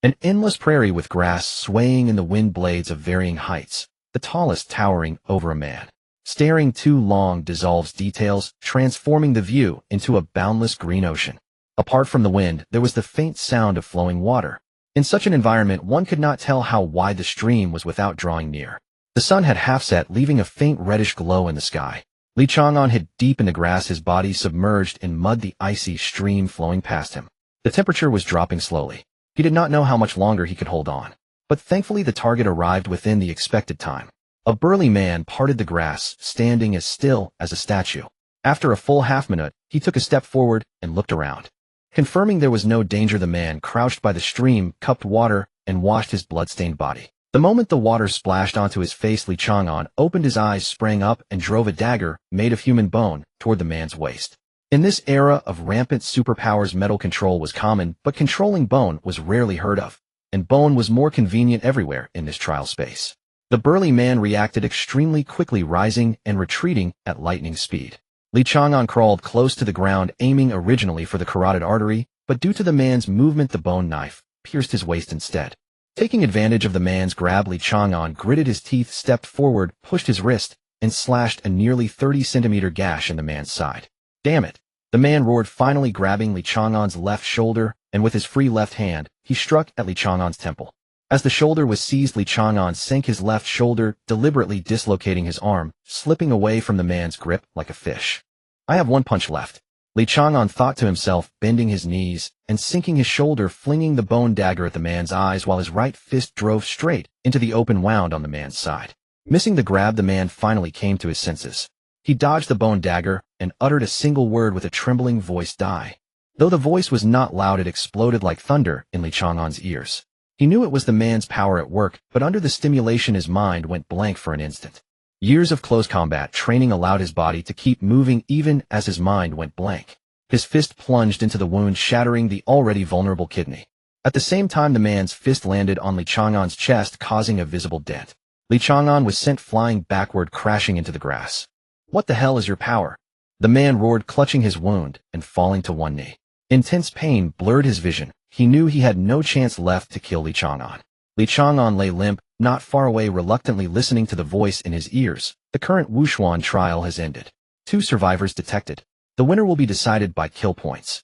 An endless prairie with grass swaying in the wind, blades of varying heights, the tallest towering over a man. Staring too long dissolves details, transforming the view into a boundless green ocean. Apart from the wind, there was the faint sound of flowing water. In such an environment, one could not tell how wide the stream was without drawing near. The sun had half set, leaving a faint reddish glow in the sky. Li Chang'an hid deep in the grass, his body submerged in mud, the icy stream flowing past him. The temperature was dropping slowly. He did not know how much longer he could hold on. But thankfully the target arrived within the expected time. A burly man parted the grass, standing as still as a statue. After a full half-minute, he took a step forward and looked around. Confirming there was no danger, the man crouched by the stream, cupped water, and washed his blood-stained body. The moment the water splashed onto his face, Li Chang'an opened his eyes, sprang up, and drove a dagger, made of human bone, toward the man's waist. In this era of rampant superpowers, metal control was common, but controlling bone was rarely heard of, and bone was more convenient everywhere in this trial space. The burly man reacted extremely quickly, rising and retreating at lightning speed. Li Chang'an crawled close to the ground, aiming originally for the carotid artery, but due to the man's movement, the bone knife pierced his waist instead. Taking advantage of the man's grab, Li Chang'an gritted his teeth, stepped forward, pushed his wrist, and slashed a nearly 30-centimeter gash in the man's side. Damn it! The man roared, finally grabbing Li Chang'an's left shoulder, and with his free left hand, he struck at Li Chang'an's temple. As the shoulder was seized, Li Chang'an sank his left shoulder, deliberately dislocating his arm, slipping away from the man's grip like a fish. I have one punch left, Li Chang'an thought to himself, bending his knees and sinking his shoulder, flinging the bone dagger at the man's eyes while his right fist drove straight into the open wound on the man's side. Missing the grab, the man finally came to his senses. He dodged the bone dagger and uttered a single word with a trembling voice: "Die." Though the voice was not loud, it exploded like thunder in Li Chang'an's ears. He knew it was the man's power at work, but under the stimulation his mind went blank for an instant. Years of close combat training allowed his body to keep moving even as his mind went blank. His fist plunged into the wound, shattering the already vulnerable kidney. At the same time, the man's fist landed on Li Chang'an's chest, causing a visible dent. Li Chang'an was sent flying backward, crashing into the grass. "What the hell is your power?" the man roared, clutching his wound and falling to one knee. Intense pain blurred his vision. He knew he had no chance left to kill Li Chang'an. Li Chang'an lay limp, not far away, reluctantly listening to the voice in his ears. The current Wushuan trial has ended. 2 survivors detected. The winner will be decided by kill points.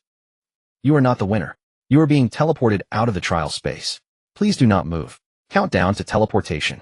You are not the winner. You are being teleported out of the trial space. Please do not move. Countdown to teleportation.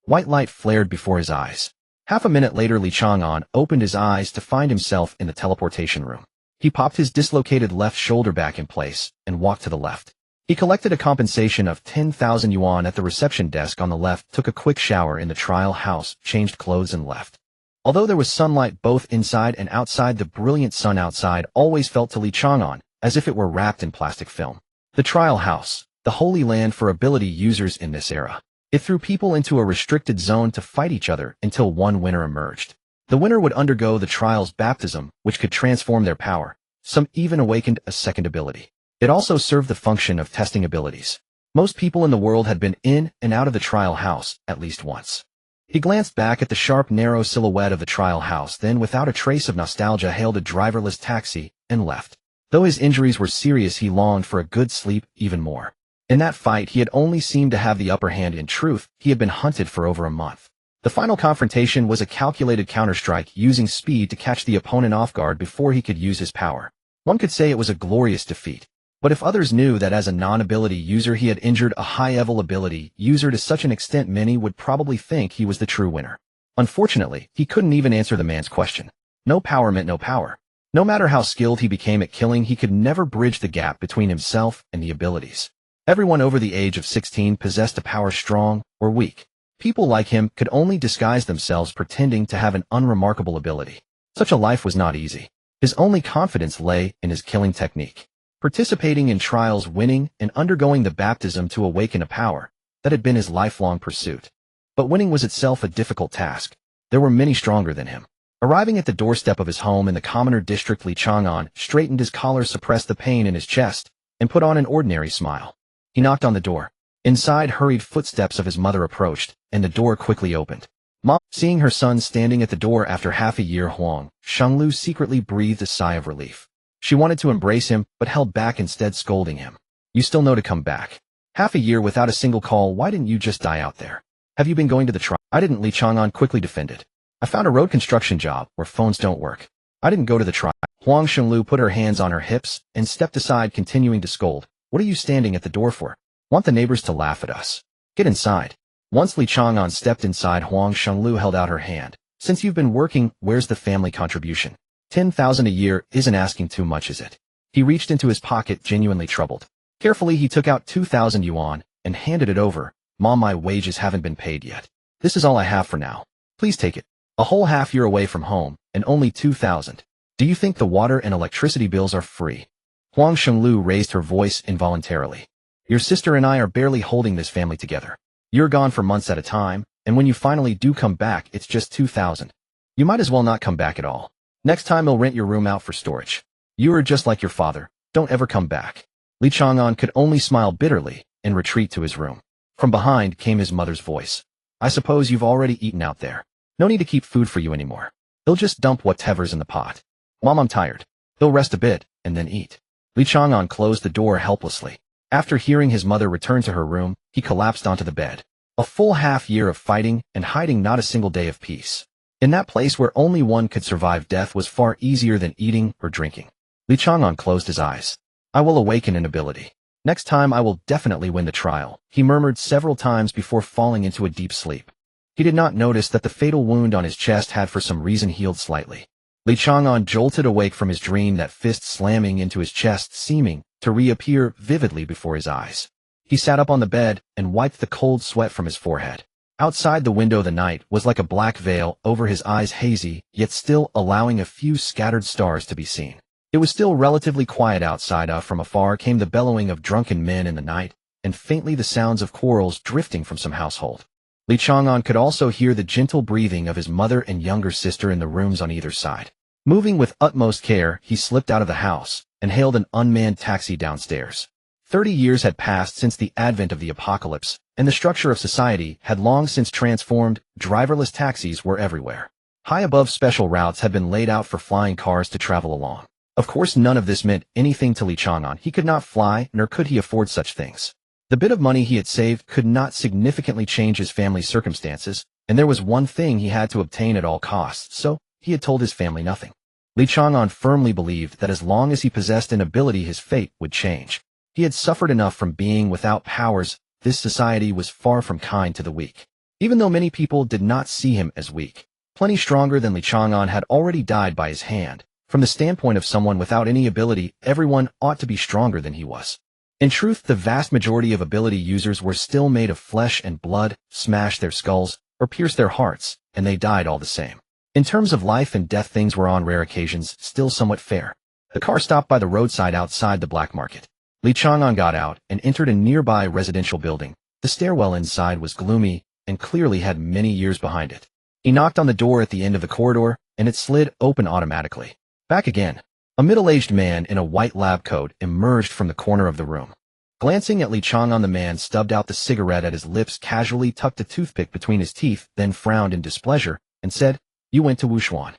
White light flared before his eyes. Half a minute later, Li Chang'an opened his eyes to find himself in the teleportation room. He popped his dislocated left shoulder back in place and walked to the left. He collected a compensation of 10,000 yuan at the reception desk on the left, took a quick shower in the trial house, changed clothes, and left. Although there was sunlight both inside and outside, the brilliant sun outside always felt to Li Chang'an as if it were wrapped in plastic film. The trial house, the holy land for ability users in this era. It threw people into a restricted zone to fight each other until one winner emerged. The winner would undergo the trial's baptism, which could transform their power. Some even awakened a second ability. It also served the function of testing abilities. Most people in the world had been in and out of the trial house at least once. He glanced back at the sharp, narrow silhouette of the trial house, then without a trace of nostalgia hailed a driverless taxi and left. Though his injuries were serious, he longed for a good sleep even more. In that fight, he had only seemed to have the upper hand. In truth, he had been hunted for over a month. The final confrontation was a calculated counterstrike, using speed to catch the opponent off guard before he could use his power. One could say it was a glorious defeat. But if others knew that as a non-ability user he had injured a high-level ability user to such an extent, many would probably think he was the true winner. Unfortunately, he couldn't even answer the man's question. No power meant no power. No matter how skilled he became at killing, he could never bridge the gap between himself and the abilities. Everyone over the age of 16 possessed a power, strong or weak. People like him could only disguise themselves pretending to have an unremarkable ability. Such a life was not easy. His only confidence lay in his killing technique. Participating in trials, winning, and undergoing the baptism to awaken a power, that had been his lifelong pursuit. But winning was itself a difficult task. There were many stronger than him. Arriving at the doorstep of his home in the commoner district, Li Chang'an straightened his collar, suppressed the pain in his chest, and put on an ordinary smile. He knocked on the door. Inside, hurried footsteps of his mother approached, and the door quickly opened. Mom, seeing her son standing at the door after half a year, Huang Shanglu secretly breathed a sigh of relief. She wanted to embrace him, but held back instead, scolding him. "You still know to come back. Half a year without a single call, why didn't you just die out there? Have you been going to the trial? I didn't, Li Chang'an quickly defended. I found a road construction job where phones don't work. I didn't go to the trial. Huang Shenglu put her hands on her hips and stepped aside, continuing to scold. What are you standing at the door for? Want the neighbors to laugh at us? Get inside. Once Li Chang'an stepped inside, Huang Shenglu held out her hand. Since you've been working, where's the family contribution? 10,000 a year isn't asking too much, is it? He reached into his pocket, genuinely troubled. Carefully, he took out 2,000 yuan and handed it over. Mom, my wages haven't been paid yet. This is all I have for now. Please take it. A whole half year away from home, and only 2,000. Do you think the water and electricity bills are free? Huang Shenglu raised her voice involuntarily. Your sister and I are barely holding this family together. You're gone for months at a time, and when you finally do come back, it's just 2,000. You might as well not come back at all. Next time I'll rent your room out for storage. You are just like your father. Don't ever come back. Li Chang'an could only smile bitterly and retreat to his room. From behind came his mother's voice. I suppose you've already eaten out there. No need to keep food for you anymore. They'll just dump whatever's in the pot. Mom, I'm tired. They'll rest a bit and then eat. Li Chang'an closed the door helplessly. After hearing his mother return to her room, he collapsed onto the bed. A full half year of fighting and hiding, not a single day of peace. In that place where only one could survive death was far easier than eating or drinking. Li Chang'an closed his eyes. I will awaken an ability. Next time I will definitely win the trial, he murmured several times before falling into a deep sleep. He did not notice that the fatal wound on his chest had for some reason healed slightly. Li Chang'an jolted awake from his dream, that fist slamming into his chest seeming to reappear vividly before his eyes. He sat up on the bed and wiped the cold sweat from his forehead. Outside the window, the night was like a black veil over his eyes, hazy, yet still allowing a few scattered stars to be seen. It was still relatively quiet outside. From afar came the bellowing of drunken men in the night, and faintly the sounds of quarrels drifting from some household. Li Chang'an could also hear the gentle breathing of his mother and younger sister in the rooms on either side. Moving with utmost care, he slipped out of the house and hailed an unmanned taxi downstairs. 30 years had passed since the advent of the apocalypse, and the structure of society had long since transformed. Driverless taxis were everywhere. High above, special routes had been laid out for flying cars to travel along. Of course, none of this meant anything to Li Chang'an. He could not fly, nor could he afford such things. The bit of money he had saved could not significantly change his family's circumstances, and there was one thing he had to obtain at all costs, so he had told his family nothing. Li Chang'an firmly believed that as long as he possessed an ability, his fate would change. He had suffered enough from being without powers. This society was far from kind to the weak. Even though many people did not see him as weak, plenty stronger than Li Chang'an had already died by his hand. From the standpoint of someone without any ability, everyone ought to be stronger than he was. In truth, the vast majority of ability users were still made of flesh and blood, smashed their skulls, or pierced their hearts, and they died all the same. In terms of life and death, things were on rare occasions still somewhat fair. The car stopped by the roadside outside the black market. Li Chang'an got out and entered a nearby residential building. The stairwell inside was gloomy and clearly had many years behind it. He knocked on the door at the end of the corridor, and it slid open automatically. Back again. A middle-aged man in a white lab coat emerged from the corner of the room. Glancing at Li Chang'an, the man stubbed out the cigarette at his lips, casually tucked a toothpick between his teeth, then frowned in displeasure and said, "You went to Wushuan."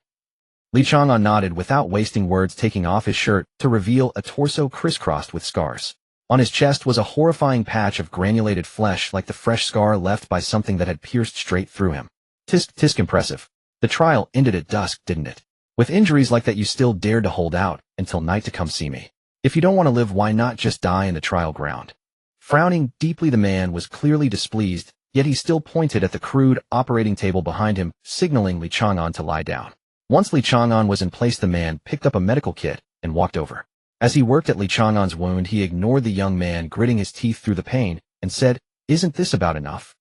Li Chang'an nodded without wasting words, taking off his shirt to reveal a torso crisscrossed with scars. On his chest was a horrifying patch of granulated flesh, like the fresh scar left by something that had pierced straight through him. Tisk impressive. The trial ended at dusk, didn't it? With injuries like that, you still dared to hold out until night to come see me. If you don't want to live, why not just die in the trial ground? Frowning deeply, the man was clearly displeased, yet he still pointed at the crude operating table behind him, signaling Li Chang'an to lie down. Once Li Chang'an was in place, the man picked up a medical kit and walked over. As he worked at Li Chang'an's wound, he ignored the young man, gritting his teeth through the pain, and said, "Isn't this about enough?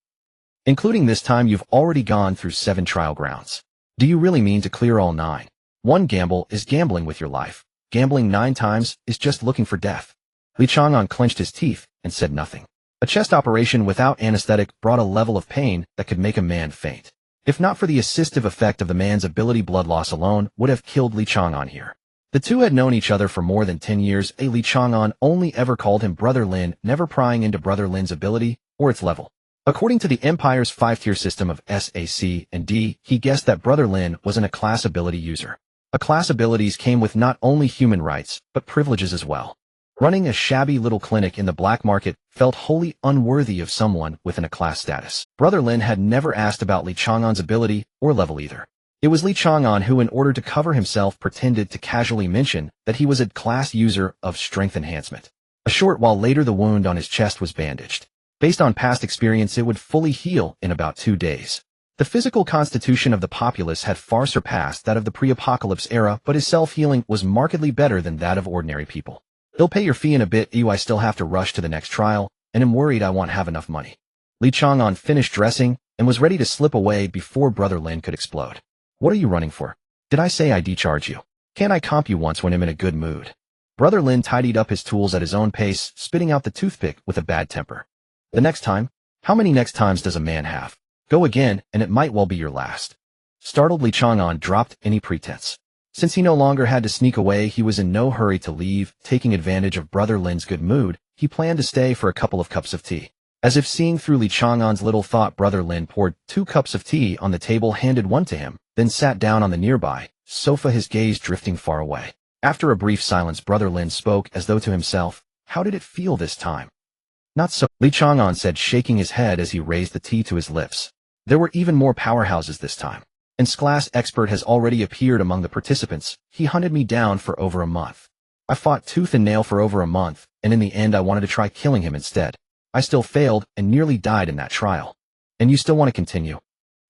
Including this time, you've already gone through 7 trial grounds. Do you really mean to clear all 9? One gamble is gambling with your life. Gambling 9 times is just looking for death." Li Chang'an clenched his teeth and said nothing. A chest operation without anesthetic brought a level of pain that could make a man faint. If not for the assistive effect of the man's ability, blood loss alone would have killed Li Chang'an here. The two had known each other for more than 10 years. Li Chang'an only ever called him Brother Lin, never prying into Brother Lin's ability or its level. According to the Empire's 5-tier system of S, A, C, and D, he guessed that Brother Lin was an A-class ability user. A-class abilities came with not only human rights, but privileges as well. Running a shabby little clinic in the black market felt wholly unworthy of someone within a class status. Brother Lin had never asked about Li Chang'an's ability or level either. It was Li Chang'an who, in order to cover himself, pretended to casually mention that he was a class user of strength enhancement. A short while later, the wound on his chest was bandaged. Based on past experience, it would fully heal in about 2 days. The physical constitution of the populace had far surpassed that of the pre-apocalypse era, but his self-healing was markedly better than that of ordinary people. They'll pay your fee in a bit. I still have to rush to the next trial, and am worried I won't have enough money. Li Chang'an finished dressing and was ready to slip away before Brother Lin could explode. What are you running for? Did I say I decharge you? Can't I comp you once when I'm in a good mood? Brother Lin tidied up his tools at his own pace, spitting out the toothpick with a bad temper. The next time? How many next times does a man have? Go again, and it might well be your last. Startled, Li Chang'an dropped any pretense. Since he no longer had to sneak away, he was in no hurry to leave. Taking advantage of Brother Lin's good mood, he planned to stay for a couple of cups of tea. As if seeing through Li Chang'an's little thought, Brother Lin poured 2 cups of tea on the table, handed one to him, then sat down on the nearby sofa, his gaze drifting far away. After a brief silence, Brother Lin spoke as though to himself. How did it feel this time? Not so, Li Chang'an said, shaking his head as he raised the tea to his lips. There were even more powerhouses this time. An class expert has already appeared among the participants. He hunted me down for over a month. I fought tooth and nail for over a month, and in the end I wanted to try killing him instead. I still failed and nearly died in that trial. And you still want to continue?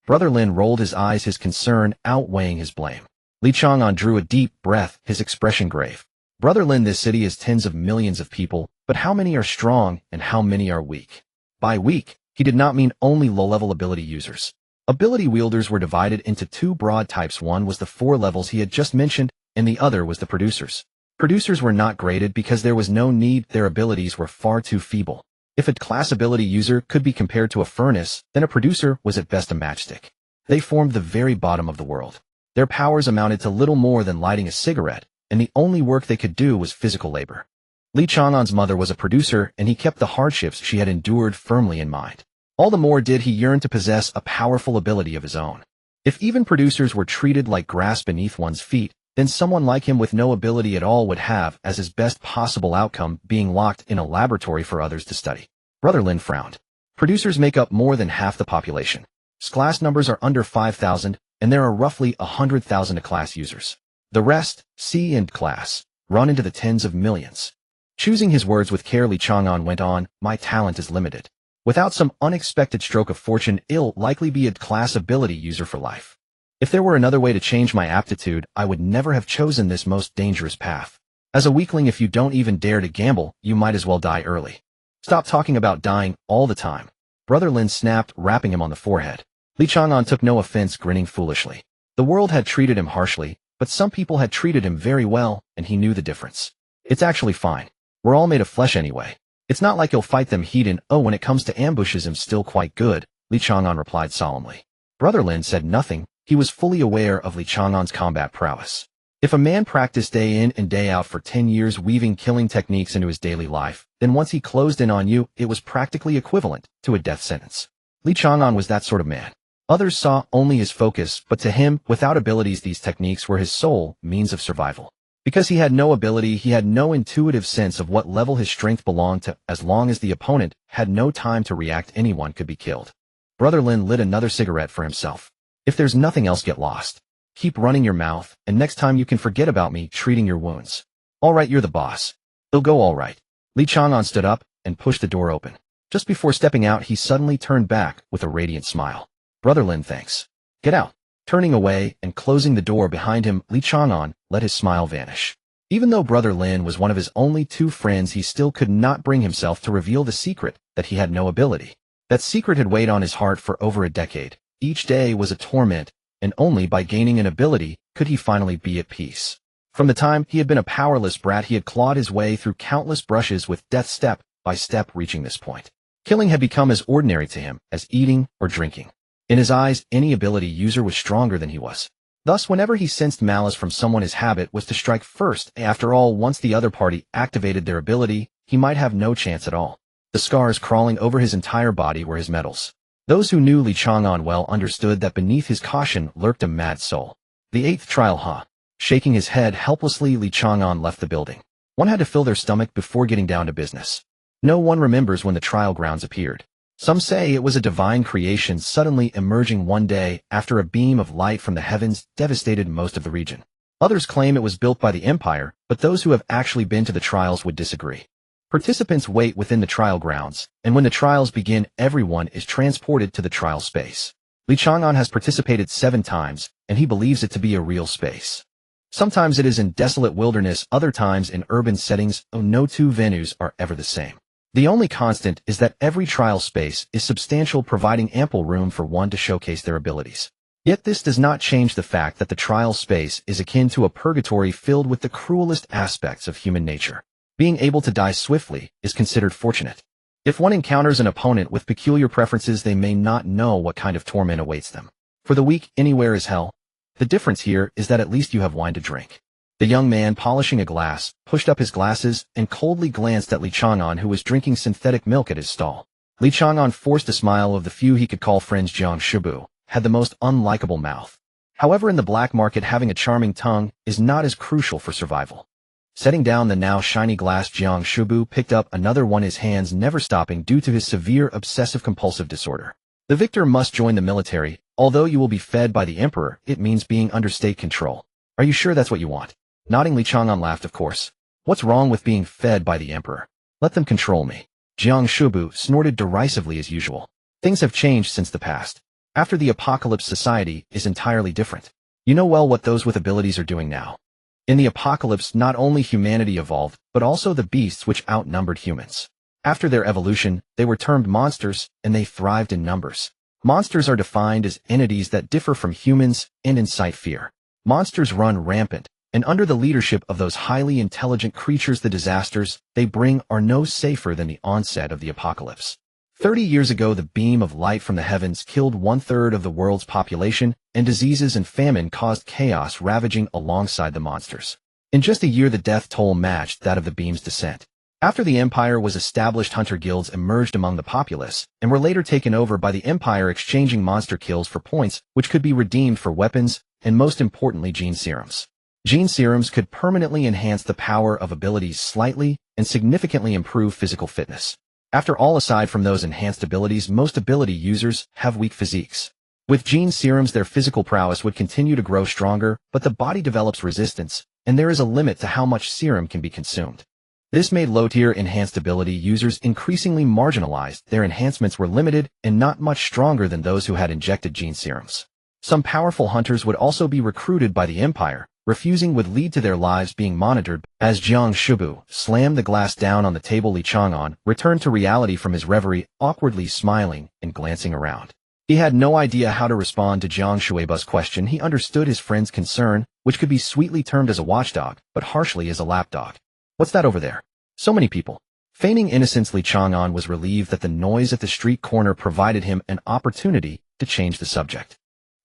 Brother Lin rolled his eyes, his concern outweighing his blame. Li Chang'an drew a deep breath, his expression grave. Brother Lin, this city is tens of millions of people, but how many are strong and how many are weak? By weak, he did not mean only low-level ability users. Ability wielders were divided into 2 broad types. One was the 4 levels he had just mentioned, and the other was the producers. Producers were not graded because there was no need. Their abilities were far too feeble. If a class ability user could be compared to a furnace, then a producer was at best a matchstick. They formed the very bottom of the world. Their powers amounted to little more than lighting a cigarette, and the only work they could do was physical labor. Li Chang'an's mother was a producer, and he kept the hardships she had endured firmly in mind. All the more did he yearn to possess a powerful ability of his own. If even producers were treated like grass beneath one's feet, then someone like him with no ability at all would have as his best possible outcome being locked in a laboratory for others to study. Brother Lin frowned. Producers make up more than half the population. Class numbers are under 5,000, and there are roughly 100,000 class users. The rest, C and class, run into the tens of millions. Choosing his words with care, Li Chang'an went on, my talent is limited. Without some unexpected stroke of fortune, I'll likely be a class ability user for life. If there were another way to change my aptitude, I would never have chosen this most dangerous path. As a weakling, if you don't even dare to gamble, you might as well die early. Stop talking about dying all the time. Brother Lin snapped, rapping him on the forehead. Li Chang'an took no offense, grinning foolishly. The world had treated him harshly, but some people had treated him very well, and he knew the difference. It's actually fine. We're all made of flesh anyway. It's not like you'll fight them heathen. Oh, when it comes to ambushes, I'm still quite good, Li Chang'an replied solemnly. Brother Lin said nothing. He was fully aware of Li Chang'an's combat prowess. If a man practiced day in and day out for 10 years weaving killing techniques into his daily life, then once he closed in on you, it was practically equivalent to a death sentence. Li Chang'an was that sort of man. Others saw only his focus, but to him, without abilities, these techniques were his sole means of survival. Because he had no ability, he had no intuitive sense of what level his strength belonged to. As long as the opponent had no time to react, anyone could be killed. Brother Lin lit another cigarette for himself. If there's nothing else, get lost. Keep running your mouth, and next time you can forget about me treating your wounds. All right, you're the boss. It'll go all right. Li Chang'an stood up and pushed the door open. Just before stepping out, he suddenly turned back with a radiant smile. Brother Lin, thanks. Get out. Turning away and closing the door behind him, Li Chang'an let his smile vanish. Even though Brother Lin was one of his only 2 friends, he still could not bring himself to reveal the secret that he had no ability. That secret had weighed on his heart for over a decade. Each day was a torment, and only by gaining an ability could he finally be at peace. From the time he had been a powerless brat, he had clawed his way through countless brushes with death, step by step reaching this point. Killing had become as ordinary to him as eating or drinking. In his eyes, any ability user was stronger than he was. Thus, whenever he sensed malice from someone, his habit was to strike first. After all, once the other party activated their ability, he might have no chance at all. The scars crawling over his entire body were his medals. Those who knew Li Chang'an well understood that beneath his caution lurked a mad soul. The 8th trial, huh? Shaking his head helplessly, Li Chang'an left the building. One had to fill their stomach before getting down to business. No one remembers when the trial grounds appeared. Some say it was a divine creation suddenly emerging one day after a beam of light from the heavens devastated most of the region. Others claim it was built by the Empire, but those who have actually been to the trials would disagree. Participants wait within the trial grounds, and when the trials begin, everyone is transported to the trial space. Chang'an has participated 7 times, and he believes it to be a real space. Sometimes it is in desolate wilderness, other times in urban settings, though no two venues are ever the same. The only constant is that every trial space is substantial, providing ample room for one to showcase their abilities. Yet this does not change the fact that the trial space is akin to a purgatory filled with the cruelest aspects of human nature. Being able to die swiftly is considered fortunate. If one encounters an opponent with peculiar preferences, they may not know what kind of torment awaits them. For the weak, anywhere is hell. The difference here is that at least you have wine to drink. The young man, polishing a glass, pushed up his glasses and coldly glanced at Chang'an, who was drinking synthetic milk at his stall. Chang'an forced a smile. Of the few he could call friends, Jiang Shibu had the most unlikable mouth. However, in the black market, having a charming tongue is not as crucial for survival. Setting down the now shiny glass, Jiang Shibu picked up another one, his hands never stopping due to his severe obsessive-compulsive disorder. The victor must join the military. Although you will be fed by the emperor, it means being under state control. Are you sure that's what you want? Nodding, Chang'an laughed. Of course. What's wrong with being fed by the emperor? Let them control me. Jiang Shibu snorted derisively as usual. Things have changed since the past. After the apocalypse, society is entirely different. You know well what those with abilities are doing now. In the apocalypse, not only humanity evolved, but also the beasts, which outnumbered humans. After their evolution, they were termed monsters, and they thrived in numbers. Monsters are defined as entities that differ from humans and incite fear. Monsters run rampant, and under the leadership of those highly intelligent creatures, the disasters they bring are no safer than the onset of the apocalypse. 30 years ago, the beam of light from the heavens killed 1/3 of the world's population, and diseases and famine caused chaos ravaging alongside the monsters. In just a year, the death toll matched that of the beam's descent. After the empire was established, hunter guilds emerged among the populace, and were later taken over by the empire, exchanging monster kills for points, which could be redeemed for weapons, and most importantly, gene serums. Gene serums could permanently enhance the power of abilities slightly, and significantly improve physical fitness. After all, aside from those enhanced abilities, most ability users have weak physiques. With gene serums, their physical prowess would continue to grow stronger, but the body develops resistance, and there is a limit to how much serum can be consumed. This made low-tier enhanced ability users increasingly marginalized. Their enhancements were limited and not much stronger than those who had injected gene serums. Some powerful hunters would also be recruited by the empire. Refusing would lead to their lives being monitored. As Jiang Shibu slammed the glass down on the table, Chang'an returned to reality from his reverie, awkwardly smiling and glancing around. He had no idea how to respond to Jiang Shuiba's question. He understood his friend's concern, which could be sweetly termed as a watchdog, but harshly as a lapdog. What's that over there? So many people. Feigning innocence, Chang'an was relieved that the noise at the street corner provided him an opportunity to change the subject.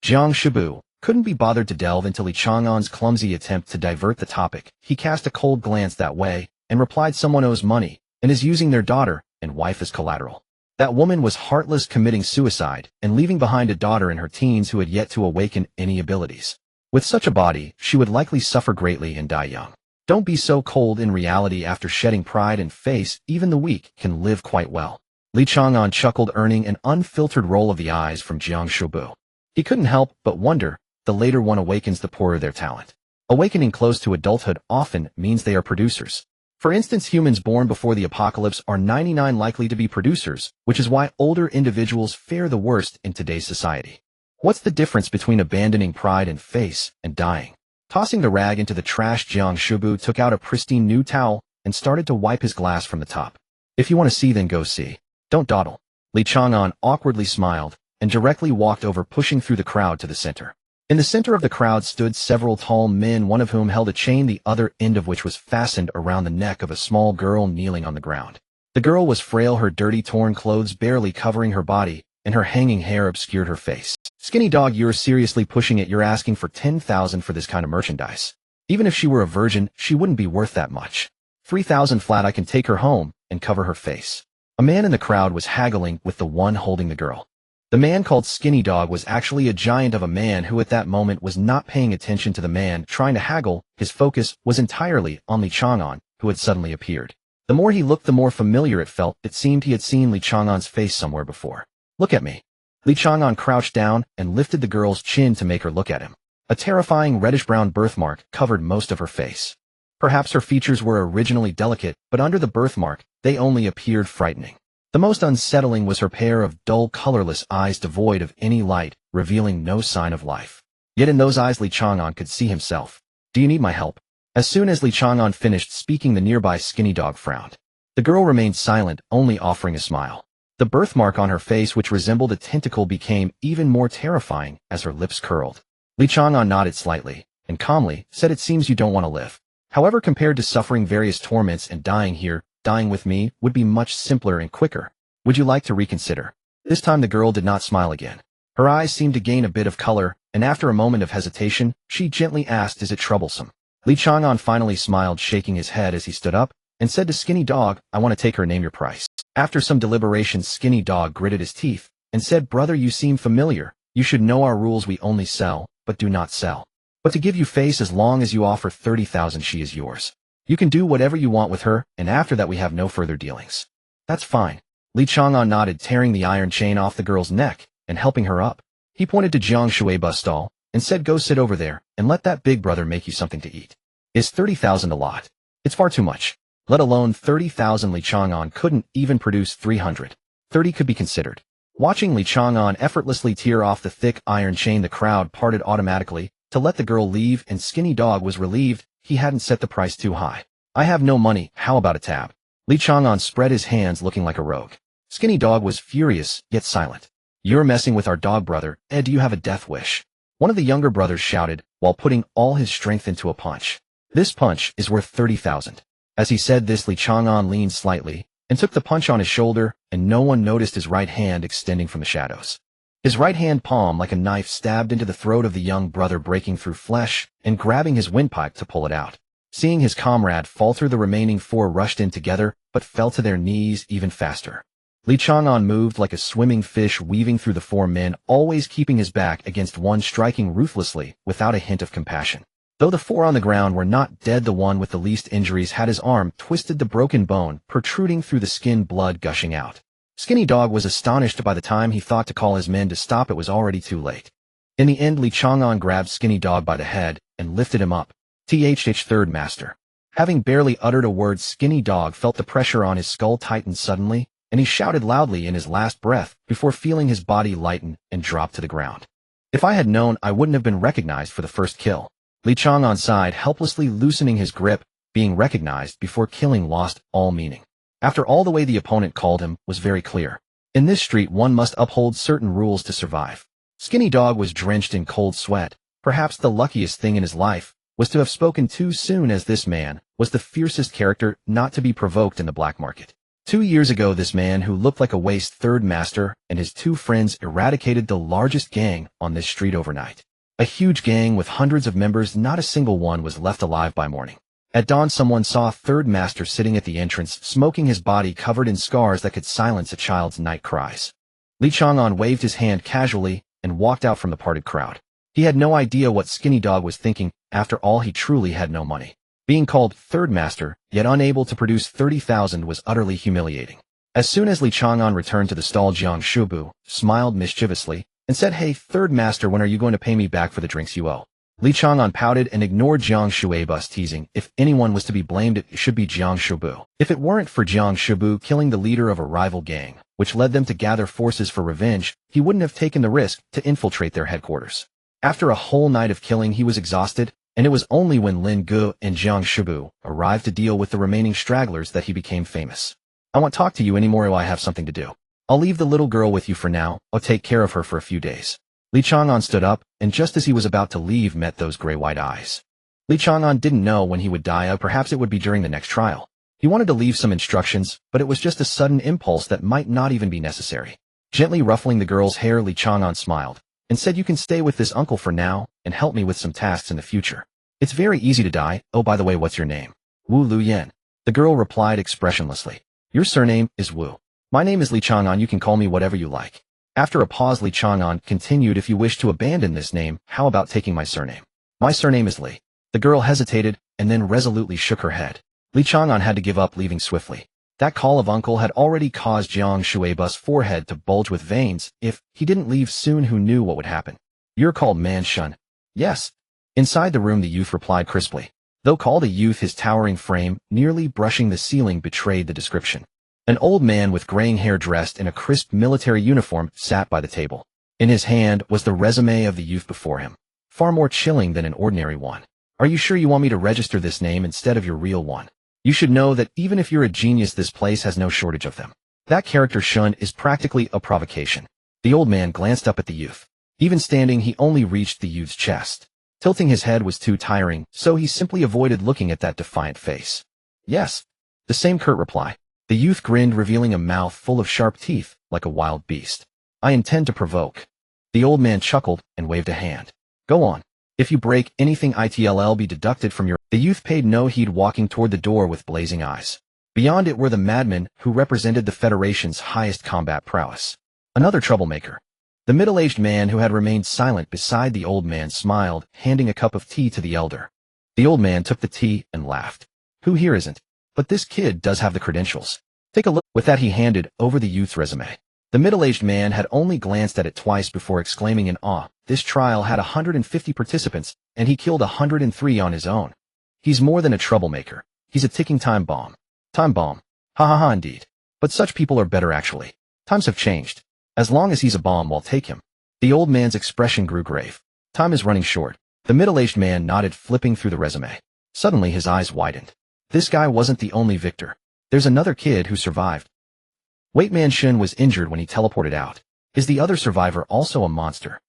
Jiang Shibu couldn't be bothered to delve into Chang'an's clumsy attempt to divert the topic. He cast a cold glance that way and replied, "Someone owes money and is using their daughter and wife as collateral. That woman was heartless, committing suicide and leaving behind a daughter in her teens who had yet to awaken any abilities. With such a body, she would likely suffer greatly and die young. Don't be so cold. In reality, after shedding pride and face, even the weak can live quite well." Chang'an chuckled, earning an unfiltered roll of the eyes from Jiang Shibu. He couldn't help but wonder, the later one awakens, the poorer their talent. Awakening close to adulthood often means they are producers. For instance, humans born before the apocalypse are 99 likely to be producers, which is why older individuals fare the worst in today's society. What's the difference between abandoning pride and face and dying? Tossing the rag into the trash, Jiang Shibu took out a pristine new towel and started to wipe his glass from the top. "If you want to see, then go see. Don't dawdle." Chang'an awkwardly smiled and directly walked over, pushing through the crowd to the center. In the center of the crowd stood several tall men, one of whom held a chain, the other end of which was fastened around the neck of a small girl kneeling on the ground. The girl was frail, her dirty, torn clothes barely covering her body, and her hanging hair obscured her face. "Skinny dog, you're seriously pushing it. You're asking for 10,000 for this kind of merchandise. Even if she were a virgin, she wouldn't be worth that much. 3,000 flat. I can take her home and cover her face." A man in the crowd was haggling with the one holding the girl. The man called Skinny Dog was actually a giant of a man who at that moment was not paying attention to the man trying to haggle. His focus was entirely on Chang'an, who had suddenly appeared. The more he looked, the more familiar it felt. It seemed he had seen Li Chang'an's face somewhere before. Look at me. Li Chang'an crouched down and lifted the girl's chin to make her look at him. A terrifying reddish-brown birthmark covered most of her face. Perhaps her features were originally delicate, but under the birthmark, they only appeared frightening. The most unsettling was her pair of dull, colorless eyes devoid of any light, revealing no sign of life. Yet in those eyes Li Chang'an could see himself. Do you need my help? As soon as Li Chang'an finished speaking, the nearby skinny dog frowned. The girl remained silent, only offering a smile. The birthmark on her face, which resembled a tentacle, became even more terrifying as her lips curled. Li Chang'an nodded slightly, and calmly said, "It seems you don't want to live. However, compared to suffering various torments and dying here, dying with me would be much simpler and quicker. Would you like to reconsider?" This time the girl did not smile again. Her eyes seemed to gain a bit of color, and after a moment of hesitation, she gently asked, "Is it troublesome?" Li Chang'an finally smiled, shaking his head as he stood up, and said to Skinny Dog, "I want to take her. Name your price." After some deliberation, Skinny Dog gritted his teeth and said, "Brother, you seem familiar. You should know our rules. We only sell, but do not sell. But to give you face, as long as you offer 30,000, she is yours. You can do whatever you want with her, and after that we have no further dealings." "That's fine." Li Chang'an nodded, tearing the iron chain off the girl's neck and helping her up. He pointed to Jiang Shui's bus stall and said, "Go sit over there and let that big brother make you something to eat." "Is 30,000 a lot?" "It's far too much. Let alone 30,000. Li Chang'an couldn't even produce 300. 30 could be considered. Watching Li Chang'an effortlessly tear off the thick iron chain, the crowd parted automatically to let the girl leave, and Skinny Dog was relieved he hadn't set the price too high. "I have no money. How about a tab?" Li Chang'an spread his hands, looking like a rogue. Skinny Dog was furious, yet silent. "You're messing with our dog, brother. Do you have a death wish?" One of the younger brothers shouted, while putting all his strength into a punch. "This punch is worth 30,000. As he said this, Li Chang'an leaned slightly and took the punch on his shoulder, and no one noticed his right hand extending from the shadows. His right hand palm, like a knife, stabbed into the throat of the young brother, breaking through flesh and grabbing his windpipe to pull it out. Seeing his comrade falter, the remaining four rushed in together, but fell to their knees even faster. Li Chang'an moved like a swimming fish, weaving through the four men, always keeping his back against one, striking ruthlessly without a hint of compassion. Though the four on the ground were not dead, the one with the least injuries had his arm twisted, the broken bone protruding through the skin, blood gushing out. Skinny Dog was astonished. By the time he thought to call his men to stop, it was already too late. In the end, Li Chang'an grabbed Skinny Dog by the head and lifted him up. Third Master. Having barely uttered a word, Skinny Dog felt the pressure on his skull tighten suddenly, and he shouted loudly in his last breath before feeling his body lighten and drop to the ground. "If I had known, I wouldn't have been recognized for the first kill." Li Chang'an sighed, helplessly loosening his grip. Being recognized before killing lost all meaning. After all, the way the opponent called him was very clear. In this street, one must uphold certain rules to survive. Skinny Dog was drenched in cold sweat. Perhaps the luckiest thing in his life was to have spoken too soon, as this man was the fiercest character not to be provoked in the black market. 2 years ago, this man, who looked like a waste third master, and his two friends eradicated the largest gang on this street overnight. A huge gang with hundreds of members. Not a single one was left alive by morning. At dawn, someone saw third master sitting at the entrance, smoking, his body covered in scars that could silence a child's night cries. Li Chang'an waved his hand casually and walked out from the parted crowd. He had no idea what Skinny Dog was thinking. After all, he truly had no money. Being called third master, yet unable to produce 30,000, was utterly humiliating. As soon as Li Chang'an returned to the stall, Jiang Shubu smiled mischievously and said, "Hey, third master, when are you going to pay me back for the drinks you owe?" Li Chang'an pouted and ignored Jiang Shui's teasing. If anyone was to be blamed, it should be Jiang Shubu. If it weren't for Jiang Shubu killing the leader of a rival gang, which led them to gather forces for revenge, he wouldn't have taken the risk to infiltrate their headquarters. After a whole night of killing, he was exhausted, and it was only when Lin Gu and Jiang Shubu arrived to deal with the remaining stragglers that he became famous. "I won't talk to you anymore. I have something to do. I'll leave the little girl with you for now. I'll take care of her for a few days." Li Chang'an stood up, and just as he was about to leave, met those gray-white eyes. Li Chang'an didn't know when he would die, or perhaps it would be during the next trial. He wanted to leave some instructions, but it was just a sudden impulse that might not even be necessary. Gently ruffling the girl's hair, Li Chang'an smiled and said, "You can stay with this uncle for now and help me with some tasks in the future. It's very easy to die. Oh, by the way, what's your name?" "Wu Lu Yan." The girl replied expressionlessly. "Your surname is Wu. My name is Li Chang'an. You can call me whatever you like." After a pause, Li Chang'an continued, "If you wish to abandon this name, how about taking my surname?" "My surname is Li." The girl hesitated and then resolutely shook her head. Li Chang'an had to give up, leaving swiftly. That call of uncle had already caused Jiang Shuiba's forehead to bulge with veins. If he didn't leave soon, who knew what would happen? You're called Man Shun. Yes. Inside the room, the youth replied crisply. Though called a youth, his towering frame, nearly brushing the ceiling, betrayed the description. An old man with graying hair dressed in a crisp military uniform sat by the table. In his hand was the resume of the youth before him, far more chilling than an ordinary one. Are you sure you want me to register this name instead of your real one? You should know that even if you're a genius, this place has no shortage of them. That character Shun is practically a provocation. The old man glanced up at the youth. Even standing, he only reached the youth's chest. Tilting his head was too tiring, so he simply avoided looking at that defiant face. Yes. The same curt reply. The youth grinned, revealing a mouth full of sharp teeth, like a wild beast. I intend to provoke. The old man chuckled and waved a hand. Go on. If you break anything, it'll be deducted from your... The youth paid no heed, walking toward the door with blazing eyes. Beyond it were the madmen who represented the Federation's highest combat prowess. Another troublemaker. The middle-aged man who had remained silent beside the old man smiled, handing a cup of tea to the elder. The old man took the tea and laughed. Who here isn't? But this kid does have the credentials. Take a look. With that, he handed over the youth's resume. The middle-aged man had only glanced at it twice before exclaiming in awe. This trial had 150 participants, and he killed 103 on his own. He's more than a troublemaker. He's a ticking time bomb. Time bomb. Ha ha ha, indeed. But such people are better, actually. Times have changed. As long as he's a bomb, we'll take him. The old man's expression grew grave. Time is running short. The middle-aged man nodded, flipping through the resume. Suddenly his eyes widened. This guy wasn't the only victor. There's another kid who survived. Wait, Man Shun was injured when he teleported out. Is the other survivor also a monster?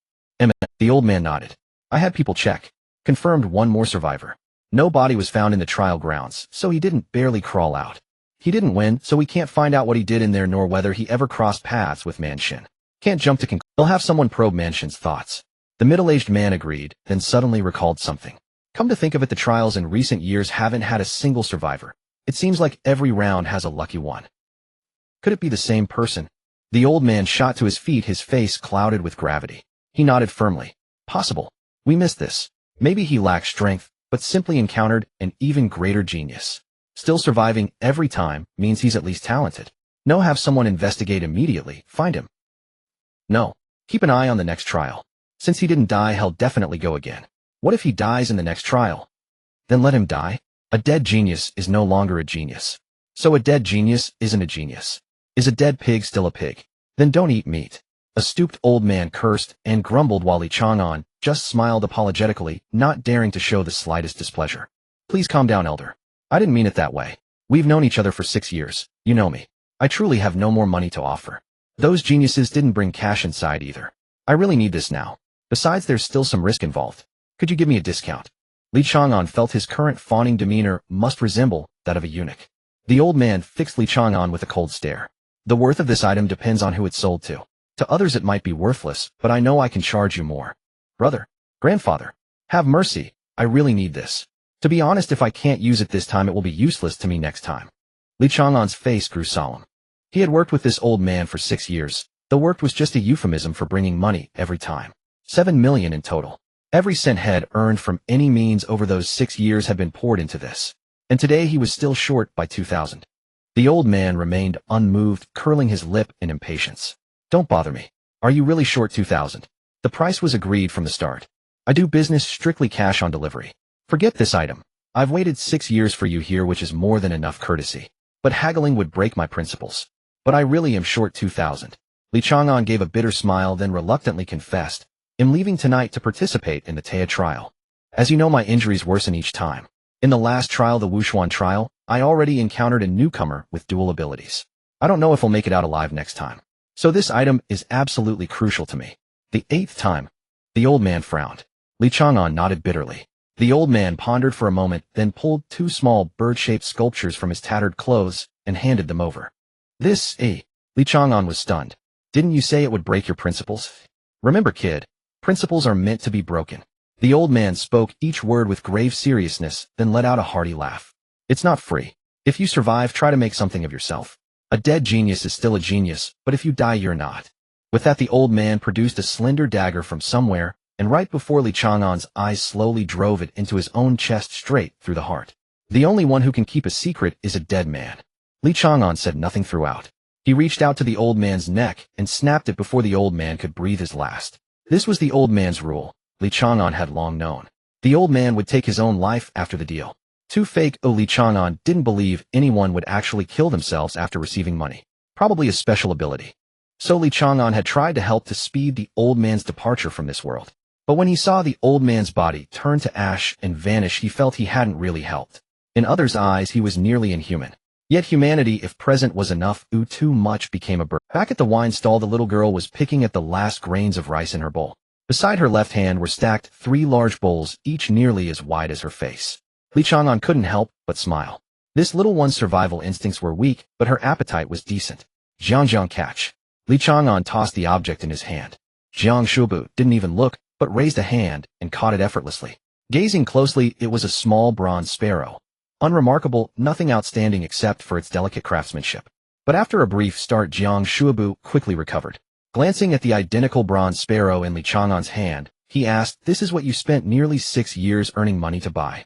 The old man nodded. I had people check. Confirmed one more survivor. No body was found in the trial grounds, so he didn't barely crawl out. He didn't win, so we can't find out what he did in there nor whether he ever crossed paths with Man Shun. Can't jump to conclusions. We'll have someone probe Man Shun's thoughts. The middle-aged man agreed, then suddenly recalled something. Come to think of it, the trials in recent years haven't had a single survivor. It seems like every round has a lucky one. Could it be the same person? The old man shot to his feet, his face clouded with gravity. He nodded firmly. Possible. We missed this. Maybe he lacked strength, but simply encountered an even greater genius. Still surviving every time means he's at least talented. No, have someone investigate immediately. Find him. No. Keep an eye on the next trial. Since he didn't die, he'll definitely go again. What if he dies in the next trial? Then let him die. A dead genius is no longer a genius. So a dead genius isn't a genius. Is a dead pig still a pig? Then don't eat meat. A stooped old man cursed and grumbled while Li Chang'an just smiled apologetically, not daring to show the slightest displeasure. Please calm down, elder. I didn't mean it that way. We've known each other for 6 years. You know me. I truly have no more money to offer. Those geniuses didn't bring cash inside either. I really need this now. Besides, there's still some risk involved. Could you give me a discount? Li Chang'an felt his current fawning demeanor must resemble that of a eunuch. The old man fixed Li Chang'an with a cold stare. The worth of this item depends on who it's sold to. To others it might be worthless, but I know I can charge you more. Brother, grandfather, have mercy, I really need this. To be honest, if I can't use it this time, it will be useless to me next time. Li Chang'an's face grew solemn. He had worked with this old man for 6 years. The work was just a euphemism for bringing money every time. 7 million in total. Every cent had earned from any means over those 6 years had been poured into this. And today he was still short by 2,000. The old man remained unmoved, curling his lip in impatience. Don't bother me. Are you really short 2,000? The price was agreed from the start. I do business strictly cash on delivery. Forget this item. I've waited 6 years for you here, which is more than enough courtesy. But haggling would break my principles. But I really am short 2,000. Li Chang'an gave a bitter smile, then reluctantly confessed. I'm leaving tonight to participate in the Taya trial. As you know, my injuries worsen each time. In the last trial, the Wushuan trial, I already encountered a newcomer with dual abilities. I don't know if I'll make it out alive next time. So this item is absolutely crucial to me. The 8th time. The old man frowned. Li Chang'an nodded bitterly. The old man pondered for a moment, then pulled 2 small bird-shaped sculptures from his tattered clothes and handed them over. This, Li Chang'an was stunned. Didn't you say it would break your principles? Remember, kid, principles are meant to be broken. The old man spoke each word with grave seriousness, then let out a hearty laugh. It's not free. If you survive, try to make something of yourself. A dead genius is still a genius, but if you die, you're not. With that, the old man produced a slender dagger from somewhere, and right before Li Chang'an's eyes slowly drove it into his own chest straight through the heart. The only one who can keep a secret is a dead man. Li Chang'an said nothing throughout. He reached out to the old man's neck and snapped it before the old man could breathe his last. This was the old man's rule. Li Chang'an had long known. The old man would take his own life after the deal. Too fake. Li Chang'an didn't believe anyone would actually kill themselves after receiving money. Probably a special ability. So Li Chang'an had tried to help to speed the old man's departure from this world. But when he saw the old man's body turn to ash and vanish, he felt he hadn't really helped. In others' eyes, he was nearly inhuman. Yet humanity, if present, was enough. Too much became a burden. Back at the wine stall, the little girl was picking at the last grains of rice in her bowl. Beside her left hand were stacked 3 large bowls, each nearly as wide as her face. Li Chang'an couldn't help but smile. This little one's survival instincts were weak, but her appetite was decent. Jiang catch. Li Chang'an tossed the object in his hand. Jiang Shubu didn't even look, but raised a hand and caught it effortlessly. Gazing closely, it was a small bronze sparrow. Unremarkable, nothing outstanding except for its delicate craftsmanship. But after a brief start, Jiang Shubu quickly recovered. Glancing at the identical bronze sparrow in Li Chang'an's hand, he asked, "This is what you spent nearly 6 years earning money to buy?"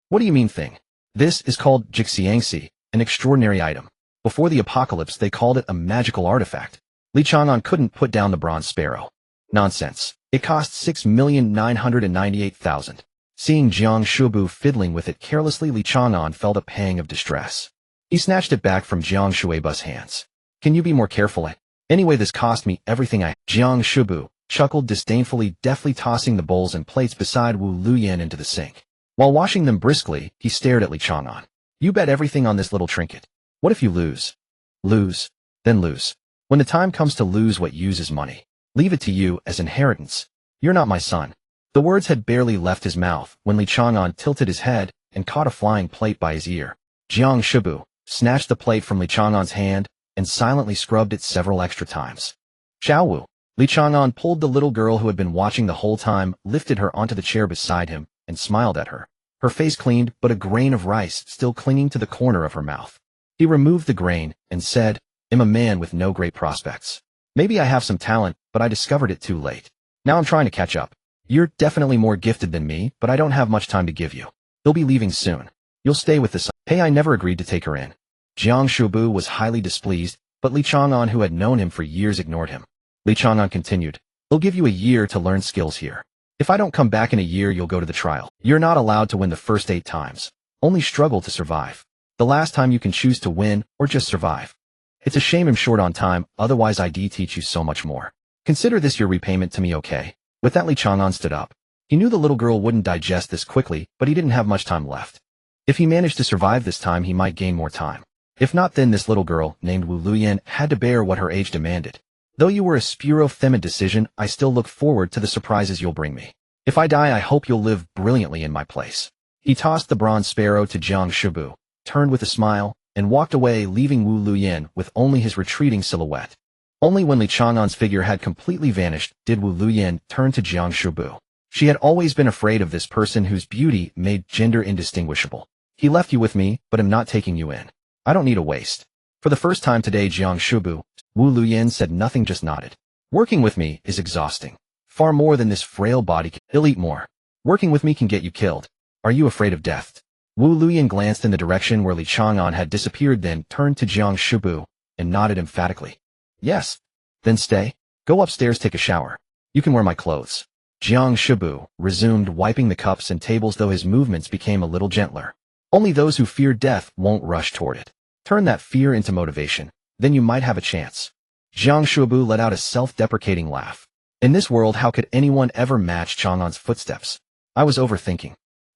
"What do you mean thing?" "This is called Jixiangxi, an extraordinary item. Before the apocalypse, they called it a magical artifact." Li Chang'an couldn't put down the bronze sparrow. "Nonsense. It cost 6,998,000. Seeing Jiang Shubu fiddling with it carelessly, Li Chang'an felt a pang of distress. He snatched it back from Jiang Shuebu's hands. "Can you be more careful? Anyway, this cost me everything I—" Jiang Shubu chuckled disdainfully, deftly tossing the bowls and plates beside Wu Luyan into the sink. While washing them briskly, he stared at Li Chang'an. "You bet everything on this little trinket. What if you lose?" "Lose? Then lose. When the time comes to lose what uses money, leave it to you as inheritance. You're not my son." The words had barely left his mouth when Li Chang'an tilted his head and caught a flying plate by his ear. Jiang Shubu snatched the plate from Li Chang'an's hand and silently scrubbed it several extra times. "Xiao Wu." Li Chang'an pulled the little girl who had been watching the whole time, lifted her onto the chair beside him, and smiled at her. Her face cleaned, but a grain of rice still clinging to the corner of her mouth. He removed the grain and said, "I'm a man with no great prospects. Maybe I have some talent, but I discovered it too late. Now I'm trying to catch up. You're definitely more gifted than me, but I don't have much time to give you. They'll be leaving soon. You'll stay with this." "Hey, I never agreed to take her in." Jiang Shubu was highly displeased, but Li Chang'an, who had known him for years, ignored him. Li Chang'an continued, "They'll give you a year to learn skills here. If I don't come back in a year, you'll go to the trial. You're not allowed to win the first 8 times. Only struggle to survive. The last time you can choose to win or just survive. It's a shame I'm short on time, otherwise I'd teach you so much more. Consider this your repayment to me, okay?" With that, Li Chang'an stood up. He knew the little girl wouldn't digest this quickly, but he didn't have much time left. If he managed to survive this time, he might gain more time. If not, then this little girl, named Wu Luyan, had to bear what her age demanded. "Though you were a spuro-femid decision, I still look forward to the surprises you'll bring me. If I die, I hope you'll live brilliantly in my place." He tossed the bronze sparrow to Jiang Shubu, turned with a smile, and walked away, leaving Wu Luyan with only his retreating silhouette. Only when Li Chang'an's figure had completely vanished did Wu Luyan turn to Jiang Shubu. She had always been afraid of this person whose beauty made gender indistinguishable. "He left you with me, but I'm not taking you in. I don't need a waste." For the first time today, Jiang Shubu, Wu Luyan said nothing, just nodded. "Working with me is exhausting. Far more than this frail body can. He'll eat more. Working with me can get you killed. Are you afraid of death?" Wu Luyan glanced in the direction where Li Chang'an had disappeared, then turned to Jiang Shubu and nodded emphatically. "Yes." "Then stay. Go upstairs, take a shower. You can wear my clothes." Jiang Shubu resumed wiping the cups and tables, though his movements became a little gentler. "Only those who fear death won't rush toward it. Turn that fear into motivation, then you might have a chance." Jiang Shubu let out a self-deprecating laugh. In this world, how could anyone ever match Chang'an's footsteps? "I was overthinking."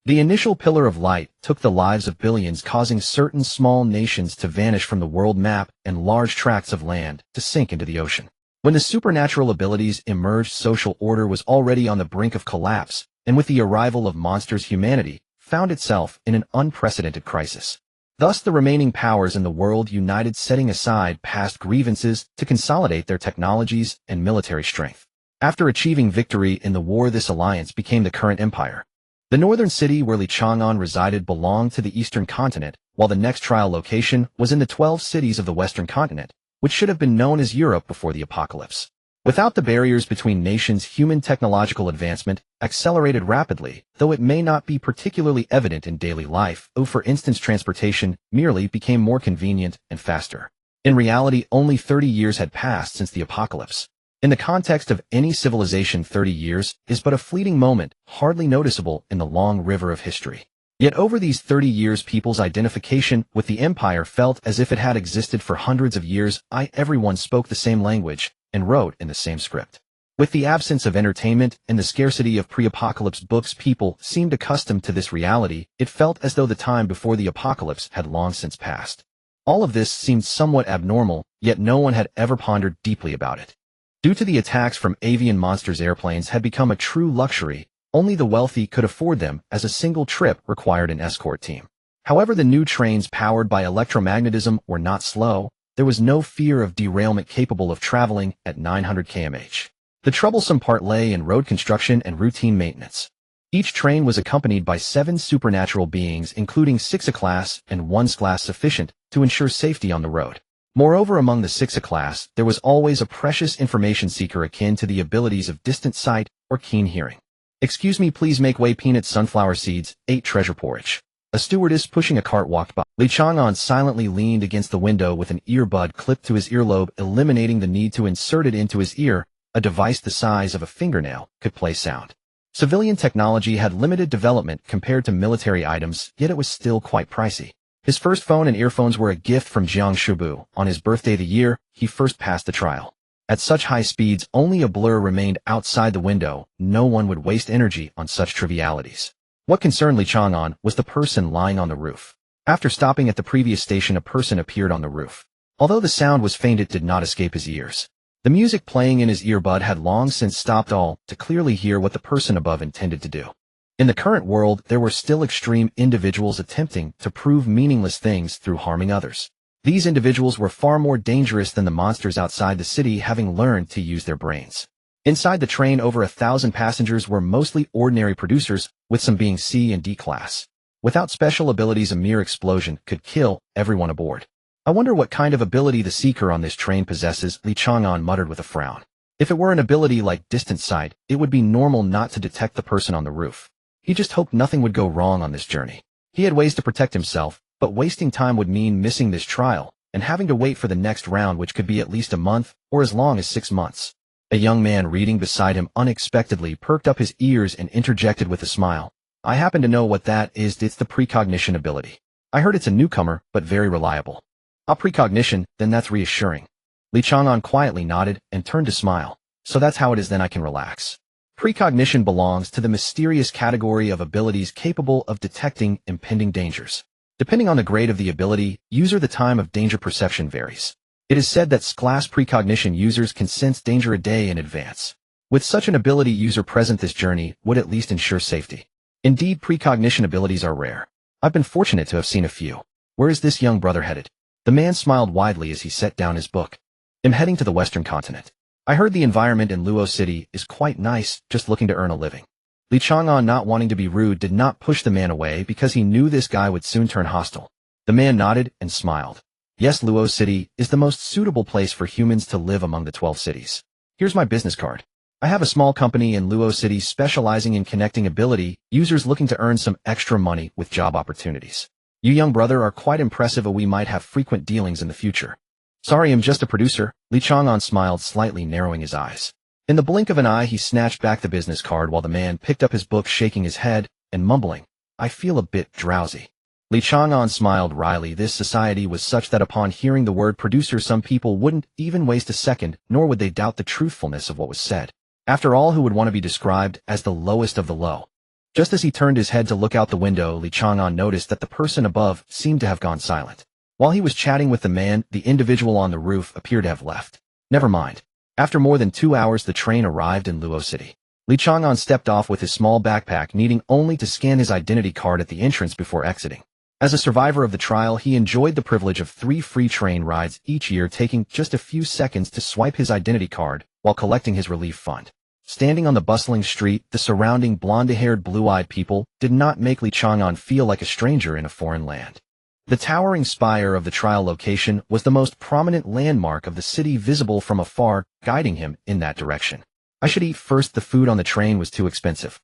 The initial pillar of light took the lives of billions, causing certain small nations to vanish from the world map and large tracts of land to sink into the ocean. When the supernatural abilities emerged, social order was already on the brink of collapse, and with the arrival of monsters, humanity found itself in an unprecedented crisis. Thus, the remaining powers in the world united, setting aside past grievances to consolidate their technologies and military strength. After achieving victory in the war, this alliance became the current empire. The northern city where Li Chang'an resided belonged to the eastern continent, while the next trial location was in the 12 cities of the western continent, which should have been known as Europe before the apocalypse. Without the barriers between nations, human technological advancement accelerated rapidly, though it may not be particularly evident in daily life. For instance, transportation merely became more convenient and faster. In reality, only 30 years had passed since the apocalypse. In the context of any civilization, 30 years is but a fleeting moment, hardly noticeable in the long river of history. Yet over these 30 years, people's identification with the empire felt as if it had existed for hundreds of years. Everyone spoke the same language and wrote in the same script. With the absence of entertainment and the scarcity of pre-apocalypse books, people seemed accustomed to this reality. It felt as though the time before the apocalypse had long since passed. All of this seemed somewhat abnormal, yet no one had ever pondered deeply about it. Due to the attacks from avian monsters, airplanes had become a true luxury. Only the wealthy could afford them, as a single trip required an escort team. However, the new trains powered by electromagnetism were not slow. There was no fear of derailment, capable of traveling at 900 km/h. The troublesome part lay in road construction and routine maintenance. Each train was accompanied by 7 supernatural beings, including 6 class and 1 class, sufficient to ensure safety on the road. Moreover, among the 6 class, there was always a precious information seeker akin to the abilities of distant sight or keen hearing. "Excuse me, please make way." Peanuts, sunflower seeds, 8 treasure porridge. A stewardess pushing a cart walked by. Chang'an silently leaned against the window with an earbud clipped to his earlobe, eliminating the need to insert it into his ear. A device the size of a fingernail could play sound. Civilian technology had limited development compared to military items, yet it was still quite pricey. His first phone and earphones were a gift from Jiang Shubu on his birthday, the year he first passed the trial. At such high speeds, only a blur remained outside the window. No one would waste energy on such trivialities. What concerned Chang'an was the person lying on the roof. After stopping at the previous station, a person appeared on the roof. Although the sound was faint, it did not escape his ears. The music playing in his earbud had long since stopped, all to clearly hear what the person above intended to do. In the current world, there were still extreme individuals attempting to prove meaningless things through harming others. These individuals were far more dangerous than the monsters outside the city, having learned to use their brains. Inside the train, over 1,000 passengers were mostly ordinary producers, with some being C and D class. Without special abilities, a mere explosion could kill everyone aboard. "I wonder what kind of ability the seeker on this train possesses," Chang'an muttered with a frown. If it were an ability like distant sight, it would be normal not to detect the person on the roof. He just hoped nothing would go wrong on this journey. He had ways to protect himself, but wasting time would mean missing this trial and having to wait for the next round, which could be at least a month or as long as 6 months. A young man reading beside him unexpectedly perked up his ears and interjected with a smile. "I happen to know what that is. It's the precognition ability. I heard it's a newcomer, but very reliable." Precognition, then that's reassuring." Chang'an quietly nodded and turned to smile. "So that's how it is, then I can relax." Precognition belongs to the mysterious category of abilities capable of detecting impending dangers. Depending on the grade of the ability, the time of danger perception varies. It is said that class precognition users can sense danger a day in advance. With such an ability user present, this journey would at least ensure safety. Indeed, precognition abilities are rare. I've been fortunate to have seen a few. Where is this young brother headed? The man smiled widely as he set down his book. "I'm heading to the Western continent. I heard the environment in Luo City is quite nice, just looking to earn a living." Chang'an, not wanting to be rude, did not push the man away because he knew this guy would soon turn hostile. The man nodded and smiled. "Yes, Luo City is the most suitable place for humans to live among the 12 cities. Here's my business card. I have a small company in Luo City specializing in connecting ability users looking to earn some extra money with job opportunities. You young brother are quite impressive. We might have frequent dealings in the future." "Sorry, I'm just a producer." Chang'an smiled slightly, narrowing his eyes. In the blink of an eye, he snatched back the business card while the man picked up his book, shaking his head and mumbling, "I feel a bit drowsy." Chang'an smiled wryly. This society was such that upon hearing the word producer, some people wouldn't even waste a second, nor would they doubt the truthfulness of what was said. After all, who would want to be described as the lowest of the low? Just as he turned his head to look out the window, Chang'an noticed that the person above seemed to have gone silent. While he was chatting with the man, the individual on the roof appeared to have left. Never mind. After more than 2 hours, the train arrived in Luo City. Chang'an stepped off with his small backpack, needing only to scan his identity card at the entrance before exiting. As a survivor of the trial, he enjoyed the privilege of 3 free train rides each year, taking just a few seconds to swipe his identity card while collecting his relief fund. Standing on the bustling street, the surrounding blonde-haired, blue-eyed people did not make Chang'an feel like a stranger in a foreign land. The towering spire of the trial location was the most prominent landmark of the city, visible from afar, guiding him in that direction. I should eat first. The food on the train was too expensive.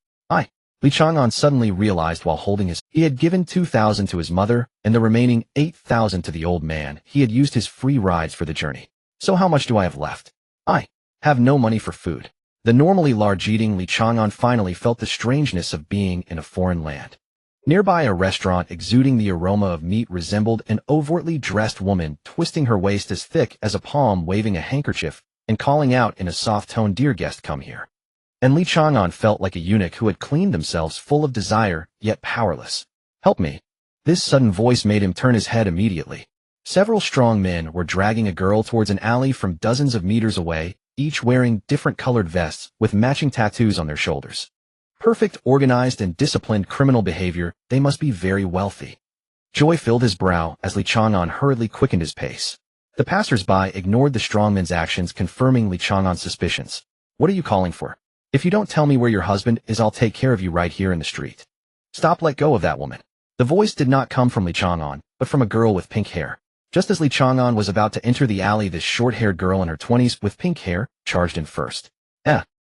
Li Chang'an suddenly realized while holding he had given 2,000 to his mother, and the remaining 8,000 to the old man. He had used his free rides for the journey. So how much do I have left? I have no money for food. The normally large-eating Li Chang'an finally felt the strangeness of being in a foreign land. Nearby, a restaurant exuding the aroma of meat resembled an overtly dressed woman twisting her waist as thick as a palm, waving a handkerchief and calling out in a soft tone, "Dear guest, come here." And Li Chang'an felt like a eunuch who had cleaned themselves, full of desire, yet powerless. "Help me." This sudden voice made him turn his head immediately. Several strong men were dragging a girl towards an alley from dozens of meters away, each wearing different colored vests with matching tattoos on their shoulders. Perfect, organized, and disciplined criminal behavior. They must be very wealthy. Joy filled his brow as Li Chang'an hurriedly quickened his pace. The passers-by ignored the strongman's actions, confirming Li Chang'an's suspicions. "What are you calling for? If you don't tell me where your husband is, I'll take care of you right here in the street." "Stop, let go of that woman." The voice did not come from Li Chang'an, but from a girl with pink hair. Just as Li Chang'an was about to enter the alley, this short-haired girl in her 20s with pink hair charged in first.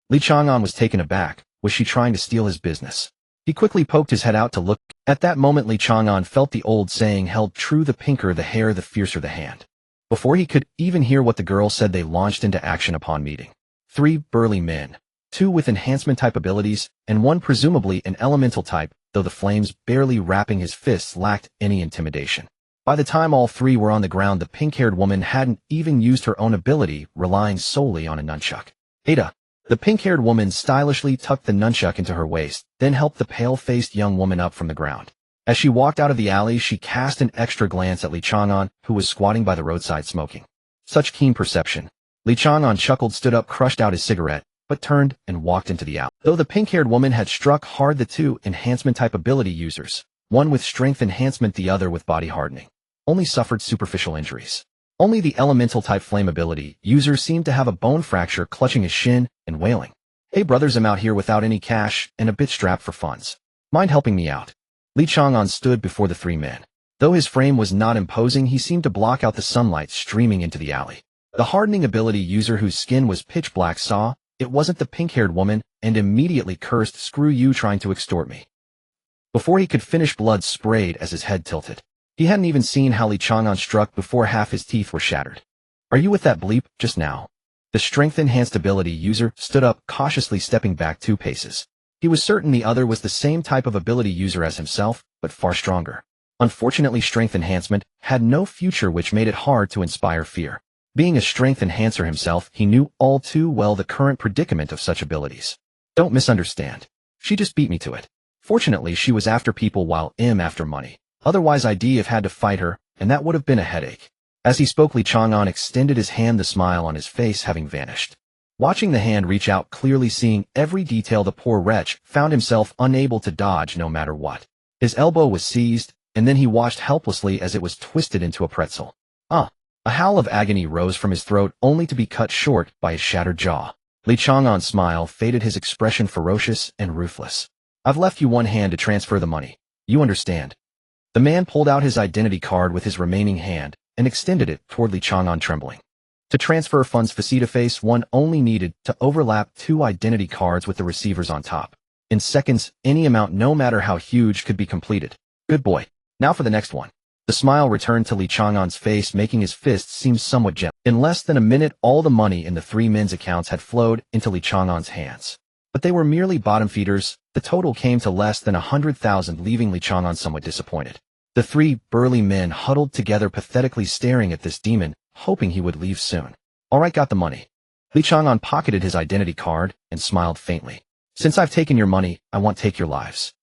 Li Chang'an was taken aback. Was she trying to steal his business? He quickly poked his head out to look. At that moment, Li Chang'an felt the old saying held true: the pinker the hair, the fiercer the hand. Before he could even hear what the girl said, they launched into action upon meeting. 3 burly men, 2 with enhancement type abilities, and 1 presumably an elemental type, though the flames barely wrapping his fists lacked any intimidation. By the time all 3 were on the ground, the pink-haired woman hadn't even used her own ability, relying solely on a nunchuck. "Ada." The pink-haired woman stylishly tucked the nunchuck into her waist, then helped the pale-faced young woman up from the ground. As she walked out of the alley, she cast an extra glance at Li Chang'an, who was squatting by the roadside smoking. Such keen perception. Li Chang'an chuckled, stood up, crushed out his cigarette, but turned and walked into the alley. Though the pink-haired woman had struck hard, the 2 enhancement-type ability users, one with strength enhancement, the other with body hardening, only suffered superficial injuries. Only the elemental-type flame ability user seemed to have a bone fracture, clutching his shin and wailing. "Hey brothers, I'm out here without any cash and a bit strapped for funds. Mind helping me out?" Li Chang'an stood before the 3 men. Though his frame was not imposing, he seemed to block out the sunlight streaming into the alley. The hardening ability user, whose skin was pitch black, saw it wasn't the pink-haired woman and immediately cursed, "Screw you, trying to extort me." Before he could finish, blood sprayed as his head tilted. He hadn't even seen how Li Chang'an struck before half his teeth were shattered. "Are you with that bleep just now?" The strength-enhanced ability user stood up, cautiously stepping back 2 paces. He was certain the other was the same type of ability user as himself, but far stronger. Unfortunately, strength enhancement had no future, which made it hard to inspire fear. Being a strength enhancer himself, he knew all too well the current predicament of such abilities. "Don't misunderstand. She just beat me to it. Fortunately, she was after people while I'm after money. Otherwise, I'd have had to fight her, and that would have been a headache." As he spoke, Li Chang'an extended his hand, the smile on his face having vanished. Watching the hand reach out, clearly seeing every detail, the poor wretch found himself unable to dodge no matter what. His elbow was seized, and then he watched helplessly as it was twisted into a pretzel. A howl of agony rose from his throat, only to be cut short by his shattered jaw. Li Chang'an's smile faded, his expression ferocious and ruthless. "I've left you 1 hand to transfer the money. You understand?" The man pulled out his identity card with his remaining hand and extended it toward Li Chang'an, trembling. To transfer funds face-to-face, one only needed to overlap 2 identity cards with the receivers on top. In seconds, any amount, no matter how huge, could be completed. "Good boy. Now for the next one." The smile returned to Li Chang'an's face, making his fists seem somewhat gentle. In less than a minute, all the money in the 3 men's accounts had flowed into Li Chang'an's hands. But they were merely bottom feeders. The total came to less than 100,000, leaving Li Chang'an somewhat disappointed. The 3 burly men huddled together, pathetically staring at this demon, hoping he would leave soon. "All right, got the money." Li Chang'an pocketed his identity card and smiled faintly. "Since I've taken your money, I won't take your lives."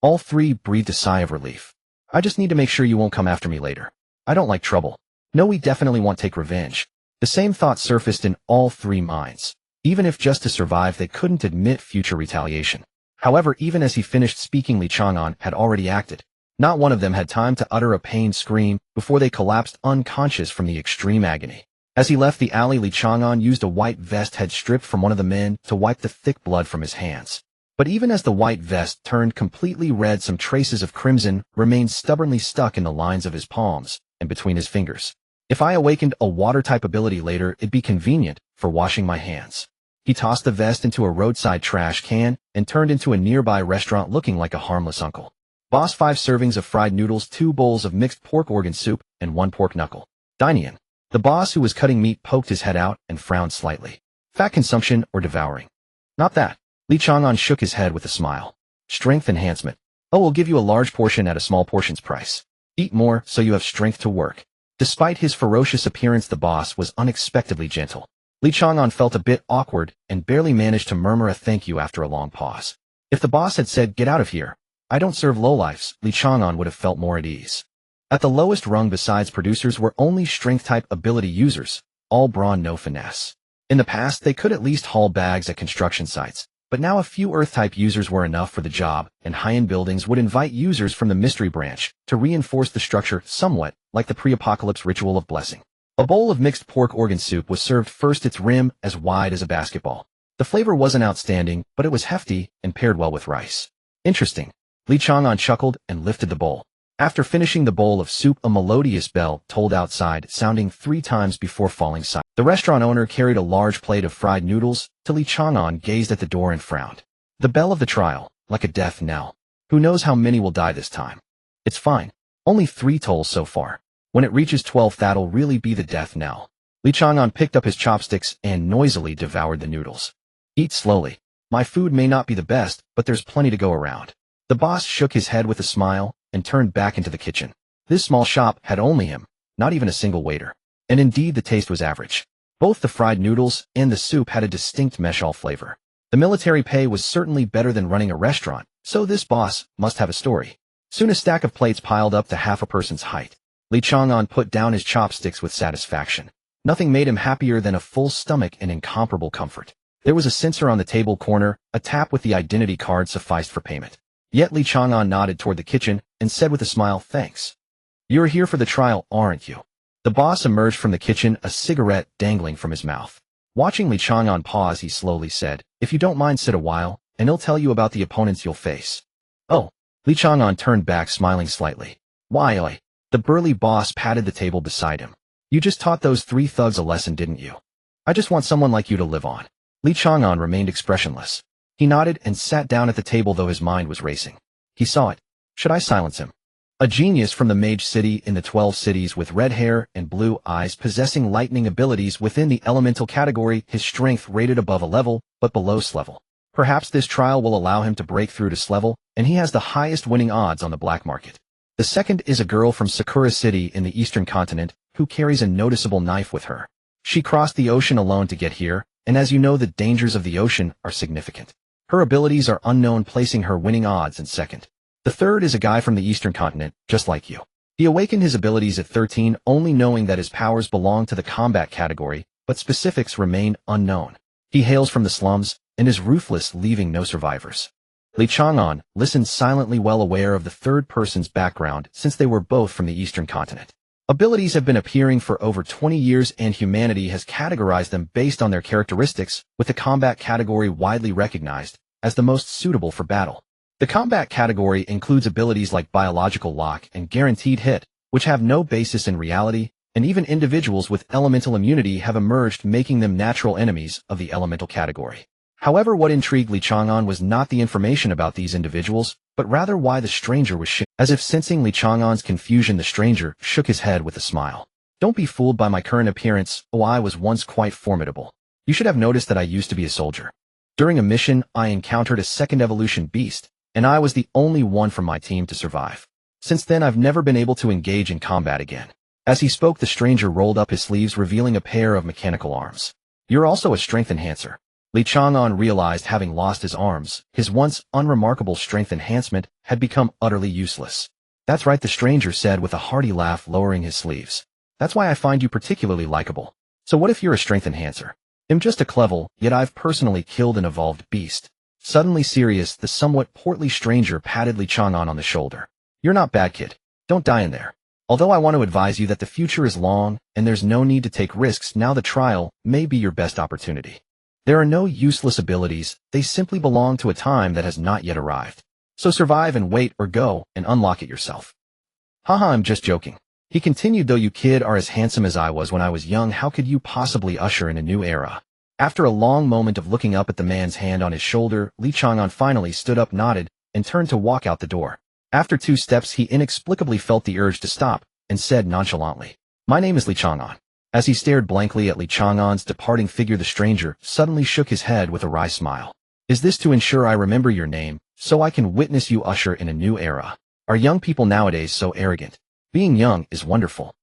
All 3 breathed a sigh of relief. "I just need to make sure you won't come after me later. I don't like trouble." "No, we definitely won't take revenge." The same thought surfaced in all 3 minds. Even if just to survive, they couldn't admit future retaliation. However, even as he finished speaking, Li Chang'an had already acted. Not one of them had time to utter a pained scream before they collapsed unconscious from the extreme agony. As he left the alley, Li Chang'an used a white vest had stripped from one of the men to wipe the thick blood from his hands. But even as the white vest turned completely red, some traces of crimson remained stubbornly stuck in the lines of his palms and between his fingers. If I awakened a water-type ability later, it'd be convenient for washing my hands. He tossed the vest into a roadside trash can and turned into a nearby restaurant looking like a harmless uncle. Boss, 5 servings of fried noodles, 2 bowls of mixed pork organ soup, and 1 pork knuckle. Dine-in. The boss, who was cutting meat, poked his head out and frowned slightly. Fat consumption or devouring? Not that. Li Chang'an shook his head with a smile. Strength enhancement. Oh, we'll give you a large portion at a small portion's price. Eat more so you have strength to work. Despite his ferocious appearance, the boss was unexpectedly gentle. Li Chang'an felt a bit awkward and barely managed to murmur a thank you after a long pause. If the boss had said, "Get out of here, I don't serve lowlifes," Li Chang'an would have felt more at ease. At the lowest rung, besides producers, were only strength-type ability users, all brawn, no finesse. In the past, they could at least haul bags at construction sites, but now a few earth-type users were enough for the job, and high-end buildings would invite users from the mystery branch to reinforce the structure, somewhat like the pre-apocalypse ritual of blessing. A bowl of mixed pork organ soup was served first, its rim as wide as a basketball. The flavor wasn't outstanding, but it was hefty and paired well with rice. Interesting. Li Chang'an chuckled and lifted the bowl. After finishing the bowl of soup, a melodious bell tolled outside, sounding 3 times before falling silent. The restaurant owner carried a large plate of fried noodles, till Li Chang'an gazed at the door and frowned. The bell of the trial, like a death knell. Who knows how many will die this time? It's fine. Only 3 tolls so far. When it reaches 12, that'll really be the death knell. Li Chang'an picked up his chopsticks and noisily devoured the noodles. Eat slowly. My food may not be the best, but there's plenty to go around. The boss shook his head with a smile and turned back into the kitchen. This small shop had only him, not even a single waiter. And indeed, the taste was average. Both the fried noodles and the soup had a distinct meshal flavor. The military pay was certainly better than running a restaurant, so this boss must have a story. Soon a stack of plates piled up to half a person's height. Li Chang'an put down his chopsticks with satisfaction. Nothing made him happier than a full stomach and incomparable comfort. There was a sensor on the table corner, a tap with the identity card sufficed for payment. Yet Li Chang'an nodded toward the kitchen and said with a smile, "Thanks. You're here for the trial, aren't you?" The boss emerged from the kitchen, a cigarette dangling from his mouth. Watching Li Chang'an pause, he slowly said, "If you don't mind, sit a while, and he'll tell you about the opponents you'll face." "Oh." Li Chang'an turned back, smiling slightly. "Why, The burly boss patted the table beside him. "You just taught those 3 thugs a lesson, didn't you? I just want someone like you to live on." Li Chang'an remained expressionless. He nodded and sat down at the table, though his mind was racing. He saw it. Should I silence him? A genius from the Mage City in the 12 cities, with red hair and blue eyes, possessing lightning abilities within the elemental category, his strength rated above a level, but below S-level. Perhaps this trial will allow him to break through to S-level, and he has the highest winning odds on the black market. The second is a girl from Sakura City in the eastern continent, who carries a noticeable knife with her. She crossed the ocean alone to get here, and as you know, the dangers of the ocean are significant. Her abilities are unknown, placing her winning odds in second. The third is a guy from the eastern continent, just like you. He awakened his abilities at 13, only knowing that his powers belong to the combat category, but specifics remain unknown. He hails from the slums, and is ruthless, leaving no survivors. Li Chang'an listened silently, well aware of the third person's background, since they were both from the eastern continent. Abilities have been appearing for over 20 years, and humanity has categorized them based on their characteristics, with the combat category widely recognized as the most suitable for battle. The combat category includes abilities like biological lock and guaranteed hit, which have no basis in reality, and even individuals with elemental immunity have emerged, making them natural enemies of the elemental category. However, what intrigued Li Chang'an was not the information about these individuals, but rather why the stranger was As if sensing Li Chang'an's confusion, the stranger shook his head with a smile. "Don't be fooled by my current appearance. Oh, I was once quite formidable. You should have noticed that I used to be a soldier. During a mission, I encountered a second evolution beast, and I was the only one from my team to survive. Since then, I've never been able to engage in combat again." As he spoke, the stranger rolled up his sleeves, revealing a pair of mechanical arms. "You're also a strength enhancer." Li Chang'an realized, having lost his arms, his once unremarkable strength enhancement had become utterly useless. "That's right," the stranger said with a hearty laugh, lowering his sleeves. "That's why I find you particularly likable. So what if you're a strength enhancer?" "I'm just a clever, yet I've personally killed an evolved beast." Suddenly serious, the somewhat portly stranger patted Li Chang'an on the shoulder. "You're not bad, kid. Don't die in there. Although I want to advise you that the future is long, and there's no need to take risks now. The trial may be your best opportunity." There are no useless abilities, they simply belong to a time that has not yet arrived. So survive and wait or go and unlock it yourself. Haha, I'm just joking. He continued, though you kid are as handsome as I was when I was young, how could you possibly usher in a new era? After a long moment of looking up at the man's hand on his shoulder, Li Chang'an finally stood up, nodded, and turned to walk out the door. After 2 steps he inexplicably felt the urge to stop, and said nonchalantly, "My name is Li Chang'an." As he stared blankly at Li Chang'an's departing figure, the stranger suddenly shook his head with a wry smile. "Is this to ensure I remember your name, so I can witness you usher in a new era? Are young people nowadays so arrogant? Being young is wonderful."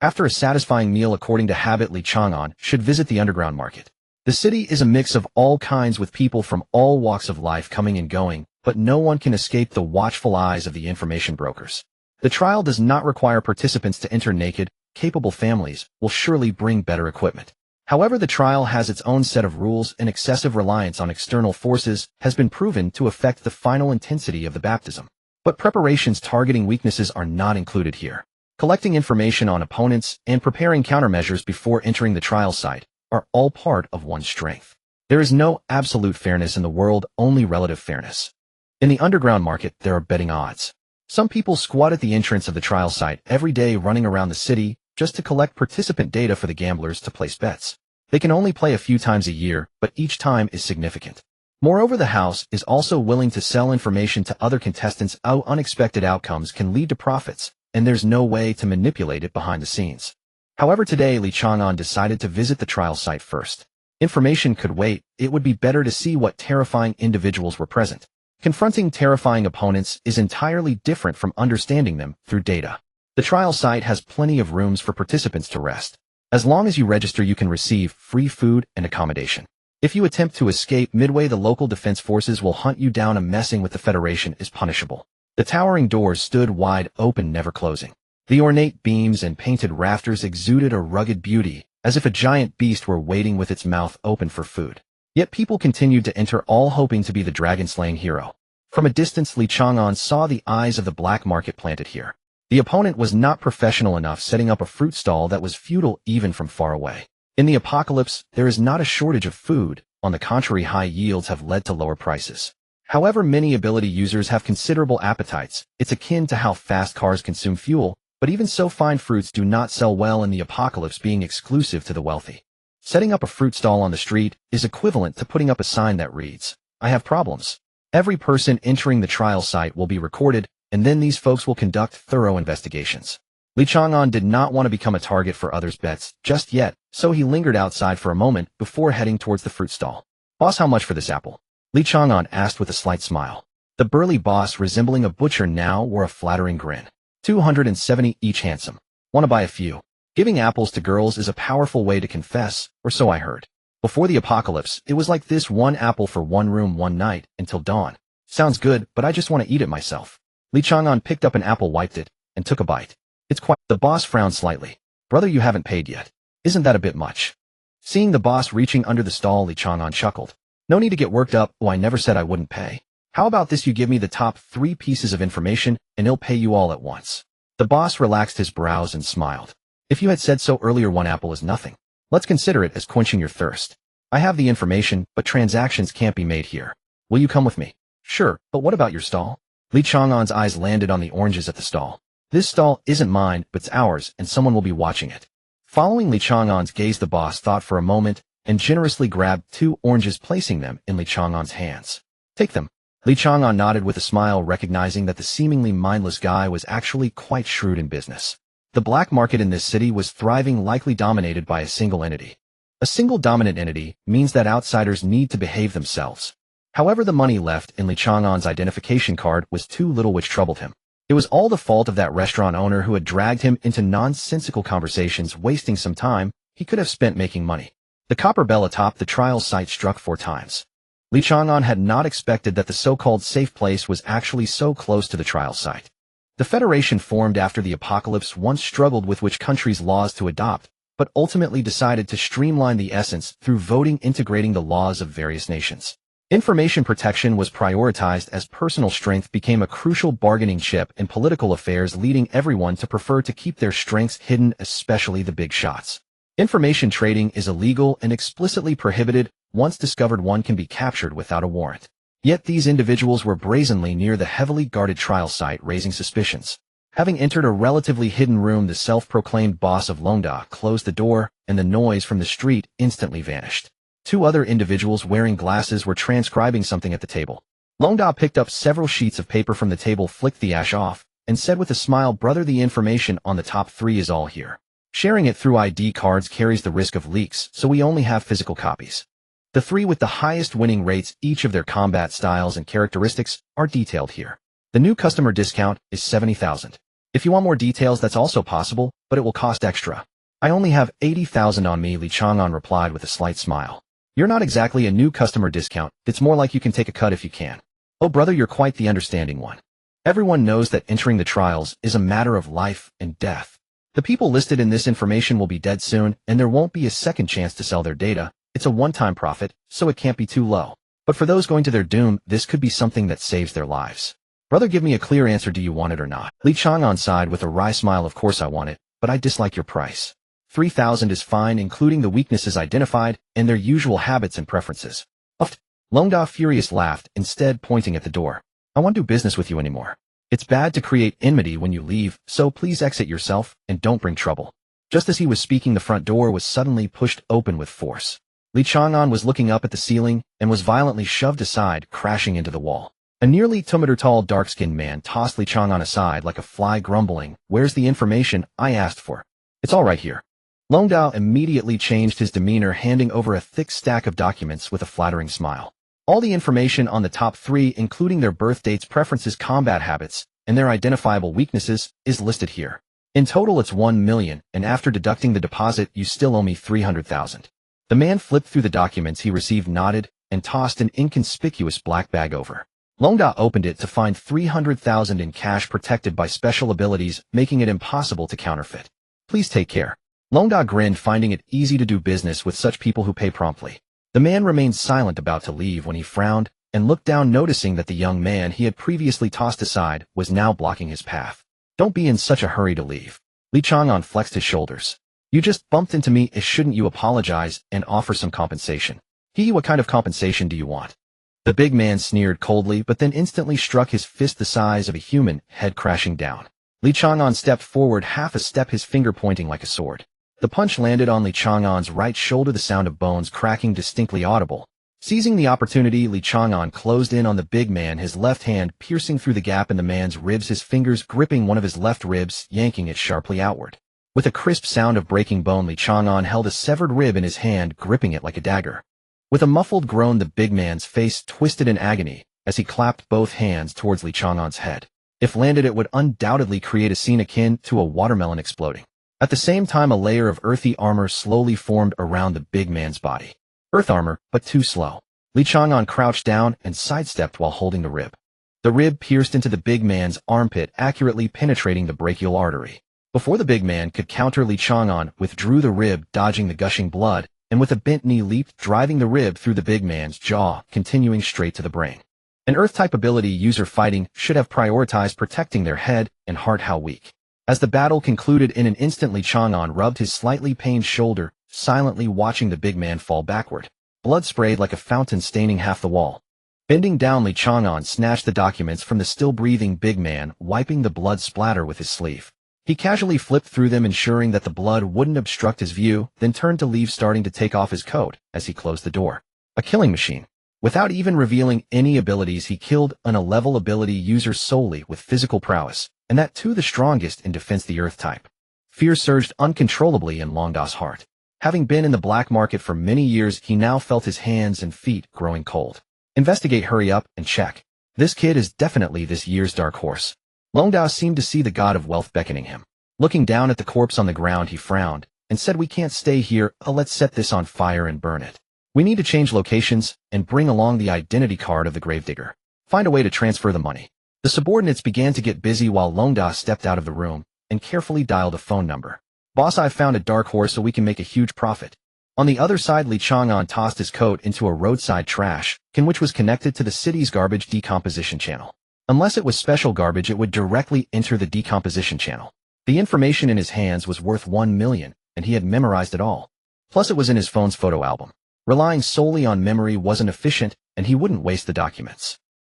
After a satisfying meal according to habit, Li Chang'an should visit the underground market. The city is a mix of all kinds with people from all walks of life coming and going, but no one can escape the watchful eyes of the information brokers. The trial does not require participants to enter naked. Capable families will surely bring better equipment. However, the trial has its own set of rules, and excessive reliance on external forces has been proven to affect the final intensity of the baptism. But preparations targeting weaknesses are not included here. Collecting information on opponents and preparing countermeasures before entering the trial site are all part of one's strength. There is no absolute fairness in the world, only relative fairness. In the underground market, there are betting odds. Some people squat at the entrance of the trial site every day, running around the city just to collect participant data for the gamblers to place bets. They can only play a few times a year, but each time is significant. Moreover, the house is also willing to sell information to other contestants. How unexpected outcomes can lead to profits, and there's no way to manipulate it behind the scenes. However, today Li Chang'an decided to visit the trial site first. Information could wait. It would be better to see what terrifying individuals were present. Confronting terrifying opponents is entirely different from understanding them through data. The trial site has plenty of rooms for participants to rest. As long as you register, you can receive free food and accommodation. If you attempt to escape midway, the local defense forces will hunt you down, and messing with the Federation is punishable. The towering doors stood wide open, never closing. The ornate beams and painted rafters exuded a rugged beauty, as if a giant beast were waiting with its mouth open for food. Yet people continued to enter, all hoping to be the dragon-slaying hero. From a distance, Li Chang'an saw the eyes of the black market planted here. The opponent was not professional enough, setting up a fruit stall that was futile even from far away. In the apocalypse, there is not a shortage of food. On the contrary, high yields have led to lower prices. However, many ability users have considerable appetites. It's akin to how fast cars consume fuel, but even so, fine fruits do not sell well in the apocalypse, being exclusive to the wealthy. Setting up a fruit stall on the street is equivalent to putting up a sign that reads, "I have problems." Every person entering the trial site will be recorded, and then these folks will conduct thorough investigations. Li Chang'an did not want to become a target for others' bets just yet, so he lingered outside for a moment before heading towards the fruit stall. "Boss, how much for this apple?" Li Chang'an asked with a slight smile. The burly boss, resembling a butcher now, wore a flattering grin. 270 each, handsome. Want to buy a few? Giving apples to girls is a powerful way to confess, or so I heard. Before the apocalypse, it was like this: 1 apple for 1 room 1 night, until dawn. Sounds good, but I just want to eat it myself. Li Chang'an picked up an apple, wiped it, and took a bite. It's quite— The boss frowned slightly. "Brother, you haven't paid yet. Isn't that a bit much?" Seeing the boss reaching under the stall, Li Chang'an chuckled. "No need to get worked up. Oh, I never said I wouldn't pay. How about this? You give me the top 3 pieces of information, and he'll pay you all at once." The boss relaxed his brows and smiled. "If you had said so earlier, 1 apple is nothing. Let's consider it as quenching your thirst. I have the information, but transactions can't be made here. Will you come with me?" "Sure, but what about your stall?" Li Chang'an's eyes landed on the oranges at the stall. "This stall isn't mine, but it's ours, and someone will be watching it." Following Li Chang'an's gaze, the boss thought for a moment and generously grabbed 2 oranges, placing them in Li Chang'an's hands. "Take them." Li Chang'an nodded with a smile, recognizing that the seemingly mindless guy was actually quite shrewd in business. The black market in this city was thriving, likely dominated by a single entity. A single dominant entity means that outsiders need to behave themselves. However, the money left in Li Chang'an's identification card was too little, which troubled him. It was all the fault of that restaurant owner who had dragged him into nonsensical conversations, wasting some time he could have spent making money. The copper bell atop the trial site struck 4 times. Li Chang'an had not expected that the so-called safe place was actually so close to the trial site. The Federation, formed after the apocalypse, once struggled with which country's laws to adopt, but ultimately decided to streamline the essence through voting, integrating the laws of various nations. Information protection was prioritized as personal strength became a crucial bargaining chip in political affairs, leading everyone to prefer to keep their strengths hidden, especially the big shots. Information trading is illegal and explicitly prohibited. once discovered one can be captured without a warrant. Yet these individuals were brazenly near the heavily guarded trial site, raising suspicions. Having entered a relatively hidden room, the self-proclaimed boss of Longda closed the door, and the noise from the street instantly vanished. Two other individuals wearing glasses were transcribing something at the table. Longda picked up several sheets of paper from the table, flicked the ash off, and said with a smile, "Brother, the information on the top 3 is all here. Sharing it through ID cards carries the risk of leaks, so we only have physical copies. The 3 with the highest winning rates, each of their combat styles and characteristics, are detailed here. The new customer discount is 70,000. If you want more details, that's also possible, but it will cost extra. I only have 80,000 on me," Li Chang'an replied with a slight smile. "You're not exactly a new customer discount, it's more like you can take a cut if you can. Oh brother, you're quite the understanding one. Everyone knows that entering the trials is a matter of life and death. The people listed in this information will be dead soon, and there won't be a second chance to sell their data. It's a one-time profit, so it can't be too low. But for those going to their doom, this could be something that saves their lives. Brother, give me a clear answer, do you want it or not?" Li Chang'an sighed with a wry smile. "Of course I want it, but I dislike your price. 3,000 is fine, including the weaknesses identified and their usual habits and preferences." "Uff." Longda furious laughed, instead pointing at the door. "I won't do business with you anymore. It's bad to create enmity when you leave, so please exit yourself and don't bring trouble." Just as he was speaking, the front door was suddenly pushed open with force. Li Chang'an was looking up at the ceiling and was violently shoved aside, crashing into the wall. A nearly 2-meter tall dark-skinned man tossed Li Chang'an aside like a fly, grumbling, "Where's the information I asked for? It's all right here." Longda immediately changed his demeanor, handing over a thick stack of documents with a flattering smile. "All the information on the top 3, including their birth dates, preferences, combat habits, and their identifiable weaknesses, is listed here. In total it's 1 million, and after deducting the deposit, you still owe me 300,000. The man flipped through the documents he received, nodded, and tossed an inconspicuous black bag over. Longda opened it to find 300,000 in cash protected by special abilities, making it impossible to counterfeit. "Please take care." Longda grinned, finding it easy to do business with such people who pay promptly. The man remained silent, about to leave, when he frowned and looked down, noticing that the young man he had previously tossed aside was now blocking his path. "Don't be in such a hurry to leave." Li Chang'an flexed his shoulders. "You just bumped into me, shouldn't you apologize and offer some compensation?" What kind of compensation do you want?" The big man sneered coldly, but then instantly struck his fist the size of a human, head crashing down. Li Chang'an stepped forward half a step, his finger pointing like a sword. The punch landed on Li Chang'an's right shoulder, the sound of bones cracking distinctly audible. Seizing the opportunity, Li Chang'an closed in on the big man, his left hand piercing through the gap in the man's ribs, his fingers gripping one of his left ribs, yanking it sharply outward. With a crisp sound of breaking bone, Li Chang'an held a severed rib in his hand, gripping it like a dagger. With a muffled groan, the big man's face twisted in agony as he clapped both hands towards Li Chang'an's head. If landed, it would undoubtedly create a scene akin to a watermelon exploding. At the same time, a layer of earthy armor slowly formed around the big man's body. Earth armor, but too slow. Li Chang'an crouched down and sidestepped while holding the rib. The rib pierced into the big man's armpit, accurately penetrating the brachial artery. Before the big man could counter, Li Chang'an withdrew the rib, dodging the gushing blood, and with a bent knee leaped, driving the rib through the big man's jaw, continuing straight to the brain. An Earth-type ability user fighting should have prioritized protecting their head and heart. How weak. As the battle concluded in an instant, Li Chang'an rubbed his slightly pained shoulder, silently watching the big man fall backward. Blood sprayed like a fountain, staining half the wall. Bending down, Li Chang'an snatched the documents from the still-breathing big man, wiping the blood splatter with his sleeve. He casually flipped through them, ensuring that the blood wouldn't obstruct his view, then turned to leave, starting to take off his coat as he closed the door. A killing machine. Without even revealing any abilities, he killed an A-level ability user solely with physical prowess, and that too the strongest in defense, the Earth type. Fear surged uncontrollably in Longda's heart. Having been in the black market for many years, he now felt his hands and feet growing cold. Investigate, hurry up, and check. This kid is definitely this year's dark horse. Longda seemed to see the god of wealth beckoning him. Looking down at the corpse on the ground, he frowned and said, "We can't stay here, let's set this on fire and burn it. We need to change locations and bring along the identity card of the gravedigger. Find a way to transfer the money." The subordinates began to get busy while Longda stepped out of the room and carefully dialed a phone number. "Boss, I've found a dark horse so we can make a huge profit." On the other side, Li Chang'an tossed his coat into a roadside trash can, which was connected to the city's garbage decomposition channel. Unless it was special garbage, it would directly enter the decomposition channel. The information in his hands was worth 1 million, and he had memorized it all. Plus it was in his phone's photo album. Relying solely on memory wasn't efficient, and he wouldn't waste the documents.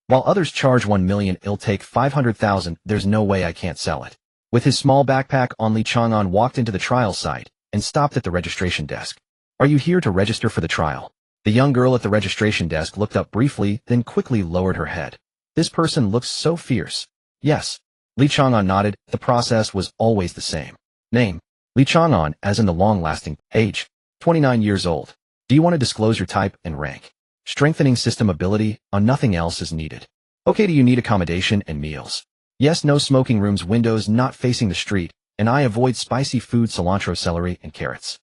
While others charge 1 million, it'll take 500,000, there's no way I can't sell it. With his small backpack on, Chang'an walked into the trial site and stopped at the registration desk. Are you here to register for the trial? The young girl at the registration desk looked up briefly, then quickly lowered her head. This person looks so fierce. Yes. Chang'an nodded. The process was always the same. Name: Chang'an, as in the long-lasting. Age: 29 years old. Do you want to disclose your type and rank? Strengthening system ability, nothing else is needed. Okay, do you need accommodation and meals? Yes, no smoking rooms, windows not facing the street, and I avoid spicy food, cilantro, celery, and carrots.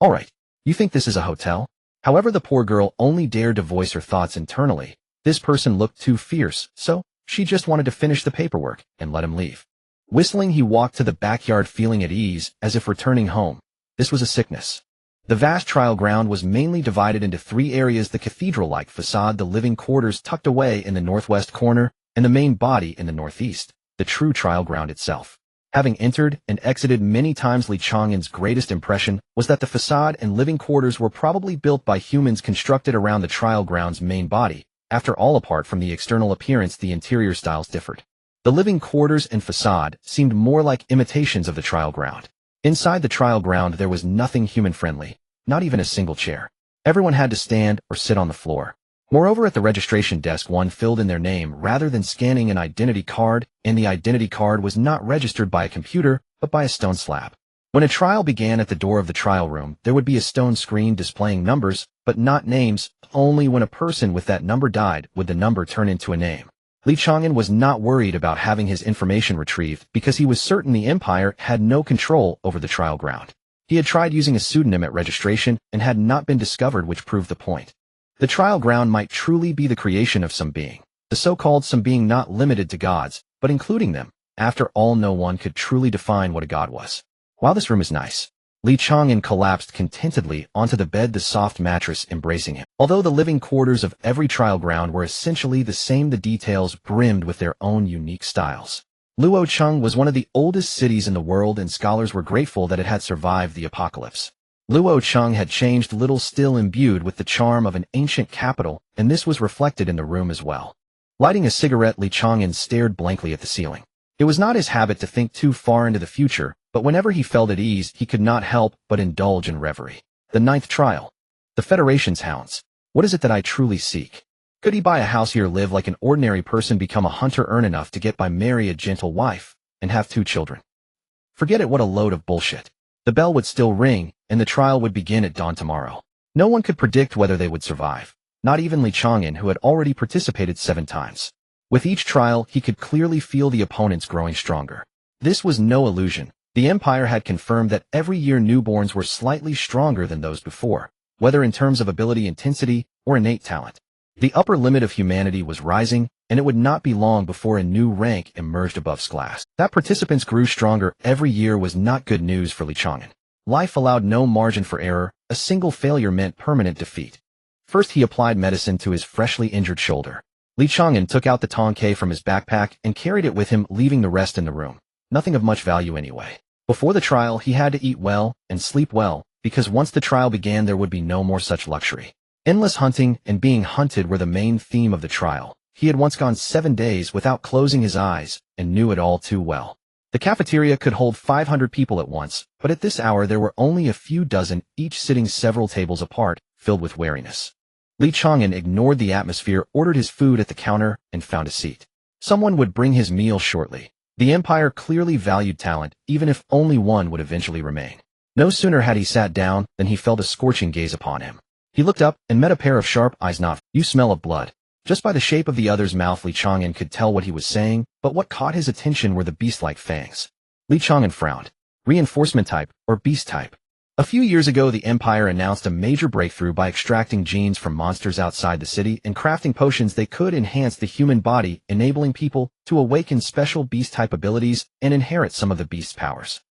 Alright, you think this is a hotel? However, the poor girl only dared to voice her thoughts internally. This person looked too fierce, so she just wanted to finish the paperwork and let him leave. Whistling, he walked to the backyard, feeling at ease, as if returning home. This was a sickness. The vast trial ground was mainly divided into 3 areas: the cathedral-like facade, the living quarters tucked away in the northwest corner, and the main body in the northeast, the true trial ground itself. Having entered and exited many times, Chang'an's greatest impression was that the facade and living quarters were probably built by humans, constructed around the trial ground's main body. After all, apart from the external appearance, the interior styles differed. The living quarters and facade seemed more like imitations of the trial ground. Inside the trial ground there was nothing human-friendly, not even a single chair. Everyone had to stand or sit on the floor. Moreover, at the registration desk, one filled in their name rather than scanning an identity card, and the identity card was not registered by a computer, but by a stone slab. When a trial began at the door of the trial room, there would be a stone screen displaying numbers, but not names. Only when a person with that number died would the number turn into a name. Chang'an was not worried about having his information retrieved because he was certain the Empire had no control over the trial ground. He had tried using a pseudonym at registration and had not been discovered, which proved the point. The trial ground might truly be the creation of some being, the so-called some being not limited to gods, but including them. After all, no one could truly define what a god was. Wow, this room is nice. Chang'an collapsed contentedly onto the bed, the soft mattress embracing him. Although the living quarters of every trial ground were essentially the same, the details brimmed with their own unique styles. Luocheng was one of the oldest cities in the world, and scholars were grateful that it had survived the apocalypse. Luocheng had changed little, still imbued with the charm of an ancient capital, and this was reflected in the room as well. Lighting a cigarette, Chang'an stared blankly at the ceiling. It was not his habit to think too far into the future, but whenever he felt at ease, he could not help but indulge in reverie. The 9th trial. The Federation's hounds. What is it that I truly seek? Could he buy a house here, live like an ordinary person, become a hunter, earn enough to get by, marry a gentle wife, and have 2 children? Forget it, what a load of bullshit. The bell would still ring, and the trial would begin at dawn tomorrow. No one could predict whether they would survive. Not even Chang'an, who had already participated 7 times. With each trial, he could clearly feel the opponents growing stronger. This was no illusion. The Empire had confirmed that every year newborns were slightly stronger than those before, whether in terms of ability, intensity, or innate talent. The upper limit of humanity was rising, and it would not be long before a new rank emerged above class. That participants grew stronger every year was not good news for Chang'an. Life allowed no margin for error. A single failure meant permanent defeat. First, he applied medicine to his freshly injured shoulder. Chang'an took out the tongkai from his backpack and carried it with him, leaving the rest in the room. Nothing of much value anyway. Before the trial, he had to eat well and sleep well, because once the trial began there would be no more such luxury. Endless hunting and being hunted were the main theme of the trial. He had once gone 7 days without closing his eyes and knew it all too well. The cafeteria could hold 500 people at once, but at this hour there were only a few dozen, each sitting several tables apart, filled with wariness. Chang'an ignored the atmosphere, ordered his food at the counter, and found a seat. Someone would bring his meal shortly. The Empire clearly valued talent, even if only one would eventually remain. No sooner had he sat down than he felt a scorching gaze upon him. He looked up and met a pair of sharp eyes. Not, you smell of blood. Just by the shape of the other's mouth, Chang'an could tell what he was saying, but what caught his attention were the beast-like fangs. Chang'an frowned. Reinforcement type, or beast type. A few years ago, the Empire announced a major breakthrough by extracting genes from monsters outside the city and crafting potions they could enhance the human body, enabling people to awaken special beast-type abilities and inherit some of the beast's powers.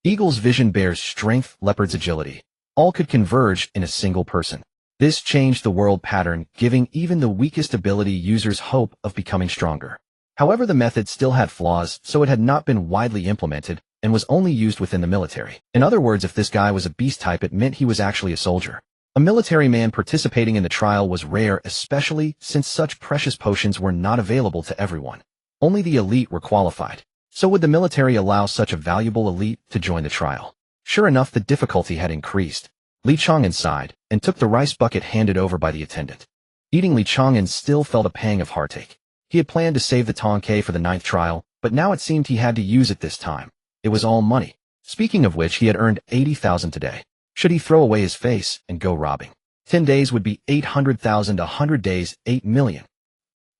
Eagle's vision, bear's strength, leopard's agility. All could converge in a single person. This changed the world pattern, giving even the weakest ability users hope of becoming stronger. However, the method still had flaws, so it had not been widely implemented, and was only used within the military. In other words, if this guy was a beast type, it meant he was actually a soldier. A military man participating in the trial was rare, especially since such precious potions were not available to everyone. Only the elite were qualified. So would the military allow such a valuable elite to join the trial? Sure enough, the difficulty had increased. Li Chang'an sighed and took the rice bucket handed over by the attendant. Eating Li Chang'an still felt a pang of heartache. He had planned to save the Tongkai for the 9th trial, but now it seemed he had to use it this time. It was all money. Speaking of which, he had earned 80,000 today. Should he throw away his face and go robbing? 10 days would be 800,000, 100 days, 8 million.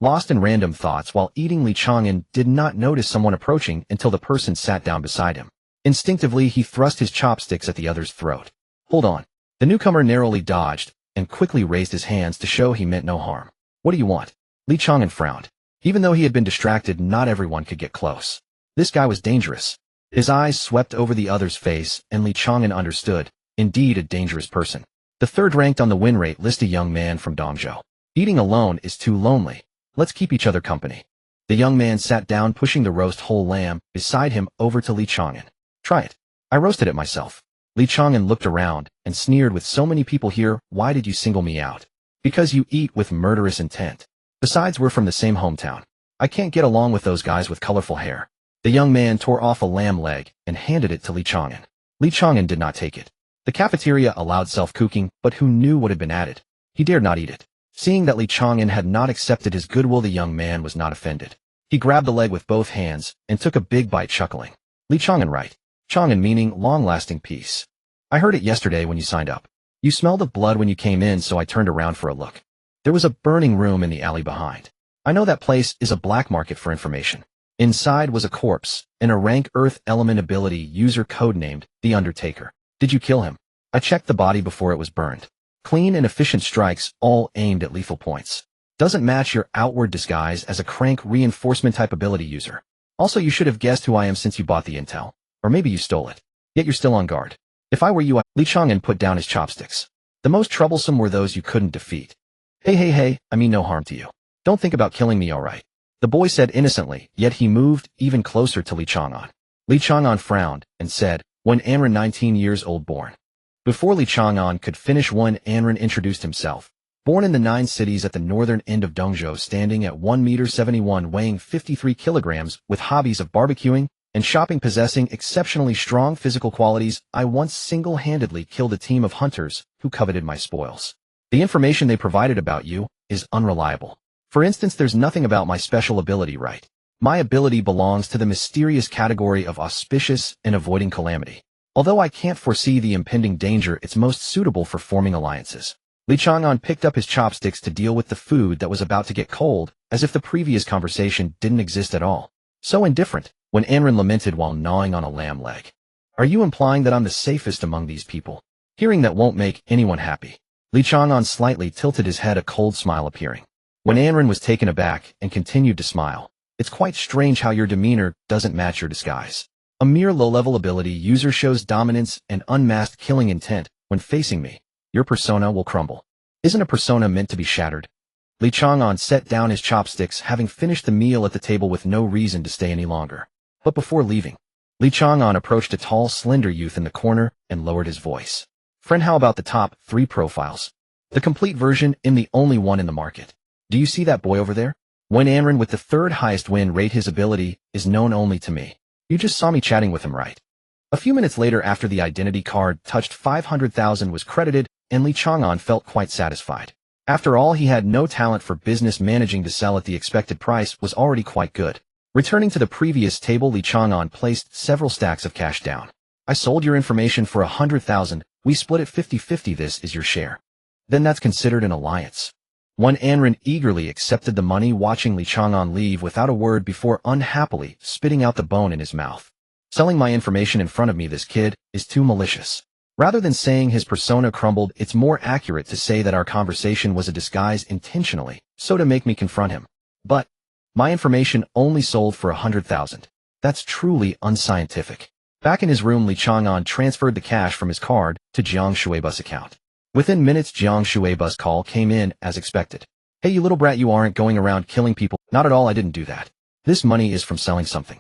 Lost in random thoughts while eating, Li Chang'an did not notice someone approaching until the person sat down beside him. Instinctively, he thrust his chopsticks at the other's throat. Hold on. The newcomer narrowly dodged and quickly raised his hands to show he meant no harm. What do you want? Li Chang'an frowned. Even though he had been distracted, not everyone could get close. This guy was dangerous. His eyes swept over the other's face, and Li Chang'an understood. Indeed, a dangerous person. The third ranked on the win rate list, a young man from Dongzhou. Eating alone is too lonely. Let's keep each other company. The young man sat down, pushing the roast whole lamb beside him over to Li Chang'an. Try it. I roasted it myself. Li Chang'an looked around and sneered, with so many people here, why did you single me out? Because you eat with murderous intent. Besides, we're from the same hometown. I can't get along with those guys with colorful hair. The young man tore off a lamb leg and handed it to Li Chang'an. Li Chang'an did not take it. The cafeteria allowed self-cooking, but who knew what had been added? He dared not eat it. Seeing that Li Chang'an had not accepted his goodwill, the young man was not offended. He grabbed the leg with both hands and took a big bite, chuckling. Li Chang'an, right? Chang'an meaning long-lasting peace. I heard it yesterday when you signed up. You smelled of blood when you came in, so I turned around for a look. There was a burning room in the alley behind. I know that place is a black market for information. Inside was a corpse, and a rank earth element ability user codenamed The Undertaker. Did you kill him? I checked the body before it was burned. Clean and efficient strikes, all aimed at lethal points. Doesn't match your outward disguise as a crank reinforcement type ability user. Also, you should have guessed who I am since you bought the intel. Or maybe you stole it. Yet you're still on guard. If I were you, Li Chang'an put down his chopsticks. The most troublesome were those you couldn't defeat. Hey, I mean no harm to you. Don't think about killing me, alright? The boy said innocently, yet he moved even closer to Li Chang'an. Li Chang'an frowned and said, When Anren, 19 years old, born. Before Li Chang'an could finish, Wen Anren introduced himself. Born in the 9 cities at the northern end of Dongzhou, standing at 1 m, weighing 53 kilograms, with hobbies of barbecuing and shopping, possessing exceptionally strong physical qualities, I once single-handedly killed a team of hunters who coveted my spoils. The information they provided about you is unreliable. For instance, there's nothing about my special ability, right? My ability belongs to the mysterious category of auspicious and avoiding calamity. Although I can't foresee the impending danger, it's most suitable for forming alliances. Li Chang'an picked up his chopsticks to deal with the food that was about to get cold, as if the previous conversation didn't exist at all. So indifferent, when Anren lamented while gnawing on a lamb leg. Are you implying that I'm the safest among these people? Hearing that won't make anyone happy. Li Chang'an slightly tilted his head, a cold smile appearing. When Anren was taken aback and continued to smile. It's quite strange how your demeanor doesn't match your disguise. A mere low-level ability user shows dominance and unmasked killing intent when facing me. Your persona will crumble. Isn't a persona meant to be shattered? Li Chang'an set down his chopsticks, having finished the meal at the table with no reason to stay any longer. But before leaving, Li Chang'an approached a tall, slender youth in the corner and lowered his voice. Friend, how about the top 3 profiles? The complete version, I'm the only one in the market. Do you see that boy over there? When Anren, with the 3rd highest win rate, his ability is known only to me. You just saw me chatting with him, right? A few minutes later, after the identity card touched 500,000 was credited, and Li Chang'an felt quite satisfied. After all, he had no talent for business. Managing to sell at the expected price was already quite good. Returning to the previous table, Li Chang'an placed several stacks of cash down. I sold your information for 100,000. We split it 50-50. This is your share. Then that's considered an alliance. When Anren eagerly accepted the money, watching Li Chang'an leave without a word before unhappily spitting out the bone in his mouth. Selling my information in front of me, this kid is too malicious. Rather than saying his persona crumbled, it's more accurate to say that our conversation was a disguise intentionally, so to make me confront him. But my information only sold for 100,000. That's truly unscientific. Back in his room, Li Chang'an transferred the cash from his card to Jiang Shui's account. Within minutes, Jiang Shui's call came in as expected. Hey, you little brat, you aren't going around killing people. Not at all, I didn't do that. This money is from selling something.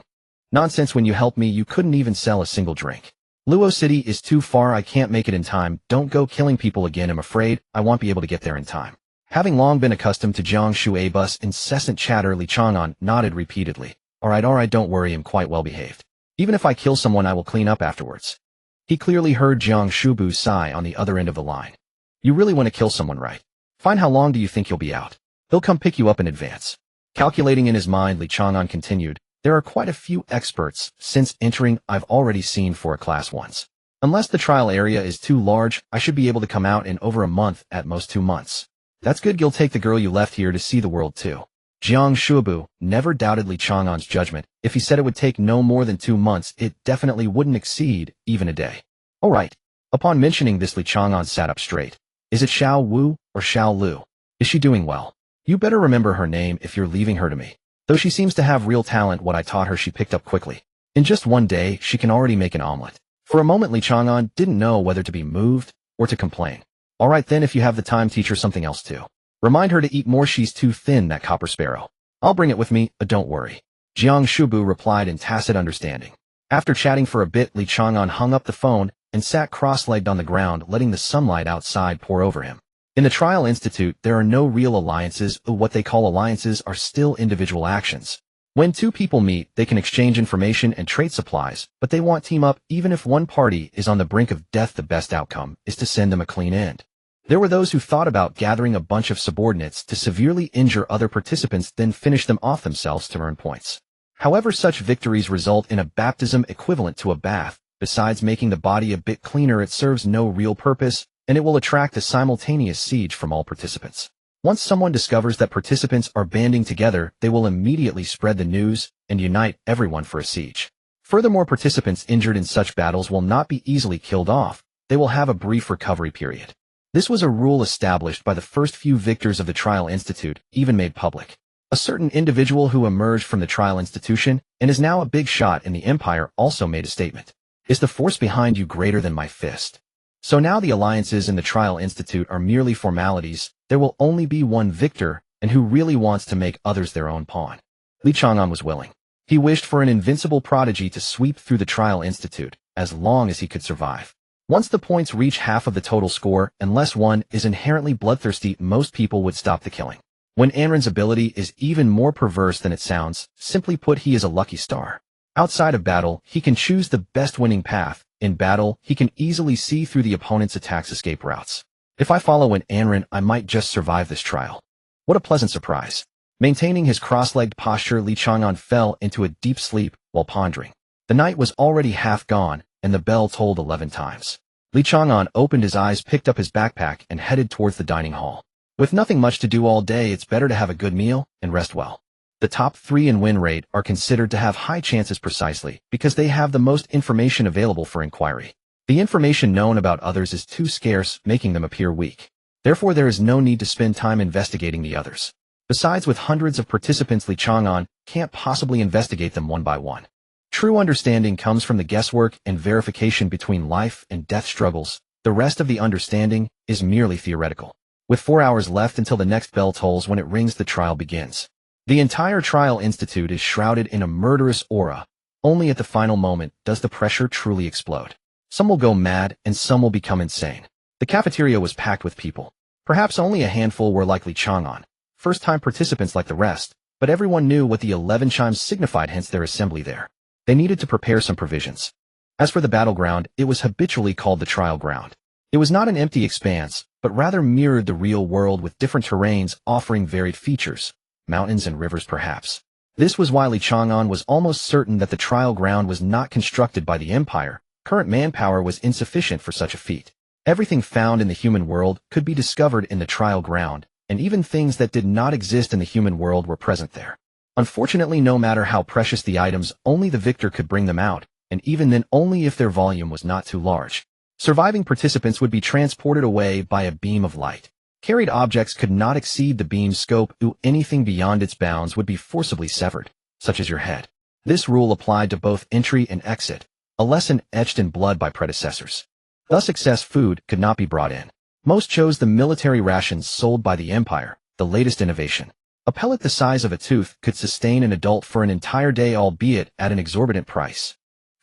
Nonsense, when you helped me, you couldn't even sell a single drink. Luo City is too far, I can't make it in time, don't go killing people again, I'm afraid I won't be able to get there in time. Having long been accustomed to Jiang Shuai's incessant chatter, Li Chang'an nodded repeatedly. Alright, don't worry, I'm quite well behaved. Even if I kill someone, I will clean up afterwards. He clearly heard Jiang Shubu's sigh on the other end of the line. You really want to kill someone, right? Fine, how long do you think you'll be out? He'll come pick you up in advance. Calculating in his mind, Li Chang'an continued, there are quite a few experts since entering I've already seen for a class once. Unless the trial area is too large, I should be able to come out in over a month, at most 2 months. That's good, you'll take the girl you left here to see the world too. Jiang Shubu never doubted Li Chang'an's judgment. If he said it would take no more than 2 months, it definitely wouldn't exceed even a day. Alright. Upon mentioning this, Li Chang'an sat up straight. Is it Xiao Wu or Xiao Lu? Is she doing well? You better remember her name if you're leaving her to me. Though she seems to have real talent, what I taught her she picked up quickly. In just 1 day, she can already make an omelet. For a moment, Li Chang'an didn't know whether to be moved or to complain. Alright then, if you have the time, teach her something else too. Remind her to eat more, she's too thin, that copper sparrow. I'll bring it with me, don't worry. Jiang Shubu replied in tacit understanding. After chatting for a bit, Li Chang'an hung up the phone and sat cross-legged on the ground, letting the sunlight outside pour over him. In the Trial Institute, there are no real alliances. What they call alliances are still individual actions. When 2 people meet, they can exchange information and trade supplies, but they won't team up even if one party is on the brink of death. The best outcome is to send them a clean end. There were those who thought about gathering a bunch of subordinates to severely injure other participants, then finish them off themselves to earn points. However, such victories result in a baptism equivalent to a bath. Besides making the body a bit cleaner, it serves no real purpose, and it will attract a simultaneous siege from all participants. Once someone discovers that participants are banding together, they will immediately spread the news and unite everyone for a siege. Furthermore, participants injured in such battles will not be easily killed off. They will have a brief recovery period. This was a rule established by the first few victors of the Trial Institute, even made public. A certain individual who emerged from the Trial Institution and is now a big shot in the Empire also made a statement. Is the force behind you greater than my fist? So now the alliances in the Trial Institute are merely formalities. There will only be one victor, and who really wants to make others their own pawn? Li Chang'an was willing. He wished for an invincible prodigy to sweep through the Trial Institute, as long as he could survive. Once the points reach half of the total score, unless one is inherently bloodthirsty, most people would stop the killing. When Anran's ability is even more perverse than it sounds, simply put, he is a lucky star. Outside of battle, he can choose the best winning path. In battle, he can easily see through the opponent's attacks' escape routes. If I follow an Anran, I might just survive this trial. What a pleasant surprise. Maintaining his cross-legged posture, Li Chang'an fell into a deep sleep while pondering. The night was already half gone, and the bell tolled 11 times. Li Chang'an opened his eyes, picked up his backpack, and headed towards the dining hall. With nothing much to do all day, it's better to have a good meal and rest well. The top 3 in win rate are considered to have high chances precisely because they have the most information available for inquiry. The information known about others is too scarce, making them appear weak. Therefore, there is no need to spend time investigating the others. Besides, with hundreds of participants, Li Chang'an can't possibly investigate them one by one. True understanding comes from the guesswork and verification between life and death struggles. The rest of the understanding is merely theoretical. With 4 hours left until the next bell tolls, when it rings, the trial begins. The entire Trial Institute is shrouded in a murderous aura. Only at the final moment does the pressure truly explode. Some will go mad and some will become insane. The cafeteria was packed with people. Perhaps only a handful were like Li Chang'an, first-time participants like the rest, but everyone knew what the 11 chimes signified, hence their assembly there. They needed to prepare some provisions. As for the battleground, it was habitually called the trial ground. It was not an empty expanse, but rather mirrored the real world with different terrains offering varied features. Mountains and rivers perhaps. This was why Li Chang'an was almost certain that the trial ground was not constructed by the Empire. Current manpower was insufficient for such a feat. Everything found in the human world could be discovered in the trial ground, and even things that did not exist in the human world were present there. Unfortunately, no matter how precious the items, only the victor could bring them out, and even then only if their volume was not too large. Surviving participants would be transported away by a beam of light. Carried objects could not exceed the beam's scope, anything beyond its bounds would be forcibly severed, such as your head. This rule applied to both entry and exit, a lesson etched in blood by predecessors. Thus excess food could not be brought in. Most chose the military rations sold by the Empire, the latest innovation. A pellet the size of a tooth could sustain an adult for an entire day, albeit at an exorbitant price.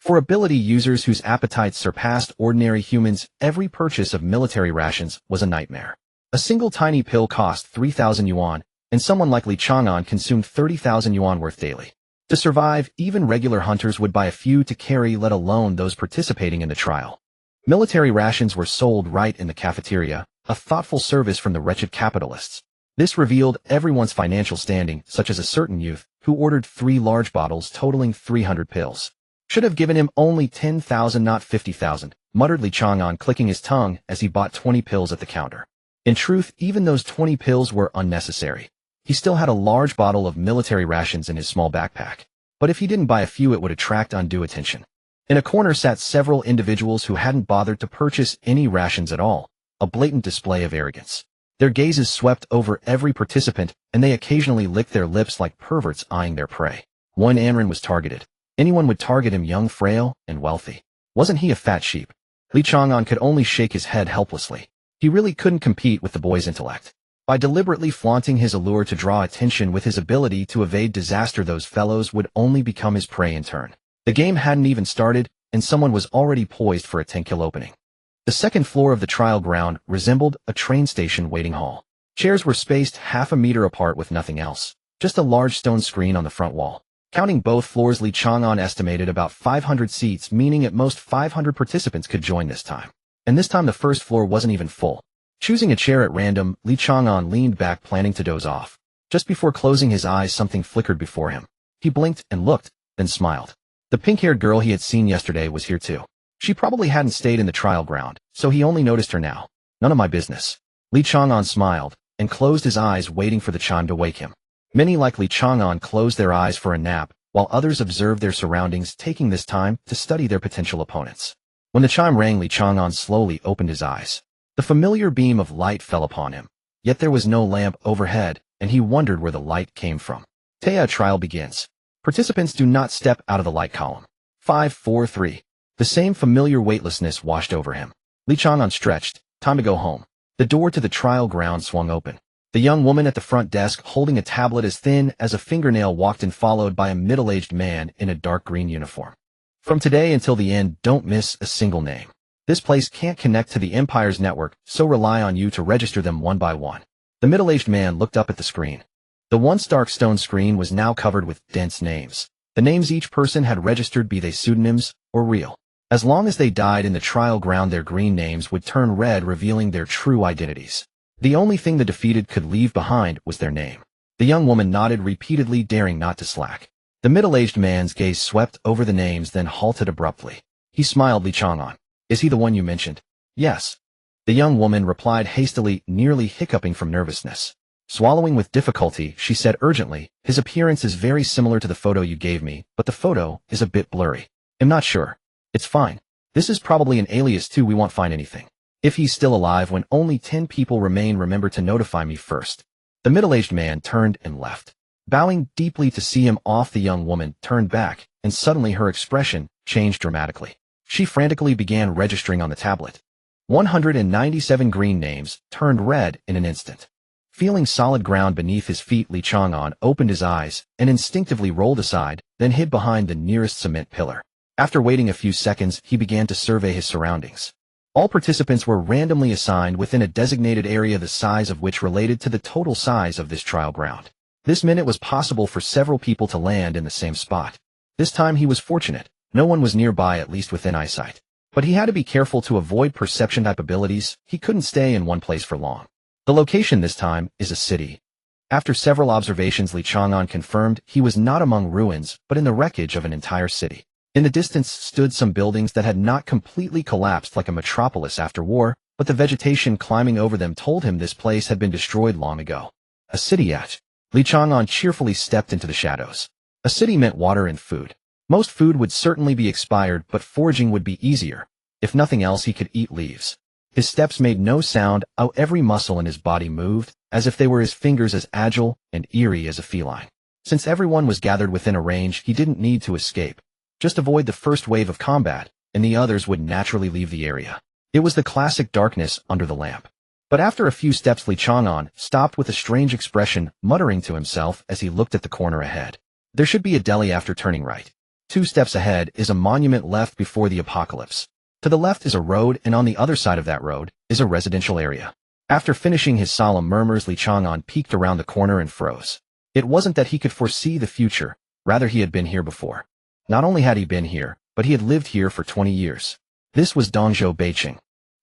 For ability users whose appetites surpassed ordinary humans, every purchase of military rations was a nightmare. A single tiny pill cost 3,000 yuan, and someone like Chang'an consumed 30,000 yuan worth daily. To survive, even regular hunters would buy a few to carry, let alone those participating in the trial. Military rations were sold right in the cafeteria, a thoughtful service from the wretched capitalists. This revealed everyone's financial standing, such as a certain youth, who ordered 3 large bottles totaling 300 pills. Should have given him only 10,000, not 50,000, muttered Chang'an, clicking his tongue as he bought 20 pills at the counter. In truth, even those 20 pills were unnecessary. He still had a large bottle of military rations in his small backpack. But if he didn't buy a few, it would attract undue attention. In a corner sat several individuals who hadn't bothered to purchase any rations at all, a blatant display of arrogance. Their gazes swept over every participant, and they occasionally licked their lips like perverts eyeing their prey. One Anran was targeted. Anyone would target him, young, frail, and wealthy. Wasn't he a fat sheep? Chang'an could only shake his head helplessly. He really couldn't compete with the boy's intellect. By deliberately flaunting his allure to draw attention with his ability to evade disaster, those fellows would only become his prey in turn. The game hadn't even started, and someone was already poised for a 10-kill opening. The second floor of the trial ground resembled a train station waiting hall. Chairs were spaced half a meter apart with nothing else, just a large stone screen on the front wall. Counting both floors, Chang'an estimated about 500 seats, meaning at most 500 participants could join this time. And this time the first floor wasn't even full. Choosing a chair at random, Chang'an leaned back, planning to doze off. Just before closing his eyes, something flickered before him. He blinked and looked, then smiled. The pink-haired girl he had seen yesterday was here too. She probably hadn't stayed in the trial ground, so he only noticed her now. None of my business. Chang'an smiled, and closed his eyes, waiting for the chime to wake him. Many like Chang'an closed their eyes for a nap, while others observed their surroundings, taking this time to study their potential opponents. When the chime rang, Chang'an slowly opened his eyes. The familiar beam of light fell upon him, yet there was no lamp overhead, and he wondered where the light came from. Taya trial begins. Participants do not step out of the light column. 5, 4, 3. The same familiar weightlessness washed over him. Chang'an stretched. Time to go home. The door to the trial ground swung open. The young woman at the front desk, holding a tablet as thin as a fingernail, walked in, followed by a middle-aged man in a dark green uniform. From today until the end, don't miss a single name. This place can't connect to the Empire's network, so rely on you to register them one by one. The middle-aged man looked up at the screen. The once dark stone screen was now covered with dense names. The names each person had registered, be they pseudonyms or real. As long as they died in the trial ground, their green names would turn red, revealing their true identities. The only thing the defeated could leave behind was their name. The young woman nodded repeatedly, daring not to slack. The middle-aged man's gaze swept over the names, then halted abruptly. He smiled. Chang'an. Is he the one you mentioned? Yes. The young woman replied hastily, nearly hiccuping from nervousness. Swallowing with difficulty, she said urgently, his appearance is very similar to the photo you gave me, but the photo is a bit blurry. I'm not sure. It's fine. This is probably an alias too, we won't find anything. If he's still alive when only 10 people remain, remember to notify me first. The middle-aged man turned and left. Bowing deeply to see him off, the young woman turned back, and suddenly her expression changed dramatically. She frantically began registering on the tablet. 197 green names turned red in an instant. Feeling solid ground beneath his feet, Chang'an opened his eyes and instinctively rolled aside, then hid behind the nearest cement pillar. After waiting a few seconds, he began to survey his surroundings. All participants were randomly assigned within a designated area, the size of which related to the total size of this trial ground. This meant it was possible for several people to land in the same spot. This time he was fortunate. No one was nearby, at least within eyesight. But he had to be careful to avoid perception type abilities. He couldn't stay in one place for long. The location this time is a city. After several observations, Chang'an confirmed he was not among ruins, but in the wreckage of an entire city. In the distance stood some buildings that had not completely collapsed like a metropolis after war, but the vegetation climbing over them told him this place had been destroyed long ago. A city yet. Chang'an cheerfully stepped into the shadows. A city meant water and food. Most food would certainly be expired, but foraging would be easier. If nothing else, he could eat leaves. His steps made no sound, every muscle in his body moved, as if they were his fingers, as agile and eerie as a feline. Since everyone was gathered within a range, he didn't need to escape. Just avoid the first wave of combat, and the others would naturally leave the area. It was the classic darkness under the lamp. But after a few steps, Chang'an stopped with a strange expression, muttering to himself as he looked at the corner ahead. There should be a deli after turning right. 2 steps ahead is a monument left before the apocalypse. To the left is a road, and on the other side of that road is a residential area. After finishing his solemn murmurs, Li Chang'an peeked around the corner and froze. It wasn't that he could foresee the future, rather he had been here before. Not only had he been here, but he had lived here for 20 years. This was Dongzhou Beiqing.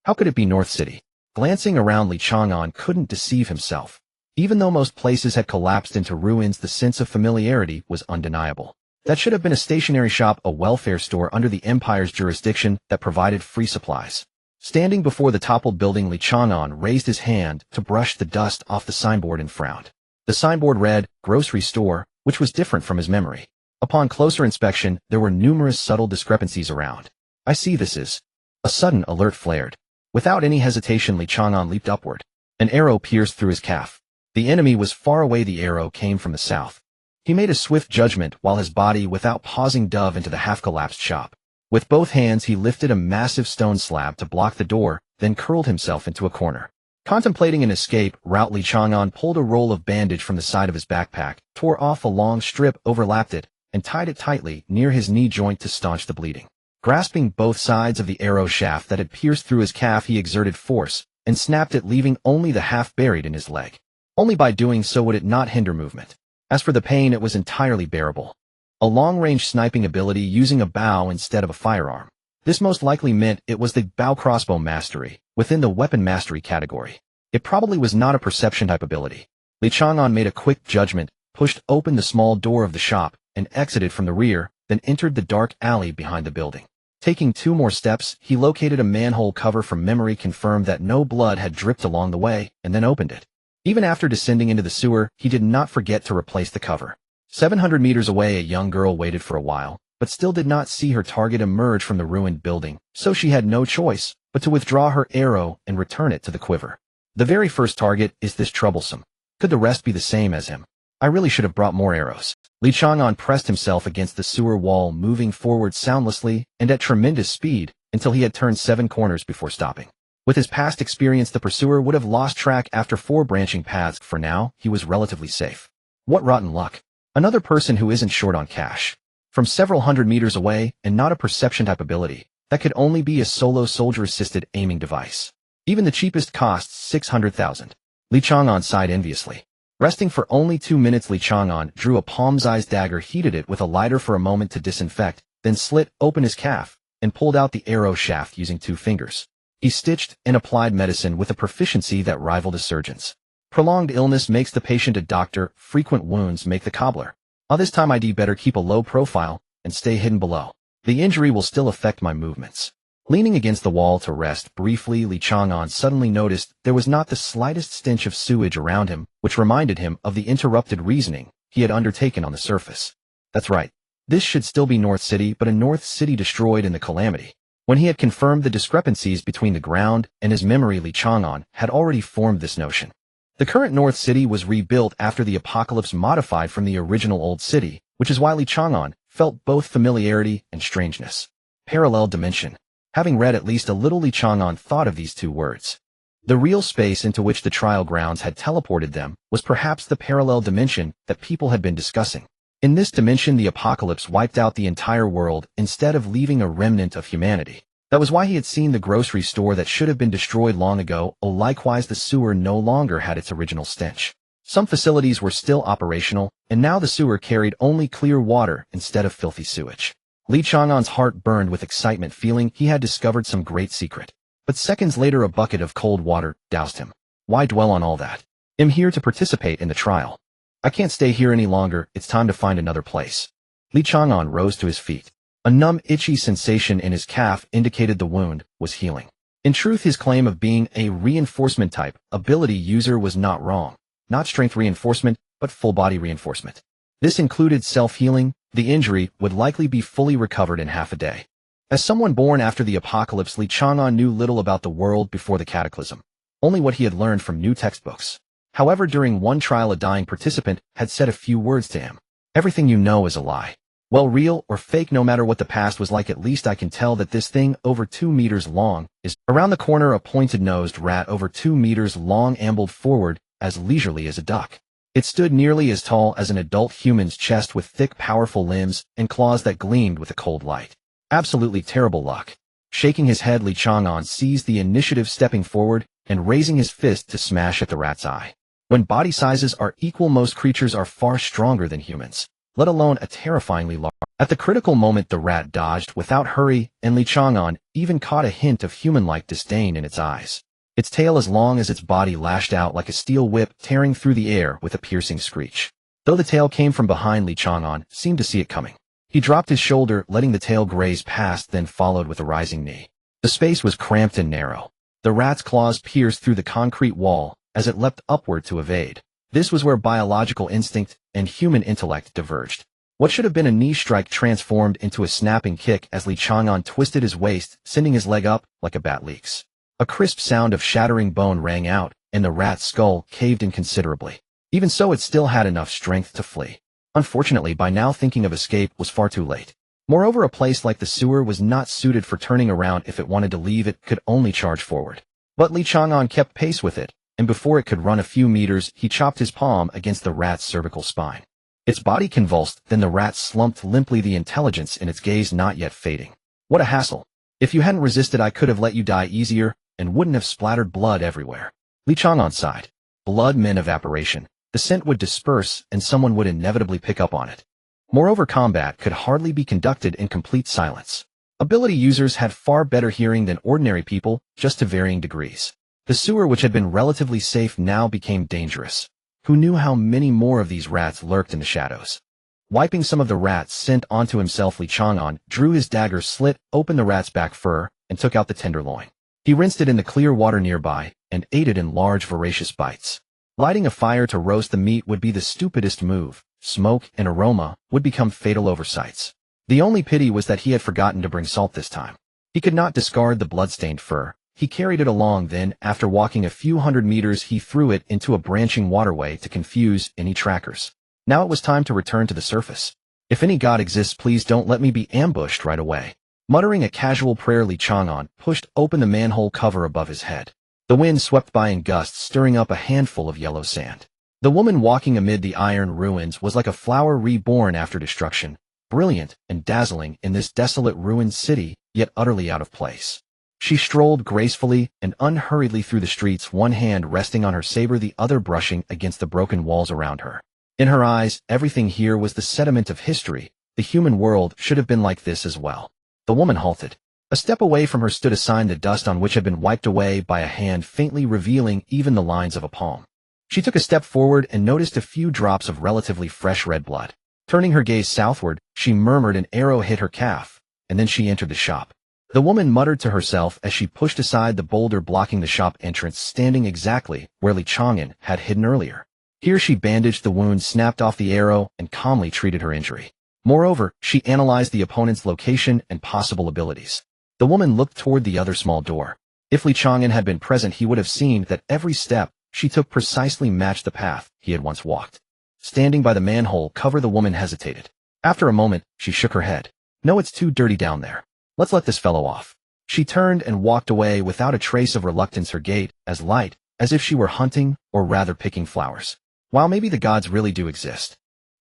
How could it be North City? Glancing around, Li Chang'an couldn't deceive himself. Even though most places had collapsed into ruins, the sense of familiarity was undeniable. That should have been a stationery shop, a welfare store under the empire's jurisdiction that provided free supplies. Standing before the toppled building, Li Chang'an raised his hand to brush the dust off the signboard and frowned. The signboard read, "Grocery Store," which was different from his memory. Upon closer inspection, there were numerous subtle discrepancies around. "I see this is." A sudden alert flared. Without any hesitation, Li Chang'an leaped upward. An arrow pierced through his calf. The enemy was far away. The arrow came from the south. He made a swift judgment while his body, without pausing, dove into the half-collapsed shop. With both hands, he lifted a massive stone slab to block the door, then curled himself into a corner. Contemplating an escape route, Li Chang'an pulled a roll of bandage from the side of his backpack, tore off a long strip, overlapped it, and tied it tightly near his knee joint to staunch the bleeding. Grasping both sides of the arrow shaft that had pierced through his calf, he exerted force and snapped it, leaving only the half buried in his leg. Only by doing so would it not hinder movement. As for the pain, it was entirely bearable. A long-range sniping ability using a bow instead of a firearm. This most likely meant it was the bow crossbow mastery, within the weapon mastery category. It probably was not a perception type ability. Li Chang'an made a quick judgment, pushed open the small door of the shop, and exited from the rear, then entered the dark alley behind the building. Taking 2 more steps, he located a manhole cover from memory, confirmed that no blood had dripped along the way, and then opened it. Even after descending into the sewer, he did not forget to replace the cover. 700 meters away, a young girl waited for a while, but still did not see her target emerge from the ruined building, so she had no choice but to withdraw her arrow and return it to the quiver. The very first target is this troublesome. Could the rest be the same as him? I really should have brought more arrows. Li Chang'an pressed himself against the sewer wall, moving forward soundlessly and at tremendous speed until he had turned 7 corners before stopping. With his past experience, the pursuer would have lost track after 4 branching paths. For now, he was relatively safe. What rotten luck. Another person who isn't short on cash. From several hundred meters away, and not a perception-type ability. That could only be a solo soldier-assisted aiming device. Even the cheapest costs 600,000. Li Chang'an sighed enviously. Resting for only 2 minutes, Li Chang'an drew a palm-sized dagger, heated it with a lighter for a moment to disinfect, then slit open his calf, and pulled out the arrow shaft using 2 fingers. He stitched and applied medicine with a proficiency that rivaled a surgeon's. Prolonged illness makes the patient a doctor, frequent wounds make the cobbler. This time I'd better keep a low profile and stay hidden below. The injury will still affect my movements. Leaning against the wall to rest briefly, Li Chang'an suddenly noticed there was not the slightest stench of sewage around him, which reminded him of the interrupted reasoning he had undertaken on the surface. That's right. This should still be North City, but a North City destroyed in the calamity. When he had confirmed the discrepancies between the ground and his memory, Li Chang'an had already formed this notion. The current North City was rebuilt after the apocalypse, modified from the original Old City, which is why Li Chang'an felt both familiarity and strangeness. Parallel dimension. Having read at least a little, Li Chang'an thought of these 2 words. The real space into which the trial grounds had teleported them was perhaps the parallel dimension that people had been discussing. In this dimension, the apocalypse wiped out the entire world instead of leaving a remnant of humanity. That was why he had seen the grocery store that should have been destroyed long ago. Likewise, the sewer no longer had its original stench. Some facilities were still operational, and now the sewer carried only clear water instead of filthy sewage. Li Chang'an's heart burned with excitement, feeling he had discovered some great secret. But seconds later, a bucket of cold water doused him. Why dwell on all that? I'm here to participate in the trial. I can't stay here any longer. It's time to find another place. Li Chang'an rose to his feet. A numb, itchy sensation in his calf indicated the wound was healing. In truth, his claim of being a reinforcement-type ability user was not wrong. Not strength reinforcement, but full-body reinforcement. This included self-healing. The injury would likely be fully recovered in half a day. As someone born after the apocalypse, Li Chang'an knew little about the world before the cataclysm. Only what he had learned from new textbooks. However, during one trial, a dying participant had said a few words to him. Everything you know is a lie. Well, real or fake, no matter what the past was like, at least I can tell that this thing over 2 meters long is. Around the corner, a pointed-nosed rat over 2 meters long ambled forward as leisurely as a duck. It stood nearly as tall as an adult human's chest with thick, powerful limbs and claws that gleamed with a cold light. Absolutely terrible luck. Shaking his head, Chang'an seized the initiative, stepping forward and raising his fist to smash at the rat's eye. When body sizes are equal, most creatures are far stronger than humans, let alone a terrifyingly large. At the critical moment, the rat dodged without hurry, and Chang'an even caught a hint of human-like disdain in its eyes. Its tail, as long as its body, lashed out like a steel whip, tearing through the air with a piercing screech. Though the tail came from behind, Chang'an seemed to see it coming. He dropped his shoulder, letting the tail graze past, then followed with a rising knee. The space was cramped and narrow. The rat's claws pierced through the concrete wall as it leapt upward to evade. This was where biological instinct and human intellect diverged. What should have been a knee strike transformed into a snapping kick as Chang'an twisted his waist, sending his leg up like a bat leaks. A crisp sound of shattering bone rang out, and the rat's skull caved in considerably. Even so, it still had enough strength to flee. Unfortunately, by now thinking of escape was far too late. Moreover, a place like the sewer was not suited for turning around. If it wanted to leave, it could only charge forward. But Chang'an kept pace with it, and before it could run a few meters, he chopped his palm against the rat's cervical spine. Its body convulsed, then the rat slumped limply, the intelligence in its gaze not yet fading. What a hassle. If you hadn't resisted, I could have let you die easier and wouldn't have splattered blood everywhere. Chang'an sighed. Blood meant evaporation. The scent would disperse, and someone would inevitably pick up on it. Moreover, combat could hardly be conducted in complete silence. Ability users had far better hearing than ordinary people, just to varying degrees. The sewer, which had been relatively safe, now became dangerous. Who knew how many more of these rats lurked in the shadows? Wiping some of the rat's scent onto himself, Chang'an drew his dagger, slit open the rat's back fur, and took out the tenderloin. He rinsed it in the clear water nearby and ate it in large, voracious bites. Lighting a fire to roast the meat would be the stupidest move. Smoke and aroma would become fatal oversights. The only pity was that he had forgotten to bring salt this time. He could not discard the blood-stained fur. He carried it along, then, after walking a few hundred meters, he threw it into a branching waterway to confuse any trackers. Now it was time to return to the surface. If any god exists, please don't let me be ambushed right away. Muttering a casual prayer, Chang'an pushed open the manhole cover above his head. The wind swept by in gusts, stirring up a handful of yellow sand. The woman walking amid the iron ruins was like a flower reborn after destruction, brilliant and dazzling in this desolate, ruined city, yet utterly out of place. She strolled gracefully and unhurriedly through the streets, one hand resting on her saber, the other brushing against the broken walls around her. In her eyes, everything here was the sediment of history. The human world should have been like this as well. The woman halted. A step away from her stood a sign, the dust on which had been wiped away by a hand, faintly revealing even the lines of a palm. She took a step forward and noticed a few drops of relatively fresh red blood. Turning her gaze southward, she murmured, an arrow hit her calf, and then she entered the shop. The woman muttered to herself as she pushed aside the boulder blocking the shop entrance, standing exactly where Chang'an had hidden earlier. Here she bandaged the wound, snapped off the arrow, and calmly treated her injury. Moreover, she analyzed the opponent's location and possible abilities. The woman looked toward the other small door. If Chang'an had been present, he would have seen that every step she took precisely matched the path he had once walked. Standing by the manhole cover, the woman hesitated. After a moment, she shook her head. No, it's too dirty down there. Let's let this fellow off. She turned and walked away without a trace of reluctance, her gait as light as if she were hunting, or rather picking flowers. While maybe the gods really do exist.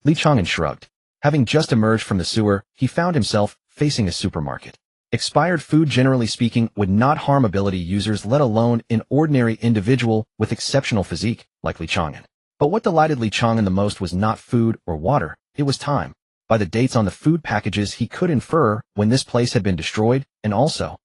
Chang'an shrugged. Having just emerged from the sewer, he found himself facing a supermarket. Expired food, generally speaking, would not harm ability users, let alone an ordinary individual with exceptional physique like Chang'an. But what delighted Chang'an the most was not food or water, it was time. By the dates on the food packages, he could infer when this place had been destroyed, and also,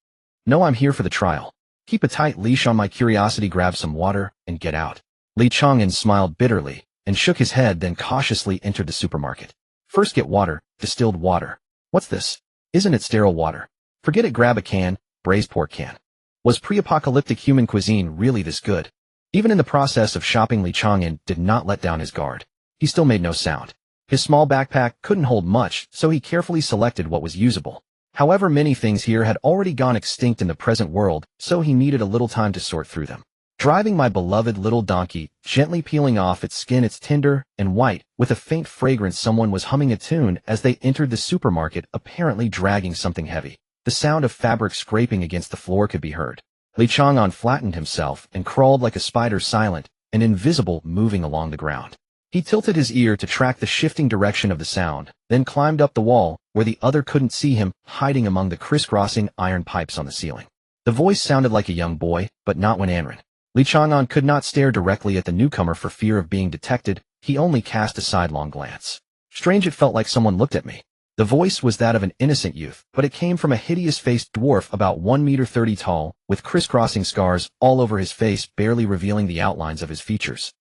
no, I'm here for the trial. Keep a tight leash on my curiosity, grab some water, and get out. Chang'an smiled bitterly and shook his head, then cautiously entered the supermarket. First get water, distilled water. What's this? Isn't it sterile water? Forget it, grab a can, braised pork can. Was pre-apocalyptic human cuisine really this good? Even in the process of shopping, Chang'an did not let down his guard. He still made no sound. His small backpack couldn't hold much, so he carefully selected what was usable. However, many things here had already gone extinct in the present world, so he needed a little time to sort through them. Driving my beloved little donkey, gently peeling off its skin, it's tender and white, with a faint fragrance. Someone was humming a tune as they entered the supermarket, apparently dragging something heavy. The sound of fabric scraping against the floor could be heard. Chang'an flattened himself and crawled like a spider, silent and invisible, moving along the ground. He tilted his ear to track the shifting direction of the sound, then climbed up the wall, where the other couldn't see him, hiding among the crisscrossing iron pipes on the ceiling. The voice sounded like a young boy, but not when Anren. Li Chang'an could not stare directly at the newcomer for fear of being detected. He only cast a sidelong glance. Strange, it felt like someone looked at me. The voice was that of an innocent youth, but it came from a hideous-faced dwarf about 1.30 meters tall, with crisscrossing scars all over his face barely revealing the outlines of his features.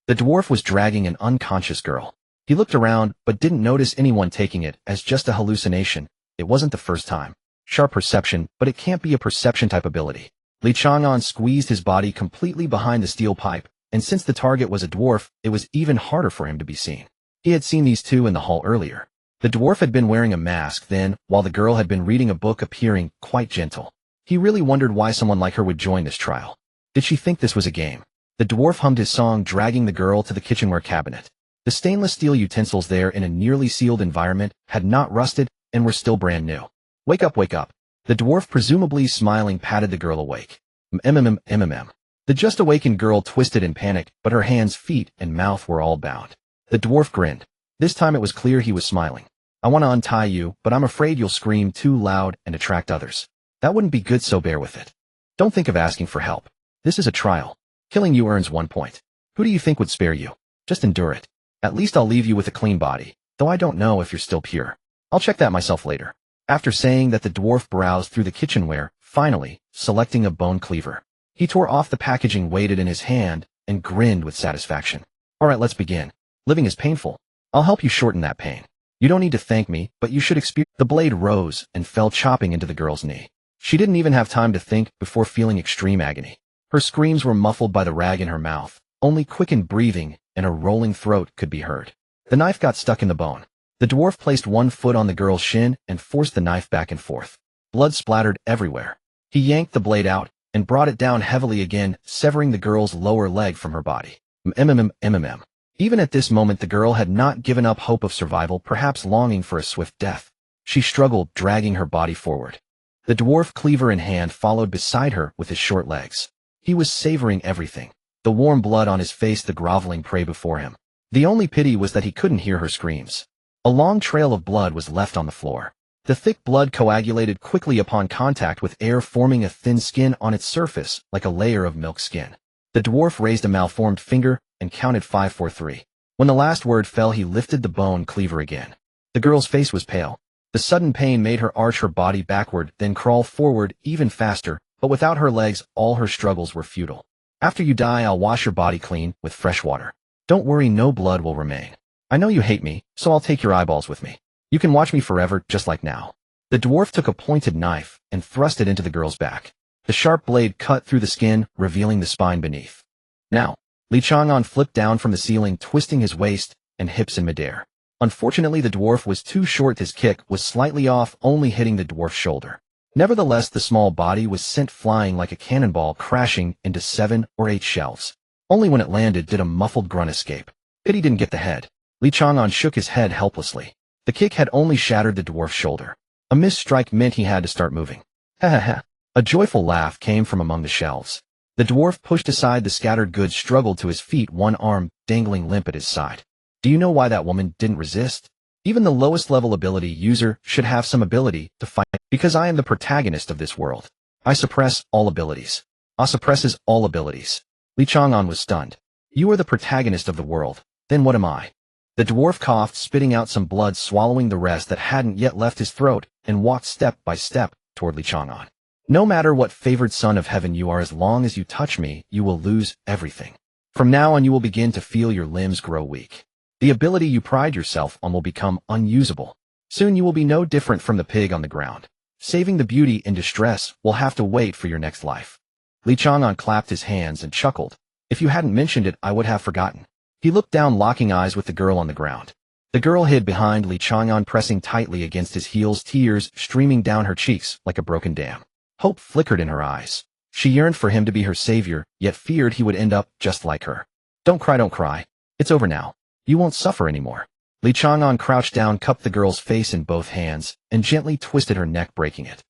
The dwarf was dragging an unconscious girl. He looked around, but didn't notice anyone taking it as just a hallucination. It wasn't the first time. Sharp perception, but it can't be a perception-type ability. Li Chang'an squeezed his body completely behind the steel pipe, and since the target was a dwarf, it was even harder for him to be seen. He had seen these two in the hall earlier. The dwarf had been wearing a mask then, while the girl had been reading a book appearing quite gentle. He really wondered why someone like her would join this trial. Did she think this was a game? The dwarf hummed his song, dragging the girl to the kitchenware cabinet. The stainless steel utensils there in a nearly sealed environment had not rusted and were still brand new. Wake up, wake up. The dwarf, presumably smiling, patted the girl awake. The just awakened girl twisted in panic, but her hands, feet, and mouth were all bound. The dwarf grinned. This time it was clear he was smiling. I want to untie you, but I'm afraid you'll scream too loud and attract others. That wouldn't be good, so bear with it. Don't think of asking for help. This is a trial. Killing you earns 1 point. Who do you think would spare you? Just endure it. At least I'll leave you with a clean body, though I don't know if you're still pure. I'll check that myself later. After saying that, the dwarf browsed through the kitchenware, finally, selecting a bone cleaver. He tore off the packaging, weighed it in his hand, and grinned with satisfaction. Alright, let's begin. Living is painful. I'll help you shorten that pain. You don't need to thank me, but you should experience. The blade rose and fell, chopping into the girl's knee. She didn't even have time to think before feeling extreme agony. Her screams were muffled by the rag in her mouth. Only quickened breathing and a rolling throat could be heard. The knife got stuck in the bone. The dwarf placed one foot on the girl's shin and forced the knife back and forth. Blood splattered everywhere. He yanked the blade out and brought it down heavily again, severing the girl's lower leg from her body. Even at this moment, the girl had not given up hope of survival, perhaps longing for a swift death. She struggled, dragging her body forward. The dwarf, cleaver in hand, followed beside her with his short legs. He was savoring everything. The warm blood on his face, the groveling prey before him. The only pity was that he couldn't hear her screams. A long trail of blood was left on the floor. The thick blood coagulated quickly upon contact with air, forming a thin skin on its surface, like a layer of milk skin. The dwarf raised a malformed finger and counted 5, 4, 3. When the last word fell, he lifted the bone cleaver again. The girl's face was pale. The sudden pain made her arch her body backward, then crawl forward even faster, but without her legs, all her struggles were futile. After you die, I'll wash your body clean with fresh water. Don't worry, no blood will remain. I know you hate me, so I'll take your eyeballs with me. You can watch me forever, just like now. The dwarf took a pointed knife and thrust it into the girl's back. The sharp blade cut through the skin, revealing the spine beneath. Now, Li Chang'an flipped down from the ceiling, twisting his waist and hips in midair. Unfortunately, the dwarf was too short. His kick was slightly off, only hitting the dwarf's shoulder. Nevertheless, the small body was sent flying like a cannonball, crashing into 7 or 8 shelves. Only when it landed did a muffled grunt escape. Pity didn't get the head. Li Chang'an shook his head helplessly. The kick had only shattered the dwarf's shoulder. A missed strike meant he had to start moving. Ha ha ha. A joyful laugh came from among the shelves. The dwarf pushed aside the scattered goods, struggled to his feet, one arm dangling limp at his side. Do you know why that woman didn't resist? Even the lowest level ability user should have some ability to fight. Because I am the protagonist of this world. I suppress all abilities. I suppresses all abilities. Li Chang'an was stunned. You are the protagonist of the world. Then what am I? The dwarf coughed, spitting out some blood, swallowing the rest that hadn't yet left his throat, and walked step by step toward Li Chang'an. No matter what favored son of heaven you are, as long as you touch me, you will lose everything. From now on, you will begin to feel your limbs grow weak. The ability you pride yourself on will become unusable. Soon you will be no different from the pig on the ground. Saving the beauty in distress will have to wait for your next life. Li Chang'an clapped his hands and chuckled. If you hadn't mentioned it, I would have forgotten. He looked down, locking eyes with the girl on the ground. The girl hid behind Li Chang'an, pressing tightly against his heels, tears streaming down her cheeks like a broken dam. Hope flickered in her eyes. She yearned for him to be her savior, yet feared he would end up just like her. Don't cry, don't cry. It's over now. You won't suffer anymore. Li Chang'an crouched down, cupped the girl's face in both hands, and gently twisted her neck, breaking it.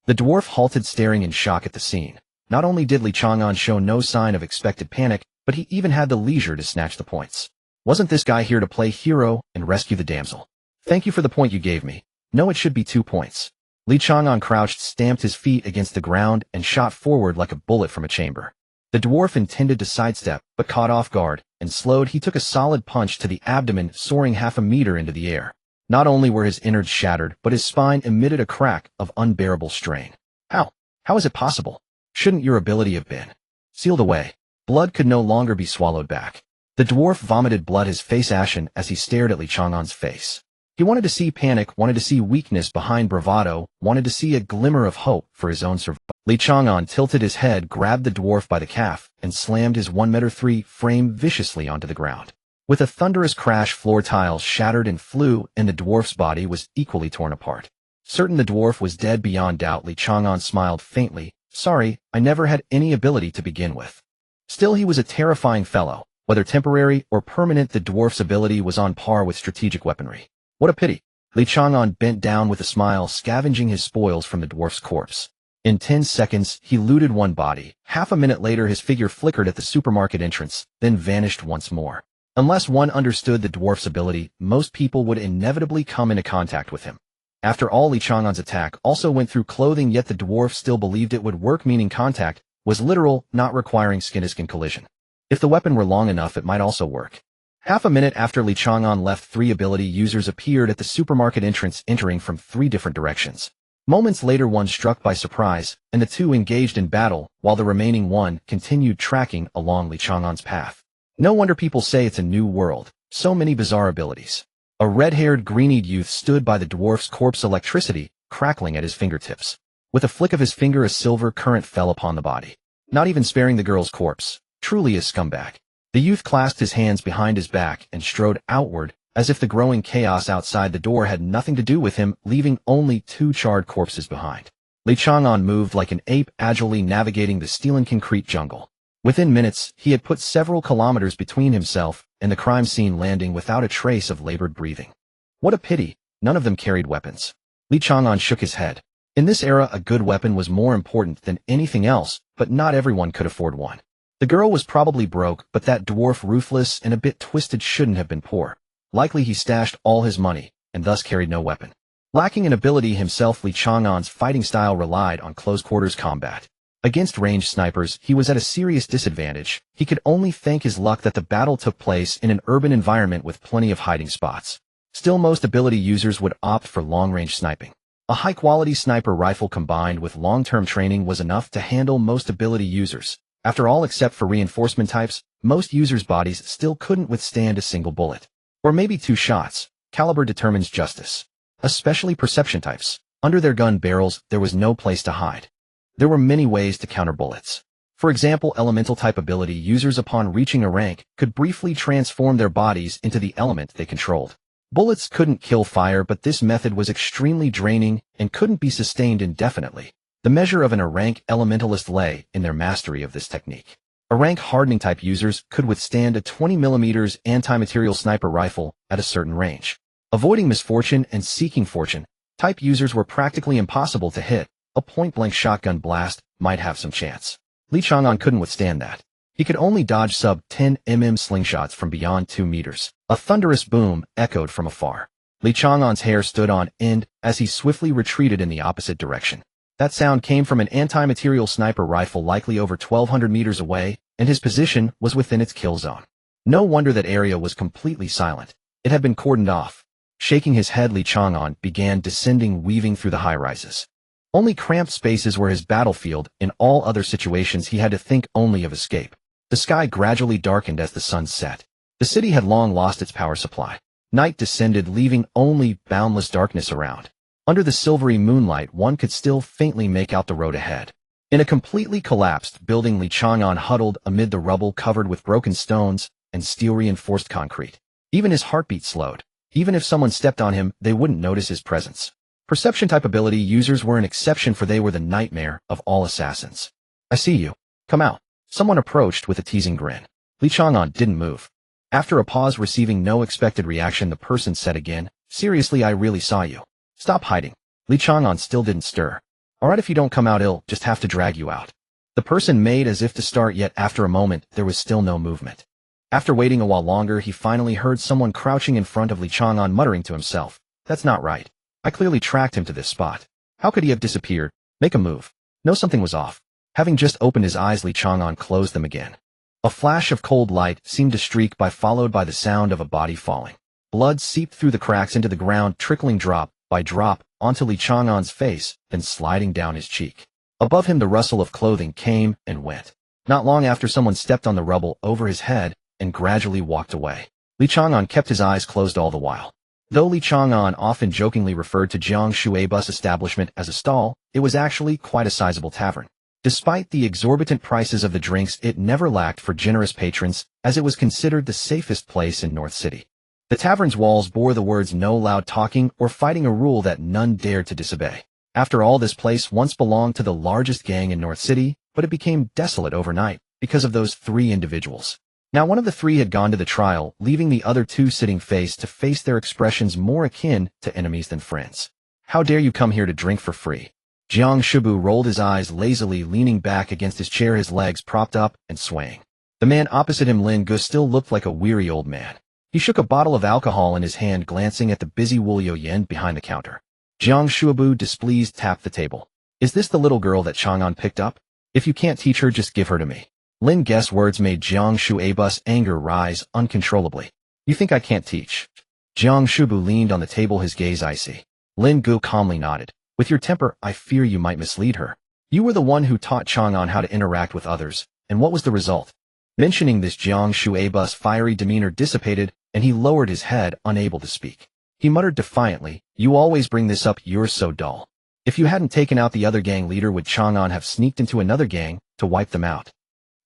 The dwarf halted, staring in shock at the scene. Not only did Li Chang'an show no sign of expected panic, but he even had the leisure to snatch the points. Wasn't this guy here to play hero and rescue the damsel? Thank you for the point you gave me. No, it should be 2 points. Li Chang'an crouched, stamped his feet against the ground, and shot forward like a bullet from a chamber. The dwarf intended to sidestep, but caught off guard, and slowed. He took a solid punch to the abdomen, soaring half a meter into the air. Not only were his innards shattered, but his spine emitted a crack of unbearable strain. How? How is it possible? Shouldn't your ability have been sealed away? Blood could no longer be swallowed back. The dwarf vomited blood, his face ashen, as he stared at Li Chang'an's face. He wanted to see panic, wanted to see weakness behind bravado, wanted to see a glimmer of hope for his own survival. Li Chang'an tilted his head, grabbed the dwarf by the calf, and slammed his 1.3 meter frame viciously onto the ground. With a thunderous crash, floor tiles shattered and flew, and the dwarf's body was equally torn apart. Certain the dwarf was dead beyond doubt, Li Chang'an smiled faintly. Sorry, I never had any ability to begin with. Still, he was a terrifying fellow. Whether temporary or permanent, the dwarf's ability was on par with strategic weaponry. What a pity. Li Chang'an bent down with a smile, scavenging his spoils from the dwarf's corpse. In 10 seconds, he looted one body. Half a minute later, his figure flickered at the supermarket entrance, then vanished once more. Unless one understood the dwarf's ability, most people would inevitably come into contact with him. After all, Li Chang'an's attack also went through clothing, yet the dwarf still believed it would work, meaning contact was literal, not requiring skin-to-skin collision. If the weapon were long enough, it might also work. Half a minute after Li Chang'an left, 3 ability users appeared at the supermarket entrance, entering from 3 different directions. Moments later, one struck by surprise, and the 2 engaged in battle, while the remaining 1 continued tracking along Li Chang'an's path. No wonder people say it's a new world. So many bizarre abilities. A red-haired, green-eyed youth stood by the dwarf's corpse, electricity crackling at his fingertips. With a flick of his finger, a silver current fell upon the body, not even sparing the girl's corpse. Truly a scumbag. The youth clasped his hands behind his back and strode outward, as if the growing chaos outside the door had nothing to do with him, leaving only 2 charred corpses behind. Li Chang'an moved like an ape, agilely navigating the steel and concrete jungle. Within minutes, he had put several kilometers between himself and the crime scene, landing without a trace of labored breathing. What a pity, none of them carried weapons. Li Chang'an shook his head. In this era, a good weapon was more important than anything else, but not everyone could afford one. The girl was probably broke, but that dwarf, ruthless and a bit twisted, shouldn't have been poor. Likely he stashed all his money, and thus carried no weapon. Lacking an ability himself, Li Chang'an's fighting style relied on close-quarters combat. Against ranged snipers, he was at a serious disadvantage. He could only thank his luck that the battle took place in an urban environment with plenty of hiding spots. Still, most ability users would opt for long-range sniping. A high-quality sniper rifle combined with long-term training was enough to handle most ability users. After all, except for reinforcement types, most users' bodies still couldn't withstand a single bullet. Or maybe 2 shots. Caliber determines justice. Especially perception types. Under their gun barrels, there was no place to hide. There were many ways to counter bullets. For example, elemental type ability users, upon reaching a rank, could briefly transform their bodies into the element they controlled. Bullets couldn't kill fire, but this method was extremely draining and couldn't be sustained indefinitely. The measure of an A-rank elementalist lay in their mastery of this technique. A-rank hardening type users could withstand a 20mm anti-material sniper rifle at a certain range. Avoiding misfortune and seeking fortune, type users were practically impossible to hit. A point-blank shotgun blast might have some chance. Li Chang'an couldn't withstand that. He could only dodge sub-10 mm slingshots from beyond 2 meters. A thunderous boom echoed from afar. Li Chang'an's hair stood on end as he swiftly retreated in the opposite direction. That sound came from an anti-material sniper rifle likely over 1,200 meters away, and his position was within its kill zone. No wonder that area was completely silent. It had been cordoned off. Shaking his head, Li Chang'an began descending, weaving through the high-rises. Only cramped spaces were his battlefield. In all other situations, he had to think only of escape. The sky gradually darkened as the sun set. The city had long lost its power supply. Night descended, leaving only boundless darkness around. Under the silvery moonlight, one could still faintly make out the road ahead. In a completely collapsed building, Li Chang'an huddled amid the rubble covered with broken stones and steel-reinforced concrete. Even his heartbeat slowed. Even if someone stepped on him, they wouldn't notice his presence. Perception type ability users were an exception, for they were the nightmare of all assassins. I see you. Come out. Someone approached with a teasing grin. Li Chang'an didn't move. After a pause, receiving no expected reaction, the person said again, "Seriously, I really saw you. Stop hiding." Li Chang'an still didn't stir. "Alright, if you don't come out, I'll just have to drag you out." The person made as if to start, yet after a moment, there was still no movement. After waiting a while longer, he finally heard someone crouching in front of Li Chang'an muttering to himself, "That's not right. I clearly tracked him to this spot. How could he have disappeared? Make a move." No, something was off. Having just opened his eyes, Li Chang'an closed them again. A flash of cold light seemed to streak by, followed by the sound of a body falling. Blood seeped through the cracks into the ground, trickling drop by drop onto Li Chang'an's face, then sliding down his cheek. Above him, the rustle of clothing came and went. Not long after, someone stepped on the rubble over his head and gradually walked away. Li Chang'an kept his eyes closed all the while. Though Li Chang'an often jokingly referred to Jiang Shui's establishment as a stall, it was actually quite a sizable tavern. Despite the exorbitant prices of the drinks, it never lacked for generous patrons, as it was considered the safest place in North City. The tavern's walls bore the words "No loud talking" or "Fighting," a rule that none dared to disobey. After all, this place once belonged to the largest gang in North City, but it became desolate overnight because of those three individuals. Now, one of the three had gone to the trial, leaving the other two sitting face to face, their expressions more akin to enemies than friends. "How dare you come here to drink for free?" Jiang Shubu rolled his eyes lazily, leaning back against his chair, his legs propped up and swaying. The man opposite him, Lin Gu, still looked like a weary old man. He shook a bottle of alcohol in his hand, glancing at the busy Wu Liuyan behind the counter. Jiang Shubu, displeased, tapped the table. "Is this the little girl that Chang'an picked up? If you can't teach her, just give her to me." Lin Gu's words made Jiang Shui's anger rise uncontrollably. "You think I can't teach?" Jiang Shubu leaned on the table, his gaze icy. Lin Gu calmly nodded. "With your temper, I fear you might mislead her. You were the one who taught Chang'an how to interact with others, and what was the result?" Mentioning this, Jiang Shui's fiery demeanor dissipated, and he lowered his head, unable to speak. He muttered defiantly, "You always bring this up, you're so dull. If you hadn't taken out the other gang leader, would Chang'an have sneaked into another gang to wipe them out?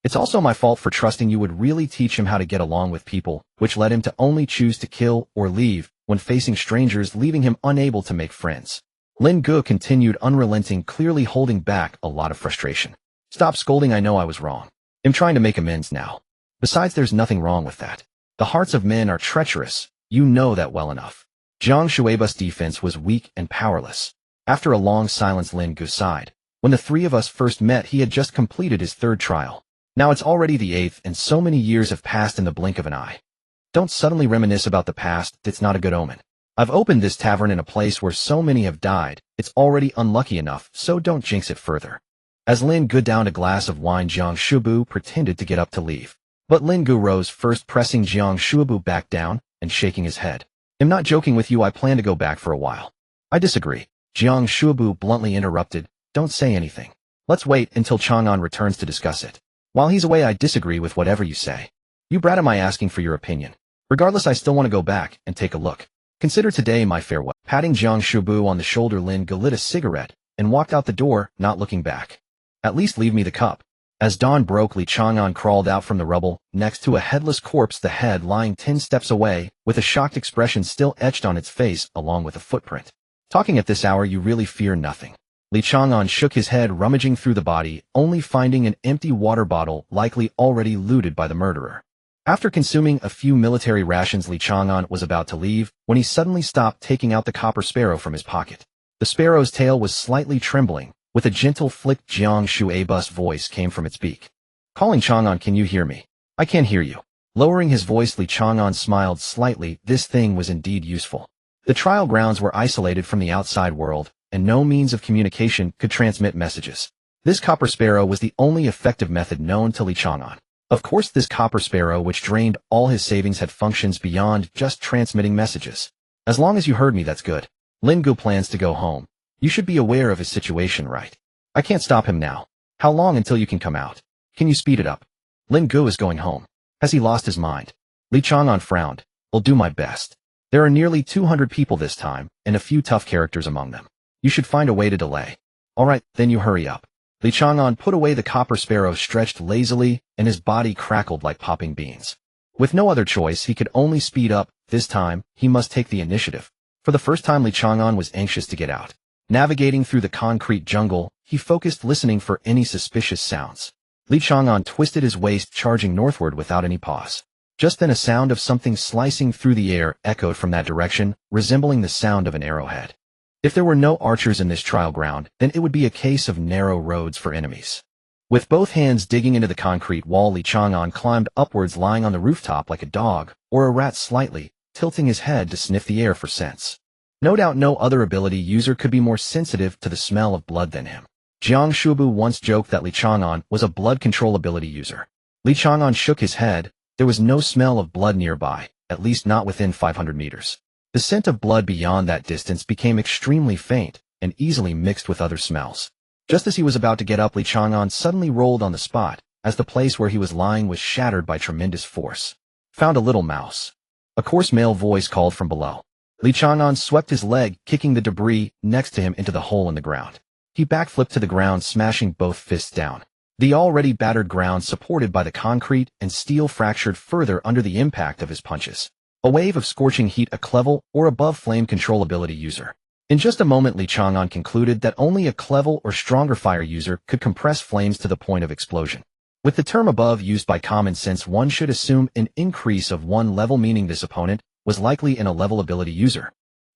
It's also my fault for trusting you would really teach him how to get along with people, which led him to only choose to kill or leave when facing strangers, leaving him unable to make friends." Lin Gu continued, unrelenting, clearly holding back a lot of frustration. "Stop scolding, I know I was wrong. I'm trying to make amends now. Besides, there's nothing wrong with that. The hearts of men are treacherous, you know that well enough." Jiang Shui's defense was weak and powerless. After a long silence, Lin Gu sighed. "When the three of us first met, he had just completed his third trial. Now it's already the 8th, and so many years have passed in the blink of an eye. Don't suddenly reminisce about the past, it's not a good omen. I've opened this tavern in a place where so many have died, it's already unlucky enough, so don't jinx it further." As Lin Gu downed a glass of wine, Jiang Shubu pretended to get up to leave. But Lin Gu rose first, pressing Jiang Shubu back down and shaking his head. "I'm not joking with you, I plan to go back for a while." "I disagree," Jiang Shubu bluntly interrupted. "Don't say anything. Let's wait until Chang'an returns to discuss it. While he's away, I disagree with whatever you say. You brat, am I asking for your opinion? Regardless, I still want to go back and take a look. Consider today my farewell." Patting Jiang Shubu on the shoulder, Lin Gu lit a cigarette and walked out the door, not looking back. "At least leave me the cup." As dawn broke, Li Chang'an crawled out from the rubble, next to a headless corpse, the head lying 10 steps away, with a shocked expression still etched on its face, along with a footprint. "Talking at this hour, you really fear nothing." Li Chang'an shook his head, rummaging through the body, only finding an empty water bottle, likely already looted by the murderer. After consuming a few military rations, Li Chang'an was about to leave, when he suddenly stopped, taking out the copper sparrow from his pocket. The sparrow's tail was slightly trembling. With a gentle flick, Jiang Shui's voice came from its beak. "Calling Chang'an, can you hear me?" "I can't hear you." Lowering his voice, Li Chang'an smiled slightly. This thing was indeed useful. The trial grounds were isolated from the outside world, and no means of communication could transmit messages. This copper sparrow was the only effective method known to Li Chang'an. Of course, this copper sparrow, which drained all his savings, had functions beyond just transmitting messages. "As long as you heard me, that's good. Lin Gu plans to go home. You should be aware of his situation, right? I can't stop him now. How long until you can come out? Can you speed it up? Lin Gu is going home. Has he lost his mind?" Li Chang'an frowned. "I'll do my best. There are nearly 200 people this time, and a few tough characters among them. You should find a way to delay." "All right, then you hurry up." Li Chang'an put away the copper sparrow, stretched lazily, and his body crackled like popping beans. With no other choice, he could only speed up. This time, he must take the initiative. For the first time, Li Chang'an was anxious to get out. Navigating through the concrete jungle, he focused, listening for any suspicious sounds. Li Chang'an twisted his waist, charging northward without any pause. Just then, a sound of something slicing through the air echoed from that direction, resembling the sound of an arrowhead. If there were no archers in this trial ground, then it would be a case of narrow roads for enemies. With both hands digging into the concrete wall, Li Chang'an climbed upwards, lying on the rooftop like a dog, or a rat, slightly tilting his head to sniff the air for scents. No doubt no other ability user could be more sensitive to the smell of blood than him. Jiang Shubu once joked that Li Chang'an was a blood control ability user. Li Chang'an shook his head. There was no smell of blood nearby, at least not within 500 meters. The scent of blood beyond that distance became extremely faint and easily mixed with other smells. Just as he was about to get up, Li Chang'an suddenly rolled on the spot, as the place where he was lying was shattered by tremendous force. Found a little mouse. A coarse male voice called from below. Li Chang'an swept his leg, kicking the debris next to him into the hole in the ground. He backflipped to the ground, smashing both fists down. The already battered ground supported by the concrete and steel fractured further under the impact of his punches. A wave of scorching heat, a clevel or above flame control ability user. In just a moment, Li Chang'an concluded that only a clevel or stronger fire user could compress flames to the point of explosion. With the term above used by common sense, one should assume an increase of one level, meaning this opponent was likely an A-level ability user.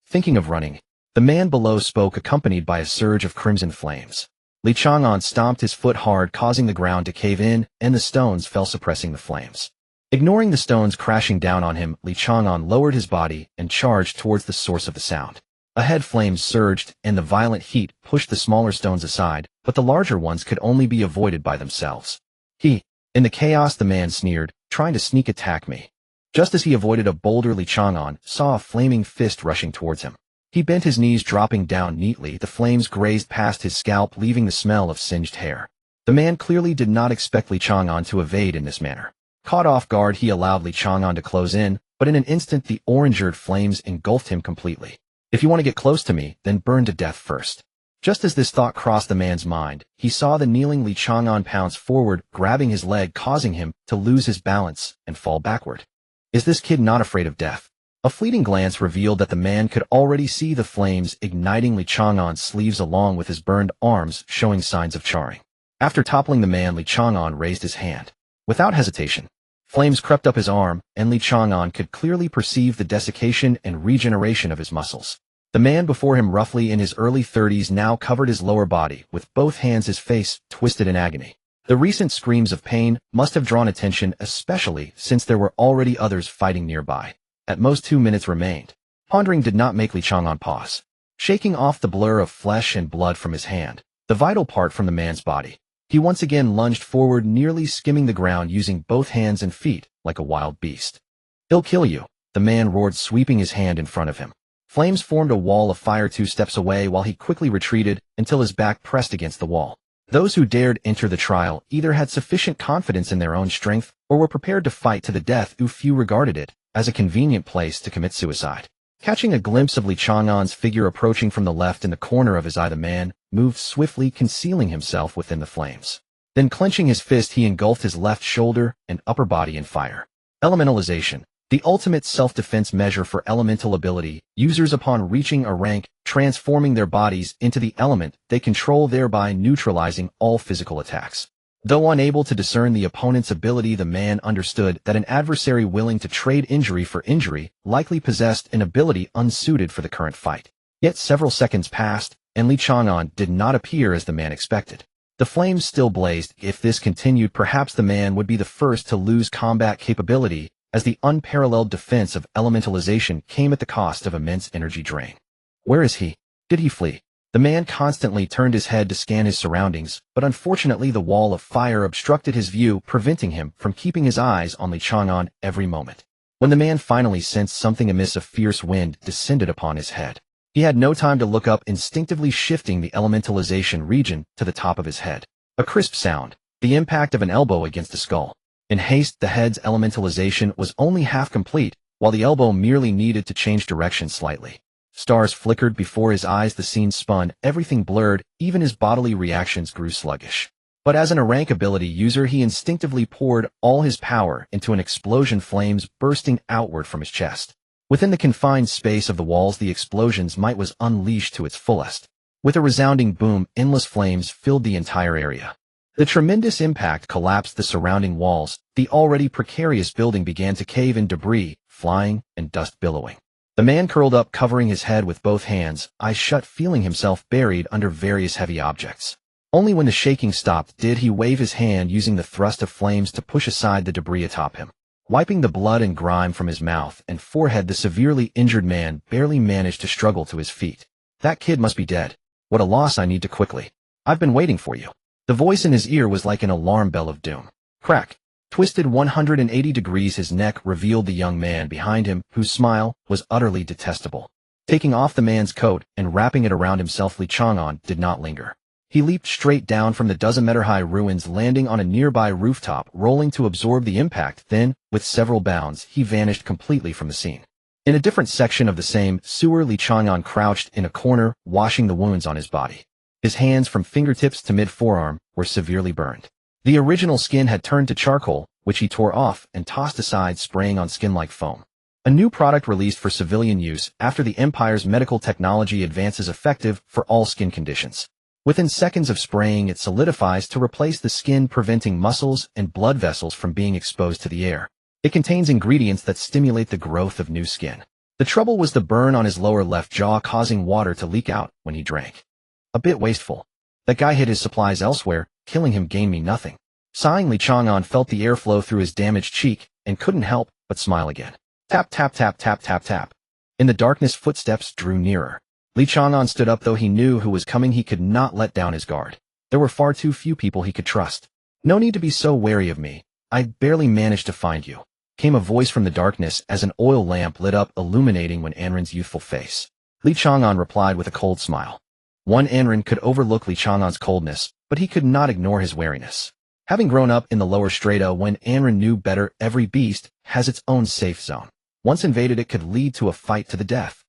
Thinking of running, the man below spoke, accompanied by a surge of crimson flames. Li Chang'an stomped his foot hard, causing the ground to cave in, and the stones fell, suppressing the flames. Ignoring the stones crashing down on him, Li Chang'an lowered his body and charged towards the source of the sound. Ahead, flames surged, and the violent heat pushed the smaller stones aside, but the larger ones could only be avoided by themselves. In the chaos, the man sneered, trying to sneak attack me. Just as he avoided a boulder, Li Chang'an saw a flaming fist rushing towards him. He bent his knees, dropping down neatly. The flames grazed past his scalp, leaving the smell of singed hair. The man clearly did not expect Li Chang'an to evade in this manner. Caught off guard, he allowed Li Chang'an to close in, but in an instant the orange-red flames engulfed him completely. If you want to get close to me, then burn to death first. Just as this thought crossed the man's mind, he saw the kneeling Li Chang'an pounce forward, grabbing his leg, causing him to lose his balance and fall backward. Is this kid not afraid of death? A fleeting glance revealed that the man could already see the flames igniting Li Chang'an's sleeves along with his burned arms showing signs of charring. After toppling the man, Li Chang'an raised his hand. Without hesitation, flames crept up his arm, and Li Chang'an could clearly perceive the desiccation and regeneration of his muscles. The man before him, roughly in his early 30s, now covered his lower body with both hands, his face twisted in agony. The recent screams of pain must have drawn attention, especially since there were already others fighting nearby. At most 2 minutes remained. Pondering did not make Li Chang'an pause. Shaking off the blur of flesh and blood from his hand, the vital part from the man's body, he once again lunged forward, nearly skimming the ground using both hands and feet like a wild beast. "He'll kill you," the man roared, sweeping his hand in front of him. Flames formed a wall of fire 2 steps away while he quickly retreated until his back pressed against the wall. Those who dared enter the trial either had sufficient confidence in their own strength or were prepared to fight to the death. Few regarded it as a convenient place to commit suicide. Catching a glimpse of Li Chang'an's figure approaching from the left, in the corner of his eye, the man moved swiftly, concealing himself within the flames. Then, clenching his fist, he engulfed his left shoulder and upper body in fire. Elementalization, the ultimate self-defense measure for elemental ability users upon reaching a rank, transforming their bodies into the element they control, thereby neutralizing all physical attacks. Though unable to discern the opponent's ability, the man understood that an adversary willing to trade injury for injury likely possessed an ability unsuited for the current fight. Yet several seconds passed, and Li Chang'an did not appear as the man expected. The flames still blazed. If this continued, perhaps the man would be the first to lose combat capability, as the unparalleled defense of elementalization came at the cost of immense energy drain. Where is he? Did he flee? The man constantly turned his head to scan his surroundings, but unfortunately the wall of fire obstructed his view, preventing him from keeping his eyes on Li Chang'an every moment. When the man finally sensed something amiss, a fierce wind descended upon his head. He had no time to look up, instinctively shifting the elementalization region to the top of his head. A crisp sound, the impact of an elbow against the skull. In haste, the head's elementalization was only half complete, while the elbow merely needed to change direction slightly. Stars flickered before his eyes, the scene spun, everything blurred, even his bodily reactions grew sluggish. But as an rank ability user, he instinctively poured all his power into an explosion, flames bursting outward from his chest. Within the confined space of the walls, the explosion's might was unleashed to its fullest. With a resounding boom, endless flames filled the entire area. The tremendous impact collapsed the surrounding walls. The already precarious building began to cave in, debris flying and dust billowing. The man curled up, covering his head with both hands, eyes shut, feeling himself buried under various heavy objects. Only when the shaking stopped did he wave his hand using the thrust of flames to push aside the debris atop him. Wiping the blood and grime from his mouth and forehead, the severely injured man barely managed to struggle to his feet. That kid must be dead. What a loss, I need to quickly. I've been waiting for you. The voice in his ear was like an alarm bell of doom. Crack. Twisted 180 degrees, his neck revealed the young man behind him, whose smile was utterly detestable. Taking off the man's coat and wrapping it around himself, Chang'an did not linger. He leaped straight down from the dozen-meter-high ruins, landing on a nearby rooftop, rolling to absorb the impact. Then, with several bounds, he vanished completely from the scene. In a different section of the same sewer, Chang'an crouched in a corner, washing the wounds on his body. His hands from fingertips to mid-forearm were severely burned. The original skin had turned to charcoal, which he tore off and tossed aside, spraying on skin like foam. A new product released for civilian use after the Empire's medical technology advances, effective for all skin conditions. Within seconds of spraying, it solidifies to replace the skin, preventing muscles and blood vessels from being exposed to the air. It contains ingredients that stimulate the growth of new skin. The trouble was the burn on his lower left jaw, causing water to leak out when he drank. A bit wasteful. That guy hid his supplies elsewhere, killing him gained me nothing. Sighing, Chang'an felt the airflow through his damaged cheek and couldn't help but smile again. Tap, tap, tap, tap, tap, tap. In the darkness, footsteps drew nearer. Chang'an stood up. Though he knew who was coming, he could not let down his guard. There were far too few people he could trust. No need to be so wary of me. I barely managed to find you. Came a voice from the darkness as an oil lamp lit up, illuminating Anren's youthful face. Chang'an replied with a cold smile. Anren could overlook Chang'an's coldness, but he could not ignore his wariness. Having grown up in the lower strata, Anren knew better. Every beast has its own safe zone. Once invaded, it could lead to a fight to the death.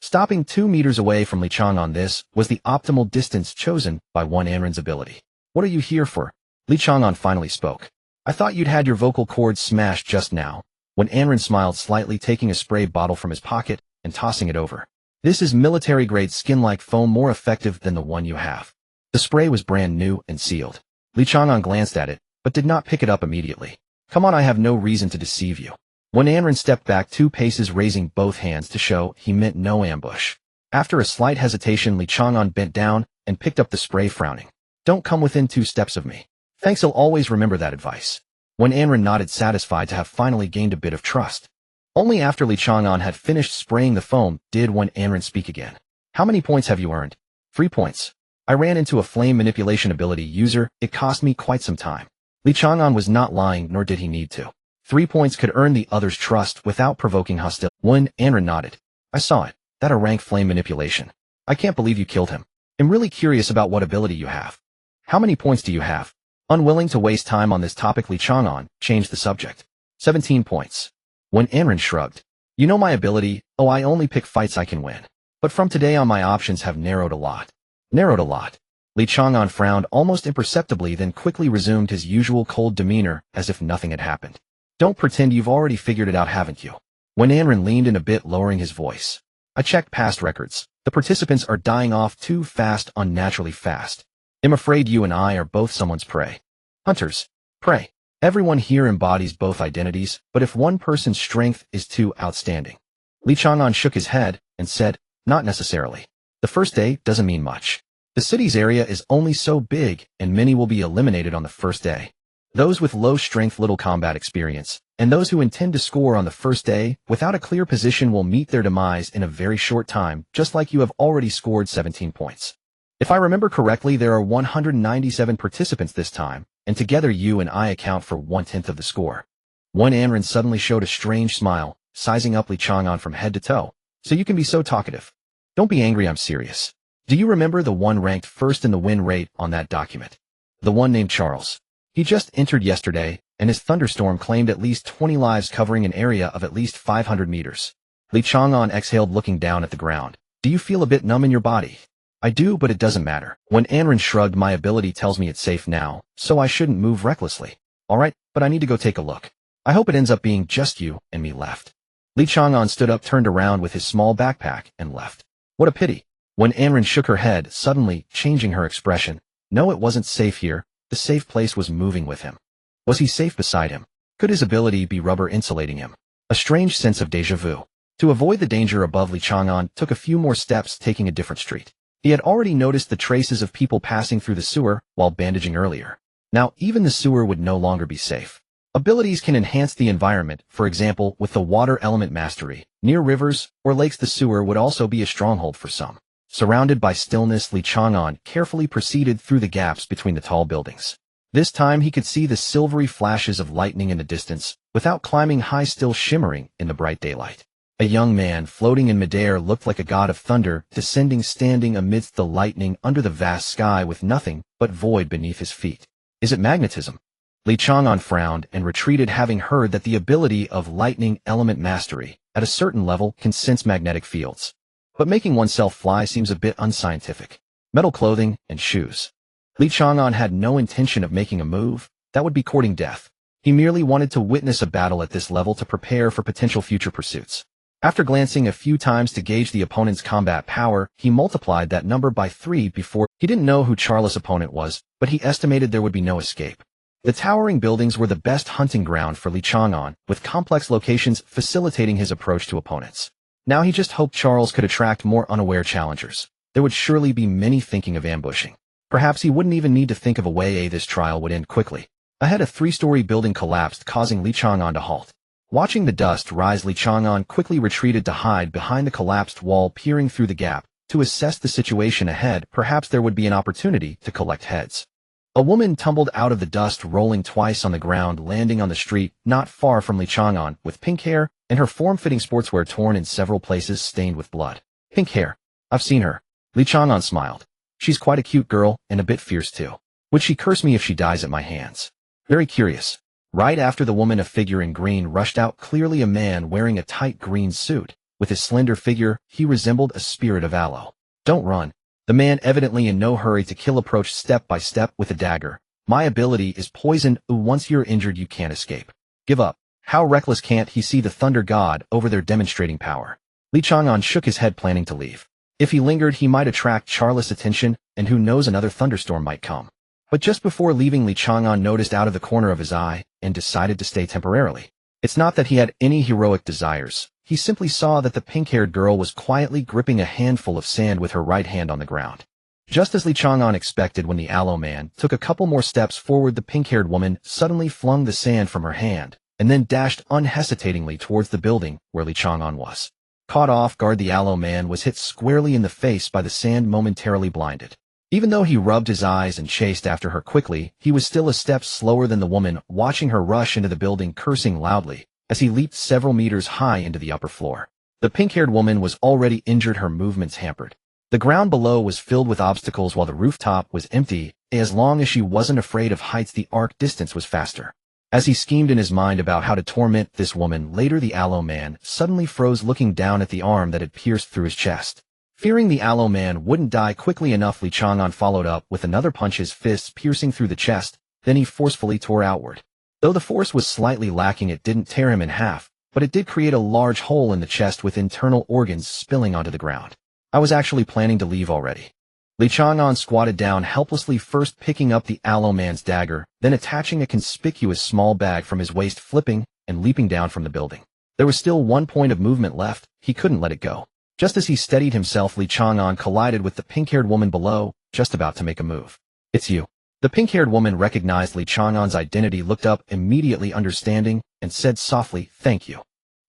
Stopping 2 meters away from Chang'an, this was the optimal distance chosen by Anren's ability. What are you here for? Chang'an finally spoke. I thought you'd had your vocal cords smashed just now. Anren smiled slightly, taking a spray bottle from his pocket and tossing it over. This is military-grade skin-like foam, more effective than the one you have. The spray was brand new and sealed. Chang'an glanced at it, but did not pick it up immediately. Come on, I have no reason to deceive you. Anren stepped back 2 paces, raising both hands to show he meant no ambush. After a slight hesitation, Chang'an bent down and picked up the spray, frowning. Don't come within 2 steps of me. Thanks, I'll always remember that advice. Anren nodded, satisfied to have finally gained a bit of trust. Only after Chang'an had finished spraying the foam did Anren speak again. How many points have you earned? 3 points. I ran into a flame manipulation ability user. It cost me quite some time. Chang'an was not lying, nor did he need to. 3 points could earn the other's trust without provoking hostility. Anren nodded. I saw it. That a rank flame manipulation. I can't believe you killed him. I'm really curious about what ability you have. How many points do you have? Unwilling to waste time on this topic, Chang'an changed the subject. 17 points. Anren shrugged. You know my ability. Oh, I only pick fights I can win. But from today on, my options have narrowed a lot. Narrowed a lot. Chang'an frowned almost imperceptibly, then quickly resumed his usual cold demeanor as if nothing had happened. Don't pretend you've already figured it out, haven't you? Anren leaned in a bit, lowering his voice. I checked past records. The participants are dying off too fast, unnaturally fast. I'm afraid you and I are both someone's prey. Hunters. Prey. Everyone here embodies both identities, but if one person's strength is too outstanding. Chang'an shook his head and said, not necessarily. The first day doesn't mean much. The city's area is only so big, and many will be eliminated on the first day. Those with low strength, little combat experience, and those who intend to score on the first day without a clear position will meet their demise in a very short time, just like you have already scored 17 points. If I remember correctly, there are 197 participants this time, and together you and I account for 1/10 of the score. Anren suddenly showed a strange smile, sizing up Chang'an from head to toe. So you can be so talkative. Don't be angry, I'm serious. Do you remember the one ranked first in the win rate on that document? The one named Charles. He just entered yesterday, and his thunderstorm claimed at least 20 lives, covering an area of at least 500 meters. Chang'an exhaled, looking down at the ground. Do you feel a bit numb in your body? I do, but it doesn't matter. Anren shrugged. My ability tells me it's safe now, so I shouldn't move recklessly. Alright, but I need to go take a look. I hope it ends up being just you and me left. Chang'an stood up, turned around with his small backpack, and left. What a pity. Anren shook her head, suddenly changing her expression. No, it wasn't safe here. The safe place was moving with him. Was he safe beside him? Could his ability be rubber insulating him? A strange sense of déjà vu. To avoid the danger above, Chang'an took a few more steps, taking a different street. He had already noticed the traces of people passing through the sewer while bandaging earlier. Now, even the sewer would no longer be safe. Abilities can enhance the environment, for example, with the water element mastery. Near rivers or lakes, the sewer would also be a stronghold for some. Surrounded by stillness, Chang'an carefully proceeded through the gaps between the tall buildings. This time he could see the silvery flashes of lightning in the distance, without climbing high, still shimmering in the bright daylight. A young man floating in midair looked like a god of thunder, descending, standing amidst the lightning under the vast sky with nothing but void beneath his feet. Is it magnetism? Chang'an frowned and retreated, having heard that the ability of lightning element mastery, at a certain level, can sense magnetic fields. But making oneself fly seems a bit unscientific. Metal clothing and shoes. Chang'an had no intention of making a move that would be courting death. He merely wanted to witness a battle at this level to prepare for potential future pursuits. After glancing a few times to gauge the opponent's combat power, he multiplied that number by 3 before. He didn't know who Charles' opponent was, but he estimated there would be no escape. The towering buildings were the best hunting ground for Chang'an, with complex locations facilitating his approach to opponents. Now he just hoped Charles could attract more unaware challengers. There would surely be many thinking of ambushing. Perhaps he wouldn't even need to think of a way this trial would end quickly. Ahead, a 3-story building collapsed, causing Chang'an to halt. Watching the dust rise, Chang'an quickly retreated to hide behind the collapsed wall, peering through the gap to assess the situation ahead. Perhaps there would be an opportunity to collect heads. A woman tumbled out of the dust, rolling twice on the ground, landing on the street not far from Chang'an, with pink hair and her form-fitting sportswear torn in several places, stained with blood. Pink hair. I've seen her. Chang'an smiled. She's quite a cute girl and a bit fierce too. Would she curse me if she dies at my hands? Very curious. Right after the woman, a figure in green rushed out, clearly a man wearing a tight green suit. With his slender figure, he resembled a spirit of aloe. Don't run. The man, evidently in no hurry to kill, approached step by step with a dagger. My ability is poison. Once you're injured, you can't escape. Give up. How reckless, can't he see the thunder god over there demonstrating power? Chang'an shook his head, planning to leave. If he lingered, he might attract Charles' attention, and who knows, another thunderstorm might come. But just before leaving, Chang'an noticed out of the corner of his eye and decided to stay temporarily. It's not that he had any heroic desires. He simply saw that the pink-haired girl was quietly gripping a handful of sand with her right hand on the ground. Just as Chang'an expected, when the aloe man took a couple more steps forward, the pink-haired woman suddenly flung the sand from her hand and then dashed unhesitatingly towards the building where Chang'an was. Caught off guard, the aloe man was hit squarely in the face by the sand, momentarily blinded. Even though he rubbed his eyes and chased after her quickly, he was still a step slower than the woman, watching her rush into the building, cursing loudly as he leaped several meters high into the upper floor. The pink-haired woman was already injured, her movements hampered. The ground below was filled with obstacles while the rooftop was empty. As long as she wasn't afraid of heights, the arc distance was faster. As he schemed in his mind about how to torment this woman later, the aloe man suddenly froze, looking down at the arm that had pierced through his chest. Fearing the aloe man wouldn't die quickly enough, Chang'an followed up with another punch, his fists piercing through the chest. Then he forcefully tore outward. Though the force was slightly lacking, it didn't tear him in half, but it did create a large hole in the chest with internal organs spilling onto the ground. I was actually planning to leave already. Chang'an squatted down helplessly, first picking up the aloe man's dagger, then attaching a conspicuous small bag from his waist, flipping and leaping down from the building. There was still 1 point of movement left. He couldn't let it go. Just as he steadied himself, Chang'an collided with the pink-haired woman below, just about to make a move. It's you. The pink-haired woman recognized Chang'an's identity, looked up immediately, understanding, and said softly, "Thank you."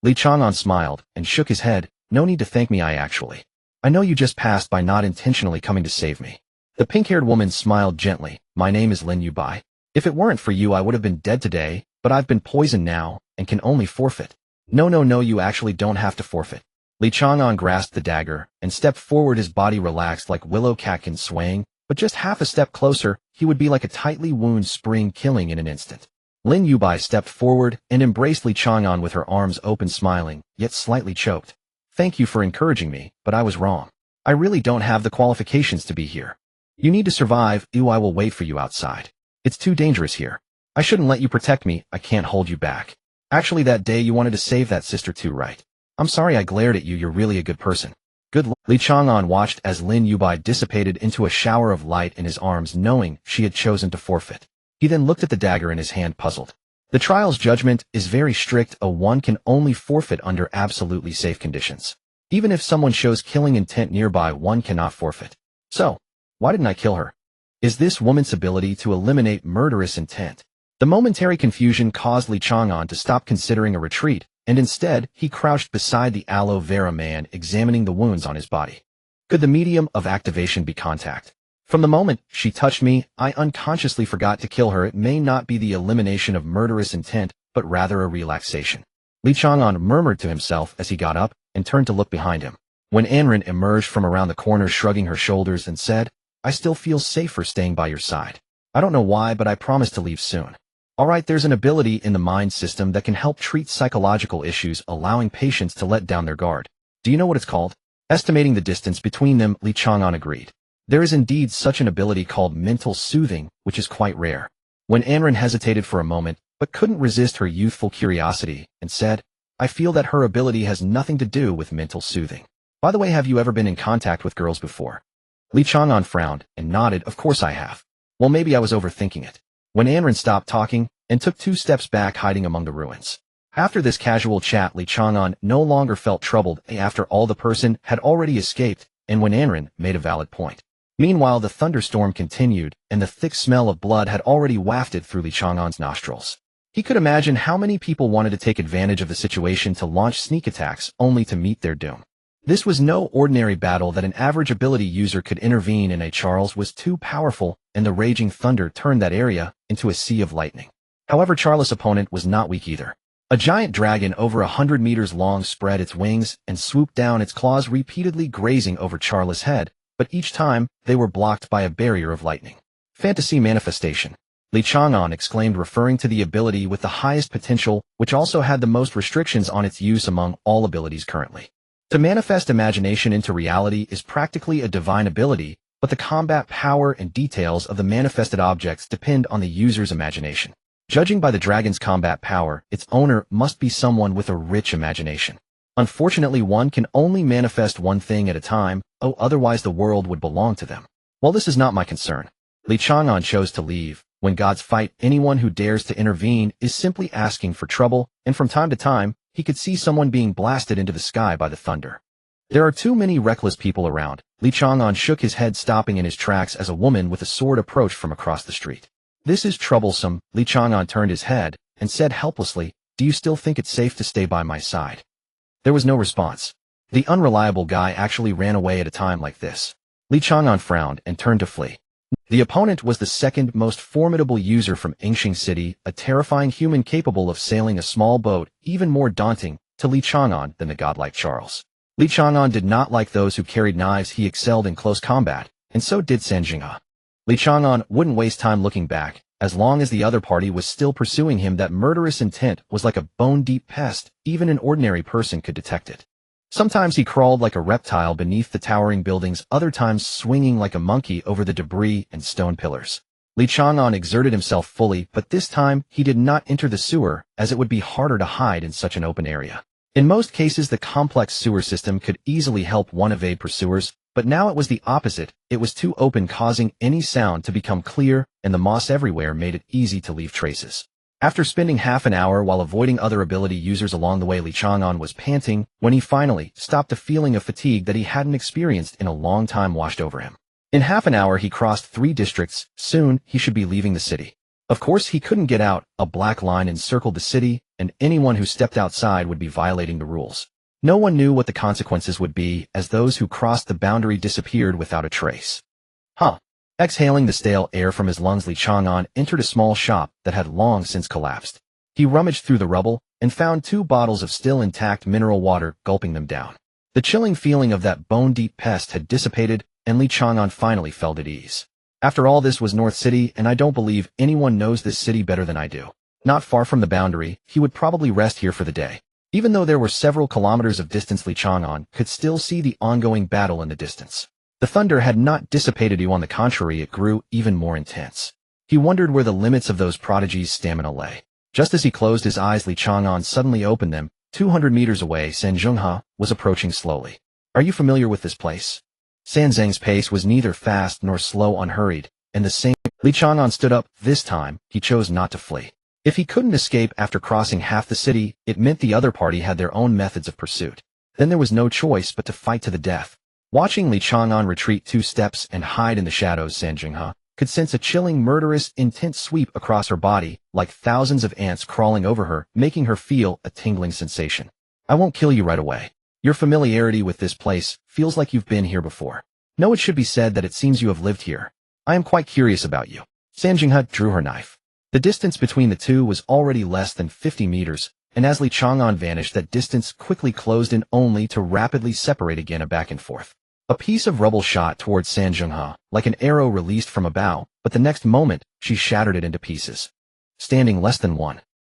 Chang'an smiled and shook his head. "No need to thank me, I know you just passed by, not intentionally coming to save me." The pink-haired woman smiled gently. "My name is Lin Yubai. If it weren't for you, I would have been dead today, but I've been poisoned now and can only forfeit." No, you actually don't have to forfeit." Chang'an grasped the dagger and stepped forward, his body relaxed like willow catkins swaying, but just half a step closer, he would be like a tightly wound spring, killing in an instant. Lin Yubai stepped forward and embraced Chang'an with her arms open, smiling, yet slightly choked. "Thank you for encouraging me, but I was wrong. I really don't have the qualifications to be here. You need to survive. I will wait for you outside. It's too dangerous here. I shouldn't let you protect me. I can't hold you back. Actually, that day you wanted to save that sister too, right? I'm sorry I glared at you. You're really a good person." Good luck. Chang'an watched as Lin Yubai dissipated into a shower of light in his arms, knowing she had chosen to forfeit. He then looked at the dagger in his hand, puzzled. The trial's judgment is very strict. One can only forfeit under absolutely safe conditions. Even if someone shows killing intent nearby, one cannot forfeit. So, why didn't I kill her? Is this woman's ability to eliminate murderous intent? The momentary confusion caused Li Chang'an to stop considering a retreat, and instead, he crouched beside the aloe vera man examining the wounds on his body. Could the medium of activation be contact? From the moment she touched me, I unconsciously forgot to kill her. It may not be the elimination of murderous intent, but rather a relaxation. Li Chang'an murmured to himself as he got up and turned to look behind him. When Anren emerged from around the corner shrugging her shoulders and said, "I still feel safer staying by your side. I don't know why, but I promise to leave soon." Alright, there's an ability in the mind system that can help treat psychological issues, allowing patients to let down their guard. Do you know what it's called? Estimating the distance between them, Li Chang'an agreed. There is indeed such an ability called mental soothing, which is quite rare. When Anren hesitated for a moment, but couldn't resist her youthful curiosity, and said, "I feel that her ability has nothing to do with mental soothing. By the way, have you ever been in contact with girls before?" Li Chang'an frowned and nodded. "Of course I have." "Well, maybe I was overthinking it." When Anren stopped talking and took 2 steps back, hiding among the ruins. After this casual chat, Li Chang'an no longer felt troubled. After all, the person had already escaped, and when Anren made a valid point. Meanwhile, the thunderstorm continued, and the thick smell of blood had already wafted through Li Chang'an's nostrils. He could imagine how many people wanted to take advantage of the situation to launch sneak attacks, only to meet their doom. This was no ordinary battle that an average ability user could intervene in. Charles was too powerful, and the raging thunder turned that area into a sea of lightning. However, Charles' opponent was not weak either. A giant dragon over 100 meters long spread its wings and swooped down, its claws repeatedly grazing over Charles' head, but each time, they were blocked by a barrier of lightning. "Fantasy manifestation," Li Chang'an exclaimed, referring to the ability with the highest potential, which also had the most restrictions on its use among all abilities currently. To manifest imagination into reality is practically a divine ability, but the combat power and details of the manifested objects depend on the user's imagination. Judging by the dragon's combat power, its owner must be someone with a rich imagination. Unfortunately, one can only manifest one thing at a time, otherwise the world would belong to them. While this is not my concern, Li Chang'an chose to leave. When gods fight, anyone who dares to intervene is simply asking for trouble, and from time to time, he could see someone being blasted into the sky by the thunder. There are too many reckless people around. Li Chang'an shook his head, stopping in his tracks as a woman with a sword approached from across the street. "This is troublesome." Li Chang'an turned his head and said helplessly, "Do you still think it's safe to stay by my side?" There was no response. The unreliable guy actually ran away at a time like this. Li Chang'an frowned and turned to flee. The opponent was the second most formidable user from Yingxing City, a terrifying human capable of sailing a small boat, even more daunting to Li Chang'an than the godlike Charles. Li Chang'an did not like those who carried knives. He excelled in close combat, and so did Sanjingha. Li Chang'an wouldn't waste time looking back. As long as the other party was still pursuing him, that murderous intent was like a bone-deep pest. Even an ordinary person could detect it. Sometimes he crawled like a reptile beneath the towering buildings, other times swinging like a monkey over the debris and stone pillars. Li Chang'an exerted himself fully, but this time he did not enter the sewer, as it would be harder to hide in such an open area. In most cases, the complex sewer system could easily help one evade pursuers, but now it was the opposite. It was too open, causing any sound to become clear, and the moss everywhere made it easy to leave traces. After spending half an hour while avoiding other ability users along the way, Li Chang'an was panting when he finally stopped. A feeling of fatigue that he hadn't experienced in a long time washed over him. In half an hour, he crossed 3 districts. Soon, he should be leaving the city. Of course, he couldn't get out. A black line encircled the city, and anyone who stepped outside would be violating the rules. No one knew what the consequences would be, as those who crossed the boundary disappeared without a trace. Exhaling the stale air from his lungs, Li Chang'an entered a small shop that had long since collapsed. He rummaged through the rubble and found 2 bottles of still intact mineral water, gulping them down. The chilling feeling of that bone-deep pest had dissipated, and Li Chang'an finally felt at ease. After all, this was North City, and I don't believe anyone knows this city better than I do. Not far from the boundary, he would probably rest here for the day. Even though there were several kilometers of distance, Li Chang'an could still see the ongoing battle in the distance. The thunder had not dissipated. On the contrary, it grew even more intense. He wondered where the limits of those prodigies' stamina lay. Just as he closed his eyes, Li Chang'an suddenly opened them. 200 meters away, Sanjingha was approaching slowly. "Are you familiar with this place?" Sanzang's pace was neither fast nor slow, unhurried, and the same. Li Chang'an stood up. This time, he chose not to flee. If he couldn't escape after crossing half the city, it meant the other party had their own methods of pursuit. Then there was no choice but to fight to the death. Watching Li Chang'an retreat 2 steps and hide in the shadows, San Jinghe could sense a chilling, murderous, intense sweep across her body, like thousands of ants crawling over her, making her feel a tingling sensation. I won't kill you right away. Your familiarity with this place feels like you've been here before. No, it should be said that it seems you have lived here. I am quite curious about you. San Jinghe drew her knife. The distance between the two was already less than 50 meters, and as Li Chang'an vanished, that distance quickly closed in only to rapidly separate again back and forth. A piece of rubble shot towards San Jinghe, like an arrow released from a bow, but the next moment, she shattered it into pieces. Standing less than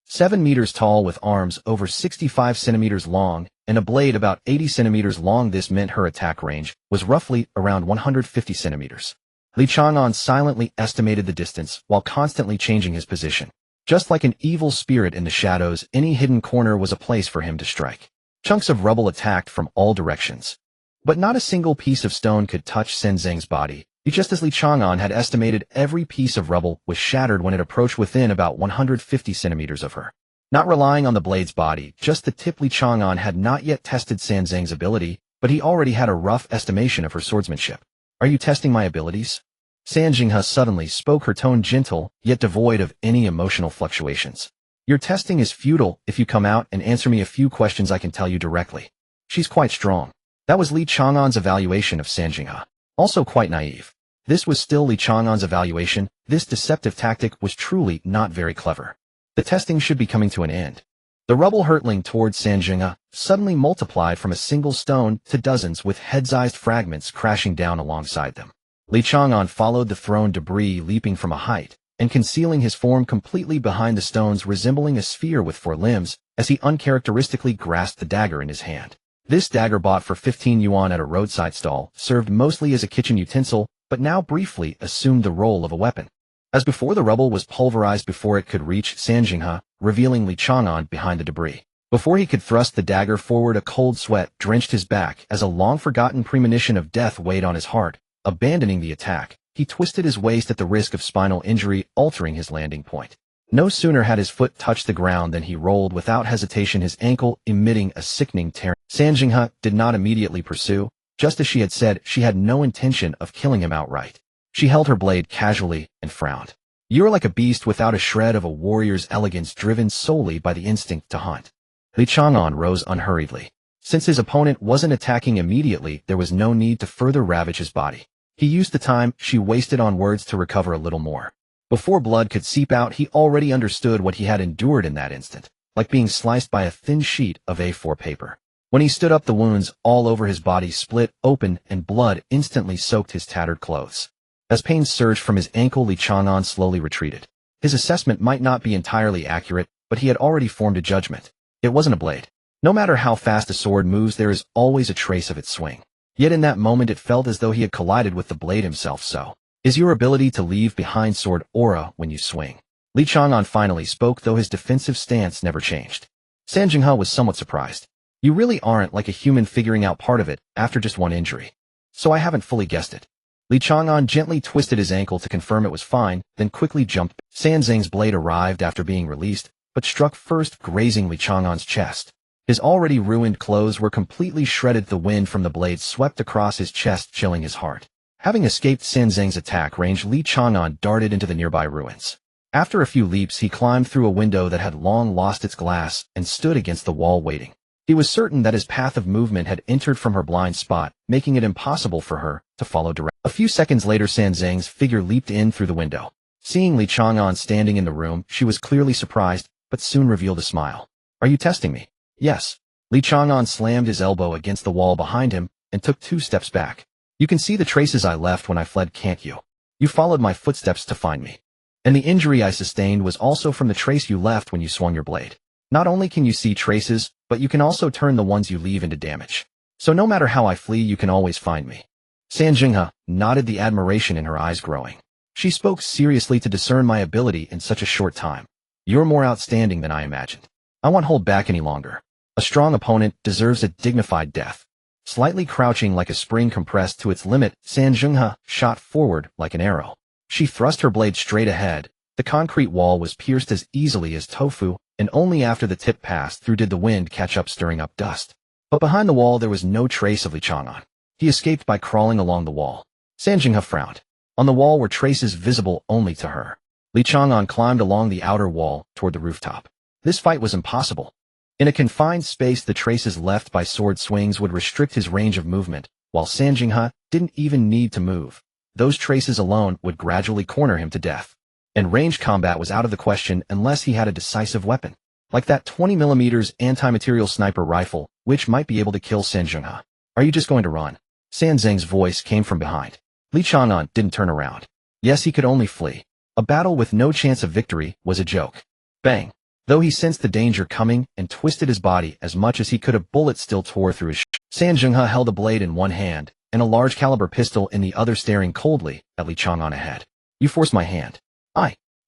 7 meters tall with arms over 65 centimeters long and a blade about 80 centimeters long, this meant her attack range was roughly around 150 centimeters. Li Chang'an silently estimated the distance while constantly changing his position. Just like an evil spirit in the shadows, any hidden corner was a place for him to strike. Chunks of rubble attacked from all directions. But not a single piece of stone could touch Sen Zheng's body. Just as Li Chang'an had estimated, every piece of rubble was shattered when it approached within about 150 centimeters of her. Not relying on the blade's body, just the tip, Li Chang'an had not yet tested San Zheng's ability, but he already had a rough estimation of her swordsmanship. Are you testing my abilities? San Jinghe suddenly spoke, her tone gentle, yet devoid of any emotional fluctuations. Your testing is futile. If you come out and answer me a few questions, I can tell you directly. She's quite strong. That was Li Chang'an's evaluation of San Jinghe. Also quite naive. This was still Li Chang'an's evaluation. This deceptive tactic was truly not very clever. The testing should be coming to an end. The rubble hurtling towards San Jinghe suddenly multiplied from a single stone to dozens, with head-sized fragments crashing down alongside them. Li Chang'an followed the thrown debris, leaping from a height and concealing his form completely behind the stones, resembling a sphere with 4 limbs, as he uncharacteristically grasped the dagger in his hand. This dagger, bought for 15 yuan at a roadside stall, served mostly as a kitchen utensil, but now briefly assumed the role of a weapon. As before, the rubble was pulverized before it could reach San Jinghe, revealing Li Chang'an behind the debris. Before he could thrust the dagger forward, a cold sweat drenched his back as a long-forgotten premonition of death weighed on his heart. Abandoning the attack, he twisted his waist at the risk of spinal injury, altering his landing point. No sooner had his foot touched the ground than he rolled without hesitation, his ankle emitting a sickening tear. San Jinghe did not immediately pursue. Just as she had said, she had no intention of killing him outright. She held her blade casually and frowned. You're like a beast without a shred of a warrior's elegance, driven solely by the instinct to hunt. Li Chang'an rose unhurriedly. Since his opponent wasn't attacking immediately, there was no need to further ravage his body. He used the time she wasted on words to recover a little more. Before blood could seep out, he already understood what he had endured in that instant, like being sliced by a thin sheet of A4 paper. When he stood up, the wounds all over his body split open and blood instantly soaked his tattered clothes. As pain surged from his ankle, Li Chang'an slowly retreated. His assessment might not be entirely accurate, but he had already formed a judgment. It wasn't a blade. No matter how fast a sword moves, there is always a trace of its swing. Yet in that moment it felt as though he had collided with the blade himself. So, is your ability to leave behind sword aura when you swing? Li Chang'an finally spoke, though his defensive stance never changed. San Jinghe was somewhat surprised. You really aren't like a human figuring out part of it after just one injury. So I haven't fully guessed it. Li Chang'an gently twisted his ankle to confirm it was fine, then quickly jumped. San Zheng's blade arrived after being released, but struck first, grazing Li Chang'an's chest. His already ruined clothes were completely shredded. The wind from the blade swept across his chest, chilling his heart. Having escaped San Zheng's attack range, Li Chang'an darted into the nearby ruins. After a few leaps, he climbed through a window that had long lost its glass and stood against the wall waiting. He was certain that his path of movement had entered from her blind spot, making it impossible for her to follow directly. A few seconds later, San Zheng's figure leaped in through the window. Seeing Li Chang'an standing in the room, she was clearly surprised, but soon revealed a smile. Are you testing me? Yes. Li Chang'an slammed his elbow against the wall behind him and took 2 steps back. You can see the traces I left when I fled, can't you? You followed my footsteps to find me. And the injury I sustained was also from the trace you left when you swung your blade. Not only can you see traces, but you can also turn the ones you leave into damage. So no matter how I flee, you can always find me. San Jinghe nodded, the admiration in her eyes growing. She spoke seriously, to discern my ability in such a short time. You're more outstanding than I imagined. I won't hold back any longer. A strong opponent deserves a dignified death. Slightly crouching like a spring compressed to its limit, San Jinghe shot forward like an arrow. She thrust her blade straight ahead. The concrete wall was pierced as easily as tofu, and only after the tip passed through did the wind catch up, stirring up dust. But behind the wall there was no trace of Li Chang'an. He escaped by crawling along the wall. San Jinghe frowned. On the wall were traces visible only to her. Li Chang'an climbed along the outer wall toward the rooftop. This fight was impossible. In a confined space, the traces left by sword swings would restrict his range of movement, while San Jinghe didn't even need to move. Those traces alone would gradually corner him to death. And ranged combat was out of the question unless he had a decisive weapon, like that 20mm anti-material sniper rifle, which might be able to kill San Jinghe. Are you just going to run? San Zheng's voice came from behind. Li Chang'an didn't turn around. Yes, he could only flee. A battle with no chance of victory was a joke. Bang! Though he sensed the danger coming and twisted his body as much as he could, a bullet still tore through his San Jinghe held a blade in one hand and a large caliber pistol in the other, staring coldly at Li Chang'an ahead. You forced my hand.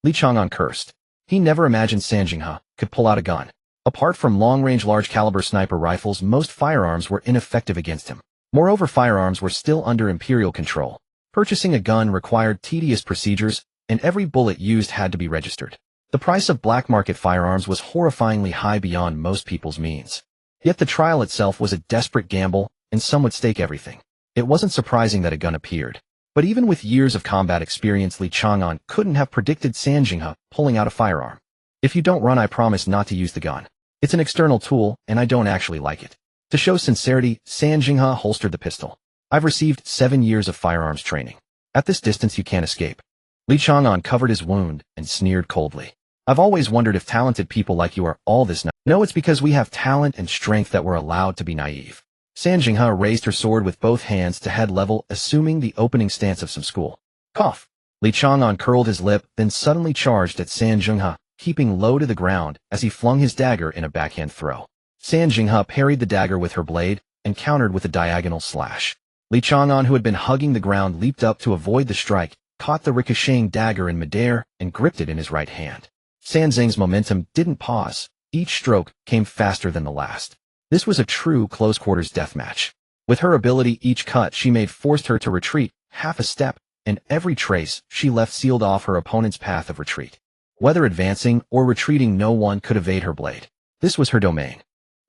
Li Chang'an cursed. He never imagined San Jinghe could pull out a gun. Apart from long-range large-caliber sniper rifles, most firearms were ineffective against him. Moreover, firearms were still under imperial control. Purchasing a gun required tedious procedures, and every bullet used had to be registered. The price of black market firearms was horrifyingly high beyond most people's means. Yet the trial itself was a desperate gamble, and some would stake everything. It wasn't surprising that a gun appeared. But even with years of combat experience, Li Chang'an couldn't have predicted San Jinghe pulling out a firearm. If you don't run, I promise not to use the gun. It's an external tool, and I don't actually like it. To show sincerity, San Jinghe holstered the pistol. I've received 7 years of firearms training. At this distance, you can't escape. Li Chang'an covered his wound and sneered coldly. I've always wondered if talented people like you are all this. No, it's because we have talent and strength that we're allowed to be naive. San Jinghe raised her sword with both hands to head level, assuming the opening stance of some school. Cough! Li Chang'an curled his lip, then suddenly charged at San Jinghe, keeping low to the ground as he flung his dagger in a backhand throw. San Jinghe parried the dagger with her blade and countered with a diagonal slash. Li Chang'an, who had been hugging the ground, leaped up to avoid the strike, caught the ricocheting dagger in midair, and gripped it in his right hand. San Zheng's momentum didn't pause. Each stroke came faster than the last. This was a true close-quarters deathmatch. With her ability, each cut she made forced her to retreat half a step, and every trace she left sealed off her opponent's path of retreat. Whether advancing or retreating, no one could evade her blade. This was her domain.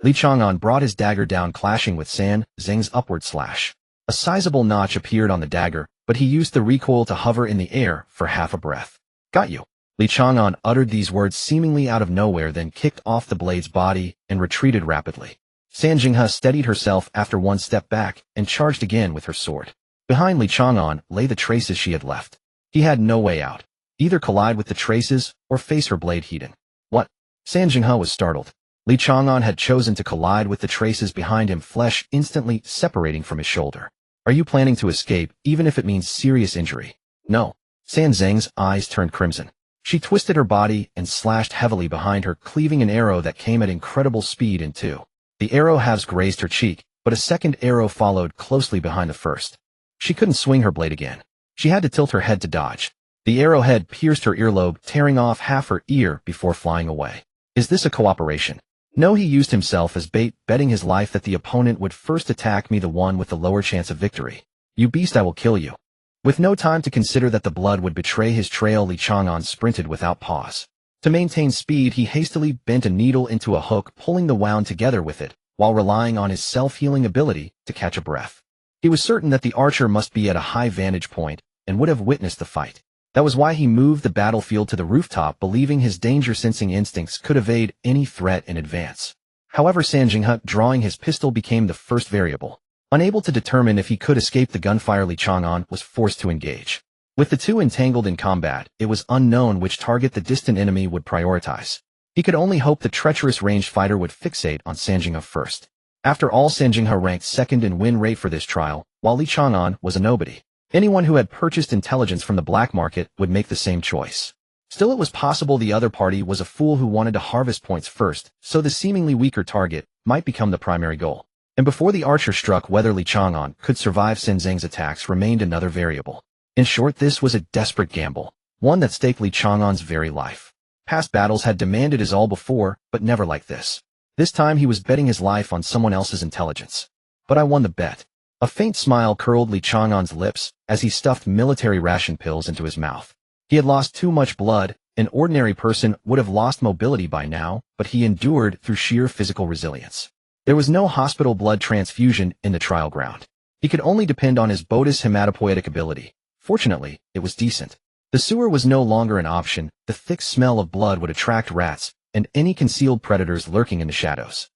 Li Chang'an brought his dagger down, clashing with San Zheng's upward slash. A sizable notch appeared on the dagger, but he used the recoil to hover in the air for half a breath. Got you. Li Chang'an uttered these words seemingly out of nowhere, then kicked off the blade's body and retreated rapidly. San Jinghe steadied herself after one step back and charged again with her sword. Behind Li Chang'an lay the traces she had left. He had no way out. Either collide with the traces or face her blade heating. What? San Jinghe was startled. Li Chang'an had chosen to collide with the traces behind him, flesh instantly separating from his shoulder. Are you planning to escape, even if it means serious injury? No. San Zheng's eyes turned crimson. She twisted her body and slashed heavily behind her, cleaving an arrow that came at incredible speed in two. The arrow halves grazed her cheek, but a second arrow followed closely behind the first. She couldn't swing her blade again. She had to tilt her head to dodge. The arrowhead pierced her earlobe, tearing off half her ear before flying away. Is this a cooperation? No, he used himself as bait, betting his life that the opponent would first attack me, the one with the lower chance of victory. You beast, I will kill you. With no time to consider that the blood would betray his trail, Li Chang'an sprinted without pause. To maintain speed, he hastily bent a needle into a hook, pulling the wound together with it, while relying on his self-healing ability to catch a breath. He was certain that the archer must be at a high vantage point and would have witnessed the fight. That was why he moved the battlefield to the rooftop, believing his danger-sensing instincts could evade any threat in advance. However, San Jinghe, drawing his pistol, became the first variable. Unable to determine if he could escape the gunfire, Li Chang'an was forced to engage. With the two entangled in combat, it was unknown which target the distant enemy would prioritize. He could only hope the treacherous ranged fighter would fixate on San Jinghe first. After all, San Jinghe ranked second in win rate for this trial, while Li Chang'an was a nobody. Anyone who had purchased intelligence from the black market would make the same choice. Still, it was possible the other party was a fool who wanted to harvest points first, so the seemingly weaker target might become the primary goal. And before the archer struck, whether Li Chang'an could survive San Zheng's attacks remained another variable. In short, this was a desperate gamble, one that staked Li Chang'an's very life. Past battles had demanded his all before, but never like this. This time he was betting his life on someone else's intelligence. But I won the bet. A faint smile curled Li Chang'an's lips as he stuffed military ration pills into his mouth. He had lost too much blood. An ordinary person would have lost mobility by now, but he endured through sheer physical resilience. There was no hospital blood transfusion in the trial ground. He could only depend on his Bodis hematopoietic ability. Fortunately, it was decent. The sewer was no longer an option. The thick smell of blood would attract rats and any concealed predators lurking in the shadows.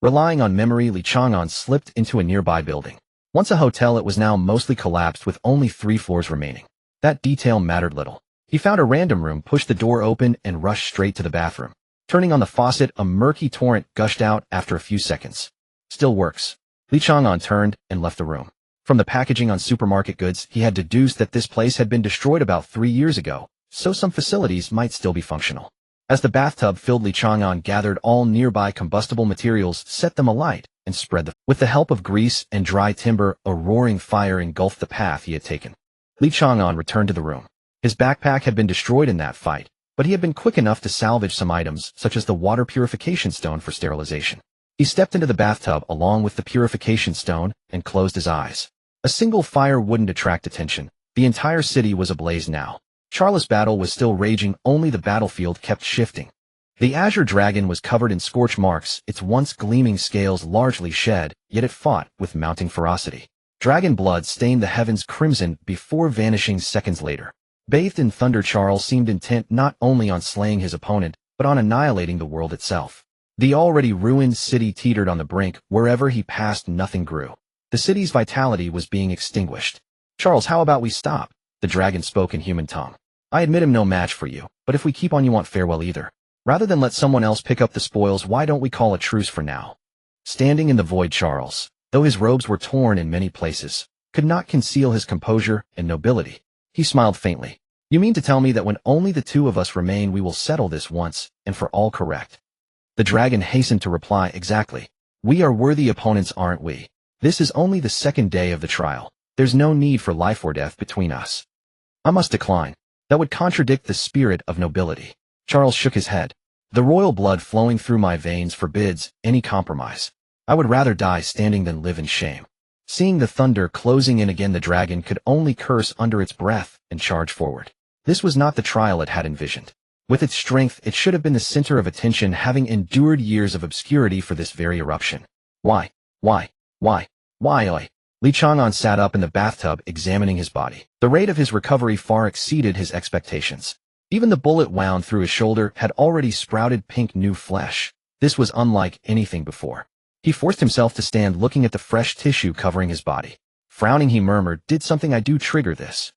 Relying on memory, Chang'an slipped into a nearby building. Once a hotel, it was now mostly collapsed with only 3 floors remaining. That detail mattered little. He found a random room, pushed the door open, and rushed straight to the bathroom. Turning on the faucet, a murky torrent gushed out after a few seconds. Still works. Chang'an turned and left the room. From the packaging on supermarket goods, he had deduced that this place had been destroyed about 3 years ago, so some facilities might still be functional. As the bathtub filled, Chang'an gathered all nearby combustible materials, set them alight, and spread them. With the help of grease and dry timber, a roaring fire engulfed the path he had taken. Chang'an returned to the room. His backpack had been destroyed in that fight, but he had been quick enough to salvage some items, such as the water purification stone for sterilization. He stepped into the bathtub along with the purification stone and closed his eyes. A single fire wouldn't attract attention. The entire city was ablaze now. Charlotte's battle was still raging, only the battlefield kept shifting. The azure dragon was covered in scorch marks, its once gleaming scales largely shed, yet it fought with mounting ferocity. Dragon blood stained the heavens crimson before vanishing seconds later. Bathed in thunder, Charles seemed intent not only on slaying his opponent, but on annihilating the world itself. The already ruined city teetered on the brink. Wherever he passed, nothing grew. The city's vitality was being extinguished. Charles, how about we stop? The dragon spoke in human tongue. I admit I'm no match for you, but if we keep on, you won't fare well either. Rather than let someone else pick up the spoils, why don't we call a truce for now? Standing in the void, Charles, though his robes were torn in many places, could not conceal his composure and nobility. He smiled faintly. You mean to tell me that when only the 2 of us remain, we will settle this once and for all, correct? The dragon hastened to reply, exactly. We are worthy opponents, aren't we? This is only the 2nd day of the trial. There's no need for life or death between us. I must decline. That would contradict the spirit of nobility. Charles shook his head. The royal blood flowing through my veins forbids any compromise. I would rather die standing than live in shame. Seeing the thunder closing in again, the dragon could only curse under its breath and charge forward. This was not the trial it had envisioned. With its strength, it should have been the center of attention, having endured years of obscurity for this very eruption. Why? Chang'an sat up in the bathtub, examining his body. The rate of his recovery far exceeded his expectations. Even the bullet wound through his shoulder had already sprouted pink new flesh. This was unlike anything before. He forced himself to stand, looking at the fresh tissue covering his body. Frowning, he murmured, did something I do trigger this?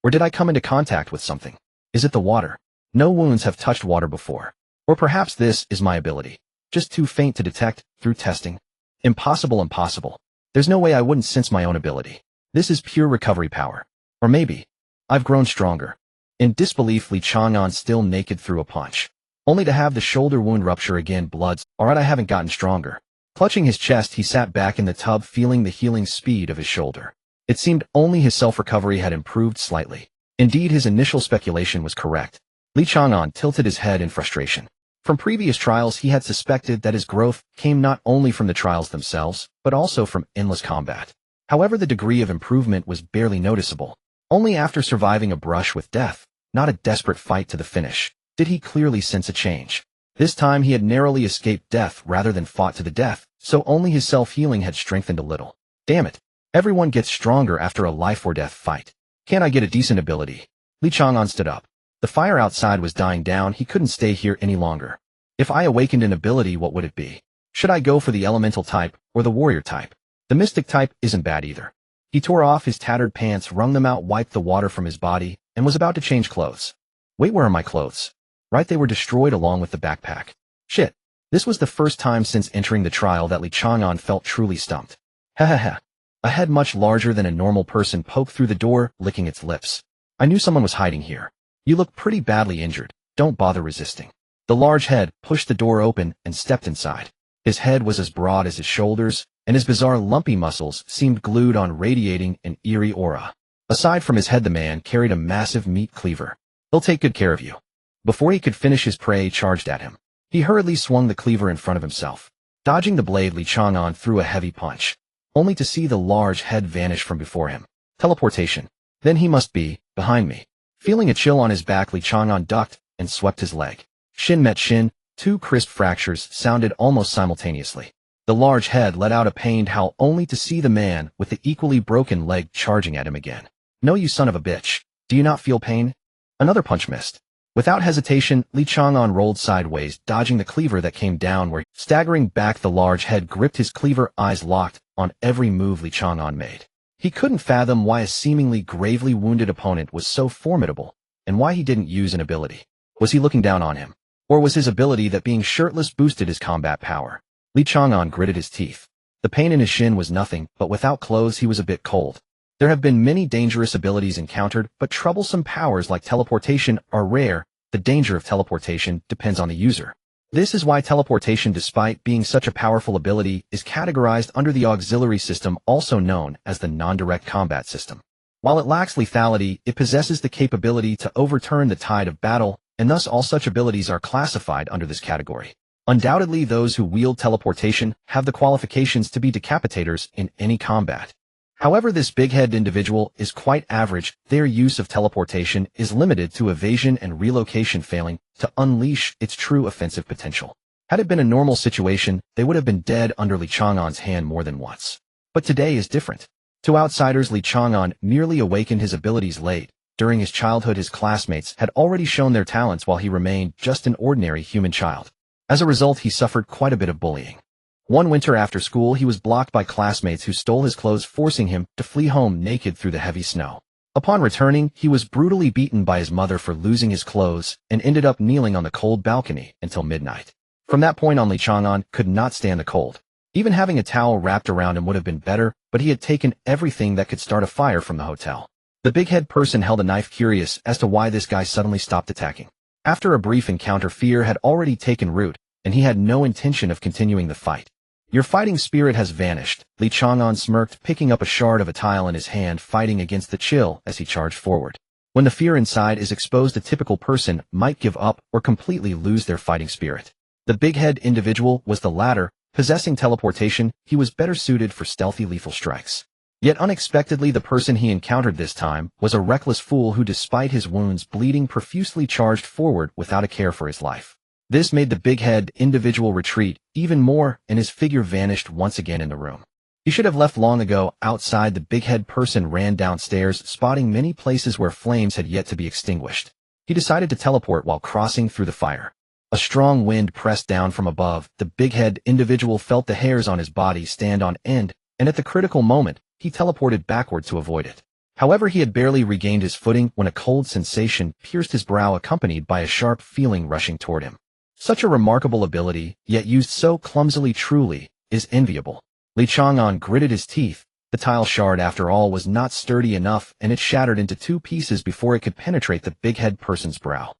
Or did I come into contact with something? Is it the water? No wounds have touched water before. Or perhaps this is my ability. Just too faint to detect through testing. Impossible. There's no way I wouldn't sense my own ability. This is pure recovery power. Or maybe I've grown stronger. In disbelief, Chang'an, still naked, threw a punch. Only to have the shoulder wound rupture again. Bloods. Alright, I haven't gotten stronger. Clutching his chest, he sat back in the tub, feeling the healing speed of his shoulder. It seemed only his self-recovery had improved slightly. Indeed, his initial speculation was correct. Chang'an tilted his head in frustration. From previous trials, he had suspected that his growth came not only from the trials themselves, but also from endless combat. However, the degree of improvement was barely noticeable. Only after surviving a brush with death, not a desperate fight to the finish, did he clearly sense a change. This time he had narrowly escaped death rather than fought to the death, so only his self-healing had strengthened a little. Damn it. Everyone gets stronger after a life-or-death fight. Can't I get a decent ability? Chang'an stood up. The fire outside was dying down. He couldn't stay here any longer. If I awakened an ability, what would it be? Should I go for the elemental type or the warrior type? The mystic type isn't bad either. He tore off his tattered pants, wrung them out, wiped the water from his body, and was about to change clothes. Wait, where are my clothes? Right, they were destroyed along with the backpack. Shit. This was the first time since entering the trial that Chang'an felt truly stumped. Ha. A head much larger than a normal person poked through the door, licking its lips. I knew someone was hiding here. You look pretty badly injured. Don't bother resisting. The large head pushed the door open and stepped inside. His head was as broad as his shoulders, and his bizarre lumpy muscles seemed glued on, radiating an eerie aura. Aside from his head, the man carried a massive meat cleaver. He'll take good care of you. Before he could finish, his prey charged at him. He hurriedly swung the cleaver in front of himself. Dodging the blade, Chang'an threw a heavy punch, only to see the large head vanish from before him. Teleportation. Then he must be behind me. Feeling a chill on his back, Chang'an ducked and swept his leg. Shin met shin, two crisp fractures sounded almost simultaneously. The large head let out a pained howl only to see the man with the equally broken leg charging at him again. "No, you son of a bitch. Do you not feel pain?" Another punch missed. Without hesitation, Li Chang'an rolled sideways, dodging the cleaver that came down where, staggering back, the large head gripped his cleaver, eyes locked on every move Li Chang'an made. He couldn't fathom why a seemingly gravely wounded opponent was so formidable, and why he didn't use an ability. Was he looking down on him? Or was his ability that being shirtless boosted his combat power? Li Chang'an gritted his teeth. The pain in his shin was nothing, but without clothes he was a bit cold. There have been many dangerous abilities encountered, but troublesome powers like teleportation are rare. The danger of teleportation depends on the user. This is why teleportation, despite being such a powerful ability, is categorized under the auxiliary system, also known as the non-direct combat system. While it lacks lethality, it possesses the capability to overturn the tide of battle, and thus all such abilities are classified under this category. Undoubtedly, those who wield teleportation have the qualifications to be decapitators in any combat. However, this big-headed individual is quite average. Their use of teleportation is limited to evasion and relocation, failing to unleash its true offensive potential. Had it been a normal situation, they would have been dead under Li Chang'an's hand more than once. But today is different. To outsiders, Li Chang'an merely awakened his abilities late. During his childhood, his classmates had already shown their talents while he remained just an ordinary human child. As a result, he suffered quite a bit of bullying. One winter after school, he was blocked by classmates who stole his clothes, forcing him to flee home naked through the heavy snow. Upon returning, he was brutally beaten by his mother for losing his clothes and ended up kneeling on the cold balcony until midnight. From that point on, Li Chang'an could not stand the cold. Even having a towel wrapped around him would have been better, but he had taken everything that could start a fire from the hotel. The big-head person held a knife, curious as to why this guy suddenly stopped attacking. After a brief encounter, fear had already taken root, and he had no intention of continuing the fight. "Your fighting spirit has vanished," Li Chang'an smirked, picking up a shard of a tile in his hand, fighting against the chill as he charged forward. When the fear inside is exposed, a typical person might give up or completely lose their fighting spirit. The big-head individual was the latter. Possessing teleportation, he was better suited for stealthy, lethal strikes. Yet unexpectedly, the person he encountered this time was a reckless fool who, despite his wounds bleeding profusely, charged forward without a care for his life. This made the big-head individual retreat even more, and his figure vanished once again in the room. He should have left long ago. Outside, the big-head person ran downstairs, spotting many places where flames had yet to be extinguished. He decided to teleport while crossing through the fire. A strong wind pressed down from above. The big-head individual felt the hairs on his body stand on end, and at the critical moment, he teleported backward to avoid it. However, he had barely regained his footing when a cold sensation pierced his brow, accompanied by a sharp feeling rushing toward him. Such a remarkable ability, yet used so clumsily, truly is enviable. Li Chang'an gritted his teeth. The tile shard, after all, was not sturdy enough, and it shattered into two pieces before it could penetrate the big-head person's brow.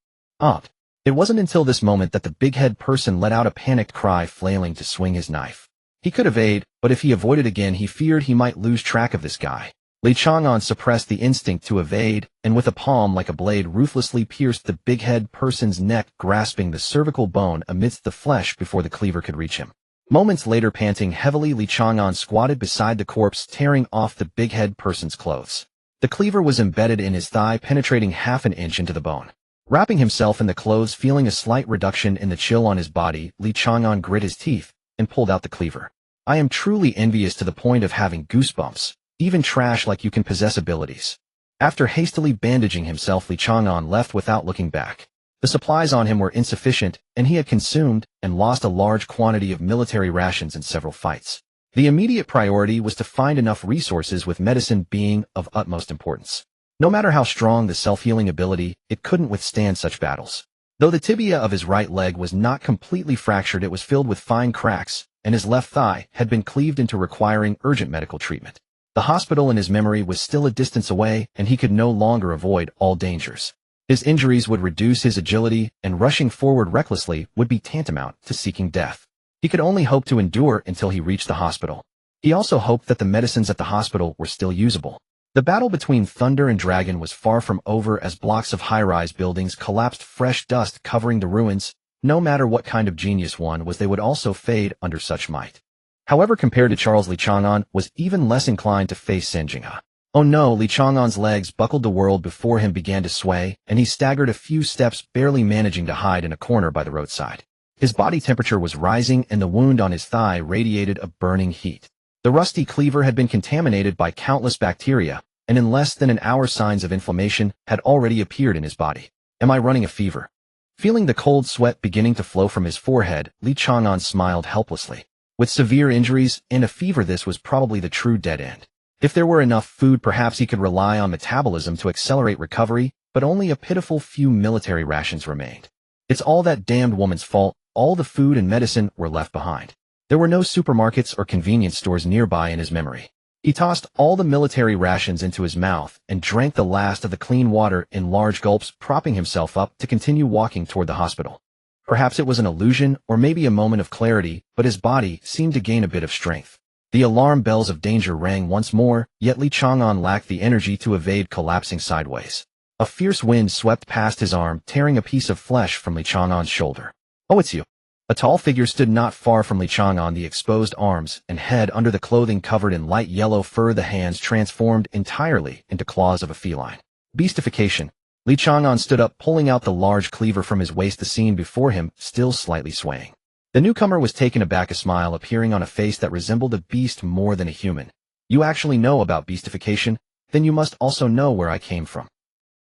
It wasn't until this moment that the big-head person let out a panicked cry, flailing to swing his knife. He could evade, but if he avoided again, he feared he might lose track of this guy. Li Chang'an suppressed the instinct to evade, and with a palm like a blade ruthlessly pierced the big-head person's neck, grasping the cervical bone amidst the flesh before the cleaver could reach him. Moments later, panting heavily, Li Chang'an squatted beside the corpse, tearing off the big-head person's clothes. The cleaver was embedded in his thigh, penetrating half an inch into the bone. Wrapping himself in the clothes, feeling a slight reduction in the chill on his body, Li Chang'an grit his teeth and pulled out the cleaver. "I am truly envious to the point of having goosebumps. Even trash like you can possess abilities." After hastily bandaging himself, Li Chang'an left without looking back. The supplies on him were insufficient, and he had consumed and lost a large quantity of military rations in several fights. The immediate priority was to find enough resources, with medicine being of utmost importance. No matter how strong the self-healing ability, it couldn't withstand such battles. Though the tibia of his right leg was not completely fractured, it was filled with fine cracks, and his left thigh had been cleaved into, requiring urgent medical treatment. The hospital in his memory was still a distance away, and he could no longer avoid all dangers. His injuries would reduce his agility, and rushing forward recklessly would be tantamount to seeking death. He could only hope to endure until he reached the hospital. He also hoped that the medicines at the hospital were still usable. The battle between Thunder and Dragon was far from over, as blocks of high-rise buildings collapsed, fresh dust covering the ruins. No matter what kind of genius one was, they would also fade under such might. However, compared to Charles, Li Chang'an was even less inclined to face Chang'an. Oh no, Li Chang'an's legs buckled. The world before him began to sway, and he staggered a few steps, barely managing to hide in a corner by the roadside. His body temperature was rising and the wound on his thigh radiated a burning heat. The rusty cleaver had been contaminated by countless bacteria, and in less than an hour signs of inflammation had already appeared in his body. Am I running a fever? Feeling the cold sweat beginning to flow from his forehead, Li Chang'an smiled helplessly. With severe injuries and a fever, this was probably the true dead end. If there were enough food, perhaps he could rely on metabolism to accelerate recovery, but only a pitiful few military rations remained. It's all that damned woman's fault. All the food and medicine were left behind. There were no supermarkets or convenience stores nearby in his memory. He tossed all the military rations into his mouth and drank the last of the clean water in large gulps, propping himself up to continue walking toward the hospital. Perhaps it was an illusion or maybe a moment of clarity, but his body seemed to gain a bit of strength. The alarm bells of danger rang once more, yet Li Chang'an lacked the energy to evade collapsing sideways. A fierce wind swept past his arm, tearing a piece of flesh from Li Chang'an's shoulder. "Oh, it's you." A tall figure stood not far from Li Chang'an, the exposed arms and head under the clothing covered in light yellow fur, the hands transformed entirely into claws of a feline. Beastification. Li Chang'an stood up, pulling out the large cleaver from his waist, the scene before him still slightly swaying. The newcomer was taken aback, a smile appearing on a face that resembled a beast more than a human. "You actually know about beastification? Then you must also know where I came from."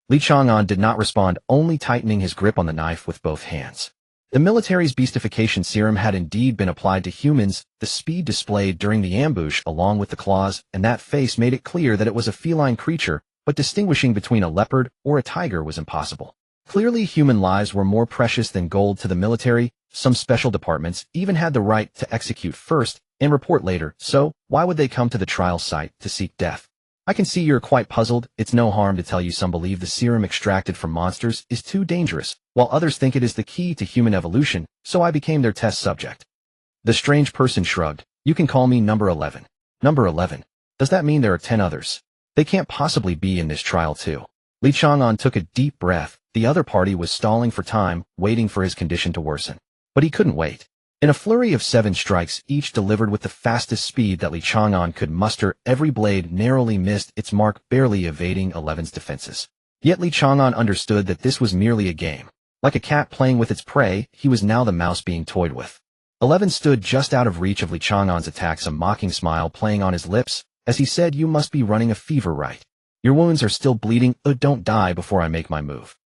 Li Chang'an did not respond, only tightening his grip on the knife with both hands. The military's beastification serum had indeed been applied to humans. The speed displayed during the ambush, along with the claws and that face, made it clear that it was a feline creature, but distinguishing between a leopard or a tiger was impossible. Clearly, human lives were more precious than gold to the military. Some special departments even had the right to execute first and report later, so why would they come to the trial site to seek death? "I can see you're quite puzzled. It's no harm to tell you some believe the serum extracted from monsters is too dangerous, while others think it is the key to human evolution, so I became their test subject." The strange person shrugged. "You can call me number 11. Number 11? Does that mean there are 10 others? They can't possibly be in this trial too." Li Chang'an took a deep breath. The other party was stalling for time, waiting for his condition to worsen. But he couldn't wait. In a flurry of 7 strikes, each delivered with the fastest speed that Li Chang'an could muster, every blade narrowly missed its mark, barely evading 11's defenses. Yet Li Chang'an understood that this was merely a game. Like a cat playing with its prey, he was now the mouse being toyed with. 11 stood just out of reach of Li Chang'an's attacks, a mocking smile playing on his lips, as he said, "You must be running a fever, right? Your wounds are still bleeding. Don't die before I make my move."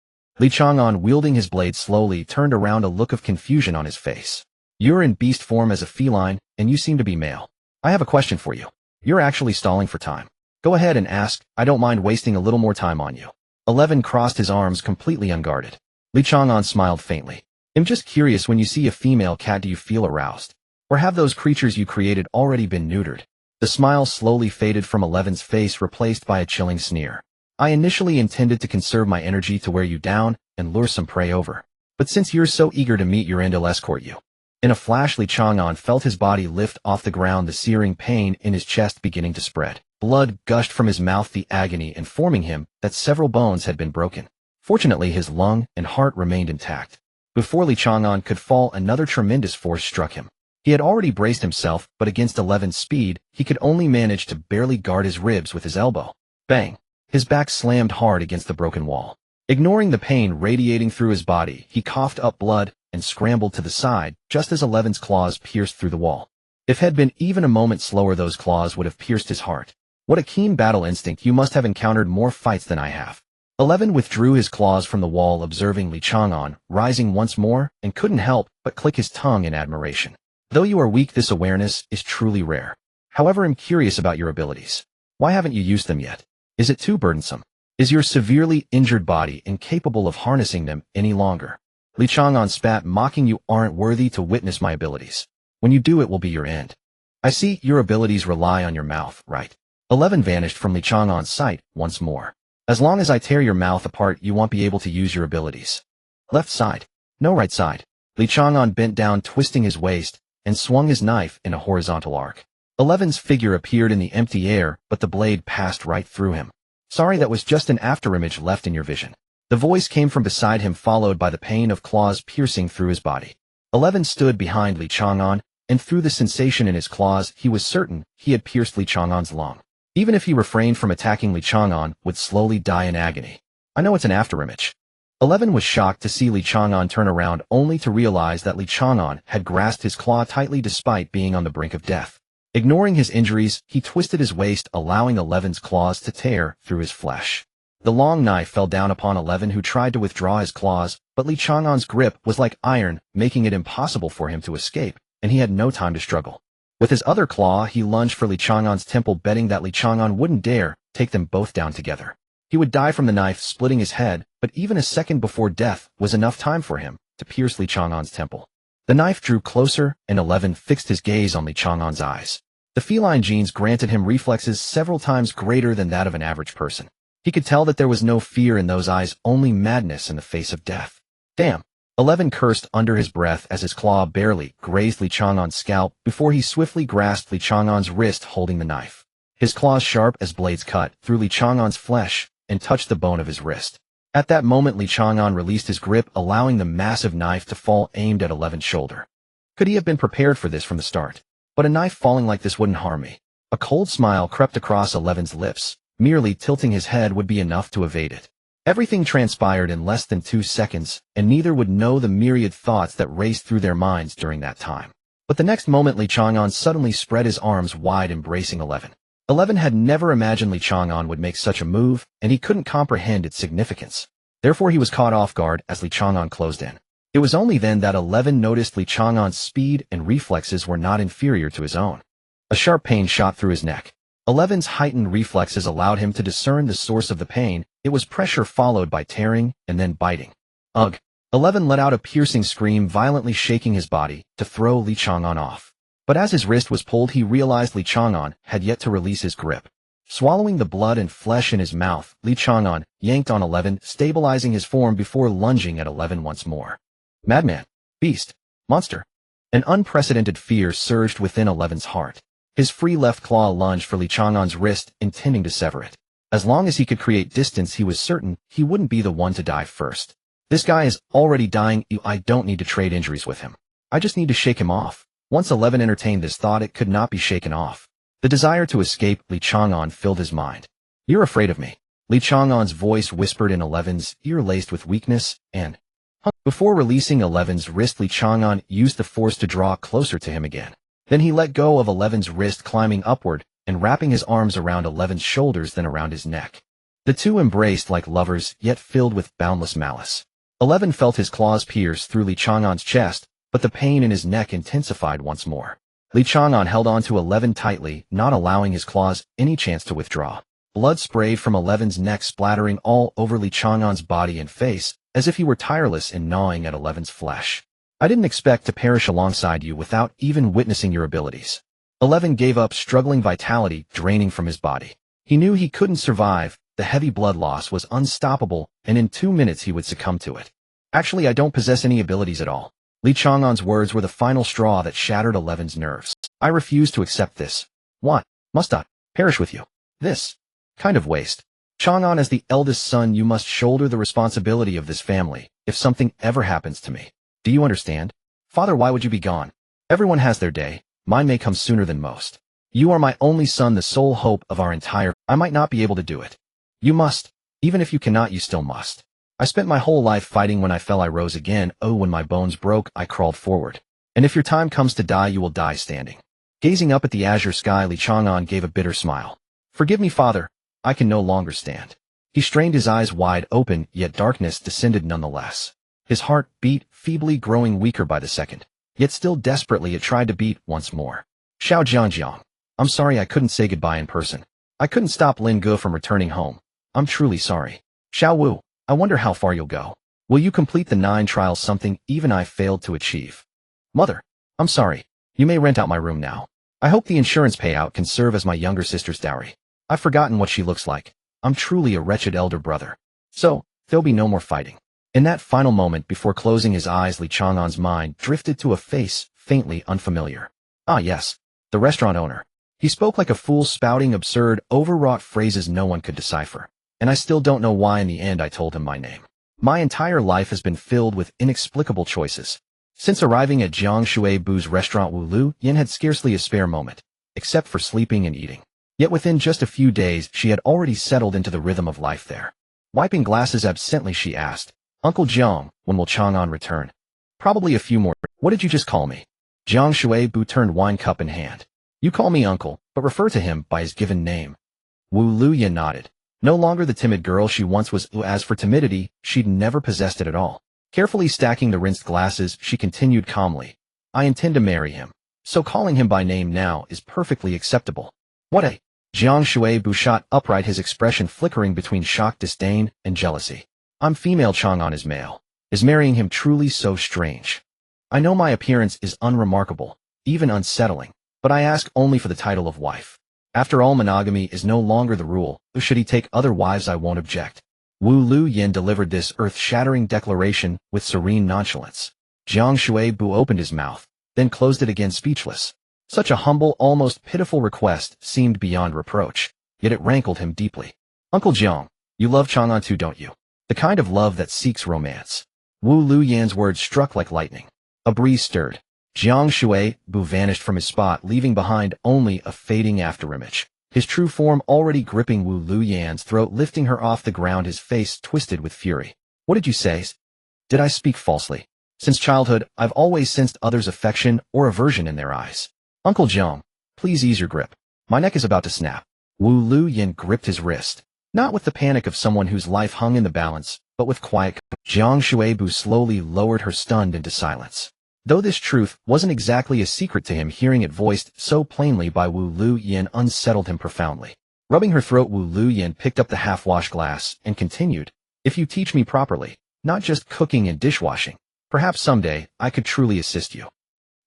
Li Chang'an, wielding his blade slowly, turned around, a look of confusion on his face. "You're in beast form as a feline, and you seem to be male. I have a question for you. You're actually stalling for time. Go ahead and ask. I don't mind wasting a little more time on you." 11 crossed his arms, completely unguarded. Li Chang'an smiled faintly. "I'm just curious, when you see a female cat, do you feel aroused? Or have those creatures you created already been neutered?" The smile slowly faded from 11's face, replaced by a chilling sneer. "I initially intended to conserve my energy to wear you down and lure some prey over. But since you're so eager to meet your end, I'll escort you." In a flash, Li Chang'an felt his body lift off the ground, the searing pain in his chest beginning to spread. Blood gushed from his mouth, the agony informing him that several bones had been broken. Fortunately, his lung and heart remained intact. Before Li Chang'an could fall, another tremendous force struck him. He had already braced himself, but against 11's speed, he could only manage to barely guard his ribs with his elbow. Bang! His back slammed hard against the broken wall. Ignoring the pain radiating through his body, he coughed up blood and scrambled to the side, just as 11's claws pierced through the wall. If had been even a moment slower, those claws would have pierced his heart. "What a keen battle instinct. You must have encountered more fights than I have." 11 withdrew his claws from the wall, observing Li Chang'an, rising once more, and couldn't help but click his tongue in admiration. "Though you are weak, this awareness is truly rare. However, I'm curious about your abilities. Why haven't you used them yet? Is it too burdensome? Is your severely injured body incapable of harnessing them any longer?" Li Chang'an spat, mocking. "You aren't worthy to witness my abilities. When you do, it will be your end. I see your abilities rely on your mouth, right?" 11 vanished from Li Chang'an's sight once more. "As long as I tear your mouth apart, you won't be able to use your abilities." "Left side. No, right side." Li Chang'an bent down, twisting his waist, and swung his knife in a horizontal arc. 11's figure appeared in the empty air, but the blade passed right through him. "Sorry, that was just an afterimage left in your vision." The voice came from beside him, followed by the pain of claws piercing through his body. 11 stood behind Li Chang'an, and through the sensation in his claws, he was certain he had pierced Li Chang'an's lung. Even if he refrained from attacking, Li Chang'an would slowly die in agony. "I know it's an afterimage. 11 was shocked to see Li Chang'an turn around only to realize that Li Chang'an had grasped his claw tightly despite being on the brink of death. Ignoring his injuries, he twisted his waist, allowing 11's claws to tear through his flesh. The long knife fell down upon 11, who tried to withdraw his claws, but Li Chang'an's grip was like iron, making it impossible for him to escape, and he had no time to struggle. With his other claw, he lunged for Li Chang'an's temple, betting that Li Chang'an wouldn't dare take them both down together. He would die from the knife, splitting his head, but even a second before death was enough time for him to pierce Li Chang'an's temple. The knife drew closer, and 11 fixed his gaze on Li Chang'an's eyes. The feline genes granted him reflexes several times greater than that of an average person. He could tell that there was no fear in those eyes, only madness in the face of death. Damn! 11 cursed under his breath as his claw barely grazed Li Chang'an's scalp before he swiftly grasped Li Chang'an's wrist, holding the knife. His claws, sharp as blades, cut through Li Chang'an's flesh and touched the bone of his wrist. At that moment, Li Chang'an released his grip, allowing the massive knife to fall, aimed at 11's shoulder. Could he have been prepared for this from the start? But a knife falling like this wouldn't harm me. A cold smile crept across 11's lips. Merely tilting his head would be enough to evade it. Everything transpired in less than 2 seconds, and neither would know the myriad thoughts that raced through their minds during that time. But the next moment, Li Chang'an suddenly spread his arms wide, embracing 11. 11 had never imagined Li Chang'an would make such a move, and he couldn't comprehend its significance. Therefore, he was caught off guard as Li Chang'an closed in. It was only then that 11 noticed Li Chang'an's speed and reflexes were not inferior to his own. A sharp pain shot through his neck. 11's heightened reflexes allowed him to discern the source of the pain. It was pressure followed by tearing and then biting. Ugh! 11 let out a piercing scream, violently shaking his body to throw Li Chang'an off. But as his wrist was pulled, he realized Li Chang'an had yet to release his grip. Swallowing the blood and flesh in his mouth, Li Chang'an yanked on 11, stabilizing his form before lunging at 11 once more. Madman! Beast! Monster! An unprecedented fear surged within 11's heart. His free left claw lunged for Li Chang'an's wrist, intending to sever it. As long as he could create distance, he was certain he wouldn't be the one to die first. This guy is already dying. I don't need to trade injuries with him. I just need to shake him off. Once 11 entertained this thought, it could not be shaken off. The desire to escape Li Chang'an filled his mind. You're afraid of me. Li Chang'an's voice whispered in 11's ear, laced with weakness and hunger. Before releasing 11's wrist, Li Chang'an used the force to draw closer to him again. Then he let go of 11's wrist, climbing upward and wrapping his arms around 11's shoulders, then around his neck. The two embraced like lovers, yet filled with boundless malice. 11 felt his claws pierce through Li Chang'an's chest, but the pain in his neck intensified once more. Li Chang'an held on to 11 tightly, not allowing his claws any chance to withdraw. Blood sprayed from 11's neck, splattering all over Li Chang'an's body and face, as if he were tireless in gnawing at 11's flesh. I didn't expect to perish alongside you without even witnessing your abilities. 11 gave up, struggling, vitality draining from his body. He knew he couldn't survive. The heavy blood loss was unstoppable, and in 2 minutes he would succumb to it. Actually, I don't possess any abilities at all. Li Chang'an's words were the final straw that shattered 11's nerves. I refuse to accept this. What? Must I perish with you? This kind of waste. Chang'an, as the eldest son, you must shoulder the responsibility of this family if something ever happens to me. Do you understand? Father, why would you be gone? Everyone has their day. Mine may come sooner than most. You are my only son, the sole hope of our entire... I might not be able to do it. You must. Even if you cannot, you still must. I spent my whole life fighting. When I fell, I rose again. Oh, when my bones broke, I crawled forward. And if your time comes to die, you will die standing. Gazing up at the azure sky, Li Chang'an gave a bitter smile. Forgive me, Father. I can no longer stand. He strained his eyes wide open, yet darkness descended nonetheless. His heart beat, feebly, growing weaker by the second. Yet still desperately it tried to beat once more. Xiao Jiangjiang. I'm sorry I couldn't say goodbye in person. I couldn't stop Lin Ge from returning home. I'm truly sorry. Xiao Wu. I wonder how far you'll go. Will you complete the 9 trials, something even I failed to achieve? Mother, I'm sorry. You may rent out my room now. I hope the insurance payout can serve as my younger sister's dowry. I've forgotten what she looks like. I'm truly a wretched elder brother. So, there'll be no more fighting. In that final moment before closing his eyes, Li Chang'an's mind drifted to a face faintly unfamiliar. Ah yes, the restaurant owner. He spoke like a fool, spouting absurd, overwrought phrases no one could decipher. And I still don't know why in the end I told him my name. My entire life has been filled with inexplicable choices. Since arriving at Jiang Shuibu's restaurant, Wu Lu Yin had scarcely a spare moment, except for sleeping and eating. Yet within just a few days she had already settled into the rhythm of life there. Wiping glasses absently, she asked, Uncle Jiang, when will Chang'an return? Probably a few more. What did you just call me? Jiang Shuibu turned wine cup in hand. You call me uncle, but refer to him by his given name. Wu Luyan nodded. No longer the timid girl she once was. As for timidity, she'd never possessed it at all. Carefully stacking the rinsed glasses, she continued calmly. I intend to marry him. So calling him by name now is perfectly acceptable. What a... Jiang Shuibu shot upright, his expression flickering between shock, disdain, and jealousy. I'm female, Chang'an is male. Is marrying him truly so strange? I know my appearance is unremarkable, even unsettling, but I ask only for the title of wife. After all, monogamy is no longer the rule. Should he take other wives, I won't object. Wu Lu Yin delivered this earth-shattering declaration with serene nonchalance. Jiang Shuibu opened his mouth, then closed it again, speechless. Such a humble, almost pitiful request seemed beyond reproach, yet it rankled him deeply. Uncle Jiang, you love Chang'an too, don't you? The kind of love that seeks romance. Wu Lu Yan's words struck like lightning. A breeze stirred. Jiang Shuibu vanished from his spot, leaving behind only a fading afterimage. His true form already gripping Wu Lu Yan's throat, lifting her off the ground, his face twisted with fury. What did you say? Did I speak falsely? Since childhood, I've always sensed others' affection or aversion in their eyes. Uncle Jiang, please ease your grip. My neck is about to snap. Wu Lu Yan gripped his wrist, not with the panic of someone whose life hung in the balance, but with quiet. Jiang Shuibu slowly lowered her, stunned into silence. Though this truth wasn't exactly a secret to him, hearing it voiced so plainly by Wu Lu Yan unsettled him profoundly. Rubbing her throat, Wu Lu Yan picked up the half-washed glass and continued, if you teach me properly, not just cooking and dishwashing, perhaps someday I could truly assist you.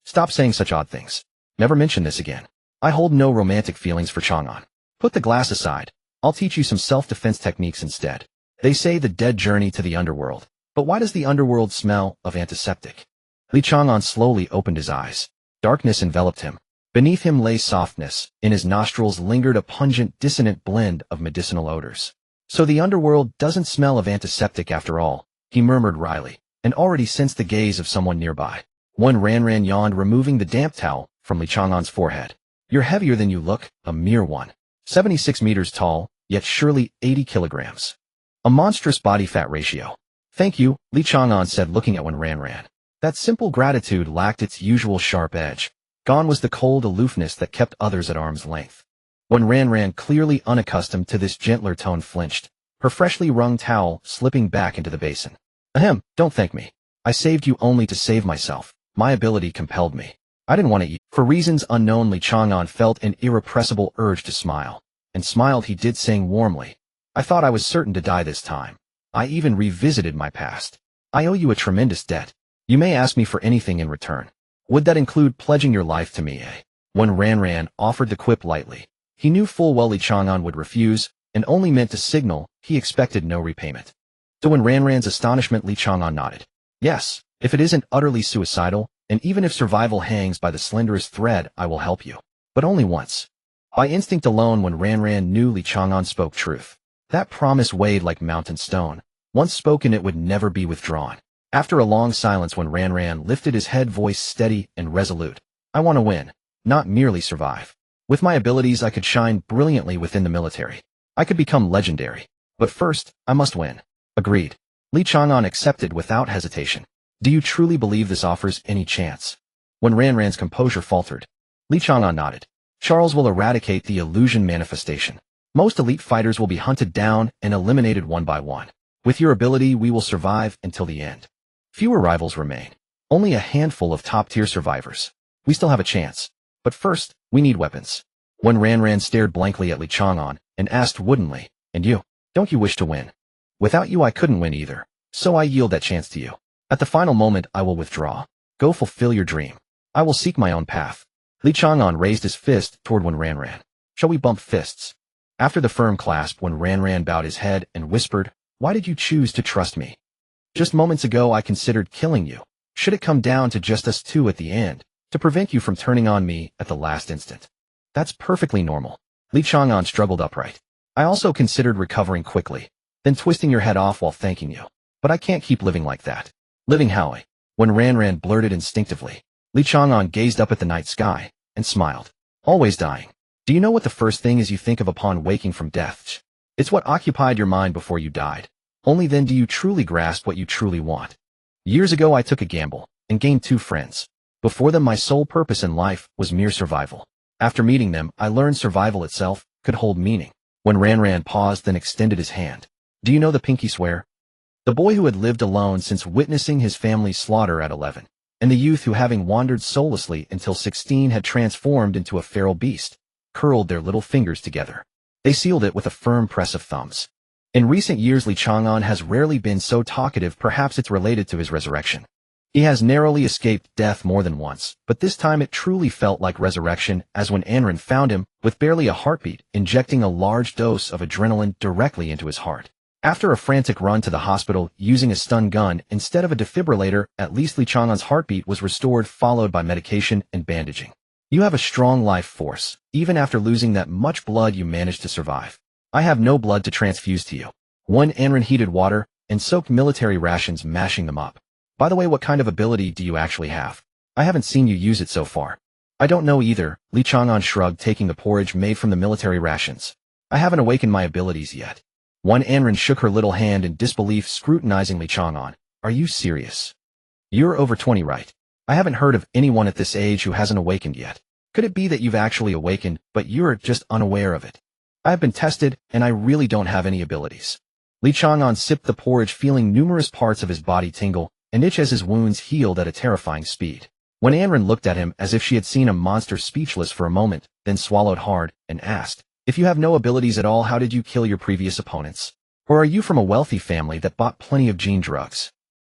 Stop saying such odd things. Never mention this again. I hold no romantic feelings for Chang'an. Put the glass aside. I'll teach you some self-defense techniques instead. They say the dead journey to the underworld. But why does the underworld smell of antiseptic? Li Chang'an slowly opened his eyes. Darkness enveloped him. Beneath him lay softness. In his nostrils lingered a pungent, dissonant blend of medicinal odors. So the underworld doesn't smell of antiseptic after all, he murmured wryly, and already sensed the gaze of someone nearby. One Ran yawned, removing the damp towel from Li Chang'an's forehead. You're heavier than you look, a mere 1.76 meters tall, yet surely 80 kilograms. A monstrous body fat ratio. Thank you, Li Chang'an said, looking at Ran. That simple gratitude lacked its usual sharp edge. Gone was the cold aloofness that kept others at arm's length. When Ran, clearly unaccustomed to this gentler tone, flinched, her freshly wrung towel slipping back into the basin. Ahem, don't thank me. I saved you only to save myself. My ability compelled me. I didn't want to eat. For reasons unknown, Li Chang'an felt an irrepressible urge to smile. And smiled he did, saying warmly, I thought I was certain to die this time. I even revisited my past. I owe you a tremendous debt. You may ask me for anything in return. Would that include pledging your life to me, eh? When Ran offered the quip lightly, he knew full well Li Chang'an would refuse, and only meant to signal he expected no repayment. To when Ran's astonishment, Li Chang'an nodded. Yes, if it isn't utterly suicidal, and even if survival hangs by the slenderest thread, I will help you. But only once. By instinct alone, when Ran knew Li Chang'an spoke truth. That promise weighed like mountain stone. Once spoken, it would never be withdrawn. After a long silence, when Ran lifted his head, voice steady and resolute. I want to win, not merely survive. With my abilities, I could shine brilliantly within the military. I could become legendary. But first, I must win. Agreed. Li Chang'an accepted without hesitation. Do you truly believe this offers any chance? When Ran's composure faltered, Li Chang'an nodded. Charles will eradicate the illusion manifestation. Most elite fighters will be hunted down and eliminated one by one. With your ability, we will survive until the end. Fewer rivals remain. Only a handful of top-tier survivors. We still have a chance. But first, we need weapons. When Ran stared blankly at Li Chang'an and asked woodenly, and you, don't you wish to win? Without you, I couldn't win either. So I yield that chance to you. At the final moment, I will withdraw. Go fulfill your dream. I will seek my own path. Li Chang'an raised his fist toward Ran. Shall we bump fists? After the firm clasp, when Ran bowed his head and whispered, why did you choose to trust me? Just moments ago, I considered killing you. Should it come down to just us two at the end, to prevent you from turning on me at the last instant. That's perfectly normal. Li Chang'an struggled upright. I also considered recovering quickly, then twisting your head off while thanking you. But I can't keep living like that. Living how? When Ran blurted instinctively, Li Chang'an gazed up at the night sky and smiled. Always dying. Do you know what the first thing is you think of upon waking from death? It's what occupied your mind before you died. Only then do you truly grasp what you truly want. Years ago I took a gamble and gained 2 friends. Before them my sole purpose in life was mere survival. After meeting them, I learned survival itself could hold meaning. When Ran paused, then extended his hand. Do you know the pinky swear? The boy who had lived alone since witnessing his family's slaughter at 11, and the youth who, having wandered soullessly until 16, had transformed into a feral beast, curled their little fingers together. They sealed it with a firm press of thumbs. In recent years, Chang'an has rarely been so talkative. Perhaps it's related to his resurrection. He has narrowly escaped death more than once, but this time it truly felt like resurrection, as when Anran found him, with barely a heartbeat, injecting a large dose of adrenaline directly into his heart. After a frantic run to the hospital using a stun gun instead of a defibrillator, at least Chang'an's heartbeat was restored, followed by medication and bandaging. You have a strong life force. Even after losing that much blood, you managed to survive. I have no blood to transfuse to you. One Anran heated water and soaked military rations, mashing them up. By the way, what kind of ability do you actually have? I haven't seen you use it so far. I don't know either, Chang'an shrugged, taking the porridge made from the military rations. I haven't awakened my abilities yet. One Anran shook her little hand in disbelief, scrutinizing Chang'an. Are you serious? You're over 20, right? I haven't heard of anyone at this age who hasn't awakened yet. Could it be that you've actually awakened, but you're just unaware of it? I have been tested, and I really don't have any abilities. Chang'an sipped the porridge, feeling numerous parts of his body tingle and itch as his wounds healed at a terrifying speed. When Anran looked at him as if she had seen a monster, speechless for a moment, then swallowed hard and asked, if you have no abilities at all, how did you kill your previous opponents? Or are you from a wealthy family that bought plenty of gene drugs?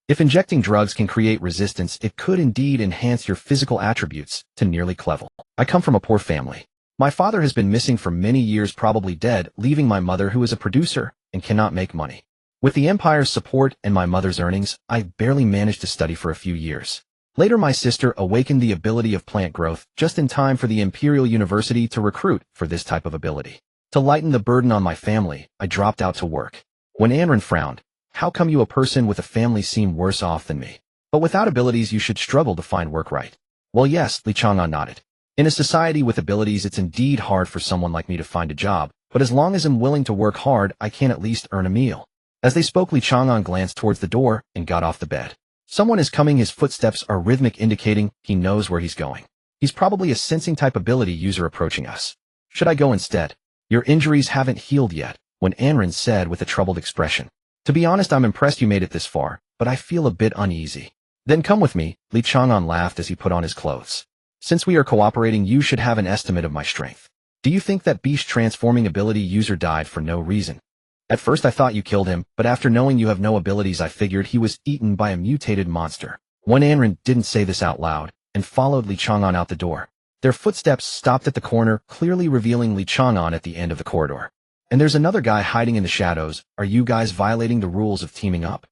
If injecting drugs can create resistance, it could indeed enhance your physical attributes to nearly clever. I come from a poor family. My father has been missing for many years, probably dead, leaving my mother, who is a producer and cannot make money. With the Empire's support and my mother's earnings, I barely managed to study for a few years. Later my sister awakened the ability of plant growth, just in time for the Imperial University to recruit for this type of ability. To lighten the burden on my family, I dropped out to work. When Anran frowned, how come you, a person with a family, seem worse off than me? But without abilities you should struggle to find work, right? Well, yes, Chang'an nodded. In a society with abilities, it's indeed hard for someone like me to find a job, but as long as I'm willing to work hard, I can at least earn a meal. As they spoke, Chang'an glanced towards the door and got off the bed. Someone is coming. His footsteps are rhythmic, indicating he knows where he's going. He's probably a sensing type ability user approaching us. Should I go instead? Your injuries haven't healed yet, when Anran said with a troubled expression. To be honest, I'm impressed you made it this far, but I feel a bit uneasy. Then come with me, Chang'an laughed as he put on his clothes. Since we are cooperating, you should have an estimate of my strength. Do you think that beast transforming ability user died for no reason? At first I thought you killed him, but after knowing you have no abilities, I figured he was eaten by a mutated monster. One Anran didn't say this out loud, and followed Chang'an out the door. Their footsteps stopped at the corner, clearly revealing Chang'an at the end of the corridor. And there's another guy hiding in the shadows. Are you guys violating the rules of teaming up?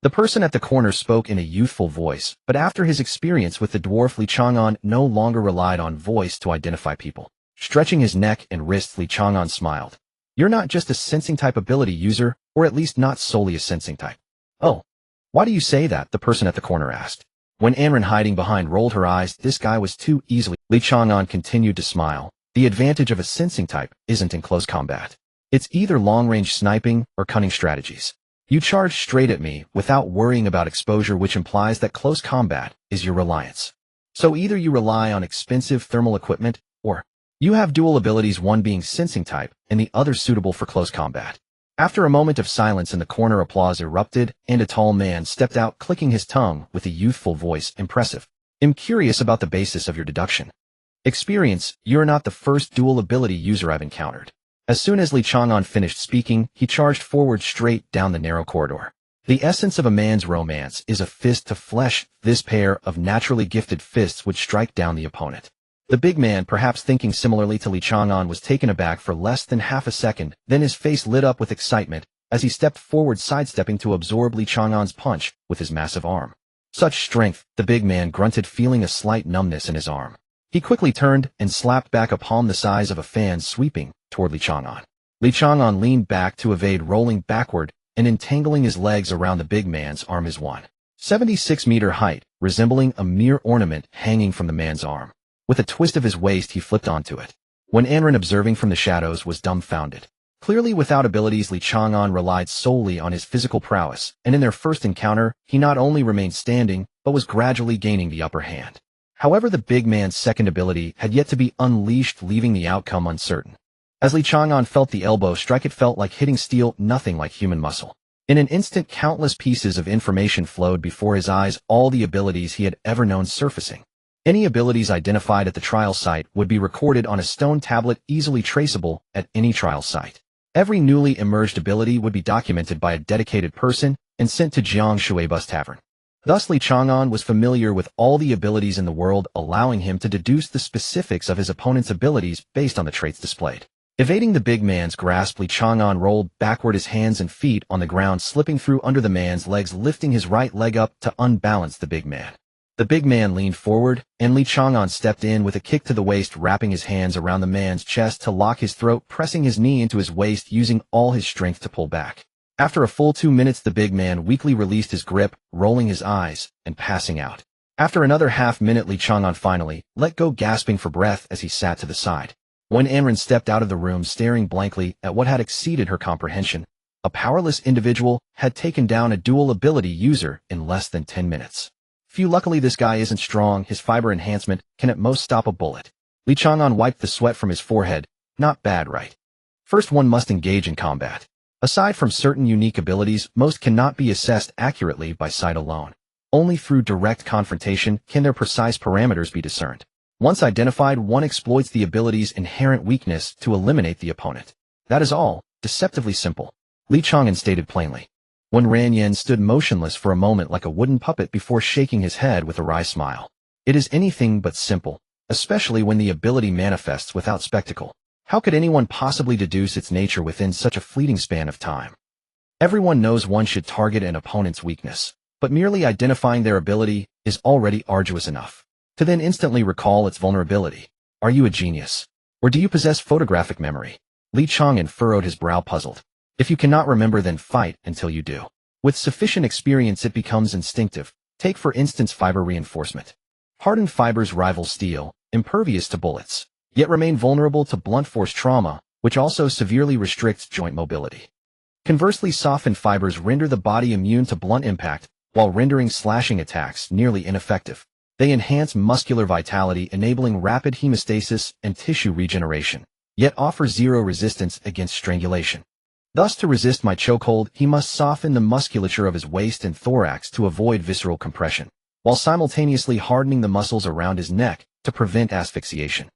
The person at the corner spoke in a youthful voice, but after his experience with the dwarf, Chang'an no longer relied on voice to identify people. Stretching his neck and wrists, Chang'an smiled. You're not just a sensing type ability user, or at least not solely a sensing type. Oh, why do you say that? The person at the corner asked. When Anran, hiding behind, rolled her eyes, this guy was too easily. Chang'an continued to smile. The advantage of a sensing type isn't in close combat. It's either long-range sniping or cunning strategies. You charge straight at me without worrying about exposure, which implies that close combat is your reliance. So either you rely on expensive thermal equipment, or you have dual abilities, one being sensing type and the other suitable for close combat. After a moment of silence in the corner, applause erupted, and a tall man stepped out, clicking his tongue with a youthful voice. Impressive. I'm curious about the basis of your deduction. Experience. You're not the first dual ability user I've encountered. As soon as Chang'an finished speaking, he charged forward straight down the narrow corridor. The essence of a man's romance is a fist to flesh. This pair of naturally gifted fists would strike down the opponent. The big man, perhaps thinking similarly to Chang'an, was taken aback for less than half a second, then his face lit up with excitement as he stepped forward, sidestepping to absorb Chang'an's punch with his massive arm. Such strength, the big man grunted, feeling a slight numbness in his arm. He quickly turned and slapped back a palm the size of a fan, sweeping toward Chang'an. Chang'an leaned back to evade, rolling backward and entangling his legs around the big man's arm. His 176-meter height, resembling a mere ornament hanging from the man's arm. With a twist of his waist, he flipped onto it. When Anran, observing from the shadows, was dumbfounded. Clearly without abilities, Li Chang'an relied solely on his physical prowess, and in their first encounter, he not only remained standing, but was gradually gaining the upper hand. However, the big man's second ability had yet to be unleashed, leaving the outcome uncertain. As Li Chang'an felt the elbow strike, it felt like hitting steel, nothing like human muscle. In an instant, countless pieces of information flowed before his eyes, all the abilities he had ever known surfacing. Any abilities identified at the trial site would be recorded on a stone tablet easily traceable at any trial site. Every newly emerged ability would be documented by a dedicated person and sent to Jiang Shui's tavern. Thus, Li Chang'an was familiar with all the abilities in the world, allowing him to deduce the specifics of his opponent's abilities based on the traits displayed. Evading the big man's grasp, Li Chang'an rolled backward, his hands and feet on the ground slipping through under the man's legs, lifting his right leg up to unbalance the big man. The big man leaned forward, and Li Chang'an stepped in with a kick to the waist, wrapping his hands around the man's chest to lock his throat, pressing his knee into his waist, using all his strength to pull back. After a full 2 minutes, the big man weakly released his grip, rolling his eyes and passing out. After another half-minute, Li Chang'an finally let go, gasping for breath as he sat to the side. When Anren stepped out of the room, staring blankly at what had exceeded her comprehension, a powerless individual had taken down a dual ability user in less than 10 minutes. Phew, luckily this guy isn't strong, his fiber enhancement can at most stop a bullet. Li Chang'an wiped the sweat from his forehead. Not bad, right? First, one must engage in combat. Aside from certain unique abilities, most cannot be assessed accurately by sight alone. Only through direct confrontation can their precise parameters be discerned. Once identified, one exploits the ability's inherent weakness to eliminate the opponent. That is all, deceptively simple. Li Chang'an stated plainly. When Ranyan stood motionless for a moment like a wooden puppet before shaking his head with a wry smile. It is anything but simple, especially when the ability manifests without spectacle. How could anyone possibly deduce its nature within such a fleeting span of time? Everyone knows one should target an opponent's weakness, but merely identifying their ability is already arduous enough. To then instantly recall its vulnerability. Are you a genius? Or do you possess photographic memory? Li Chang'an furrowed his brow, puzzled. If you cannot remember, then fight until you do. With sufficient experience, it becomes instinctive. Take for instance fiber reinforcement. Hardened fibers rival steel, impervious to bullets, yet remain vulnerable to blunt force trauma, which also severely restricts joint mobility. Conversely, softened fibers render the body immune to blunt impact, while rendering slashing attacks nearly ineffective. They enhance muscular vitality, enabling rapid hemostasis and tissue regeneration, yet offer zero resistance against strangulation. Thus, to resist my chokehold, he must soften the musculature of his waist and thorax to avoid visceral compression, while simultaneously hardening the muscles around his neck to prevent asphyxiation.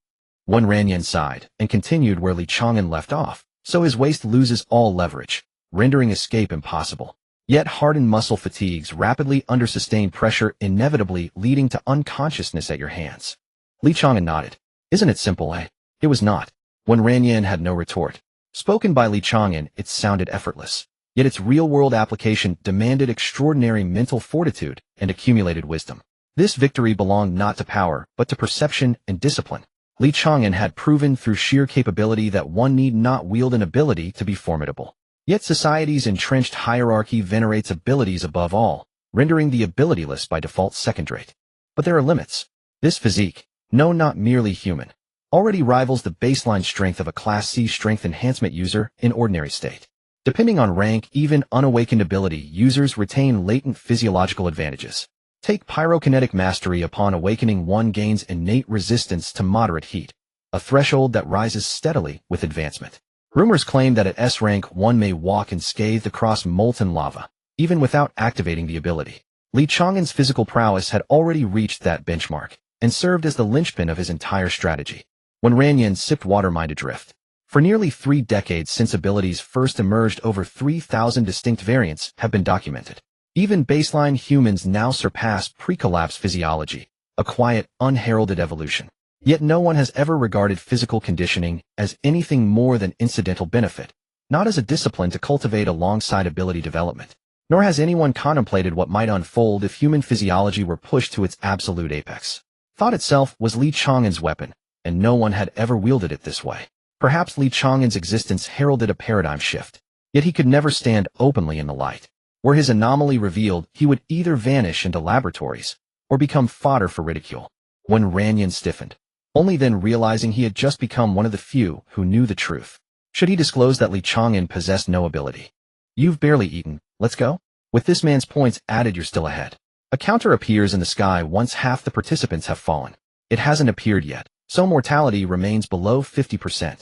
When Ranyan sighed and continued where Li Chang'an left off, so his waist loses all leverage, rendering escape impossible. Yet hardened muscle fatigues rapidly under sustained pressure, inevitably leading to unconsciousness at your hands. Li Chang'an nodded. Isn't it simple, eh? It was not. When Ranyan had no retort. Spoken by Li Chang'an, it sounded effortless, yet its real-world application demanded extraordinary mental fortitude and accumulated wisdom. This victory belonged not to power, but to perception and discipline. Li Chang'an had proven through sheer capability that one need not wield an ability to be formidable. Yet society's entrenched hierarchy venerates abilities above all, rendering the abilityless by default second-rate. But there are limits. This physique, no, not merely human, already rivals the baseline strength of a Class C strength enhancement user in ordinary state. Depending on rank, even unawakened ability users retain latent physiological advantages. Take pyrokinetic mastery. Upon awakening, one gains innate resistance to moderate heat, a threshold that rises steadily with advancement. Rumors claim that at S rank one may walk unscathed across molten lava, even without activating the ability. Li Chang'an's physical prowess had already reached that benchmark, and served as the linchpin of his entire strategy. When Ranyan sipped water, mind adrift. For nearly 3 decades since abilities first emerged, over 3,000 distinct variants have been documented. Even baseline humans now surpass pre-collapse physiology, a quiet, unheralded evolution. Yet no one has ever regarded physical conditioning as anything more than incidental benefit, not as a discipline to cultivate alongside ability development. Nor has anyone contemplated what might unfold if human physiology were pushed to its absolute apex. Thought itself was Li Chang'an's weapon, and no one had ever wielded it this way. Perhaps Li Chang'an's existence heralded a paradigm shift, yet he could never stand openly in the light. Were his anomaly revealed, he would either vanish into laboratories, or become fodder for ridicule. When Ranyan stiffened, only then realizing he had just become one of the few who knew the truth. Should he disclose that Li Chang'an possessed no ability? You've barely eaten, let's go? With this man's points added, you're still ahead. A counter appears in the sky once half the participants have fallen. It hasn't appeared yet, so mortality remains below 50%.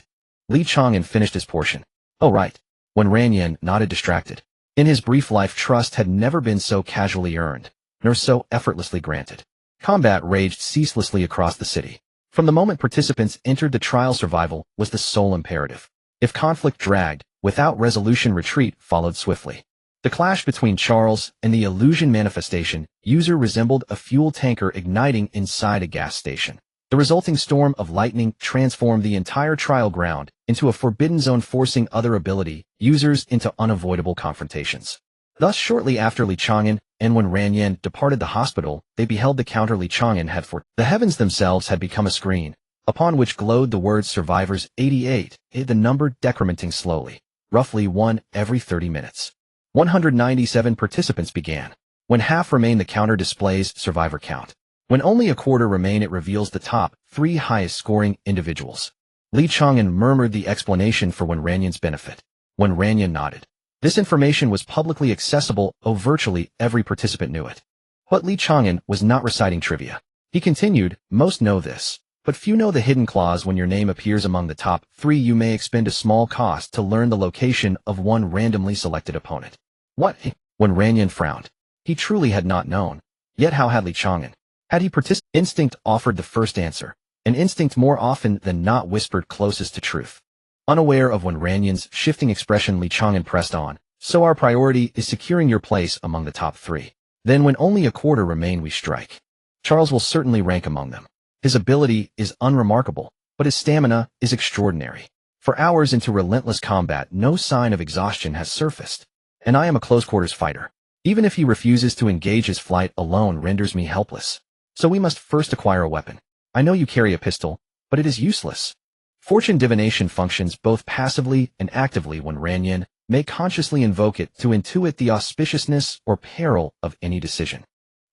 Li Chang'an finished his portion. Oh right. When Ranyan nodded distracted. In his brief life, trust had never been so casually earned, nor so effortlessly granted. Combat raged ceaselessly across the city. From the moment participants entered the trial, survival was the sole imperative. If conflict dragged, without resolution, retreat followed swiftly. The clash between Charles and the illusion manifestation user resembled a fuel tanker igniting inside a gas station. The resulting storm of lightning transformed the entire trial ground into a forbidden zone, forcing other ability users into unavoidable confrontations. Thus, shortly after Li Chang'an and when Ranyan departed the hospital, they beheld the counter Li Chang'an had for. The heavens themselves had become a screen, upon which glowed the words survivors 88, the number decrementing slowly, roughly one every 30 minutes. 197 participants began. When half remain, the counter displays survivor count. When only a quarter remain, it reveals the top 3 highest scoring individuals. Li Chang'an murmured the explanation for when Ranyan's benefit. When Ranyan nodded. This information was publicly accessible, virtually every participant knew it. But Li Chang'an was not reciting trivia. He continued, most know this, but few know the hidden clause. When your name appears among the top 3, you may expend a small cost to learn the location of one randomly selected opponent. What? When Ranyan frowned. He truly had not known. Yet how had Li Chang'an? Had he participated? Instinct offered the first answer, and instinct more often than not whispered closest to truth. Unaware of when Ranyan's shifting expression, Li Chang'an pressed on. So our priority is securing your place among the top 3. Then when only a quarter remain, we strike. Charles will certainly rank among them. His ability is unremarkable, but his stamina is extraordinary. For hours into relentless combat, no sign of exhaustion has surfaced. And I am a close-quarters fighter. Even if he refuses to engage, his flight alone renders me helpless. So we must first acquire a weapon. I know you carry a pistol, but it is useless. Fortune divination functions both passively and actively. When Ranyan may consciously invoke it to intuit the auspiciousness or peril of any decision.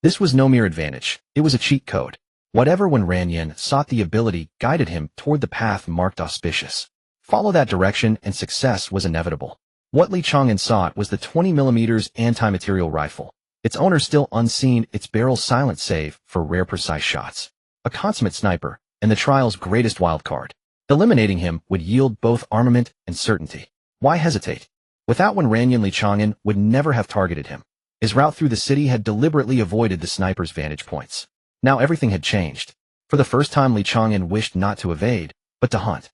This was no mere advantage, it was a cheat code. Whatever when Ranyan sought, the ability guided him toward the path marked auspicious. Follow that direction and success was inevitable. What Li Chang'an sought was the 20mm anti-material rifle. Its owner still unseen, its barrel silent save for rare precise shots. A consummate sniper, and the trial's greatest wildcard. Eliminating him would yield both armament and certainty. Why hesitate? Without when Ranyan, Li Chang'an would never have targeted him. His route through the city had deliberately avoided the sniper's vantage points. Now everything had changed. For the first time, Li Chang'an wished not to evade, but to hunt.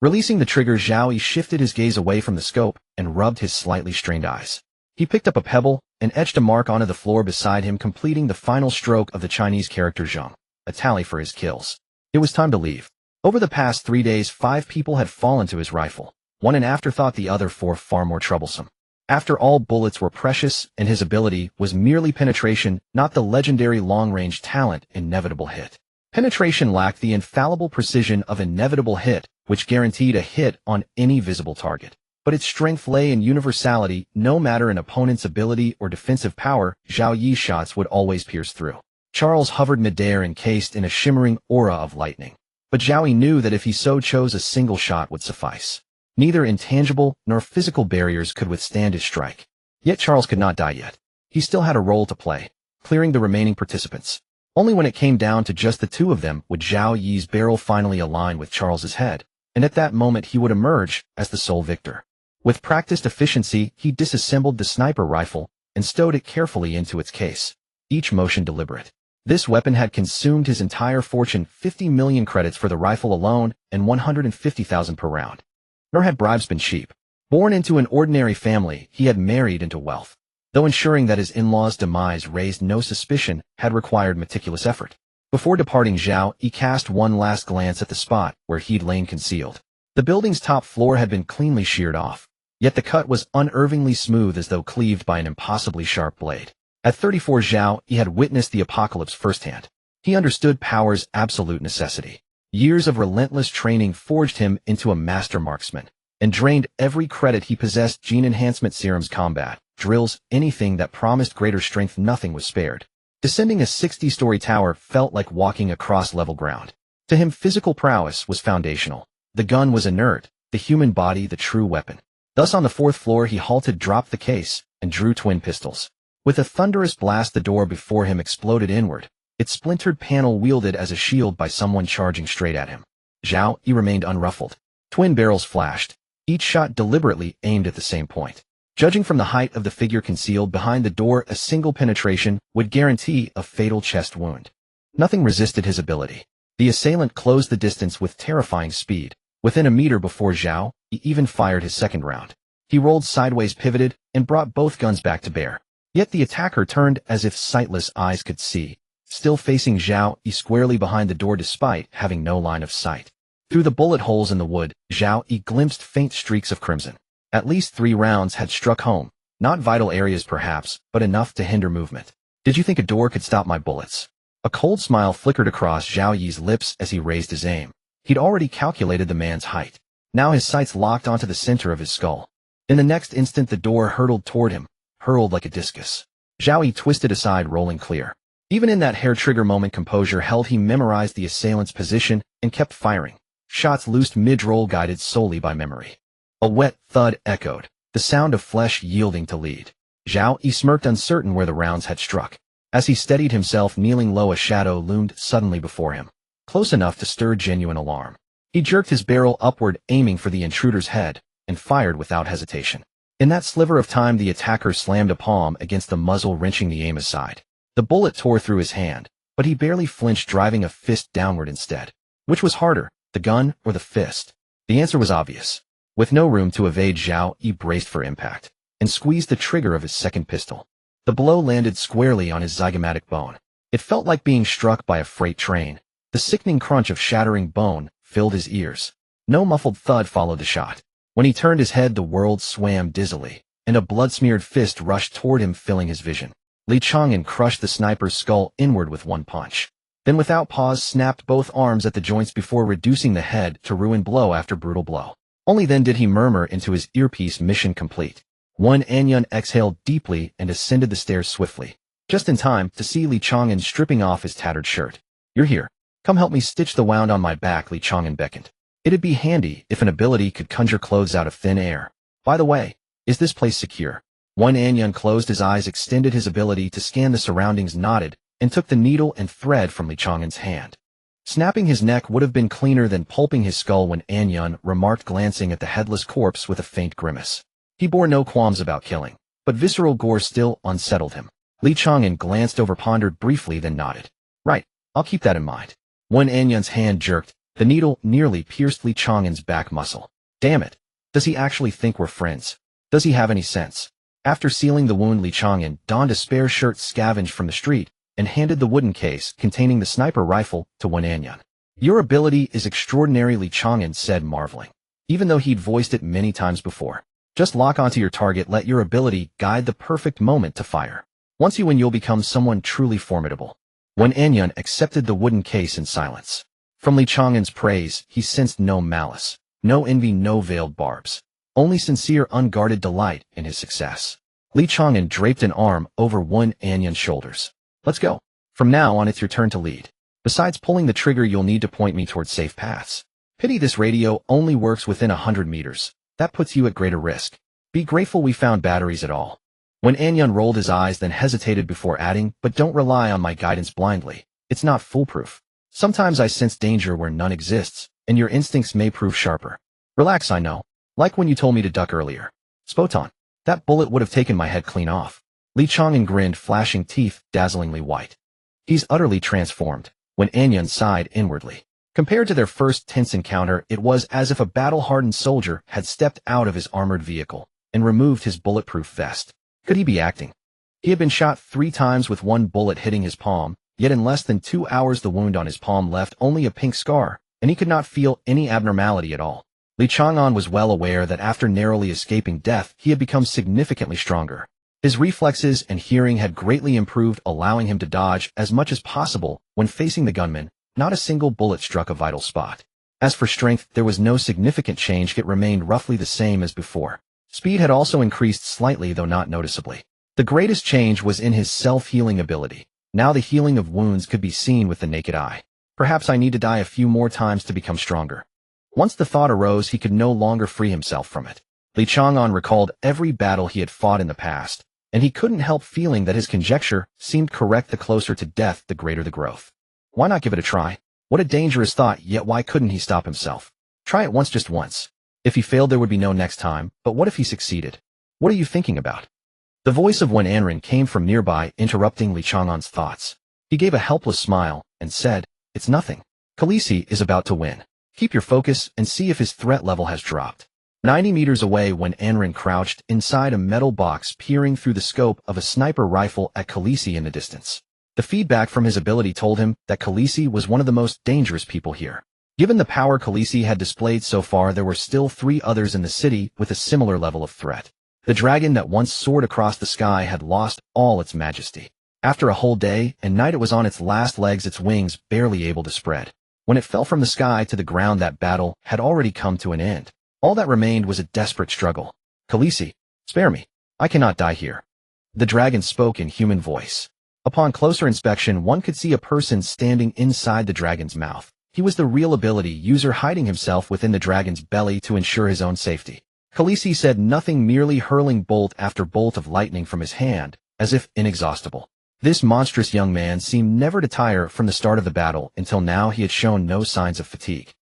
Releasing the trigger, Zhao Yi shifted his gaze away from the scope and rubbed his slightly strained eyes. He picked up a pebble and etched a mark onto the floor beside him, completing the final stroke of the Chinese character zheng, a tally for his kills. It was time to leave. Over the past 3 days, 5 people had fallen to his rifle, one an afterthought, the other 4 far more troublesome. After all, bullets were precious, and his ability was merely penetration, not the legendary long-range talent inevitable hit. Penetration lacked the infallible precision of inevitable hit, which guaranteed a hit on any visible target. But its strength lay in universality. No matter an opponent's ability or defensive power, Zhao Yi's shots would always pierce through. Charles hovered midair, encased in a shimmering aura of lightning. But Zhao Yi knew that if he so chose, a single shot would suffice. Neither intangible nor physical barriers could withstand his strike. Yet Charles could not die yet. He still had a role to play, clearing the remaining participants. Only when it came down to just the 2 of them would Zhao Yi's barrel finally align with Charles's head, and at that moment he would emerge as the sole victor. With practiced efficiency, he disassembled the sniper rifle and stowed it carefully into its case, each motion deliberate. This weapon had consumed his entire fortune, 50 million credits for the rifle alone and 150,000 per round. Nor had bribes been cheap. Born into an ordinary family, he had married into wealth. Though ensuring that his in-laws' demise raised no suspicion had required meticulous effort. Before departing, Zhao Yi cast one last glance at the spot where he'd lain concealed. The building's top floor had been cleanly sheared off. Yet the cut was unervingly smooth, as though cleaved by an impossibly sharp blade. At 34, Zhao Yi had witnessed the apocalypse firsthand. He understood power's absolute necessity. Years of relentless training forged him into a master marksman, and drained every credit he possessed. Gene enhancement serums, combat, drills, anything that promised greater strength, nothing was spared. Descending a 60-story tower felt like walking across level ground. To him, physical prowess was foundational. The gun was inert, the human body the true weapon. Thus on the fourth floor he halted, dropped the case, and drew twin pistols. With a thunderous blast the door before him exploded inward, its splintered panel wielded as a shield by someone charging straight at him. Zhao Yi remained unruffled. Twin barrels flashed, each shot deliberately aimed at the same point. Judging from the height of the figure concealed behind the door, a single penetration would guarantee a fatal chest wound. Nothing resisted his ability. The assailant closed the distance with terrifying speed. Within a meter before Zhao, he even fired his second round. He rolled sideways, pivoted, and brought both guns back to bear. Yet the attacker turned as if sightless eyes could see, still facing Zhao Yi squarely behind the door despite having no line of sight. Through the bullet holes in the wood, Zhao Yi glimpsed faint streaks of crimson. At least 3 rounds had struck home, not vital areas perhaps, but enough to hinder movement. Did you think a door could stop my bullets? A cold smile flickered across Zhao Yi's lips as he raised his aim. He'd already calculated the man's height. Now his sights locked onto the center of his skull. In the next instant the door hurtled toward him, hurled like a discus. Zhao Yi twisted aside, rolling clear. Even in that hair-trigger moment composure held, he memorized the assailant's position and kept firing. Shots loosed mid-roll, guided solely by memory. A wet thud echoed, the sound of flesh yielding to lead. Zhao Yi smirked, uncertain where the rounds had struck. As he steadied himself kneeling low, a shadow loomed suddenly before him, close enough to stir genuine alarm. He jerked his barrel upward, aiming for the intruder's head, and fired without hesitation. In that sliver of time the attacker slammed a palm against the muzzle, wrenching the aim aside. The bullet tore through his hand, but he barely flinched, driving a fist downward instead. Which was harder, the gun or the fist? The answer was obvious. With no room to evade, Zhao Yi braced for impact, and squeezed the trigger of his second pistol. The blow landed squarely on his zygomatic bone. It felt like being struck by a freight train. The sickening crunch of shattering bone filled his ears. No muffled thud followed the shot. When he turned his head the world swam dizzily, and a blood-smeared fist rushed toward him, filling his vision. Chang'an crushed the sniper's skull inward with one punch. Then without pause snapped both arms at the joints before reducing the head to ruin blow after brutal blow. Only then did he murmur into his earpiece, "Mission complete." Anyun exhaled deeply and ascended the stairs swiftly, just in time to see Chang'an stripping off his tattered shirt. "You're here. Come help me stitch the wound on my back," Chang'an beckoned. It'd be handy if an ability could conjure clothes out of thin air. By the way, is this place secure? Anyun closed his eyes, extended his ability to scan the surroundings, nodded, and took the needle and thread from Chang'an's hand. Snapping his neck would have been cleaner than pulping his skull, Anyun remarked, glancing at the headless corpse with a faint grimace. He bore no qualms about killing, but visceral gore still unsettled him. Chang'an glanced over, pondered briefly, then nodded. "Right, I'll keep that in mind." Anyun's hand jerked. The needle nearly pierced Chang'an's back muscle. Damn it. Does he actually think we're friends? Does he have any sense? After sealing the wound, Chang'an donned a spare shirt scavenged from the street and handed the wooden case containing the sniper rifle to Anyun. "Your ability is extraordinary," Chang'an said, marveling, even though he'd voiced it many times before. "Just lock onto your target, let your ability guide the perfect moment to fire. Once you win, you'll become someone truly formidable." Anyun accepted the wooden case in silence. From Chang'an's praise, he sensed no malice, no envy, no veiled barbs. Only sincere, unguarded delight in his success. Chang'an draped an arm over Anyun's shoulders. "Let's go. From now on it's your turn to lead. Besides pulling the trigger, you'll need to point me towards safe paths. Pity this radio only works within 100 meters. That puts you at greater risk. Be grateful we found batteries at all." Anyun rolled his eyes, then hesitated before adding, "But don't rely on my guidance blindly. It's not foolproof. Sometimes I sense danger where none exists, and your instincts may prove sharper. Relax, I know. Like when you told me to duck earlier. Spoton. That bullet would have taken my head clean off." Chang'an grinned, flashing teeth dazzlingly white. "He's utterly transformed." Anyun sighed inwardly. Compared to their first tense encounter, it was as if a battle-hardened soldier had stepped out of his armored vehicle and removed his bulletproof vest. Could he be acting? He had been shot 3 times with one bullet hitting his palm, yet in less than 2 hours the wound on his palm left only a pink scar, and he could not feel any abnormality at all. Chang'an was well aware that after narrowly escaping death, he had become significantly stronger. His reflexes and hearing had greatly improved, allowing him to dodge as much as possible when facing the gunman. Not a single bullet struck a vital spot. As for strength, there was no significant change. It remained roughly the same as before. Speed had also increased slightly, though not noticeably. The greatest change was in his self-healing ability. Now the healing of wounds could be seen with the naked eye. "Perhaps I need to die a few more times to become stronger." Once the thought arose, he could no longer free himself from it. Li Chang'an recalled every battle he had fought in the past, and he couldn't help feeling that his conjecture seemed correct. The closer to death, the greater the growth. Why not give it a try? What a dangerous thought, yet why couldn't he stop himself? Try it once, just once. If he failed, there would be no next time, but what if he succeeded? What are you thinking about? The voice of Wen Anren came from nearby, interrupting Li Chang'an's thoughts. He gave a helpless smile and said, "It's nothing. Khaleesi is about to win. Keep your focus and see if his threat level has dropped." 90 meters away, Wen Anren crouched inside a metal box, peering through the scope of a sniper rifle at Khaleesi in the distance. The feedback from his ability told him that Khaleesi was one of the most dangerous people here. Given the power Khaleesi had displayed so far, there were still 3 others in the city with a similar level of threat. The dragon that once soared across the sky had lost all its majesty. After a whole day and night, it was on its last legs, its wings barely able to spread. When it fell from the sky to the ground, that battle had already come to an end. All that remained was a desperate struggle. "Khaleesi, spare me. I cannot die here." The dragon spoke in human voice. Upon closer inspection, one could see a person standing inside the dragon's mouth. He was the real ability user, hiding himself within the dragon's belly to ensure his own safety. Khaleesi said nothing, merely hurling bolt after bolt of lightning from his hand, as if inexhaustible. This monstrous young man seemed never to tire from the start of the battle. Until now, he had shown no signs of fatigue.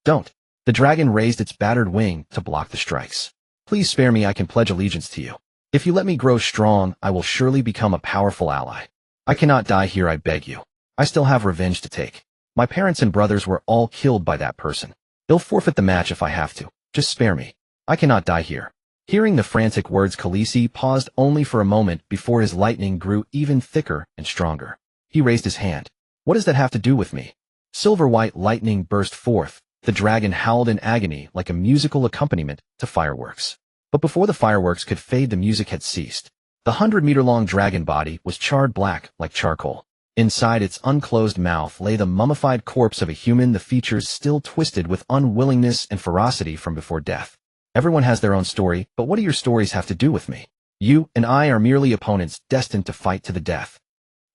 "Don't." The dragon raised its battered wing to block the strikes. "Please spare me. I can pledge allegiance to you. If you let me grow strong, I will surely become a powerful ally. I cannot die here, I beg you. I still have revenge to take. My parents and brothers were all killed by that person. They'll forfeit the match if I have to. Just spare me. I cannot die here." Hearing the frantic words, Khaleesi paused only for a moment before his lightning grew even thicker and stronger. He raised his hand. "What does that have to do with me?" Silver-white lightning burst forth. The dragon howled in agony like a musical accompaniment to fireworks. But before the fireworks could fade, the music had ceased. The 100-meter-long dragon body was charred black like charcoal. Inside its unclosed mouth lay the mummified corpse of a human, the features still twisted with unwillingness and ferocity from before death. "Everyone has their own story, but what do your stories have to do with me? You and I are merely opponents destined to fight to the death."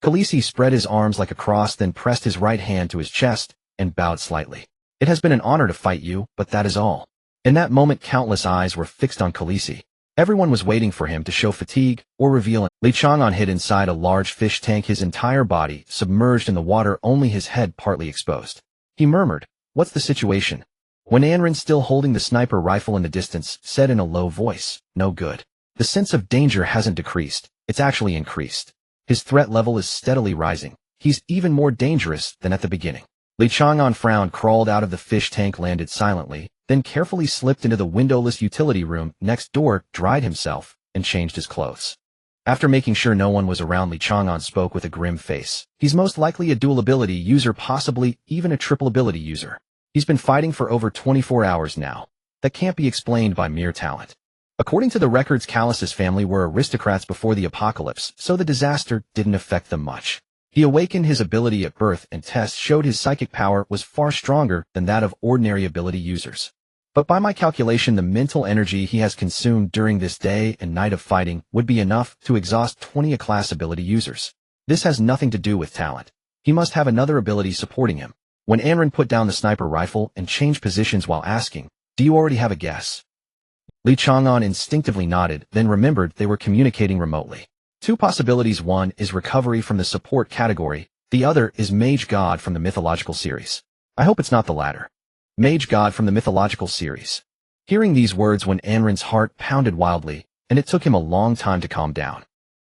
Khaleesi spread his arms like a cross, then pressed his right hand to his chest and bowed slightly. "It has been an honor to fight you, but that is all." In that moment, countless eyes were fixed on Khaleesi. Everyone was waiting for him to show fatigue or reveal it. Li Chang'an hid inside a large fish tank, his entire body submerged in the water, only his head partly exposed. He murmured, "What's the situation?" When Anren, still holding the sniper rifle in the distance, said in a low voice, "No good. The sense of danger hasn't decreased, it's actually increased. His threat level is steadily rising. He's even more dangerous than at the beginning." Li Chang'an frowned, crawled out of the fish tank, landed silently, then carefully slipped into the windowless utility room next door, dried himself, and changed his clothes. After making sure no one was around, Li Chang'an spoke with a grim face. "He's most likely a dual ability user, possibly even a triple ability user. He's been fighting for over 24 hours now. That can't be explained by mere talent. According to the records, Khaleesi's family were aristocrats before the apocalypse, so the disaster didn't affect them much. He awakened his ability at birth, and tests showed his psychic power was far stronger than that of ordinary ability users. But by my calculation, the mental energy he has consumed during this day and night of fighting would be enough to exhaust 20 A-class ability users. This has nothing to do with talent. He must have another ability supporting him." When Anren put down the sniper rifle and changed positions while asking, "Do you already have a guess?" Li Chang'an instinctively nodded, then remembered they were communicating remotely. 2 possibilities. One is recovery from the support category. The other is Mage God from the mythological series. I hope it's not the latter. Mage God from the mythological series. Hearing these words, when Anren's heart pounded wildly, and it took him a long time to calm down.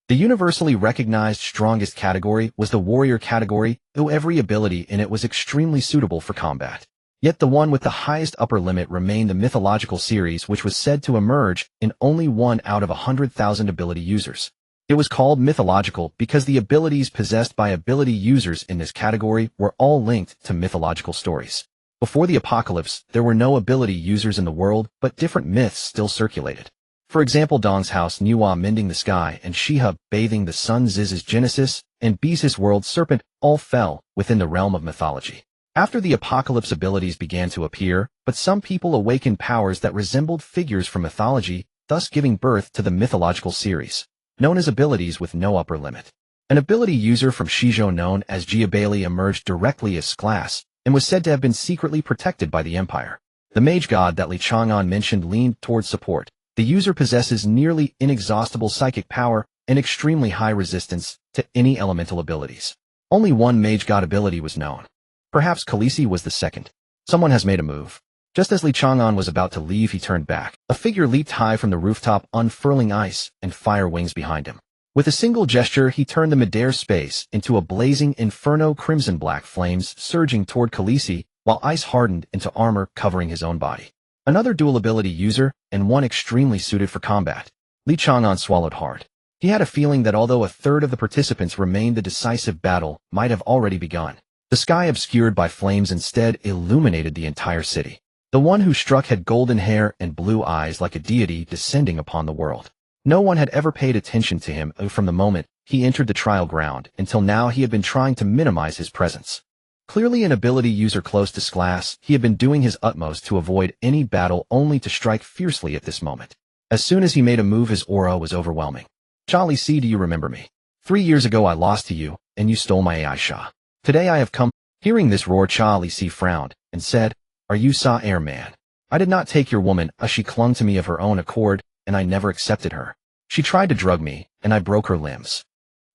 The universally recognized strongest category was the warrior category, though every ability in it was extremely suitable for combat. Yet the one with the highest upper limit remained the mythological series, which was said to emerge in only 1 out of 100,000 ability users. It was called mythological because the abilities possessed by ability users in this category were all linked to mythological stories. Before the apocalypse, there were no ability users in the world, but different myths still circulated. For example, Dong's house, Niwa mending the sky, and Shiha bathing the sun, Ziz's Genesis, and Beez's world serpent all fell within the realm of mythology. After the apocalypse, abilities began to appear, but some people awakened powers that resembled figures from mythology, thus giving birth to the mythological series, known as abilities with no upper limit. An ability user from Shizhou known as Jiabali emerged directly as class, and was said to have been secretly protected by the Empire. The mage god that Li Chang'an mentioned leaned toward support. The user possesses nearly inexhaustible psychic power and extremely high resistance to any elemental abilities. Only one mage god ability was known. Perhaps Khaleesi was the second. Someone has made a move. Just as Li Chang'an was about to leave, he turned back. A figure leaped high from the rooftop, unfurling ice and fire wings behind him. With a single gesture, he turned the midair space into a blazing inferno, crimson-black flames surging toward Khaleesi, while ice hardened into armor covering his own body. Another dual ability user, and one extremely suited for combat. Li Chang'an swallowed hard. He had a feeling that although a third of the participants remained, the decisive battle might have already begun. The sky obscured by flames instead illuminated the entire city. The one who struck had golden hair and blue eyes like a deity descending upon the world. No one had ever paid attention to him from the moment he entered the trial ground. Until now, he had been trying to minimize his presence. Clearly an ability user close to class, he had been doing his utmost to avoid any battle, only to strike fiercely at this moment. As soon as he made a move, his aura was overwhelming. Khaleesi, do you remember me? 3 years ago I lost to you, and you stole my AI Shah. Today I have come. Hearing this roar, Khaleesi frowned and said, "Are you Sa-Air man? I did not take your woman, she clung to me of her own accord, and I never accepted her. She tried to drug me, and I broke her limbs."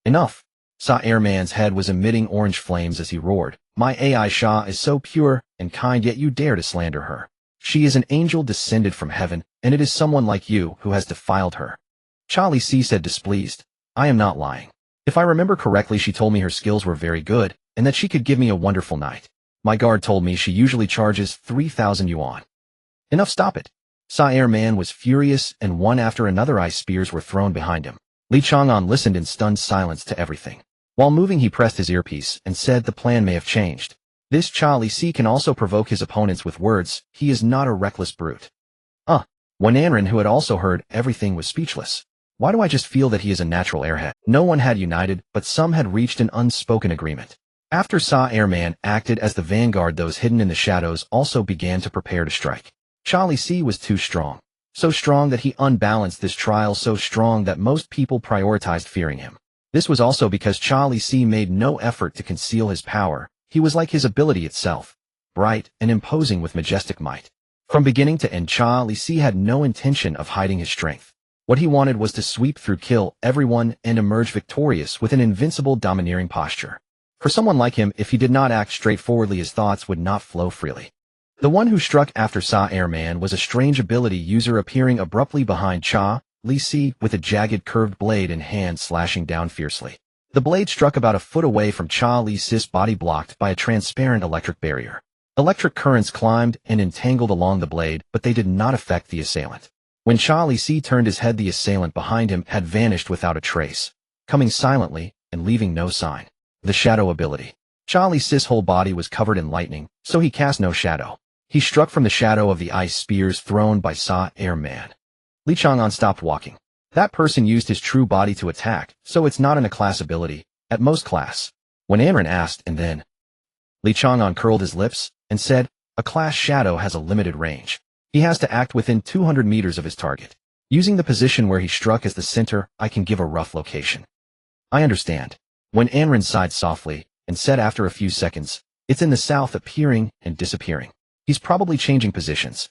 Enough. Sa-Air man's head was emitting orange flames as he roared. "My AI Shah is so pure and kind, yet you dare to slander her. She is an angel descended from heaven, and it is someone like you who has defiled her." Khaleesi said, displeased. "I am not lying. If I remember correctly, she told me her skills were very good, and that she could give me a wonderful night. My guard told me she usually charges 3,000 yuan. Enough, stop it." Sa-Air man was furious, and one after another ice spears were thrown behind him. Li Chang'an listened in stunned silence to everything. While moving, he pressed his earpiece and said the plan may have changed. This Khaleesi can also provoke his opponents with words. He is not a reckless brute. When Anren, who had also heard everything, was speechless. Why do I just feel that he is a natural airhead? No one had united, but some had reached an unspoken agreement. After Sa-Air man acted as the vanguard, those hidden in the shadows also began to prepare to strike. Khaleesi was too strong. So strong that he unbalanced this trial, so strong that most people prioritized fearing him. This was also because Khaleesi made no effort to conceal his power. He was like his ability itself, bright and imposing with majestic might. From beginning to end, Khaleesi had no intention of hiding his strength. What he wanted was to sweep through, kill everyone, and emerge victorious with an invincible, domineering posture. For someone like him, if he did not act straightforwardly, his thoughts would not flow freely. The one who struck after Sa-Air man was a strange ability user, appearing abruptly behind Khaleesi with a jagged, curved blade in hand, slashing down fiercely. The blade struck about a foot away from Khaleesi's body, blocked by a transparent electric barrier. Electric currents climbed and entangled along the blade, but they did not affect the assailant. When Khaleesi turned his head, the assailant behind him had vanished without a trace, coming silently and leaving no sign. The shadow ability. Khaleesi's whole body was covered in lightning, so he cast no shadow. He struck from the shadow of the ice spears thrown by Sa-Air man. Li Chang'an stopped walking. That person used his true body to attack, so it's not in a class ability, at most class. When Anren asked, and then Li Chang'an curled his lips and said, "A class shadow has a limited range. He has to act within 200 meters of his target. Using the position where he struck as the center, I can give a rough location." "I understand." When Anren sighed softly and said after a few seconds, "It's in the south," appearing and disappearing. "He's probably changing positions."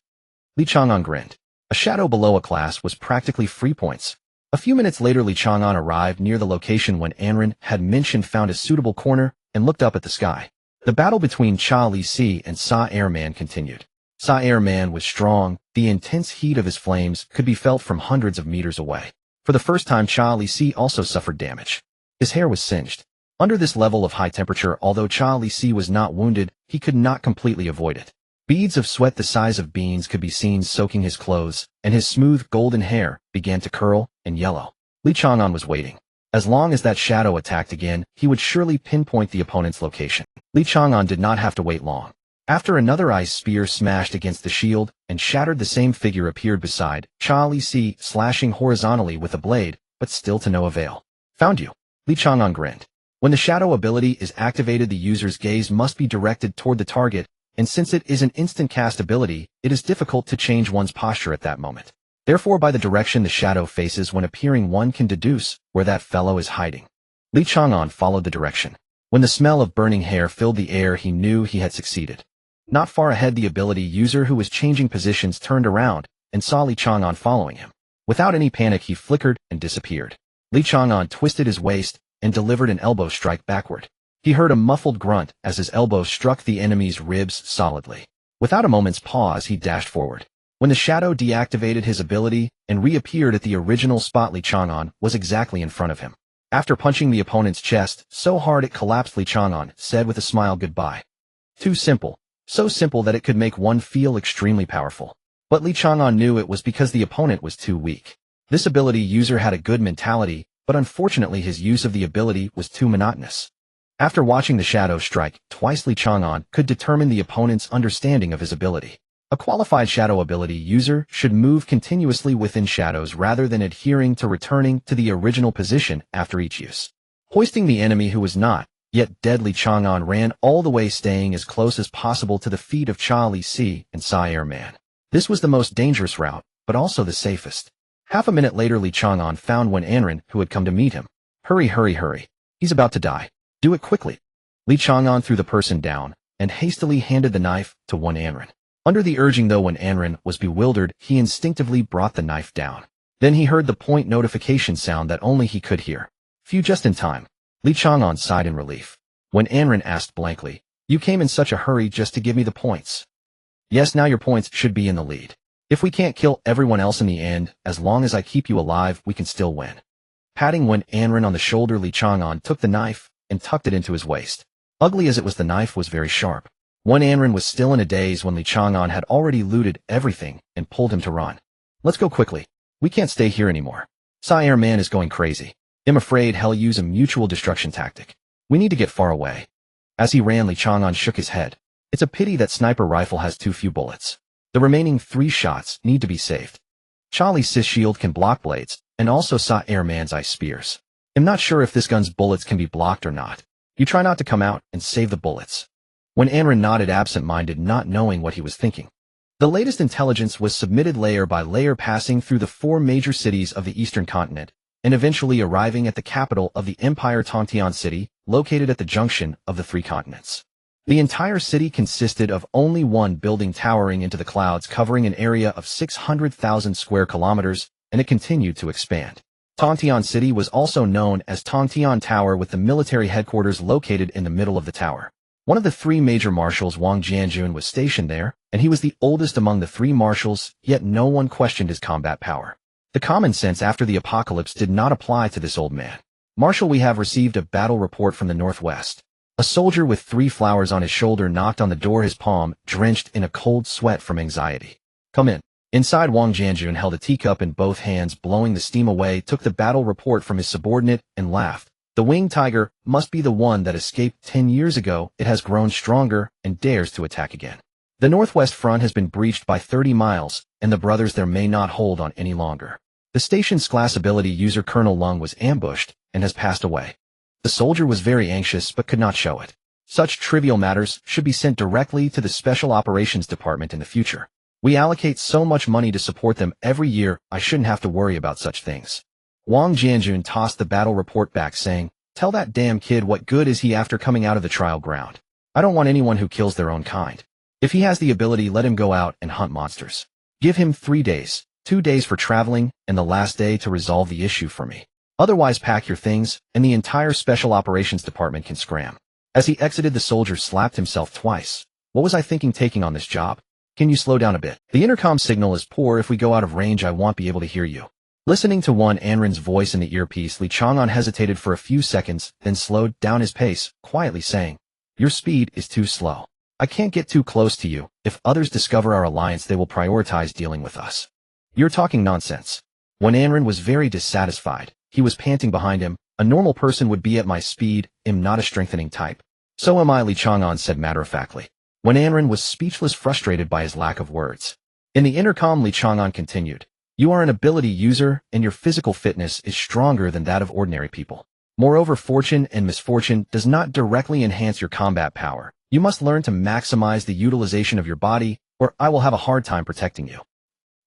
Li Chang'an grinned. A shadow below a class was practically free points. A few minutes later, Li Chang'an arrived near the location when Anren had mentioned, found a suitable corner, and looked up at the sky. The battle between Khaleesi and Sa-Air man continued. Sa-Air man was strong. The intense heat of his flames could be felt from hundreds of meters away. For the first time, Khaleesi also suffered damage. His hair was singed. Under this level of high temperature, although Khaleesi was not wounded, he could not completely avoid it. Beads of sweat the size of beans could be seen soaking his clothes, and his smooth golden hair began to curl and yellow. Li Chang'an was waiting. As long as that shadow attacked again, he would surely pinpoint the opponent's location. Li Chang'an did not have to wait long. After another ice spear smashed against the shield and shattered, the same figure appeared beside Khaleesi, slashing horizontally with a blade, but still to no avail. "Found you." Li Chang'an grinned. When the shadow ability is activated, the user's gaze must be directed toward the target, and since it is an instant cast ability, it is difficult to change one's posture at that moment. Therefore, by the direction the shadow faces when appearing, one can deduce where that fellow is hiding. Li Chang'an followed the direction. When the smell of burning hair filled the air, he knew he had succeeded. Not far ahead, the ability user who was changing positions turned around and saw Li Chang'an following him. Without any panic, he flickered and disappeared. Li Chang'an twisted his waist and delivered an elbow strike backward. He heard a muffled grunt as his elbow struck the enemy's ribs solidly. Without a moment's pause, he dashed forward. When the shadow deactivated his ability and reappeared at the original spot, Li Chang'an was exactly in front of him. After punching the opponent's chest so hard it collapsed, Li Chang'an said with a smile, "Goodbye." Too simple. So simple that it could make one feel extremely powerful. But Li Chang'an knew it was because the opponent was too weak. This ability user had a good mentality, but unfortunately his use of the ability was too monotonous. After watching the shadow strike twice, Li Chang'an could determine the opponent's understanding of his ability. A qualified shadow ability user should move continuously within shadows rather than adhering to returning to the original position after each use. Hoisting the enemy who was not yet dead, Li Chang'an ran all the way, staying as close as possible to the feet of Cha Li Si and Sai Airman. This was the most dangerous route, but also the safest. Half a minute later, Li Chang'an found Wen Anren, who had come to meet him. "Hurry, hurry, hurry. He's about to die. Do it quickly." Li Chang'an threw the person down and hastily handed the knife to Wen Anren. Under the urging, though, when Anren was bewildered, he instinctively brought the knife down. Then he heard the point notification sound that only he could hear. "Phew, just in time." Li Chang'an sighed in relief. When Anren asked blankly, "You came in such a hurry just to give me the points?" "Yes, now your points should be in the lead. If we can't kill everyone else in the end, as long as I keep you alive, we can still win." Patting Wen Anren on the shoulder, Li Chang'an took the knife and tucked it into his waist. Ugly as it was, the knife was very sharp. Wen Anren was still in a daze when Li Chang'an had already looted everything and pulled him to run. "Let's go quickly. We can't stay here anymore. Sai Airman is going crazy. I'm afraid he'll use a mutual destruction tactic. We need to get far away." As he ran, Li Chang'an shook his head. "It's a pity that sniper rifle has too few bullets. The remaining 3 shots need to be saved. Cha Li Si's shield can block blades, and also Sai Airman's ice spears. I'm not sure if this gun's bullets can be blocked or not. You try not to come out and save the bullets." When Anren nodded, absent-minded, not knowing what he was thinking. The latest intelligence was submitted layer by layer, passing through the 4 major cities of the eastern continent, and eventually arriving at the capital of the empire, Tongtian City, located at the junction of the 3 continents. The entire city consisted of only one building towering into the clouds, covering an area of 600,000 square kilometers, and it continued to expand. Tongtian City was also known as Tongtian Tower, with the military headquarters located in the middle of the tower. One of the 3 major marshals, Wang Jianjun, was stationed there, and he was the oldest among the 3 marshals, yet no one questioned his combat power. The common sense after the apocalypse did not apply to this old man. "Marshal, we have received a battle report from the northwest." A soldier with 3 flowers on his shoulder knocked on the door, his palm drenched in a cold sweat from anxiety. "Come in." Inside, Wang Jianjun held a teacup in both hands, blowing the steam away, took the battle report from his subordinate, and laughed. "The winged tiger must be the one that escaped 10 years ago. It has grown stronger and dares to attack again. The northwest front has been breached by 30 miles, and the brothers there may not hold on any longer. The station's class ability user, Colonel Lung, was ambushed and has passed away." The soldier was very anxious but could not show it. Such trivial matters should be sent directly to the Special Operations Department in the future. We allocate so much money to support them every year, I shouldn't have to worry about such things. Wang Jianjun tossed the battle report back, saying, "Tell that damn kid what good is he after coming out of the trial ground. I don't want anyone who kills their own kind. If he has the ability, let him go out and hunt monsters. Give him 3 days, 2 days for traveling, and the last day to resolve the issue for me. Otherwise, pack your things, and the entire Special Operations Department can scram." As he exited, the soldier slapped himself twice. "What was I thinking taking on this job? Can you slow down a bit? The intercom signal is poor. If we go out of range, I won't be able to hear you." Listening to Wen Anren's voice in the earpiece, Li Chang'an hesitated for a few seconds, then slowed down his pace, quietly saying, "Your speed is too slow. I can't get too close to you. If others discover our alliance, they will prioritize dealing with us." "You're talking nonsense." Wen Anren was very dissatisfied. He was panting behind him. "A normal person would be at my speed. I'm not a strengthening type." "So am I," Li Chang'an said matter-of-factly. Wen Anren was speechless, frustrated by his lack of words. In the intercom, Li Chang'an continued, "You are an ability user, and your physical fitness is stronger than that of ordinary people. Moreover, fortune and misfortune does not directly enhance your combat power. You must learn to maximize the utilization of your body, or I will have a hard time protecting you."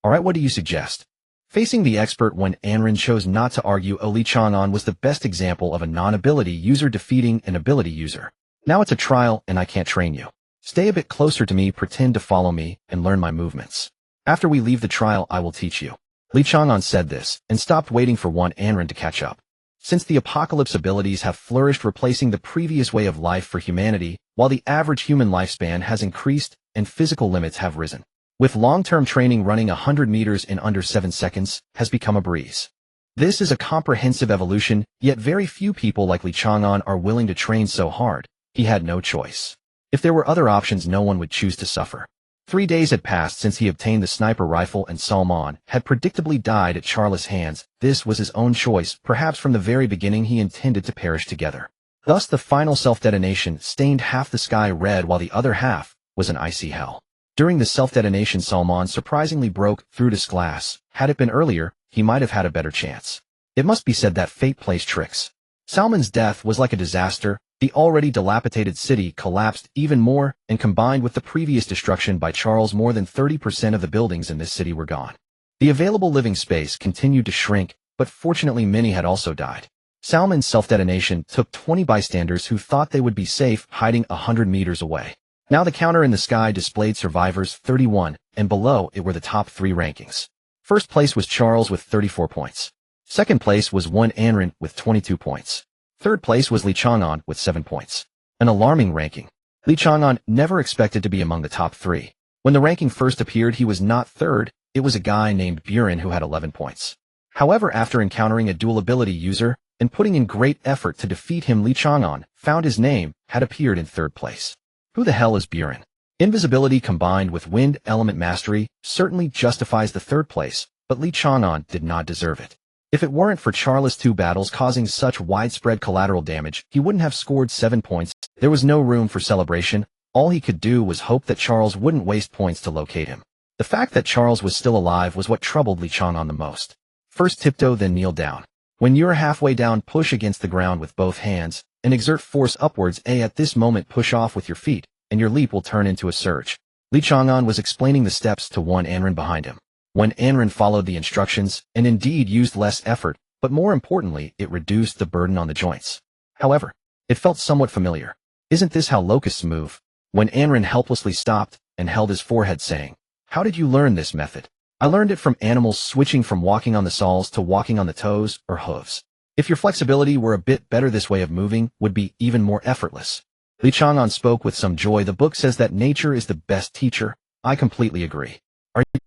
"Alright, what do you suggest?" Facing the expert, Wen Anren chose not to argue. Li Chang'an was the best example of a non-ability user defeating an ability user. "Now it's a trial, and I can't train you. Stay a bit closer to me, pretend to follow me, and learn my movements. After we leave the trial, I will teach you. Li Chang'an said this, and stopped waiting for Wan Anren to catch up. Since the apocalypse abilities have flourished, replacing the previous way of life for humanity, while the average human lifespan has increased and physical limits have risen. With long-term training, running 100 meters in under 7 seconds has become a breeze. This is a comprehensive evolution, yet very few people like Li Chang'an are willing to train so hard. He had no choice. If there were other options, no one would choose to suffer. 3 days had passed since he obtained the sniper rifle, and Salman had predictably died at Charles' hands. This was his own choice. Perhaps from the very beginning he intended to perish together. Thus the final self-detonation stained half the sky red while the other half was an icy hell. During the self-detonation, Salman surprisingly broke through to glass. Had it been earlier, he might have had a better chance. It must be said that fate plays tricks. Salman's death was like a disaster. The already dilapidated city collapsed even more, and combined with the previous destruction by Charles, more than 30% of the buildings in this city were gone. The available living space continued to shrink, but fortunately many had also died. Salman's self-detonation took 20 bystanders who thought they would be safe hiding 100 meters away. Now the counter in the sky displayed survivors 31, and below it were the top 3 rankings. First place was Charles with 34 points. Second place was Wan Anren with 22 points. Third place was Li Chang'an with 7 points. An alarming ranking. Li Chang'an never expected to be among the top 3. When the ranking first appeared, he was not third. It was a guy named Buren who had 11 points. However, after encountering a dual ability user and putting in great effort to defeat him, Li Chang'an found his name had appeared in third place. Who the hell is Buren? Invisibility combined with wind element mastery certainly justifies the third place, but Li Chang'an did not deserve it. If it weren't for Charles' 2 battles causing such widespread collateral damage, he wouldn't have scored 7 points. There was no room for celebration. All he could do was hope that Charles wouldn't waste points to locate him. The fact that Charles was still alive was what troubled Li Chang'an the most. First tiptoe, then kneel down. When you're halfway down, push against the ground with both hands and exert force upwards. At this moment, push off with your feet, and your leap will turn into a surge. Li Chang'an was explaining the steps to Wan Anren behind him. Wan Anren followed the instructions and indeed used less effort, but more importantly, it reduced the burden on the joints. However, it felt somewhat familiar. Isn't this how locusts move? Wan Anren helplessly stopped and held his forehead, saying, "How did you learn this method?" "I learned it from animals, switching from walking on the soles to walking on the toes or hooves. If your flexibility were a bit better, this way of moving would be even more effortless." Li Chang'an spoke with some joy. "The book says that nature is the best teacher. I completely agree.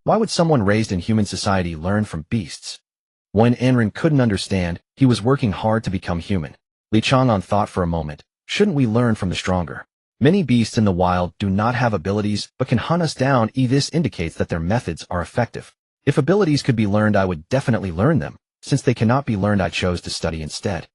Why would someone raised in human society learn from beasts?" Wan Anren couldn't understand. He was working hard to become human. Li Chang'an thought for a moment. Shouldn't we learn from the stronger? Many beasts in the wild do not have abilities but can hunt us down. This indicates that their methods are effective. If abilities could be learned, I would definitely learn them. Since they cannot be learned, I chose to study instead.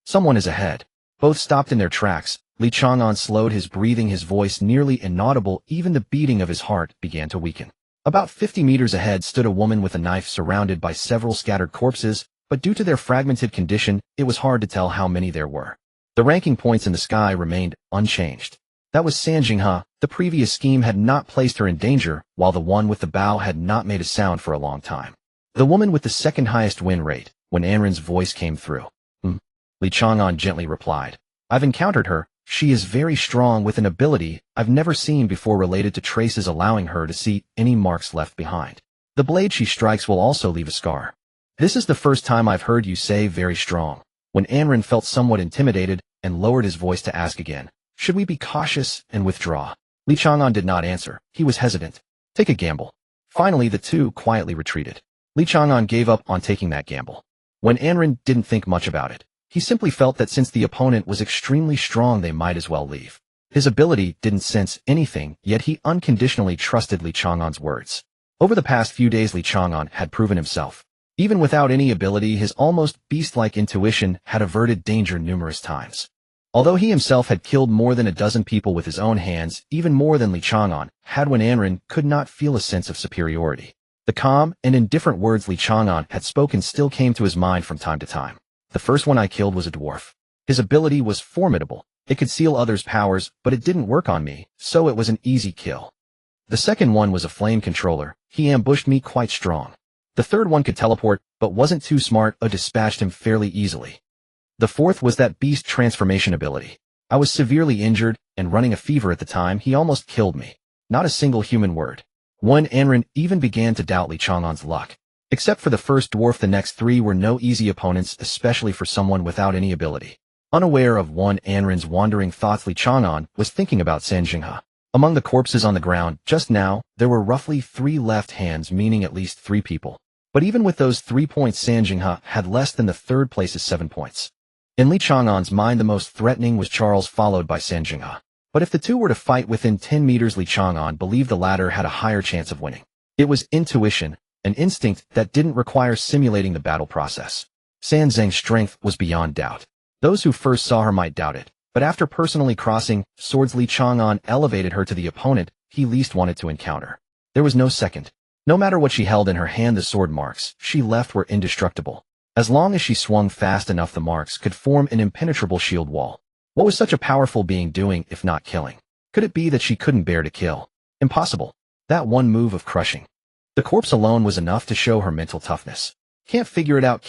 Someone is ahead. Both stopped in their tracks. Li Chang'an slowed his breathing, his voice nearly inaudible. Even the beating of his heart began to weaken. About 50 meters ahead stood a woman with a knife, surrounded by several scattered corpses, but due to their fragmented condition, it was hard to tell how many there were. The ranking points in the sky remained unchanged. That was San Jinghe. The previous scheme had not placed her in danger, while the one with the bow had not made a sound for a long time. The woman with the second highest win rate, when Anren's voice came through. Li Chang'an gently replied. "I've encountered her. She is very strong with an ability I've never seen before related to traces, allowing her to see any marks left behind. The blade she strikes will also leave a scar." "This is the first time I've heard you say very strong." When Anren felt somewhat intimidated and lowered his voice to ask again, "Should we be cautious and withdraw?" Li Chang'an did not answer. He was hesitant. "Take a gamble." Finally, the two quietly retreated. Li Chang'an gave up on taking that gamble. When Anren didn't think much about it. He simply felt that since the opponent was extremely strong, they might as well leave. His ability didn't sense anything, yet he unconditionally trusted Li Chang'an's words. Over the past few days, Li Chang'an had proven himself. Even without any ability, his almost beast-like intuition had averted danger numerous times. Although he himself had killed more than a dozen people with his own hands, even more than Li Chang'an had, when Anren could not feel a sense of superiority. The calm and indifferent words Li Chang'an had spoken still came to his mind from time to time. "The first one I killed was a dwarf. His ability was formidable. It could seal others' powers, but it didn't work on me, so it was an easy kill. The second one was a flame controller. He ambushed me quite strong. The third one could teleport, but wasn't too smart. I dispatched him fairly easily. The fourth was that beast transformation ability. I was severely injured and running a fever at the time. He almost killed me. Not a single human word. One Anren even began to doubt Li Chang'an's luck. Except for the first dwarf, the next three were no easy opponents, especially for someone without any ability. Unaware of one Anren's wandering thoughts, Li Chang'an was thinking about Sanjinghe. Among the corpses on the ground, just now, there were roughly 3 left hands, meaning at least 3 people. But even with those 3 points, Sanjinghe had less than the third place's 7 points. In Li Chang'an's mind, the most threatening was Charles, followed by Sanjinghe. But if the two were to fight within 10 meters, Li Chang'an believed the latter had a higher chance of winning. It was intuition, an instinct that didn't require simulating the battle process. San Zheng's strength was beyond doubt. Those who first saw her might doubt it, but after personally crossing swords, Li Chang'an elevated her to the opponent he least wanted to encounter. There was no second. No matter what she held in her hand, the sword marks she left were indestructible. As long as she swung fast enough, the marks could form an impenetrable shield wall. What was such a powerful being doing if not killing? Could it be that she couldn't bear to kill? Impossible. That one move of crushing the corpse alone was enough to show her mental toughness. Can't figure it out,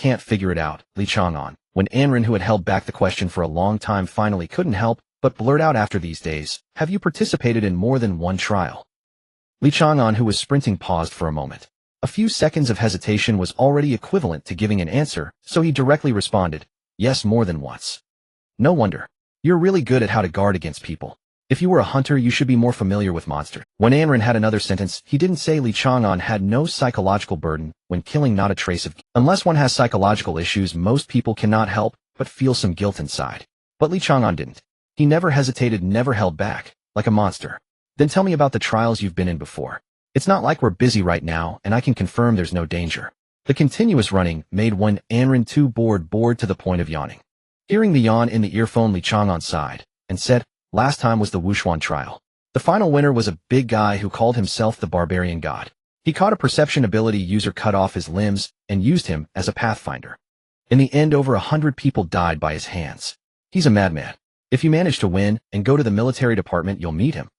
Li Chang'an, when Anren, who had held back the question for a long time, finally couldn't help but blurt out after these days, "Have you participated in more than one trial?" Li Chang'an, who was sprinting, paused for a moment. A few seconds of hesitation was already equivalent to giving an answer, so he directly responded, "Yes, more than once." "No wonder. You're really good at how to guard against people. If you were a hunter, you should be more familiar with monsters." When Anren had another sentence, he didn't say. Li Chang'an had no psychological burden when killing, not a trace of. Unless one has psychological issues, most people cannot help but feel some guilt inside. But Li Chang'an didn't. He never hesitated, never held back, like a monster. "Then tell me about the trials you've been in before. It's not like we're busy right now, and I can confirm there's no danger." The continuous running made one Anren too bored to the point of yawning. Hearing the yawn in the earphone, Li Chang'an sighed and said, "Last time was the Wushuan trial. The final winner was a big guy who called himself the Barbarian God. He caught a perception ability user, cut off his limbs, and used him as a pathfinder. In the end, over 100 people died by his hands. He's a madman. If you manage to win and go to the military department, you'll meet him."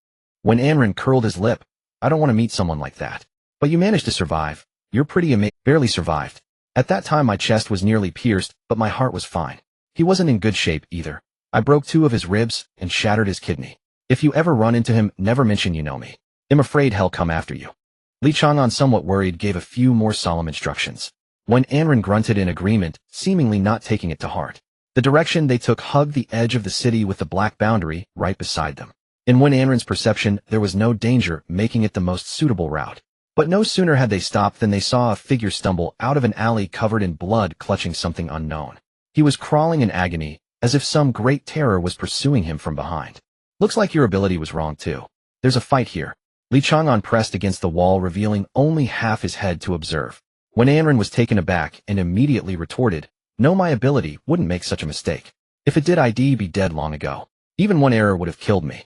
When Anren curled his lip, "I don't want to meet someone like that. But you managed to survive. You're pretty amazing." "Barely survived. At that time my chest was nearly pierced, but my heart was fine. He wasn't in good shape either. I broke 2 of his ribs and shattered his kidney. If you ever run into him, never mention you know me. I'm afraid he'll come after you." Li Chang'an, somewhat worried, gave a few more solemn instructions. When Anren grunted in agreement, seemingly not taking it to heart. The direction they took hugged the edge of the city with the black boundary right beside them. In one Anren's perception, there was no danger, making it the most suitable route. But no sooner had they stopped than they saw a figure stumble out of an alley covered in blood, clutching something unknown. He was crawling in agony, as if some great terror was pursuing him from behind. "Looks like your ability was wrong too. There's a fight here." Li Chang'an pressed against the wall, revealing only half his head to observe. When Anren was taken aback and immediately retorted, "No, my ability wouldn't make such a mistake. If it did, I'd be dead long ago. Even one error would have killed me."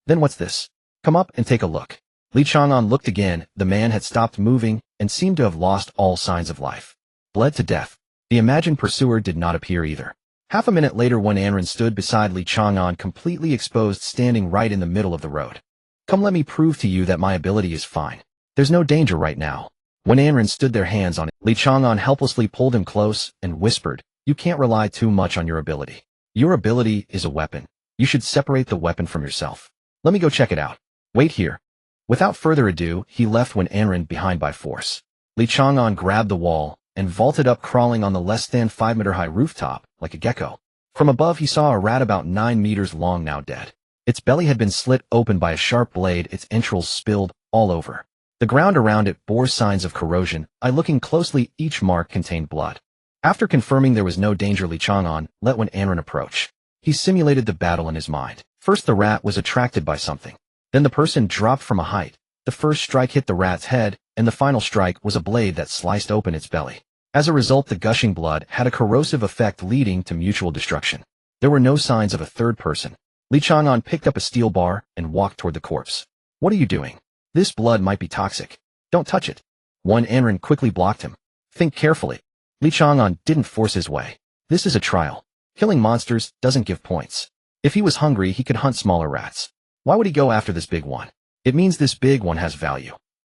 "Then what's this? Come up and take a look." Li Chang'an looked again. The man had stopped moving and seemed to have lost all signs of life. Bled to death. The imagined pursuer did not appear either. Half a minute later, one Anren stood beside Li Chang'an, completely exposed, standing right in the middle of the road. "Come, let me prove to you that my ability is fine. There's no danger right now." When Anren stood, their hands on it, Li Chang'an helplessly pulled him close and whispered, "You can't rely too much on your ability. Your ability is a weapon. You should separate the weapon from yourself. Let me go check it out. Wait here." Without further ado, he left when Anren behind by force. Li Chang'an grabbed the wall and vaulted up, crawling on the less than 5-meter-high rooftop like a gecko. From above, he saw a rat about 9 meters long, now dead. Its belly had been slit open by a sharp blade, its entrails spilled all over. The ground around it bore signs of corrosion. Looking closely, each mark contained blood. After confirming there was no danger, Li Chang'an let one Anren approach. He simulated the battle in his mind. First, the rat was attracted by something. Then the person dropped from a height. The first strike hit the rat's head, and the final strike was a blade that sliced open its belly. As a result, the gushing blood had a corrosive effect, leading to mutual destruction. There were no signs of a third person. Li Chang'an picked up a steel bar and walked toward the corpse. "What are you doing? This blood might be toxic. Don't touch it." One Anren quickly blocked him. "Think carefully." Li Chang'an didn't force his way. This is a trial. Killing monsters doesn't give points. If he was hungry, he could hunt smaller rats. Why would he go after this big one? It means this big one has value.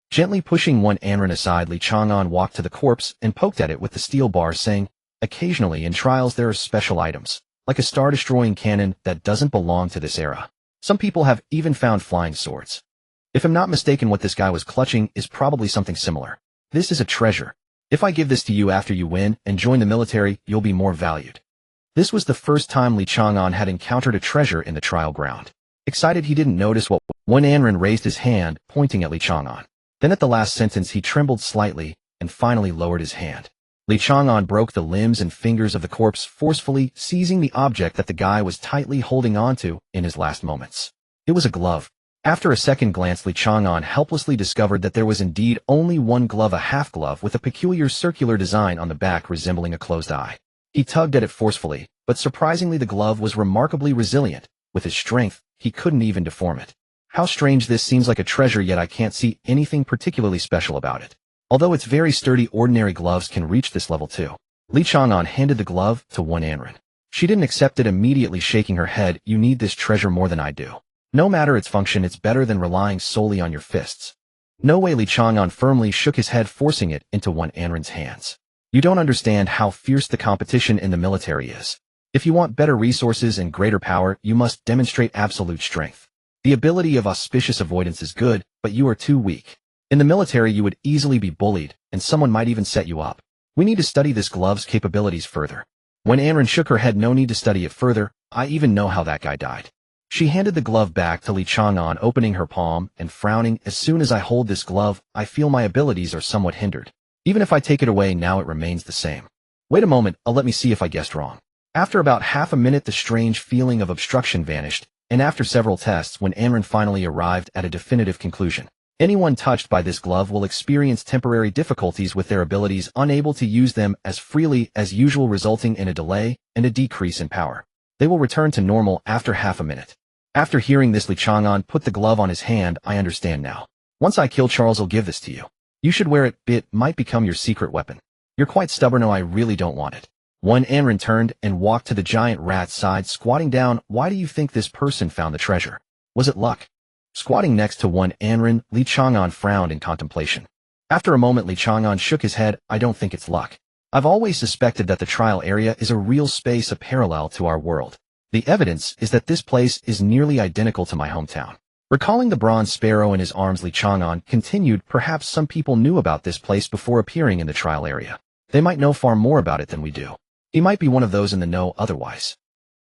Gently pushing one Anren aside, Li Chang'an walked to the corpse and poked at it with the steel bar, saying, "Occasionally in trials there are special items, like a star-destroying cannon that doesn't belong to this era. Some people have even found flying swords. If I'm not mistaken, what this guy was clutching is probably something similar. This is a treasure. If I give this to you after you win and join the military, you'll be more valued. This was the first time Li Chang'an had encountered a treasure in the trial ground. Excited, he didn't notice what when Anren raised his hand, pointing at Li Chang'an. Then at the last sentence he trembled slightly and finally lowered his hand. Li Chang'an broke the limbs and fingers of the corpse forcefully, seizing the object that the guy was tightly holding onto in his last moments. It was a glove. After a second glance, Li Chang'an helplessly discovered that there was indeed only one glove, a half-glove with a peculiar circular design on the back resembling a closed eye. He tugged at it forcefully, but surprisingly the glove was remarkably resilient. With his strength, he couldn't even deform it. How strange, this seems like a treasure, yet I can't see anything particularly special about it. Although it's very sturdy, ordinary gloves can reach this level too. Li Chang'an handed the glove to Wen Anren. She didn't accept it immediately, shaking her head. You need this treasure more than I do. No matter its function, it's better than relying solely on your fists. No way. Li Chang'an firmly shook his head, forcing it into Wen Anren's hands. You don't understand how fierce the competition in the military is. If you want better resources and greater power, you must demonstrate absolute strength. The ability of auspicious avoidance is good, but you are too weak. In the military you would easily be bullied, and someone might even set you up. We need to study this glove's capabilities further. When Anren shook her head, no need to study it further, I even know how that guy died. She handed the glove back to Li Chang'an, opening her palm and frowning. As soon as I hold this glove, I feel my abilities are somewhat hindered. Even if I take it away now, it remains the same. Wait a moment, let me see if I guessed wrong. After about half a minute the strange feeling of obstruction vanished, and after several tests, when Anren finally arrived at a definitive conclusion. Anyone touched by this glove will experience temporary difficulties with their abilities, unable to use them as freely as usual, resulting in a delay and a decrease in power. They will return to normal after half a minute. After hearing this, Li Chang'an put the glove on his hand. I understand now. Once I kill Charles, I'll give this to you. You should wear it. It might become your secret weapon. You're quite stubborn. No, I really don't want it. Wen Anren turned and walked to the giant rat's side, squatting down. Why do you think this person found the treasure? Was it luck? Squatting next to Wen Anren, Li Chang'an frowned in contemplation. After a moment, Li Chang'an shook his head. I don't think it's luck. I've always suspected that the trial area is a real space, a parallel to our world. The evidence is that this place is nearly identical to my hometown. Recalling the bronze sparrow in his arms, Li Chang'an continued, perhaps some people knew about this place before appearing in the trial area. They might know far more about it than we do. He might be one of those in the know otherwise.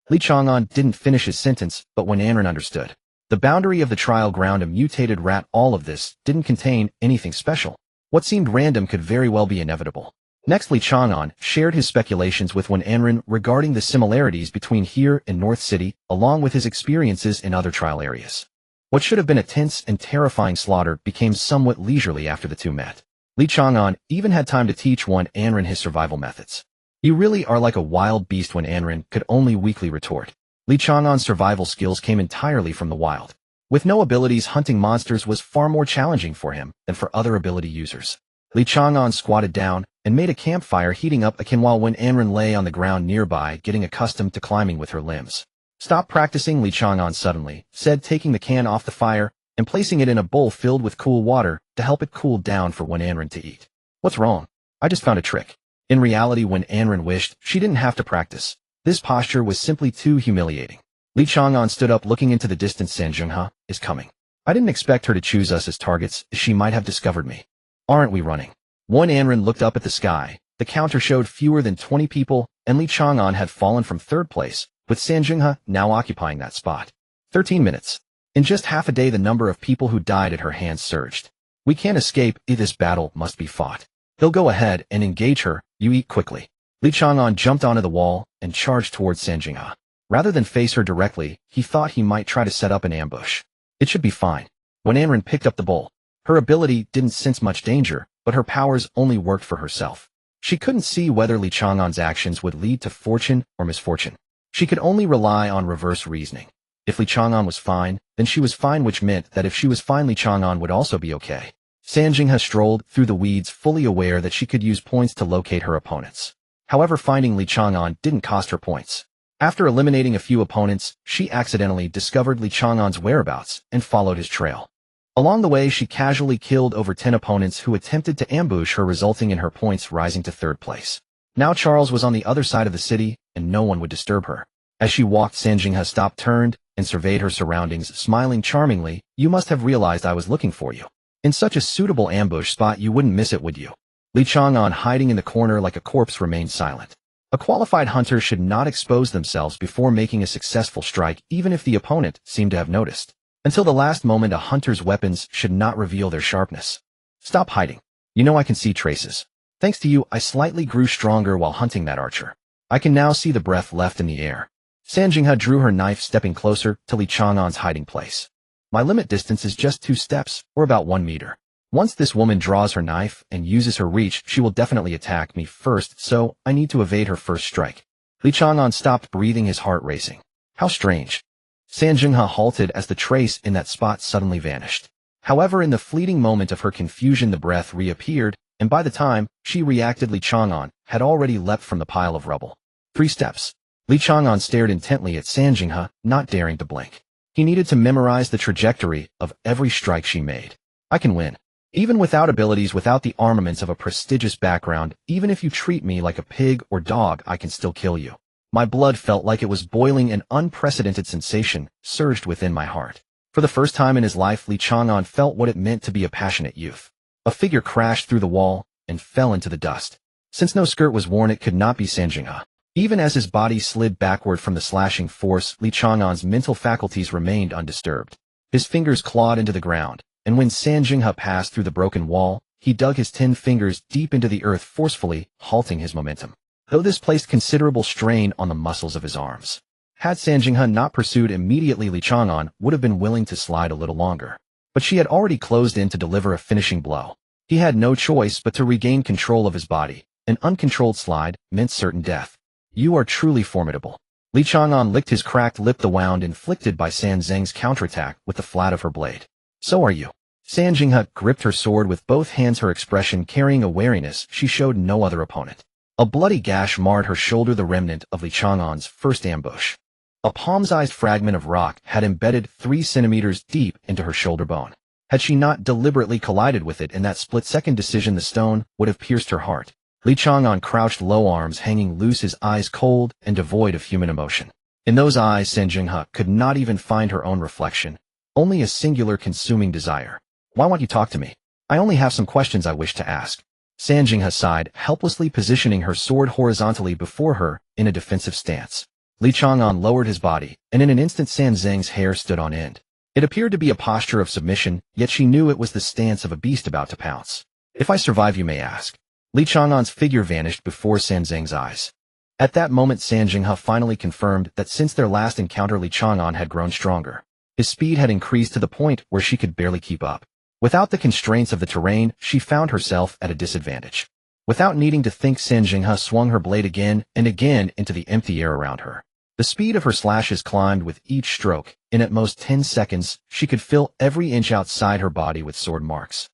Li Chang'an didn't finish his sentence, but when Anren understood. The boundary of the trial ground, a mutated rat, all of this didn't contain anything special. What seemed random could very well be inevitable. Next, Li Chang'an shared his speculations with Wen Anren regarding the similarities between here and North City, along with his experiences in other trial areas. What should have been a tense and terrifying slaughter became somewhat leisurely after the two met. Li Chang'an even had time to teach Wen Anren his survival methods. You really are like a wild beast, Wen Anren could only weakly retort. Li Chang'an's survival skills came entirely from the wild. With no abilities, hunting monsters was far more challenging for him than for other ability users. Li Chang'an squatted down and made a campfire, heating up a can while Wen Anren lay on the ground nearby, getting accustomed to climbing with her limbs. Stop practicing, Li Chang'an suddenly said, taking the can off the fire and placing it in a bowl filled with cool water to help it cool down for Wen Anren to eat. What's wrong? I just found a trick. In reality, Wen Anren wished she didn't have to practice. This posture was simply too humiliating. Li Chang'an stood up, looking into the distance. Sanjungha is coming. I didn't expect her to choose us as targets. She might have discovered me. Aren't we running? Wen Anren looked up at the sky. The counter showed fewer than 20 people, and Li Chang'an had fallen from third place, with Sanjungha now occupying that spot. 13 minutes. In just half a day, the number of people who died at her hands surged. We can't escape. This battle must be fought. They'll go ahead and engage her. You eat quickly. Li Chang'an jumped onto the wall and charged towards Sanjungha. Rather than face her directly, he thought he might try to set up an ambush. It should be fine. Wen Anren picked up the bowl. Her ability didn't sense much danger, but her powers only worked for herself. She couldn't see whether Li Chang'an's actions would lead to fortune or misfortune. She could only rely on reverse reasoning. If Li Chang'an was fine, then she was fine, which meant that if she was fine, Li Chang'an would also be okay. Sanjungha strolled through the weeds, fully aware that she could use points to locate her opponents. However, finding Li Chang'an didn't cost her points. After eliminating a few opponents, she accidentally discovered Li Chang'an's whereabouts and followed his trail. Along the way, she casually killed over 10 opponents who attempted to ambush her, resulting in her points rising to third place. Now Charles was on the other side of the city, and no one would disturb her. As she walked, San Jinghe stopped, turned, and surveyed her surroundings, smiling charmingly. "You must have realized I was looking for you. In such a suitable ambush spot, you wouldn't miss it, would you?" Li Chang'an, hiding in the corner like a corpse, remained silent. A qualified hunter should not expose themselves before making a successful strike, even if the opponent seemed to have noticed. Until the last moment, a hunter's weapons should not reveal their sharpness. "Stop hiding. You know I can see traces. Thanks to you, I slightly grew stronger while hunting that archer. I can now see the breath left in the air." San Jinghe drew her knife, stepping closer to Li Chang'an's hiding place. "My limit distance is just 2 steps, or about 1 meter. Once this woman draws her knife and uses her reach, she will definitely attack me first, so I need to evade her first strike." Li Chang'an stopped, breathing, his heart racing. How strange. San Jinghe halted as the trace in that spot suddenly vanished. However, in the fleeting moment of her confusion, the breath reappeared, and by the time she reacted, Li Chang'an had already leapt from the pile of rubble. 3 steps. Li Chang'an stared intently at San Jinghe, not daring to blink. He needed to memorize the trajectory of every strike she made. "I can win. Even without abilities, without the armaments of a prestigious background, even if you treat me like a pig or dog, I can still kill you." My blood felt like it was boiling. An unprecedented sensation surged within my heart. For the first time in his life, Li Chang'an felt what it meant to be a passionate youth. A figure crashed through the wall and fell into the dust. Since no skirt was worn, it could not be San Jinghe. Even as his body slid backward from the slashing force, Li Chang'an's mental faculties remained undisturbed. His fingers clawed into the ground, and when San Jinghe passed through the broken wall, he dug his 10 fingers deep into the earth, forcefully halting his momentum. Though this placed considerable strain on the muscles of his arms. Had San Jinghe not pursued immediately, Li Chang'an would have been willing to slide a little longer. But she had already closed in to deliver a finishing blow. He had no choice but to regain control of his body. An uncontrolled slide meant certain death. "You are truly formidable." Li Chang'an licked his cracked lip, the wound inflicted by San Zheng's counterattack with the flat of her blade. "So are you." San Jinghe gripped her sword with both hands, her expression carrying a wariness she showed no other opponent. A bloody gash marred her shoulder, the remnant of Li Chang'an's first ambush. A palm-sized fragment of rock had embedded 3 centimeters deep into her shoulder bone. Had she not deliberately collided with it in that split-second decision, the stone would have pierced her heart. Li Chang'an crouched low, arms hanging loose, his eyes cold and devoid of human emotion. In those eyes, San Jinghe could not even find her own reflection, only a singular consuming desire. "Why won't you talk to me? I only have some questions I wish to ask." San Jinghe sighed, helplessly positioning her sword horizontally before her in a defensive stance. Li Chang'an lowered his body, and in an instant San Zheng's hair stood on end. It appeared to be a posture of submission, yet she knew it was the stance of a beast about to pounce. "If I survive, you may ask." Li Chang'an's figure vanished before San Zheng's eyes. At that moment, San Jinghe finally confirmed that since their last encounter, Li Chang'an had grown stronger. His speed had increased to the point where she could barely keep up. Without the constraints of the terrain, she found herself at a disadvantage. Without needing to think, San Jinghe swung her blade again and again into the empty air around her. The speed of her slashes climbed with each stroke. In at most 10 seconds, she could fill every inch outside her body with sword marks.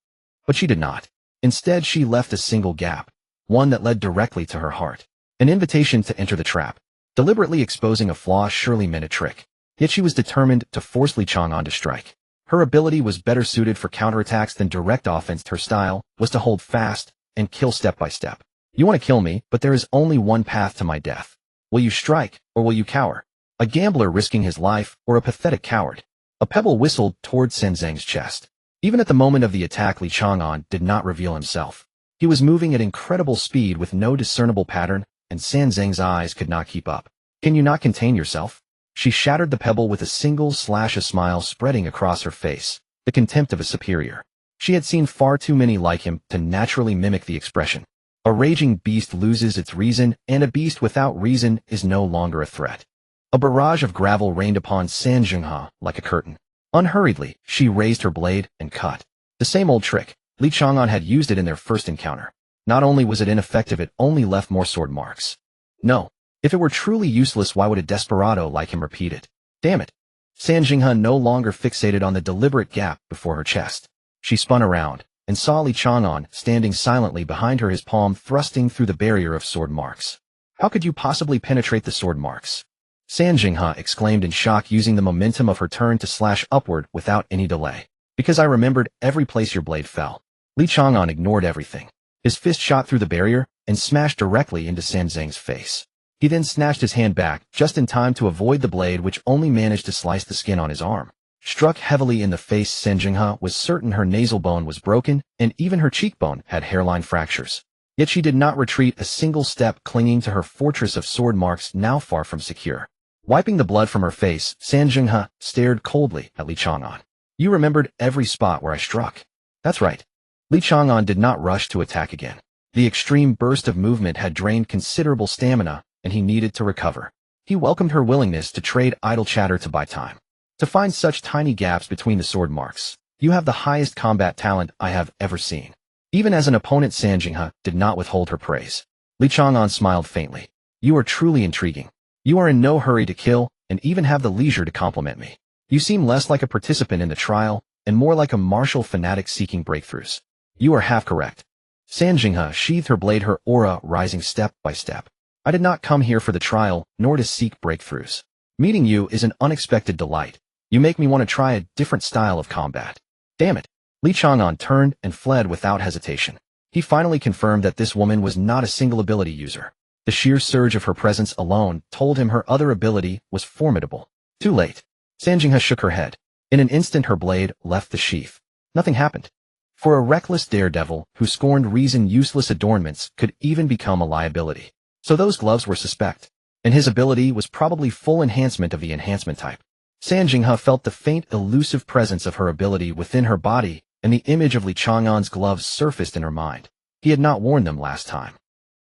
But she did not. Instead, she left a single gap, one that led directly to her heart. An invitation to enter the trap. Deliberately exposing a flaw surely meant a trick. Yet she was determined to force Li Chang'an to strike. Her ability was better suited for counterattacks than direct offense. Her style was to hold fast and kill step by step. "You want to kill me, but there is only one path to my death. Will you strike, or will you cower? A gambler risking his life, or a pathetic coward?" A pebble whistled toward San Zheng's chest. Even at the moment of the attack, Li Chang'an did not reveal himself. He was moving at incredible speed with no discernible pattern, and San Zheng's eyes could not keep up. "Can you not contain yourself?" She shattered the pebble with a single slash, a smile spreading across her face, the contempt of a superior. She had seen far too many like him to naturally mimic the expression. A raging beast loses its reason, and a beast without reason is no longer a threat. A barrage of gravel rained upon San Jinghe like a curtain. Unhurriedly, she raised her blade and cut. The same old trick. Li Chang'an had used it in their first encounter. Not only was it ineffective, it only left more sword marks. No. If it were truly useless, why would a desperado like him repeat it? Damn it. San Jinghe no longer fixated on the deliberate gap before her chest. She spun around and saw Li Chang'an standing silently behind her, his palm thrusting through the barrier of sword marks. "How could you possibly penetrate the sword marks?" San Jinghe exclaimed in shock, using the momentum of her turn to slash upward without any delay. "Because I remembered every place your blade fell." Li Chang'an ignored everything. His fist shot through the barrier and smashed directly into San Zheng's face. He then snatched his hand back, just in time to avoid the blade which only managed to slice the skin on his arm. Struck heavily in the face, Chang'an was certain her nasal bone was broken, and even her cheekbone had hairline fractures. Yet she did not retreat a single step, clinging to her fortress of sword marks now far from secure. Wiping the blood from her face, Chang'an stared coldly at Li Chang'an. You remembered every spot where I struck. That's right. Li Chang'an did not rush to attack again. The extreme burst of movement had drained considerable stamina, and he needed to recover. He welcomed her willingness to trade idle chatter to buy time. To find such tiny gaps between the sword marks, you have the highest combat talent I have ever seen. Even as an opponent, Chang'an did not withhold her praise. Li Chang'an smiled faintly. You are truly intriguing. You are in no hurry to kill, and even have the leisure to compliment me. You seem less like a participant in the trial, and more like a martial fanatic seeking breakthroughs. You are half correct. Chang'an sheathed her blade, her aura rising step by step. I did not come here for the trial, nor to seek breakthroughs. Meeting you is an unexpected delight. You make me want to try a different style of combat. Damn it. Li Chang'an turned and fled without hesitation. He finally confirmed that this woman was not a single ability user. The sheer surge of her presence alone told him her other ability was formidable. Too late. Chang'an shook her head. In an instant her blade left the sheath. Nothing happened. For a reckless daredevil who scorned reason, useless adornments could even become a liability. So those gloves were suspect. And his ability was probably full enhancement of the enhancement type. Chang'an felt the faint, elusive presence of her ability within her body, and the image of Li Chang'an's gloves surfaced in her mind. He had not worn them last time.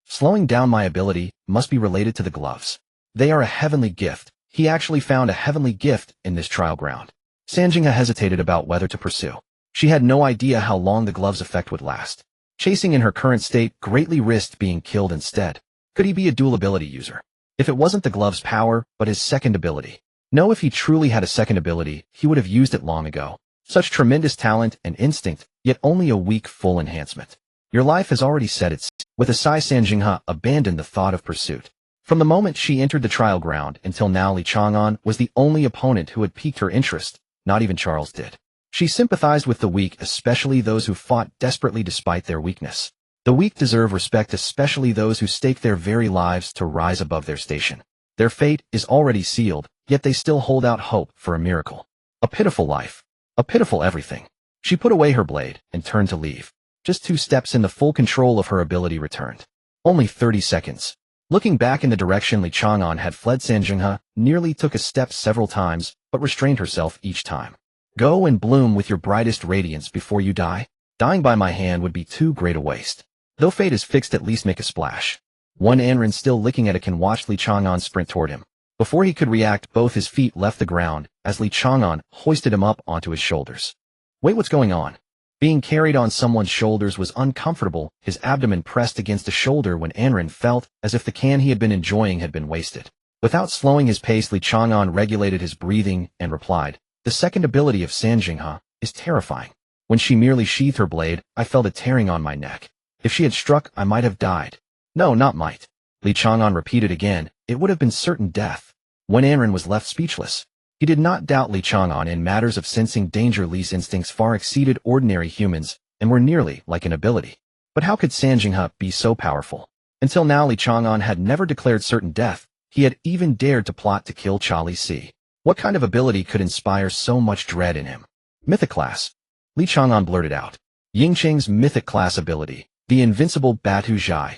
Slowing down my ability must be related to the gloves. They are a heavenly gift. He actually found a heavenly gift in this trial ground. Chang'an hesitated about whether to pursue. She had no idea how long the gloves' effect would last. Chasing in her current state greatly risked being killed instead. Could he be a dual ability user? If it wasn't the gloves' power, but his second ability. No, if he truly had a second ability, he would have used it long ago. Such tremendous talent and instinct, yet only a weak full enhancement. Your life has already set its. With a sigh, Chang'an abandoned the thought of pursuit. From the moment she entered the trial ground until now, Li Chang'an was the only opponent who had piqued her interest. Not even Charles did. She sympathized with the weak, especially those who fought desperately despite their weakness. The weak deserve respect, especially those who stake their very lives to rise above their station. Their fate is already sealed, yet they still hold out hope for a miracle. A pitiful life. A pitiful everything. She put away her blade and turned to leave. Just 2 steps and the full control of her ability returned. Only 30 seconds. Looking back in the direction Li Chang'an had fled, Chang'an nearly took a step several times, but restrained herself each time. Go and bloom with your brightest radiance before you die. Dying by my hand would be too great a waste. Though fate is fixed, at least make a splash. One Anren still licking at it can watch Li Chang'an sprint toward him. Before he could react, both his feet left the ground, as Li Chang'an hoisted him up onto his shoulders. Wait, what's going on? Being carried on someone's shoulders was uncomfortable, his abdomen pressed against a shoulder when Anren felt as if the can he had been enjoying had been wasted. Without slowing his pace, Li Chang'an regulated his breathing and replied, the second ability of Chang'an is terrifying. When she merely sheathed her blade, I felt it tearing on my neck. If she had struck, I might have died. No, not might. Li Chang'an repeated again, it would have been certain death. When Anren was left speechless. He did not doubt Li Chang'an in matters of sensing danger. Li's instincts far exceeded ordinary humans, and were nearly like an ability. But how could Chang'an be so powerful? Until now, Li Chang'an had never declared certain death. He had even dared to plot to kill Charlie C. What kind of ability could inspire so much dread in him? Mythic class. Li Chang'an blurted out. Yingcheng's mythic class ability, the invincible Batu Zhai.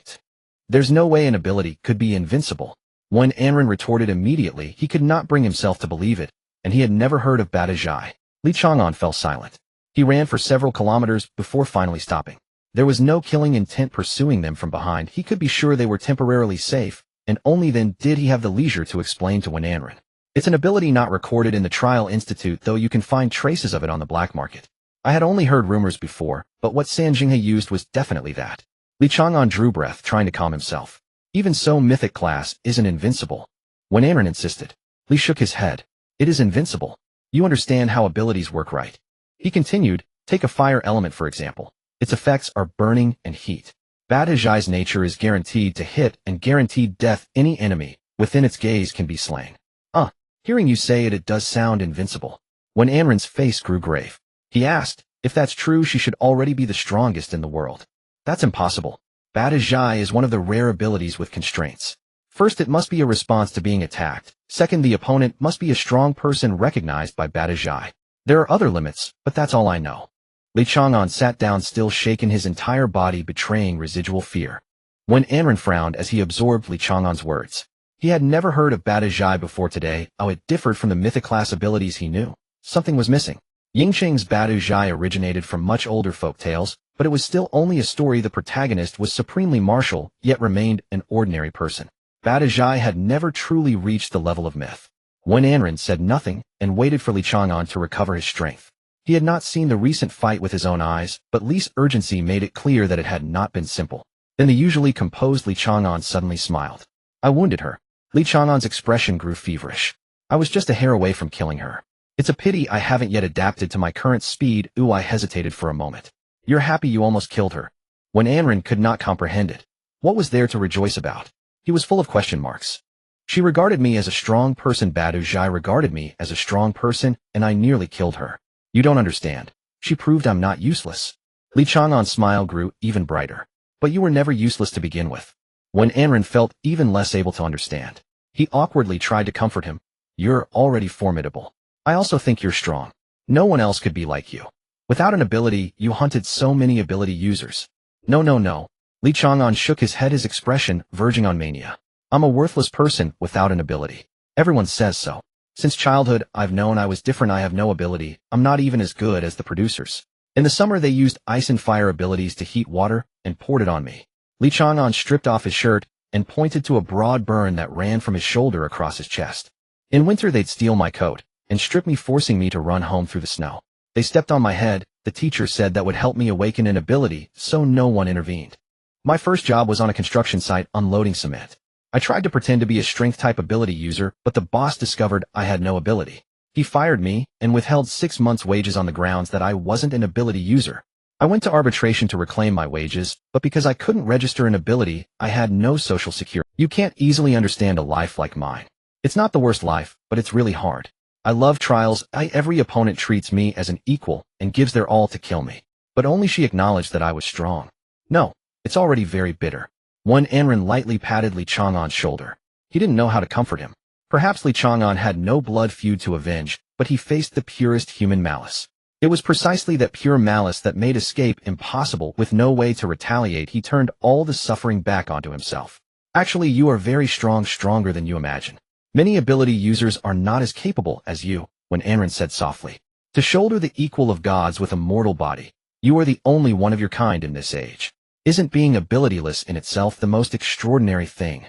There's no way an ability could be invincible. When Anren retorted immediately, he could not bring himself to believe it, and he had never heard of Batu Zhai. Li Chang'an fell silent. He ran for several kilometers before finally stopping. There was no killing intent pursuing them from behind. He could be sure they were temporarily safe, and only then did he have the leisure to explain to Anren. It's an ability not recorded in the Trial Institute, though you can find traces of it on the black market. I had only heard rumors before, but what Chang'an used was definitely that. Li Chang'an drew breath, trying to calm himself. Even so, mythic class isn't invincible. When Anren insisted, Li shook his head. It is invincible. You understand how abilities work, right? He continued, take a fire element for example. Its effects are burning and heat. Batu Zhai's nature is guaranteed to hit and guaranteed death. Any enemy within its gaze can be slain. Hearing you say it, it does sound invincible. When Anren's face grew grave, he asked, if that's true, she should already be the strongest in the world. That's impossible. Batu Zhai is one of the rare abilities with constraints. First, it must be a response to being attacked. Second, the opponent must be a strong person recognized by Badajai. There are other limits, but that's all I know. Li Chang'an sat down, still shaken, his entire body betraying residual fear. Wen Anren frowned as he absorbed Li Chang'an's words. He had never heard of Badajai before today. Oh, it differed from the mythic class abilities he knew. Something was missing. Yingqing's Badajai originated from much older folk tales, but it was still only a story. The protagonist was supremely martial, yet remained an ordinary person. Badajai had never truly reached the level of myth. Wen Anren said nothing and waited for Li Chang'an to recover his strength. He had not seen the recent fight with his own eyes, but Li's urgency made it clear that it had not been simple. Then the usually composed Li Chang'an suddenly smiled. I wounded her. Li Chang'an's expression grew feverish. I was just a hair away from killing her. It's a pity I haven't yet adapted to my current speed. I hesitated for a moment. You're happy you almost killed her. Wen Anren could not comprehend it. What was there to rejoice about? He was full of question marks. She regarded me as a strong person. Badajai regarded me as a strong person, and I nearly killed her. You don't understand. She proved I'm not useless. Li Chang'an's smile grew even brighter. But you were never useless to begin with. Wen Anren felt even less able to understand. He awkwardly tried to comfort him. You're already formidable. I also think you're strong. No one else could be like you. Without an ability, you hunted so many ability users. No. Li Chang'an shook his head, his expression verging on mania. I'm a worthless person without an ability. Everyone says so. Since childhood, I've known I was different. I have no ability. I'm not even as good as the producers. In the summer, they used ice and fire abilities to heat water and poured it on me. Li Chang'an stripped off his shirt and pointed to a broad burn that ran from his shoulder across his chest. In winter, they'd steal my coat and strip me, forcing me to run home through the snow. They stepped on my head. The teacher said that would help me awaken an ability, so no one intervened. My first job was on a construction site unloading cement. I tried to pretend to be a strength-type ability user, but the boss discovered I had no ability. He fired me and withheld 6 months' wages on the grounds that I wasn't an ability user. I went to arbitration to reclaim my wages, but because I couldn't register an ability, I had no social security. You can't easily understand a life like mine. It's not the worst life, but it's really hard. I love trials. Every opponent treats me as an equal and gives their all to kill me. But only she acknowledged that I was strong. No, it's already very bitter. Wen Anren lightly patted Li Chang'an's shoulder. He didn't know how to comfort him. Perhaps Li Chang'an had no blood feud to avenge, but he faced the purest human malice. It was precisely that pure malice that made escape impossible. With no way to retaliate, he turned all the suffering back onto himself. Actually, you are very strong, stronger than you imagine. Many ability users are not as capable as you, Wen Anren said softly. To shoulder the equal of gods with a mortal body, you are the only one of your kind in this age. Isn't being abilityless in itself the most extraordinary thing?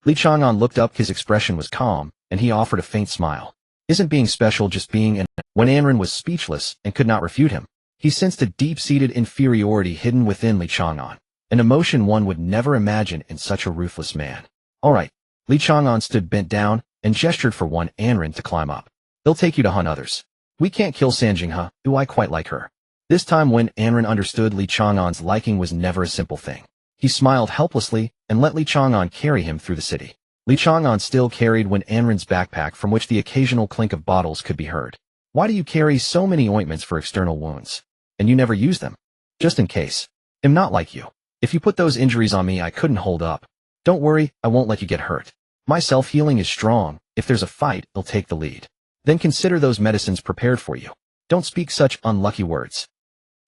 Li Chang'an looked up. His expression was calm, and he offered a faint smile. Isn't being special just being an... Wen Anren was speechless and could not refute him. He sensed a deep-seated inferiority hidden within Li Chang'an, an emotion one would never imagine in such a ruthless man. All right. Li Chang'an stood bent down and gestured for Wen Anren to climb up. They'll take you to hunt others. We can't kill Sanjinghe. I quite like her. This time Wen Anren understood Li Chang'an's liking was never a simple thing. He smiled helplessly and let Li Chang'an carry him through the city. Li Chang'an still carried Wen Anren's backpack, from which the occasional clink of bottles could be heard. Why do you carry so many ointments for external wounds? And you never use them? Just in case. I'm not like you. If you put those injuries on me, I couldn't hold up. Don't worry, I won't let you get hurt. My self-healing is strong. If there's a fight, I'll take the lead. Then consider those medicines prepared for you. Don't speak such unlucky words.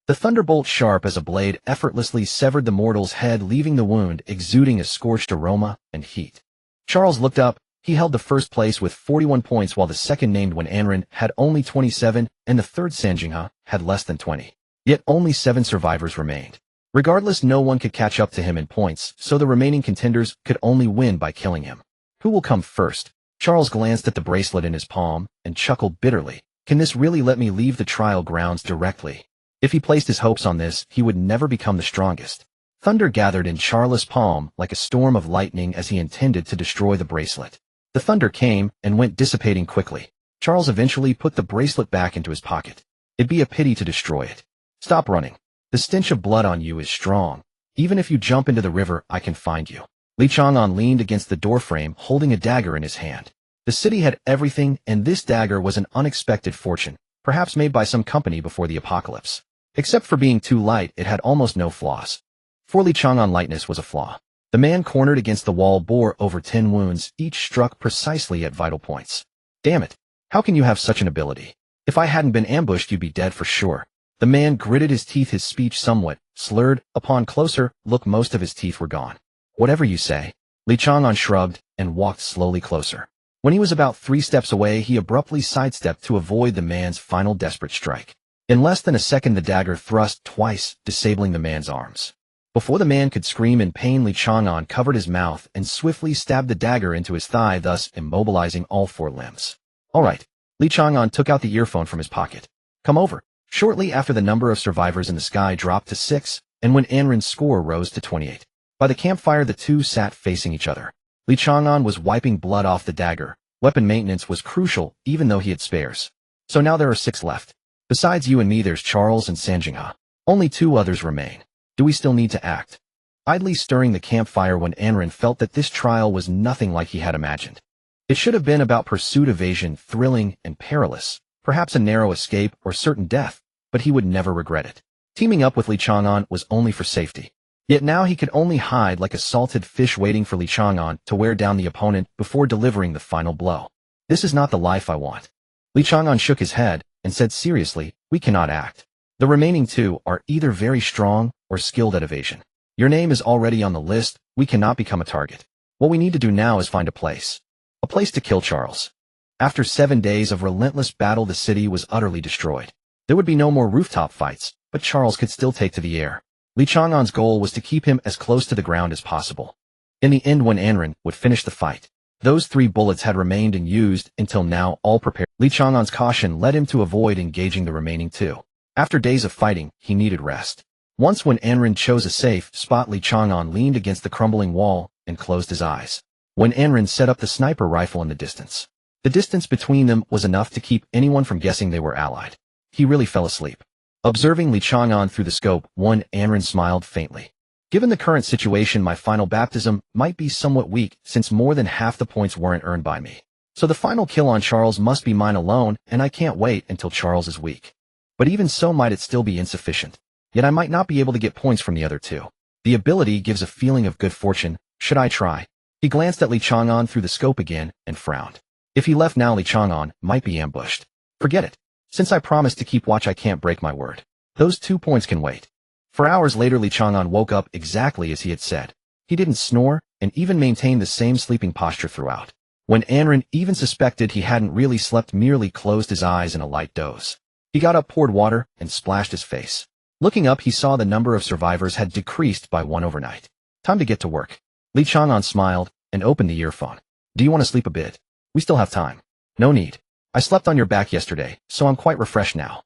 The thunderbolt, sharp as a blade, effortlessly severed the mortal's head, leaving the wound exuding a scorched aroma and heat. Charles looked up. He held the first place with 41 points, while the second, named Wen Anren, had only 27, and the third, Sanjinghe, had less than 20. Yet only 7 survivors remained. Regardless, no one could catch up to him in points, so the remaining contenders could only win by killing him. Who will come first? Charles glanced at the bracelet in his palm and chuckled bitterly. Can this really let me leave the trial grounds directly? If he placed his hopes on this, he would never become the strongest. Thunder gathered in Charles' palm like a storm of lightning as he intended to destroy the bracelet. The thunder came and went, dissipating quickly. Charles eventually put the bracelet back into his pocket. It'd be a pity to destroy it. Stop running. The stench of blood on you is strong. Even if you jump into the river, I can find you. Li Chang'an leaned against the doorframe, holding a dagger in his hand. The city had everything, and this dagger was an unexpected fortune, perhaps made by some company before the apocalypse. Except for being too light, it had almost no flaws. For Li Chang'an, lightness was a flaw. The man cornered against the wall bore over 10 wounds, each struck precisely at vital points. Damn it. How can you have such an ability? If I hadn't been ambushed, you'd be dead for sure. The man gritted his teeth, his speech somewhat slurred. Upon closer look, most of his teeth were gone. Whatever you say. Li Chang'an shrugged and walked slowly closer. When he was about 3 steps away, he abruptly sidestepped to avoid the man's final desperate strike. In less than a second, the dagger thrust twice, disabling the man's arms. Before the man could scream in pain, Li Chang'an covered his mouth and swiftly stabbed the dagger into his thigh, thus immobilizing all 4 limbs. All right. Li Chang'an took out the earphone from his pocket. Come over. Shortly after, the number of survivors in the sky dropped to 6, and when Anren's score rose to 28. By the campfire, the two sat facing each other. Li Chang'an was wiping blood off the dagger. Weapon maintenance was crucial, even though he had spares. So now there are 6 left. Besides you and me, there's Charles and Sanjingha. Only 2 others remain. Do we still need to act? Idly stirring the campfire, when Anren felt that this trial was nothing like he had imagined. It should have been about pursuit, evasion, thrilling, and perilous. Perhaps a narrow escape or certain death, but he would never regret it. Teaming up with Li Chang'an was only for safety. Yet now he could only hide like a salted fish, waiting for Li Chang'an to wear down the opponent before delivering the final blow. This is not the life I want. Li Chang'an shook his head and said seriously, we cannot act. The remaining 2 are either very strong or skilled at evasion. Your name is already on the list. We cannot become a target. What we need to do now is find a place to kill Charles. After 7 days of relentless battle, the city was utterly destroyed. There would be no more rooftop fights, but Charles could still take to the air. Li Chang'an's goal was to keep him as close to the ground as possible. In the end, when Anren would finish the fight, those 3 bullets had remained unused until now, all prepared. Li Chang'an's caution led him to avoid engaging the remaining 2. After days of fighting, he needed rest. Once, when Anren chose a safe spot, Li Chang'an leaned against the crumbling wall and closed his eyes. When Anren set up the sniper rifle in the distance between them was enough to keep anyone from guessing they were allied. He really fell asleep. Observing Li Chang'an through the scope, Anren smiled faintly. Given the current situation, my final baptism might be somewhat weak, since more than half the points weren't earned by me. So the final kill on Charles must be mine alone, and I can't wait until Charles is weak. But even so, might it still be insufficient. Yet I might not be able to get points from the other 2. The ability gives a feeling of good fortune. Should I try? He glanced at Li Chang'an through the scope again and frowned. If he left now, Li Chang'an might be ambushed. Forget it. Since I promised to keep watch, I can't break my word. Those 2 points can wait. For hours later, Li Chang'an woke up exactly as he had said. He didn't snore, and even maintained the same sleeping posture throughout. When Anren even suspected he hadn't really slept, merely closed his eyes in a light doze. He got up, poured water, and splashed his face. Looking up, he saw the number of survivors had decreased by 1 overnight. Time to get to work. Li Chang'an smiled and opened the earphone. Do you want to sleep a bit? We still have time. No need. I slept on your back yesterday, so I'm quite refreshed now.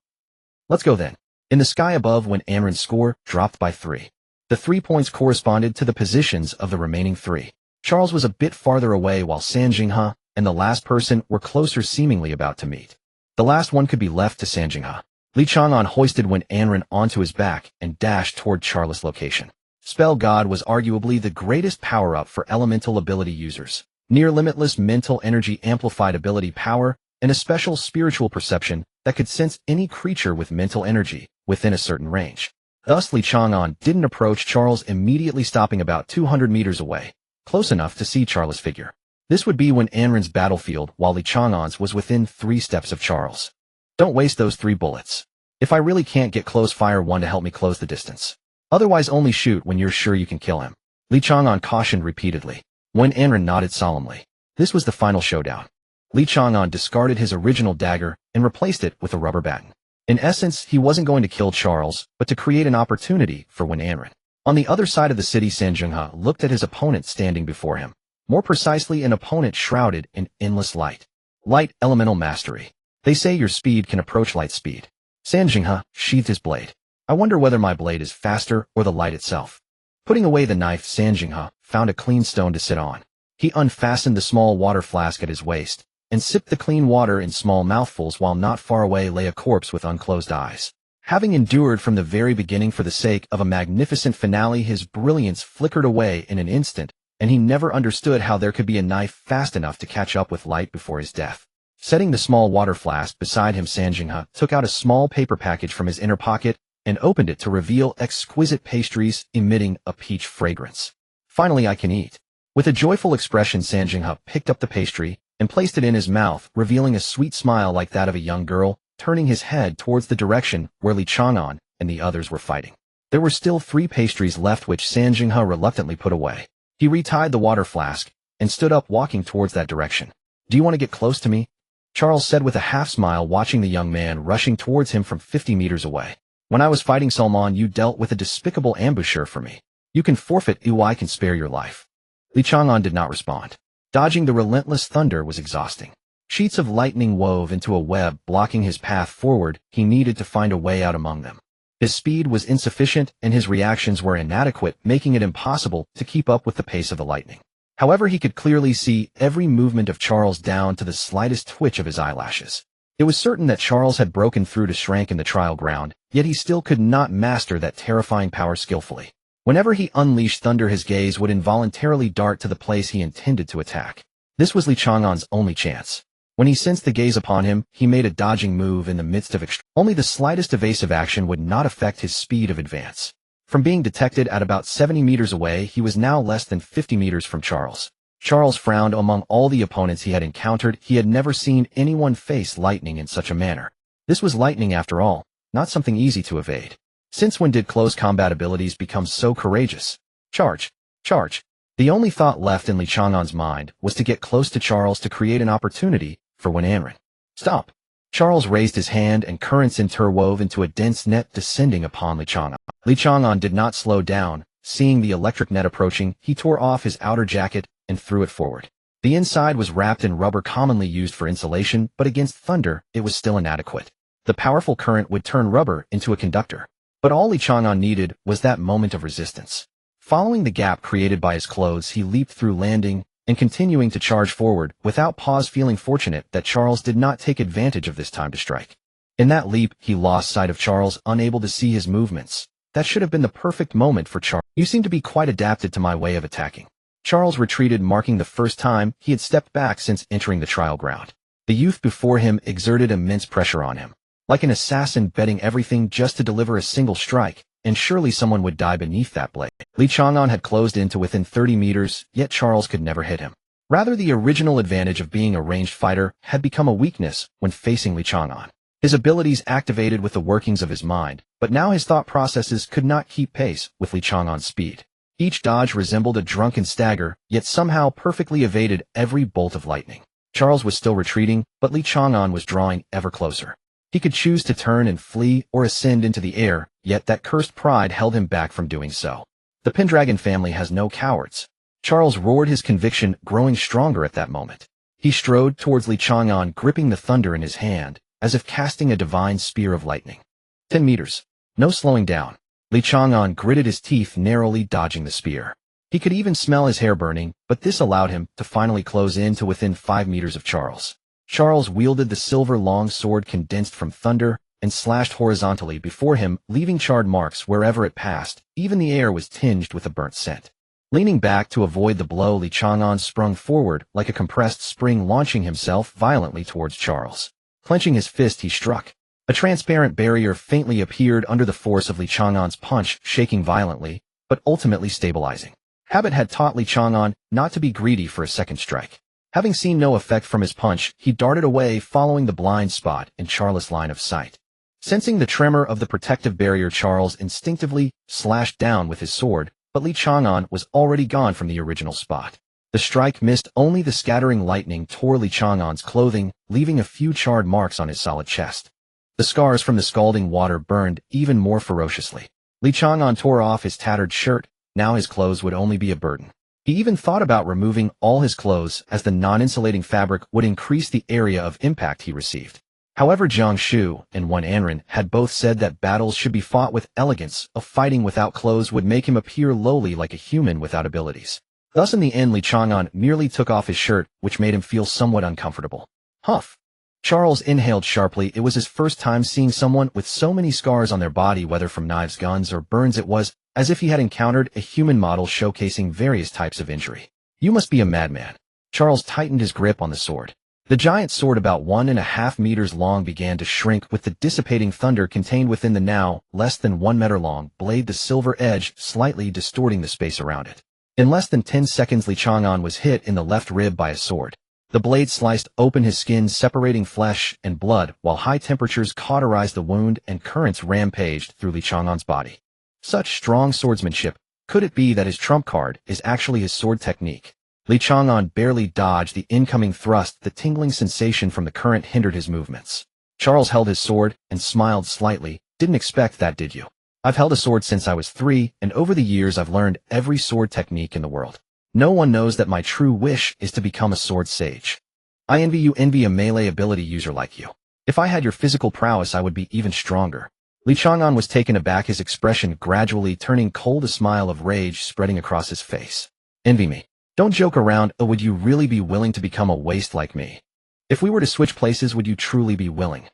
Let's go then. In the sky above, when Anren's score dropped by 3. The 3 points corresponded to the positions of the remaining 3. Charles was a bit farther away, while Sanjingha and the last person were closer, seemingly about to meet. The last one could be left to Sanjingha. Li Chang'an hoisted Anren onto his back and dashed toward Charles' location. Spell God was arguably the greatest power-up for elemental ability users. Near limitless mental energy, amplified ability power, and a special spiritual perception that could sense any creature with mental energy within a certain range. Thus, Li Chang'an didn't approach Charles, immediately stopping about 200 meters away, close enough to see Charles' figure. This would be when Anren's battlefield, while Li Chang'an's was within 3 steps of Charles. Don't waste those 3 bullets. If I really can't get close, fire 1 to help me close the distance. Otherwise, only shoot when you're sure you can kill him. Li Chang'an cautioned repeatedly. Anren nodded solemnly. This was the final showdown. Li Chang'an discarded his original dagger and replaced it with a rubber baton. In essence, he wasn't going to kill Charles, but to create an opportunity for Anren. On the other side of the city, Sanjingha looked at his opponent standing before him. More precisely, an opponent shrouded in endless light. Light elemental mastery. They say your speed can approach light speed. Sanjingha sheathed his blade. I wonder whether my blade is faster or the light itself. Putting away the knife, Sanjingha found a clean stone to sit on. He unfastened the small water flask at his waist and sipped the clean water in small mouthfuls, while not far away lay a corpse with unclosed eyes. Having endured from the very beginning for the sake of a magnificent finale, his brilliance flickered away in an instant, and he never understood how there could be a knife fast enough to catch up with light before his death. Setting the small water flask beside him, Sanjingha took out a small paper package from his inner pocket and opened it to reveal exquisite pastries emitting a peach fragrance. Finally I can eat. With a joyful expression, Sanjinghe picked up the pastry and placed it in his mouth, revealing a sweet smile like that of a young girl, turning his head towards the direction where Li Chang'an and the others were fighting. There were still 3 pastries left which Sanjinghe reluctantly put away. He retied the water flask and stood up, walking towards that direction. "Do you want to get close to me?" Charles said with a half-smile, watching the young man rushing towards him from 50 meters away. "When I was fighting Salman, you dealt with a despicable ambusher for me. You can forfeit, or I can spare your life." Li Chang'an did not respond. Dodging the relentless thunder was exhausting. Sheets of lightning wove into a web, blocking his path forward. He needed to find a way out among them. His speed was insufficient, and his reactions were inadequate, making it impossible to keep up with the pace of the lightning. However, he could clearly see every movement of Charles, down to the slightest twitch of his eyelashes. It was certain that Charles had broken through to Chang'an in the trial ground, yet he still could not master that terrifying power skillfully. Whenever he unleashed thunder, his gaze would involuntarily dart to the place he intended to attack. This was Li Chang'an's only chance. When he sensed the gaze upon him, he made a dodging move in the midst of only the slightest evasive action would not affect his speed of advance. From being detected at about 70 meters away, he was now less than 50 meters from Charles. Charles frowned. Among all the opponents he had encountered, he had never seen anyone face lightning in such a manner. This was lightning after all, not something easy to evade. Since when did close combat abilities become so courageous? Charge! Charge! The only thought left in Li Chang'an's mind was to get close to Charles to create an opportunity for when Anren. "Stop!" Charles raised his hand, and currents interwove into a dense net descending upon Li Chang'an. Li Chang'an did not slow down. Seeing the electric net approaching, he tore off his outer jacket and threw it forward. The inside was wrapped in rubber commonly used for insulation, but against thunder, it was still inadequate. The powerful current would turn rubber into a conductor. But all Li Chang'an needed was that moment of resistance. Following the gap created by his clothes, he leaped through, landing and continuing to charge forward without pause, feeling fortunate that Charles did not take advantage of this time to strike. In that leap, he lost sight of Charles, unable to see his movements. That should have been the perfect moment for Charles. "You seem to be quite adapted to my way of attacking." Charles retreated, marking the first time he had stepped back since entering the trial ground. The youth before him exerted immense pressure on him. Like an assassin betting everything just to deliver a single strike, and surely someone would die beneath that blade. Li Chang'an had closed in to within 30 meters, yet Charles could never hit him. Rather, the original advantage of being a ranged fighter had become a weakness when facing Li Chang'an. His abilities activated with the workings of his mind, but now his thought processes could not keep pace with Li Chang'an's speed. Each dodge resembled a drunken stagger, yet somehow perfectly evaded every bolt of lightning. Charles was still retreating, but Li Chang'an was drawing ever closer. He could choose to turn and flee or ascend into the air, yet that cursed pride held him back from doing so. The Pendragon family has no cowards. Charles roared, his conviction growing stronger at that moment. He strode towards Li Chang'an, gripping the thunder in his hand, as if casting a divine spear of lightning. 10 meters. No slowing down. Li Chang'an gritted his teeth, narrowly dodging the spear. He could even smell his hair burning, but this allowed him to finally close in to within 5 meters of Charles. Charles wielded the silver long sword condensed from thunder and slashed horizontally before him, leaving charred marks wherever it passed. Even the air was tinged with a burnt scent. Leaning back to avoid the blow, Li Chang'an sprung forward like a compressed spring, launching himself violently towards Charles. Clenching his fist, he struck. A transparent barrier faintly appeared under the force of Li Chang'an's punch, shaking violently, but ultimately stabilizing. Habit had taught Li Chang'an not to be greedy for a second strike. Having seen no effect from his punch, he darted away, following the blind spot in Charles' line of sight. Sensing the tremor of the protective barrier, Charles instinctively slashed down with his sword, but Li Chang'an was already gone from the original spot. The strike missed. Only the scattering lightning tore Li Chang'an's clothing, leaving a few charred marks on his solid chest. The scars from the scalding water burned even more ferociously. Li Chang'an tore off his tattered shirt. Now his clothes would only be a burden. He even thought about removing all his clothes, as the non-insulating fabric would increase the area of impact he received. However, Jiang Shu and Wan Anren had both said that battles should be fought with elegance. A fighting without clothes would make him appear lowly, like a human without abilities. Thus in the end, Li Chang'an merely took off his shirt, which made him feel somewhat uncomfortable. Huff! Charles inhaled sharply. It was his first time seeing someone with so many scars on their body, whether from knives, guns, or burns. It was as if he had encountered a human model showcasing various types of injury. "You must be a madman." Charles tightened his grip on the sword. The giant sword, about 1.5 meters long, began to shrink with the dissipating thunder contained within the now less than 1 meter long blade, the silver edge slightly distorting the space around it. In less than 10 seconds, Li Chang'an was hit in the left rib by a sword. The blade sliced open his skin, separating flesh and blood, while high temperatures cauterized the wound and currents rampaged through Li Chang'an's body. Such strong swordsmanship. Could it be that his trump card is actually his sword technique? Li Chang'an barely dodged the incoming thrust. The tingling sensation from the current hindered his movements. Charles held his sword and smiled slightly. Didn't expect that, did you? I've held a sword since I was 3, and over the years I've learned every sword technique in the world. No one knows that my true wish is to become a sword sage. I envy a melee ability user like you. If I had your physical prowess, I would be even stronger. Li Chang'an was taken aback, his expression gradually turning cold, a smile of rage spreading across his face. Envy me? Don't joke around. Would you really be willing to become a waste like me? If we were to switch places, would you truly be willing?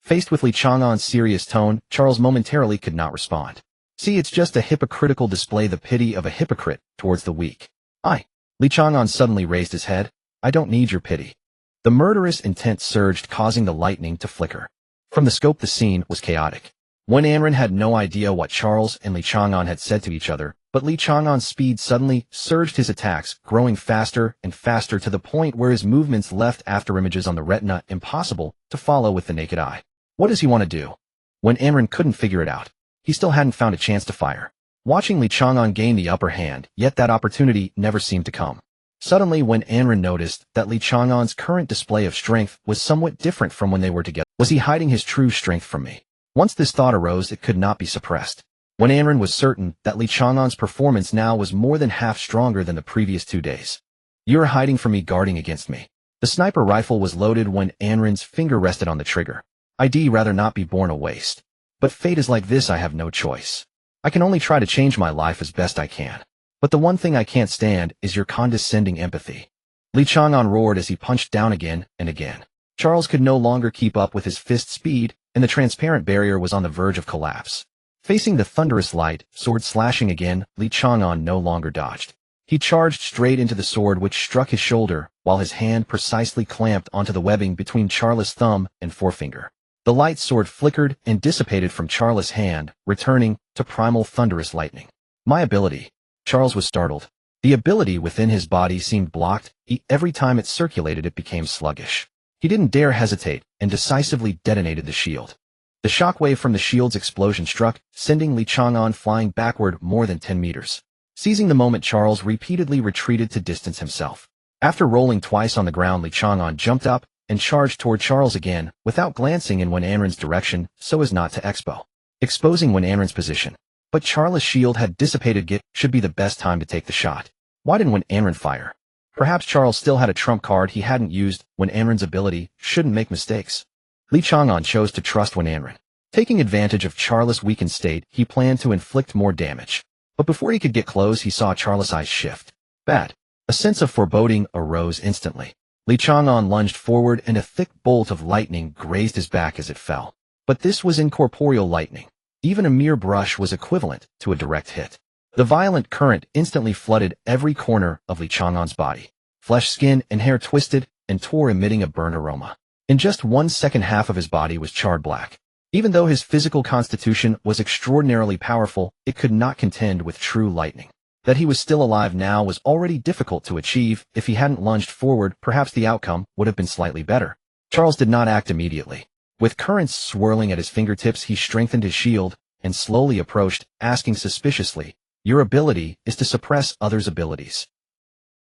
Faced with Li Chang'an's serious tone, Charles momentarily could not respond. See, it's just a hypocritical display, the pity of a hypocrite towards the weak. Li Chang'an suddenly raised his head. I don't need your pity. The murderous intent surged, causing the lightning to flicker. From the scope, the scene was chaotic. Wen Anren had no idea what Charles and Li Chang'an had said to each other, but Li Chang'an's speed suddenly surged, his attacks growing faster and faster to the point where his movements left after images on the retina impossible to follow with the naked eye. What does he want to do? Wen Anren couldn't figure it out. He still hadn't found a chance to fire. Watching Li Chang'an gain the upper hand, yet that opportunity never seemed to come. Suddenly, Wen Anren noticed that Li Chang'an's current display of strength was somewhat different from when they were together. Was he hiding his true strength from me? Once this thought arose, it could not be suppressed. Wen Anren was certain that Li Chang'an's performance now was more than half stronger than the previous 2 days. You're hiding from me, guarding against me. The sniper rifle was loaded when Anren's finger rested on the trigger. I'd rather not be born a waste. But fate is like this, I have no choice. I can only try to change my life as best I can. But the one thing I can't stand is your condescending empathy. Li Chang'an roared as he punched down again and again. Charles could no longer keep up with his fist speed, and the transparent barrier was on the verge of collapse. Facing the thunderous light, sword slashing again, Li Chang'an no longer dodged. He charged straight into the sword, which struck his shoulder, while his hand precisely clamped onto the webbing between Charles' thumb and forefinger. The light sword flickered and dissipated from Charles' hand, returning to primal thunderous lightning. My ability. Charles was startled. The ability within his body seemed blocked. Every time it circulated, it became sluggish. He didn't dare hesitate and decisively detonated the shield. The shockwave from the shield's explosion struck, sending Li Chang'an flying backward more than 10 meters. Seizing the moment, Charles repeatedly retreated to distance himself. After rolling twice on the ground, Li Chang'an jumped up and charged toward Charles again, without glancing in Wen Anren's direction so as not to exposing Wen Anren's position. But Charles' shield had dissipated. It should be the best time to take the shot. Why didn't Wen Anren fire? Perhaps Charles still had a trump card he hadn't used. Wen Anren's ability shouldn't make mistakes. Li Chang'an chose to trust Wen Anren. Taking advantage of Charles' weakened state, he planned to inflict more damage. But before he could get close, he saw Charles' eyes shift. Bad. A sense of foreboding arose instantly. Li Chang'an lunged forward and a thick bolt of lightning grazed his back as it fell. But this was incorporeal lightning. Even a mere brush was equivalent to a direct hit. The violent current instantly flooded every corner of Li Chang'an's body. Flesh, skin, and hair twisted and tore, emitting a burnt aroma. In just 1 second, half of his body was charred black. Even though his physical constitution was extraordinarily powerful, it could not contend with true lightning. That he was still alive now was already difficult to achieve. If he hadn't lunged forward, perhaps the outcome would have been slightly better. Charles did not act immediately. With currents swirling at his fingertips, he strengthened his shield and slowly approached, asking suspiciously, "Your ability is to suppress others' abilities."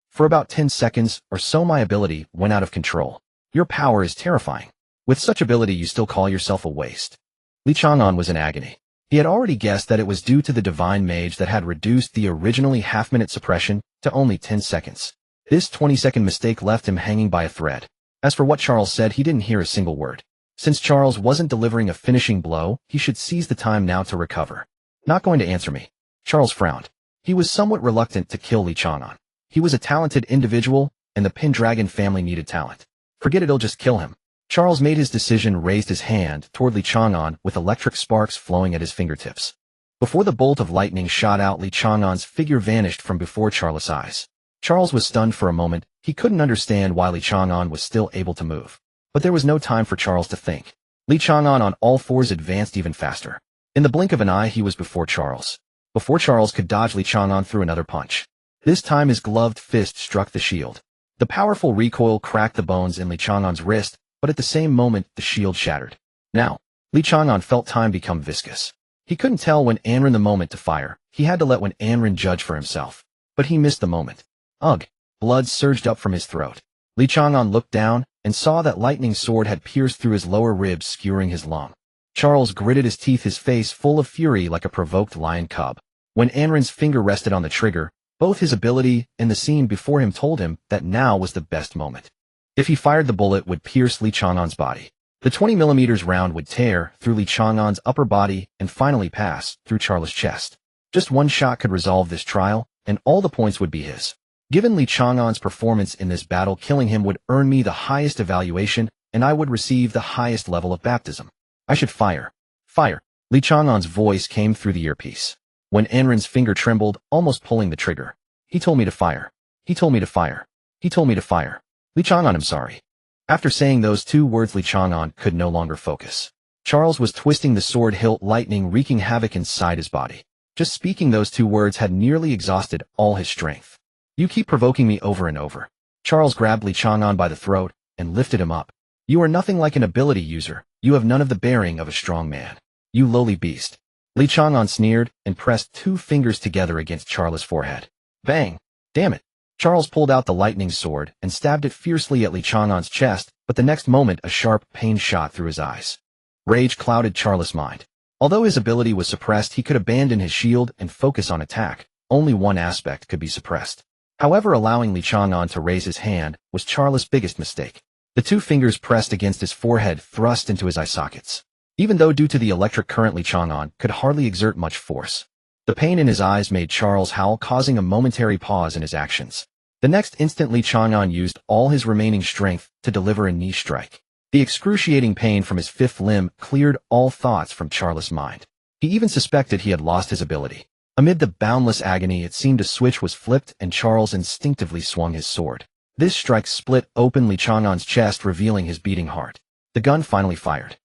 For about 10 seconds or so, my ability went out of control. Your power is terrifying. With such ability, you still call yourself a waste. Li Chang'an was in agony. He had already guessed that it was due to the divine mage that had reduced the originally half-minute suppression to only 10 seconds. This 20-second mistake left him hanging by a thread. As for what Charles said, he didn't hear a single word. Since Charles wasn't delivering a finishing blow, he should seize the time now to recover. Not going to answer me. Charles frowned. He was somewhat reluctant to kill Li Chang'an. He was a talented individual, and the Pendragon family needed talent. Forget it, it'll just kill him. Charles made his decision, raised his hand toward Li Chang'an with electric sparks flowing at his fingertips. Before the bolt of lightning shot out, Li Chang'an's figure vanished from before Charles' eyes. Charles was stunned for a moment. He couldn't understand why Li Chang'an was still able to move. But there was no time for Charles to think. Li Chang'an on all fours advanced even faster. In the blink of an eye, he was before Charles. Before Charles could dodge, Li Chang'an threw another punch. This time his gloved fist struck the shield. The powerful recoil cracked the bones in Li Chang'an's wrist, but at the same moment the shield shattered. Now, Li Chang'an felt time become viscous. He couldn't tell when Anren the moment to fire. He had to let when Anren judge for himself. But he missed the moment. Ugh! Blood surged up from his throat. Li Chang'an looked down and saw that lightning sword had pierced through his lower ribs, skewering his lung. Charles gritted his teeth, his face full of fury like a provoked lion cub. When Anren's finger rested on the trigger, both his ability and the scene before him told him that now was the best moment. If he fired, the bullet would pierce Li Chang'an's body. The 20mm round would tear through Li Chang'an's upper body and finally pass through Charles' chest. Just one shot could resolve this trial, and all the points would be his. Given Li Chang'an's performance in this battle, killing him would earn me the highest evaluation, and I would receive the highest level of baptism. I should fire. Fire! Li Chang'an's voice came through the earpiece. When Anren's finger trembled, almost pulling the trigger. He told me to fire. He told me to fire. He told me to fire. Li Chang'an, I'm sorry. After saying those two words, Li Chang'an could no longer focus. Charles was twisting the sword hilt, lightning wreaking havoc inside his body. Just speaking those two words had nearly exhausted all his strength. You keep provoking me over and over. Charles grabbed Li Chang'an by the throat and lifted him up. You are nothing like an ability user. You have none of the bearing of a strong man. You lowly beast. Li Chang'an sneered and pressed two fingers together against Charles' forehead. Bang! Damn it! Charles pulled out the lightning sword and stabbed it fiercely at Li Chang'an's chest, but the next moment a sharp pain shot through his eyes. Rage clouded Charles' mind. Although his ability was suppressed, he could abandon his shield and focus on attack. Only one aspect could be suppressed. However, allowing Li Chang'an to raise his hand was Charles' biggest mistake. The two fingers pressed against his forehead thrust into his eye sockets. Even though due to the electric current, Li Chang'an could hardly exert much force. The pain in his eyes made Charles howl, causing a momentary pause in his actions. The next instant, Li Chang'an used all his remaining strength to deliver a knee strike. The excruciating pain from his fifth limb cleared all thoughts from Charles' mind. He even suspected he had lost his ability. Amid the boundless agony, it seemed a switch was flipped and Charles instinctively swung his sword. This strike split open Li Chang'an's chest, revealing his beating heart. The gun finally fired.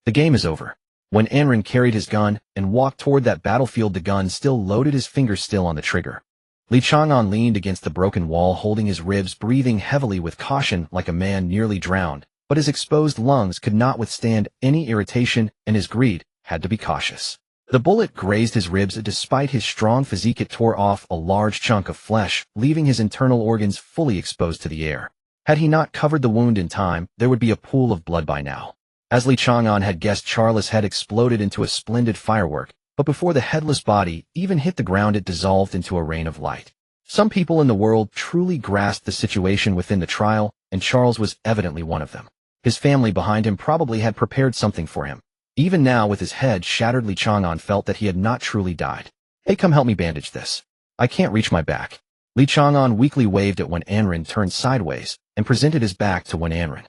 The game is over. When Anren carried his gun and walked toward that battlefield, the gun still loaded, his fingers still on the trigger. Li Chang'an leaned against the broken wall, holding his ribs, breathing heavily with caution like a man nearly drowned, but his exposed lungs could not withstand any irritation, and his greed had to be cautious. The bullet grazed his ribs. Despite his strong physique, it tore off a large chunk of flesh, leaving his internal organs fully exposed to the air. Had he not covered the wound in time, there would be a pool of blood by now. As Li Chang'an had guessed, Charles' head exploded into a splendid firework, but before the headless body even hit the ground, it dissolved into a rain of light. Some people in the world truly grasped the situation within the trial, and Charles was evidently one of them. His family behind him probably had prepared something for him. Even now, with his head shattered, Li Chang'an felt that he had not truly died. Hey, come help me bandage this. I can't reach my back. Li Chang'an weakly waved at when Anren turned sideways and presented his back to when Anren.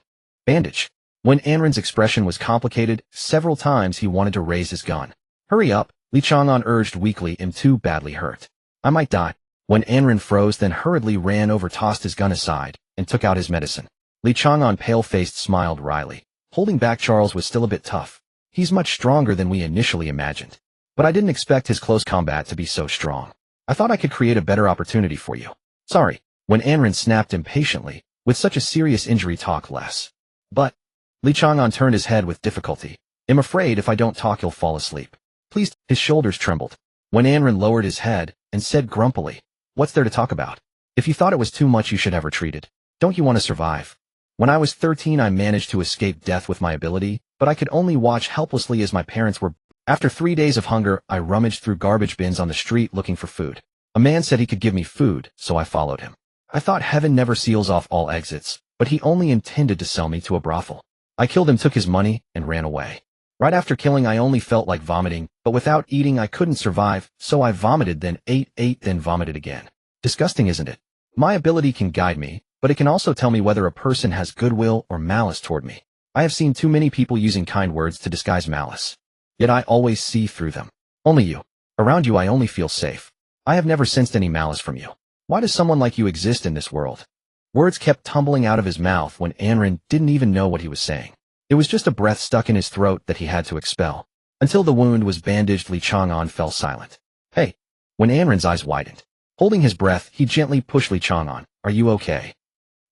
Bandage. When Anren's expression was complicated, several times he wanted to raise his gun. Hurry up, Li Chang'an urged weakly. I'm too badly hurt. I might die. When Anren froze, then hurriedly ran over, tossed his gun aside, and took out his medicine. Li Chang'an, pale-faced, smiled wryly. Holding back Charles was still a bit tough. He's much stronger than we initially imagined. But I didn't expect his close combat to be so strong. I thought I could create a better opportunity for you. Sorry. When Anren snapped impatiently, with such a serious injury, talk less. But, Li Chang'an turned his head with difficulty. I'm afraid if I don't talk you'll fall asleep. Please. His shoulders trembled. When Anren lowered his head and said grumpily, what's there to talk about? If you thought it was too much, you should have retreated. Don't you want to survive? When I was 13, I managed to escape death with my ability, but I could only watch helplessly as my parents were. After 3 days of hunger, I rummaged through garbage bins on the street looking for food. A man said he could give me food, so I followed him. I thought heaven never seals off all exits, but he only intended to sell me to a brothel. I killed him, took his money, and ran away. Right after killing, I only felt like vomiting, but without eating I couldn't survive, so I vomited, then ate, then vomited again. Disgusting, isn't it? My ability can guide me, but it can also tell me whether a person has goodwill or malice toward me. I have seen too many people using kind words to disguise malice. Yet I always see through them. Only you. Around you I only feel safe. I have never sensed any malice from you. Why does someone like you exist in this world? Words kept tumbling out of his mouth when Anren didn't even know what he was saying. It was just a breath stuck in his throat that he had to expel. Until the wound was bandaged, Li Chang'an fell silent. Hey! When Anren's eyes widened. Holding his breath, he gently pushed Li Chang'an. Are you okay?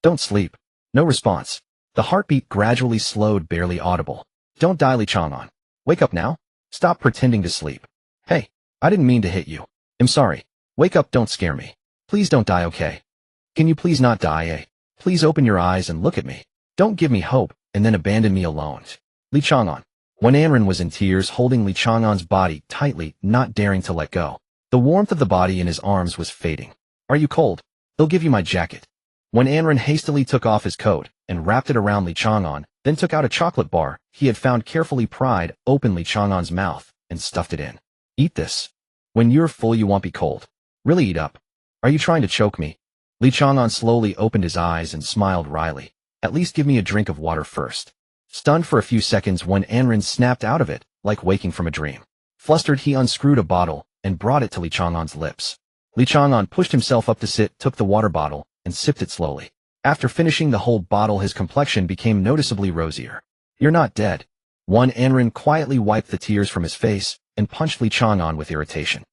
Don't sleep. No response. The heartbeat gradually slowed, barely audible. Don't die, Li Chang'an. Wake up now. Stop pretending to sleep. Hey, I didn't mean to hit you. I'm sorry. Wake up, don't scare me. Please don't die, okay? Can you please not die, eh? Please open your eyes and look at me. Don't give me hope, and then abandon me alone. Li Chang'an. When Anren was in tears, holding Li Chang'an's body tightly, not daring to let go. The warmth of the body in his arms was fading. Are you cold? They'll give you my jacket. When Anren hastily took off his coat and wrapped it around Li Chang'an, then took out a chocolate bar he had found carefully, pried open Li Chang'an's mouth and stuffed it in. Eat this. When you're full, you won't be cold. Really eat up. Are you trying to choke me? Li Chang'an slowly opened his eyes and smiled wryly. At least give me a drink of water first. Stunned for a few seconds when Anren snapped out of it, like waking from a dream. Flustered, he unscrewed a bottle and brought it to Li Chang'an's lips. Li Chang'an pushed himself up to sit, took the water bottle, and sipped it slowly. After finishing the whole bottle, his complexion became noticeably rosier. You're not dead. Anren quietly wiped the tears from his face and punched Li Chang'an with irritation.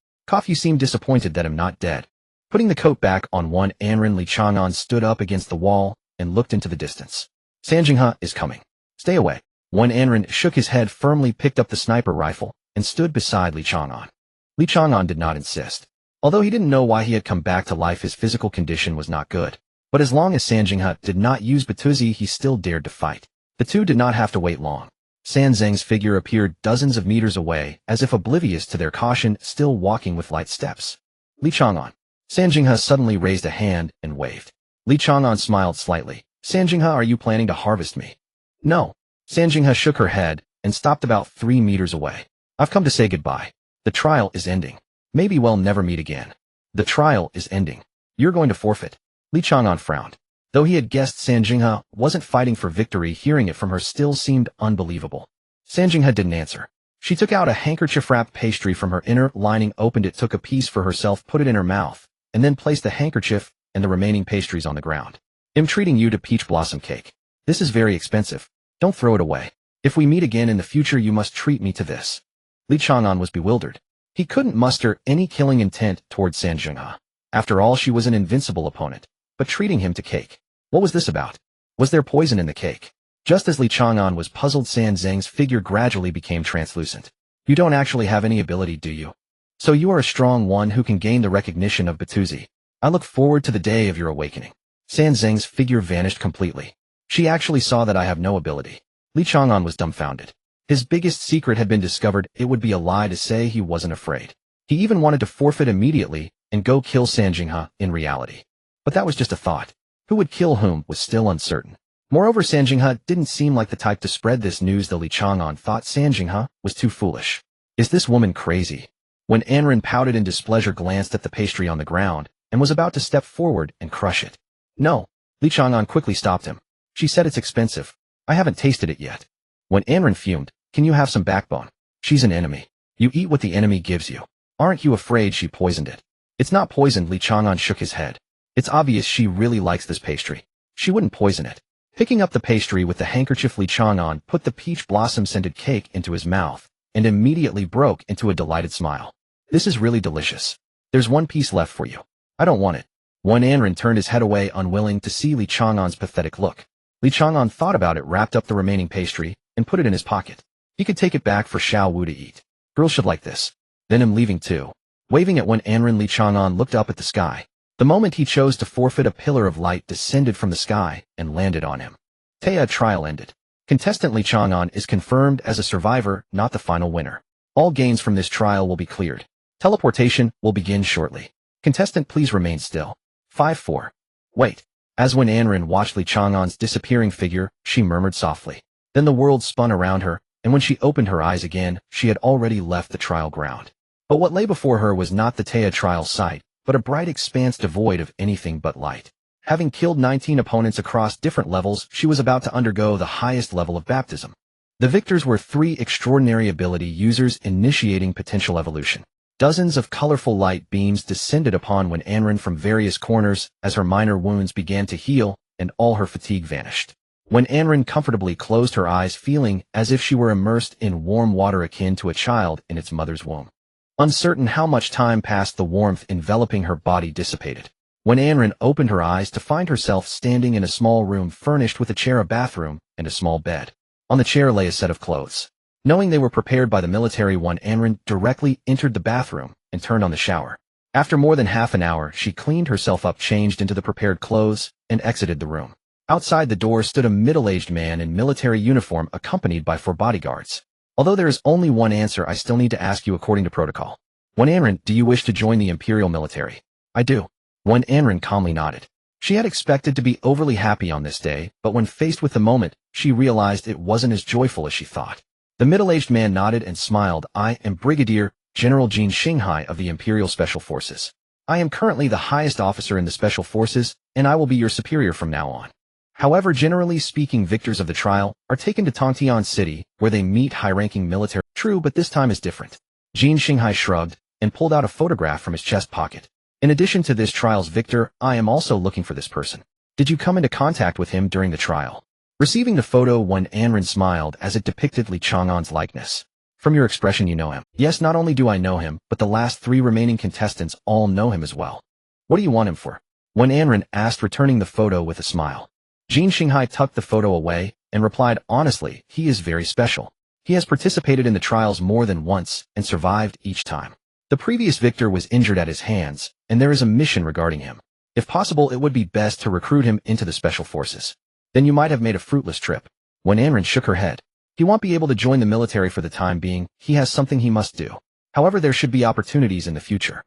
You seemed disappointed that I'm not dead. Putting the coat back on Anren, Li Chang'an stood up against the wall and looked into the distance. Sanjinghe is coming. Stay away. Anren shook his head, firmly picked up the sniper rifle and stood beside Li Chang'an. Li Chang'an did not insist. Although he didn't know why he had come back to life, his physical condition was not good. But as long as Sanjinghe did not use Batuzi, he still dared to fight. The two did not have to wait long. San Zheng's figure appeared dozens of meters away, as if oblivious to their caution, still walking with light steps. Li Chang'an. Sanjinghe suddenly raised a hand and waved. Li Chang'an smiled slightly. Sanjinghe, are you planning to harvest me? No. Sanjinghe shook her head and stopped about 3 meters away. I've come to say goodbye. The trial is ending. Maybe we'll never meet again. The trial is ending. You're going to forfeit. Li Chang'an frowned. Though he had guessed Sanjinghe wasn't fighting for victory, hearing it from her still seemed unbelievable. Sanjinghe didn't answer. She took out a handkerchief-wrapped pastry from her inner lining, opened it, took a piece for herself, put it in her mouth, and then placed the handkerchief and the remaining pastries on the ground. I'm treating you to peach blossom cake. This is very expensive. Don't throw it away. If we meet again in the future, you must treat me to this. Li Chang'an was bewildered. He couldn't muster any killing intent towards Sanjinghe. After all, she was an invincible opponent. But treating him to cake. What was this about? Was there poison in the cake? Just as Li Chang'an was puzzled, San Zheng's figure gradually became translucent. You don't actually have any ability, do you? So you are a strong one who can gain the recognition of Batuzi. I look forward to the day of your awakening. San Zheng's figure vanished completely. She actually saw that I have no ability. Li Chang'an was dumbfounded. His biggest secret had been discovered. It would be a lie to say he wasn't afraid. He even wanted to forfeit immediately and go kill Sanjinghe in reality. But that was just a thought. Who would kill whom was still uncertain. Moreover, Sanjinghe didn't seem like the type to spread this news, though Li Chang'an thought Sanjinghe was too foolish. Is this woman crazy? When Anren pouted in displeasure, glanced at the pastry on the ground, and was about to step forward and crush it. No. Li Chang'an quickly stopped him. She said it's expensive. I haven't tasted it yet. When Anren fumed, can you have some backbone? She's an enemy. You eat what the enemy gives you. Aren't you afraid she poisoned it? It's not poisoned, Li Chang'an shook his head. It's obvious she really likes this pastry. She wouldn't poison it. Picking up the pastry with the handkerchief, Li Chang'an put the peach blossom-scented cake into his mouth and immediately broke into a delighted smile. This is really delicious. There's one piece left for you. I don't want it. When Anren turned his head away, unwilling to see Li Chang'an's pathetic look. Li Chang'an thought about it, wrapped up the remaining pastry, and put it in his pocket. He could take it back for Xiao Wu to eat. Girls should like this. Then I'm leaving too. Waving at when Anren, Li Chang'an looked up at the sky. The moment he chose to forfeit, a pillar of light descended from the sky and landed on him. Taya trial ended. Contestant Li Chang'an is confirmed as a survivor, not the final winner. All gains from this trial will be cleared. Teleportation will begin shortly. Contestant, please remain still. 5-4. Wait. As when Anren watched Li Chang'an's disappearing figure, she murmured softly. Then the world spun around her, and when she opened her eyes again, she had already left the trial ground. But what lay before her was not the Taya trial site, but a bright expanse devoid of anything but light. Having killed 19 opponents across different levels, she was about to undergo the highest level of baptism. The victors were 3 extraordinary ability users initiating potential evolution. Dozens of colorful light beams descended upon when Anren from various corners as her minor wounds began to heal and all her fatigue vanished. When Anren comfortably closed her eyes, feeling as if she were immersed in warm water akin to a child in its mother's womb. Uncertain how much time passed, the warmth enveloping her body dissipated. When Anrin opened her eyes to find herself standing in a small room furnished with a chair, a bathroom, and a small bed. On the chair lay a set of clothes. Knowing they were prepared by the military one, Anrin directly entered the bathroom and turned on the shower. After more than half an hour, she cleaned herself up, changed into the prepared clothes, and exited the room. Outside the door stood a middle-aged man in military uniform accompanied by 4 bodyguards. Although there is only one answer, I still need to ask you according to protocol. When Anrin, do you wish to join the Imperial military? I do. When Anrin calmly nodded. She had expected to be overly happy on this day, but when faced with the moment, she realized it wasn't as joyful as she thought. The middle-aged man nodded and smiled. I am Brigadier General Jin Xinghai of the Imperial Special Forces. I am currently the highest officer in the Special Forces, and I will be your superior from now on. However, generally speaking, victors of the trial are taken to Tongtian City, where they meet high-ranking military. True, but this time is different. Jin Xinghai shrugged and pulled out a photograph from his chest pocket. In addition to this trial's victor, I am also looking for this person. Did you come into contact with him during the trial? Receiving the photo, when Anrin smiled as it depicted Li Chang'an's likeness. From your expression, you know him. Yes, not only do I know him, but the last 3 remaining contestants all know him as well. What do you want him for? When Anrin asked, returning the photo with a smile. Jin Xinghai tucked the photo away and replied, honestly, he is very special. He has participated in the trials more than once and survived each time. The previous victor was injured at his hands, and there is a mission regarding him. If possible, it would be best to recruit him into the Special Forces. Then you might have made a fruitless trip. When Anrin shook her head. He won't be able to join the military for the time being. He has something he must do. However, there should be opportunities in the future.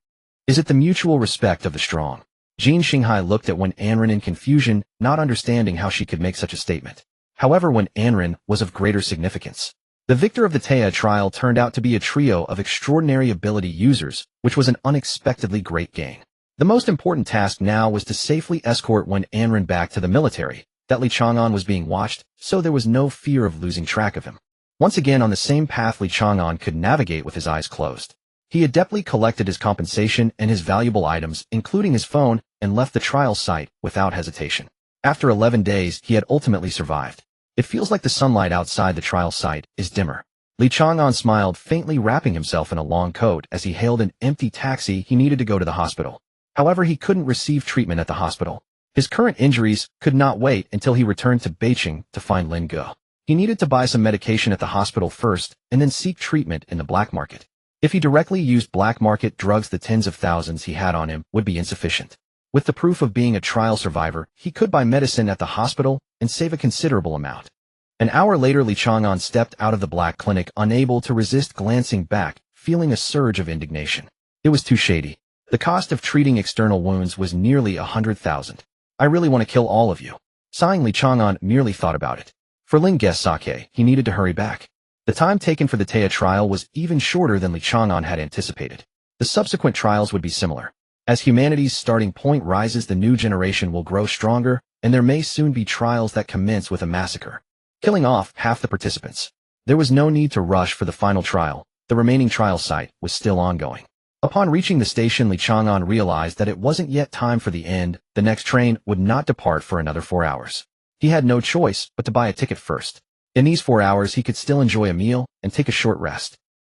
Is it the mutual respect of the strong? Jin Xinghai looked at Wen Anrin in confusion, not understanding how she could make such a statement. However, Wen Anrin was of greater significance. The victor of the Taya trial turned out to be a trio of extraordinary ability users, which was an unexpectedly great gain. The most important task now was to safely escort Wen Anrin back to the military. That Li Chang'an was being watched, so there was no fear of losing track of him. Once again on the same path, Li Chang'an could navigate with his eyes closed. He adeptly collected his compensation and his valuable items, including his phone, and left the trial site without hesitation. After 11 days, he had ultimately survived. It feels like the sunlight outside the trial site is dimmer. Li Chang'an smiled faintly, wrapping himself in a long coat as he hailed an empty taxi. He needed to go to the hospital. However, he couldn't receive treatment at the hospital. His current injuries could not wait until he returned to Beijing to find Lin Ge. He needed to buy some medication at the hospital first and then seek treatment in the black market. If he directly used black market drugs, the tens of thousands he had on him would be insufficient. With the proof of being a trial survivor, he could buy medicine at the hospital and save a considerable amount. An hour later, Li Chang'an stepped out of the black clinic, unable to resist glancing back, feeling a surge of indignation. It was too shady. The cost of treating external wounds was nearly 100,000. I really want to kill all of you. Sighing, Li Chang'an merely thought about it. For Lin Ge's sake, he needed to hurry back. The time taken for the Taya trial was even shorter than Li Chang'an had anticipated. The subsequent trials would be similar. As humanity's starting point rises, the new generation will grow stronger, and there may soon be trials that commence with a massacre, killing off half the participants. There was no need to rush for the final trial. The remaining trial site was still ongoing. Upon reaching the station, Li Chang'an realized that it wasn't yet time for the end. The next train would not depart for another 4 hours. He had no choice but to buy a ticket first. In these 4 hours, he could still enjoy a meal and take a short rest.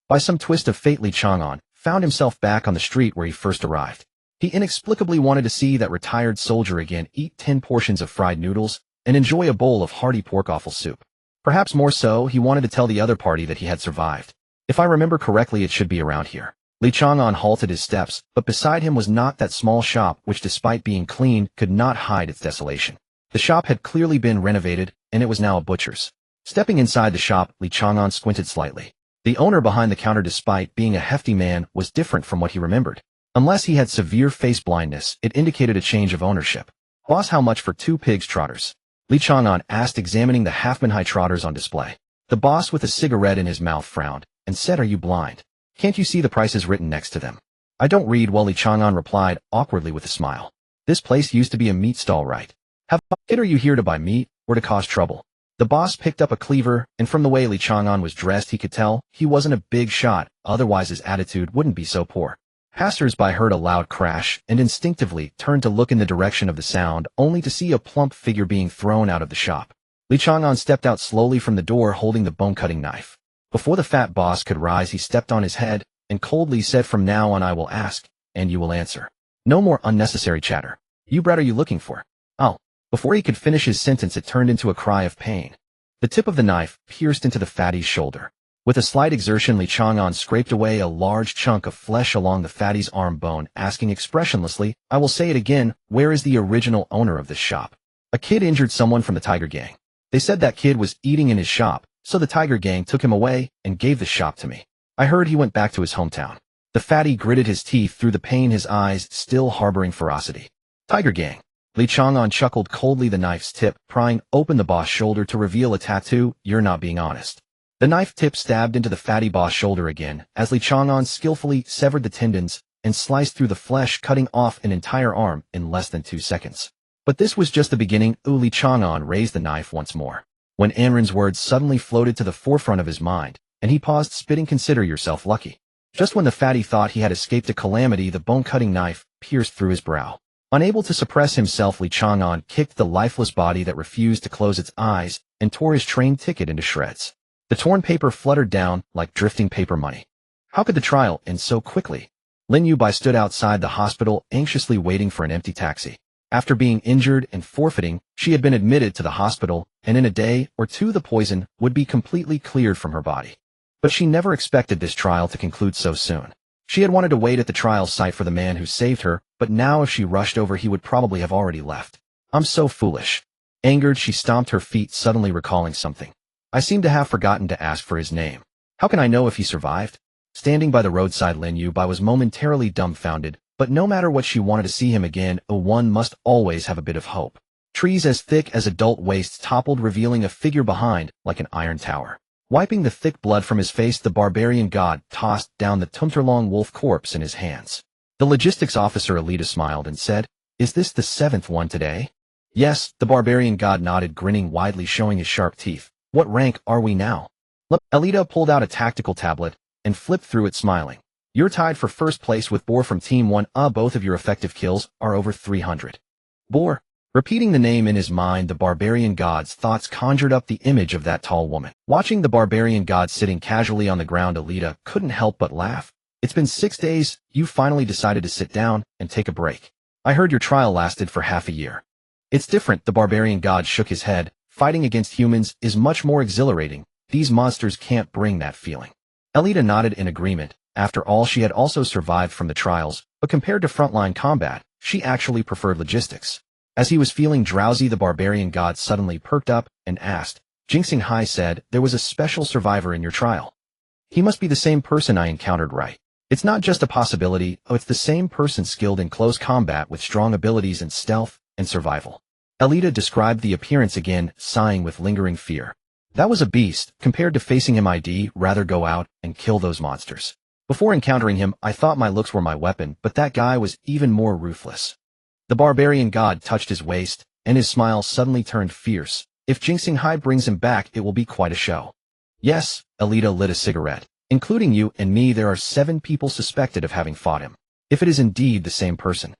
By some twist of fate, Li Chang'an found himself back on the street where he first arrived. He inexplicably wanted to see that retired soldier again, eat 10 portions of fried noodles, and enjoy a bowl of hearty pork offal soup. Perhaps more so, he wanted to tell the other party that he had survived. If I remember correctly, it should be around here. Li Chang'an halted his steps, but beside him was not that small shop which, despite being clean, could not hide its desolation. The shop had clearly been renovated, and it was now a butcher's. Stepping inside the shop, Li Chang'an squinted slightly. The owner behind the counter, despite being a hefty man, was different from what he remembered. Unless he had severe face blindness, it indicated a change of ownership. Boss, how much for 2 pigs trotters? Li Chang'an asked, examining the half-man-high trotters on display. The boss, with a cigarette in his mouth, frowned and said, "Are you blind? Can't you see the prices written next to them?" "I don't read well," Li Chang'an replied, awkwardly with a smile. "This place used to be a meat stall, right? Have it, are you here to buy meat, or to cause trouble?" The boss picked up a cleaver, and from the way Li Chang'an was dressed, he could tell he wasn't a big shot, otherwise his attitude wouldn't be so poor. Passers-by heard a loud crash and instinctively turned to look in the direction of the sound, only to see a plump figure being thrown out of the shop. Li Chang'an stepped out slowly from the door, holding the bone-cutting knife. Before the fat boss could rise, he stepped on his head, and coldly said, "From now on I will ask, and you will answer. No more unnecessary chatter. You bread are you looking for?" Oh. Before he could finish his sentence, it turned into a cry of pain. The tip of the knife pierced into the fatty's shoulder. With a slight exertion, Chang'an scraped away a large chunk of flesh along the fatty's arm bone, asking expressionlessly, "I will say it again, where is the original owner of this shop?" "A kid injured someone from the Tiger Gang. They said that kid was eating in his shop, so the Tiger Gang took him away and gave the shop to me. I heard he went back to his hometown." The fatty gritted his teeth through the pain, his eyes still harboring ferocity. "Tiger Gang." Chang'an chuckled coldly, the knife's tip prying open the boss shoulder to reveal a tattoo. "You're not being honest." The knife tip stabbed into the fatty boss shoulder again, as Chang'an skillfully severed the tendons and sliced through the flesh, cutting off an entire arm in less than 2 seconds. But this was just the beginning. Chang'an raised the knife once more, when Anren's words suddenly floated to the forefront of his mind, and he paused, spitting, "Consider yourself lucky." Just when the fatty thought he had escaped a calamity, the bone-cutting knife pierced through his brow. Unable to suppress himself, Chang'an kicked the lifeless body that refused to close its eyes and tore his train ticket into shreds. The torn paper fluttered down like drifting paper money. How could the trial end so quickly? Lin Yubai stood outside the hospital, anxiously waiting for an empty taxi. After being injured and forfeiting, she had been admitted to the hospital, and in a day or two the poison would be completely cleared from her body. But she never expected this trial to conclude so soon. She had wanted to wait at the trial site for the man who saved her, but now if she rushed over, he would probably have already left. "I'm so foolish." Angered, she stomped her feet, suddenly recalling something. "I seem to have forgotten to ask for his name. How can I know if he survived?" Standing by the roadside, Lin Yubai was momentarily dumbfounded, but no matter what, she wanted to see him again. One must always have a bit of hope. Trees as thick as adult waists toppled, revealing a figure behind, like an iron tower. Wiping the thick blood from his face, the barbarian god tossed down the Tumterlong wolf corpse in his hands. The logistics officer Alita smiled and said, "Is this the 7th one today?" "Yes," the barbarian god nodded, grinning widely, showing his sharp teeth. "What rank are we now?" Alita pulled out a tactical tablet and flipped through it, smiling. "You're tied for first place with Boar from Team 1. Both of your effective kills are over 300. Boar. Repeating the name in his mind, the barbarian god's thoughts conjured up the image of that tall woman. Watching the barbarian god sitting casually on the ground, Alita couldn't help but laugh. "It's been 6 days, you finally decided to sit down and take a break. I heard your trial lasted for half a year." "It's different," the barbarian god shook his head. "Fighting against humans is much more exhilarating. These monsters can't bring that feeling." Alita nodded in agreement. After all, she had also survived from the trials, but compared to frontline combat, she actually preferred logistics. As he was feeling drowsy, the barbarian god suddenly perked up and asked. "Jinxing Hai said there was a special survivor in your trial. He must be the same person I encountered, right?" "It's not just a possibility, it's the same person, skilled in close combat with strong abilities in stealth and survival." Alita described the appearance again, sighing with lingering fear. "That was a beast. Compared to facing him, I'd rather go out and kill those monsters. Before encountering him, I thought my looks were my weapon, but that guy was even more ruthless." The barbarian god touched his waist, and his smile suddenly turned fierce. "If Jinxing Hai brings him back, it will be quite a show." "Yes," Alita lit a cigarette. "Including you and me, there are 7 people suspected of having fought him. If it is indeed the same person."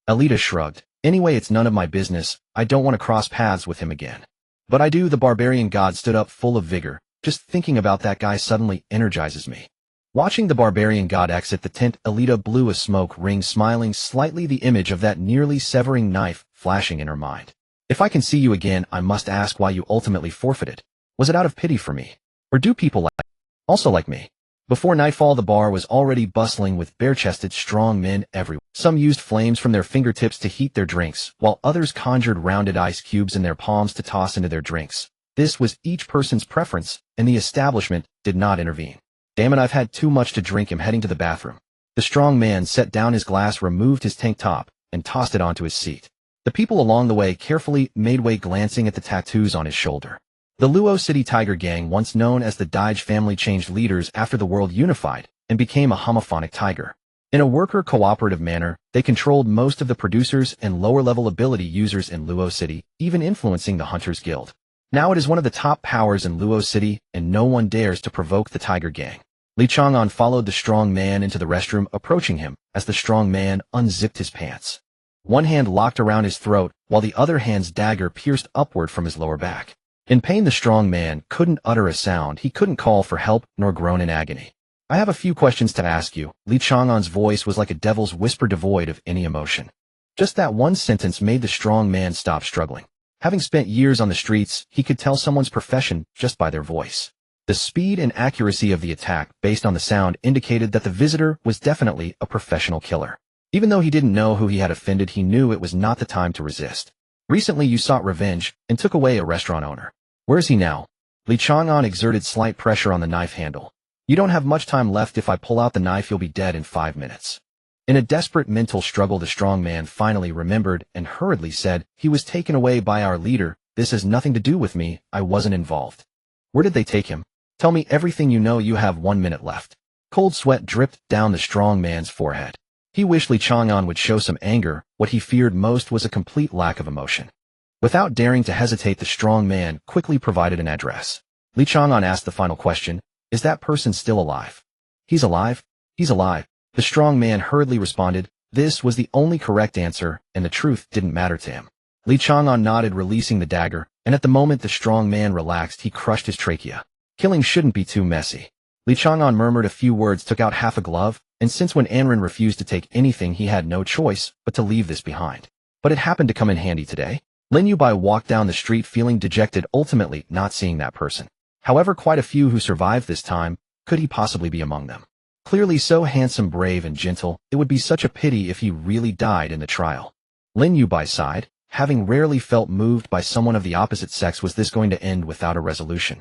Alita shrugged. "Anyway, it's none of my business. I don't want to cross paths with him again." "But I do." The barbarian god stood up, full of vigor. "Just thinking about that guy suddenly energizes me." Watching the barbarian god exit the tent, Alita blew a smoke ring, smiling slightly, the image of that nearly severing knife flashing in her mind. "If I can see you again, I must ask why you ultimately forfeited. Was it out of pity for me? Or do people also like me?" Before nightfall, the bar was already bustling with bare-chested, strong men everywhere. Some used flames from their fingertips to heat their drinks, while others conjured rounded ice cubes in their palms to toss into their drinks. This was each person's preference, and the establishment did not intervene. "Damn it, I've had too much to drink. I'm heading to the bathroom." The strong man set down his glass, removed his tank top, and tossed it onto his seat. The people along the way carefully made way, glancing at the tattoos on his shoulder. The Luo City Tiger Gang, once known as the Daige family, changed leaders after the world unified and became a homophonic tiger. In a worker-cooperative manner, they controlled most of the producers and lower-level ability users in Luo City, even influencing the Hunters Guild. Now it is one of the top powers in Luo City, and no one dares to provoke the Tiger Gang. Chang'an followed the strong man into the restroom, approaching him as the strong man unzipped his pants. One hand locked around his throat, while the other hand's dagger pierced upward from his lower back. In pain, the strong man couldn't utter a sound. He couldn't call for help nor groan in agony. I have a few questions to ask you. Li Chang'an's voice was like a devil's whisper devoid of any emotion. Just that one sentence made the strong man stop struggling. Having spent years on the streets, he could tell someone's profession just by their voice. The speed and accuracy of the attack based on the sound indicated that the visitor was definitely a professional killer. Even though he didn't know who he had offended, he knew it was not the time to resist. Recently you sought revenge and took away a restaurant owner. Where is he now? Li Chang'an exerted slight pressure on the knife handle. You don't have much time left. If I pull out the knife, you'll be dead in 5 minutes. In a desperate mental struggle, the strong man finally remembered and hurriedly said, he was taken away by our leader. This has nothing to do with me. I wasn't involved. Where did they take him? Tell me everything you know. You have 1 minute left. Cold sweat dripped down the strong man's forehead. He wished Li Chang'an would show some anger. What he feared most was a complete lack of emotion. Without daring to hesitate, the strong man quickly provided an address. Li Chang'an asked the final question, is that person still alive? He's alive? He's alive. The strong man hurriedly responded. This was the only correct answer, and the truth didn't matter to him. Li Chang'an nodded, releasing the dagger, and at the moment the strong man relaxed, he crushed his trachea. Killing shouldn't be too messy. Li Chang'an murmured a few words, took out half a glove, and since when Anren refused to take anything, he had no choice but to leave this behind. But it happened to come in handy today. Lin Yubai walked down the street feeling dejected, ultimately not seeing that person. However, quite a few who survived this time, could he possibly be among them? Clearly so handsome, brave, and gentle, it would be such a pity if he really died in the trial. Lin Yubai sighed, having rarely felt moved by someone of the opposite sex. Was this going to end without a resolution?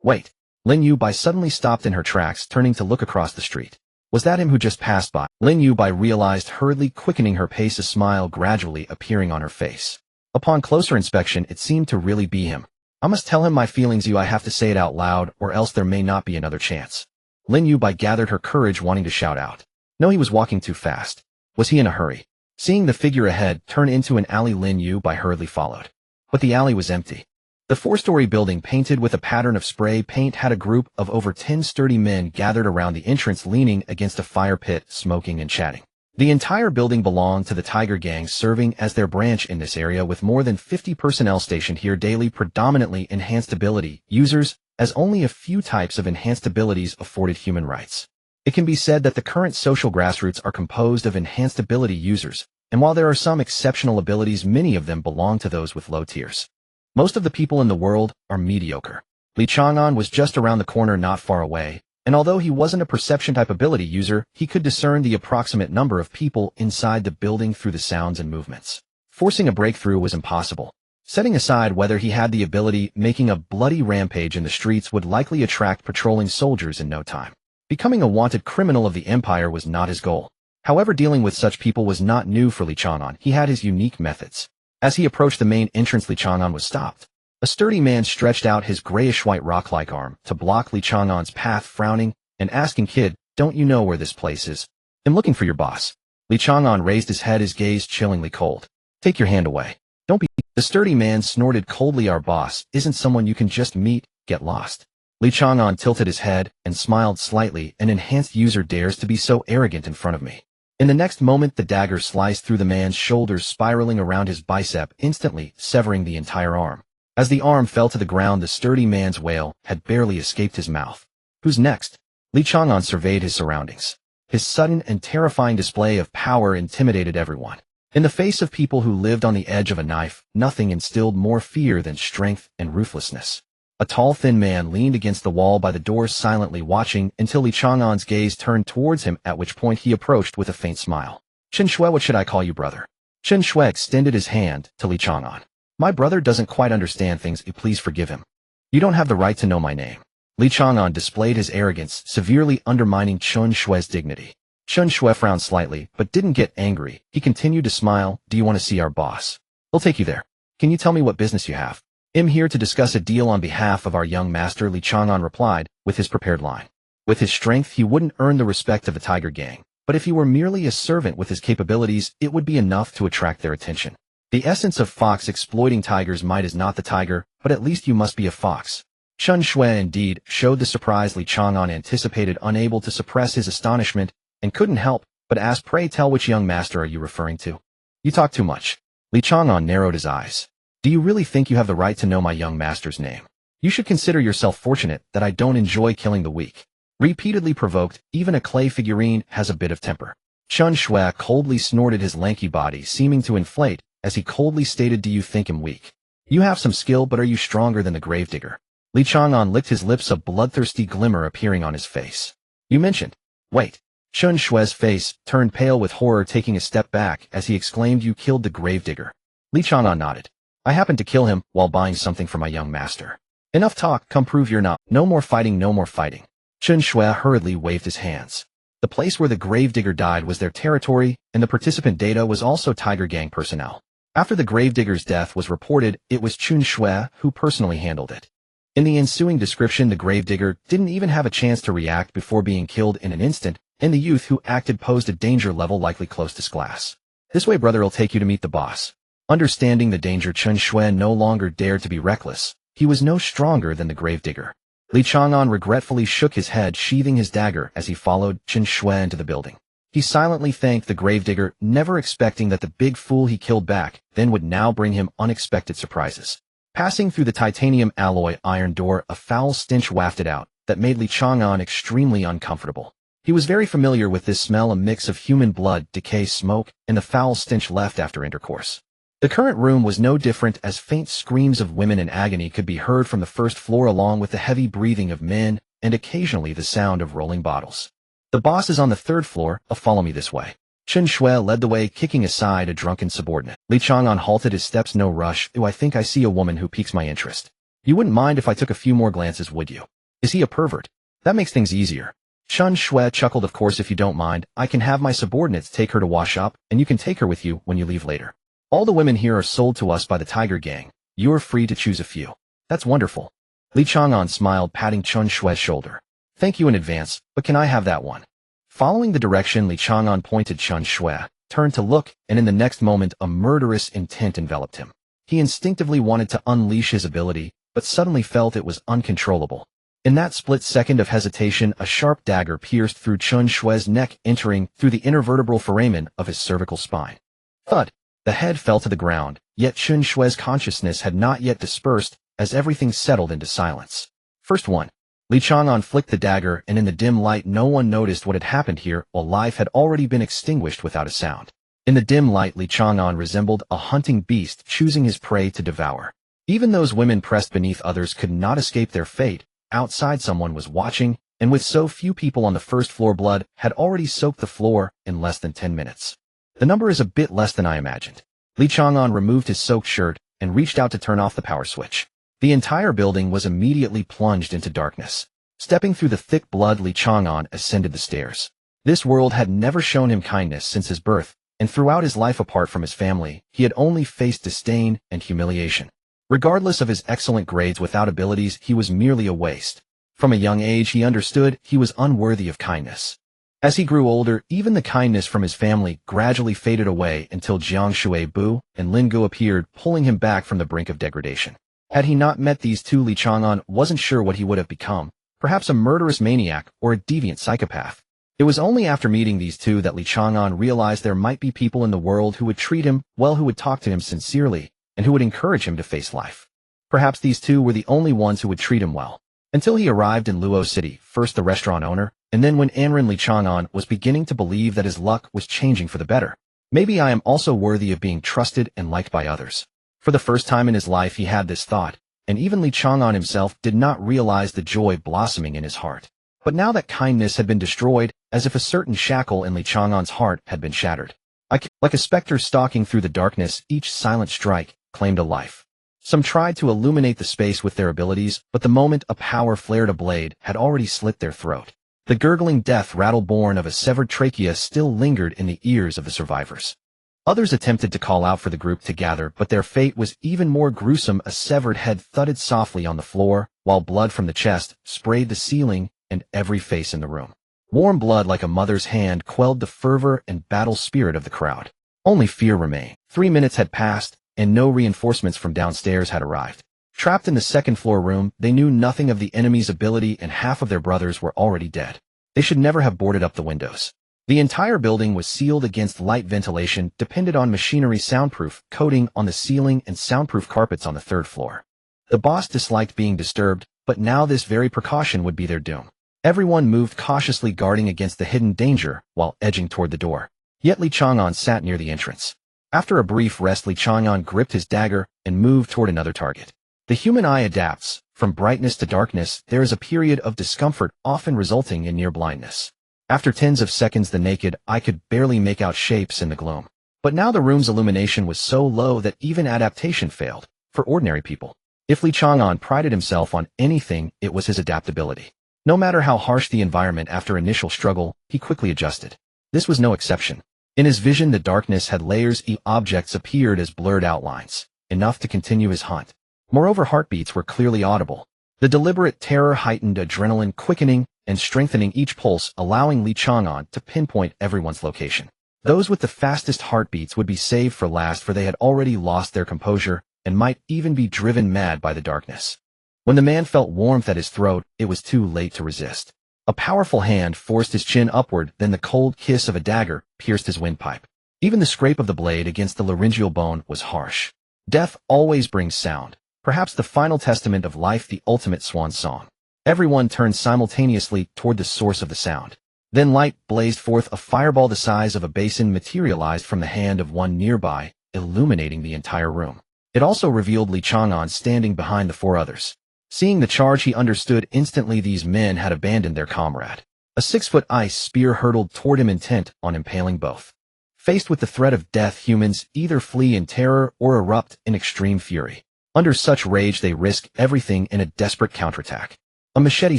Wait. Lin Yubai suddenly stopped in her tracks, turning to look across the street. Was that him who just passed by? Lin Yubai realized, hurriedly quickening her pace, a smile gradually appearing on her face. Upon closer inspection, it seemed to really be him. I must tell him my feelings. I have to say it out loud, or else there may not be another chance. Lin Yubai gathered her courage, wanting to shout out. No, he was walking too fast. Was he in a hurry? Seeing the figure ahead turn into an alley, Lin Yubai hurriedly followed. But the alley was empty. The 4-story building, painted with a pattern of spray paint, had a group of over 10 sturdy men gathered around the entrance, leaning against a fire pit, smoking and chatting. The entire building belonged to the Tiger Gang, serving as their branch in this area, with more than 50 personnel stationed here daily, predominantly enhanced ability users, as only a few types of enhanced abilities afforded human rights. It can be said that the current social grassroots are composed of enhanced ability users, and while there are some exceptional abilities, many of them belong to those with low tiers. Most of the people in the world are mediocre. Li Chang'an was just around the corner, not far away, and although he wasn't a perception-type ability user, he could discern the approximate number of people inside the building through the sounds and movements. Forcing a breakthrough was impossible. Setting aside whether he had the ability, making a bloody rampage in the streets would likely attract patrolling soldiers in no time. Becoming a wanted criminal of the Empire was not his goal. However, dealing with such people was not new for Li Chang'an. He had his unique methods. As he approached the main entrance, Li Chang'an was stopped. A sturdy man stretched out his grayish-white rock-like arm to block Li Chang'an's path, frowning and asking, "Kid, don't you know where this place is? I'm looking for your boss." Li Chang'an raised his head, his gaze chillingly cold. "Take your hand away. Don't be—" The sturdy man snorted coldly. "Our boss isn't someone you can just meet. Get lost." Li Chang'an tilted his head and smiled slightly. "An enhanced user dares to be so arrogant in front of me." In the next moment, the dagger sliced through the man's shoulders, spiraling around his bicep, instantly severing the entire arm. As the arm fell to the ground, the sturdy man's wail had barely escaped his mouth. "Who's next?" Li Chang'an surveyed his surroundings. His sudden and terrifying display of power intimidated everyone. In the face of people who lived on the edge of a knife, nothing instilled more fear than strength and ruthlessness. A tall, thin man leaned against the wall by the door, silently watching until Li Chang'an's gaze turned towards him, at which point he approached with a faint smile. "Chen Shui, what should I call you, brother?" Chen Shui extended his hand to Li Chang'an. "My brother doesn't quite understand things. Please forgive him. You don't have the right to know my name." Li Chang'an displayed his arrogance, severely undermining Chen Shui's dignity. Chen Shui frowned slightly, but didn't get angry. He continued to smile. "Do you want to see our boss? He'll take you there. Can you tell me what business you have?" "I'm here to discuss a deal on behalf of our young master," Li Chang'an replied, with his prepared line. With his strength, he wouldn't earn the respect of the Tiger Gang, but if he were merely a servant with his capabilities, it would be enough to attract their attention. The essence of fox exploiting tiger's might is not the tiger, but at least you must be a fox. Chen Shui indeed showed the surprise Li Chang'an anticipated, unable to suppress his astonishment, and couldn't help but ask, "Pray tell, which young master are you referring to?" "You talk too much." Li Chang'an narrowed his eyes. "Do you really think you have the right to know my young master's name? You should consider yourself fortunate that I don't enjoy killing the weak." Repeatedly provoked, even a clay figurine has a bit of temper. Chun Shui coldly snorted, his lanky body seeming to inflate, as he coldly stated, "Do you think him weak? You have some skill, but are you stronger than the gravedigger?" Li Chang'an licked his lips, a bloodthirsty glimmer appearing on his face. "You mentioned." "Wait." Chun Shui's face turned pale with horror, taking a step back as he exclaimed, "You killed the gravedigger?" Li Chang'an nodded. "I happened to kill him while buying something for my young master." "Enough talk, come prove you're not." "No more fighting, no more fighting." Chun Shui hurriedly waved his hands. The place where the gravedigger died was their territory, and the participant data was also Tiger Gang personnel. After the gravedigger's death was reported, it was Chun Shui who personally handled it. In the ensuing description, the gravedigger didn't even have a chance to react before being killed in an instant, and the youth who acted posed a danger level likely close to glass. "This way, brother, I'll take you to meet the boss." Understanding the danger, Chun Shui no longer dared to be reckless. He was no stronger than the gravedigger. Li Chang'an regretfully shook his head, sheathing his dagger as he followed Chun Shui into the building. He silently thanked the gravedigger, never expecting that the big fool he killed back then would now bring him unexpected surprises. Passing through the titanium alloy iron door, a foul stench wafted out that made Li Chang'an extremely uncomfortable. He was very familiar with this smell, a mix of human blood, decay, smoke, and the foul stench left after intercourse. The current room was no different, as faint screams of women in agony could be heard from the first floor, along with the heavy breathing of men and occasionally the sound of rolling bottles. "The boss is on the third floor, follow me this way." Chun Shui led the way, kicking aside a drunken subordinate. Li Chang'an halted his steps. "No rush. I think I see a woman who piques my interest. You wouldn't mind if I took a few more glances, would you?" "Is he a pervert?" "That makes things easier." Chun Shui chuckled. "Of course, if you don't mind, I can have my subordinates take her to wash up, and you can take her with you when you leave later. All the women here are sold to us by the Tiger Gang. You're free to choose a few." "That's wonderful." Li Chang'an smiled, patting Chun Shui's shoulder. "Thank you in advance, but can I have that one?" Following the direction Li Chang'an pointed, Chun Shui turned to look, and in the next moment a murderous intent enveloped him. He instinctively wanted to unleash his ability, but suddenly felt it was uncontrollable. In that split second of hesitation, a sharp dagger pierced through Chun Shui's neck, entering through the intervertebral foramen of his cervical spine. Thud! The head fell to the ground, yet Chun Shui's consciousness had not yet dispersed, as everything settled into silence. First one. Li Chang'an flicked the dagger, and in the dim light no one noticed what had happened here, while life had already been extinguished without a sound. In the dim light, Li Chang'an resembled a hunting beast choosing his prey to devour. Even those women pressed beneath others could not escape their fate. Outside someone was watching, and with so few people on the first floor, blood had already soaked the floor in less than 10 minutes. The number is a bit less than I imagined. Li Chang'an removed his soaked shirt and reached out to turn off the power switch. The entire building was immediately plunged into darkness. Stepping through the thick blood, Li Chang'an ascended the stairs. This world had never shown him kindness since his birth, and throughout his life apart from his family, he had only faced disdain and humiliation. Regardless of his excellent grades, without abilities, he was merely a waste. From a young age, he understood he was unworthy of kindness. As he grew older, even the kindness from his family gradually faded away until Jiang Shui Bu and Lin Gu appeared, pulling him back from the brink of degradation. Had he not met these two, Li Chang'an wasn't sure what he would have become, perhaps a murderous maniac or a deviant psychopath. It was only after meeting these two that Li Chang'an realized there might be people in the world who would treat him well, who would talk to him sincerely, and who would encourage him to face life. Perhaps these two were the only ones who would treat him well. Until he arrived in Luo City, first the restaurant owner, and then when Anren, Li Chang'an was beginning to believe that his luck was changing for the better. Maybe I am also worthy of being trusted and liked by others. For the first time in his life he had this thought, and even Li Chang'an himself did not realize the joy blossoming in his heart. But now that kindness had been destroyed, as if a certain shackle in Li Chang'an's heart had been shattered. Like a specter stalking through the darkness, each silent strike claimed a life. Some tried to illuminate the space with their abilities, but the moment a power flared, a blade had already slit their throat. The gurgling death rattle born of a severed trachea still lingered in the ears of the survivors. Others attempted to call out for the group to gather, but their fate was even more gruesome. A severed head thudded softly on the floor, while blood from the chest sprayed the ceiling and every face in the room. Warm blood like a mother's hand quelled the fervor and battle spirit of the crowd. Only fear remained. 3 minutes had passed, and no reinforcements from downstairs had arrived. Trapped in the second-floor room, they knew nothing of the enemy's ability, and half of their brothers were already dead. They should never have boarded up the windows. The entire building was sealed against light. Ventilation depended on machinery, soundproof coating on the ceiling, and soundproof carpets on the third floor. The boss disliked being disturbed, but now this very precaution would be their doom. Everyone moved cautiously, guarding against the hidden danger while edging toward the door. Yet Li Chang'an sat near the entrance. After a brief rest, Li Chang'an gripped his dagger and moved toward another target. The human eye adapts. From brightness to darkness, there is a period of discomfort, often resulting in near blindness. After tens of seconds, the naked eye could barely make out shapes in the gloom. But now the room's illumination was so low that even adaptation failed for ordinary people. If Li Chang'an prided himself on anything, it was his adaptability. No matter how harsh the environment, after initial struggle, he quickly adjusted. This was no exception. In his vision, the darkness had layers. Objects appeared as blurred outlines, enough to continue his hunt. Moreover, heartbeats were clearly audible. The deliberate terror heightened adrenaline, quickening and strengthening each pulse, allowing Li Chang'an to pinpoint everyone's location. Those with the fastest heartbeats would be saved for last, for they had already lost their composure and might even be driven mad by the darkness. When the man felt warmth at his throat, it was too late to resist. A powerful hand forced his chin upward, then the cold kiss of a dagger pierced his windpipe. Even the scrape of the blade against the laryngeal bone was harsh. Death always brings sound. Perhaps the final testament of life, the ultimate swan song. Everyone turned simultaneously toward the source of the sound. Then light blazed forth. A fireball the size of a basin materialized from the hand of one nearby, illuminating the entire room. It also revealed Li Chang'an standing behind the four others. Seeing the charge, he understood instantly these men had abandoned their comrade. A 6-foot ice spear hurtled toward him, intent on impaling both. Faced with the threat of death, humans either flee in terror or erupt in extreme fury. Under such rage, they risk everything in a desperate counterattack. A machete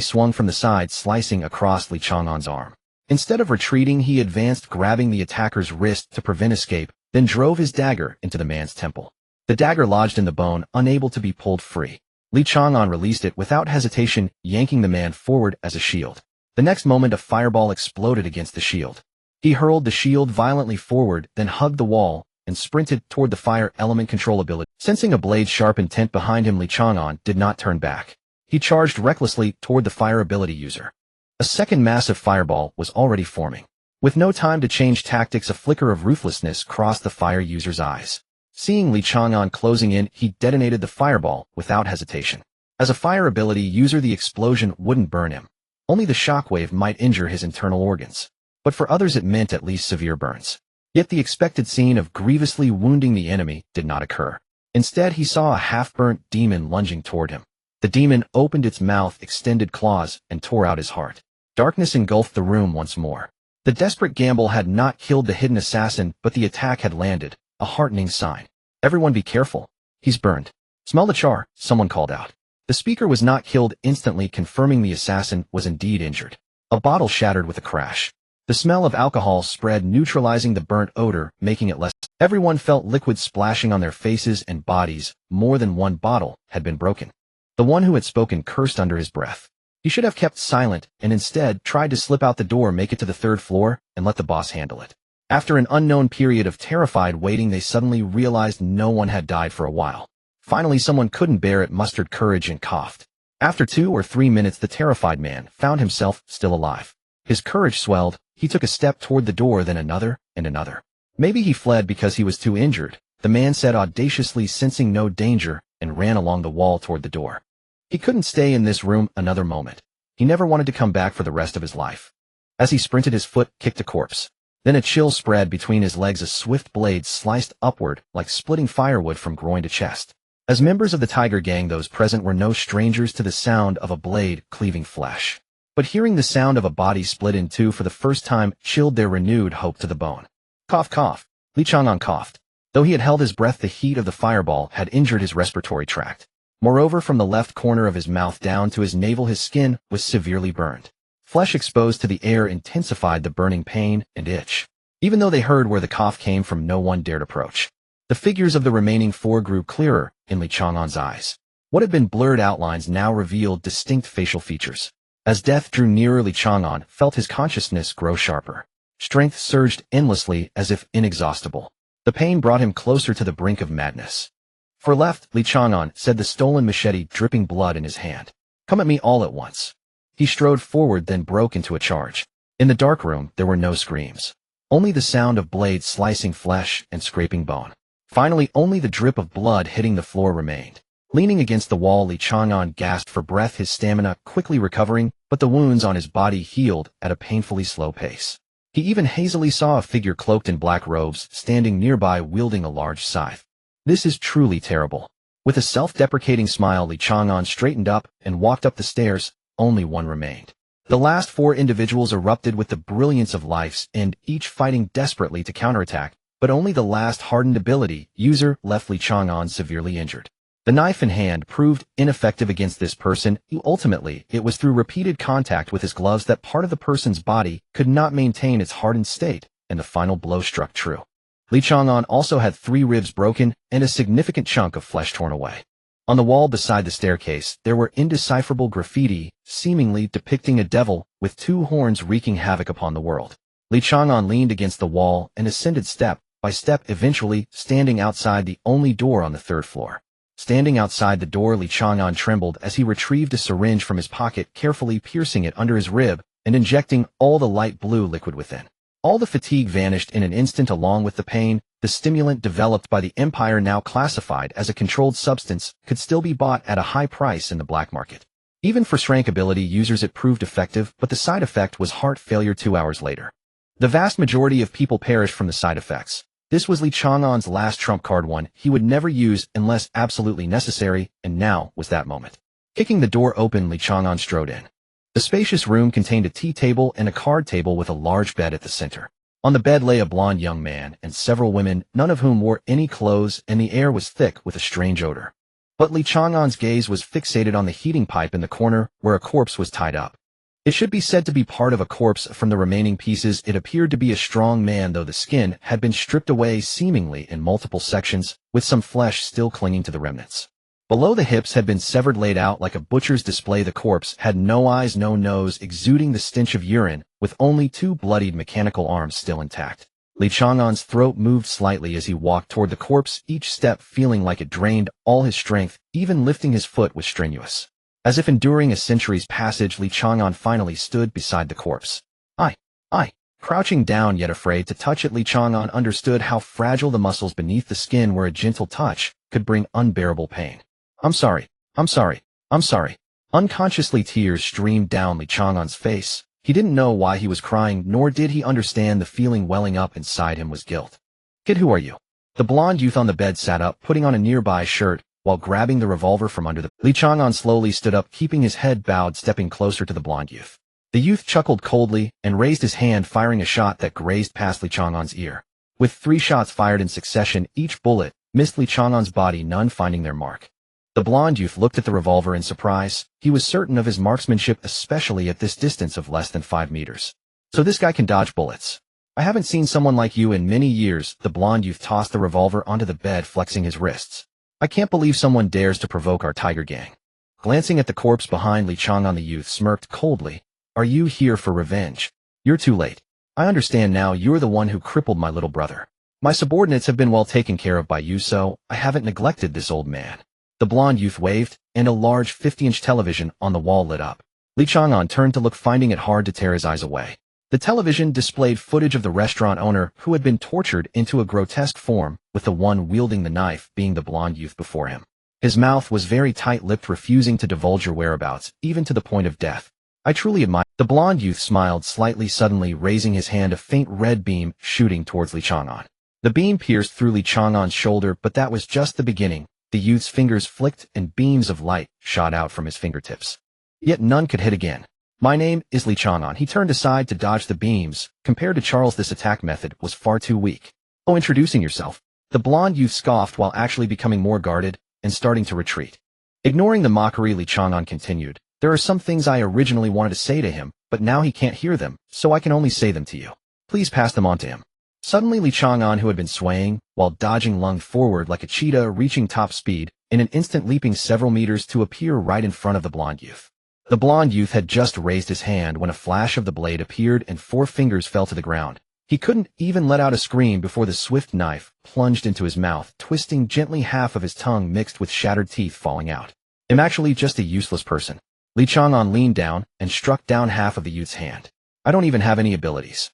swung from the side, slicing across Li Chang'an's arm. Instead of retreating, he advanced, grabbing the attacker's wrist to prevent escape, then drove his dagger into the man's temple. The dagger lodged in the bone, unable to be pulled free. Li Chang'an released it without hesitation, yanking the man forward as a shield. The next moment, a fireball exploded against the shield. He hurled the shield violently forward, then hugged the wall and sprinted toward the fire element control ability. Sensing a blade's sharp intent behind him, Li Chang'an did not turn back. He charged recklessly toward the fire ability user. A second massive fireball was already forming. With no time to change tactics, a flicker of ruthlessness crossed the fire user's eyes. Seeing Li Chang'an closing in, he detonated the fireball without hesitation. As a fire ability user, the explosion wouldn't burn him. Only the shockwave might injure his internal organs. But for others, it meant at least severe burns. Yet the expected scene of grievously wounding the enemy did not occur. Instead, he saw a half-burnt demon lunging toward him. The demon opened its mouth, extended claws, and tore out his heart. Darkness engulfed the room once more. The desperate gamble had not killed the hidden assassin, but the attack had landed, a heartening sign. Everyone be careful. He's burned. Smell the char, someone called out. The speaker was not killed instantly, confirming the assassin was indeed injured. A bottle shattered with a crash. The smell of alcohol spread, neutralizing the burnt odor, making it less. Everyone felt liquid splashing on their faces and bodies. More than one bottle had been broken. The one who had spoken cursed under his breath. He should have kept silent and instead tried to slip out the door, make it to the 3rd floor, and let the boss handle it. After an unknown period of terrified waiting, they suddenly realized no one had died for a while. Finally, someone couldn't bear it, mustered courage, and coughed. After 2 or 3 minutes, the terrified man found himself still alive. His courage swelled. He took a step toward the door, then another and another. Maybe he fled because he was too injured, the man said audaciously, sensing no danger, and ran along the wall toward the door. He couldn't stay in this room another moment. He never wanted to come back for the rest of his life. As he sprinted, his foot kicked a corpse. Then a chill spread between his legs. A swift blade sliced upward, like splitting firewood from groin to chest. As members of the Tiger Gang, those present were no strangers to the sound of a blade cleaving flesh. But hearing the sound of a body split in two for the first time chilled their renewed hope to the bone. Cough, cough. Li Chang'an coughed. Though he had held his breath, the heat of the fireball had injured his respiratory tract. Moreover, from the left corner of his mouth down to his navel, his skin was severely burned. Flesh exposed to the air intensified the burning pain and itch. Even though they heard where the cough came from, no one dared approach. The figures of the remaining 4 grew clearer in Li Chang'an's eyes. What had been blurred outlines now revealed distinct facial features. As death drew nearer, Li Chang'an felt his consciousness grow sharper. Strength surged endlessly, as if inexhaustible. The pain brought him closer to the brink of madness. For left, Li Chang'an said, the stolen machete dripping blood in his hand. Come at me all at once. He strode forward, then broke into a charge. In the dark room, there were no screams. Only the sound of blades slicing flesh and scraping bone. Finally, only the drip of blood hitting the floor remained. Leaning against the wall, Li Chang'an gasped for breath, his stamina quickly recovering, but the wounds on his body healed at a painfully slow pace. He even hazily saw a figure cloaked in black robes standing nearby wielding a large scythe. This is truly terrible. With a self-deprecating smile, Li Chang'an straightened up and walked up the stairs. Only one remained. The last four individuals erupted with the brilliance of life's end, each fighting desperately to counterattack, but only the last hardened ability user left Li Chang'an severely injured. The knife in hand proved ineffective against this person. Ultimately, it was through repeated contact with his gloves that part of the person's body could not maintain its hardened state, and the final blow struck true. Li Chang'an also had 3 ribs broken and a significant chunk of flesh torn away. On the wall beside the staircase, there were indecipherable graffiti, seemingly depicting a devil with 2 horns wreaking havoc upon the world. Li Chang'an leaned against the wall and ascended step by step, eventually standing outside the only door on the 3rd floor. Standing outside the door, Li Chang'an trembled as he retrieved a syringe from his pocket, carefully piercing it under his rib and injecting all the light blue liquid within. All the fatigue vanished in an instant along with the pain. The stimulant developed by the Empire, now classified as a controlled substance, could still be bought at a high price in the black market. Even for shrankability users it proved effective, but the side effect was heart failure 2 hours later. The vast majority of people perished from the side effects. This was Li Chang'an's last trump card, one he would never use unless absolutely necessary, and now was that moment. Kicking the door open, Li Chang'an strode in. The spacious room contained a tea table and a card table with a large bed at the center. On the bed lay a blond young man and several women, none of whom wore any clothes, and the air was thick with a strange odor. But Li Chang'an's gaze was fixated on the heating pipe in the corner where a corpse was tied up. It should be said to be part of a corpse. From the remaining pieces, it appeared to be a strong man, though the skin had been stripped away seemingly in multiple sections, with some flesh still clinging to the remnants. Below the hips had been severed, laid out like a butcher's display. The corpse had no eyes, no nose, exuding the stench of urine, with only 2 bloodied mechanical arms still intact. Li Chang'an's throat moved slightly as he walked toward the corpse, each step feeling like it drained all his strength. Even lifting his foot was strenuous. As if enduring a century's passage, Li Chang'an finally stood beside the corpse. I. Crouching down yet afraid to touch it, Li Chang'an understood how fragile the muscles beneath the skin were. A gentle touch could bring unbearable pain. I'm sorry. Unconsciously, tears streamed down Li Chang'an's face. He didn't know why he was crying, nor did he understand the feeling welling up inside him was guilt. Kid, who are you? The blond youth on the bed sat up, putting on a nearby shirt, while grabbing the revolver from under the... Li Chang'an slowly stood up, keeping his head bowed, stepping closer to the blond youth. The youth chuckled coldly and raised his hand, firing a shot that grazed past Li Chang'an's ear. With 3 shots fired in succession, each bullet missed Li Chang'an's body, none finding their mark. The blond youth looked at the revolver in surprise. He was certain of his marksmanship, especially at this distance of less than 5 meters. So this guy can dodge bullets. I haven't seen someone like you in many years. The blond youth tossed the revolver onto the bed, flexing his wrists. I can't believe someone dares to provoke our tiger gang. Glancing at the corpse behind Li Chang'an, the youth smirked coldly. Are you here for revenge? You're too late. I understand now. You're the one who crippled my little brother. My subordinates have been well taken care of by you, so I haven't neglected this old man. The blond youth waved, and a large 50-inch television on the wall lit up. Li Chang'an turned to look, finding it hard to tear his eyes away. The television displayed footage of the restaurant owner who had been tortured into a grotesque form, with the one wielding the knife being the blond youth before him. His mouth was very tight-lipped, refusing to divulge your whereabouts, even to the point of death. I truly admire... The blond youth smiled slightly, suddenly raising his hand, a faint red beam shooting towards Li Chang'an. The beam pierced through Li Chang'an's shoulder, but that was just the beginning. The youth's fingers flicked and beams of light shot out from his fingertips. Yet none could hit again. My name is Li Chang'an. He turned aside to dodge the beams. Compared to Charles, this attack method was far too weak. Oh, introducing yourself. The blond youth scoffed while actually becoming more guarded and starting to retreat. Ignoring the mockery, Li Chang'an continued. There are some things I originally wanted to say to him, but now he can't hear them, so I can only say them to you. Please pass them on to him. Suddenly, Li Chang'an, who had been swaying while dodging, lunged forward like a cheetah, reaching top speed, in an instant leaping several meters to appear right in front of the blond youth. The blond youth had just raised his hand when a flash of the blade appeared and 4 fingers fell to the ground. He couldn't even let out a scream before the swift knife plunged into his mouth, twisting gently, half of his tongue mixed with shattered teeth falling out. I'm actually just a useless person. Li Chang'an leaned down and struck down half of the youth's hand. I don't even have any abilities.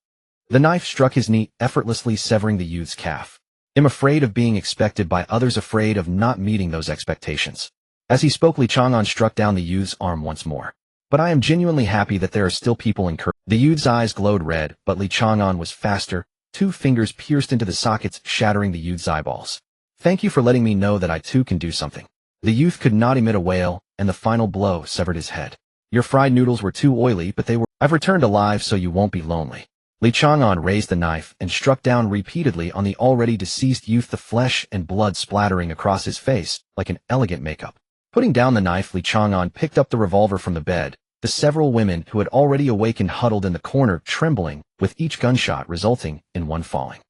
The knife struck his knee, effortlessly severing the youth's calf. I'm afraid of being expected by others, afraid of not meeting those expectations. As he spoke, Li Chang'an struck down the youth's arm once more. But I am genuinely happy that there are still people in courage. The youth's eyes glowed red, but Li Chang'an was faster. 2 fingers pierced into the sockets, shattering the youth's eyeballs. Thank you for letting me know that I too can do something. The youth could not emit a wail, and the final blow severed his head. Your fried noodles were too oily, but I've returned alive so you won't be lonely. Li Chang'an raised the knife and struck down repeatedly on the already deceased youth, the flesh and blood splattering across his face like an elegant makeup. Putting down the knife, Li Chang'an picked up the revolver from the bed. The several women who had already awakened huddled in the corner, trembling, with each gunshot resulting in one falling.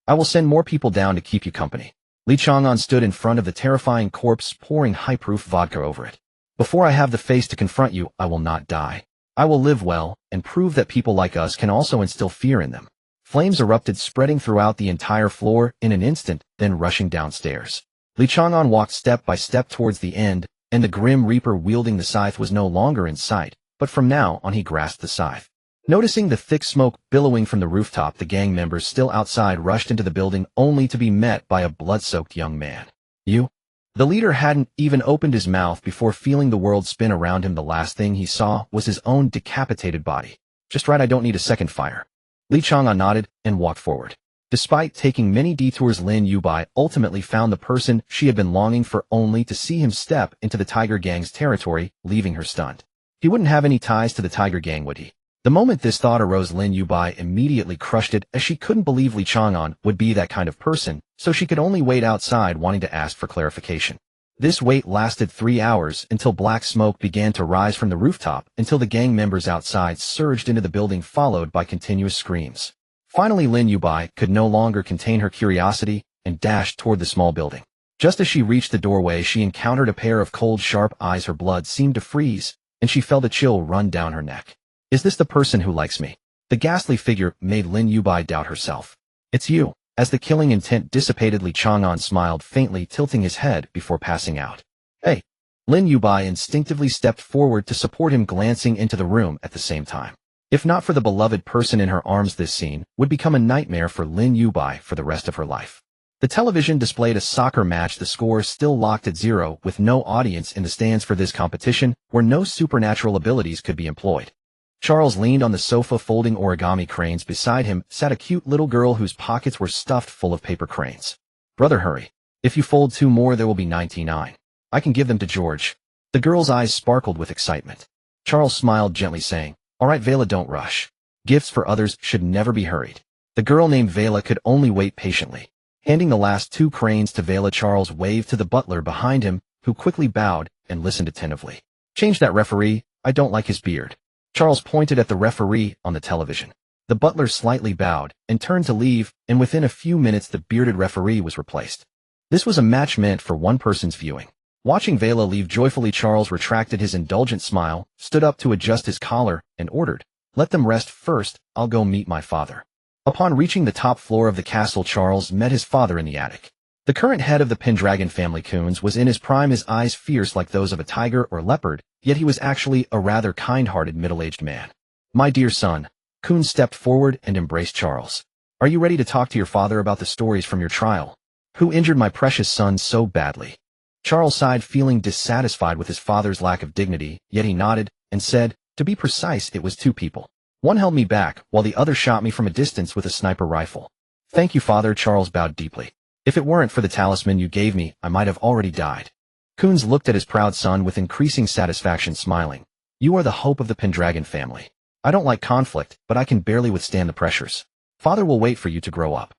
I will send more people down to keep you company. Li Chang'an stood in front of the terrifying corpse, pouring high-proof vodka over it. Before I have the face to confront you, I will not die. I will live well, and prove that people like us can also instill fear in them. Flames erupted, spreading throughout the entire floor in an instant, then rushing downstairs. Li Chang'an walked step by step towards the end, and the Grim Reaper wielding the scythe was no longer in sight, but from now on he grasped the scythe. Noticing the thick smoke billowing from the rooftop, the gang members still outside rushed into the building only to be met by a blood-soaked young man. You? The leader hadn't even opened his mouth before feeling the world spin around him. The last thing he saw was his own decapitated body. Just right, I don't need a second fire. Li Chang'an nodded and walked forward. Despite taking many detours, Lin Yubai ultimately found the person she had been longing for, only to see him step into the Tiger Gang's territory, leaving her stunned. He wouldn't have any ties to the Tiger Gang, would he? The moment this thought arose, Lin Yubai immediately crushed it, as she couldn't believe Li Chang'an would be that kind of person, so she could only wait outside, wanting to ask for clarification. This wait lasted 3 hours, until black smoke began to rise from the rooftop, until the gang members outside surged into the building, followed by continuous screams. Finally, Lin Yubai could no longer contain her curiosity and dashed toward the small building. Just as she reached the doorway, she encountered a pair of cold, sharp eyes. Her blood seemed to freeze, and she felt a chill run down her neck. Is this the person who likes me? The ghastly figure made Lin Yubai doubt herself. It's you. As the killing intent dissipated, Li Chang'an smiled faintly, tilting his head before passing out. Hey. Lin Yubai instinctively stepped forward to support him, glancing into the room at the same time. If not for the beloved person in her arms, this scene would become a nightmare for Lin Yubai for the rest of her life. The television displayed a soccer match, the score still locked at 0, with no audience in the stands for this competition, where no supernatural abilities could be employed. Charles leaned on the sofa, folding origami cranes. Beside him sat a cute little girl whose pockets were stuffed full of paper cranes. Brother, hurry. If you fold 2 more, there will be 99. I can give them to George. The girl's eyes sparkled with excitement. Charles smiled gently, saying, All right, Vela, don't rush. Gifts for others should never be hurried. The girl named Vela could only wait patiently. Handing the last 2 cranes to Vela, Charles waved to the butler behind him, who quickly bowed and listened attentively. Change that, referee. I don't like his beard. Charles pointed at the referee on the television. The butler slightly bowed and turned to leave, and within a few minutes the bearded referee was replaced. This was a match meant for one person's viewing. Watching Vela leave joyfully, Charles retracted his indulgent smile, stood up to adjust his collar, and ordered, Let them rest first, I'll go meet my father. Upon reaching the top floor of the castle, Charles met his father in the attic. The current head of the Pendragon family, Coons, was in his prime, his eyes fierce like those of a tiger or leopard, yet he was actually a rather kind-hearted middle-aged man. My dear son. Coons stepped forward and embraced Charles. Are you ready to talk to your father about the stories from your trial? Who injured my precious son so badly? Charles sighed, feeling dissatisfied with his father's lack of dignity, yet he nodded and said, To be precise, it was 2 people. One held me back, while the other shot me from a distance with a sniper rifle. Thank you, father. Charles bowed deeply. If it weren't for the talisman you gave me, I might have already died. Coons looked at his proud son with increasing satisfaction, smiling. You are the hope of the Pendragon family. I don't like conflict, but I can barely withstand the pressures. Father will wait for you to grow up.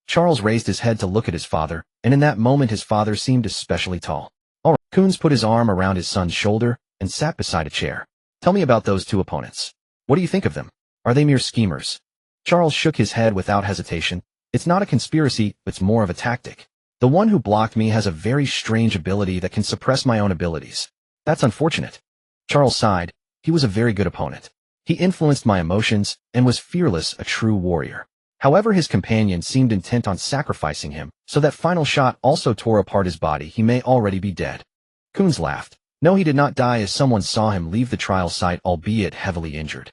Charles raised his head to look at his father, and in that moment his father seemed especially tall. All right. Coons put his arm around his son's shoulder and sat beside a chair. Tell me about those 2 opponents. What do you think of them? Are they mere schemers? Charles shook his head without hesitation. It's not a conspiracy, it's more of a tactic. The one who blocked me has a very strange ability that can suppress my own abilities. That's unfortunate. Charles sighed. He was a very good opponent. He influenced my emotions and was fearless, a true warrior. However, his companion seemed intent on sacrificing him, so that final shot also tore apart his body. He may already be dead. Coons laughed. No, he did not die, as someone saw him leave the trial site, albeit heavily injured.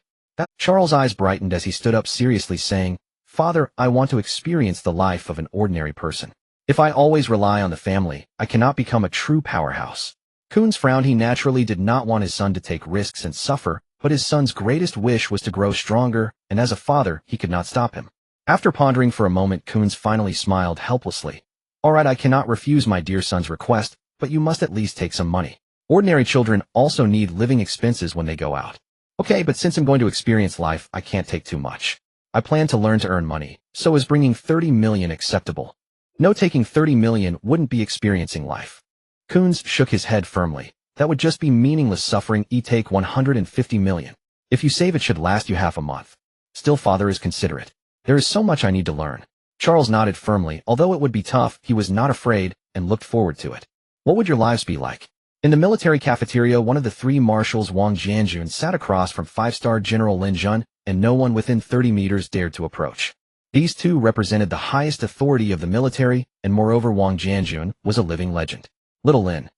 Charles' eyes brightened as he stood up seriously, saying, Father, I want to experience the life of an ordinary person. If I always rely on the family, I cannot become a true powerhouse. Kunz frowned. He naturally did not want his son to take risks and suffer, but his son's greatest wish was to grow stronger, and as a father, he could not stop him. After pondering for a moment, Kunz finally smiled helplessly. All right, I cannot refuse my dear son's request, but you must at least take some money. Ordinary children also need living expenses when they go out. Okay, but since I'm going to experience life, I can't take too much. I plan to learn to earn money, so is bringing 30 million acceptable? No, taking 30 million wouldn't be experiencing life. Kunz shook his head firmly. That would just be meaningless suffering. Take 150 million. If you save it should last you half a month. Still, father is considerate. There is so much I need to learn. Charles nodded firmly. Although it would be tough, he was not afraid and looked forward to it. What would your lives be like? In the military cafeteria, one of the three marshals, Wang Jianjun, sat across from 5-star General Lin Jun, and no one within 30 meters dared to approach. These two represented the highest authority of the military, and moreover Wang Jianjun was a living legend. Little Lin.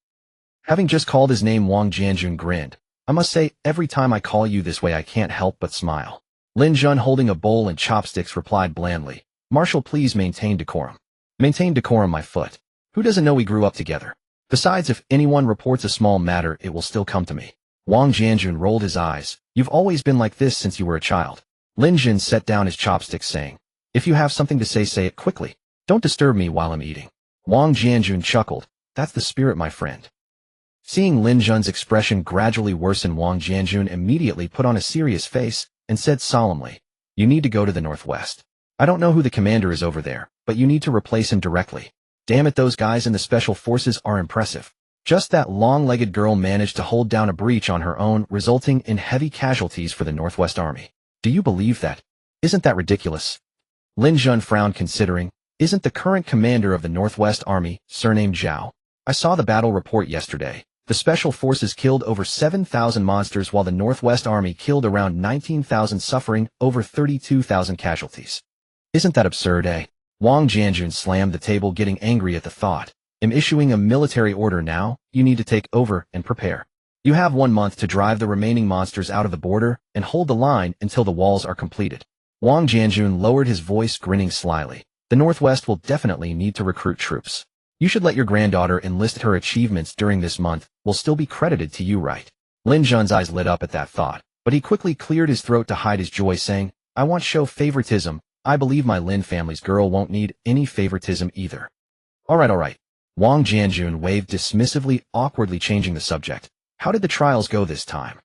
Having just called his name, Wang Jianjun grinned. I must say, every time I call you this way I can't help but smile. Lin Jun, holding a bowl and chopsticks, replied blandly. Marshal, please maintain decorum. Maintain decorum, my foot. Who doesn't know we grew up together? Besides, if anyone reports a small matter, it will still come to me. Wang Jianjun rolled his eyes. You've always been like this since you were a child. Lin Jun set down his chopsticks, saying, if you have something to say it quickly. Don't disturb me while I'm eating. Wang Jianjun chuckled. That's the spirit, my friend. Seeing Lin Jun's expression gradually worsen, Wang Jianjun immediately put on a serious face and said solemnly, you need to go to the northwest. I don't know who the commander is over there, but you need to replace him directly. Damn it, those guys in the special forces are impressive. Just that long-legged girl managed to hold down a breach on her own, resulting in heavy casualties for the Northwest Army. Do you believe that? Isn't that ridiculous? Lin Jun frowned, considering. Isn't the current commander of the Northwest Army, surnamed Zhao? I saw the battle report yesterday. The special forces killed over 7,000 monsters while the Northwest Army killed around 19,000, suffering over 32,000 casualties. Isn't that absurd, eh? Wang Jianjun slammed the table, getting angry at the thought. I'm issuing a military order now. You need to take over and prepare. You have 1 month to drive the remaining monsters out of the border and hold the line until the walls are completed. Wang Jianjun lowered his voice, grinning slyly. The Northwest will definitely need to recruit troops. You should let your granddaughter enlist. Her achievements during this month will still be credited to you, right? Lin Jun's eyes lit up at that thought, but he quickly cleared his throat to hide his joy, saying, I won't show favoritism. I believe my Lin family's girl won't need any favoritism either. All right. Wang Jianjun waved dismissively, awkwardly changing the subject. How did the trials go this time?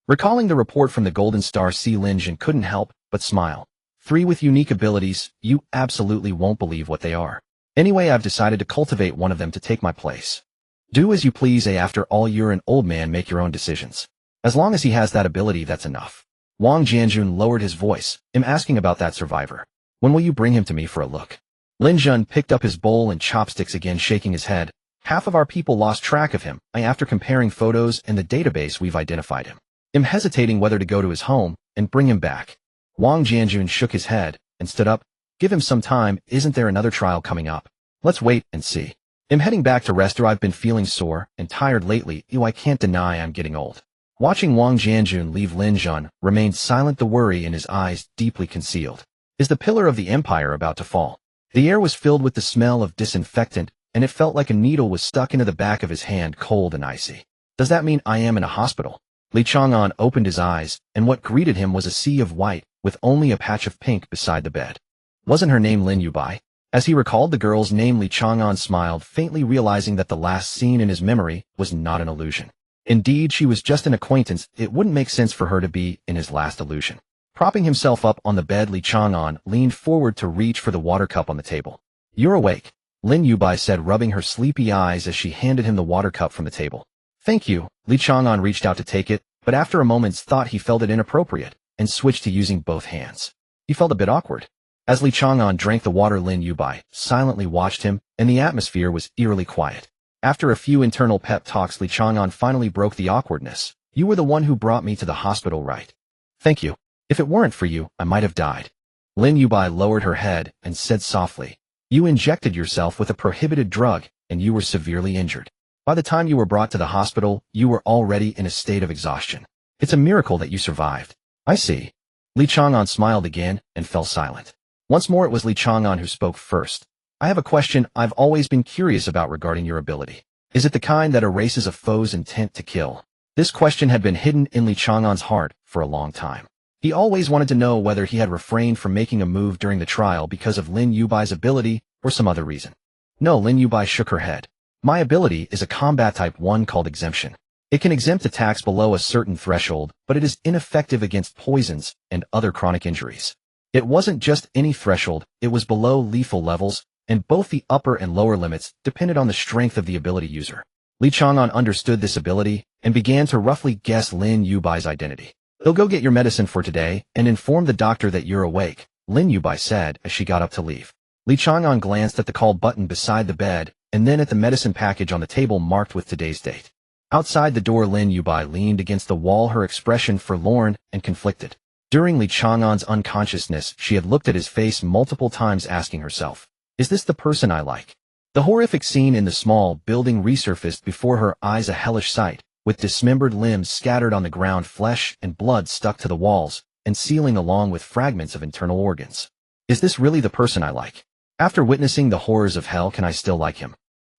Recalling the report from the Golden Star Sea, Lin Jun couldn't help but smile. 3 with unique abilities. You absolutely won't believe what they are. Anyway, I've decided to cultivate one of them to take my place. Do as you please, after all, you're an old man, make your own decisions. As long as he has that ability, that's enough. Wang Jianjun lowered his voice. I'm asking about that survivor. When will you bring him to me for a look? Lin Jun picked up his bowl and chopsticks again, shaking his head. Half of our people lost track of him. After comparing photos and the database, we've identified him. I'm hesitating whether to go to his home and bring him back. Wang Jianjun shook his head and stood up. Give him some time. Isn't there another trial coming up? Let's wait and see. I'm heading back to rest. I've been feeling sore and tired lately. I can't deny I'm getting old. Watching Wang Jianjun leave, Lin Jun remained silent, the worry in his eyes deeply concealed. Is the pillar of the empire about to fall? The air was filled with the smell of disinfectant, and it felt like a needle was stuck into the back of his hand, cold and icy. Does that mean I am in a hospital? Li Chang'an opened his eyes, and what greeted him was a sea of white, with only a patch of pink beside the bed. Wasn't her name Lin Yubai? As he recalled the girl's name, Li Chang'an smiled, faintly realizing that the last scene in his memory was not an illusion. Indeed, she was just an acquaintance. It wouldn't make sense for her to be in his last illusion. Propping himself up on the bed, Li Chang'an leaned forward to reach for the water cup on the table. You're awake, Lin Yubai said, rubbing her sleepy eyes as she handed him the water cup from the table. Thank you. Li Chang'an reached out to take it, but after a moment's thought he felt it inappropriate and switched to using both hands. He felt a bit awkward. As Li Chang'an drank the water, Lin Yubai silently watched him, and the atmosphere was eerily quiet. After a few internal pep talks, Li Chang'an finally broke the awkwardness. You were the one who brought me to the hospital, right? Thank you. If it weren't for you, I might have died. Lin Yubai lowered her head and said softly, you injected yourself with a prohibited drug, and you were severely injured. By the time you were brought to the hospital, you were already in a state of exhaustion. It's a miracle that you survived. I see. Li Chang'an smiled again and fell silent. Once more it was Li Chang'an who spoke first. I have a question I've always been curious about regarding your ability. Is it the kind that erases a foe's intent to kill? This question had been hidden in Li Chang'an's heart for a long time. He always wanted to know whether he had refrained from making a move during the trial because of Lin Yubai's ability or some other reason. No, Lin Yubai shook her head. My ability is a combat type 1 called exemption. It can exempt attacks below a certain threshold, but it is ineffective against poisons and other chronic injuries. It wasn't just any threshold, it was below lethal levels, and both the upper and lower limits depended on the strength of the ability user. Li Chang'an understood this ability and began to roughly guess Lin Yubai's identity. "They'll go get your medicine for today and inform the doctor that you're awake," Lin Yubai said as she got up to leave. Li Chang'an glanced at the call button beside the bed and then at the medicine package on the table marked with today's date. Outside the door, Lin Yubai leaned against the wall, her expression forlorn and conflicted. During Li Chang'an's unconsciousness, she had looked at his face multiple times, asking herself, "Is this the person I like?" The horrific scene in the small building resurfaced before her eyes, a hellish sight, with dismembered limbs scattered on the ground, flesh and blood stuck to the walls and ceiling along with fragments of internal organs. Is this really the person I like? After witnessing the horrors of hell, can I still like him?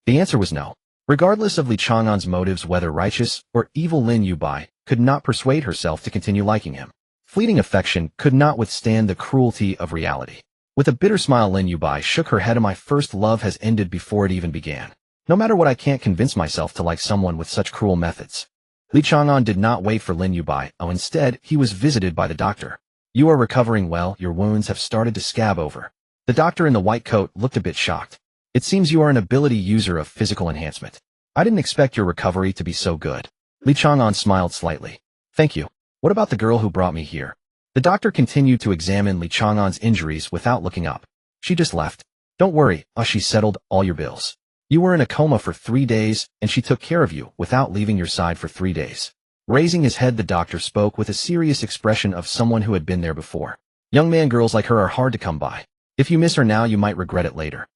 The answer was no. Regardless of Li Chang'an's motives, whether righteous or evil, Lin Yubai could not persuade herself to continue liking him. Fleeting affection could not withstand the cruelty of reality. With a bitter smile, Lin Yubai shook her head. "My first love has ended before it even began. No matter what, I can't convince myself to like someone with such cruel methods." Li Chang'an did not wait for Lin Yubai. Instead, he was visited by the doctor. "You are recovering well. Your wounds have started to scab over." The doctor in the white coat looked a bit shocked. "It seems you are an ability user of physical enhancement. I didn't expect your recovery to be so good." Li Chang'an smiled slightly. "Thank you. What about the girl who brought me here?" The doctor continued to examine Li Chang'an's injuries without looking up. "She just left. Don't worry, she settled all your bills. You were in a coma for 3 days, and she took care of you without leaving your side for 3 days. Raising his head, the doctor spoke with a serious expression of someone who had been there before. "Young man, girls like her are hard to come by. If you miss her now, you might regret it later."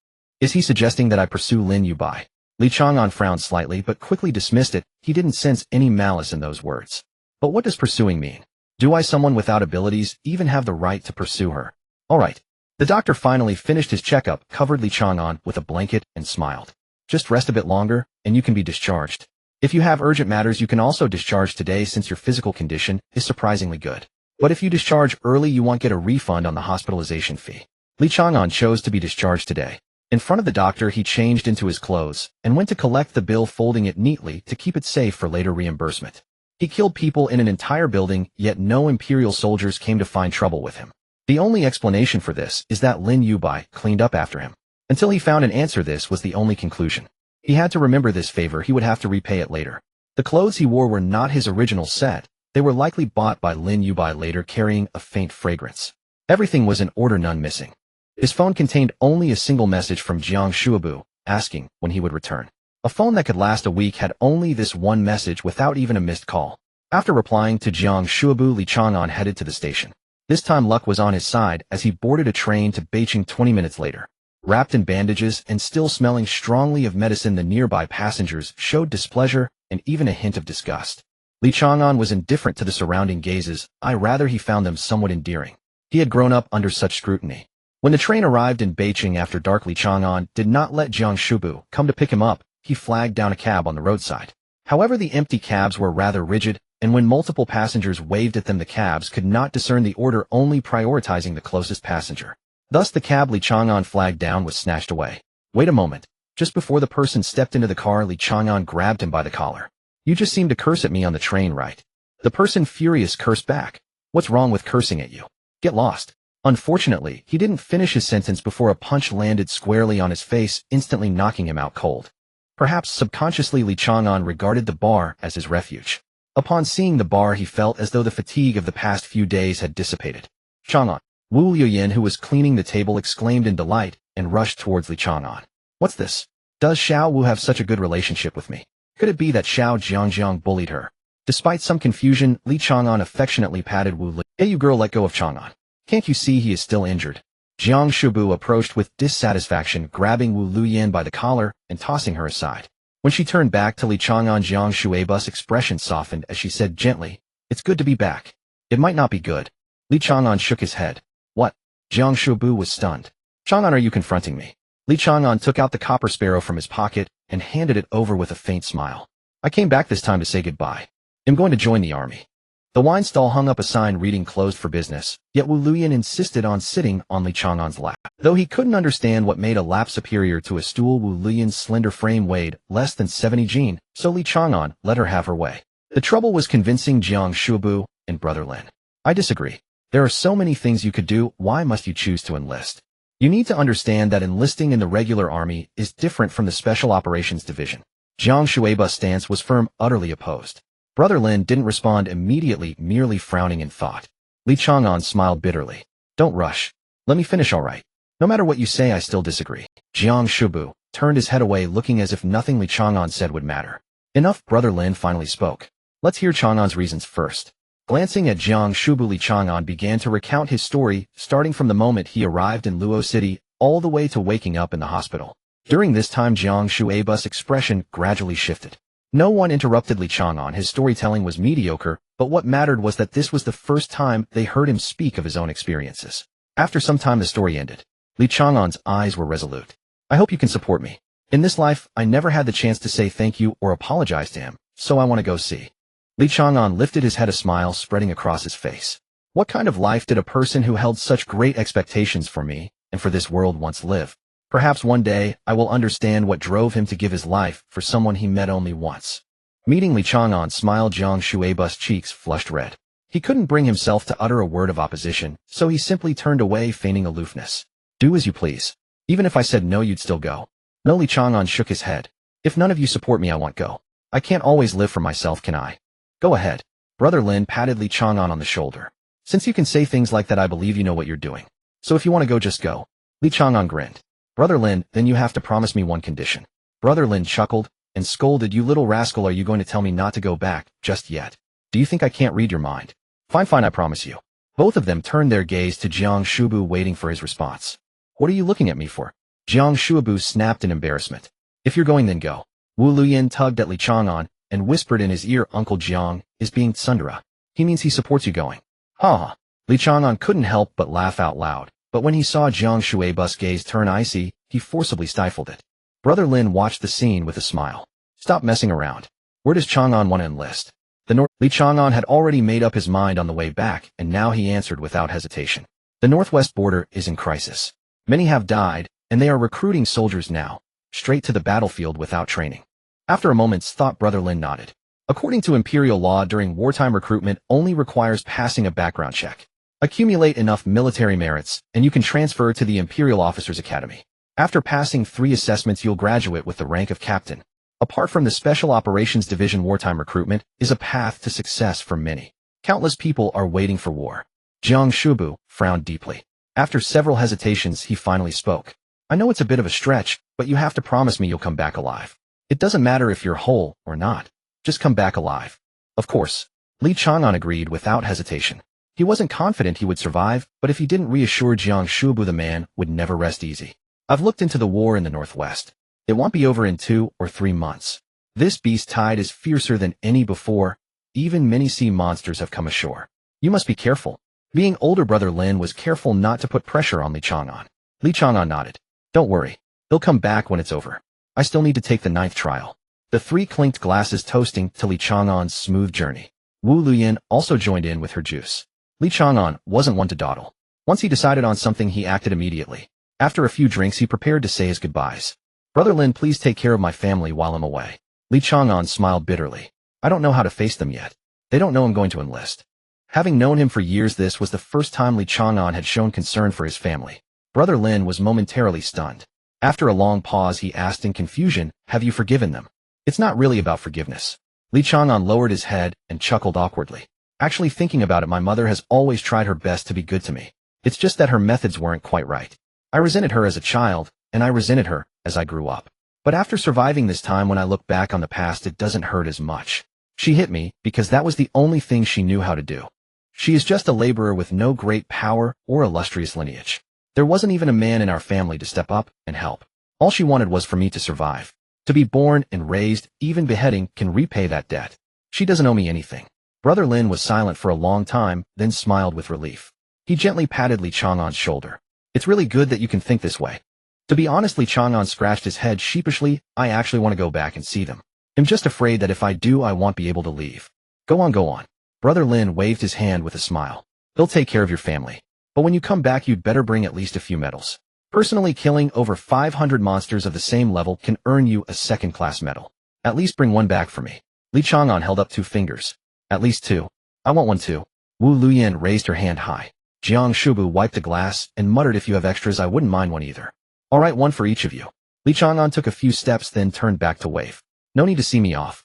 Is he suggesting that I pursue Lin Yubai? Li Chang'an frowned slightly but quickly dismissed it. He didn't sense any malice in those words. But what does pursuing mean? Do I, someone without abilities, even have the right to pursue her? All right. The doctor finally finished his checkup, covered Li Chang'an with a blanket, and smiled. "Just rest a bit longer, and you can be discharged. If you have urgent matters, you can also discharge today since your physical condition is surprisingly good. But if you discharge early, you won't get a refund on the hospitalization fee." Li Chang'an chose to be discharged today. In front of the doctor, he changed into his clothes and went to collect the bill, folding it neatly to keep it safe for later reimbursement. He killed people in an entire building, yet no Imperial soldiers came to find trouble with him. The only explanation for this is that Lin Yubai cleaned up after him. Until he found an answer, this was the only conclusion. He had to remember this favor. He would have to repay it later. The clothes he wore were not his original set. They were likely bought by Lin Yubai later, carrying a faint fragrance. Everything was in order, none missing. His phone contained only a single message from Jiang Shuabu, asking when he would return. A phone that could last a week had only this one message without even a missed call. After replying to Jiang Shuabu, Li Chang'an headed to the station. This time luck was on his side as he boarded a train to Beijing 20 minutes later. Wrapped in bandages and still smelling strongly of medicine, the nearby passengers showed displeasure and even a hint of disgust. Li Chang'an was indifferent to the surrounding gazes. Rather, he found them somewhat endearing. He had grown up under such scrutiny. When the train arrived in Beijing after dark, Li Chang'an did not let Jiang Shubu come to pick him up. He flagged down a cab on the roadside. However, the empty cabs were rather rigid, and when multiple passengers waved at them, the cabs could not discern the order, only prioritizing the closest passenger. Thus, the cab Li Chang'an flagged down was snatched away. "Wait a moment." Just before the person stepped into the car, Li Chang'an grabbed him by the collar. "You just seemed to curse at me on the train, right?" The person, furious, cursed back. "What's wrong with cursing at you? Get lost." Unfortunately, he didn't finish his sentence before a punch landed squarely on his face, instantly knocking him out cold. Perhaps subconsciously, Li Chang'an regarded the bar as his refuge. Upon seeing the bar, he felt as though the fatigue of the past few days had dissipated. "Chang'an!" Wu Liuyan, who was cleaning the table, exclaimed in delight and rushed towards Li Chang'an. "What's this? Does Xiao Wu have such a good relationship with me? Could it be that Xiao Jiangjiang bullied her?" Despite some confusion, Li Chang'an affectionately patted Wu Li. "Hey, you girl, let go of Chang'an. Can't you see he is still injured?" Jiang Shubu approached with dissatisfaction, grabbing Wu Liuyan by the collar and tossing her aside. When she turned back to Li Chang'an, Jiang Shuebu's expression softened as she said gently, "It's good to be back." "It might not be good." Li Chang'an shook his head. "What?" Jiang Shubu was stunned. "Chang'an, are you confronting me?" Li Chang'an took out the copper sparrow from his pocket and handed it over with a faint smile. I came back this time to say goodbye. I'm going to join the army. The wine stall hung up a sign reading closed for business, yet Wu Luyan insisted on sitting on Li Chang'an's lap. Though he couldn't understand what made a lap superior to a stool, Wu Luyan's slender frame weighed less than 70 jin, so Li Chang'an let her have her way. The trouble was convincing Jiang Shuabu and Brother Lin. I disagree. There are so many things you could do, why must you choose to enlist? You need to understand that enlisting in the regular army is different from the Special Operations Division. Jiang Shuabu's stance was firm, utterly opposed. Brother Lin didn't respond immediately, merely frowning in thought. Li Chang'an smiled bitterly. Don't rush. Let me finish all right. No matter what you say, I still disagree. Jiang Shubu turned his head away, looking as if nothing Li Chang'an said would matter. Enough, Brother Lin finally spoke. Let's hear Chang'an's reasons first. Glancing at Jiang Shubu, Li Chang'an began to recount his story, starting from the moment he arrived in Luo City, all the way to waking up in the hospital. During this time, Jiang Shuabu's expression gradually shifted. No one interrupted Li Chang'an. His storytelling was mediocre, but what mattered was that this was the first time they heard him speak of his own experiences. After some time, the story ended. Li Chang'an's eyes were resolute. I hope you can support me. In this life, I never had the chance to say thank you or apologize to him, so I want to go see. Li Chang'an lifted his head, a smile spreading across his face. What kind of life did a person who held such great expectations for me and for this world once live? Perhaps one day I will understand what drove him to give his life for someone he met only once. Meeting Li Chang'an smiled, Jiang Shuabu's cheeks flushed red. He couldn't bring himself to utter a word of opposition, so he simply turned away, feigning aloofness. Do as you please. Even if I said no, you'd still go. No, Li Chang'an shook his head. If none of you support me, I won't go. I can't always live for myself, can I? Go ahead. Brother Lin patted Li Chang'an on the shoulder. Since you can say things like that, I believe you know what you're doing. So if you want to go, just go. Li Chang'an grinned. Brother Lin, then you have to promise me one condition. Brother Lin chuckled and scolded, you little rascal, are you going to tell me not to go back just yet? Do you think I can't read your mind? Fine, I promise you. Both of them turned their gaze to Jiang Shubu, waiting for his response. What are you looking at me for? Jiang Shuabu snapped in embarrassment. If you're going, then go. Wu Luyan tugged at Li Chang'an and whispered in his ear, Uncle Jiang is being tsundere. He means he supports you going. Ha! Li Chang'an couldn't help but laugh out loud, but when he saw Jiang Shuabu's gaze turn icy, he forcibly stifled it. Brother Lin watched the scene with a smile. Stop messing around. Where does Chang'an want to enlist? Li Chang'an had already made up his mind on the way back, and now he answered without hesitation. The northwest border is in crisis. Many have died, and they are recruiting soldiers now, straight to the battlefield without training. After a moment's thought, Brother Lin nodded. According to imperial law, during wartime recruitment only requires passing a background check. Accumulate enough military merits, and you can transfer to the Imperial Officers Academy. After passing 3 assessments, you'll graduate with the rank of captain. Apart from the Special Operations Division, wartime recruitment is a path to success for many. Countless people are waiting for war. Jiang Shubu frowned deeply. After several hesitations, he finally spoke. I know it's a bit of a stretch, but you have to promise me you'll come back alive. It doesn't matter if you're whole or not. Just come back alive. Of course. Li Chang'an agreed without hesitation. He wasn't confident he would survive, but if he didn't reassure Jiang Shubu, the man would never rest easy. I've looked into the war in the northwest. It won't be over in 2 or 3 months. This beast tide is fiercer than any before. Even many sea monsters have come ashore. You must be careful. Being older, Brother Lin was careful not to put pressure on Li Chang'an. Li Chang'an nodded. Don't worry. He'll come back when it's over. I still need to take the 9th trial. The 3 clinked glasses, toasting to Li Chang'an's smooth journey. Wu Luyan also joined in with her juice. Li Chang'an wasn't one to dawdle. Once he decided on something, he acted immediately. After a few drinks, he prepared to say his goodbyes. Brother Lin, please take care of my family while I'm away. Li Chang'an smiled bitterly. I don't know how to face them yet. They don't know I'm going to enlist. Having known him for years, this was the first time Li Chang'an had shown concern for his family. Brother Lin was momentarily stunned. After a long pause, he asked in confusion, have you forgiven them? It's not really about forgiveness. Li Chang'an lowered his head and chuckled awkwardly. Actually, thinking about it, my mother has always tried her best to be good to me. It's just that her methods weren't quite right. I resented her as a child, and I resented her as I grew up. But after surviving this time, when I look back on the past, it doesn't hurt as much. She hit me because that was the only thing she knew how to do. She is just a laborer with no great power or illustrious lineage. There wasn't even a man in our family to step up and help. All she wanted was for me to survive. To be born and raised, even beheading can repay that debt. She doesn't owe me anything. Brother Lin was silent for a long time, then smiled with relief. He gently patted Li Chang'an's shoulder. It's really good that you can think this way. To be honest, Li Chang'an scratched his head sheepishly. I actually want to go back and see them. I'm just afraid that if I do, I won't be able to leave. Go on, go on. Brother Lin waved his hand with a smile. He'll take care of your family. But when you come back, you'd better bring at least a few medals. Personally, killing over 500 monsters of the same level can earn you a second-class medal. At least bring one back for me. Li Chang'an held up 2 fingers. At least 2. I want one too. Wu Luyan raised her hand high. Jiang Shubu wiped the glass and muttered, if you have extras, I wouldn't mind one either. All right, one for each of you. Li Chang'an took a few steps, then turned back to wave. No need to see me off.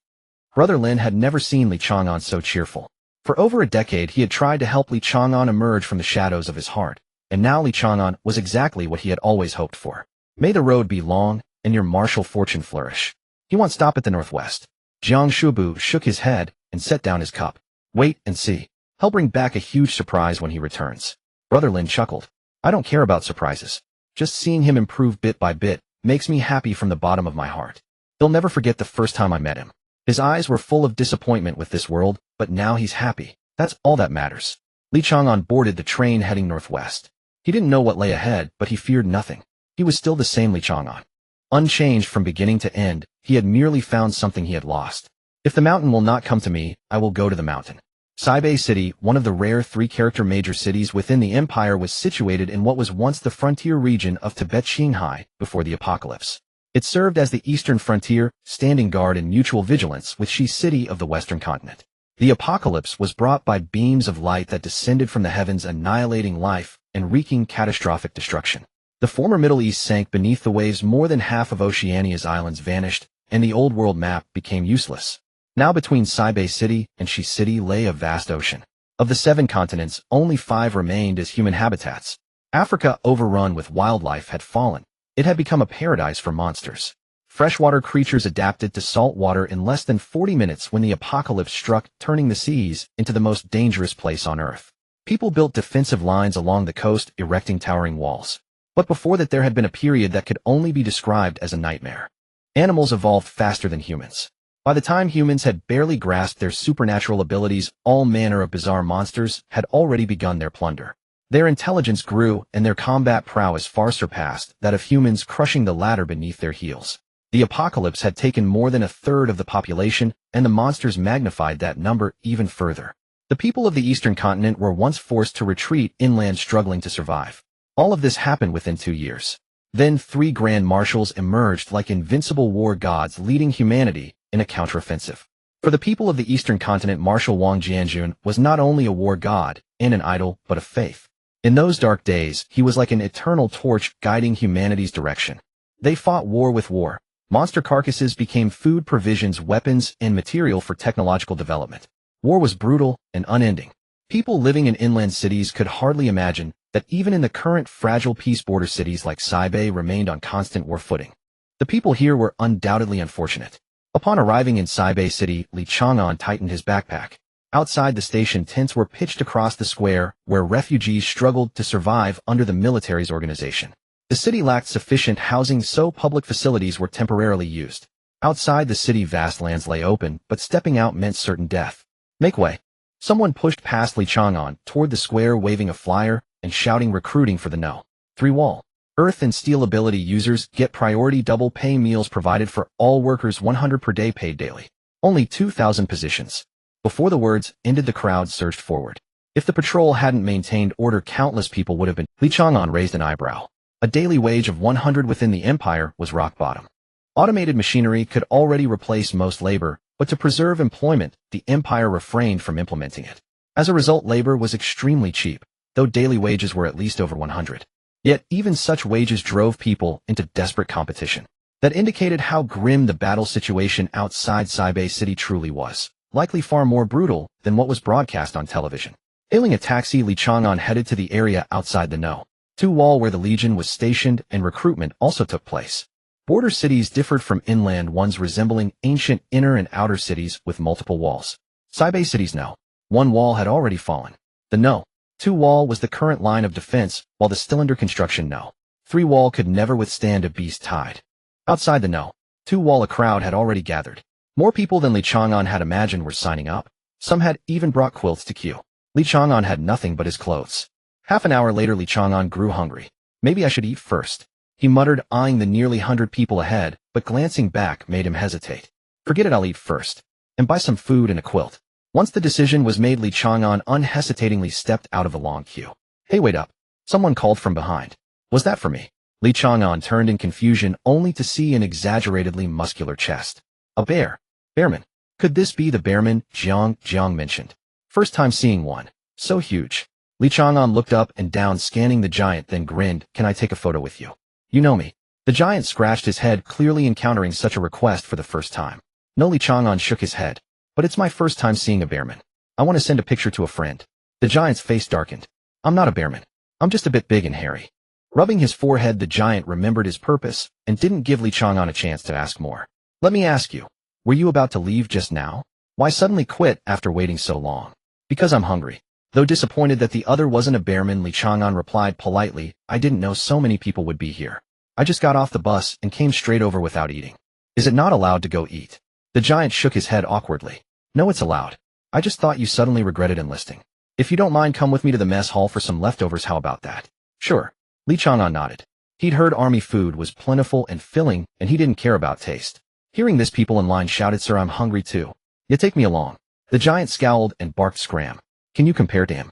Brother Lin had never seen Li Chang'an so cheerful. For over a decade, he had tried to help Li Chang'an emerge from the shadows of his heart, and now Li Chang'an was exactly what he had always hoped for. May the road be long, and your martial fortune flourish. He won't stop at the northwest. Jiang Shubu shook his head and set down his cup. Wait and see. He'll bring back a huge surprise when he returns. Brother Lin chuckled. I don't care about surprises. Just seeing him improve bit by bit makes me happy from the bottom of my heart. He'll never forget the first time I met him. His eyes were full of disappointment with this world, but now he's happy. That's all that matters. Li Chang'an boarded the train heading northwest. He didn't know what lay ahead, but he feared nothing. He was still the same Li Chang'an. Unchanged from beginning to end, he had merely found something he had lost. If the mountain will not come to me, I will go to the mountain. Saibei City, one of the rare 3-character major cities within the empire, was situated in what was once the frontier region of Tibet Qinghai before the apocalypse. It served as the eastern frontier, standing guard in mutual vigilance with Shi City of the western continent. The apocalypse was brought by beams of light that descended from the heavens, annihilating life and wreaking catastrophic destruction. The former Middle East sank beneath the waves, more than half of Oceania's islands vanished, and the old world map became useless. Now between Saibei City and Shi City lay a vast ocean. Of the 7 continents, only 5 remained as human habitats. Africa, overrun with wildlife, had fallen. It had become a paradise for monsters. Freshwater creatures adapted to salt water in less than 40 minutes when the apocalypse struck, turning the seas into the most dangerous place on Earth. People built defensive lines along the coast, erecting towering walls. But before that, there had been a period that could only be described as a nightmare. Animals evolved faster than humans. By the time humans had barely grasped their supernatural abilities, all manner of bizarre monsters had already begun their plunder. Their intelligence grew, and their combat prowess far surpassed that of humans, crushing the latter beneath their heels. The apocalypse had taken more than a third of the population, and the monsters magnified that number even further. The people of the eastern continent were once forced to retreat inland, struggling to survive. All of this happened within 2 years. Then 3 grand marshals emerged like invincible war gods, leading humanity in a counteroffensive. For the people of the eastern continent, Marshal Wang Jianjun was not only a war god and an idol, but a faith. In those dark days, he was like an eternal torch guiding humanity's direction. They fought war with war. Monster carcasses became food, provisions, weapons, and material for technological development. War was brutal and unending. People living in inland cities could hardly imagine that even in the current fragile peace, border cities like Saibei remained on constant war footing. The people here were undoubtedly unfortunate. Upon arriving in Saibei City, Li Chang'an tightened his backpack. Outside the station, tents were pitched across the square, where refugees struggled to survive under the military's organization. The city lacked sufficient housing, so public facilities were temporarily used. Outside the city, vast lands lay open, but stepping out meant certain death. Make way. Someone pushed past Li Chang'an toward the square, waving a flyer and shouting, recruiting for the No. 3 wall. Earth and Steel ability users get priority, double pay meals provided for all workers, 100 per day, paid daily. Only 2,000 positions. Before the words ended, the crowd surged forward. If the patrol hadn't maintained order, countless people would have been. Li Chang'an raised an eyebrow. A daily wage of 100 within the empire was rock bottom. Automated machinery could already replace most labor, but to preserve employment, the empire refrained from implementing it. As a result, labor was extremely cheap, though daily wages were at least over 100. Yet even such wages drove people into desperate competition. That indicated how grim the battle situation outside Saibei City truly was, likely far more brutal than what was broadcast on television. Hailing a taxi, Li Chang'an headed to the area outside the No. 2 wall, where the Legion was stationed and recruitment also took place. Border cities differed from inland ones, resembling ancient inner and outer cities with multiple walls. Saibei City's No. 1 wall had already fallen. The No. 2 wall was the current line of defense, while the still under construction No. 3 wall could never withstand a beast tide. Outside the No. 2 wall, a crowd had already gathered. More people than Li Chang'an had imagined were signing up. Some had even brought quilts to queue. Li Chang'an had nothing but his clothes. Half an hour later, Li Chang'an grew hungry. Maybe I should eat first. he muttered, eyeing the nearly 100 people ahead, but glancing back made him hesitate. Forget it, I'll eat first. And buy some food and a quilt. Once the decision was made, Li Chang'an unhesitatingly stepped out of the long queue. Hey, wait up. Someone called from behind. Was that for me? Li Chang'an turned in confusion only to see an exaggeratedly muscular chest. A bear. Bearman. Could this be the bearman Jiang mentioned? First time seeing one. So huge. Li Chang'an looked up and down, scanning the giant, then grinned. Can I take a photo with you? You know me. The giant scratched his head, clearly encountering such a request for the first time. No, Li Chang'an shook his head. But it's my first time seeing a bearman. I want to send a picture to a friend. The giant's face darkened. I'm not a bearman. I'm just a bit big and hairy. Rubbing his forehead, the giant remembered his purpose and didn't give Li Chang'an a chance to ask more. Let me ask you, were you about to leave just now? Why suddenly quit after waiting so long? Because I'm hungry. Though disappointed that the other wasn't a bearman, Li Chang'an replied politely, I didn't know so many people would be here. I just got off the bus and came straight over without eating. Is it not allowed to go eat? The giant shook his head awkwardly. No, it's allowed. I just thought you suddenly regretted enlisting. If you don't mind, come with me to the mess hall for some leftovers. How about that? Sure. Li Chang'an nodded. He'd heard army food was plentiful and filling, and he didn't care about taste. Hearing this, people in line shouted, Sir, I'm hungry too. You take me along. The giant scowled and barked, Scram. Can you compare to him?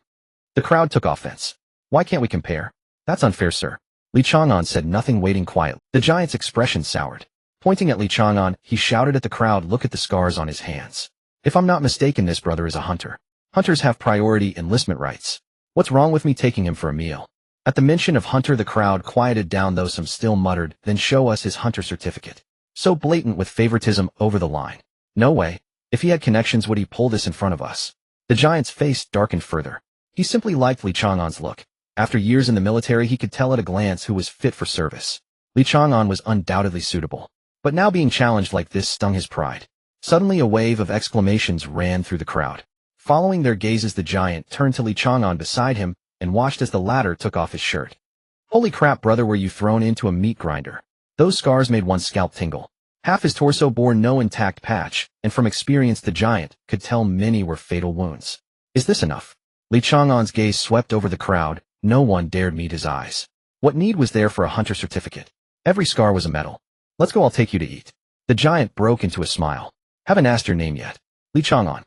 The crowd took offense. Why can't we compare? That's unfair, sir. Li Chang'an said nothing, waiting quietly. The giant's expression soured. Pointing at Li Chang'an, he shouted at the crowd, look at the scars on his hands. If I'm not mistaken, this brother is a hunter. Hunters have priority enlistment rights. What's wrong with me taking him for a meal? At the mention of hunter, the crowd quieted down, though some still muttered, then show us his hunter certificate. So blatant with favoritism over the line. No way. If he had connections, would he pull this in front of us? The giant's face darkened further. He simply liked Li Chang'an's look. After years in the military, he could tell at a glance who was fit for service. Li Chang'an was undoubtedly suitable. But now being challenged like this stung his pride. Suddenly a wave of exclamations ran through the crowd. Following their gazes, the giant turned to Li Chang'an beside him and watched as the latter took off his shirt. Holy crap, brother, were you thrown into a meat grinder? Those scars made one's scalp tingle. Half his torso bore no intact patch, and from experience the giant could tell many were fatal wounds. Is this enough? Li Chang'an's gaze swept over the crowd. No one dared meet his eyes. What need was there for a hunter certificate? Every scar was a medal. Let's go, I'll take you to eat. The giant broke into a smile. Haven't asked your name yet. Li Chang'an.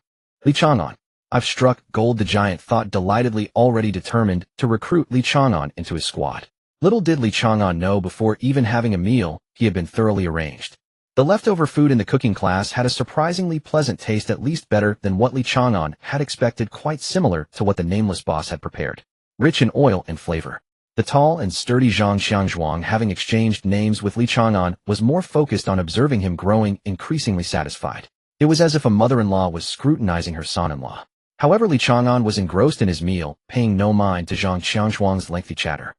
Li Chang'an. I've struck gold, the giant thought delightedly, already determined to recruit Li Chang'an into his squad. Little did Li Chang'an know, before even having a meal, he had been thoroughly arranged. The leftover food in the cooking class had a surprisingly pleasant taste, at least better than what Li Chang'an had expected, quite similar to what the nameless boss had prepared. Rich in oil and flavor. The tall and sturdy Zhang Xiangzhuang, having exchanged names with Li Chang'an, was more focused on observing him, growing increasingly satisfied. It was as if a mother-in-law was scrutinizing her son-in-law. However, Li Chang'an was engrossed in his meal, paying no mind to Zhang Xiangzhuang's lengthy chatter.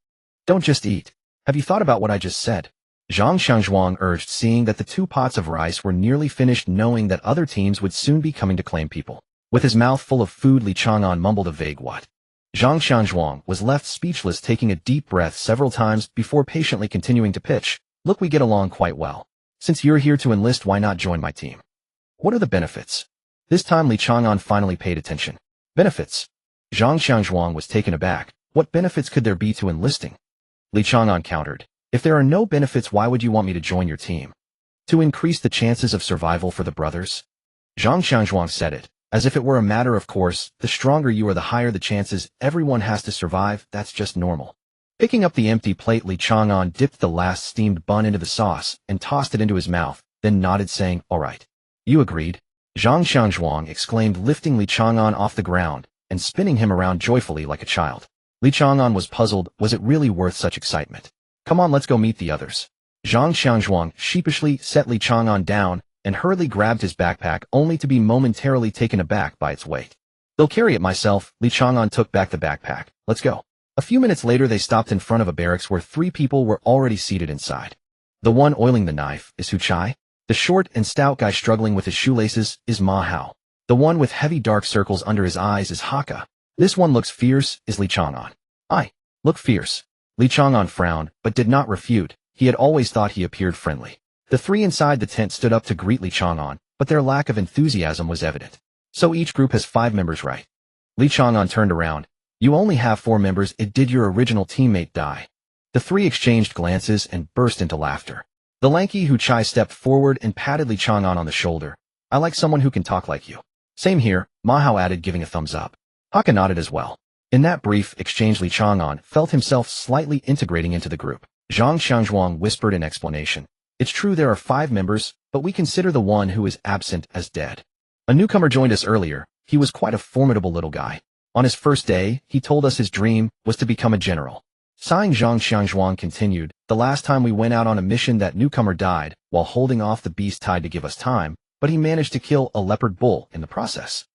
Don't just eat. Have you thought about what I just said? Zhang Xiangzhuang urged, seeing that the 2 pots of rice were nearly finished, knowing that other teams would soon be coming to claim people. With his mouth full of food, Li Chang'an mumbled a vague what. Zhang Xiangzhuang was left speechless, taking a deep breath several times before patiently continuing to pitch. Look, we get along quite well. Since you're here to enlist, why not join my team? What are the benefits? This time Li Chang'an finally paid attention. Benefits? Zhang Xiangzhuang was taken aback. What benefits could there be to enlisting? Li Chang'an countered. If there are no benefits, why would you want me to join your team? To increase the chances of survival for the brothers? Zhang Xiangzhuang said it, as if it were a matter of course. The stronger you are, the higher the chances. Everyone has to survive, that's just normal. Picking up the empty plate, Li Chang'an dipped the last steamed bun into the sauce and tossed it into his mouth, then nodded, saying, all right. You agreed? Zhang Xiangzhuang exclaimed, lifting Li Chang'an off the ground and spinning him around joyfully like a child. Li Chang'an was puzzled. Was it really worth such excitement? Come on, let's go meet the others. Zhang Xiangzhuang sheepishly set Li Chang'an down and hurriedly grabbed his backpack, only to be momentarily taken aback by its weight. They'll carry it myself. Li Chang'an took back the backpack. Let's go. A few minutes later, they stopped in front of a barracks where 3 people were already seated inside. The one oiling the knife is Hu Chai. The short and stout guy struggling with his shoelaces is Ma Hao. The one with heavy dark circles under his eyes is Haka. This one looks fierce is Li Chang'an. I look fierce. Li Chang'an frowned, but did not refute. He had always thought he appeared friendly. The 3 inside the tent stood up to greet Li Chang'an, but their lack of enthusiasm was evident. So each group has 5 members, right? Li Chang'an turned around. You only have 4 members. Did your original teammate die? The three exchanged glances and burst into laughter. The lanky Hu Chai stepped forward and patted Li Chang'an on the shoulder. I like someone who can talk like you. Same here, Ma Hao added, giving a thumbs up. Haka nodded as well. In that brief exchange, Li Chang'an felt himself slightly integrating into the group. Zhang Xiangzhuang whispered in explanation. It's true there are 5 members, but we consider the one who is absent as dead. A newcomer joined us earlier. He was quite a formidable little guy. On his first day, he told us his dream was to become a general. Sighing, Zhang Xiangzhuang continued, the last time we went out on a mission, that newcomer died while holding off the beast tide to give us time, but he managed to kill a leopard bull in the process.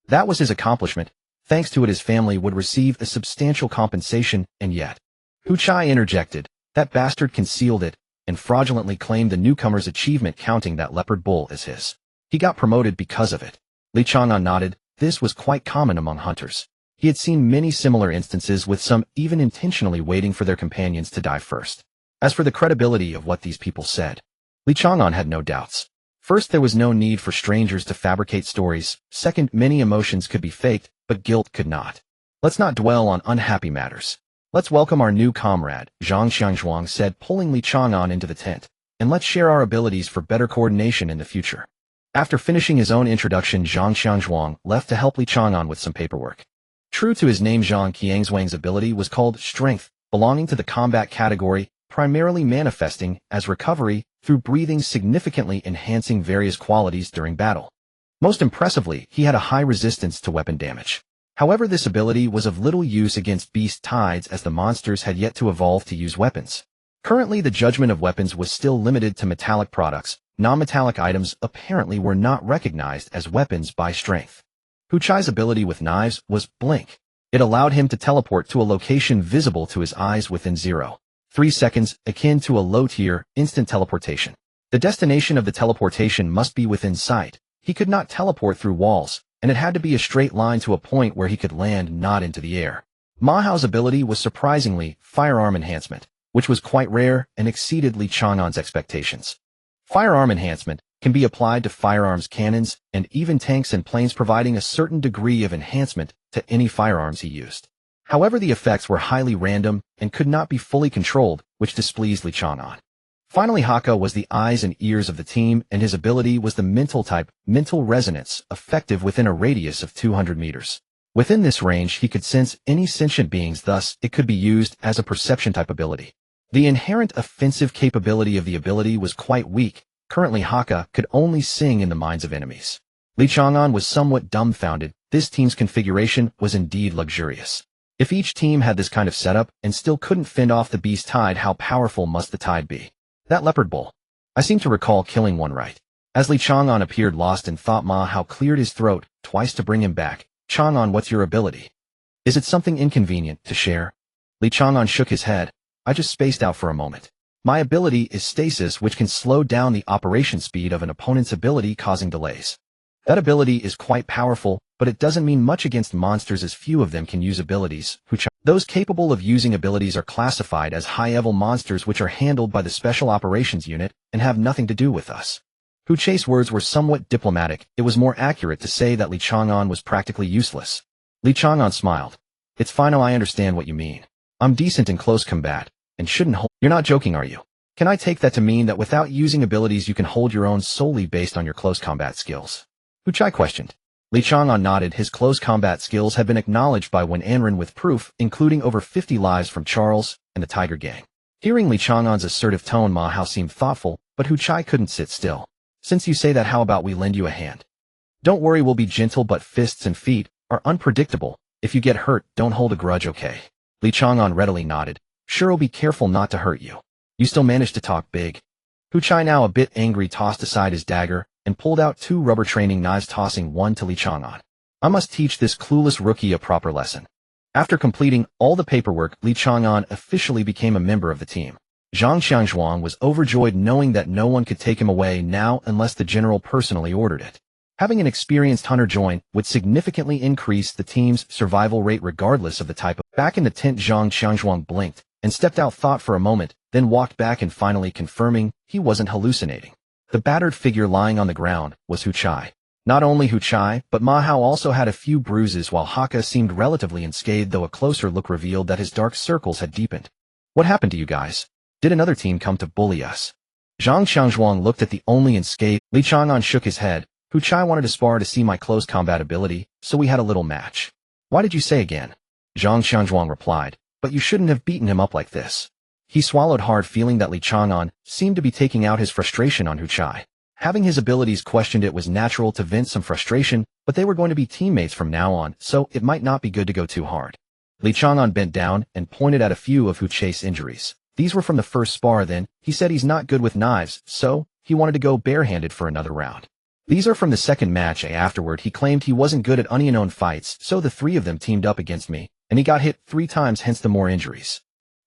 That was his accomplishment. Thanks to it, his family would receive a substantial compensation, and yet. Hu Chai interjected, that bastard concealed it and fraudulently claimed the newcomer's achievement, counting that leopard bull as his. He got promoted because of it. Li Chang'an nodded. This was quite common among hunters. He had seen many similar instances, with some even intentionally waiting for their companions to die first. As for the credibility of what these people said, Li Chang'an had no doubts. First, there was no need for strangers to fabricate stories. Second, many emotions could be faked, but guilt could not. Let's not dwell on unhappy matters. Let's welcome our new comrade, Zhang Xiangzhuang said, pulling Li Chang'an into the tent. And let's share our abilities for better coordination in the future. After finishing his own introduction, Zhang Xiangzhuang left to help Li Chang'an with some paperwork. True to his name, Zhang Qiangzhuang's ability was called Strength, belonging to the combat category, primarily manifesting as recovery through breathing, significantly enhancing various qualities during battle. Most impressively, he had a high resistance to weapon damage. However, this ability was of little use against beast tides, as the monsters had yet to evolve to use weapons. Currently, the judgment of weapons was still limited to metallic products. Non-metallic items apparently were not recognized as weapons by Strength. Hu Chai's ability with knives was Blink. It allowed him to teleport to a location visible to his eyes within 0.3 seconds, akin to a low-tier instant teleportation. The destination of the teleportation must be within sight. He could not teleport through walls, and it had to be a straight line to a point where he could land, not into the air. Ma Hao's ability was surprisingly Firearm Enhancement, which was quite rare and exceeded Li Chang'an's expectations. Firearm Enhancement can be applied to firearms, cannons, and even tanks and planes, providing a certain degree of enhancement to any firearms he used. However, the effects were highly random and could not be fully controlled, which displeased Li Chang'an. Finally, Haka was the eyes and ears of the team, and his ability was the mental type, Mental Resonance, effective within a radius of 200 meters. Within this range, he could sense any sentient beings, thus it could be used as a perception type ability. The inherent offensive capability of the ability was quite weak. Currently, Haka could only sing in the minds of enemies. Li Chang'an was somewhat dumbfounded. This team's configuration was indeed luxurious. If each team had this kind of setup and still couldn't fend off the beast tide, how powerful must the tide be? That leopard bull. I seem to recall killing one, right? As Li Chang'an appeared lost in thought, Ma Hao cleared his throat twice to bring him back. Chang'an, what's your ability? Is it something inconvenient to share? Li Chang'an shook his head. I just spaced out for a moment. My ability is Stasis, which can slow down the operation speed of an opponent's ability, causing delays. That ability is quite powerful, but it doesn't mean much against monsters, as few of them can use abilities. Those capable of using abilities are classified as high-level monsters, which are handled by the Special Operations Unit and have nothing to do with us. Hu Chai's words were somewhat diplomatic. It was more accurate to say that Li Chang'an was practically useless. Li Chang'an smiled. It's fine, I understand what you mean. I'm decent in close combat and shouldn't hold. You're not joking, are you? Can I take that to mean that without using abilities you can hold your own solely based on your close combat skills? Hu Chai questioned. Li Chang'an nodded. His close combat skills had been acknowledged by Wen Anren with proof, including over 50 lives from Charles and the Tiger Gang. Hearing Li Chang'an's assertive tone, Ma Hao seemed thoughtful, but Hu Chai couldn't sit still. Since you say that, how about we lend you a hand? Don't worry, we'll be gentle, but fists and feet are unpredictable. If you get hurt, don't hold a grudge, okay? Li Chang'an readily nodded. Sure, I'll be careful not to hurt you. You still managed to talk big. Hu Chai, now a bit angry, tossed aside his dagger and pulled out 2 rubber training knives, tossing one to Li Chang'an. I must teach this clueless rookie a proper lesson. After completing all the paperwork, Li Chang'an officially became a member of the team. Zhang Xiangzhuang was overjoyed, knowing that no one could take him away now unless the general personally ordered it. Having an experienced hunter join would significantly increase the team's survival rate regardless of the type of. Back in the tent, Zhang Xiangzhuang blinked and stepped out, thought for a moment, then walked back and finally confirming he wasn't hallucinating. The battered figure lying on the ground was Hu Chai. Not only Hu Chai, but Ma Hao also had a few bruises, while Haka seemed relatively unscathed, though a closer look revealed that his dark circles had deepened. What happened to you guys? Did another team come to bully us? Zhang Xiangzhuang looked at the only unscathed. Li Chang'an shook his head. Hu Chai wanted to spar to see my close combat ability, so we had a little match. Why did you say again? Zhang Xiangzhuang replied, but you shouldn't have beaten him up like this. He swallowed hard, feeling that Li Chang'an seemed to be taking out his frustration on Hu Chai. Having his abilities questioned, it was natural to vent some frustration, but they were going to be teammates from now on, so it might not be good to go too hard. Li Chang'an bent down and pointed at a few of Hu Chai's injuries. These were from the first spar. Then he said he's not good with knives, so he wanted to go barehanded for another round. These are from the second match. Afterward, he claimed he wasn't good at unknown fights, so the three of them teamed up against me, and he got hit 3 times, hence the more injuries.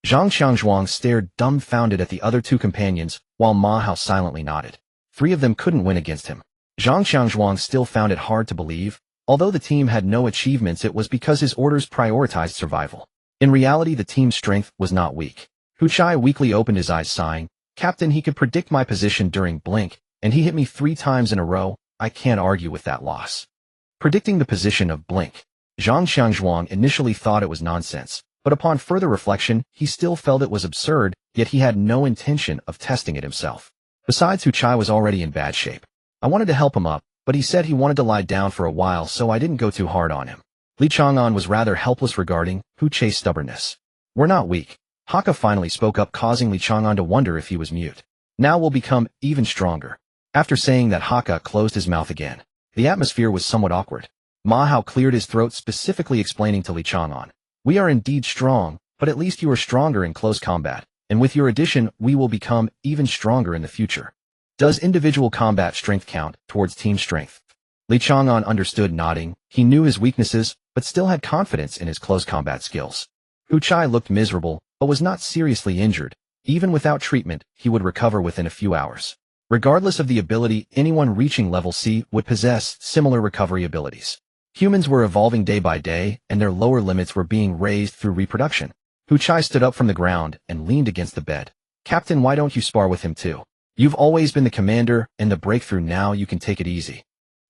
Zhang Xiangzhuang stared dumbfounded at the other 2 companions, while Ma Hao silently nodded. 3 of them couldn't win against him. Zhang Xiangzhuang still found it hard to believe. Although the team had no achievements, it was because his orders prioritized survival. In reality, the team's strength was not weak. Hu Chai weakly opened his eyes, sighing. Captain, he could predict my position during blink, and he hit me 3 times in a row. I can't argue with that loss. Predicting the position of blink. Zhang Xiangzhuang initially thought it was nonsense, but upon further reflection, he still felt it was absurd, yet he had no intention of testing it himself. Besides, Hu Chai was already in bad shape. I wanted to help him up, but he said he wanted to lie down for a while, so I didn't go too hard on him. Li Chang'an was rather helpless regarding Hu Chai's stubbornness. We're not weak. Hakka finally spoke up, causing Li Chang'an to wonder if he was mute. Now we'll become even stronger. After saying that, Hakka closed his mouth again. The atmosphere was somewhat awkward. Ma Hao cleared his throat, specifically explaining to Li Chang'an. We are indeed strong, but at least you are stronger in close combat, and with your addition, we will become even stronger in the future. Does individual combat strength count towards team strength? Li Chang'an understood, nodding. He knew his weaknesses, but still had confidence in his close combat skills. Hu Chai looked miserable, but was not seriously injured. Even without treatment, he would recover within a few hours. Regardless of the ability, anyone reaching level C would possess similar recovery abilities. Humans were evolving day by day, and their lower limits were being raised through reproduction. Hu Chai stood up from the ground and leaned against the bed. Captain, why don't you spar with him too? You've always been the commander and the breakthrough, now you can take it easy.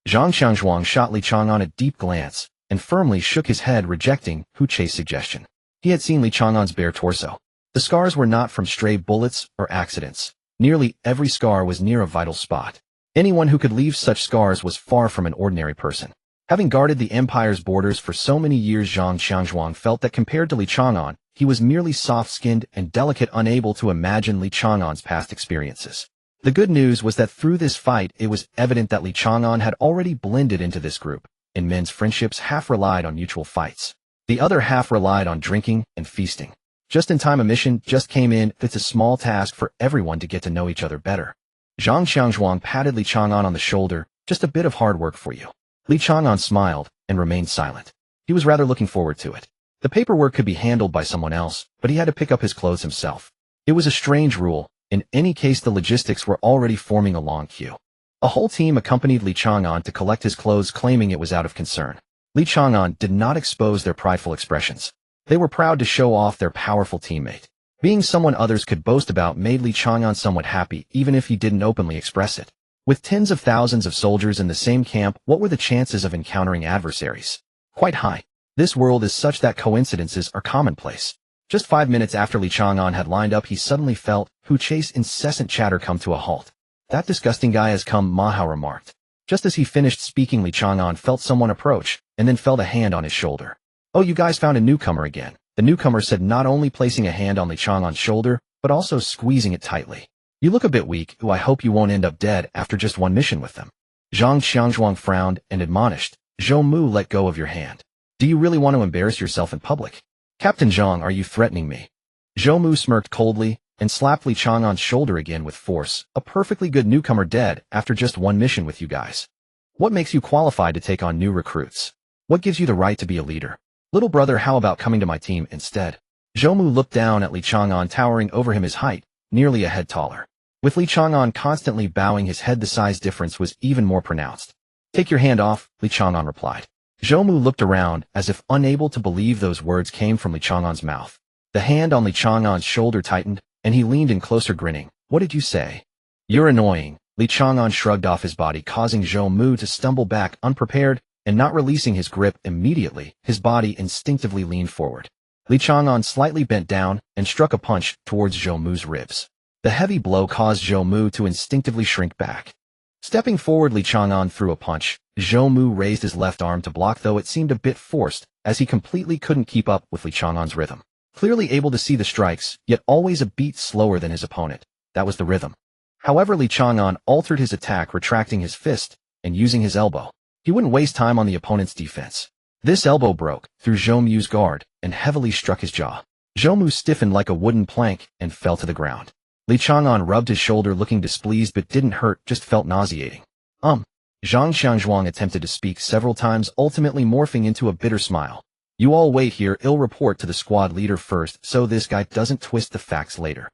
Zhang Xiangzhuang shot Li Chang'an a deep glance and firmly shook his head, rejecting Hu Chai's suggestion. He had seen Li Chang'an's bare torso. The scars were not from stray bullets or accidents. Nearly every scar was near a vital spot. Anyone who could leave such scars was far from an ordinary person. Having guarded the Empire's borders for so many years, Zhang Xiangzhuang felt that compared to Li Chang'an, he was merely soft-skinned and delicate, unable to imagine Li Chang'an's past experiences. The good news was that through this fight, it was evident that Li Chang'an had already blended into this group, and men's friendships half relied on mutual fights. The other half relied on drinking and feasting. Just in time, a mission just came in. It's a small task for everyone to get to know each other better. Zhang Xiangzhuang patted Li Chang'an on the shoulder. Just a bit of hard work for you. Li Chang'an smiled and remained silent. He was rather looking forward to it. The paperwork could be handled by someone else, but he had to pick up his clothes himself. It was a strange rule. In any case, the logistics were already forming a long queue. A whole team accompanied Li Chang'an to collect his clothes, claiming it was out of concern. Li Chang'an did not expose their prideful expressions. They were proud to show off their powerful teammate. Being someone others could boast about made Li Chang'an somewhat happy, even if he didn't openly express it. With tens of thousands of soldiers in the same camp, what were the chances of encountering adversaries? Quite high. This world is such that coincidences are commonplace. Just 5 minutes after Li Chang'an had lined up, he suddenly felt Hu Chai's incessant chatter come to a halt. That disgusting guy has come, Ma Hao remarked. Just as he finished speaking, Li Chang'an felt someone approach, and then felt a hand on his shoulder. Oh, you guys found a newcomer again. The newcomer said, not only placing a hand on Li Chang'an's shoulder, but also squeezing it tightly. You look a bit weak. I hope you won't end up dead after just one mission with them. Zhang Xiangzhuang frowned and admonished. Zhou Mu, let go of your hand. Do you really want to embarrass yourself in public? Captain Zhang, are you threatening me? Zhou Mu smirked coldly and slapped Li Chang'an's shoulder again with force. A perfectly good newcomer dead after just one mission with you guys. What makes you qualified to take on new recruits? What gives you the right to be a leader? Little brother, how about coming to my team instead? Zhou Mu looked down at Li Chang'an, towering over him, his height nearly a head taller. With Li Chang'an constantly bowing his head, the size difference was even more pronounced. Take your hand off, Li Chang'an replied. Zhou Mu looked around as if unable to believe those words came from Li Chang'an's mouth. The hand on Li Chang'an's shoulder tightened, and he leaned in closer, grinning. What did you say? You're annoying. Li Chang'an shrugged off his body, causing Zhou Mu to stumble back unprepared, and not releasing his grip immediately, his body instinctively leaned forward. Li Chang'an slightly bent down and struck a punch towards Zhou Mu's ribs. The heavy blow caused Zhou Mu to instinctively shrink back. Stepping forward, Li Chang'an threw a punch. Zhou Mu raised his left arm to block, though it seemed a bit forced, as he completely couldn't keep up with Li Chang'an's rhythm. Clearly able to see the strikes, yet always a beat slower than his opponent. That was the rhythm. However, Li Chang'an altered his attack, retracting his fist and using his elbow. He wouldn't waste time on the opponent's defense. This elbow broke through Zhou Mu's guard and heavily struck his jaw. Zhou Mu stiffened like a wooden plank and fell to the ground. Li Chang'an rubbed his shoulder, looking displeased, but didn't hurt, just felt nauseating. Zhang Xiangzhuang attempted to speak several times, ultimately morphing into a bitter smile. You all wait here, I'll report to the squad leader first, so this guy doesn't twist the facts later.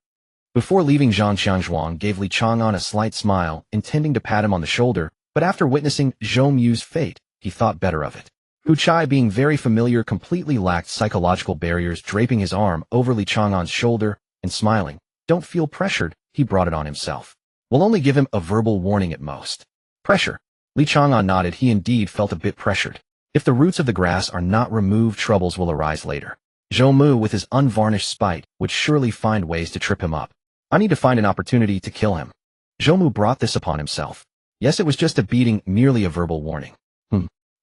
Before leaving, Zhang Xiangzhuang gave Li Chang'an a slight smile, intending to pat him on the shoulder, but after witnessing Zhou Mu's fate, he thought better of it. Hu Chai, being very familiar, completely lacked psychological barriers, draping his arm over Li Chang'an's shoulder and smiling. Don't feel pressured, he brought it on himself. We'll only give him a verbal warning at most. Pressure. Li Chang'an nodded. He indeed felt a bit pressured. If the roots of the grass are not removed, troubles will arise later. Zhou Mu, with his unvarnished spite, would surely find ways to trip him up. I need to find an opportunity to kill him. Zhou Mu brought this upon himself. Yes, it was just a beating, merely a verbal warning.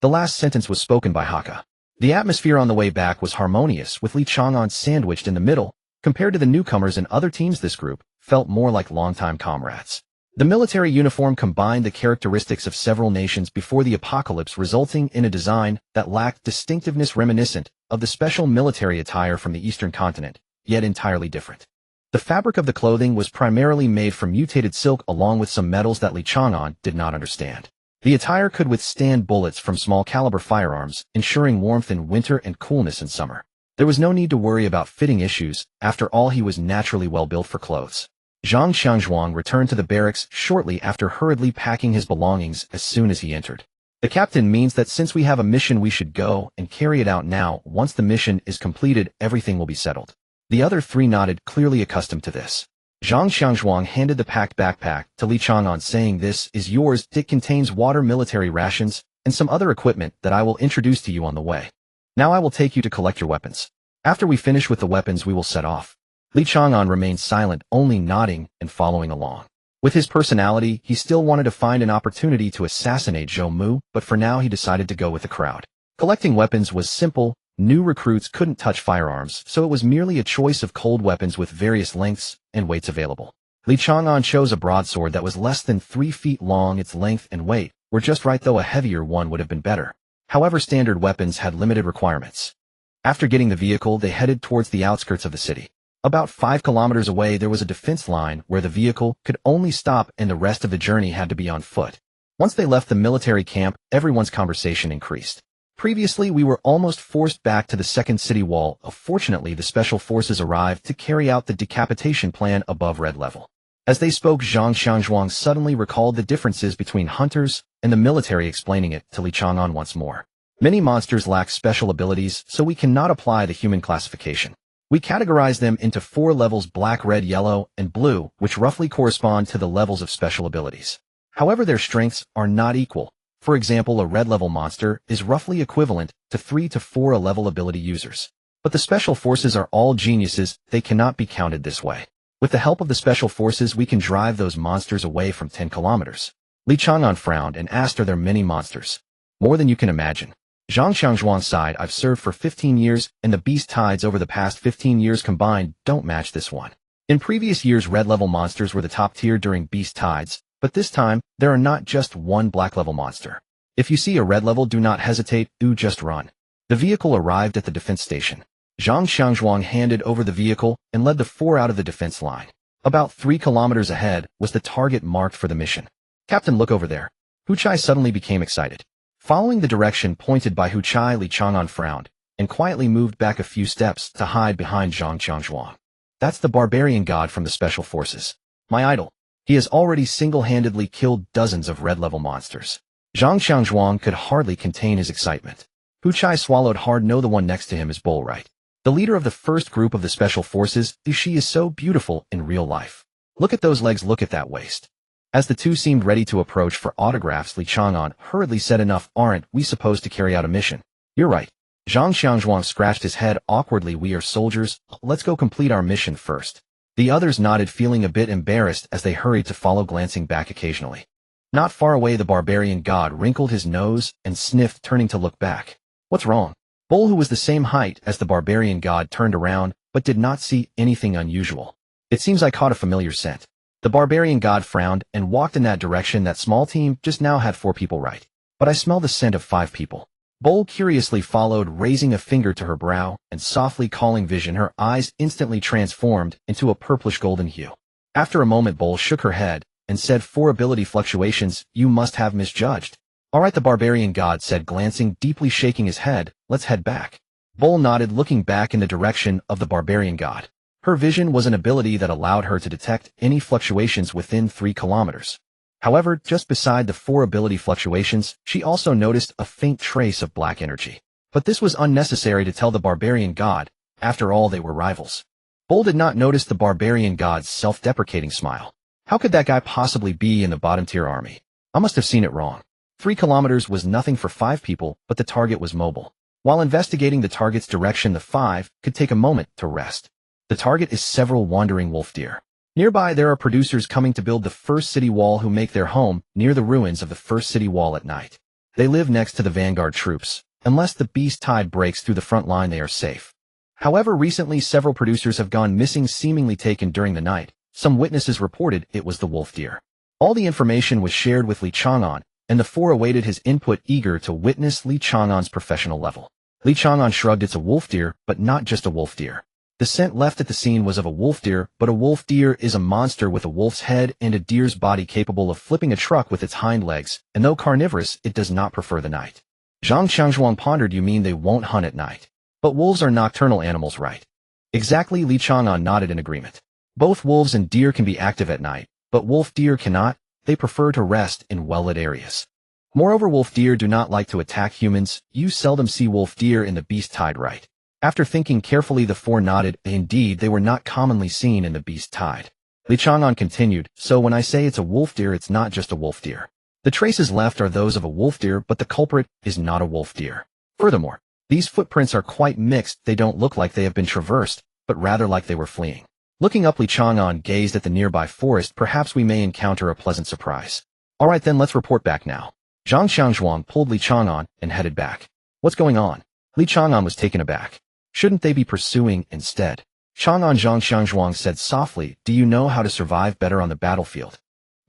The last sentence was spoken by Haka. The atmosphere on the way back was harmonious, with Li Chang'an sandwiched in the middle. Compared to the newcomers and other teams, this group felt more like longtime comrades. The military uniform combined the characteristics of several nations before the apocalypse, resulting in a design that lacked distinctiveness, reminiscent of the special military attire from the Eastern continent, yet entirely different. The fabric of the clothing was primarily made from mutated silk, along with some metals that Li Chang'an did not understand. The attire could withstand bullets from small-caliber firearms, ensuring warmth in winter and coolness in summer. There was no need to worry about fitting issues. After all, he was naturally well built for clothes. Zhang Xiangzhuang returned to the barracks shortly after, hurriedly packing his belongings as soon as he entered. The captain means that since we have a mission, we should go and carry it out now. Once the mission is completed, everything will be settled. The other three nodded, clearly accustomed to this. Zhang Xiangzhuang handed the packed backpack to Li Chang'an, saying, "This is yours. It contains water, military rations, and some other equipment that I will introduce to you on the way. Now I will take you to collect your weapons. After we finish with the weapons, we will set off." Li Chang'an remained silent, only nodding and following along. With his personality, he still wanted to find an opportunity to assassinate Zhou Mu, but for now he decided to go with the crowd. Collecting weapons was simple. New recruits couldn't touch firearms, so it was merely a choice of cold weapons with various lengths and weights available. Li Chang'an chose a broadsword that was less than 3 feet long. Its length and weight were just right, though a heavier one would have been better. However, standard weapons had limited requirements. After getting the vehicle, they headed towards the outskirts of the city. About 5 kilometers away, there was a defense line where the vehicle could only stop, and the rest of the journey had to be on foot. Once they left the military camp, everyone's conversation increased. Previously, we were almost forced back to the second city wall. Fortunately, the special forces arrived to carry out the decapitation plan above red level. As they spoke, Zhang Xiangzhuang suddenly recalled the differences between hunters and the military, explaining it to Li Chang'an once more. Many monsters lack special abilities, so we cannot apply the human classification. We categorize them into 4 levels: black, red, yellow, and blue, which roughly correspond to the levels of special abilities. However, their strengths are not equal. For example, a red-level monster is roughly equivalent to 3 to 4 level ability users. But the special forces are all geniuses. They cannot be counted this way. With the help of the special forces, we can drive those monsters away from 10 kilometers. Li Chang'an frowned and asked, "Are there many monsters?" "More than you can imagine." Zhang Xiangzhuang sighed. "I've served for 15 years, and the beast tides over the past 15 years combined don't match this one. In previous years, red-level monsters were the top tier during beast tides, but this time, there are not just one black-level monster. If you see a red level, do not hesitate, just run." The vehicle arrived at the defense station. Zhang Xiangzhuang handed over the vehicle and led the 4 out of the defense line. About 3 kilometers ahead was the target marked for the mission. "Captain, look over there." Hu Chai suddenly became excited. Following the direction pointed by Hu Chai, Li Chang'an frowned and quietly moved back a few steps to hide behind Zhang Xiangzhuang. "That's the barbarian god from the special forces. My idol. He has already single-handedly killed dozens of red-level monsters." Zhang Xiangzhuang could hardly contain his excitement. Hu Chai swallowed hard. "No, the one next to him is Bullright, the leader of the first group of the special forces. She is so beautiful in real life. Look at those legs, look at that waist." As the two seemed ready to approach for autographs, Li Chang'an hurriedly said, "Enough, aren't we supposed to carry out a mission?" "You're right. Zhang Xiangzhuang scratched his head awkwardly. We are soldiers. Let's go complete our mission first. The others nodded, feeling a bit embarrassed as they hurried to follow, glancing back occasionally. Not far away, the barbarian god wrinkled his nose and sniffed, turning to look back. What's wrong? Bull, who was the same height as the barbarian god, turned around, but did not see anything unusual. It seems I caught a familiar scent. The barbarian god frowned and walked in that direction. That small team just now had 4 people, right? But I smell the scent of 5 people. Bull curiously followed, raising a finger to her brow and softly calling vision. Her eyes instantly transformed into a purplish golden hue. After a moment, Bull shook her head and said, 4 ability fluctuations, you must have misjudged. All right, the barbarian god said, glancing deeply, shaking his head, let's head back. Bull nodded, looking back in the direction of the barbarian god. Her vision was an ability that allowed her to detect any fluctuations within 3 kilometers. However, just beside the 4 ability fluctuations, she also noticed a faint trace of black energy. But this was unnecessary to tell the barbarian god. After all, they were rivals. Bull did not notice the barbarian god's self-deprecating smile. How could that guy possibly be in the bottom-tier army? I must have seen it wrong. 3 kilometers was nothing for 5 people, but the target was mobile. While investigating the target's direction, the 5 could take a moment to rest. The target is several wandering wolf deer. Nearby, there are producers coming to build the first city wall who make their home near the ruins of the first city wall at night. They live next to the vanguard troops. Unless the beast tide breaks through the front line, they are safe. However, recently several producers have gone missing, seemingly taken during the night. Some witnesses reported it was the wolf deer. All the information was shared with Li Chang'an, and the 4 awaited his input, eager to witness Li Chang'an's professional level. Li Chang'an shrugged. It's a wolf deer, but not just a wolf deer. The scent left at the scene was of a wolf deer, but a wolf deer is a monster with a wolf's head and a deer's body, capable of flipping a truck with its hind legs, and though carnivorous, it does not prefer the night. Zhang Xiangzhuang pondered. You mean they won't hunt at night? But wolves are nocturnal animals, right? Exactly, Li Chang'an nodded in agreement. Both wolves and deer can be active at night, but wolf deer cannot. They prefer to rest in well-lit areas. Moreover, wolf deer do not like to attack humans. You seldom see wolf deer in the beast tide, right? After thinking carefully, the 4 nodded. Indeed, they were not commonly seen in the beast tide. Li Chang'an continued, so when I say it's a wolf deer, it's not just a wolf deer. The traces left are those of a wolf deer, but the culprit is not a wolf deer. Furthermore, these footprints are quite mixed. They don't look like they have been traversed, but rather like they were fleeing. Looking up, Li Chang'an gazed at the nearby forest. Perhaps we may encounter a pleasant surprise. All right then, let's report back now. Zhang Xiangzhuang pulled Li Chang'an and headed back. What's going on? Li Chang'an was taken aback. Shouldn't they be pursuing instead? Chang'an, Zhang Xiangzhuang said softly, do you know how to survive better on the battlefield?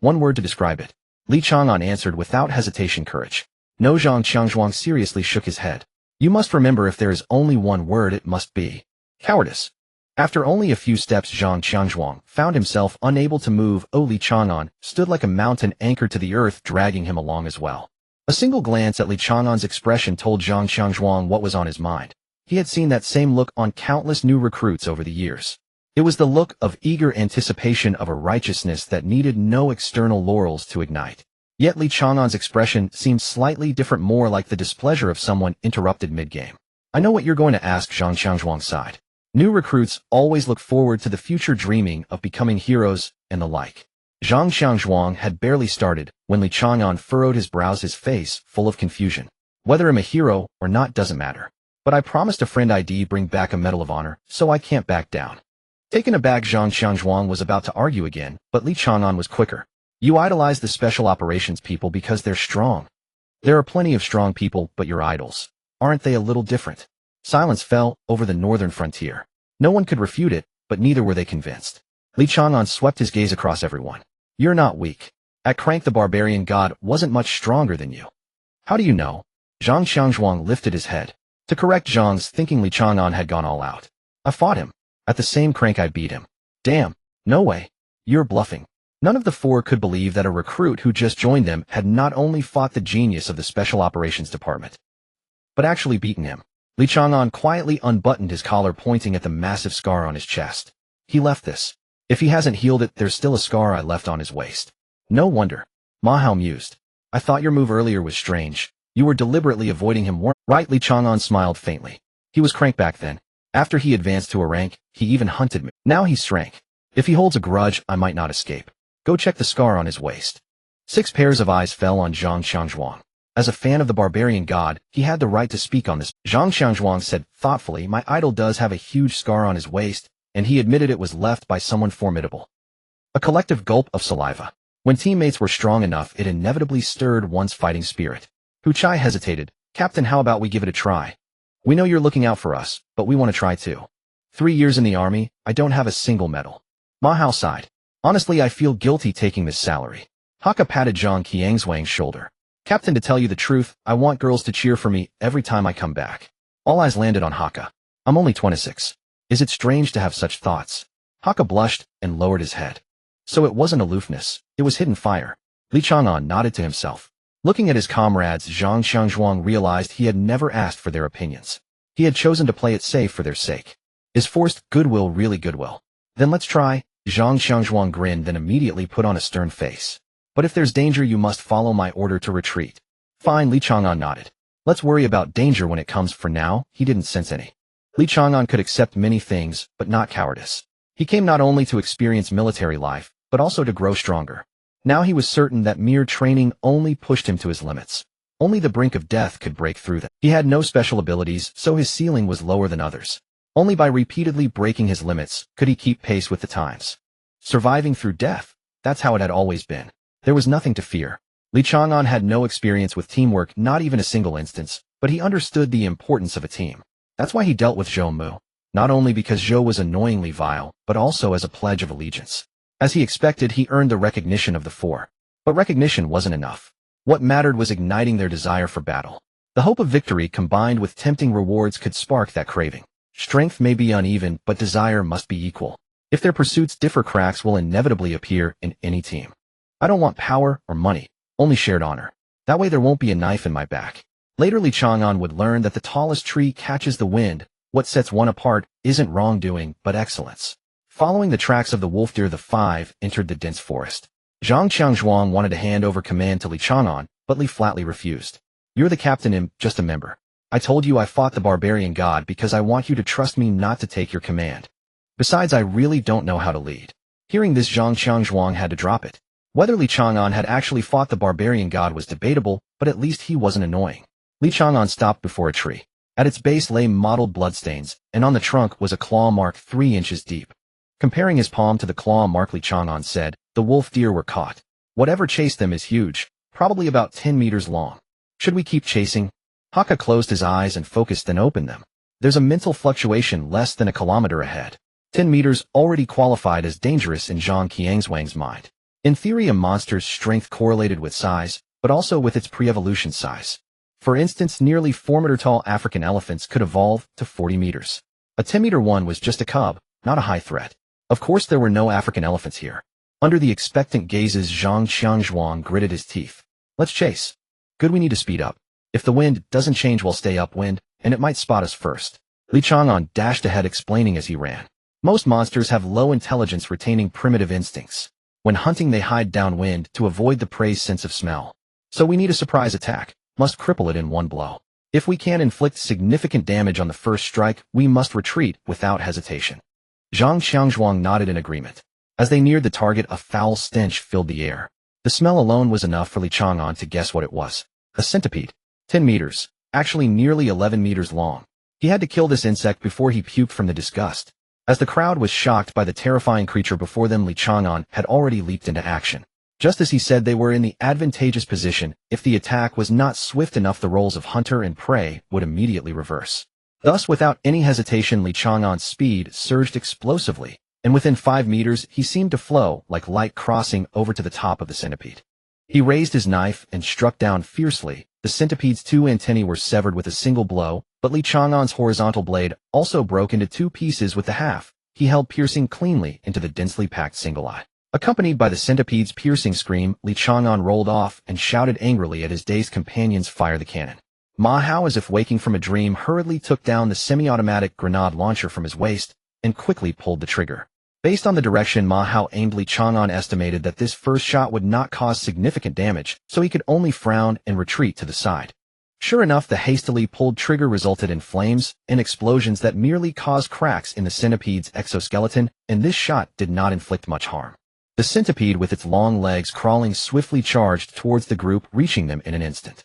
1 word to describe it. Li Chang'an answered without hesitation, courage. No, Zhang Xiangzhuang seriously shook his head. You must remember, if there is only 1 word, it must be cowardice. After only a few steps, Zhang Xiangzhuang found himself unable to move. Li Chang'an stood like a mountain anchored to the earth, dragging him along as well. A single glance at Li Chang'an's expression told Zhang Xiangzhuang what was on his mind. He had seen that same look on countless new recruits over the years. It was the look of eager anticipation of a righteousness that needed no external laurels to ignite. Yet Li Chang'an's expression seemed slightly different, more like the displeasure of someone interrupted mid-game. I know what you're going to ask, Zhang Xiangzhuang sighed. New recruits always look forward to the future, dreaming of becoming heroes and the like. Zhang Xiangzhuang had barely started when Li Chang'an furrowed his brows, his face full of confusion. Whether I'm a hero or not doesn't matter. But I promised a friend I'd bring back a Medal of Honor, so I can't back down. Taken aback, Zhang Xiangzhuang was about to argue again, but Li Chang'an was quicker. You idolize the special operations people because they're strong. There are plenty of strong people, but your idols, aren't they a little different? Silence fell over the northern frontier. No one could refute it, but neither were they convinced. Li Chang'an swept his gaze across everyone. You're not weak. At Crank, the barbarian god wasn't much stronger than you. How do you know? Zhang Xiangzhuang lifted his head. To correct Zhang's thinking, Li Chang'an had gone all out. I fought him. At the same Crank, I beat him. Damn. No way. You're bluffing. None of the 4 could believe that a recruit who just joined them had not only fought the genius of the Special Operations Department, but actually beaten him. Li Chang'an quietly unbuttoned his collar, pointing at the massive scar on his chest. He left this. If he hasn't healed it, there's still a scar I left on his waist. No wonder. Ma Hao mused. I thought your move earlier was strange. You were deliberately avoiding him, right? Li Chang'an smiled faintly. He was Crank back then. After he advanced to a rank, he even hunted me. Now he's Shrank. If he holds a grudge, I might not escape. Go check the scar on his waist. 6 pairs of eyes fell on Zhang Xiangzhuang. As a fan of the barbarian god, he had the right to speak on this. Zhang Xiangzhuang said thoughtfully, my idol does have a huge scar on his waist, and he admitted it was left by someone formidable. A collective gulp of saliva. When teammates were strong enough, it inevitably stirred one's fighting spirit. Hu Chai hesitated. Captain, how about we give it a try? We know you're looking out for us, but we want to try too. 3 years in the army, I don't have a single medal. Ma Hao sighed. Honestly, I feel guilty taking this salary. Hakka patted Zhang Qiangzhuang's shoulder. Captain, to tell you the truth, I want girls to cheer for me every time I come back. All eyes landed on Hakka. I'm only 26. Is it strange to have such thoughts? Hakka blushed and lowered his head. So it wasn't aloofness, it was hidden fire. Li Chang'an nodded to himself. Looking at his comrades, Zhang Xiangzhuang realized he had never asked for their opinions. He had chosen to play it safe for their sake. Is forced goodwill really goodwill? Then let's try. Zhang Xiangzhuang grinned, then immediately put on a stern face. But if there's danger, you must follow my order to retreat. Fine, Li Chang'an nodded. Let's worry about danger when it comes. For now, he didn't sense any. Li Chang'an could accept many things, but not cowardice. He came not only to experience military life, but also to grow stronger. Now he was certain that mere training only pushed him to his limits. Only the brink of death could break through them. He had no special abilities, so his ceiling was lower than others. Only by repeatedly breaking his limits could he keep pace with the times. Surviving through death, that's how it had always been. There was nothing to fear. Li Chang'an had no experience with teamwork, not even a single instance, but he understood the importance of a team. That's why he dealt with Zhou Mu. Not only because Zhou was annoyingly vile, but also as a pledge of allegiance. As he expected, he earned the recognition of the four. But recognition wasn't enough. What mattered was igniting their desire for battle. The hope of victory combined with tempting rewards could spark that craving. Strength may be uneven, but desire must be equal. If their pursuits differ, cracks will inevitably appear in any team. I don't want power or money, only shared honor. That way there won't be a knife in my back. Later, Li Chang'an would learn that the tallest tree catches the wind. What sets one apart isn't wrongdoing, but excellence. Following the tracks of the wolf deer, the five entered the dense forest. Zhang Qiangzhuang wanted to hand over command to Li Chang'an, but Li flatly refused. You're the captain, I'm just a member. I told you I fought the barbarian god because I want you to trust me, not to take your command. Besides, I really don't know how to lead. Hearing this, Zhang Qiangzhuang had to drop it. Whether Li Chang'an had actually fought the barbarian god was debatable, but at least he wasn't annoying. Li Chang'an stopped before a tree. At its base lay mottled bloodstains, and on the trunk was a claw mark 3 inches deep. Comparing his palm to the claw mark, Li Chang'an said, the wolf deer were caught. Whatever chased them is huge, probably about 10 meters long. Should we keep chasing? Hakka closed his eyes and focused, then opened them. There's a mental fluctuation less than a kilometer ahead. 10 meters already qualified as dangerous in Zhang Qiangzhuang's mind. In theory, a monster's strength correlated with size, but also with its pre-evolution size. For instance, nearly 4-meter tall African elephants could evolve to 40 meters. A 10-meter one was just a cub, not a high threat. Of course, there were no African elephants here. Under the expectant gazes, Zhang Qiangzhuang gritted his teeth. Let's chase. Good, we need to speed up. If the wind doesn't change, we'll stay upwind, and it might spot us first. Li Chang'an dashed ahead, explaining as he ran. Most monsters have low intelligence, retaining primitive instincts. When hunting, they hide downwind to avoid the prey's sense of smell. So we need a surprise attack, must cripple it in one blow. If we can't inflict significant damage on the first strike, we must retreat without hesitation. Zhang Xiangzhuang nodded in agreement. As they neared the target, a foul stench filled the air. The smell alone was enough for Li Chang'an to guess what it was. A centipede. 10 meters, actually nearly 11 meters long. He had to kill this insect before he puked from the disgust. As the crowd was shocked by the terrifying creature before them, Li Chang'an had already leaped into action. Just as he said, they were in the advantageous position. If the attack was not swift enough, the roles of hunter and prey would immediately reverse. Thus, without any hesitation, Li Chang'an's speed surged explosively, and within 5 meters, he seemed to flow like light crossing over to the top of the centipede. He raised his knife and struck down fiercely. The centipede's 2 antennae were severed with a single blow, but Li Chang'an's horizontal blade also broke into 2 pieces with the half he held, piercing cleanly into the densely packed single eye. Accompanied by the centipede's piercing scream, Li Chang'an rolled off and shouted angrily at his dazed companions, fire the cannon. Ma Hao, as if waking from a dream, hurriedly took down the semi-automatic grenade launcher from his waist and quickly pulled the trigger. Based on the direction Ma Hao aimed, Li Chang'an estimated that this first shot would not cause significant damage, so he could only frown and retreat to the side. Sure enough, the hastily pulled trigger resulted in flames and explosions that merely caused cracks in the centipede's exoskeleton, and this shot did not inflict much harm. The centipede, with its long legs crawling swiftly, charged towards the group, reaching them in an instant.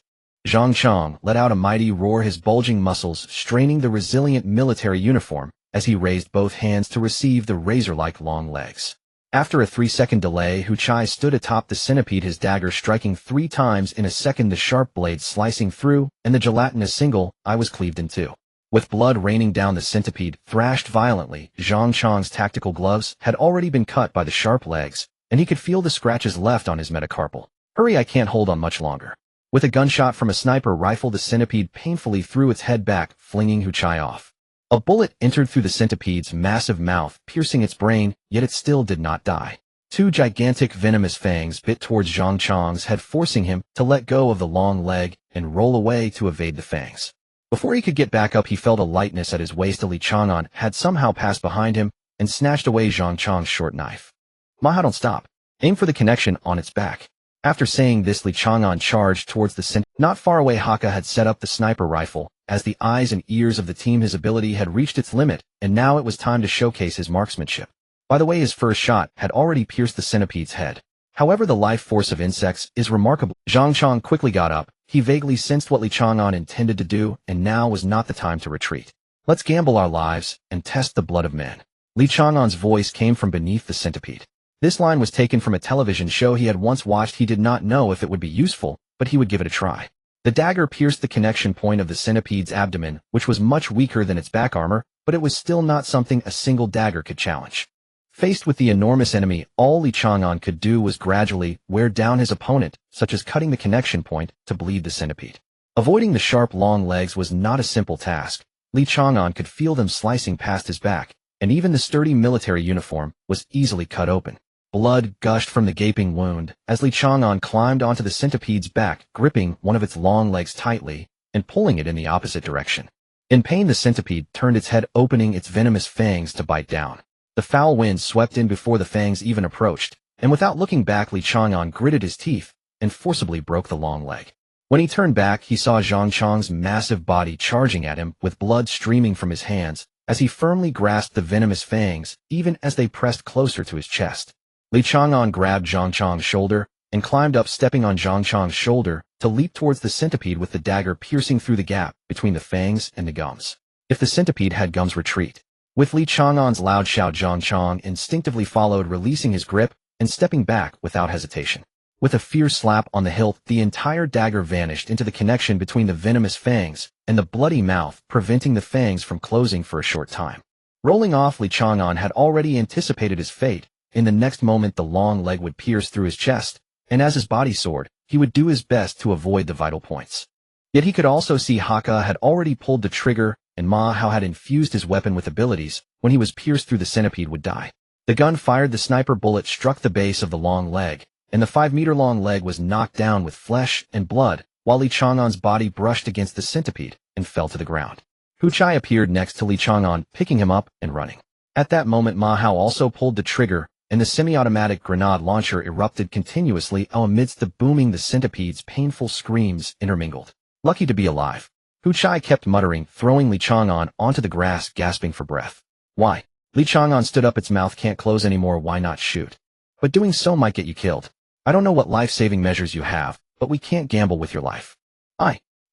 Zhang Chang let out a mighty roar, his bulging muscles straining the resilient military uniform as he raised both hands to receive the razor-like long legs. After a 3-second delay, Hu Chai stood atop the centipede, his dagger striking 3 times in a second, the sharp blade slicing through, and the gelatinous single eye was cleaved in two. With blood raining down, the centipede thrashed violently. Zhang Chang's tactical gloves had already been cut by the sharp legs, and he could feel the scratches left on his metacarpal. Hurry, I can't hold on much longer. With a gunshot from a sniper rifle, the centipede painfully threw its head back, flinging Hu Chai off. A bullet entered through the centipede's massive mouth, piercing its brain, yet it still did not die. 2 gigantic venomous fangs bit towards Zhang Chang's head, forcing him to let go of the long leg and roll away to evade the fangs. Before he could get back up, he felt a lightness at his waist. Li Chang'an had somehow passed behind him and snatched away Zhang Chang's short knife. "Maha, don't stop. Aim for the connection on its back." After saying this, Li Chang'an charged towards the centipede. Not far away, Haka had set up the sniper rifle. As the eyes and ears of the team, his ability had reached its limit, and now it was time to showcase his marksmanship. By the way, his first shot had already pierced the centipede's head. However, the life force of insects is remarkable. Zhang Chang quickly got up. He vaguely sensed what Li Chang'an intended to do, and now was not the time to retreat. "Let's gamble our lives and test the blood of men." Li Chang'an's voice came from beneath the centipede. This line was taken from a television show he had once watched. He did not know if it would be useful, but he would give it a try. The dagger pierced the connection point of the centipede's abdomen, which was much weaker than its back armor, but it was still not something a single dagger could challenge. Faced with the enormous enemy, all Li Chang'an could do was gradually wear down his opponent, such as cutting the connection point to bleed the centipede. Avoiding the sharp long legs was not a simple task. Li Chang'an could feel them slicing past his back, and even the sturdy military uniform was easily cut open. Blood gushed from the gaping wound as Li Chang'an climbed onto the centipede's back, gripping one of its long legs tightly and pulling it in the opposite direction. In pain, the centipede turned its head, opening its venomous fangs to bite down. The foul wind swept in before the fangs even approached, and without looking back, Li Chang'an gritted his teeth and forcibly broke the long leg. When he turned back, he saw Zhang Chang's massive body charging at him with blood streaming from his hands as he firmly grasped the venomous fangs, even as they pressed closer to his chest. Li Chang'an grabbed Zhang Chang's shoulder and climbed up, stepping on Zhang Chang's shoulder to leap towards the centipede with the dagger piercing through the gap between the fangs and the gums. If the centipede had gums, retreat. With Li Chang'an's loud shout, Zhang Chang instinctively followed, releasing his grip and stepping back without hesitation. With a fierce slap on the hilt, the entire dagger vanished into the connection between the venomous fangs and the bloody mouth, preventing the fangs from closing for a short time. Rolling off, Li Chang'an had already anticipated his fate. In the next moment, the long leg would pierce through his chest, and as his body soared, he would do his best to avoid the vital points. Yet he could also see Haka had already pulled the trigger, and Ma Hao had infused his weapon with abilities. When he was pierced through, the centipede would die. The gun fired, the sniper bullet struck the base of the long leg, and the 5-meter-long leg was knocked down with flesh and blood, while Li Chang'an's body brushed against the centipede and fell to the ground. Hu Chai appeared next to Li Chang'an, picking him up and running. At that moment, Ma Hao also pulled the trigger, and the semi-automatic grenade launcher erupted continuously amidst the booming. The centipede's painful screams intermingled. "Lucky to be alive," Hu Chai kept muttering, throwing Li Chang'an onto the grass, gasping for breath. "Why?" Li Chang'an stood up, its mouth can't close anymore. "Why not shoot? But doing so might get you killed. I don't know what life-saving measures you have, but we can't gamble with your life."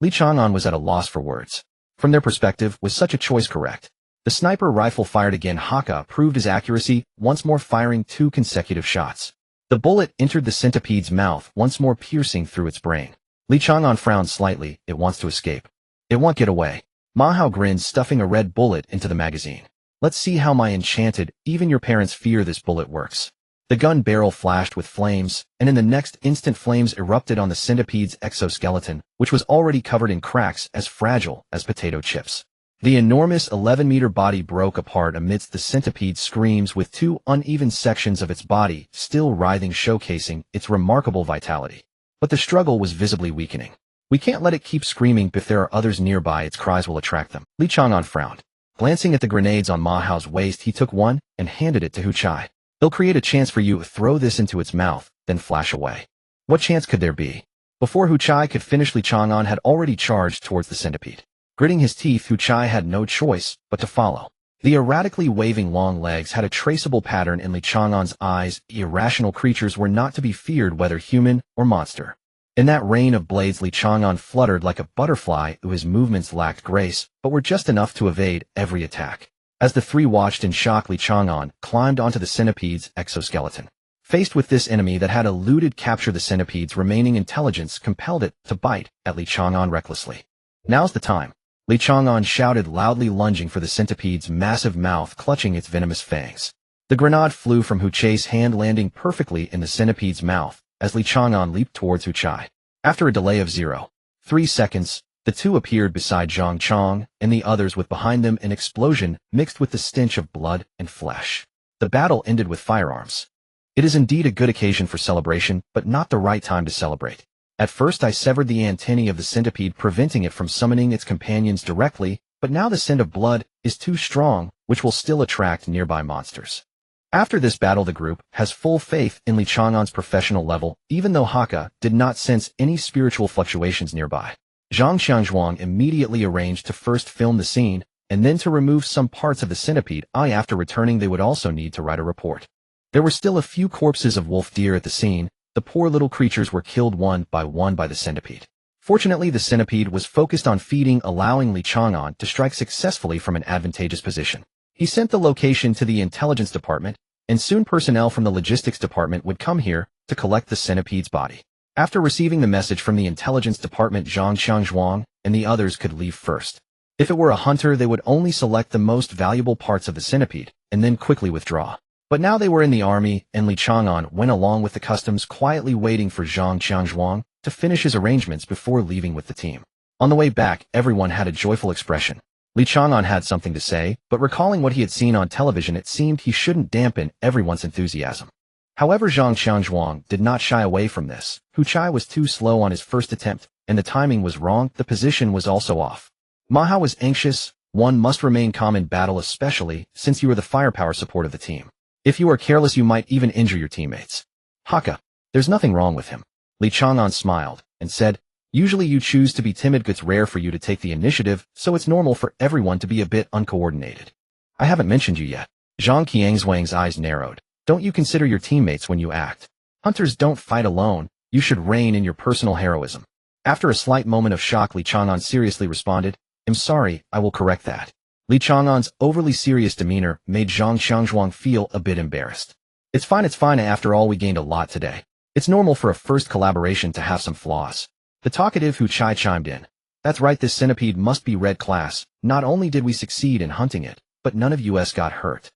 Li Chang'an was at a loss for words. From their perspective, was such a choice correct? The sniper rifle fired again. Haka proved his accuracy, once more firing 2 consecutive shots. The bullet entered the centipede's mouth, once more piercing through its brain. Li Chang'an frowned slightly. It wants to escape. It won't get away. Ma Hao grinned, stuffing a red bullet into the magazine. "Let's see how my enchanted, even your parents fear this bullet works." The gun barrel flashed with flames, and in the next instant flames erupted on the centipede's exoskeleton, which was already covered in cracks as fragile as potato chips. The enormous 11-meter body broke apart amidst the centipede's screams, with 2 uneven sections of its body still writhing, showcasing its remarkable vitality. But the struggle was visibly weakening. "We can't let it keep screaming. If there are others nearby, its cries will attract them." Li Chang'an frowned. Glancing at the grenades on Ma Hao's waist, he took one and handed it to Hu Chai. "They'll create a chance for you. Throw this into its mouth, then flash away." What chance could there be? Before Hu Chai could finish, Li Chang'an had already charged towards the centipede. Gritting his teeth, Hu Chai had no choice but to follow. The erratically waving long legs had a traceable pattern in Li Chang'an's eyes. Irrational creatures were not to be feared, whether human or monster. In that rain of blades, Li Chang'an fluttered like a butterfly. His movements lacked grace, but were just enough to evade every attack. As the three watched in shock, Li Chang'an climbed onto the centipede's exoskeleton. Faced with this enemy that had eluded capture, the centipede's remaining intelligence compelled it to bite at Li Chang'an recklessly. "Now's the time," Li Chang'an shouted loudly, lunging for the centipede's massive mouth, clutching its venomous fangs. The grenade flew from Hu Chai's hand, landing perfectly in the centipede's mouth as Li Chang'an leaped towards Hu Chai. After a delay of 0.3 seconds, the two appeared beside Zhang Chang and the others, with behind them an explosion mixed with the stench of blood and flesh. The battle ended with firearms. It is indeed a good occasion for celebration, but not the right time to celebrate. At first I severed the antennae of the centipede, preventing it from summoning its companions directly, but now the scent of blood is too strong, which will still attract nearby monsters. After this battle, the group has full faith in Li Chang'an's professional level, even though Haka did not sense any spiritual fluctuations nearby. Zhang Xiangzhuang immediately arranged to first film the scene, and then to remove some parts of the centipede. After returning, they would also need to write a report. There were still a few corpses of wolf deer at the scene. The poor little creatures were killed one by the centipede. Fortunately, the centipede was focused on feeding, allowing Li Chang'an to strike successfully from an advantageous position. He sent the location to the intelligence department, and soon personnel from the logistics department would come here to collect the centipede's body. After receiving the message from the intelligence department, Zhang Xiangzhuang and the others could leave first. If it were a hunter, they would only select the most valuable parts of the centipede and then quickly withdraw. But now they were in the army, and Li Chang'an went along with the customs, quietly waiting for Zhang Xiangzhuang to finish his arrangements before leaving with the team. On the way back, everyone had a joyful expression. Li Chang'an had something to say, but recalling what he had seen on television, it seemed he shouldn't dampen everyone's enthusiasm. However, Zhang Xiangzhuang did not shy away from this. Hu Chai was too slow on his first attempt, and the timing was wrong. The position was also off. Ma Hao was anxious. One must remain calm in battle, especially since you are the firepower support of the team. If you are careless, you might even injure your teammates. Haka, there's nothing wrong with him. Li Chang'an smiled and said, "Usually you choose to be timid. It's rare for you to take the initiative, so it's normal for everyone to be a bit uncoordinated." "I haven't mentioned you yet." Zhang Qiangzhuang's eyes narrowed. "Don't you consider your teammates when you act? Hunters don't fight alone. You should rein in your personal heroism." After a slight moment of shock, Li Chang'an seriously responded, "I'm sorry, I will correct that." Li Chang'an's overly serious demeanor made Zhang Xiangzhuang feel a bit embarrassed. It's fine. After all, we gained a lot today. It's normal for a first collaboration to have some flaws." The talkative Hu Chai chimed in. "That's right, this centipede must be red class. Not only did we succeed in hunting it, but none of us got hurt."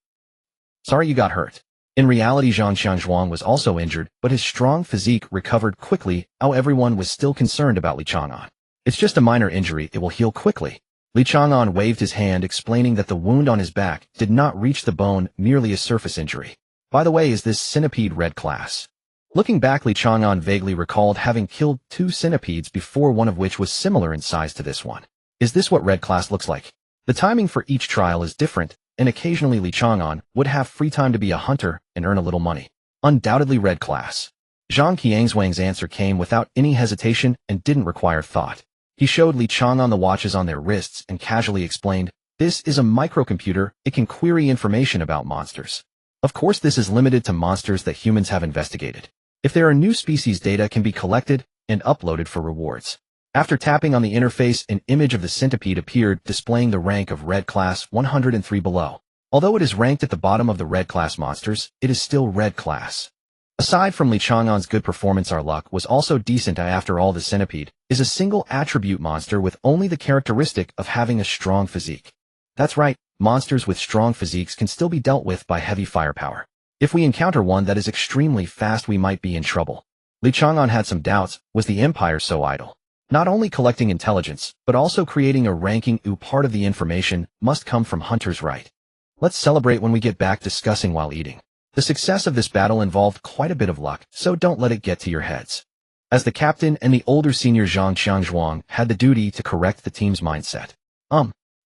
"Sorry you got hurt." In reality, Zhang Xiangzhuang was also injured, but his strong physique recovered quickly. Everyone was still concerned about Li Chang'an. "It's just a minor injury, it will heal quickly." Li Chang'an waved his hand, explaining that the wound on his back did not reach the bone, merely a surface injury. "By the way, is this centipede red class?" Looking back, Li Chang'an vaguely recalled having killed 2 centipedes before, one of which was similar in size to this one. Is this what red class looks like? The timing for each trial is different, and occasionally Li Chang'an would have free time to be a hunter and earn a little money. "Undoubtedly red class." Zhang Qiangzhuang's answer came without any hesitation and didn't require thought. He showed Li Chang'an the watches on their wrists and casually explained, "This is a microcomputer. It can query information about monsters. Of course, this is limited to monsters that humans have investigated. If there are new species, data can be collected and uploaded for rewards." After tapping on the interface, an image of the centipede appeared, displaying the rank of red class 103 below. Although it is ranked at the bottom of the red class monsters, it is still red class. Aside from Li Chang'an's good performance, our luck was also decent. After all, the centipede is a single attribute monster with only the characteristic of having a strong physique. That's right, monsters with strong physiques can still be dealt with by heavy firepower. If we encounter one that is extremely fast, we might be in trouble. Li Chang'an had some doubts. Was the Empire so idle? Not only collecting intelligence, but also creating a ranking? Part of the information must come from hunters, right? Let's celebrate when we get back, discussing while eating. The success of this battle involved quite a bit of luck, so don't let it get to your heads. As the captain and the older senior, Zhang Xiangzhuang had the duty to correct the team's mindset.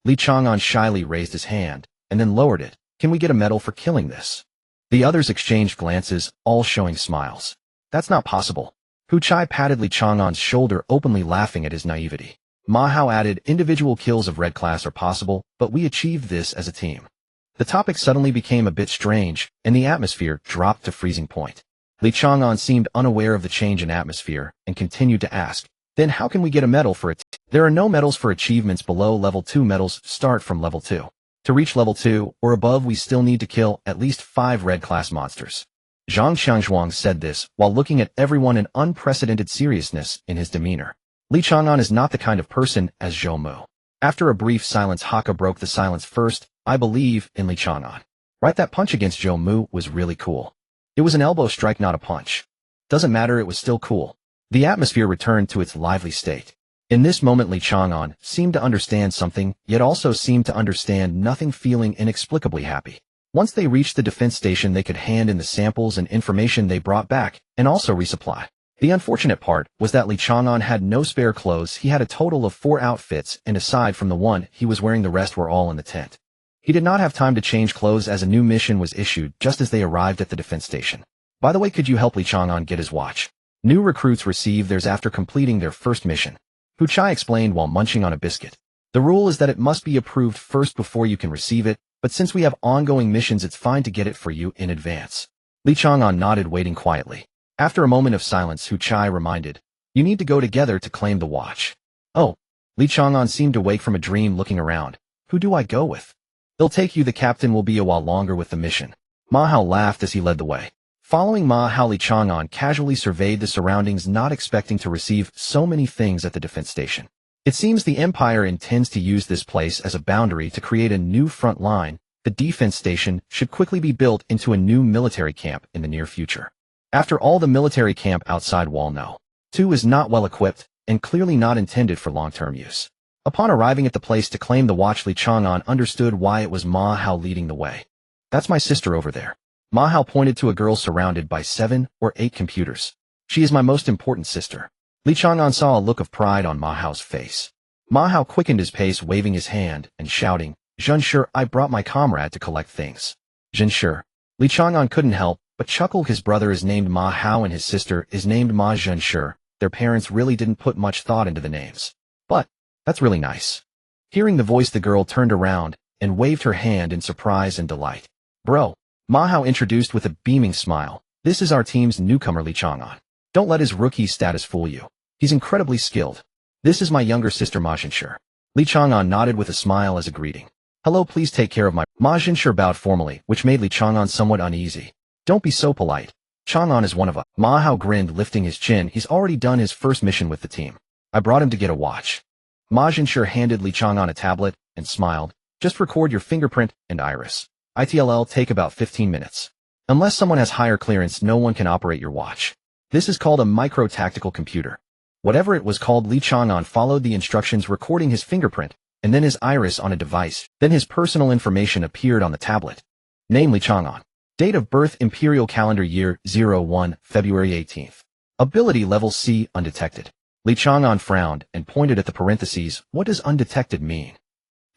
Li Chang'an shyly raised his hand, and then lowered it. "Can we get a medal for killing this?" The others exchanged glances, all showing smiles. "That's not possible." Hu Chai patted Li Chang'an's shoulder, openly laughing at his naivety. Ma Hao added, "Individual kills of red class are possible, but we achieved this as a team." The topic suddenly became a bit strange, and the atmosphere dropped to freezing point. Li Chang'an seemed unaware of the change in atmosphere and continued to ask, then how can we get a medal for it? There are no medals for achievements below level 2. Medals start from level 2. To reach level 2 or above, we still need to kill at least 5 red class monsters. Zhang Xiangzhuang said this while looking at everyone in unprecedented seriousness in his demeanor. Li Chang'an is not the kind of person as Zhou Mu. After a brief silence, Haka broke the silence first. I believe in Li Chang'an. Right, that punch against Zhou Mu was really cool. It was an elbow strike, not a punch. Doesn't matter, it was still cool. The atmosphere returned to its lively state. In this moment, Li Chang'an seemed to understand something, yet also seemed to understand nothing, feeling inexplicably happy. Once they reached the defense station, they could hand in the samples and information they brought back, and also resupply. The unfortunate part was that Li Chang'an had no spare clothes. He had a total of 4 outfits, and aside from the one he was wearing, the rest were all in the tent. He did not have time to change clothes as a new mission was issued just as they arrived at the defense station. By the way, could you help Li Chang'an get his watch? New recruits receive theirs after completing their first mission. Hu Chai explained while munching on a biscuit. The rule is that it must be approved first before you can receive it, but since we have ongoing missions, it's fine to get it for you in advance. Li Chang'an nodded, waiting quietly. After a moment of silence, Hu Chai reminded, you need to go together to claim the watch. Oh. Li Chang'an seemed to wake from a dream, looking around. Who do I go with? They'll take you. The captain will be a while longer with the mission. Ma Hao laughed as he led the way. Following Ma Hao, Li Chang'an casually surveyed the surroundings, not expecting to receive so many things at the defense station. It seems the Empire intends to use this place as a boundary to create a new front line. The defense station should quickly be built into a new military camp in the near future. After all, the military camp outside Wall No. 2 is not well equipped and clearly not intended for long-term use. Upon arriving at the place to claim the watch, Li Chang'an understood why it was Ma Hao leading the way. That's my sister over there. Ma Hao pointed to a girl surrounded by 7 or 8 computers. She is my most important sister. Li Chang'an saw a look of pride on Ma Hao's face. Ma Hao quickened his pace, waving his hand and shouting, Zhenshi, I brought my comrade to collect things. Zhenshi. Li Chang'an couldn't help but chuckle. His brother is named Ma Hao and his sister is named Ma Zhenshi. Their parents really didn't put much thought into the names. But that's really nice. Hearing the voice, the girl turned around and waved her hand in surprise and delight. Bro. Ma Hao introduced with a beaming smile. This is our team's newcomer, Li Chang'an. Don't let his rookie status fool you. He's incredibly skilled. This is my younger sister, Ma Zhenshi. Li Chang'an nodded with a smile as a greeting. Hello, please take care of my... Ma Zhenshi bowed formally, which made Li Chang'an somewhat uneasy. Don't be so polite. Chang'an is one of us. Ma Hao grinned, lifting his chin. He's already done his first mission with the team. I brought him to get a watch. Ma Zhenshi handed Li Chang'an a tablet and smiled. Just record your fingerprint and iris. ITLL take about 15 minutes. Unless someone has higher clearance, no one can operate your watch. This is called a micro-tactical computer. Whatever it was called, Li Chang'an followed the instructions, recording his fingerprint and then his iris on a device. Then his personal information appeared on the tablet. Name Li Chang'an. Date of birth Imperial Calendar Year 01, February 18th. Ability level C, undetected. Li Chang'an frowned and pointed at the parentheses. What does undetected mean?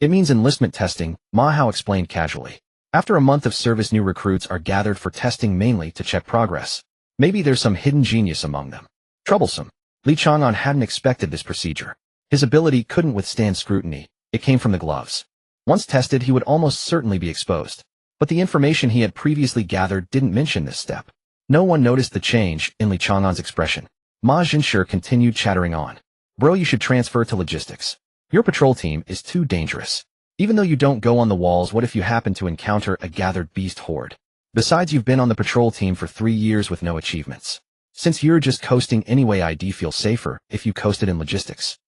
It means enlistment testing, Ma Hao explained casually. After a month of service, new recruits are gathered for testing, mainly to check progress. Maybe there's some hidden genius among them. Troublesome. Li Chang'an hadn't expected this procedure. His ability couldn't withstand scrutiny. It came from the gloves. Once tested, he would almost certainly be exposed. But the information he had previously gathered didn't mention this step. No one noticed the change in Li Chang'an's expression. Ma Zhenshi continued chattering on. Bro, you should transfer to logistics. Your patrol team is too dangerous. Even though you don't go on the walls, what if you happen to encounter a gathered beast horde? Besides, you've been on the patrol team for 3 years with no achievements. Since you're just coasting anyway, I'd feel safer if you coasted in logistics.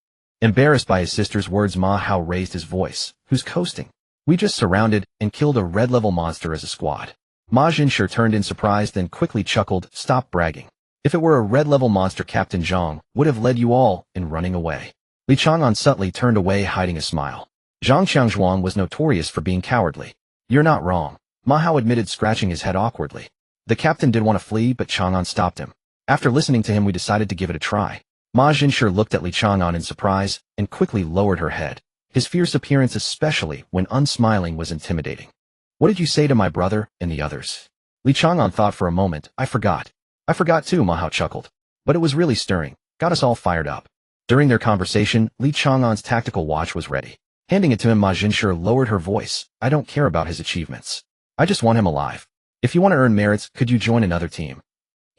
Embarrassed by his sister's words, Ma Hao raised his voice. Who's coasting? We just surrounded and killed a red-level monster as a squad. Ma Zhenshi turned in surprise, then quickly chuckled. Stop bragging. If it were a red-level monster, Captain Zhang would have led you all in running away. Li Chang'an subtly turned away, hiding a smile. Zhang Xiangzhuang was notorious for being cowardly. You're not wrong, Ma Hao admitted, scratching his head awkwardly. The captain did want to flee, but Chang'an stopped him. After listening to him, we decided to give it a try. Ma Zhenshi looked at Li Chang'an in surprise and quickly lowered her head. His fierce appearance, especially when unsmiling, was intimidating. What did you say to my brother and the others? Li Chang'an thought for a moment. I forgot. I forgot too, Ma Hao chuckled. But it was really stirring. Got us all fired up. During their conversation, Li Chang'an's tactical watch was ready. Handing it to him, Ma Zhenshi lowered her voice. I don't care about his achievements. I just want him alive. If you want to earn merits, could you join another team?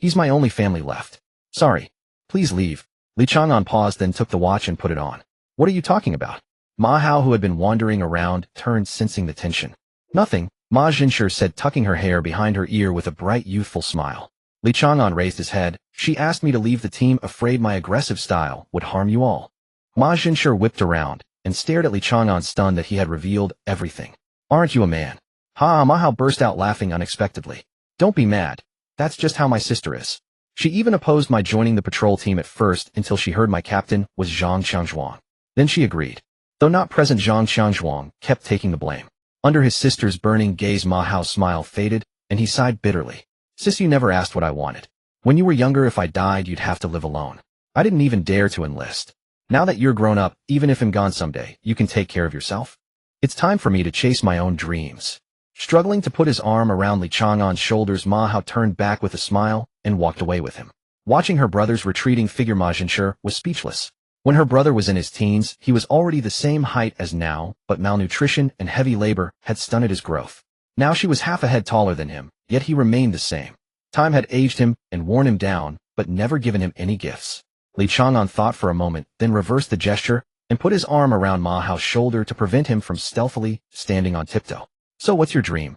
He's my only family left. Sorry. Please leave. Li Chang'an paused, then took the watch and put it on. What are you talking about? Ma Hao, who had been wandering around, turned, sensing the tension. Nothing, Ma Jinshi said, tucking her hair behind her ear with a bright, youthful smile. Li Chang'an raised his head. She asked me to leave the team, afraid my aggressive style would harm you all. Ma Jinshi whipped around and stared at Li Chang'an, stunned that he had revealed everything. Aren't you a man? Ha! Ma Hao burst out laughing unexpectedly. Don't be mad. That's just how my sister is. She even opposed my joining the patrol team at first until she heard my captain was Zhang Qiangzhuang. Then she agreed. Though not present, Zhang Qiangzhuang kept taking the blame. Under his sister's burning gaze, Ma Hao's smile faded, and he sighed bitterly. Sis, you never asked what I wanted. When you were younger, if I died, you'd have to live alone. I didn't even dare to enlist. Now that you're grown up, even if I'm gone someday, you can take care of yourself. It's time for me to chase my own dreams. Struggling to put his arm around Li Chang'an's shoulders, Ma Hao turned back with a smile and walked away with him. Watching her brother's retreating figure, Ma Jinshi was speechless. When her brother was in his teens, he was already the same height as now, but malnutrition and heavy labor had stunted his growth. Now she was half a head taller than him, yet he remained the same. Time had aged him and worn him down, but never given him any gifts. Li Chang'an thought for a moment, then reversed the gesture and put his arm around Ma Hao's shoulder to prevent him from stealthily standing on tiptoe. So what's your dream?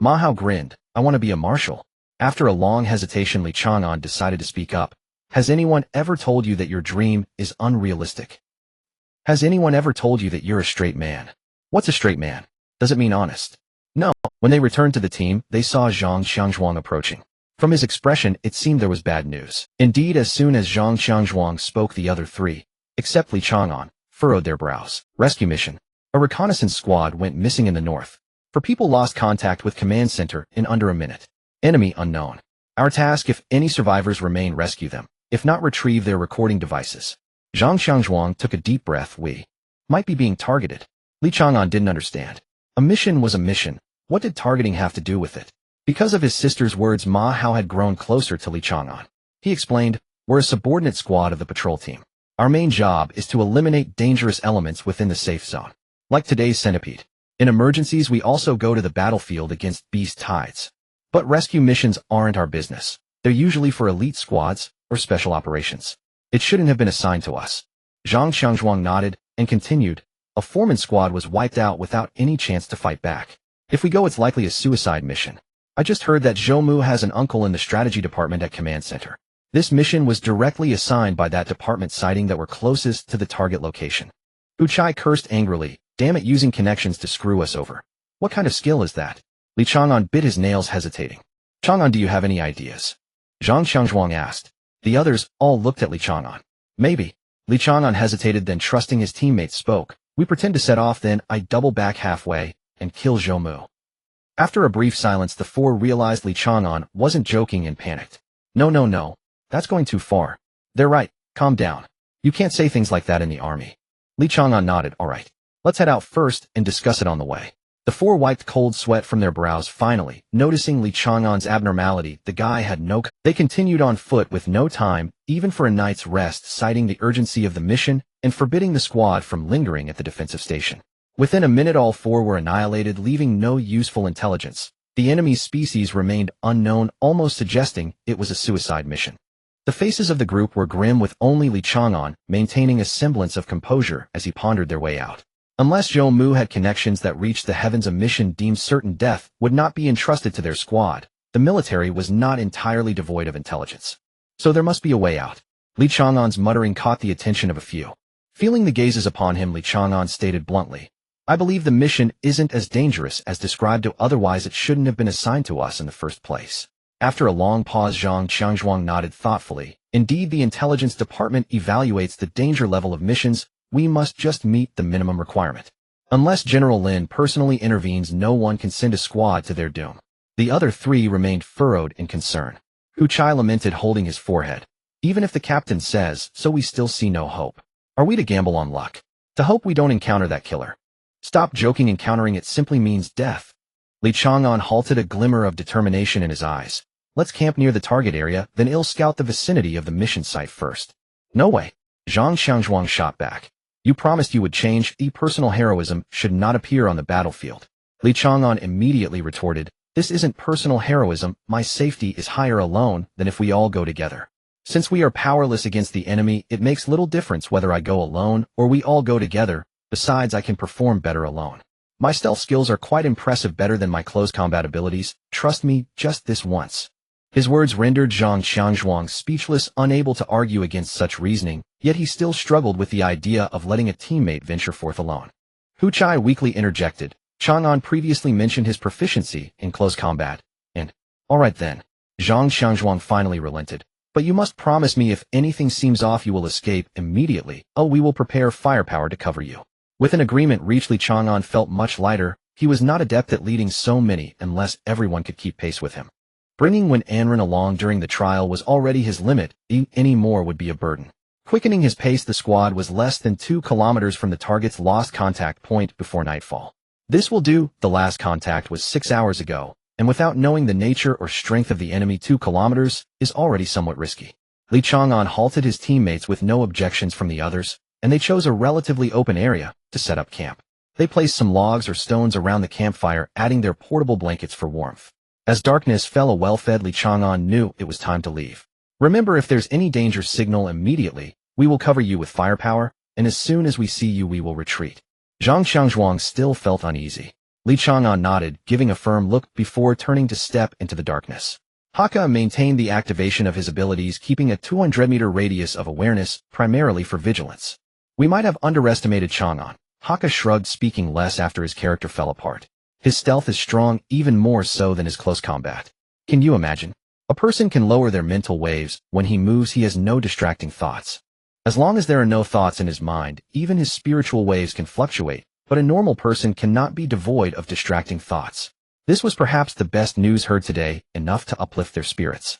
Ma Hao grinned. I want to be a marshal. After a long hesitation, Li Chang'an decided to speak up. Has anyone ever told you that your dream is unrealistic? Has anyone ever told you that you're a straight man? What's a straight man? Does it mean honest? No. When they returned to the team, they saw Zhang Qiangzhuang approaching. From his expression, it seemed there was bad news. Indeed, as soon as Zhang Qiangzhuang spoke, the other three, except Li Chang'an, furrowed their brows. Rescue mission. A reconnaissance squad went missing in the north. For people lost contact with command center in under a minute. Enemy unknown. Our task, if any survivors remain, rescue them. If not, retrieve their recording devices. Zhang Qiangzhuang took a deep breath. We might be being targeted. Li Chang'an didn't understand. A mission was a mission. What did targeting have to do with it? Because of his sister's words, Ma Hao had grown closer to Li Chang'an. He explained, we're a subordinate squad of the patrol team. Our main job is to eliminate dangerous elements within the safe zone. Like today's centipede. In emergencies, we also go to the battlefield against beast tides. But rescue missions aren't our business. They're usually for elite squads or special operations. It shouldn't have been assigned to us. Zhang Qiangzhuang nodded and continued, a foreman squad was wiped out without any chance to fight back. If we go, it's likely a suicide mission. I just heard that Zhou Mu has an uncle in the strategy department at command center. This mission was directly assigned by that department, citing that we're closest to the target location. Hu Chai cursed angrily, damn it, using connections to screw us over. What kind of skill is that? Li Chang'an bit his nails, hesitating. Chang'an, do you have any ideas? Zhang Qiangzhuang asked. The others all looked at Li Chang'an. Maybe. Li Chang'an hesitated, then trusting his teammates spoke. We pretend to set off, then I double back halfway and kill Zhou Mu. After a brief silence, the four realized Li Chang'an wasn't joking and panicked. No. That's going too far. They're right. Calm down. You can't say things like that in the army. Li Chang'an nodded. All right. Let's head out first and discuss it on the way. The four wiped cold sweat from their brows, finally, noticing Li Chang'an's abnormality. The guy had They continued on foot with no time, even for a night's rest, citing the urgency of the mission and forbidding the squad from lingering at the defensive station. Within a minute, all four were annihilated, leaving no useful intelligence. The enemy's species remained unknown, almost suggesting it was a suicide mission. The faces of the group were grim, with only Li Chang'an maintaining a semblance of composure as he pondered their way out. Unless Zhou Mu had connections that reached the heavens, a mission deemed certain death would not be entrusted to their squad. The military was not entirely devoid of intelligence. So there must be a way out. Li Chang'an's muttering caught the attention of a few. Feeling the gazes upon him, Li Chang'an stated bluntly, I believe the mission isn't as dangerous as described, otherwise it shouldn't have been assigned to us in the first place. After a long pause, Zhang Qiangzhuang nodded thoughtfully. Indeed, the intelligence department evaluates the danger level of missions. We must just meet the minimum requirement. Unless General Lin personally intervenes, no one can send a squad to their doom. The other three remained furrowed in concern. Hu Chai lamented, holding his forehead. Even if the captain says so, we still see no hope. Are we to gamble on luck? To hope we don't encounter that killer? Stop joking, encountering it simply means death. Li Chang'an halted, a glimmer of determination in his eyes. Let's camp near the target area, then I'll scout the vicinity of the mission site first. No way. Zhang Qiangzhuang shot back. You promised you would change. The personal heroism should not appear on the battlefield. Li Chang'an immediately retorted, This isn't personal heroism, my safety is higher alone than if we all go together. Since we are powerless against the enemy, it makes little difference whether I go alone or we all go together. Besides, I can perform better alone. My stealth skills are quite impressive, better than my close combat abilities. Trust me, just this once. His words rendered Zhang Xiangzhuang speechless, unable to argue against such reasoning, yet he still struggled with the idea of letting a teammate venture forth alone. Hu Chai weakly interjected. Chang'an previously mentioned his proficiency in close combat, and, alright then. Zhang Xiangzhuang finally relented. But you must promise me if anything seems off you will escape immediately. Oh, we will prepare firepower to cover you. With an agreement reached, Li Chang'an felt much lighter. He was not adept at leading so many unless everyone could keep pace with him. Bringing Wen Anren along during the trial was already his limit. Any more would be a burden. Quickening his pace, the squad was less than 2 kilometers from the target's lost contact point before nightfall. This will do. The last contact was 6 hours ago, and without knowing the nature or strength of the enemy, 2 kilometers is already somewhat risky. Li Chang'an halted his teammates with no objections from the others, and they chose a relatively open area to set up camp. They placed some logs or stones around the campfire, adding their portable blankets for warmth. As darkness fell, a well-fed Li Chang'an knew it was time to leave. Remember, if there's any danger, signal immediately. We will cover you with firepower, and as soon as we see you we will retreat. Zhang Xiangzhuang still felt uneasy. Li Chang'an nodded, giving a firm look before turning to step into the darkness. Haka maintained the activation of his abilities, keeping a 200-meter radius of awareness, primarily for vigilance. We might have underestimated Chang'an. Haka shrugged, speaking less after his character fell apart. His stealth is strong, even more so than his close combat. Can you imagine? A person can lower their mental waves. When he moves, he has no distracting thoughts. As long as there are no thoughts in his mind, even his spiritual waves can fluctuate, but a normal person cannot be devoid of distracting thoughts. This was perhaps the best news heard today, enough to uplift their spirits.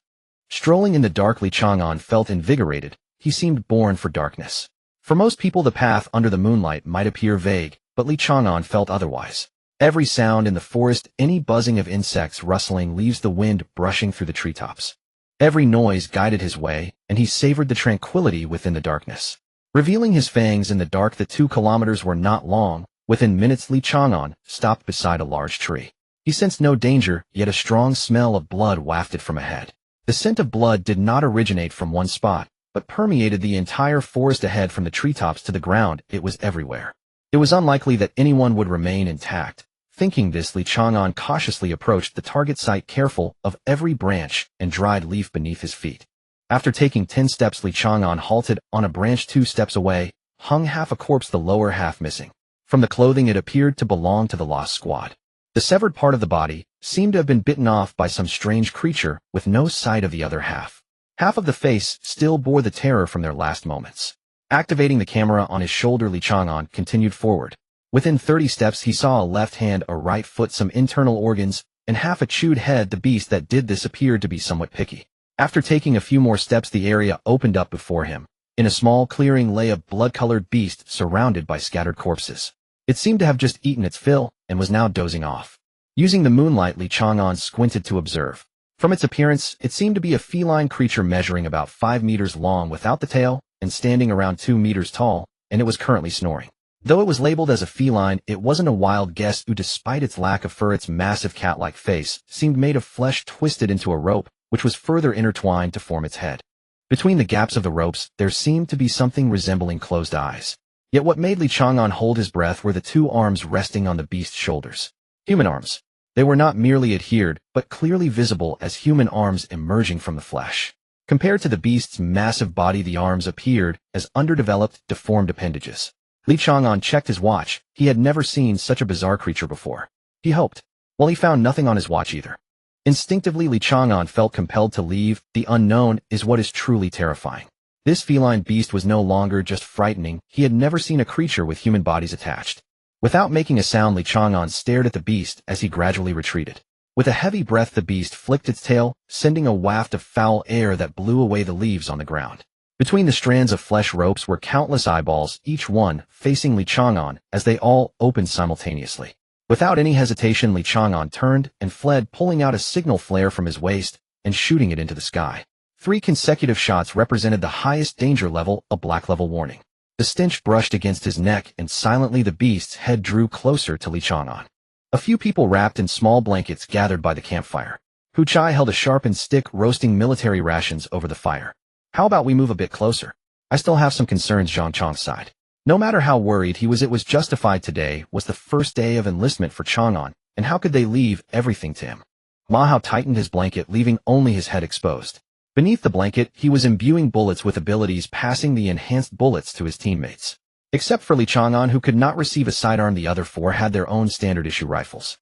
Strolling in the dark, Li Chang'an felt invigorated. He seemed born for darkness. For most people, the path under the moonlight might appear vague, but Li Chang'an felt otherwise. Every sound in the forest, any buzzing of insects, rustling leaves, the wind brushing through the treetops. Every noise guided his way, and he savored the tranquility within the darkness. Revealing his fangs in the dark, the 2 kilometers were not long. Within minutes, Li Chang'an stopped beside a large tree. He sensed no danger, yet a strong smell of blood wafted from ahead. The scent of blood did not originate from one spot, but permeated the entire forest ahead. From the treetops to the ground, it was everywhere. It was unlikely that anyone would remain intact. Thinking this, Li Chang'an cautiously approached the target site, careful of every branch and dried leaf beneath his feet. After taking 10 steps, Li Chang'an halted. On a branch 2 steps away hung half a corpse, the lower half missing. From the clothing, it appeared to belong to the lost squad. The severed part of the body seemed to have been bitten off by some strange creature, with no sight of the other half. Half of the face still bore the terror from their last moments. Activating the camera on his shoulder, Li Chang'an continued forward. Within 30 steps, he saw a left hand, a right foot, some internal organs, and half a chewed head. The beast that did this appeared to be somewhat picky. After taking a few more steps, the area opened up before him. In a small clearing lay a blood-colored beast surrounded by scattered corpses. It seemed to have just eaten its fill and was now dozing off. Using the moonlight, Li Chang'an squinted to observe. From its appearance, it seemed to be a feline creature measuring about 5 meters long without the tail and standing around 2 meters tall, and it was currently snoring. Though it was labeled as a feline, it wasn't a wild guess who, despite its lack of fur, its massive cat-like face seemed made of flesh twisted into a rope, which was further intertwined to form its head. Between the gaps of the ropes, there seemed to be something resembling closed eyes. Yet what made Li Chang'an hold his breath were the 2 arms resting on the beast's shoulders. Human arms. They were not merely adhered, but clearly visible as human arms emerging from the flesh. Compared to the beast's massive body, the arms appeared as underdeveloped, deformed appendages. Li Chang'an checked his watch. He had never seen such a bizarre creature before. He hoped. Well, he found nothing on his watch either. Instinctively, Li Chang'an felt compelled to leave. The unknown is what is truly terrifying. This feline beast was no longer just frightening. He had never seen a creature with human bodies attached. Without making a sound, Li Chang'an stared at the beast as he gradually retreated. With a heavy breath, the beast flicked its tail, sending a waft of foul air that blew away the leaves on the ground. Between the strands of flesh ropes were countless eyeballs, each one facing Li Chang'an as they all opened simultaneously. Without any hesitation, Li Chang'an turned and fled, pulling out a signal flare from his waist and shooting it into the sky. 3 consecutive shots represented the highest danger level, a black level warning. The stench brushed against his neck, and silently the beast's head drew closer to Li Chang'an. A few people wrapped in small blankets gathered by the campfire. Hu Chai held a sharpened stick roasting military rations over the fire. How about we move a bit closer? I still have some concerns, Zhang Chong sighed. No matter how worried he was, it was justified. Today was the first day of enlistment for Chang'an, and how could they leave everything to him? Ma Hao tightened his blanket, leaving only his head exposed. Beneath the blanket, he was imbuing bullets with abilities, passing the enhanced bullets to his teammates. Except for Li Chang'an, who could not receive a sidearm, the other four had their own standard-issue rifles.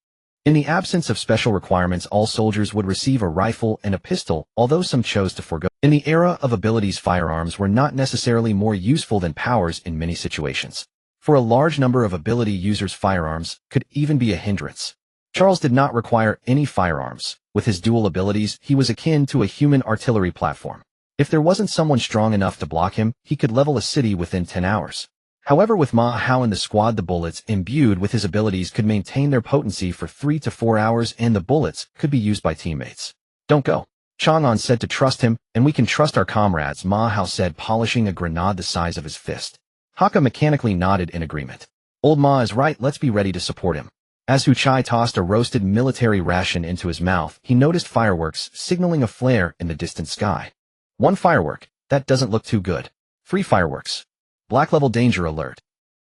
In the absence of special requirements, all soldiers would receive a rifle and a pistol, although some chose to forego. In the era of abilities, firearms were not necessarily more useful than powers in many situations. For a large number of ability users, firearms could even be a hindrance. Charles did not require any firearms. With his dual abilities, he was akin to a human artillery platform. If there wasn't someone strong enough to block him, he could level a city within 10 hours. However, with Ma Hao in the squad, the bullets imbued with his abilities could maintain their potency for 3 to 4 hours, and the bullets could be used by teammates. Don't go. Chang'an said to trust him, and we can trust our comrades, Ma Hao said, polishing a grenade the size of his fist. Hakka mechanically nodded in agreement. Old Ma is right, let's be ready to support him. As Hu Chai tossed a roasted military ration into his mouth, he noticed fireworks, signaling a flare in the distant sky. 1 firework. That doesn't look too good. 3 fireworks. Black level danger alert.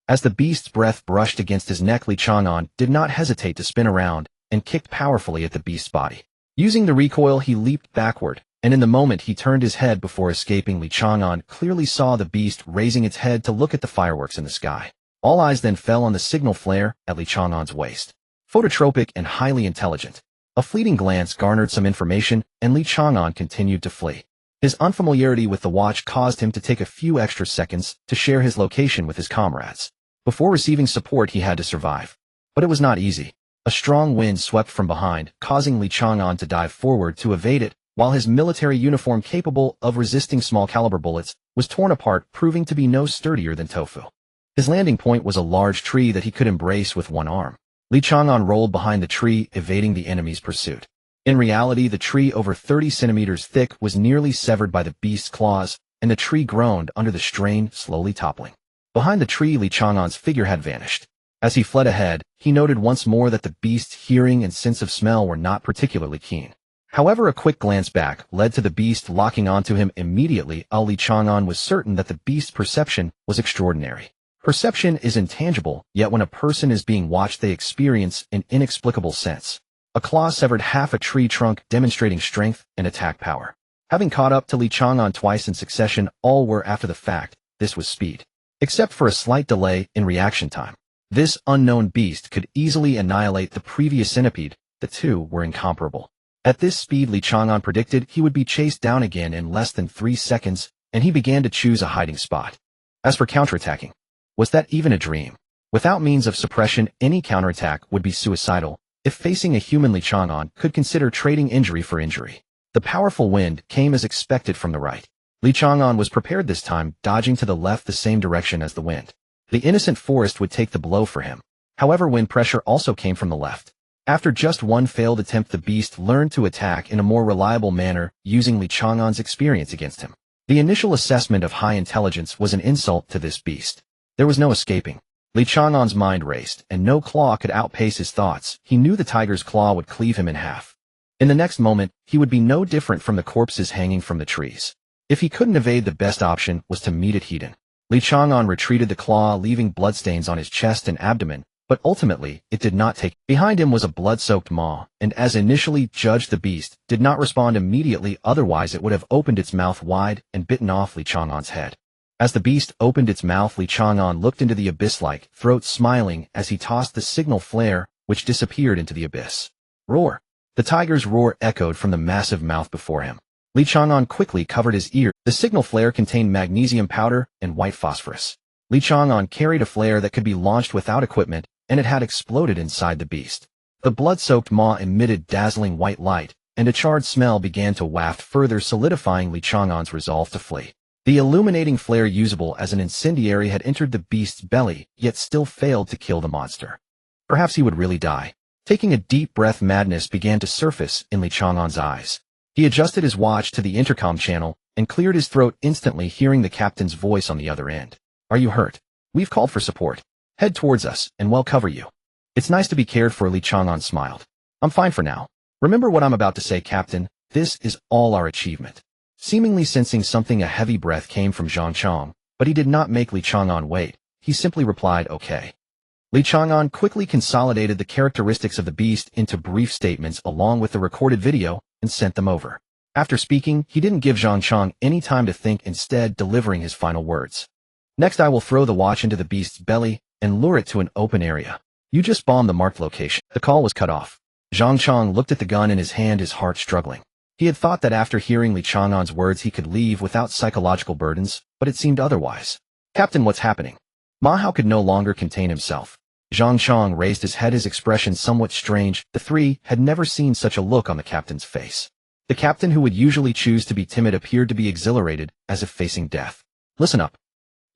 As the beast's breath brushed against his neck, Li Chang'an did not hesitate to spin around and kicked powerfully at the beast's body. Using the recoil, he leaped backward, and in the moment he turned his head before escaping, Li Chang'an clearly saw the beast raising its head to look at the fireworks in the sky. All eyes then fell on the signal flare at Li Chang'an's waist. Phototropic and highly intelligent. A fleeting glance garnered some information, and Li Chang'an continued to flee. His unfamiliarity with the watch caused him to take a few extra seconds to share his location with his comrades. Before receiving support, he had to survive. But it was not easy. A strong wind swept from behind, causing Li Chang'an to dive forward to evade it, while his military uniform, capable of resisting small-caliber bullets, was torn apart, proving to be no sturdier than tofu. His landing point was a large tree that he could embrace with one arm. Li Chang'an rolled behind the tree, evading the enemy's pursuit. In reality, the tree, over 30 centimeters thick, was nearly severed by the beast's claws, and the tree groaned under the strain, slowly toppling. Behind the tree, Li Chang'an's figure had vanished. As he fled ahead, he noted once more that the beast's hearing and sense of smell were not particularly keen. However, a quick glance back led to the beast locking onto him immediately. Li Chang'an was certain that the beast's perception was extraordinary. Perception is intangible, yet when a person is being watched, they experience an inexplicable sense. A claw severed half a tree trunk, demonstrating strength and attack power. Having caught up to Li Chang'an twice in succession, all were after the fact. This was speed. Except for a slight delay in reaction time. This unknown beast could easily annihilate the previous centipede. The two were incomparable. At this speed, Li Chang'an predicted he would be chased down again in less than 3 seconds, and he began to choose a hiding spot. As for counterattacking, was that even a dream? Without means of suppression, any counterattack would be suicidal. If facing a human, Li Chang'an could consider trading injury for injury. The powerful wind came as expected from the right. Li Chang'an was prepared this time, dodging to the left the same direction as the wind. The innocent forest would take the blow for him. However, wind pressure also came from the left. After just one failed attempt, the beast learned to attack in a more reliable manner, using Li Chang'an's experience against him. The initial assessment of high intelligence was an insult to this beast. There was no escaping. Li Chang'an's mind raced, and no claw could outpace his thoughts. He knew the tiger's claw would cleave him in half. In the next moment, he would be no different from the corpses hanging from the trees. If he couldn't evade, the best option was to meet it head-on. Li Chang'an retreated the claw, leaving bloodstains on his chest and abdomen, but ultimately, it did not take. Behind him was a blood-soaked maw, and as initially judged, the beast did not respond immediately, otherwise it would have opened its mouth wide and bitten off Li Chang'an's head. As the beast opened its mouth, Li Chang'an looked into the abyss-like throat, smiling as he tossed the signal flare, which disappeared into the abyss. Roar! The tiger's roar echoed from the massive mouth before him. Li Chang'an quickly covered his ear. The signal flare contained magnesium powder and white phosphorus. Li Chang'an carried a flare that could be launched without equipment, and it had exploded inside the beast. The blood-soaked maw emitted dazzling white light, and a charred smell began to waft, further solidifying Li Chang'an's resolve to flee. The illuminating flare, usable as an incendiary, had entered the beast's belly, yet still failed to kill the monster. Perhaps he would really die. Taking a deep breath, madness began to surface in Li Chang'an's eyes. He adjusted his watch to the intercom channel and cleared his throat, instantly hearing the captain's voice on the other end. "Are you hurt? We've called for support. Head towards us, and we'll cover you." It's nice to be cared for, Li Chang'an smiled. I'm fine for now. Remember what I'm about to say, Captain. This is all our achievement. Seemingly sensing something, a heavy breath came from Zhang Chang, but he did not make Li Chang'an wait. He simply replied, okay. Li Chang'an quickly consolidated the characteristics of the beast into brief statements along with the recorded video and sent them over. After speaking, he didn't give Zhang Chang any time to think, instead delivering his final words. Next, I will throw the watch into the beast's belly and lure it to an open area. You just bomb the marked location. The call was cut off. Zhang Chang looked at the gun in his hand, his heart struggling. He had thought that after hearing Li Chang'an's words he could leave without psychological burdens, but it seemed otherwise. Captain, what's happening? Ma Hao could no longer contain himself. Zhang Chang raised his head, his expression somewhat strange. The three had never seen such a look on the captain's face. The captain, who would usually choose to be timid, appeared to be exhilarated, as if facing death. Listen up.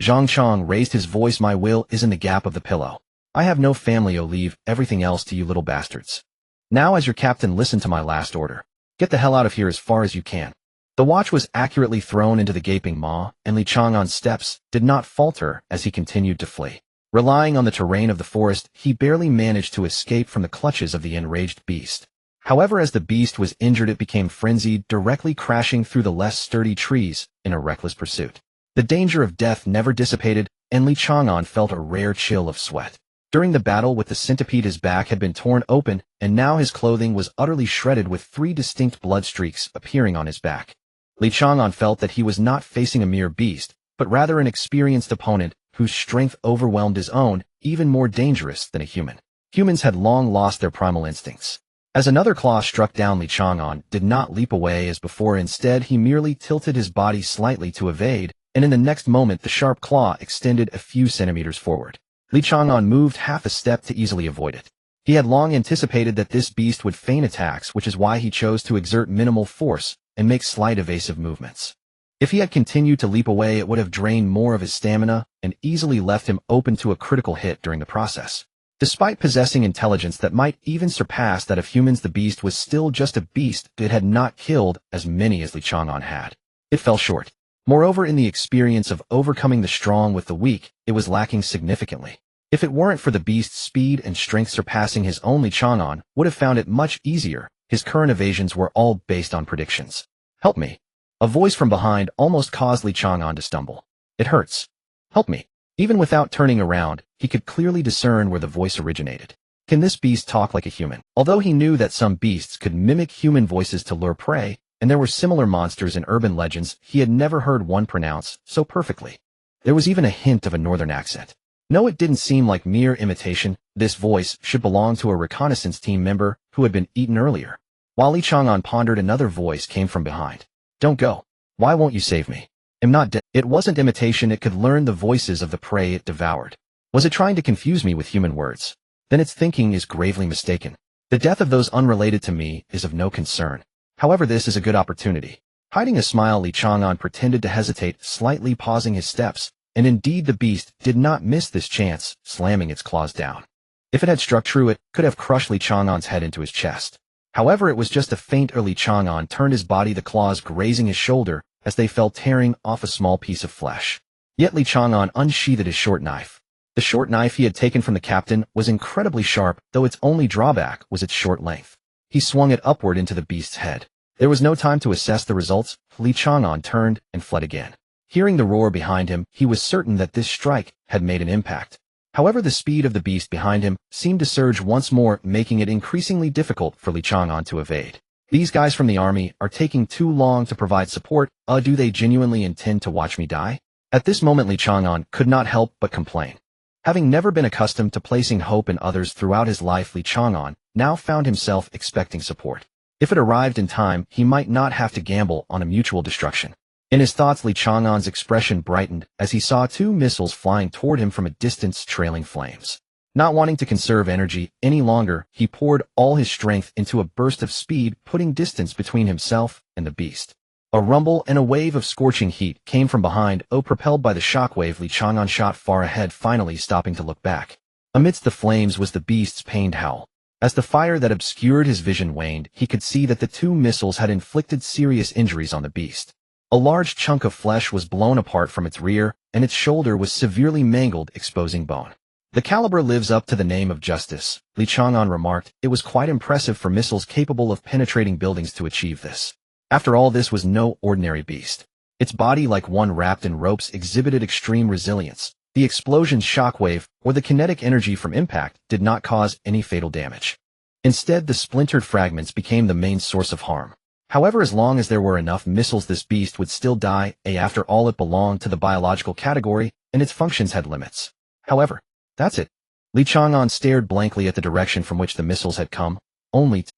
Zhang Chang raised his voice. My will is in the gap of the pillow. I have no family. Leave everything else to you little bastards. Now, as your captain, listen to my last order. Get the hell out of here as far as you can. The watch was accurately thrown into the gaping maw, and Li Chang'an's steps did not falter as he continued to flee. Relying on the terrain of the forest, he barely managed to escape from the clutches of the enraged beast. However, as the beast was injured, it became frenzied, directly crashing through the less sturdy trees in a reckless pursuit. The danger of death never dissipated, and Li Chang'an felt a rare chill of sweat. During the battle with the centipede, his back had been torn open, and now his clothing was utterly shredded with 3 distinct blood streaks appearing on his back. Li Chang'an felt that he was not facing a mere beast, but rather an experienced opponent whose strength overwhelmed his own, even more dangerous than a human. Humans had long lost their primal instincts. As another claw struck down, Li Chang'an did not leap away as before. Instead, he merely tilted his body slightly to evade, and in the next moment the sharp claw extended a few centimeters forward. Li Chang'an moved half a step to easily avoid it. He had long anticipated that this beast would feign attacks, which is why he chose to exert minimal force and make slight evasive movements. If he had continued to leap away, it would have drained more of his stamina and easily left him open to a critical hit during the process. Despite possessing intelligence that might even surpass that of humans, the beast was still just a beast. It had not killed as many as Li Chang'an had. It fell short. Moreover, in the experience of overcoming the strong with the weak, it was lacking significantly. If it weren't for the beast's speed and strength surpassing his own, Li Chang'an would have found it much easier. His current evasions were all based on predictions. Help me. A voice from behind almost caused Li Chang'an to stumble. It hurts. Help me. Even without turning around, he could clearly discern where the voice originated. Can this beast talk like a human? Although he knew that some beasts could mimic human voices to lure prey, and there were similar monsters in urban legends, he had never heard one pronounce so perfectly. There was even a hint of a northern accent. No, it didn't seem like mere imitation. This voice should belong to a reconnaissance team member who had been eaten earlier. While Li Chang'an pondered, another voice came from behind. Don't go. Why won't you save me? I'm not dead. It wasn't imitation. It could learn the voices of the prey it devoured. Was it trying to confuse me with human words? Then its thinking is gravely mistaken. The death of those unrelated to me is of no concern. However, this is a good opportunity. Hiding a smile, Li Chang'an pretended to hesitate, slightly pausing his steps, and indeed the beast did not miss this chance, slamming its claws down. If it had struck true, it could have crushed Li Chang'an's head into his chest. However, it was just a feint. Li Chang'an turned his body, the claws grazing his shoulder as they fell, tearing off a small piece of flesh. Yet Li Chang'an unsheathed his short knife. The short knife he had taken from the captain was incredibly sharp, though its only drawback was its short length. He swung it upward into the beast's head. There was no time to assess the results. Li Chang'an turned and fled again. Hearing the roar behind him, he was certain that this strike had made an impact. However, the speed of the beast behind him seemed to surge once more, making it increasingly difficult for Li Chang'an to evade. These guys from the army are taking too long to provide support. Do they genuinely intend to watch me die? At this moment, Li Chang'an could not help but complain. Having never been accustomed to placing hope in others throughout his life, Li Chang'an now found himself expecting support. If it arrived in time, he might not have to gamble on a mutual destruction. In his thoughts, Li Chang'an's expression brightened as he saw 2 missiles flying toward him from a distance, trailing flames. Not wanting to conserve energy any longer, he poured all his strength into a burst of speed, putting distance between himself and the beast. A rumble and a wave of scorching heat came from behind. Propelled by the shockwave, Li Chang'an shot far ahead, finally stopping to look back. Amidst the flames was the beast's pained howl. As the fire that obscured his vision waned, he could see that the 2 missiles had inflicted serious injuries on the beast. A large chunk of flesh was blown apart from its rear, and its shoulder was severely mangled, exposing bone. The caliber lives up to the name of justice, Li Chang'an remarked. It was quite impressive for missiles capable of penetrating buildings to achieve this. After all, this was no ordinary beast. Its body, like one wrapped in ropes, exhibited extreme resilience. The explosion's shockwave, or the kinetic energy from impact, did not cause any fatal damage. Instead, the splintered fragments became the main source of harm. However, as long as there were enough missiles, this beast would still die. After all, it belonged to the biological category, and its functions had limits. However, that's it. Li Chang'an stared blankly at the direction from which the missiles had come.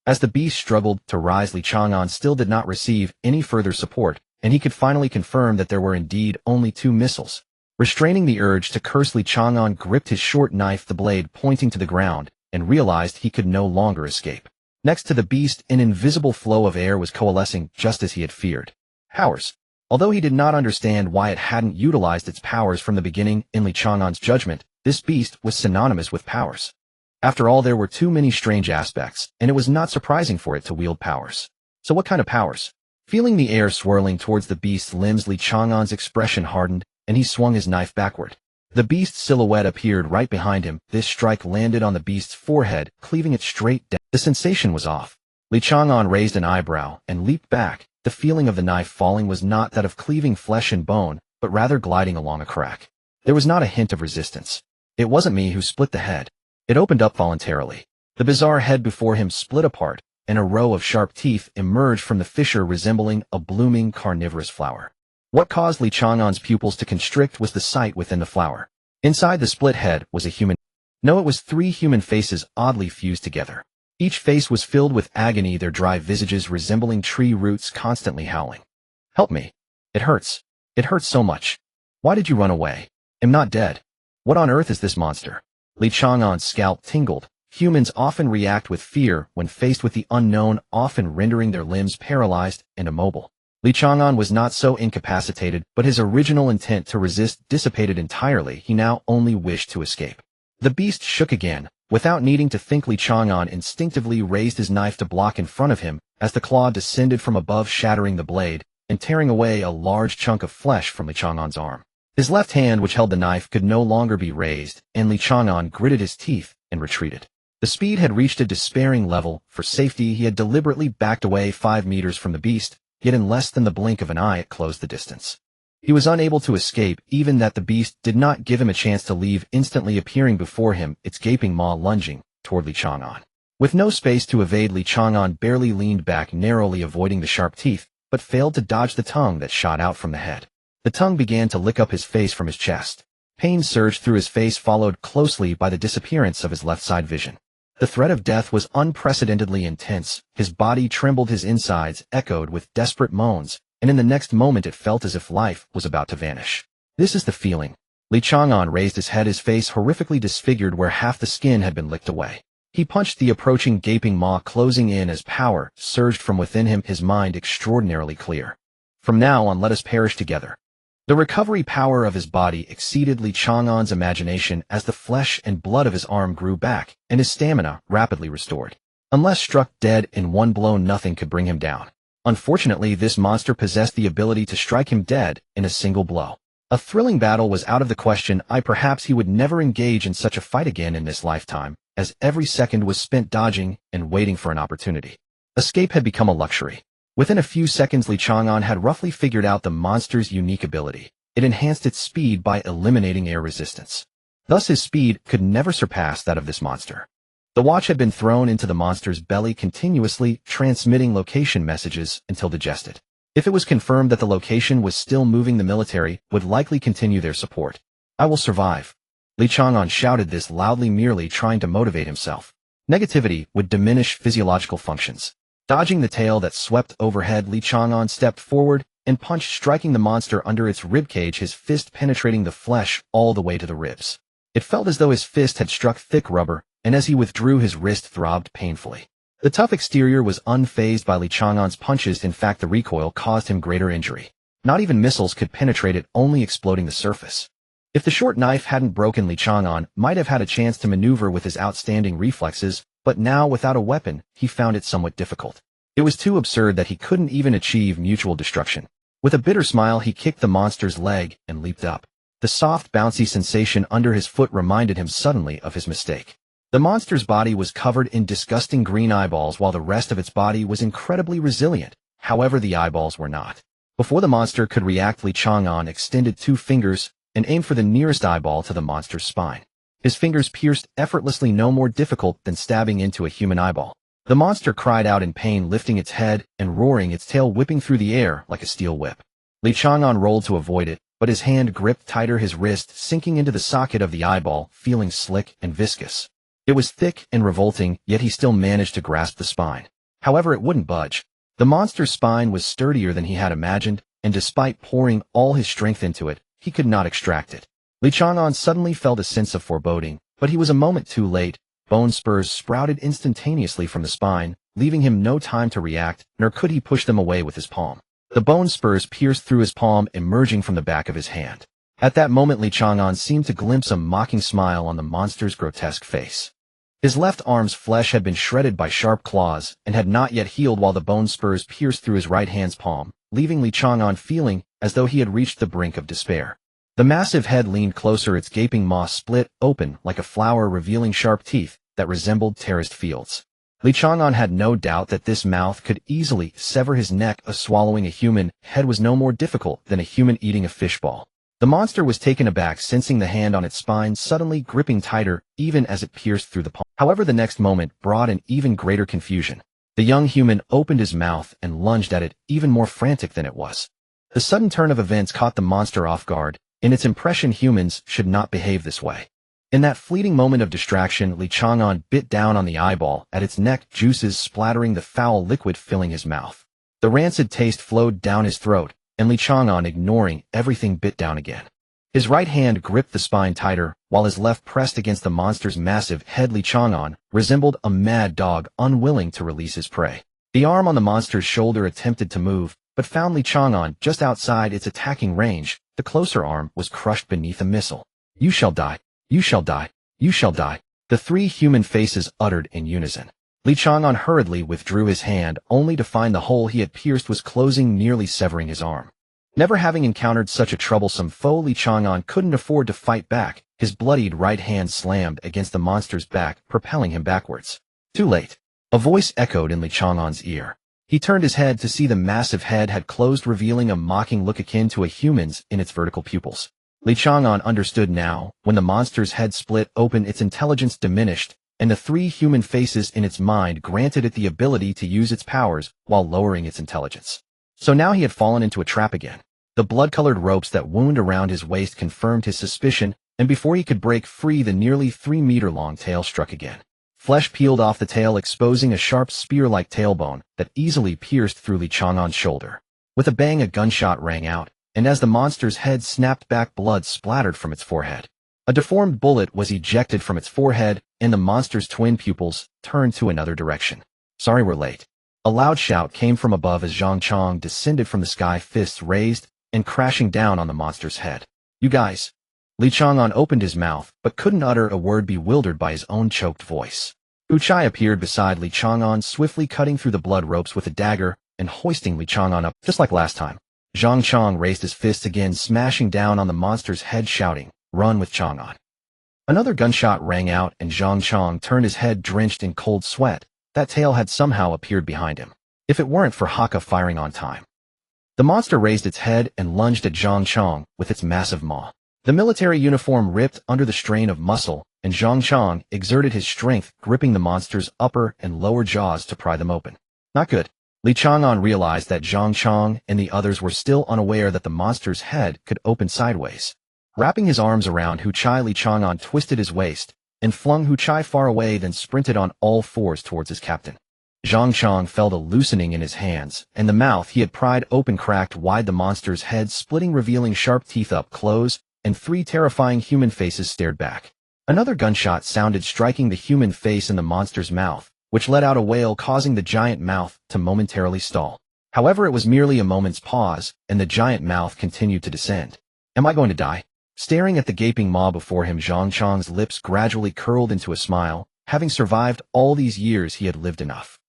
As the beast struggled to rise, Li Chang'an still did not receive any further support, and he could finally confirm that there were indeed only 2 missiles. Restraining the urge to curse, Li Chang'an gripped his short knife, the blade pointing to the ground, and realized he could no longer escape. Next to the beast, an invisible flow of air was coalescing, just as he had feared. Powers. Although he did not understand why it hadn't utilized its powers from the beginning, in Li Chang'an's judgment, this beast was synonymous with powers. After all, there were too many strange aspects, and it was not surprising for it to wield powers. So what kind of powers? Feeling the air swirling towards the beast's limbs, Li Chang'an's expression hardened, and he swung his knife backward. The beast's silhouette appeared right behind him. This strike landed on the beast's forehead, cleaving it straight down. The sensation was off. Li Chang'an raised an eyebrow and leaped back. The feeling of the knife falling was not that of cleaving flesh and bone, but rather gliding along a crack. There was not a hint of resistance. It wasn't me who split the head. It opened up voluntarily. The bizarre head before him split apart, and a row of sharp teeth emerged from the fissure, resembling a blooming carnivorous flower. What caused Li Chang'an's pupils to constrict was the sight within the flower. Inside the split head was a human. No, it was 3 human faces oddly fused together. Each face was filled with agony, their dry visages resembling tree roots constantly howling. Help me. It hurts. It hurts so much. Why did you run away? I'm not dead. What on earth is this monster? Li Chang'an's scalp tingled. Humans often react with fear when faced with the unknown, often rendering their limbs paralyzed and immobile. Li Chang'an was not so incapacitated, but his original intent to resist dissipated entirely. He now only wished to escape. The beast shook again. Without needing to think, Li Chang'an instinctively raised his knife to block in front of him as the claw descended from above, shattering the blade and tearing away a large chunk of flesh from Li Chang'an's arm. His left hand, which held the knife, could no longer be raised, and Li Chang'an gritted his teeth and retreated. The speed had reached a despairing level. For safety, he had deliberately backed away 5 meters from the beast, yet in less than the blink of an eye it closed the distance. He was unable to escape, even that the beast did not give him a chance to leave, instantly appearing before him, its gaping maw lunging toward Li Chang'an. With no space to evade, Li Chang'an barely leaned back, narrowly avoiding the sharp teeth, but failed to dodge the tongue that shot out from the head. The tongue began to lick up his face from his chest. Pain surged through his face, followed closely by the disappearance of his left side vision. The threat of death was unprecedentedly intense. His body trembled, his insides echoed with desperate moans, and in the next moment it felt as if life was about to vanish. This is the feeling. Li Chang'an raised his head, his face horrifically disfigured where half the skin had been licked away. He punched the approaching gaping maw, closing in as power surged from within him, his mind extraordinarily clear. From now on, let us perish together. The recovery power of his body exceeded Li Chang'an's imagination as the flesh and blood of his arm grew back, and his stamina rapidly restored. Unless struck dead in one blow, nothing could bring him down. Unfortunately, this monster possessed the ability to strike him dead in a single blow. A thrilling battle was out of the question. Perhaps he would never engage in such a fight again in this lifetime, as every second was spent dodging and waiting for an opportunity. Escape had become a luxury. Within a few seconds, Li Chang'an had roughly figured out the monster's unique ability. It enhanced its speed by eliminating air resistance. Thus his speed could never surpass that of this monster. The watch had been thrown into the monster's belly, continuously transmitting location messages until digested. If it was confirmed that the location was still moving, the military would likely continue their support. I will survive. Li Chang'an shouted this loudly, merely trying to motivate himself. Negativity would diminish physiological functions. Dodging the tail that swept overhead, Li Chang'an stepped forward and punched, striking the monster under its ribcage, his fist penetrating the flesh all the way to the ribs. It felt as though his fist had struck thick rubber, and as he withdrew, his wrist throbbed painfully. The tough exterior was unfazed by Li Chang'an's punches. In fact, the recoil caused him greater injury. Not even missiles could penetrate it, only exploding the surface. If the short knife hadn't broken, Li Chang'an might have had a chance to maneuver with his outstanding reflexes, but now, without a weapon, he found it somewhat difficult. It was too absurd that he couldn't even achieve mutual destruction. With a bitter smile, he kicked the monster's leg and leaped up. The soft, bouncy sensation under his foot reminded him suddenly of his mistake. The monster's body was covered in disgusting green eyeballs while the rest of its body was incredibly resilient. However, the eyeballs were not. Before the monster could react, Chang'an extended 2 fingers and aimed for the nearest eyeball to the monster's spine. His fingers pierced effortlessly, no more difficult than stabbing into a human eyeball. The monster cried out in pain, lifting its head and roaring, its tail whipping through the air like a steel whip. Chang'an rolled to avoid it, but his hand gripped tighter, his wrist sinking into the socket of the eyeball, feeling slick and viscous. It was thick and revolting, yet he still managed to grasp the spine. However, it wouldn't budge. The monster's spine was sturdier than he had imagined, and despite pouring all his strength into it, he could not extract it. Chang'an suddenly felt a sense of foreboding, but he was a moment too late. Bone spurs sprouted instantaneously from the spine, leaving him no time to react, nor could he push them away with his palm. The bone spurs pierced through his palm, emerging from the back of his hand. At that moment, Chang'an seemed to glimpse a mocking smile on the monster's grotesque face. His left arm's flesh had been shredded by sharp claws and had not yet healed, while the bone spurs pierced through his right hand's palm, leaving Chang'an feeling as though he had reached the brink of despair. The massive head leaned closer, its gaping maw split open like a flower, revealing sharp teeth that resembled terraced fields. Chang'an had no doubt that this mouth could easily sever his neck. Swallowing a human head was no more difficult than a human eating a fishball. The monster was taken aback, sensing the hand on its spine suddenly gripping tighter even as it pierced through the palm. However, the next moment brought an even greater confusion. The young human opened his mouth and lunged at it, even more frantic than it was. The sudden turn of events caught the monster off guard. In its impression, humans should not behave this way. In that fleeting moment of distraction, Chang'an bit down on the eyeball at its neck, juices splattering the foul liquid filling his mouth. The rancid taste flowed down his throat, and Chang'an, ignoring everything, bit down again. His right hand gripped the spine tighter, while his left pressed against the monster's massive head. Chang'an resembled a mad dog, unwilling to release his prey. The arm on the monster's shoulder attempted to move, but found Chang'an just outside its attacking range. The closer arm was crushed beneath a missile. "You shall die. You shall die. You shall die," the 3 human faces uttered in unison. Chang'an hurriedly withdrew his hand, only to find the hole he had pierced was closing, nearly severing his arm. Never having encountered such a troublesome foe, Chang'an couldn't afford to fight back. His bloodied right hand slammed against the monster's back, propelling him backwards. Too late. A voice echoed in Chang'an's ear. He turned his head to see the massive head had closed, revealing a mocking look akin to a human's in its vertical pupils. Chang'an understood now. When the monster's head split open, its intelligence diminished, and the 3 human faces in its mind granted it the ability to use its powers while lowering its intelligence. So now he had fallen into a trap again. The blood-colored ropes that wound around his waist confirmed his suspicion, and before he could break free, the nearly 3-meter-long tail struck again. Flesh peeled off the tail, exposing a sharp spear-like tailbone that easily pierced through Chang'an's shoulder. With a bang, a gunshot rang out, and as the monster's head snapped back, blood splattered from its forehead. A deformed bullet was ejected from its forehead, and the monster's twin pupils turned to another direction. "Sorry we're late." A loud shout came from above as Zhang Chang descended from the sky, fists raised and crashing down on the monster's head. "You guys." Chang'an opened his mouth, but couldn't utter a word, bewildered by his own choked voice. Uchai appeared beside Chang'an, swiftly cutting through the blood ropes with a dagger and hoisting Chang'an up, just like last time. Zhang Chang raised his fists again, smashing down on the monster's head, shouting, "Run with Chang'an." Another gunshot rang out, and Zhang Chang turned, his head drenched in cold sweat. That tail had somehow appeared behind him. If it weren't for Haka firing on time. The monster raised its head and lunged at Zhang Chang with its massive maw. The military uniform ripped under the strain of muscle, and Zhang Chang exerted his strength, gripping the monster's upper and lower jaws to pry them open. Not good. Chang'an realized that Zhang Chang and the others were still unaware that the monster's head could open sideways. Wrapping his arms around Huchai, Chang'an twisted his waist and flung Huchai far away, then sprinted on all fours towards his captain. Zhang Chang felt a loosening in his hands, and the mouth he had pried open cracked wide, the monster's head splitting, revealing sharp teeth up close, and 3 terrifying human faces stared back. Another gunshot sounded, striking the human face in the monster's mouth, which let out a wail, causing the giant mouth to momentarily stall. However, it was merely a moment's pause, and the giant mouth continued to descend. "Am I going to die?" Staring at the gaping maw before him, Zhang Chang's lips gradually curled into a smile. Having survived all these years, he had lived enough.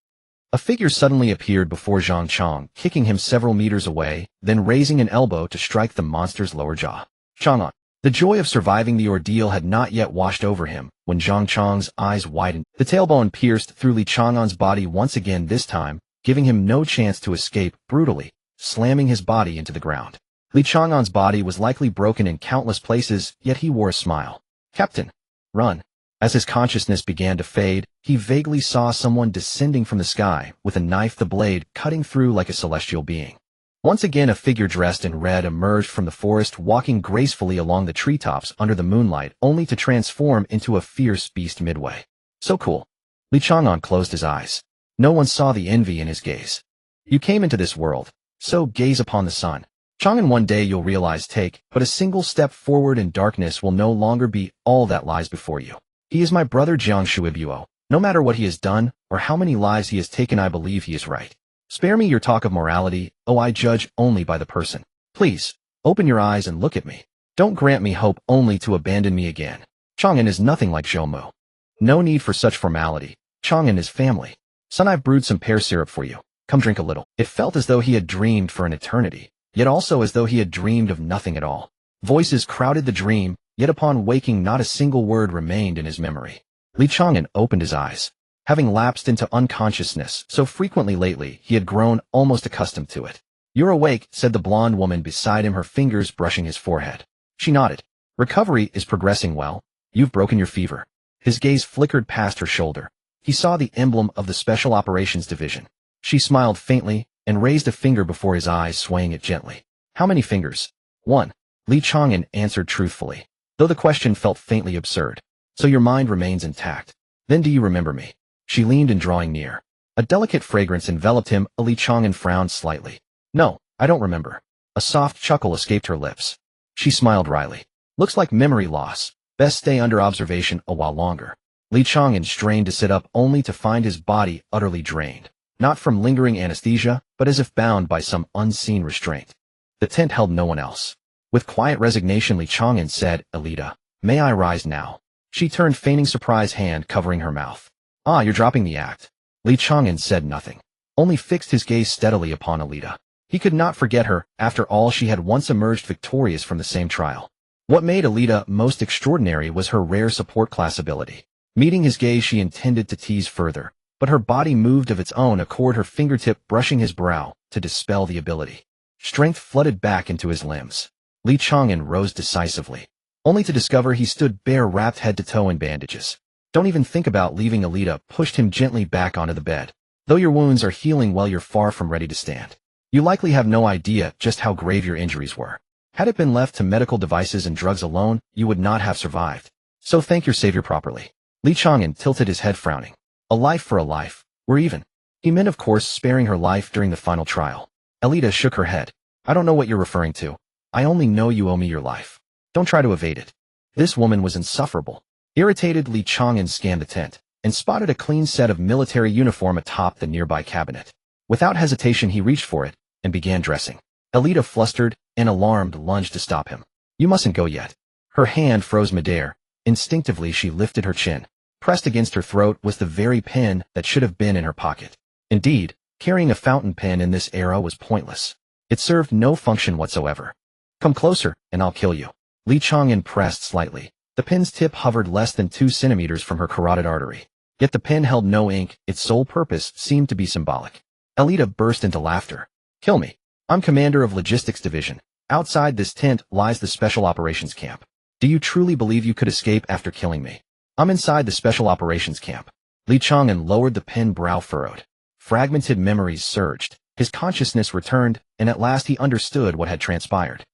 A figure suddenly appeared before Zhang Chang, kicking him several meters away, then raising an elbow to strike the monster's lower jaw. "Chang'an." The joy of surviving the ordeal had not yet washed over him when Zhang Chang's eyes widened. The tailbone pierced through Li Chang'an's body once again, this time giving him no chance to escape, brutally slamming his body into the ground. Li Chang'an's body was likely broken in countless places, yet he wore a smile. "Captain, run." As his consciousness began to fade, he vaguely saw someone descending from the sky, with a knife, the blade cutting through like a celestial being. Once again, a figure dressed in red emerged from the forest, walking gracefully along the treetops under the moonlight, only to transform into a fierce beast midway. "So cool." Li Chang'an closed his eyes. No one saw the envy in his gaze. "You came into this world, so gaze upon the sun. Chang'an, one day you'll realize take but a single step forward and darkness will no longer be all that lies before you. He is my brother Jiang Shuibuo. No matter what he has done, or how many lives he has taken, I believe he is right. Spare me your talk of morality, I judge only by the person. Please, open your eyes and look at me. Don't grant me hope only to abandon me again. Chang'an is nothing like Zhoumu. No need for such formality. Chang'an is family. Son, I've brewed some pear syrup for you. Come drink a little." It felt as though he had dreamed for an eternity, yet also as though he had dreamed of nothing at all. Voices crowded the dream, yet upon waking not a single word remained in his memory. Li Chang'an opened his eyes. Having lapsed into unconsciousness so frequently lately, he had grown almost accustomed to it. "You're awake," said the blonde woman beside him, her fingers brushing his forehead. She nodded. "Recovery is progressing well. You've broken your fever." His gaze flickered past her shoulder. He saw the emblem of the Special Operations Division. She smiled faintly and raised a finger before his eyes, swaying it gently. "How many fingers?" "One," Li Chang'an answered truthfully, though the question felt faintly absurd. "So your mind remains intact. Then do you remember me?" She leaned in, drawing near. A delicate fragrance enveloped him. Li Chang'an frowned slightly. "No, I don't remember." A soft chuckle escaped her lips. She smiled wryly. "Looks like memory loss. Best stay under observation a while longer." Li Chang'an strained to sit up, only to find his body utterly drained. Not from lingering anesthesia, but as if bound by some unseen restraint. The tent held no one else. With quiet resignation, Li Chang'an said, "Alita, may I rise now?" She turned, feigning surprise, hand covering her mouth. "Ah, you're dropping the act." Li Chang'an said nothing, only fixed his gaze steadily upon Alita. He could not forget her. After all, she had once emerged victorious from the same trial. What made Alita most extraordinary was her rare support class ability. Meeting his gaze, she intended to tease further, but her body moved of its own accord, her fingertip brushing his brow to dispel the ability. Strength flooded back into his limbs. Li Chang'an rose decisively, only to discover he stood bare, wrapped head to toe in bandages. "Don't even think about leaving." Alita pushed him gently back onto the bed. "Though your wounds are healing well, you're far from ready to stand. You likely have no idea just how grave your injuries were. Had it been left to medical devices and drugs alone, you would not have survived. So thank your savior properly." Li Chang'an tilted his head, frowning. "A life for a life. We're even." He meant, of course, sparing her life during the final trial. Alita shook her head. "I don't know what you're referring to. I only know you owe me your life. Don't try to evade it." This woman was insufferable. Irritated, Li Chang'an scanned the tent and spotted a clean set of military uniform atop the nearby cabinet. Without hesitation, he reached for it and began dressing. Alita, flustered and alarmed, lunged to stop him. "You mustn't go yet." Her hand froze midair. Instinctively, she lifted her chin. Pressed against her throat was the very pen that should have been in her pocket. Indeed, carrying a fountain pen in this era was pointless. It served no function whatsoever. "Come closer, and I'll kill you." Li Chang'an pressed slightly. The pen's tip hovered less than 2 centimeters from her carotid artery. Yet the pen held no ink. Its sole purpose seemed to be symbolic. Alita burst into laughter. "Kill me. I'm commander of Logistics Division. Outside this tent lies the Special Operations Camp. Do you truly believe you could escape after killing me? I'm inside the Special Operations Camp." Li Chang'an lowered the pen, brow furrowed. Fragmented memories surged. His consciousness returned, and at last he understood what had transpired.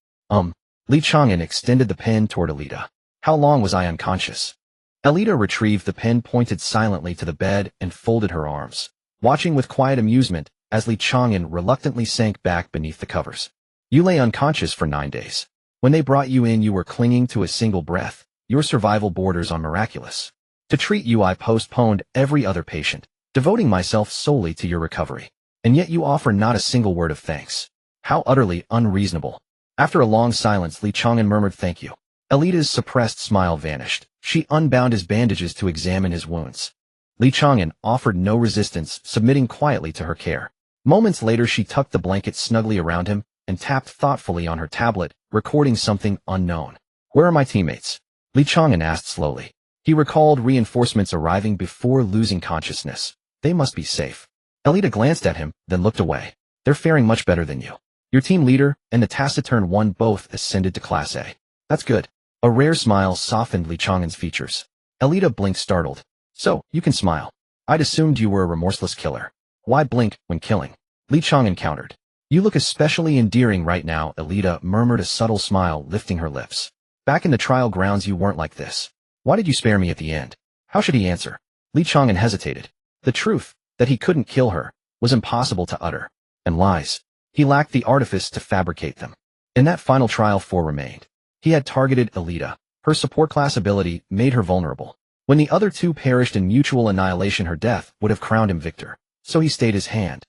Li Chang'an extended the pen toward Alita. "How long was I unconscious?" Alita retrieved the pen, pointed silently to the bed, and folded her arms, watching with quiet amusement as Li Chang'an reluctantly sank back beneath the covers. "You lay unconscious for 9 days. When they brought you in, you were clinging to a single breath. Your survival borders on miraculous. To treat you, I postponed every other patient, devoting myself solely to your recovery. And yet you offer not a single word of thanks. How utterly unreasonable." After a long silence, Li Chang'an murmured, "Thank you." Alita's suppressed smile vanished. She unbound his bandages to examine his wounds. Li Chang'an offered no resistance, submitting quietly to her care. Moments later, she tucked the blanket snugly around him and tapped thoughtfully on her tablet, recording something unknown. Where are my teammates? Li Chang'an asked slowly. He recalled reinforcements arriving before losing consciousness. They must be safe. Alita glanced at him, then looked away. They're faring much better than you. Your team leader and the taciturn one both ascended to Class A. That's good. A rare smile softened Li Chang'an's features. Alita blinked startled. So, you can smile. I'd assumed you were a remorseless killer. Why blink when killing? Li Chang'an countered. You look especially endearing right now, Alita murmured, a subtle smile lifting her lips. Back in the trial grounds you weren't like this. Why did you spare me at the end? How should he answer? Li Chang'an hesitated. The truth, that he couldn't kill her, was impossible to utter. And lies. He lacked the artifice to fabricate them. In that final trial, 4 remained. He had targeted Alita. Her support class ability made her vulnerable. When the other 2 perished in mutual annihilation, her death would have crowned him victor. So he stayed his hand.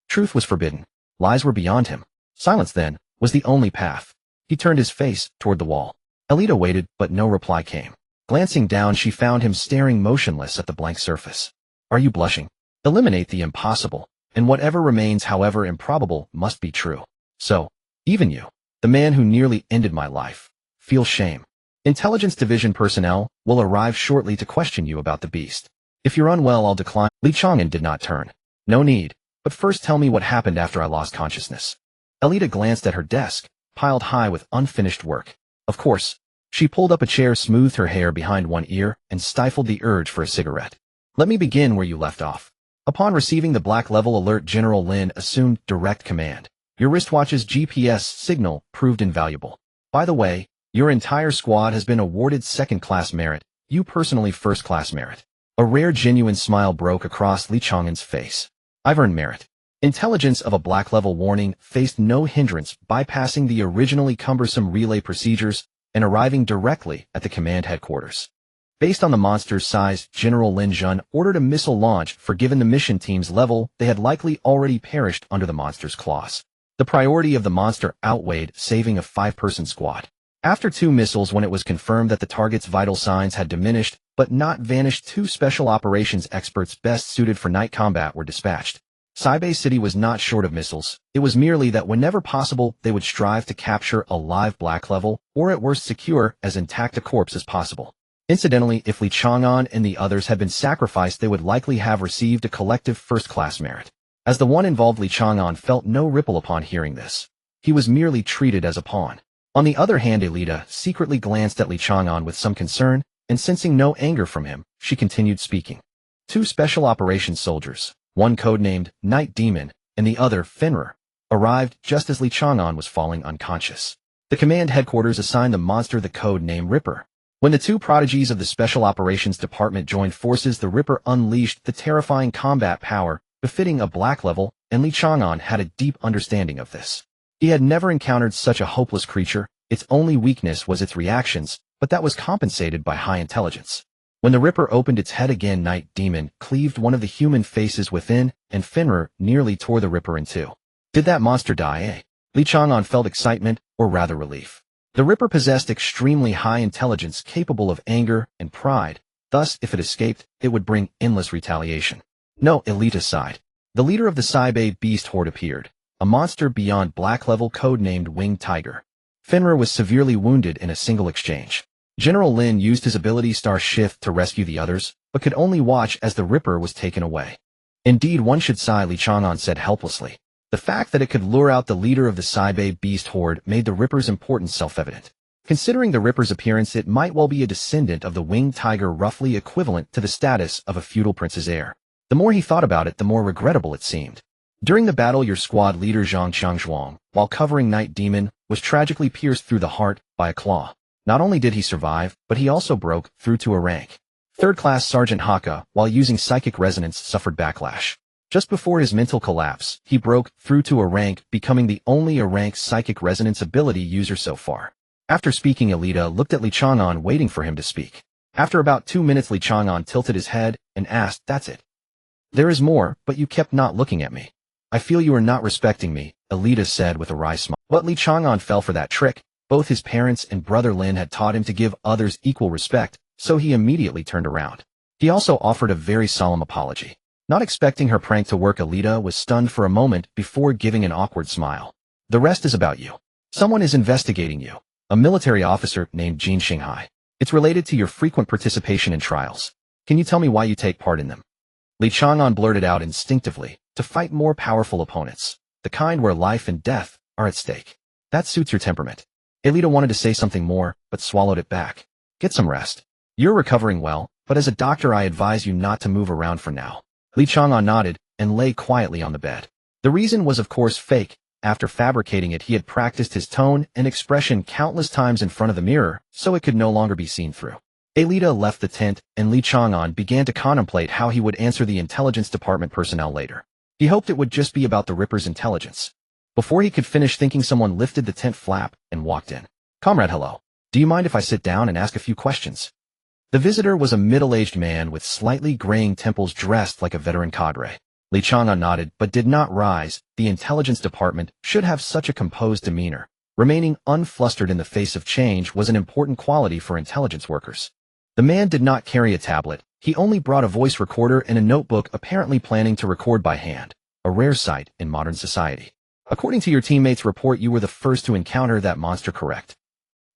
Truth was forbidden. Lies were beyond him. Silence, then, was the only path. He turned his face toward the wall. Alita waited, but no reply came. Glancing down, she found him staring motionless at the blank surface. Are you blushing? Eliminate the impossible, and whatever remains, however improbable, must be true. So, even you, the man who nearly ended my life, feel shame. Intelligence Division personnel will arrive shortly to question you about the beast. If you're unwell, I'll decline. Li Chang'an did not turn. No need, but first tell me what happened after I lost consciousness. Alita glanced at her desk, piled high with unfinished work. Of course. She pulled up a chair, smoothed her hair behind one ear, and stifled the urge for a cigarette. Let me begin where you left off. Upon receiving the black level alert, General Lin assumed direct command. Your wristwatch's GPS signal proved invaluable. By the way, your entire squad has been awarded second-class merit, you personally first-class merit. A rare genuine smile broke across Li Chang'an's face. I've earned merit. Intelligence of a black level warning faced no hindrance, bypassing the originally cumbersome relay procedures and arriving directly at the command headquarters. Based on the monster's size, General Lin Jun ordered a missile launch, for given the mission team's level, they had likely already perished under the monster's claws. The priority of the monster outweighed saving a 5-person squad. After 2 missiles, when it was confirmed that the target's vital signs had diminished but not vanished, 2 special operations experts best suited for night combat were dispatched. Saibei City was not short of missiles. It was merely that whenever possible, they would strive to capture a live black level, or at worst secure as intact a corpse as possible. Incidentally, if Li Chang'an and the others had been sacrificed, they would likely have received a collective first-class merit. As the one involved, Li Chang'an felt no ripple upon hearing this. He was merely treated as a pawn. On the other hand, Alita secretly glanced at Li Chang'an with some concern, and sensing no anger from him, she continued speaking. 2 special operations soldiers, one codenamed Night Demon and the other Fenrir, arrived just as Li Chang'an was falling unconscious. The command headquarters assigned the monster the code name Ripper. When the 2 prodigies of the Special Operations Department joined forces, the Ripper unleashed the terrifying combat power befitting a black level, and Li Chang'an had a deep understanding of this. He had never encountered such a hopeless creature. Its only weakness was its reactions, but that was compensated by high intelligence. When the Ripper opened its head again, Night Demon cleaved one of the human faces within, and Fenrir nearly tore the Ripper in 2. Did that monster die, eh? Li Chang'an felt excitement, or rather relief. The Ripper possessed extremely high intelligence capable of anger and pride, thus if it escaped, it would bring endless retaliation. No, Alita sighed. The leader of the Saibei beast horde appeared, a monster beyond black level codenamed Winged Tiger. Fenrir was severely wounded in a single exchange. General Lin used his ability Star Shift to rescue the others, but could only watch as the Ripper was taken away. Indeed, one should sigh, Li Chang'an said helplessly. The fact that it could lure out the leader of the Saibei beast horde made the Ripper's importance self-evident. Considering the Ripper's appearance, it might well be a descendant of the Winged Tiger, roughly equivalent to the status of a feudal prince's heir. The more he thought about it, the more regrettable it seemed. During the battle, your squad leader Zhang Qiangzhuang, while covering Night Demon, was tragically pierced through the heart by a claw. Not only did he survive, but he also broke through to a rank. Third-class Sergeant Haka, while using psychic resonance, suffered backlash. Just before his mental collapse, he broke through to a rank, becoming the only A-rank psychic resonance ability user so far. After speaking, Alita looked at Li Chang'an, waiting for him to speak. After about 2 minutes, Li Chang'an tilted his head and asked, "That's it?" "There is more, but you kept not looking at me." "I feel you are not respecting me," Alita said with a wry smile. But Li Chang'an fell for that trick. Both his parents and brother Lin had taught him to give others equal respect, so he immediately turned around. He also offered a very solemn apology. Not expecting her prank to work, Alita was stunned for a moment before giving an awkward smile. "The rest is about you. Someone is investigating you." A military officer named Jean Shanghai. It's related to your frequent participation in trials. Can you tell me why you take part in them? Li Chang'an blurted out instinctively, to fight more powerful opponents, the kind where life and death are at stake. That suits your temperament. Alita wanted to say something more, but swallowed it back. Get some rest. You're recovering well, but as a doctor I advise you not to move around for now. Li Chang'an nodded and lay quietly on the bed. The reason was of course fake. After fabricating it he had practiced his tone and expression countless times in front of the mirror, so it could no longer be seen through. Alita left the tent, and Li Chang'an began to contemplate how he would answer the intelligence department personnel later. He hoped it would just be about the Ripper's intelligence. Before he could finish thinking, someone lifted the tent flap and walked in. Comrade, hello. Do you mind if I sit down and ask a few questions? The visitor was a middle-aged man with slightly graying temples dressed like a veteran cadre. Li Chang'an nodded but did not rise. The intelligence department should have such a composed demeanor. Remaining unflustered in the face of change was an important quality for intelligence workers. The man did not carry a tablet. He only brought a voice recorder and a notebook, apparently planning to record by hand, a rare sight in modern society. According to your teammates' report, you were the first to encounter that monster, correct?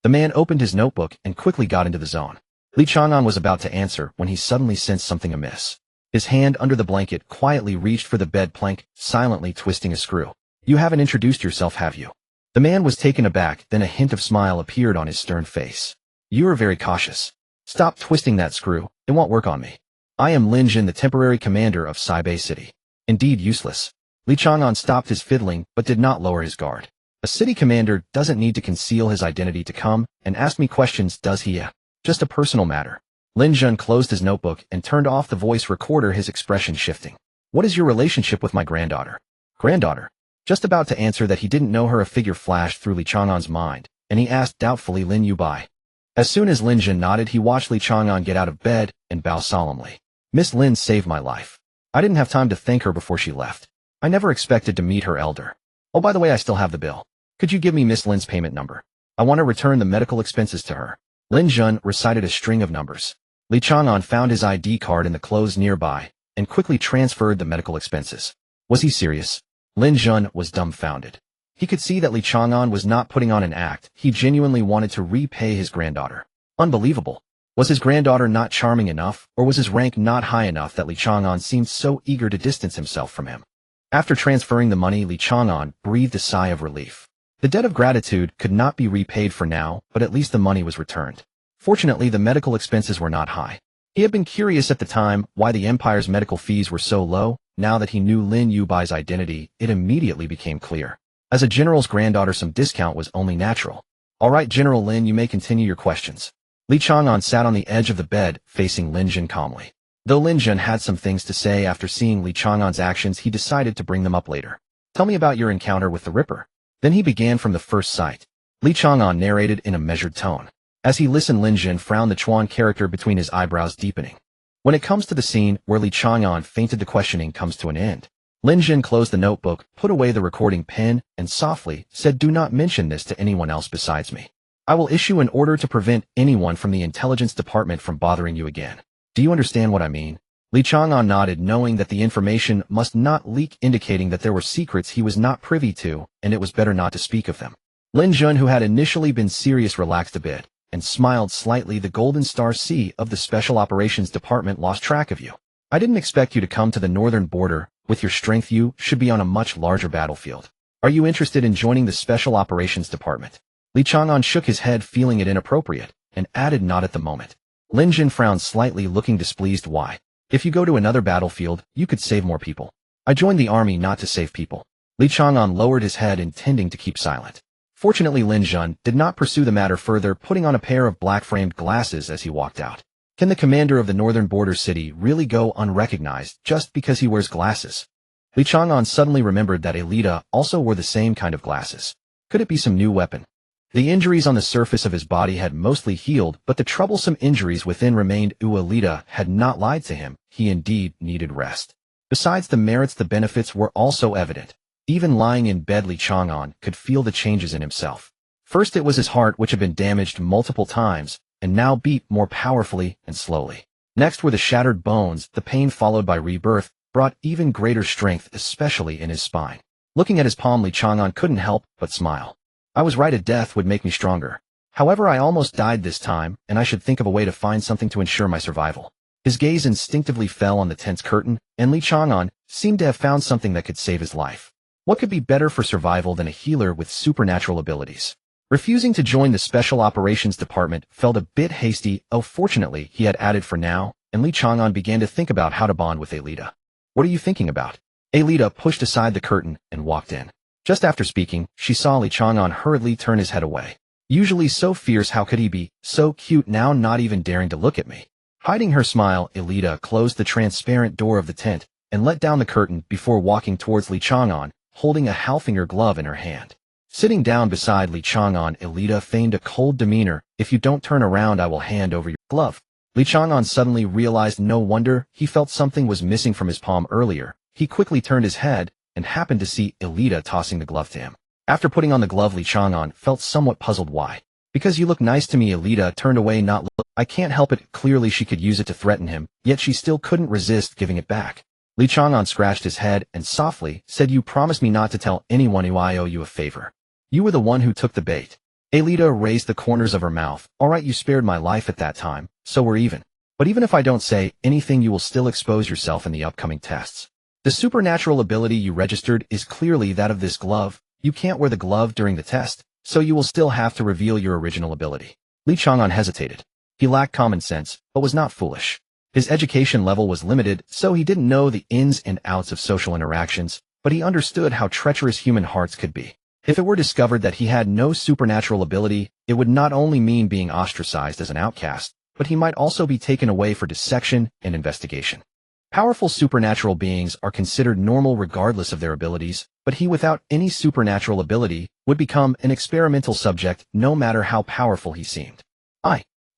The man opened his notebook and quickly got into the zone. Li Chang'an was about to answer when he suddenly sensed something amiss. His hand under the blanket quietly reached for the bed plank, silently twisting a screw. You haven't introduced yourself, have you? The man was taken aback, then a hint of smile appeared on his stern face. You are very cautious. Stop twisting that screw, it won't work on me. I am Lin Jin, the temporary commander of Saibei City. Indeed useless. Li Chang'an stopped his fiddling, but did not lower his guard. A city commander doesn't need to conceal his identity to come and ask me questions, does he? Just a personal matter. Lin Jun closed his notebook and turned off the voice recorder, his expression shifting. What is your relationship with my granddaughter? Granddaughter? Just about to answer that he didn't know her, a figure flashed through Li Chang'an's mind, and he asked doubtfully, Lin Yu Bai. As soon as Lin Jun nodded, he watched Li Chang'an get out of bed and bow solemnly. Miss Lin saved my life. I didn't have time to thank her before she left. I never expected to meet her elder. Oh, by the way, I still have the bill. Could you give me Miss Lin's payment number? I want to return the medical expenses to her. Lin Jun recited a string of numbers. Li Chang'an found his ID card in the clothes nearby and quickly transferred the medical expenses. Was he serious? Lin Jun was dumbfounded. He could see that Li Chang'an was not putting on an act. He genuinely wanted to repay his granddaughter. Unbelievable. Was his granddaughter not charming enough, or was his rank not high enough that Li Chang'an seemed so eager to distance himself from him? After transferring the money, Li Chang'an breathed a sigh of relief. The debt of gratitude could not be repaid for now, but at least the money was returned. Fortunately, the medical expenses were not high. He had been curious at the time why the Empire's medical fees were so low. Now that he knew Lin Yubai's identity, it immediately became clear. As a general's granddaughter, some discount was only natural. All right, General Lin, you may continue your questions. Li Chang'an sat on the edge of the bed, facing Lin Jun calmly. Though Lin Jun had some things to say after seeing Li Chang'an's actions, he decided to bring them up later. Tell me about your encounter with the Ripper. Then he began from the first sight. Li Chang'an narrated in a measured tone. As he listened, Lin Jun frowned, the Chuan character between his eyebrows deepening. When it comes to the scene where Li Chang'an fainted, the questioning comes to an end. Lin Jun closed the notebook, put away the recording pen, and softly said, do not mention this to anyone else besides me. I will issue an order to prevent anyone from the intelligence department from bothering you again. Do you understand what I mean? Li Chang'an nodded, knowing that the information must not leak, indicating that there were secrets he was not privy to, and it was better not to speak of them. Lin Jun, who had initially been serious, relaxed a bit and smiled slightly. The Golden Star C of the Special Operations Department lost track of you. I didn't expect you to come to the northern border. With your strength, you should be on a much larger battlefield. Are you interested in joining the Special Operations Department? Li Chang'an shook his head, feeling it inappropriate, and added, not at the moment. Lin Jun frowned slightly, looking displeased. Why? If you go to another battlefield, you could save more people. I joined the army not to save people. Li Chang'an lowered his head, intending to keep silent. Fortunately, Lin Jun did not pursue the matter further, putting on a pair of black-framed glasses as he walked out. Can the commander of the northern border city really go unrecognized just because he wears glasses? Li Chang'an suddenly remembered that Alita also wore the same kind of glasses. Could it be some new weapon? The injuries on the surface of his body had mostly healed, but the troublesome injuries within remained. Alita had not lied to him. He indeed needed rest. Besides the merits, the benefits were also evident. Even lying in bed, Li Chang'an could feel the changes in himself. First, it was his heart, which had been damaged multiple times, and now beat more powerfully and slowly. Next were the shattered bones. The pain, followed by rebirth, brought even greater strength, especially in his spine. Looking at his palm, Li Chang'an couldn't help but smile. I was right, a death would make me stronger. However, I almost died this time, and I should think of a way to find something to ensure my survival. His gaze instinctively fell on the tent's curtain, and Li Chang'an seemed to have found something that could save his life. What could be better for survival than a healer with supernatural abilities? Refusing to join the Special Operations Department felt a bit hasty. Fortunately, he had added for now, and Li Chang'an began to think about how to bond with Alita. What are you thinking about? Alita pushed aside the curtain and walked in. Just after speaking, she saw Li Chang'an hurriedly turn his head away. Usually so fierce, how could he be so cute now, not even daring to look at me? Hiding her smile, Alita closed the transparent door of the tent and let down the curtain before walking towards Li Chang'an, holding a Halfinger glove in her hand. Sitting down beside Li Chang'an, Alita feigned a cold demeanor. If you don't turn around, I will hand over your glove. Li Chang'an suddenly realized no wonder he felt something was missing from his palm earlier. He quickly turned his head and happened to see Alita tossing the glove to him. After putting on the glove, Li Chang'an felt somewhat puzzled. Why? Because you look nice to me. Alita turned away, not look. I can't help it. Clearly she could use it to threaten him, yet she still couldn't resist giving it back. Li Chang'an scratched his head and softly said, you promised me not to tell anyone who I owe you a favor. You were the one who took the bait. Alita raised the corners of her mouth. All right, you spared my life at that time, so we're even. But even if I don't say anything, you will still expose yourself in the upcoming tests. The supernatural ability you registered is clearly that of this glove. You can't wear the glove during the test, so you will still have to reveal your original ability. Li Chang'an hesitated. He lacked common sense, but was not foolish. His education level was limited, so he didn't know the ins and outs of social interactions, but he understood how treacherous human hearts could be. If it were discovered that he had no supernatural ability, it would not only mean being ostracized as an outcast, but he might also be taken away for dissection and investigation. Powerful supernatural beings are considered normal regardless of their abilities, but he without any supernatural ability would become an experimental subject no matter how powerful he seemed.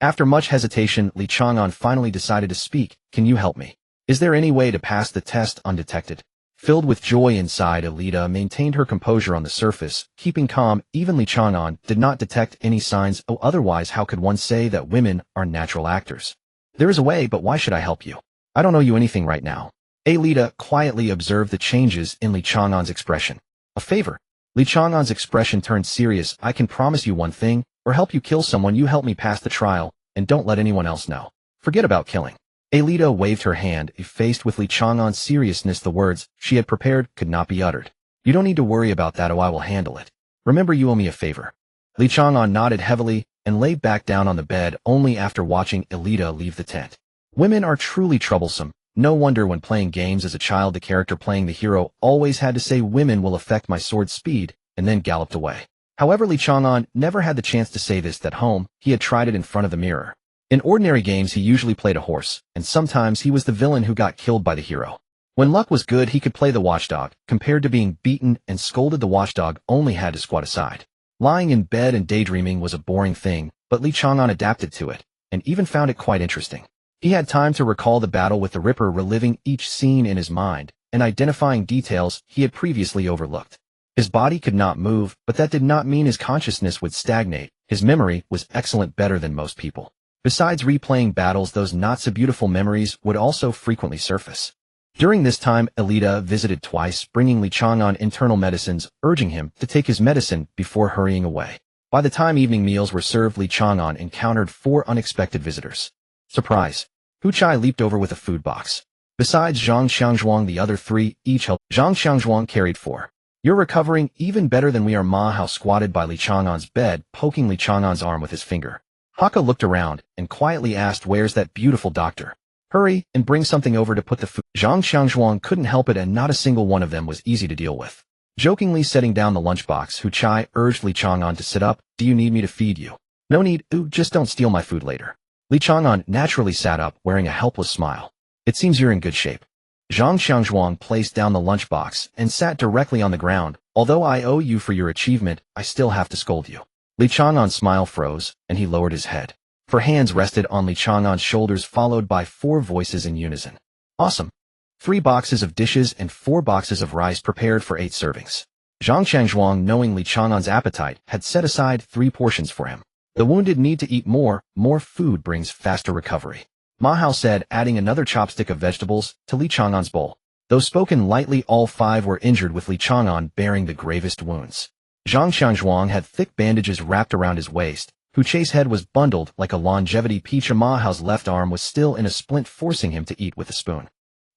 After much hesitation, Li Chang'an finally decided to speak. Can you help me? Is there any way to pass the test undetected? Filled with joy inside, Alita maintained her composure on the surface, keeping calm. Even Li Chang'an did not detect any signs. Otherwise how could one say that women are natural actors? There is a way, but why should I help you? I don't owe you anything right now. Alita quietly observed the changes in Li Chang'an's expression. A favor? Li Chang'an's expression turned serious. I can promise you one thing, or help you kill someone. You help me pass the trial, and don't let anyone else know. Forget about killing. Alita waved her hand, faced with Li Chang'an's seriousness. The words she had prepared could not be uttered. You don't need to worry about that. I will handle it. Remember, you owe me a favor. Li Chang'an nodded heavily and lay back down on the bed only after watching Alita leave the tent. Women are truly troublesome. No wonder when playing games as a child the character playing the hero always had to say women will affect my sword speed, and then galloped away. However, Li Chang'an never had the chance to say this at home. He had tried it in front of the mirror. In ordinary games he usually played a horse, and sometimes he was the villain who got killed by the hero. When luck was good he could play the watchdog. Compared to being beaten and scolded, the watchdog only had to squat aside. Lying in bed and daydreaming was a boring thing, but Li Chang'an adapted to it, and even found it quite interesting. He had time to recall the battle with the Ripper, reliving each scene in his mind, and identifying details he had previously overlooked. His body could not move, but that did not mean his consciousness would stagnate. His memory was excellent, better than most people. Besides replaying battles, those not-so-beautiful memories would also frequently surface. During this time, Alita visited twice, bringing Li Chang'an internal medicines, urging him to take his medicine before hurrying away. By the time evening meals were served, Li Chang'an encountered 4 unexpected visitors. Surprise! Hu Chai leaped over with a food box. Besides Zhang Xiangzhuang, the other 3 each held. Zhang Xiangzhuang carried 4. You're recovering even better than we are. Ma Hao squatted by Li Chang'an's bed, poking Li Chang'an's arm with his finger. Haka looked around and quietly asked, where's that beautiful doctor? Hurry and bring something over to put the food. Zhang Xiangzhuang couldn't help it, and not a single one of them was easy to deal with. Jokingly setting down the lunchbox, Hu Chai urged Li Chang'an to sit up. Do you need me to feed you? No need. Just don't steal my food later. Li Chang'an naturally sat up, wearing a helpless smile. It seems you're in good shape. Zhang Xiangzhuang placed down the lunchbox and sat directly on the ground. Although I owe you for your achievement, I still have to scold you. Li Chang'an's smile froze, and he lowered his head. 4 hands rested on Li Chang'an's shoulders, followed by 4 voices in unison. Awesome. 3 boxes of dishes and 4 boxes of rice prepared for 8 servings. Zhang Xiangzhuang, knowing Li Chang'an's appetite, had set aside 3 portions for him. The wounded need to eat more. More food brings faster recovery. Ma Hao said, adding another chopstick of vegetables to Li Chang'an's bowl. Though spoken lightly, all 5 were injured, with Li Chang'an bearing the gravest wounds. Zhang Xiangzhuang had thick bandages wrapped around his waist, Hu Chai's head was bundled like a longevity peach. Ma Hao's left arm was still in a splint, forcing him to eat with a spoon.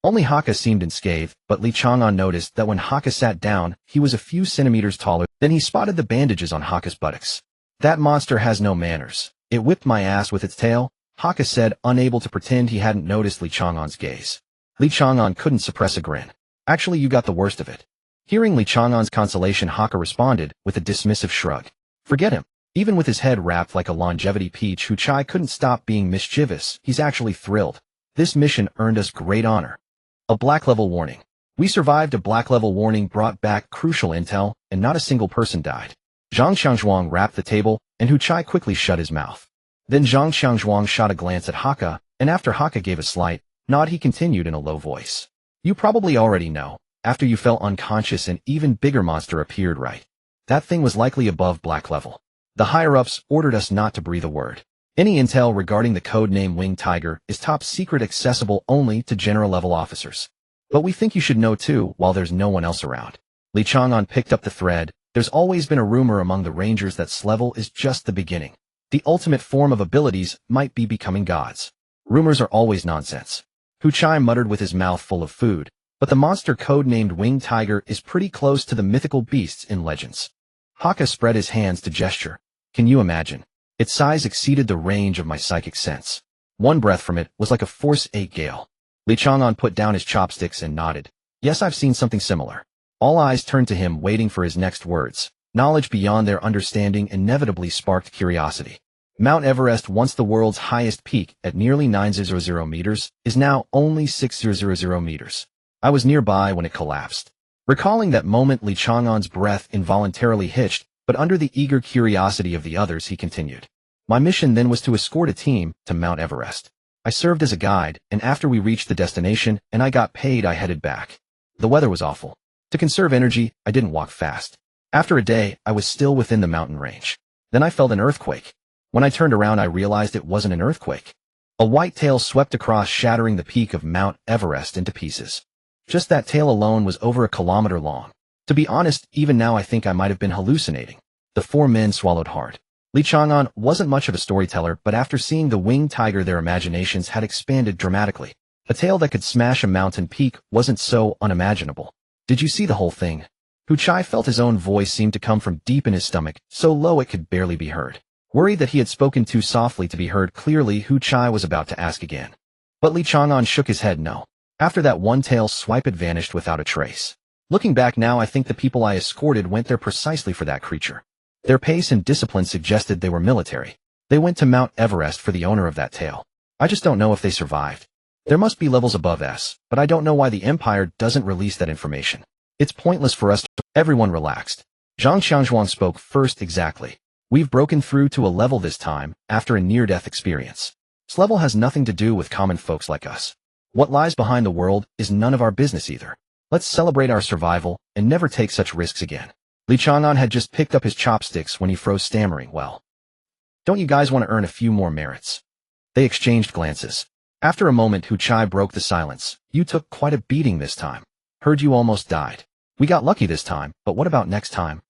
Only Hakka seemed unscathed, but Li Chang'an noticed that when Hakka sat down, he was a few centimeters taller. Then he spotted the bandages on Hakka's buttocks. That monster has no manners. It whipped my ass with its tail, Hakka said, unable to pretend he hadn't noticed Li Chang'an's gaze. Li Chang'an couldn't suppress a grin. Actually, you got the worst of it. Hearing Li Chang'an's consolation, Hakka responded with a dismissive shrug. Forget him. Even with his head wrapped like a longevity peach, Hu Chai couldn't stop being mischievous. He's actually thrilled. This mission earned us great honor. A black level warning. We survived. A black level warning brought back crucial intel, and not a single person died. Zhang Xiangzhuang rapped the table, and Hu Chai quickly shut his mouth. Then Zhang Xiangzhuang shot a glance at Hakka, and after Hakka gave a slight nod, he continued in a low voice. You probably already know. After you fell unconscious, an even bigger monster appeared, right? That thing was likely above black level. The higher-ups ordered us not to breathe a word. Any intel regarding the code name Winged Tiger is top secret, accessible only to general-level officers. But we think you should know too, while there's no one else around. Li Chang'an picked up the thread. There's always been a rumor among the Rangers that S-level is just the beginning. The ultimate form of abilities might be becoming gods. Rumors are always nonsense. Hu Chai muttered with his mouth full of food, but the monster code-named Winged Tiger is pretty close to the mythical beasts in legends. Hakka spread his hands to gesture. Can you imagine? Its size exceeded the range of my psychic sense. One breath from it was like a force 8 gale. Li Chang'an put down his chopsticks and nodded. Yes, I've seen something similar. All eyes turned to him, waiting for his next words. Knowledge beyond their understanding inevitably sparked curiosity. Mount Everest, once the world's highest peak at nearly 900 meters, is now only 600 meters. I was nearby when it collapsed. Recalling that moment, Li Chang'an's breath involuntarily hitched, but under the eager curiosity of the others, he continued. My mission then was to escort a team to Mount Everest. I served as a guide, and after we reached the destination and I got paid, I headed back. The weather was awful. To conserve energy, I didn't walk fast. After a day, I was still within the mountain range. Then I felt an earthquake. When I turned around, I realized it wasn't an earthquake. A white tail swept across, shattering the peak of Mount Everest into pieces. Just that tail alone was over a kilometer long. To be honest, even now I think I might have been hallucinating. The four men swallowed hard. Li Chang'an wasn't much of a storyteller, but after seeing the Winged Tiger, their imaginations had expanded dramatically. A tail that could smash a mountain peak wasn't so unimaginable. Did you see the whole thing? Hu Chai felt his own voice seem to come from deep in his stomach, so low it could barely be heard. Worried that he had spoken too softly to be heard clearly, Hu Chai was about to ask again. But Li Chang'an shook his head no. After that one tail swipe, it vanished without a trace. Looking back now, I think the people I escorted went there precisely for that creature. Their pace and discipline suggested they were military. They went to Mount Everest for the owner of that tail. I just don't know if they survived. There must be levels above S, but I don't know why the Empire doesn't release that information. It's pointless for us to— Everyone relaxed. Zhang Xiangzhuang spoke first. Exactly. We've broken through to a level this time, after a near-death experience. This level has nothing to do with common folks like us. What lies behind the world is none of our business either. Let's celebrate our survival and never take such risks again. Li Chang'an had just picked up his chopsticks when he froze, stammering, well, don't you guys want to earn a few more merits? They exchanged glances. After a moment, Hu Chai broke the silence. You took quite a beating this time. Heard you almost died. We got lucky this time, but what about next time?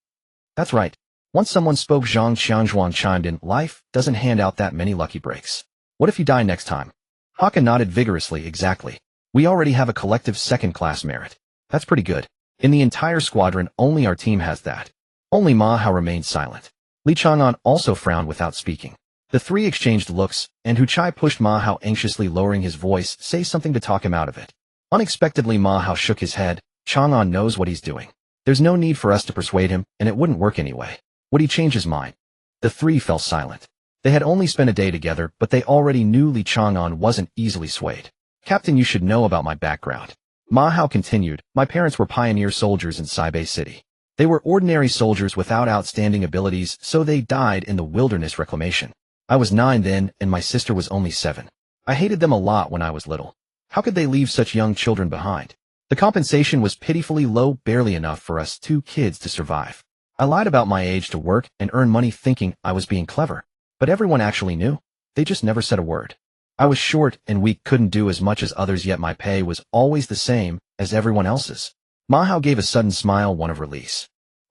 That's right. Once someone spoke, Zhang Xiangzhuang chimed in. Life doesn't hand out that many lucky breaks. What if you die next time? Hakka nodded vigorously. Exactly. We already have a collective second-class merit. That's pretty good. In the entire squadron, only our team has that. Only Ma Hao remained silent. Li Chang'an also frowned without speaking. The three exchanged looks, and Hu Chai pushed Ma Hao, anxiously lowering his voice. Say something to talk him out of it. Unexpectedly, Ma Hao shook his head. Chang'an knows what he's doing. There's no need for us to persuade him, and it wouldn't work anyway. Would he change his mind? The three fell silent. They had only spent a day together, but they already knew Li Chang'an wasn't easily swayed. Captain, you should know about my background. Ma Hao continued. My parents were pioneer soldiers in Saibei City. They were ordinary soldiers without outstanding abilities, so they died in the wilderness reclamation. I was 9 then, and my sister was only 7. I hated them a lot when I was little. How could they leave such young children behind? The compensation was pitifully low, barely enough for us 2 kids to survive. I lied about my age to work and earn money, thinking I was being clever. But everyone actually knew. They just never said a word. I was short and weak, couldn't do as much as others, yet my pay was always the same as everyone else's. Ma Hao gave a sudden smile, one of release.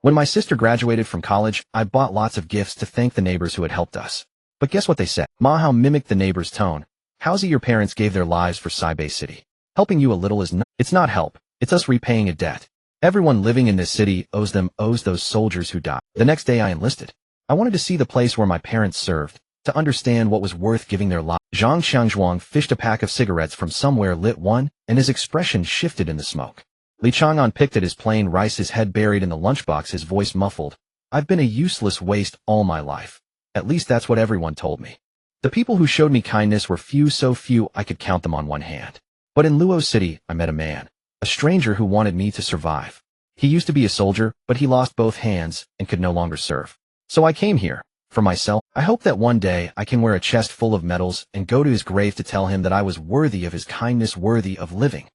When my sister graduated from college, I bought lots of gifts to thank the neighbors who had helped us. But guess what they said? Ma Hao mimicked the neighbor's tone. How's your parents gave their lives for Saibei City? Helping you a little is not, it's not help. It's us repaying a debt. Everyone living in this city owes those soldiers who died. The next day I enlisted. I wanted to see the place where my parents served, to understand what was worth giving their lives. Zhang Xiangzhuang fished a pack of cigarettes from somewhere, lit one, and his expression shifted in the smoke. Li Chang'an picked at his plain rice, his head buried in the lunchbox, his voice muffled. I've been a useless waste all my life. At least that's what everyone told me. The people who showed me kindness were few, so few I could count them on one hand. But in Luo City, I met a man, a stranger who wanted me to survive. He used to be a soldier, but he lost both hands and could no longer serve. So I came here. For myself, I hope that one day I can wear a chest full of medals and go to his grave to tell him that I was worthy of his kindness, worthy of living.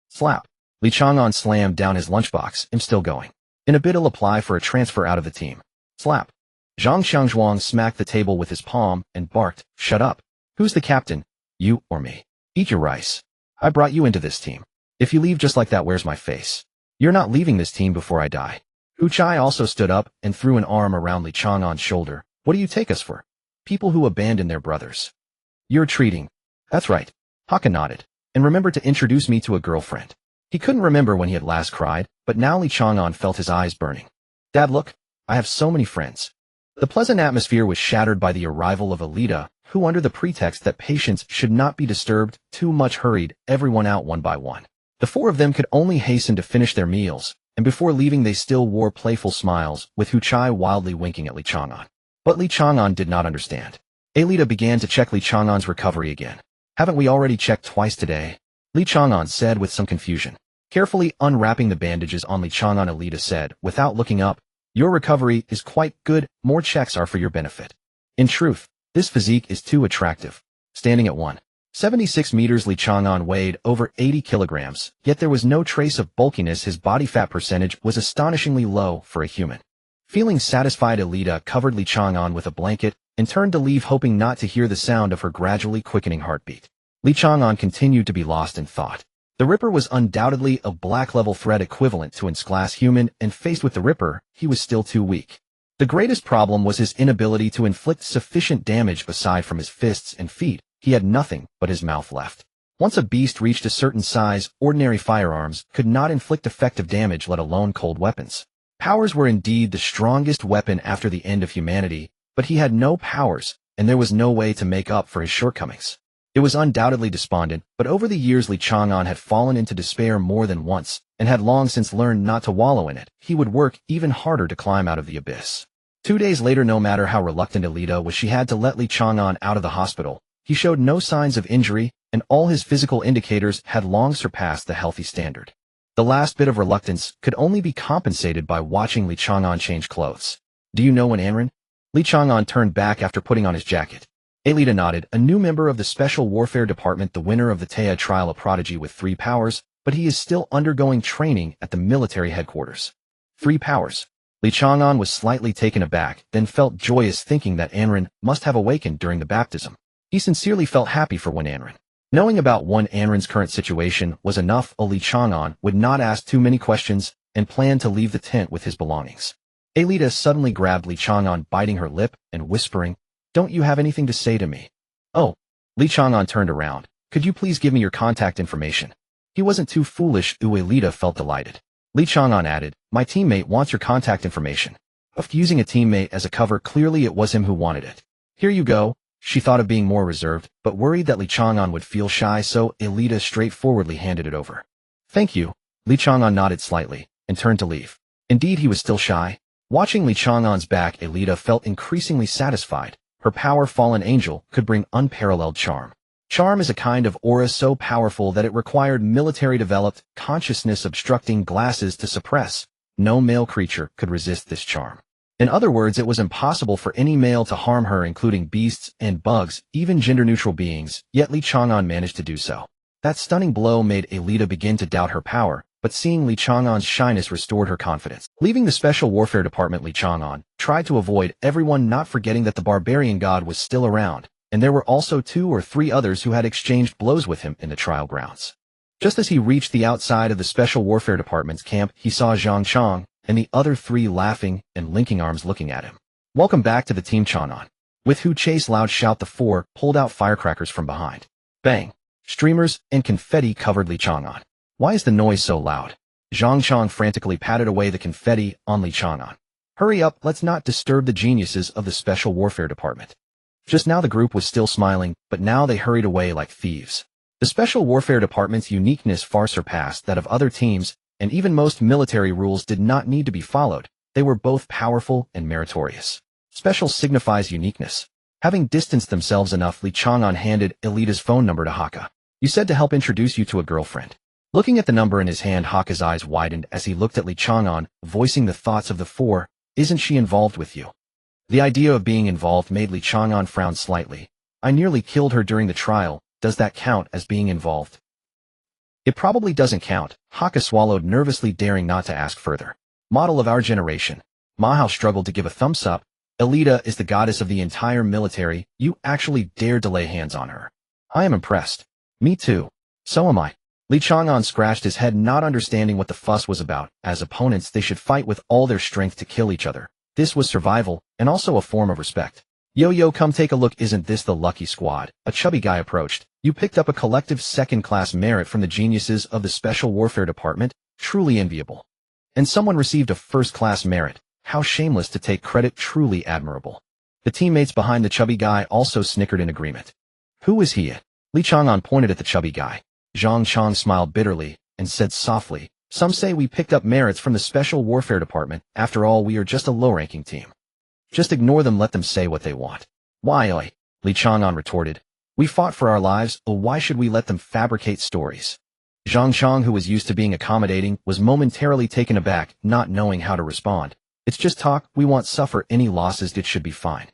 Slap. Li Chang'an slammed down his lunchbox. I'm still going. In a bid, I'll apply for a transfer out of the team. Slap. Zhang Xiangzhuang smacked the table with his palm and barked, shut up. Who's the captain? You or me? Eat your rice. I brought you into this team. If you leave just like that, where's my face? You're not leaving this team before I die. Hu Chai also stood up and threw an arm around Li Chang'an's shoulder. What do you take us for? People who abandon their brothers. You're treating. That's right. Haka nodded. And remember to introduce me to a girlfriend. He couldn't remember when he had last cried, but now Li Chang'an felt his eyes burning. Dad, look. I have so many friends. The pleasant atmosphere was shattered by the arrival of Alita, who, under the pretext that patients should not be disturbed too much, hurried everyone out one by one. The four of them could only hasten to finish their meals, and before leaving they still wore playful smiles, with Hu Chai wildly winking at Li Chang'an. But Li Chang'an did not understand. Alita began to check Li Chang'an's recovery again. Haven't we already checked twice today? Li Chang'an said with some confusion. Carefully unwrapping the bandages on Li Chang'an, Alita said, without looking up, your recovery is quite good, more checks are for your benefit. In truth, this physique is too attractive. Standing at 1.76 meters, Li Chang'an weighed over 80 kilograms, yet there was no trace of bulkiness. His body fat percentage was astonishingly low for a human. Feeling satisfied, Alita covered Li Chang'an with a blanket and turned to leave, hoping not to hear the sound of her gradually quickening heartbeat. Li Chang'an continued to be lost in thought. The Ripper was undoubtedly a black-level threat equivalent to its class human, and faced with the Ripper, he was still too weak. The greatest problem was his inability to inflict sufficient damage. Aside from his fists and feet, he had nothing but his mouth left. Once a beast reached a certain size, ordinary firearms could not inflict effective damage, let alone cold weapons. Powers were indeed the strongest weapon after the end of humanity, but he had no powers, and there was no way to make up for his shortcomings. It was undoubtedly despondent, but over the years Li Chang'an had fallen into despair more than once, and had long since learned not to wallow in it. He would work even harder to climb out of the abyss. 2 days later, no matter how reluctant Alita was, she had to let Li Chang'an out of the hospital. He showed no signs of injury, and all his physical indicators had long surpassed the healthy standard. The last bit of reluctance could only be compensated by watching Li Chang'an change clothes. Do you know when Anren? Li Chang'an turned back after putting on his jacket. Alita nodded. A new member of the Special Warfare Department, the winner of the Taya trial, a prodigy with 3 powers, but he is still undergoing training at the military headquarters. 3 powers. Li Chang'an was slightly taken aback, then felt joyous, thinking that Anren must have awakened during the baptism. He sincerely felt happy for one Anren. Knowing about one Anren's current situation was enough. Li Chang'an would not ask too many questions and planned to leave the tent with his belongings. Alita suddenly grabbed Li Chang'an, biting her lip and whispering, "Don't you have anything to say to me?" "Oh." Li Chang'an turned around. "Could you please give me your contact information?" He wasn't too foolish. Alita felt delighted. Li Chang'an added, "My teammate wants your contact information." Of using a teammate as a cover, clearly it was him who wanted it. "Here you go." She thought of being more reserved, but worried that Li Chang'an would feel shy, so Alita straightforwardly handed it over. "Thank you." Li Chang'an nodded slightly and turned to leave. Indeed, he was still shy. Watching Li Chang'an's back, Alita felt increasingly satisfied. Her power, Fallen Angel, could bring unparalleled charm. Charm is a kind of aura so powerful that it required military-developed, consciousness-obstructing glasses to suppress. No male creature could resist this charm. In other words, it was impossible for any male to harm her, including beasts and bugs, even gender-neutral beings, yet Li Chang'an managed to do so. That stunning blow made Alita begin to doubt her power, but seeing Li Chang'an's shyness restored her confidence. Leaving the Special Warfare Department, Li Chang'an tried to avoid everyone, not forgetting that the barbarian god was still around, and there were also 2 or 3 others who had exchanged blows with him in the trial grounds. Just as he reached the outside of the Special Warfare Department's camp, he saw Zhang Chang, and the other three laughing and linking arms looking at him. Welcome back to the Team Chang'an. With Hu Chase loud shout, the four pulled out firecrackers from behind. Bang! Streamers and confetti covered Li Chang'an. Why is the noise so loud? Zhang Chang frantically patted away the confetti on Li Chang'an. Hurry up, let's not disturb the geniuses of the Special Warfare Department. Just now the group was still smiling, but now they hurried away like thieves. The Special Warfare Department's uniqueness far surpassed that of other teams, and even most military rules did not need to be followed. They were both powerful and meritorious. Special signifies uniqueness. Having distanced themselves enough, Li Chang'an handed Elita's phone number to Haka. You said to help introduce you to a girlfriend. Looking at the number in his hand, Haka's eyes widened as he looked at Li Chang'an, voicing the thoughts of the four. Isn't she involved with you? The idea of being involved made Li Chang'an frown slightly. I nearly killed her during the trial. Does that count as being involved? It probably doesn't count. Haka swallowed nervously, daring not to ask further. Model of our generation. Ma Hao struggled to give a thumbs up. Elita is the goddess of the entire military. You actually dared to lay hands on her. I am impressed. Me too. So am I. Li Chang'an scratched his head, not understanding what the fuss was about. As opponents, they should fight with all their strength to kill each other. This was survival, and also a form of respect. Yo, come take a look, isn't this the lucky squad? A chubby guy approached. You picked up a collective second-class merit from the geniuses of the Special Warfare Department. Truly enviable. And someone received a first-class merit. How shameless to take credit, truly admirable. The teammates behind the chubby guy also snickered in agreement. Who is he? Li Chang'an pointed at the chubby guy. Zhang Chang smiled bitterly and said softly, some say we picked up merits from the Special Warfare Department. After all, we are just a low-ranking team. Just ignore them, let them say what they want. Why, Li Chang'an retorted. We fought for our lives, why should we let them fabricate stories? Zhang Chang, who was used to being accommodating, was momentarily taken aback, not knowing how to respond. It's just talk, we won't suffer any losses, it should be fine.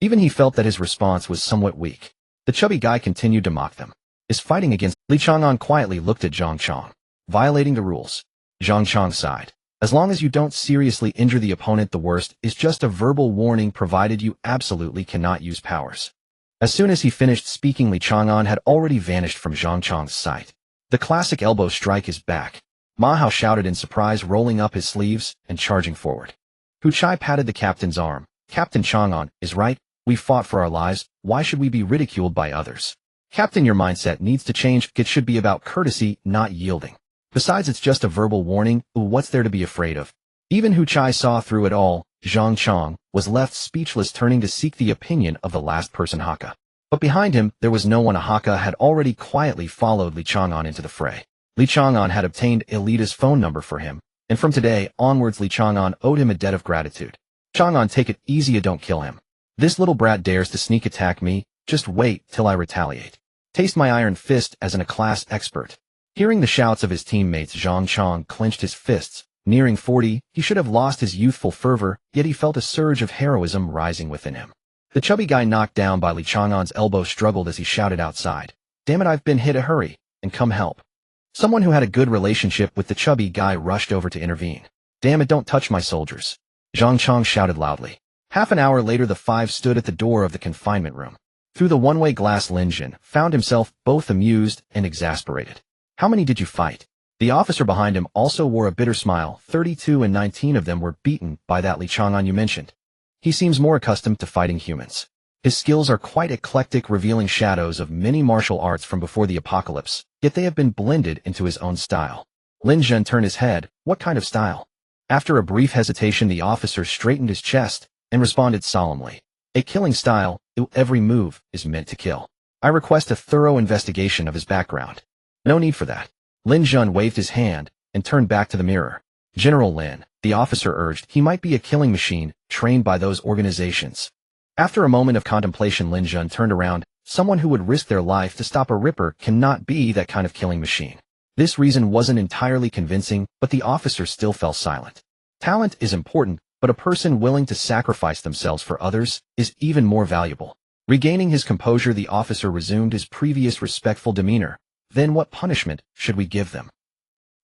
Even he felt that his response was somewhat weak. The chubby guy continued to mock them. Is fighting against Li Chang'an quietly looked at Zhang Chang. Violating the rules. Zhang Chang sighed. As long as you don't seriously injure the opponent, the worst is just a verbal warning, provided you absolutely cannot use powers. As soon as he finished speaking, Li Chang'an had already vanished from Zhang Chang's sight. The classic elbow strike is back. Ma Hao shouted in surprise, rolling up his sleeves and charging forward. Hu Chai patted the captain's arm. Captain Chang'an is right. We fought for our lives. Why should we be ridiculed by others? Captain, your mindset needs to change. It should be about courtesy, not yielding. Besides, it's just a verbal warning. What's there to be afraid of? Even Hu Chai saw through it all. Zhang Chang was left speechless, turning to seek the opinion of the last person, Haka. But behind him, there was no one. Haka had already quietly followed Li Chang'an into the fray. Li Chang'an had obtained Elita's phone number for him, and from today onwards Li Chang'an owed him a debt of gratitude. Chang'an, take it easy, don't kill him. This little brat dares to sneak attack me. Just wait till I retaliate. Taste my iron fist as a class expert. Hearing the shouts of his teammates, Zhang Chang clenched his fists. Nearing 40, he should have lost his youthful fervor, yet he felt a surge of heroism rising within him. The chubby guy, knocked down by Li Chang'an's elbow, struggled as he shouted outside. Damn it, I've been hit, hurry, and come help. Someone who had a good relationship with the chubby guy rushed over to intervene. Damn it, don't touch my soldiers. Zhang Chang shouted loudly. Half an hour later, the five stood at the door of the confinement room. Through the one-way glass, Lin Jin found himself both amused and exasperated. How many did you fight? The officer behind him also wore a bitter smile. 32 and 19 of them were beaten by that Li Chang'an you mentioned. He seems more accustomed to fighting humans. His skills are quite eclectic, revealing shadows of many martial arts from before the apocalypse, yet they have been blended into his own style. Lin Jin turned his head. What kind of style? After a brief hesitation, the officer straightened his chest and responded solemnly. A killing style. Every move is meant to kill. I request a thorough investigation of his background. No need for that. Lin Jun waved his hand and turned back to the mirror. General Lin, the officer urged, he might be a killing machine, trained by those organizations. After a moment of contemplation, Lin Jun turned around. Someone who would risk their life to stop a Ripper cannot be that kind of killing machine. This reason wasn't entirely convincing, but the officer still fell silent. Talent is important, but a person willing to sacrifice themselves for others is even more valuable. Regaining his composure, the officer resumed his previous respectful demeanor. Then what punishment should we give them?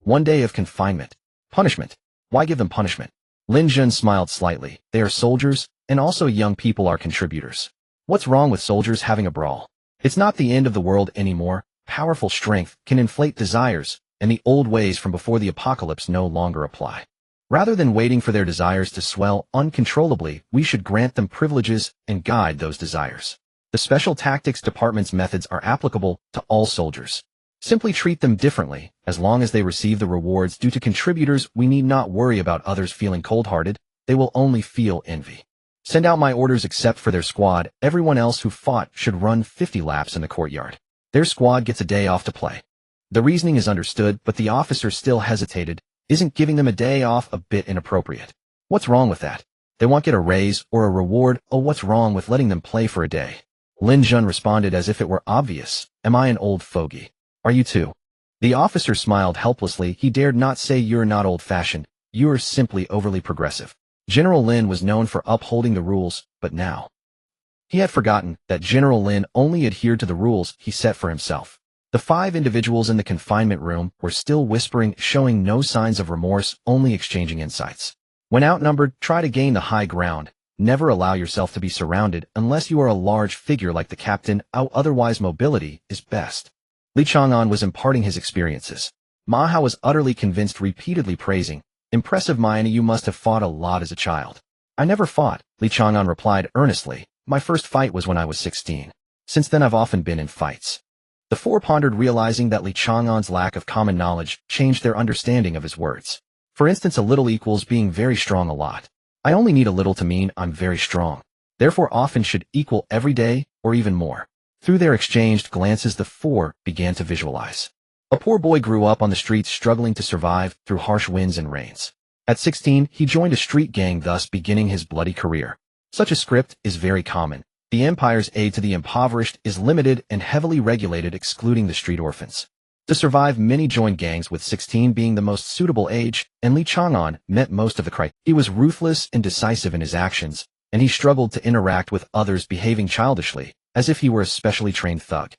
1 day of confinement. Punishment? Why give them punishment? Lin Jun smiled slightly. They are soldiers, and also young people are contributors. What's wrong with soldiers having a brawl? It's not the end of the world anymore. Powerful strength can inflate desires, and the old ways from before the apocalypse no longer apply. Rather than waiting for their desires to swell uncontrollably, we should grant them privileges and guide those desires. The Special Tactics Department's methods are applicable to all soldiers. Simply treat them differently. As long as they receive the rewards due to contributors, we need not worry about others feeling cold-hearted. They will only feel envy. Send out my orders except for their squad. Everyone else who fought should run 50 laps in the courtyard. Their squad gets a day off to play. The reasoning is understood, but the officer still hesitated. Isn't giving them a day off a bit inappropriate? What's wrong with that? They won't get a raise or a reward. Oh, what's wrong with letting them play for a day? Lin Jun responded as if it were obvious. Am I an old fogey? Are you too? The officer smiled helplessly. He dared not say you're not old-fashioned. You're simply overly progressive. General Lin was known for upholding the rules, but now he had forgotten that General Lin only adhered to the rules he set for himself. The 5 individuals in the confinement room were still whispering, showing no signs of remorse, only exchanging insights. When outnumbered, try to gain the high ground. Never allow yourself to be surrounded unless you are a large figure like the captain. Otherwise mobility is best. Li Chang'an was imparting his experiences. Ma Hao was utterly convinced, repeatedly praising. Impressive, Mina, you must have fought a lot as a child. I never fought, Li Chang'an replied earnestly. My first fight was when I was 16. Since then I've often been in fights. The 4 pondered, realizing that Li Chang'an's lack of common knowledge changed their understanding of his words. For instance, a little equals being very strong a lot. I only need a little to mean I'm very strong. Therefore often should equal every day, or even more. Through their exchanged glances, the 4 began to visualize. A poor boy grew up on the streets, struggling to survive through harsh winds and rains. At 16, he joined a street gang, thus beginning his bloody career. Such a script is very common. The empire's aid to the impoverished is limited and heavily regulated, excluding the street orphans. To survive, many joined gangs, with 16 being the most suitable age, and Li Chang'an met most of the criteria. He was ruthless and decisive in his actions, and he struggled to interact with others, behaving childishly, as if he were a specially trained thug.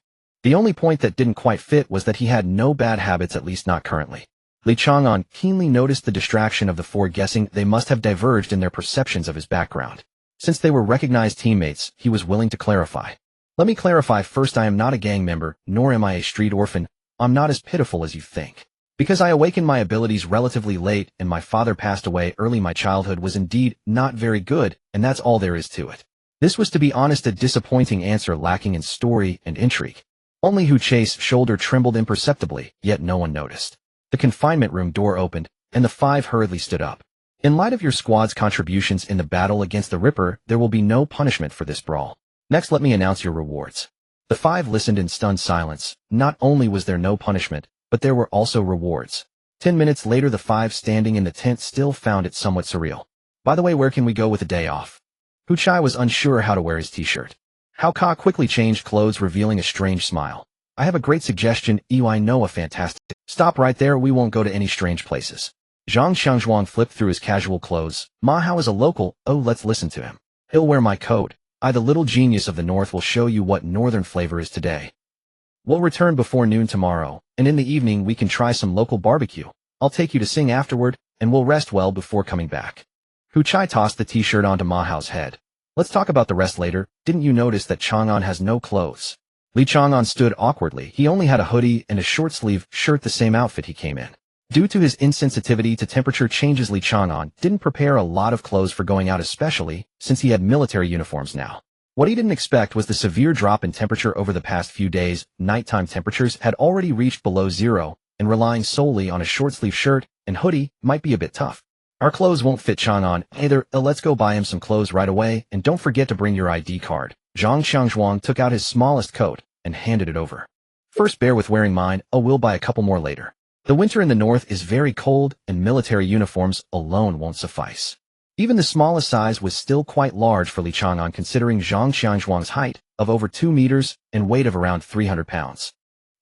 The only point that didn't quite fit was that he had no bad habits, at least not currently. Li Chang'an keenly noticed the distraction of the 4, guessing they must have diverged in their perceptions of his background. Since they were recognized teammates, he was willing to clarify. Let me clarify first, I am not a gang member, nor am I a street orphan. I'm not as pitiful as you think. Because I awakened my abilities relatively late and my father passed away early, my childhood was indeed not very good, and that's all there is to it. This was, to be honest, a disappointing answer, lacking in story and intrigue. Only Hu Chase's shoulder trembled imperceptibly, yet no one noticed. The confinement room door opened, and the 5 hurriedly stood up. In light of your squad's contributions in the battle against the Ripper, there will be no punishment for this brawl. Next, let me announce your rewards. The 5 listened in stunned silence. Not only was there no punishment, but there were also rewards. 10 minutes later, the 5 standing in the tent still found it somewhat surreal. By the way, where can we go with a day off? Hu Chai was unsure how to wear his t-shirt. Hao Ka quickly changed clothes, revealing a strange smile. I have a great suggestion. I know a fantastic... Stop right there, we won't go to any strange places. Zhang Xiangzhuang flipped through his casual clothes. Ma Hao is a local. Oh, let's listen to him. He'll wear my coat. I, the little genius of the north, will show you what northern flavor is today. We'll return before noon tomorrow, and in the evening we can try some local barbecue. I'll take you to sing afterward, and we'll rest well before coming back. Hu Chai tossed the t-shirt onto Ma Hao's head. Let's talk about the rest later. Didn't you notice that Chang'an has no clothes? Li Chang'an stood awkwardly. He only had a hoodie and a short-sleeve shirt, the same outfit he came in. Due to his insensitivity to temperature changes, Li Chang'an didn't prepare a lot of clothes for going out, especially since he had military uniforms now. What he didn't expect was the severe drop in temperature over the past few days. Nighttime temperatures had already reached below 0, and relying solely on a short-sleeve shirt and hoodie might be a bit tough. Our clothes won't fit Chang'an either. Let's go buy him some clothes right away, and don't forget to bring your ID card. Zhang Xiangzhuang took out his smallest coat and handed it over. First, bear with wearing mine. We'll buy a couple more later. The winter in the north is very cold, and military uniforms alone won't suffice. Even the smallest size was still quite large for Li Chang'an, considering Zhang Xiangzhuang's height of over 2 meters and weight of around 300 pounds.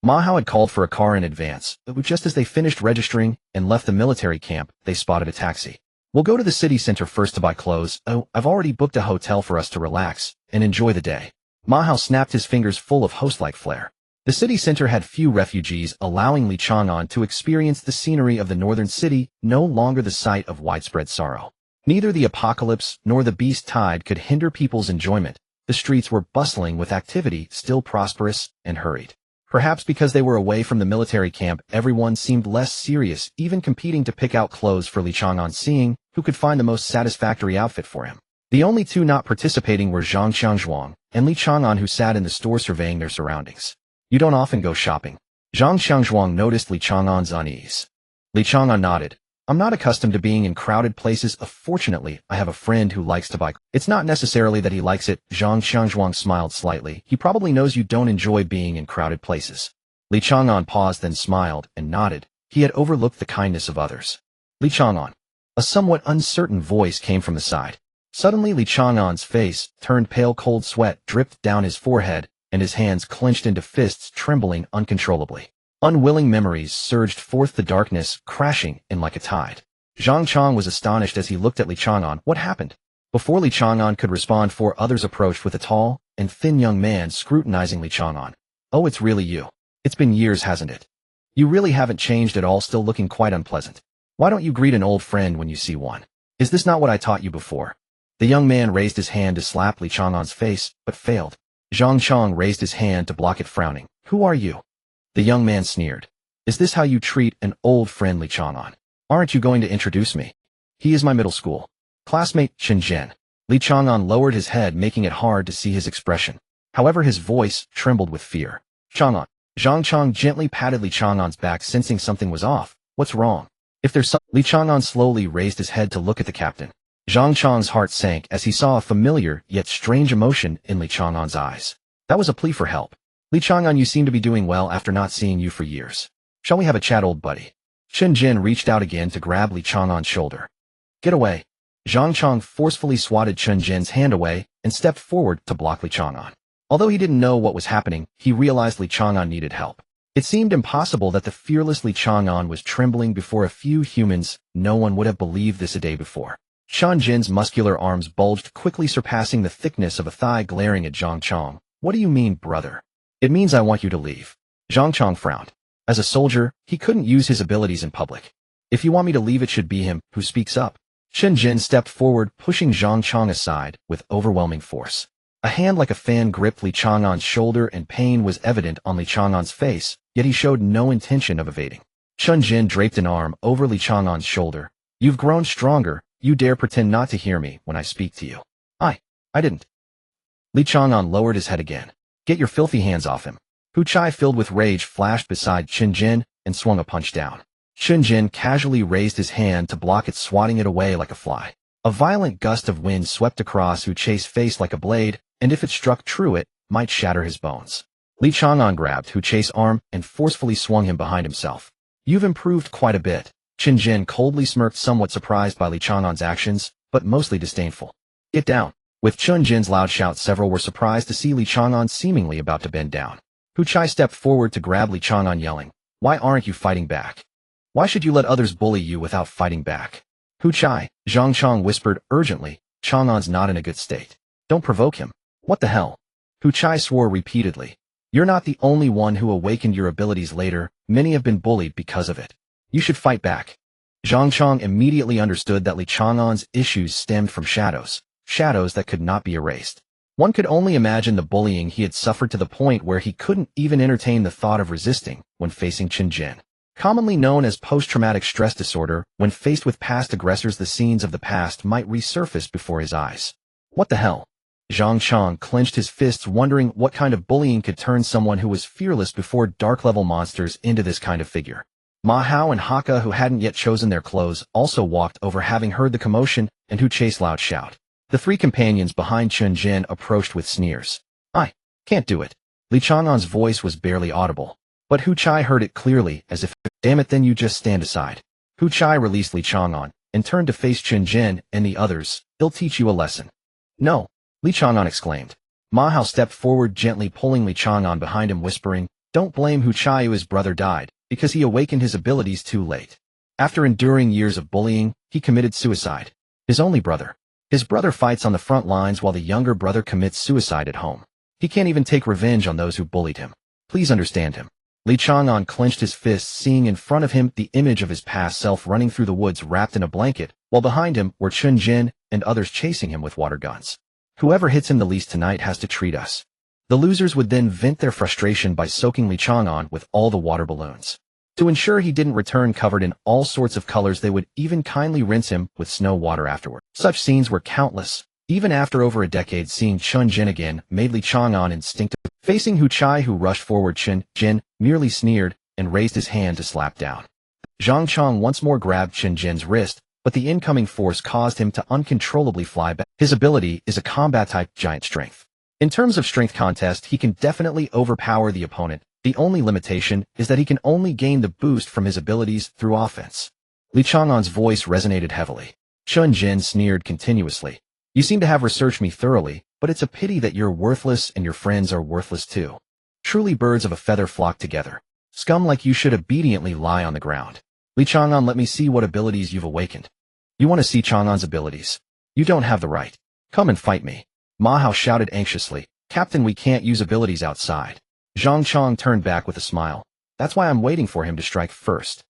Ma Hao had called for a car in advance, but just as they finished registering and left the military camp, they spotted a taxi. We'll go to the city center first to buy clothes. I've already booked a hotel for us to relax and enjoy the day. Ma Hao snapped his fingers full of host-like flair. The city center had few refugees, allowing Li Chang'an to experience the scenery of the northern city, no longer the site of widespread sorrow. Neither the apocalypse nor the beast tide could hinder people's enjoyment. The streets were bustling with activity, still prosperous and hurried. Perhaps because they were away from the military camp, everyone seemed less serious, even competing to pick out clothes for Li Chang'an, seeing who could find the most satisfactory outfit for him. The only two not participating were Zhang Xiangzhuang and Li Chang'an, who sat in the store surveying their surroundings. You don't often go shopping. Zhang Xiangzhuang noticed Li Chang'an's unease. Li Chang'an nodded. I'm not accustomed to being in crowded places. Fortunately, I have a friend who likes to buy. It's not necessarily that he likes it. Zhang Xiangzhuang smiled slightly. He probably knows you don't enjoy being in crowded places. Li Chang'an paused, then smiled and nodded. He had overlooked the kindness of others. Li Chang'an. A somewhat uncertain voice came from the side. Suddenly Li Chang'an's face turned pale. Cold sweat dripped down his forehead, and his hands clenched into fists, trembling uncontrollably. Unwilling memories surged forth, the darkness crashing in like a tide. Zhang Chang was astonished as he looked at Li Chang'an. What happened? Before Li Chang'an could respond, four others approached with a tall and thin young man scrutinizing Li Chang'an. Oh, it's really you. It's been years, hasn't it? You really haven't changed at all, still looking quite unpleasant. Why don't you greet an old friend when you see one? Is this not what I taught you before? The young man raised his hand to slap Li Chang'an's face, but failed. Zhang Chang raised his hand to block it, frowning. Who are you? The young man sneered. Is this how you treat an old friend, Li Chang'an? Aren't you going to introduce me? He is my middle school classmate, Chang'an. Li Chang'an lowered his head, making it hard to see his expression. However, his voice trembled with fear. Chang'an. Zhang Chang gently patted Li Chang'an's back, sensing something was off. What's wrong? If there's some— Li Chang'an slowly raised his head to look at the captain. Zhang Chang's heart sank as he saw a familiar yet strange emotion in Li Chang'an's eyes. That was a plea for help. Li Chang'an, you seem to be doing well after not seeing you for years. Shall we have a chat, old buddy? Chen Jin reached out again to grab Li Chang'an's shoulder. Get away. Zhang Chang forcefully swatted Chen Jin's hand away and stepped forward to block Li Chang'an. Although he didn't know what was happening, he realized Li Chang'an needed help. It seemed impossible that the fearless Li Chang'an was trembling before a few humans. No one would have believed this a day before. Chen Jin's muscular arms bulged, quickly surpassing the thickness of a thigh, glaring at Zhang Chang. What do you mean, brother? It means I want you to leave. Zhang Chang frowned. As a soldier, he couldn't use his abilities in public. If you want me to leave, it should be him who speaks up. Chen Jin stepped forward, pushing Zhang Chang aside with overwhelming force. A hand like a fan gripped Li Chang'an's shoulder, and pain was evident on Li Chang'an's face, yet he showed no intention of evading. Chen Jin draped an arm over Li Chang'an's shoulder. You've grown stronger. You dare pretend not to hear me when I speak to you. I didn't. Li Chang'an lowered his head again. Get your filthy hands off him. Hu Chai, filled with rage, flashed beside Chen Jin and swung a punch down. Chen Jin casually raised his hand to block it, swatting it away like a fly. A violent gust of wind swept across Hu Chai's face like a blade, and if it struck true, it might shatter his bones. Li Chang'an grabbed Hu Chai's arm and forcefully swung him behind himself. You've improved quite a bit. Chen Jin coldly smirked, somewhat surprised by Li Chang'an's actions, but mostly disdainful. Get down. With Chen Jin's loud shout, several were surprised to see Li Chang'an seemingly about to bend down. Hu Chai stepped forward to grab Li Chang'an, yelling, Why aren't you fighting back? Why should you let others bully you without fighting back? Hu Chai, Zhang Chang whispered urgently, Chang'an's not in a good state. Don't provoke him. What the hell? Hu Chai swore repeatedly. You're not the only one who awakened your abilities later. Many have been bullied because of it. You should fight back. Zhang Chang immediately understood that Li Chang'an's issues stemmed from shadows that could not be erased. One could only imagine the bullying he had suffered, to the point where he couldn't even entertain the thought of resisting when facing Chen Jin. Commonly known as post-traumatic stress disorder, when faced with past aggressors, the scenes of the past might resurface before his eyes. What the hell? Zhang Chang clenched his fists, wondering what kind of bullying could turn someone who was fearless before dark-level monsters into this kind of figure. Ma Hao and Hakka, who hadn't yet chosen their clothes, also walked over, having heard the commotion and Hu Chai's loud shout. The three companions behind Chen Jin approached with sneers. I can't do it. Li Chang'an's voice was barely audible, but Hu Chai heard it clearly, as if, damn it, then you just stand aside. Hu Chai released Li Chang'an and turned to face Chen Jin and the others. He'll teach you a lesson. No, Li Chang'an exclaimed. Ma Hao stepped forward, gently pulling Li Chang'an behind him, whispering, Don't blame Hu Chai. His brother died because he awakened his abilities too late. After enduring years of bullying, he committed suicide. His only brother. His brother fights on the front lines while the younger brother commits suicide at home. He can't even take revenge on those who bullied him. Please understand him. Li Chang'an clenched his fists, seeing in front of him the image of his past self running through the woods wrapped in a blanket, while behind him were Chen Jin and others chasing him with water guns. Whoever hits him the least tonight has to treat us The losers would then vent their frustration by soaking Li Chang'an with all the water balloons. To ensure he didn't return covered in all sorts of colors, they would even kindly rinse him with snow water afterward. Such scenes were countless. Even after over a decade, seeing Chen Jin again made Li Chang'an instinctive. Facing Hu Chai, who rushed forward, Chen Jin merely sneered and raised his hand to slap down. Zhang Chong once more grabbed Chen Jin's wrist, but the incoming force caused him to uncontrollably fly back. His ability is a combat-type giant strength. In terms of strength contest, he can definitely overpower the opponent. The only limitation is that he can only gain the boost from his abilities through offense. Li Chang'an's voice resonated heavily. Chen Jin sneered continuously. You seem to have researched me thoroughly, but it's a pity that you're worthless and your friends are worthless too. Truly birds of a feather flock together. Scum like you should obediently lie on the ground. Li Chang'an, let me see what abilities you've awakened. You want to see Chang'an's abilities? You don't have the right. Come and fight me. Ma Hao shouted anxiously. Captain, we can't use abilities outside. Zhang Chong turned back with a smile. That's why I'm waiting for him to strike first.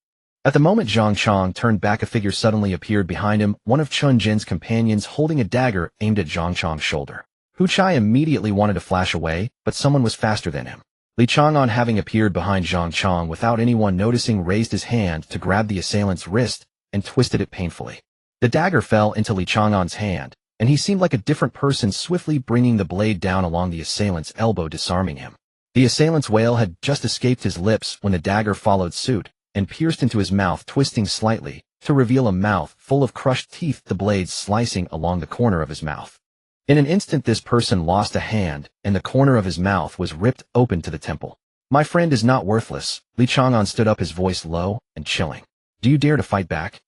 At the moment Zhang Chong turned back, a figure suddenly appeared behind him, one of Chen Jin's companions holding a dagger aimed at Zhang Chong's shoulder. Hu Chai immediately wanted to flash away, but someone was faster than him. Li Chang'an, having appeared behind Zhang Chong without anyone noticing, raised his hand to grab the assailant's wrist and twisted it painfully. The dagger fell into Li Chang'an's hand, and he seemed like a different person, swiftly bringing the blade down along the assailant's elbow, disarming him. The assailant's wail had just escaped his lips when the dagger followed suit and pierced into his mouth, twisting slightly to reveal a mouth full of crushed teeth, the blade slicing along the corner of his mouth. In an instant this person lost a hand, and the corner of his mouth was ripped open to the temple. My friend is not worthless. Li Chang'an stood up, his voice low and chilling. Do you dare to fight back?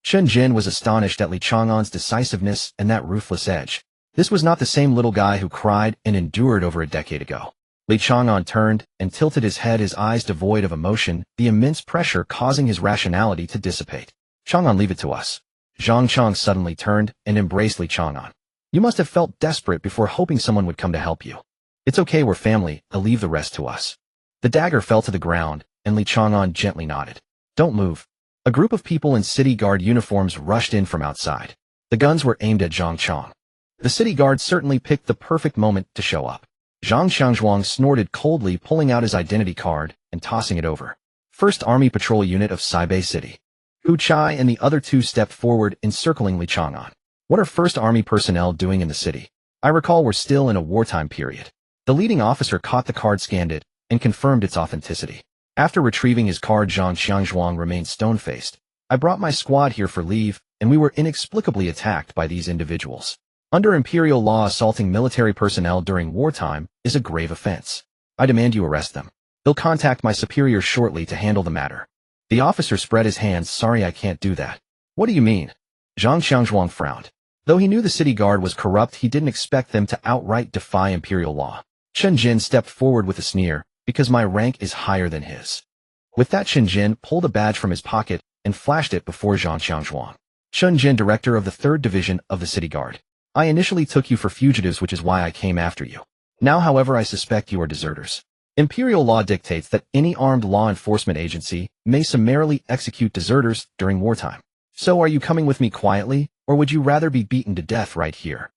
Chen Jin was astonished at Li Chang'an's decisiveness and that ruthless edge. This was not the same little guy who cried and endured over a decade ago. Li Chang'an turned and tilted his head, his eyes devoid of emotion, the immense pressure causing his rationality to dissipate. Chang'an, leave it to us. Zhang Chong suddenly turned and embraced Li Chang'an. You must have felt desperate before, hoping someone would come to help you. It's okay, we're family, leave the rest to us. The dagger fell to the ground, and Li Chang'an gently nodded. Don't move. A group of people in city guard uniforms rushed in from outside. The guns were aimed at Zhang Chong. The city guard certainly picked the perfect moment to show up. Zhang Xiangzhuang snorted coldly, pulling out his identity card and tossing it over. First Army Patrol Unit of Saibei City. Hu Chai and the other two stepped forward, encircling Li Chang'an. What are First Army personnel doing in the city? I recall we're still in a wartime period. The leading officer caught the card, scanned it, and confirmed its authenticity. After retrieving his card, Zhang Xiangzhuang remained stone-faced. I brought my squad here for leave, and we were inexplicably attacked by these individuals. Under imperial law, assaulting military personnel during wartime is a grave offense. I demand you arrest them. They'll contact my superiors shortly to handle the matter. The officer spread his hands. Sorry, I can't do that. What do you mean? Zhang Xiangzhuang frowned. Though he knew the city guard was corrupt, he didn't expect them to outright defy imperial law. Chen Jin stepped forward with a sneer, because my rank is higher than his. With that, Chen Jin pulled a badge from his pocket and flashed it before Zhang Xiangzhuang. Chen Jin, director of the 3rd Division of the City Guard. I initially took you for fugitives, which is why I came after you. Now, however, I suspect you are deserters. Imperial law dictates that any armed law enforcement agency may summarily execute deserters during wartime. So are you coming with me quietly, or would you rather be beaten to death right here?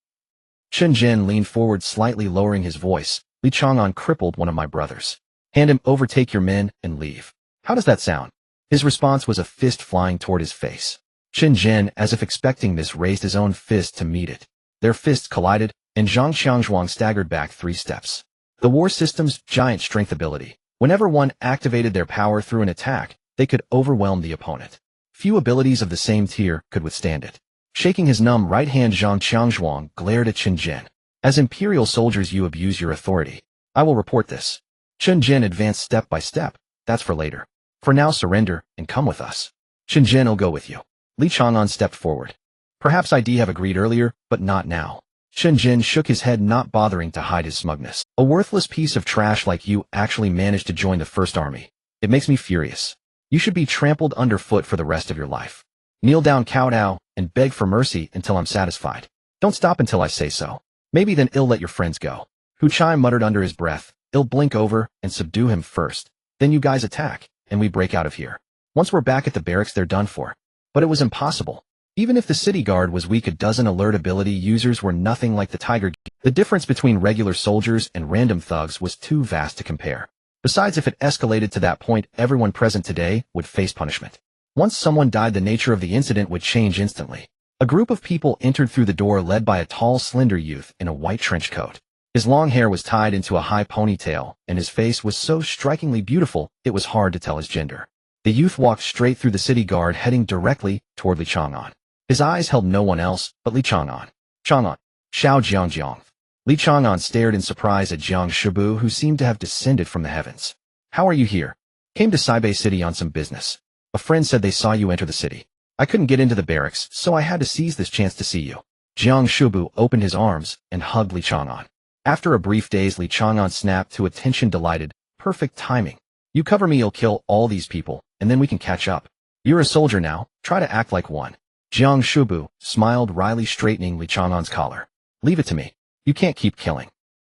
Chen Jin leaned forward, slightly lowering his voice. Li Chang'an crippled one of my brothers. Hand him over, take your men, and leave. How does that sound? His response was a fist flying toward his face. Chen Jin, as if expecting this, raised his own fist to meet it. Their fists collided, and Zhang Xiangzhuang staggered back 3 steps. The war system's giant strength ability. Whenever one activated their power through an attack, they could overwhelm the opponent. Few abilities of the same tier could withstand it. Shaking his numb right hand, Zhang Xiangzhuang glared at Chen Jin. As imperial soldiers, you abuse your authority. I will report this. Chen Jin advanced step by step. That's for later. For now, surrender and come with us. Chen Jin will go with you. Li Chang'an stepped forward. Perhaps I'd have agreed earlier, but not now. Chen Jin shook his head, not bothering to hide his smugness. A worthless piece of trash like you actually managed to join the First Army. It makes me furious. You should be trampled underfoot for the rest of your life. Kneel down, kowtow, and beg for mercy until I'm satisfied. Don't stop until I say so. Maybe then I'll let your friends go. Hu Chai muttered under his breath. I'll blink over and subdue him first. Then you guys attack, and we break out of here. Once we're back at the barracks, they're done for. But it was impossible. Even if the city guard was weak, a dozen alert ability users were nothing like the tiger. The difference between regular soldiers and random thugs was too vast to compare. Besides, if it escalated to that point, everyone present today would face punishment. Once someone died, the nature of the incident would change instantly. A group of people entered through the door led by a tall, slender youth in a white trench coat. His long hair was tied into a high ponytail, and his face was so strikingly beautiful, it was hard to tell his gender. The youth walked straight through the city guard, heading directly toward Li Chang'an. His eyes held no one else but Li Chang'an. Chang'an. Xiao Jiangjiang. Li Chang'an stared in surprise at Jiang Shibu, who seemed to have descended from the heavens. How are you here? Came to Saibei City on some business. A friend said they saw you enter the city. I couldn't get into the barracks, so I had to seize this chance to see you. Jiang Shibu opened his arms and hugged Li Chang'an. After a brief daze, Li Chang'an snapped to attention, delighted. Perfect timing. You cover me, you'll kill all these people, and then we can catch up. You're a soldier now, try to act like one. Jiang Shibu smiled wryly, straightening Li Chang'an's collar. Leave it to me. You can't keep killing.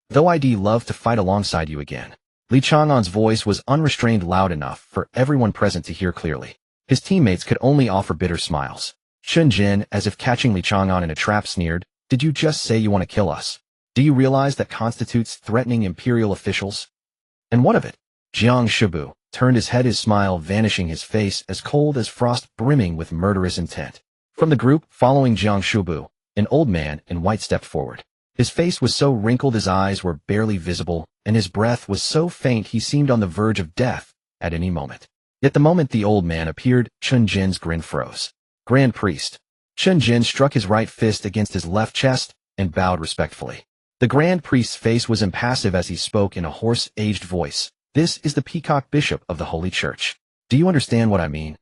Though I'd love to fight alongside you again. Li Chang'an's voice was unrestrained, loud enough for everyone present to hear clearly. His teammates could only offer bitter smiles. Chun Jin, as if catching Li Chang'an in a trap, sneered, Did you just say you want to kill us? Do you realize that constitutes threatening imperial officials? And what of it? Jiang Shibu turned his head, his smile vanishing, his face as cold as frost, brimming with murderous intent. From the group following Jiang Shibu, an old man in white stepped forward. His face was so wrinkled his eyes were barely visible, and his breath was so faint he seemed on the verge of death at any moment. Yet the moment the old man appeared, Chun Jin's grin froze. Grand Priest. Chun Jin struck his right fist against his left chest and bowed respectfully. The Grand Priest's face was impassive as he spoke in a hoarse, aged voice. This is the Peacock Bishop of the Holy Church. Do you understand what I mean?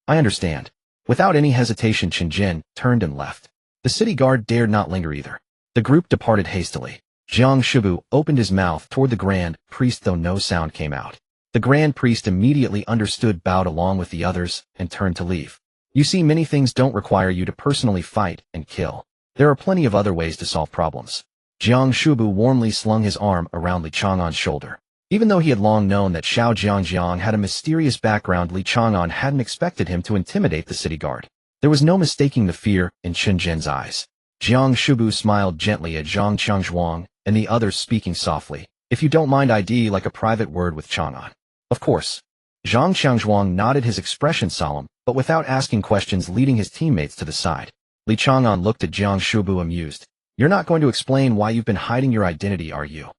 I understand. Without any hesitation, Chun Jin turned and left. The city guard dared not linger either. The group departed hastily. Jiang Shibu opened his mouth toward the Grand Priest, though no sound came out. The Grand Priest immediately understood, bowed along with the others, and turned to leave. You see, many things don't require you to personally fight and kill. There are plenty of other ways to solve problems. Jiang Shibu warmly slung his arm around Li Chang'an's shoulder. Even though he had long known that Xiao Jiangjiang had a mysterious background, Li Chang'an hadn't expected him to intimidate the city guard. There was no mistaking the fear in Chun Jin's eyes. Jiang Shibu smiled gently at Zhang Changzhuang and the others, speaking softly. If you don't mind, I'd like a private word with Chang'an. Of course. Zhang Changzhuang nodded, his expression solemn, but without asking questions, leading his teammates to the side. Li Chang'an looked at Jiang Shibu, amused. You're not going to explain why you've been hiding your identity, are you?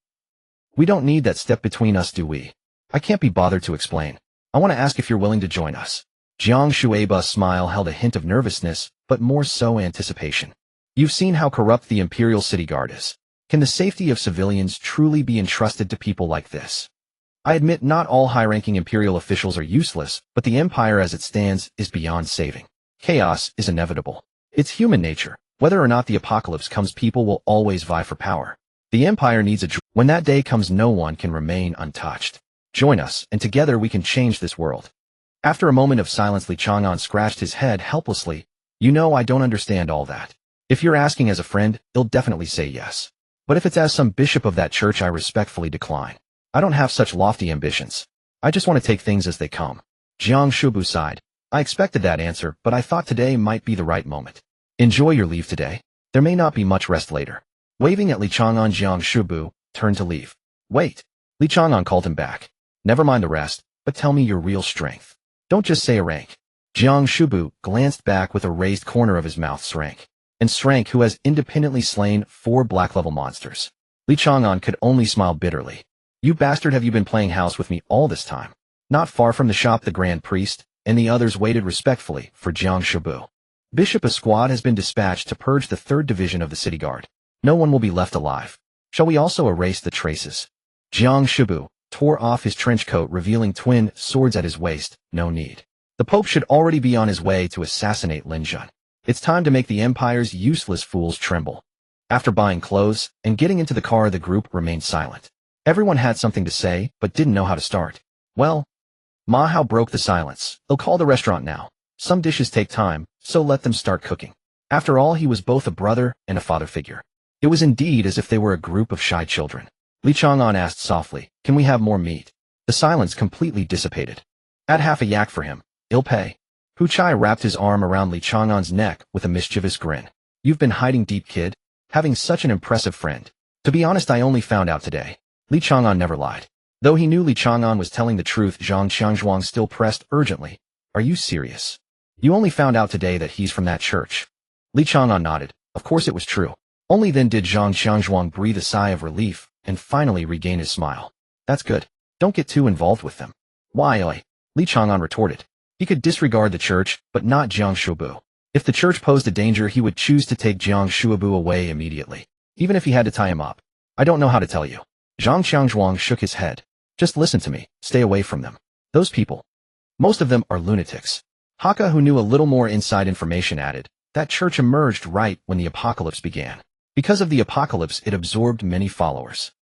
We don't need that step between us, do we? I can't be bothered to explain. I want to ask if you're willing to join us. Jiang Shuiba's smile held a hint of nervousness, but more so anticipation. You've seen how corrupt the Imperial City Guard is. Can the safety of civilians truly be entrusted to people like this? I admit not all high-ranking Imperial officials are useless, but the Empire as it stands is beyond saving. Chaos is inevitable. It's human nature. Whether or not the apocalypse comes, people will always vie for power. The Empire needs when that day comes, no one can remain untouched. Join us, and together we can change this world. After a moment of silence, Li Chang'an scratched his head helplessly. You know, I don't understand all that. If you're asking as a friend, he'll definitely say yes. But if it's as some bishop of that church, I respectfully decline. I don't have such lofty ambitions. I just want to take things as they come. Jiang Shibu sighed. I expected that answer, but I thought today might be the right moment. Enjoy your leave today. There may not be much rest later. Waving at Li Chang'an, Jiang Shibu turned to leave. Wait. Li Chang'an called him back. Never mind the rest, but tell me your real strength. Don't just say a rank. Jiang Shibu glanced back with a raised corner of his mouth. Rank. And Rank, who has independently slain 4 black-level monsters. Li Chang'an could only smile bitterly. You bastard, have you been playing house with me all this time? Not far from the shop, the Grand Priest and the others waited respectfully for Jiang Shibu. Bishop, a squad has been dispatched to purge the 3rd Division of the City Guard. No one will be left alive. Shall we also erase the traces? Jiang Shibu tore off his trench coat, revealing twin swords at his waist. No need. The Pope should already be on his way to assassinate Lin Jun. It's time to make the Empire's useless fools tremble. After buying clothes and getting into the car, the group remained silent. Everyone had something to say, but didn't know how to start. Well, Ma Hao broke the silence. They'll call the restaurant now. Some dishes take time, so let them start cooking. After all, he was both a brother and a father figure. It was indeed as if they were a group of shy children. Li Chang'an asked softly, can we have more meat? The silence completely dissipated. Add half a yak for him. He'll pay. Hu Chai wrapped his arm around Li Chang'an's neck with a mischievous grin. You've been hiding deep, kid. Having such an impressive friend. To be honest, I only found out today. Li Chang'an never lied. Though he knew Li Chang'an was telling the truth, Zhang Xiangzhuang still pressed urgently. Are you serious? You only found out today that he's from that church. Li Chang'an nodded. Of course it was true. Only then did Zhang Xiangzhuang breathe a sigh of relief and finally regain his smile. That's good. Don't get too involved with them. Why, oi? Li Chang'an retorted. He could disregard the church, but not Jiang Shubu. If the church posed a danger, he would choose to take Jiang Shubu away immediately, even if he had to tie him up. I don't know how to tell you. Zhang Xiangzhuang shook his head. Just listen to me. Stay away from them. Those people. Most of them are lunatics. Hakka, who knew a little more inside information, added, that church emerged right when the apocalypse began. Because of the apocalypse, it absorbed many followers.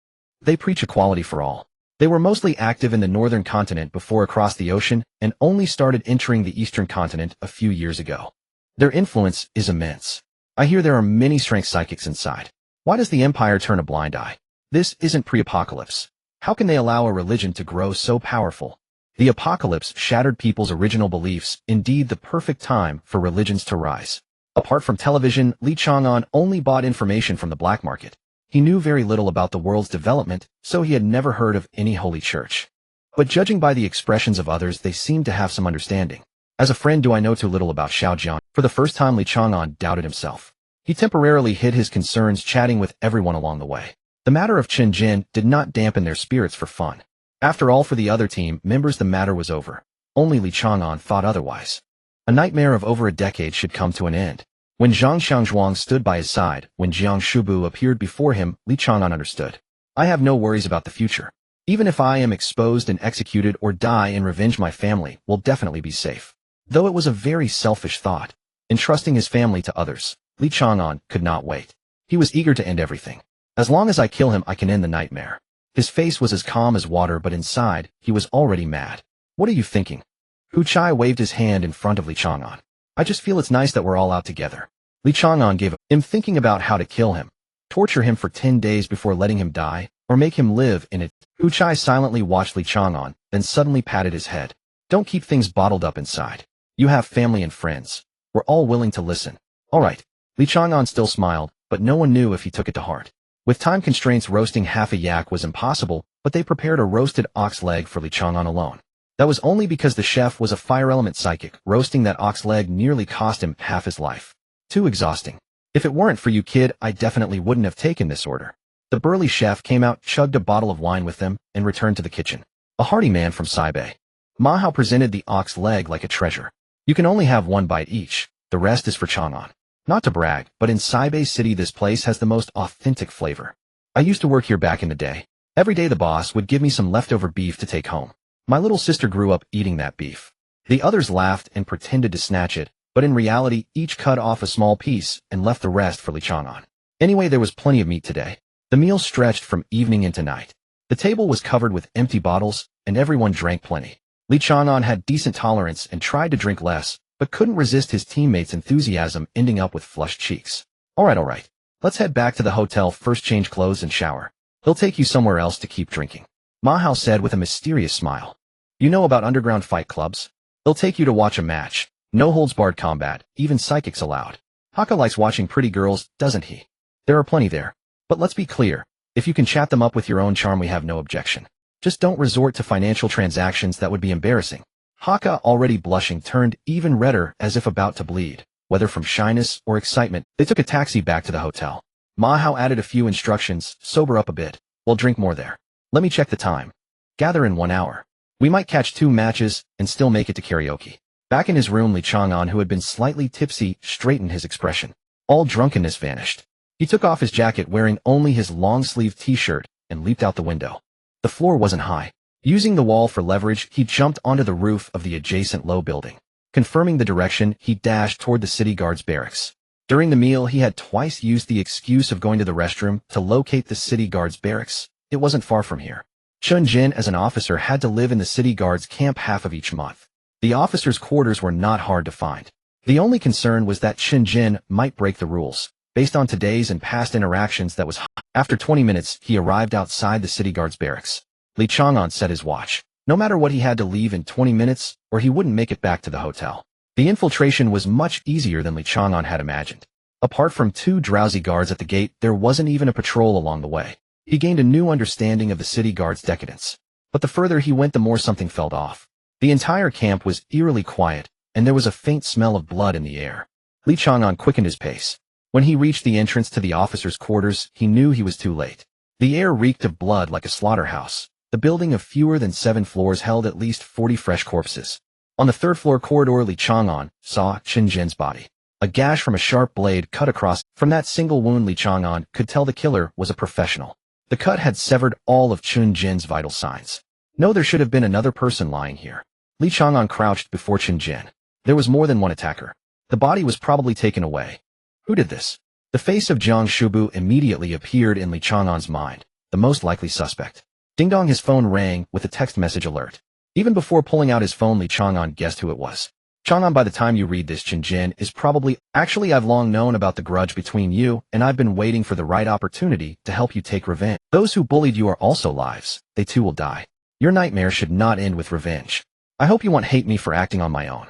They preach equality for all. They were mostly active in the northern continent before across the ocean and only started entering the eastern continent a few years ago. Their influence is immense. I hear there are many strength psychics inside. Why does the empire turn a blind eye? This isn't pre-apocalypse. How can they allow a religion to grow so powerful? The apocalypse shattered people's original beliefs, indeed the perfect time for religions to rise. Apart from television, Li Chang'an only bought information from the black market. He knew very little about the world's development, so he had never heard of any holy church. But judging by the expressions of others, they seemed to have some understanding. As a friend, do I know too little about Xiaojiang? For the first time, Li Chang'an doubted himself. He temporarily hid his concerns, chatting with everyone along the way. The matter of Chang'an did not dampen their spirits for fun. After all, for the other team members, the matter was over. Only Li Chang'an thought otherwise. A nightmare of over a decade should come to an end. When Zhang Xiangzhuang stood by his side, when Jiang Shubu appeared before him, Li Chang'an understood. I have no worries about the future. Even if I am exposed and executed or die in revenge, my family will definitely be safe. Though it was a very selfish thought, entrusting his family to others, Li Chang'an could not wait. He was eager to end everything. As long as I kill him, I can end the nightmare. His face was as calm as water, but inside, he was already mad. What are you thinking? Hu Chai waved his hand in front of Li Chang'an. I just feel it's nice that we're all out together. Li Chang'an gave him thinking about how to kill him. Torture him for 10 days before letting him die, or make him live in it. Hu Chai silently watched Li Chang'an, then suddenly patted his head. Don't keep things bottled up inside. You have family and friends. We're all willing to listen. All right. Li Chang'an still smiled, but no one knew if he took it to heart. With time constraints, roasting half a yak was impossible, but they prepared a roasted ox leg for Li Chang'an alone. That was only because the chef was a fire element psychic. Roasting that ox leg nearly cost him half his life. Too exhausting. If it weren't for you, kid, I definitely wouldn't have taken this order. The burly chef came out, chugged a bottle of wine with them, and returned to the kitchen. A hearty man from Saibei. Ma Hao presented the ox leg like a treasure. You can only have one bite each. The rest is for Chang'an. Not to brag, but in Saibei City this place has the most authentic flavor. I used to work here back in the day. Every day the boss would give me some leftover beef to take home. My little sister grew up eating that beef. The others laughed and pretended to snatch it, but in reality each cut off a small piece and left the rest for Li Chang'an. Anyway, there was plenty of meat today. The meal stretched from evening into night. The table was covered with empty bottles, and everyone drank plenty. Li Chang'an had decent tolerance and tried to drink less, but couldn't resist his teammates' enthusiasm, ending up with flushed cheeks. All right. Let's head back to the hotel first, change clothes and shower. He'll take you somewhere else to keep drinking. Ma Hao said with a mysterious smile. You know about underground fight clubs? They'll take you to watch a match. No holds barred combat, even psychics allowed. Hakka likes watching pretty girls, doesn't he? There are plenty there. But let's be clear. If you can chat them up with your own charm, we have no objection. Just don't resort to financial transactions, that would be embarrassing. Hakka, already blushing, turned even redder as if about to bleed. Whether from shyness or excitement, they took a taxi back to the hotel. Ma Hao added a few instructions. Sober up a bit. We'll drink more there. Let me check the time. Gather in 1 hour. We might catch 2 matches and still make it to karaoke. Back in his room, Li Chang'an, who had been slightly tipsy, straightened his expression. All drunkenness vanished. He took off his jacket, wearing only his long-sleeved t-shirt, and leaped out the window. The floor wasn't high. Using the wall for leverage, he jumped onto the roof of the adjacent low building. Confirming the direction, he dashed toward the city guard's barracks. During the meal, he had twice used the excuse of going to the restroom to locate the city guard's barracks. It wasn't far from here. Chun Jin, as an officer, had to live in the city guard's camp half of each month. The officers' quarters were not hard to find. The only concern was that Chun Jin might break the rules. Based on today's and past interactions, that was high. After 20 minutes, he arrived outside the city guard's barracks. Li Chang'an set his watch. No matter what, he had to leave in 20 minutes, or he wouldn't make it back to the hotel. The infiltration was much easier than Li Chang'an had imagined. Apart from 2 drowsy guards at the gate, there wasn't even a patrol along the way. He gained a new understanding of the city guard's decadence. But the further he went, the more something felt off. The entire camp was eerily quiet, and there was a faint smell of blood in the air. Li Chang'an quickened his pace. When he reached the entrance to the officers' quarters, he knew he was too late. The air reeked of blood like a slaughterhouse. The building of fewer than 7 floors held at least 40 fresh corpses. On the 3rd floor corridor, Li Chang'an saw Chang'an's body. A gash from a sharp blade cut across. From that single wound, Li Chang'an could tell the killer was a professional. The cut had severed all of Chang'an's vital signs. No, there should have been another person lying here. Li Chang'an crouched before Chang'an. There was more than one attacker. The body was probably taken away. Who did this? The face of Jiang Shubu immediately appeared in Li Chang'an's mind, the most likely suspect. Ding dong, his phone rang with a text message alert. Even before pulling out his phone, Li Chang'an guessed who it was. Chang'an, by the time you read this, Chang'an is probably, actually, I've long known about the grudge between you, and I've been waiting for the right opportunity to help you take revenge. Those who bullied you are also lives. They too will die. Your nightmare should not end with revenge. I hope you won't hate me for acting on my own.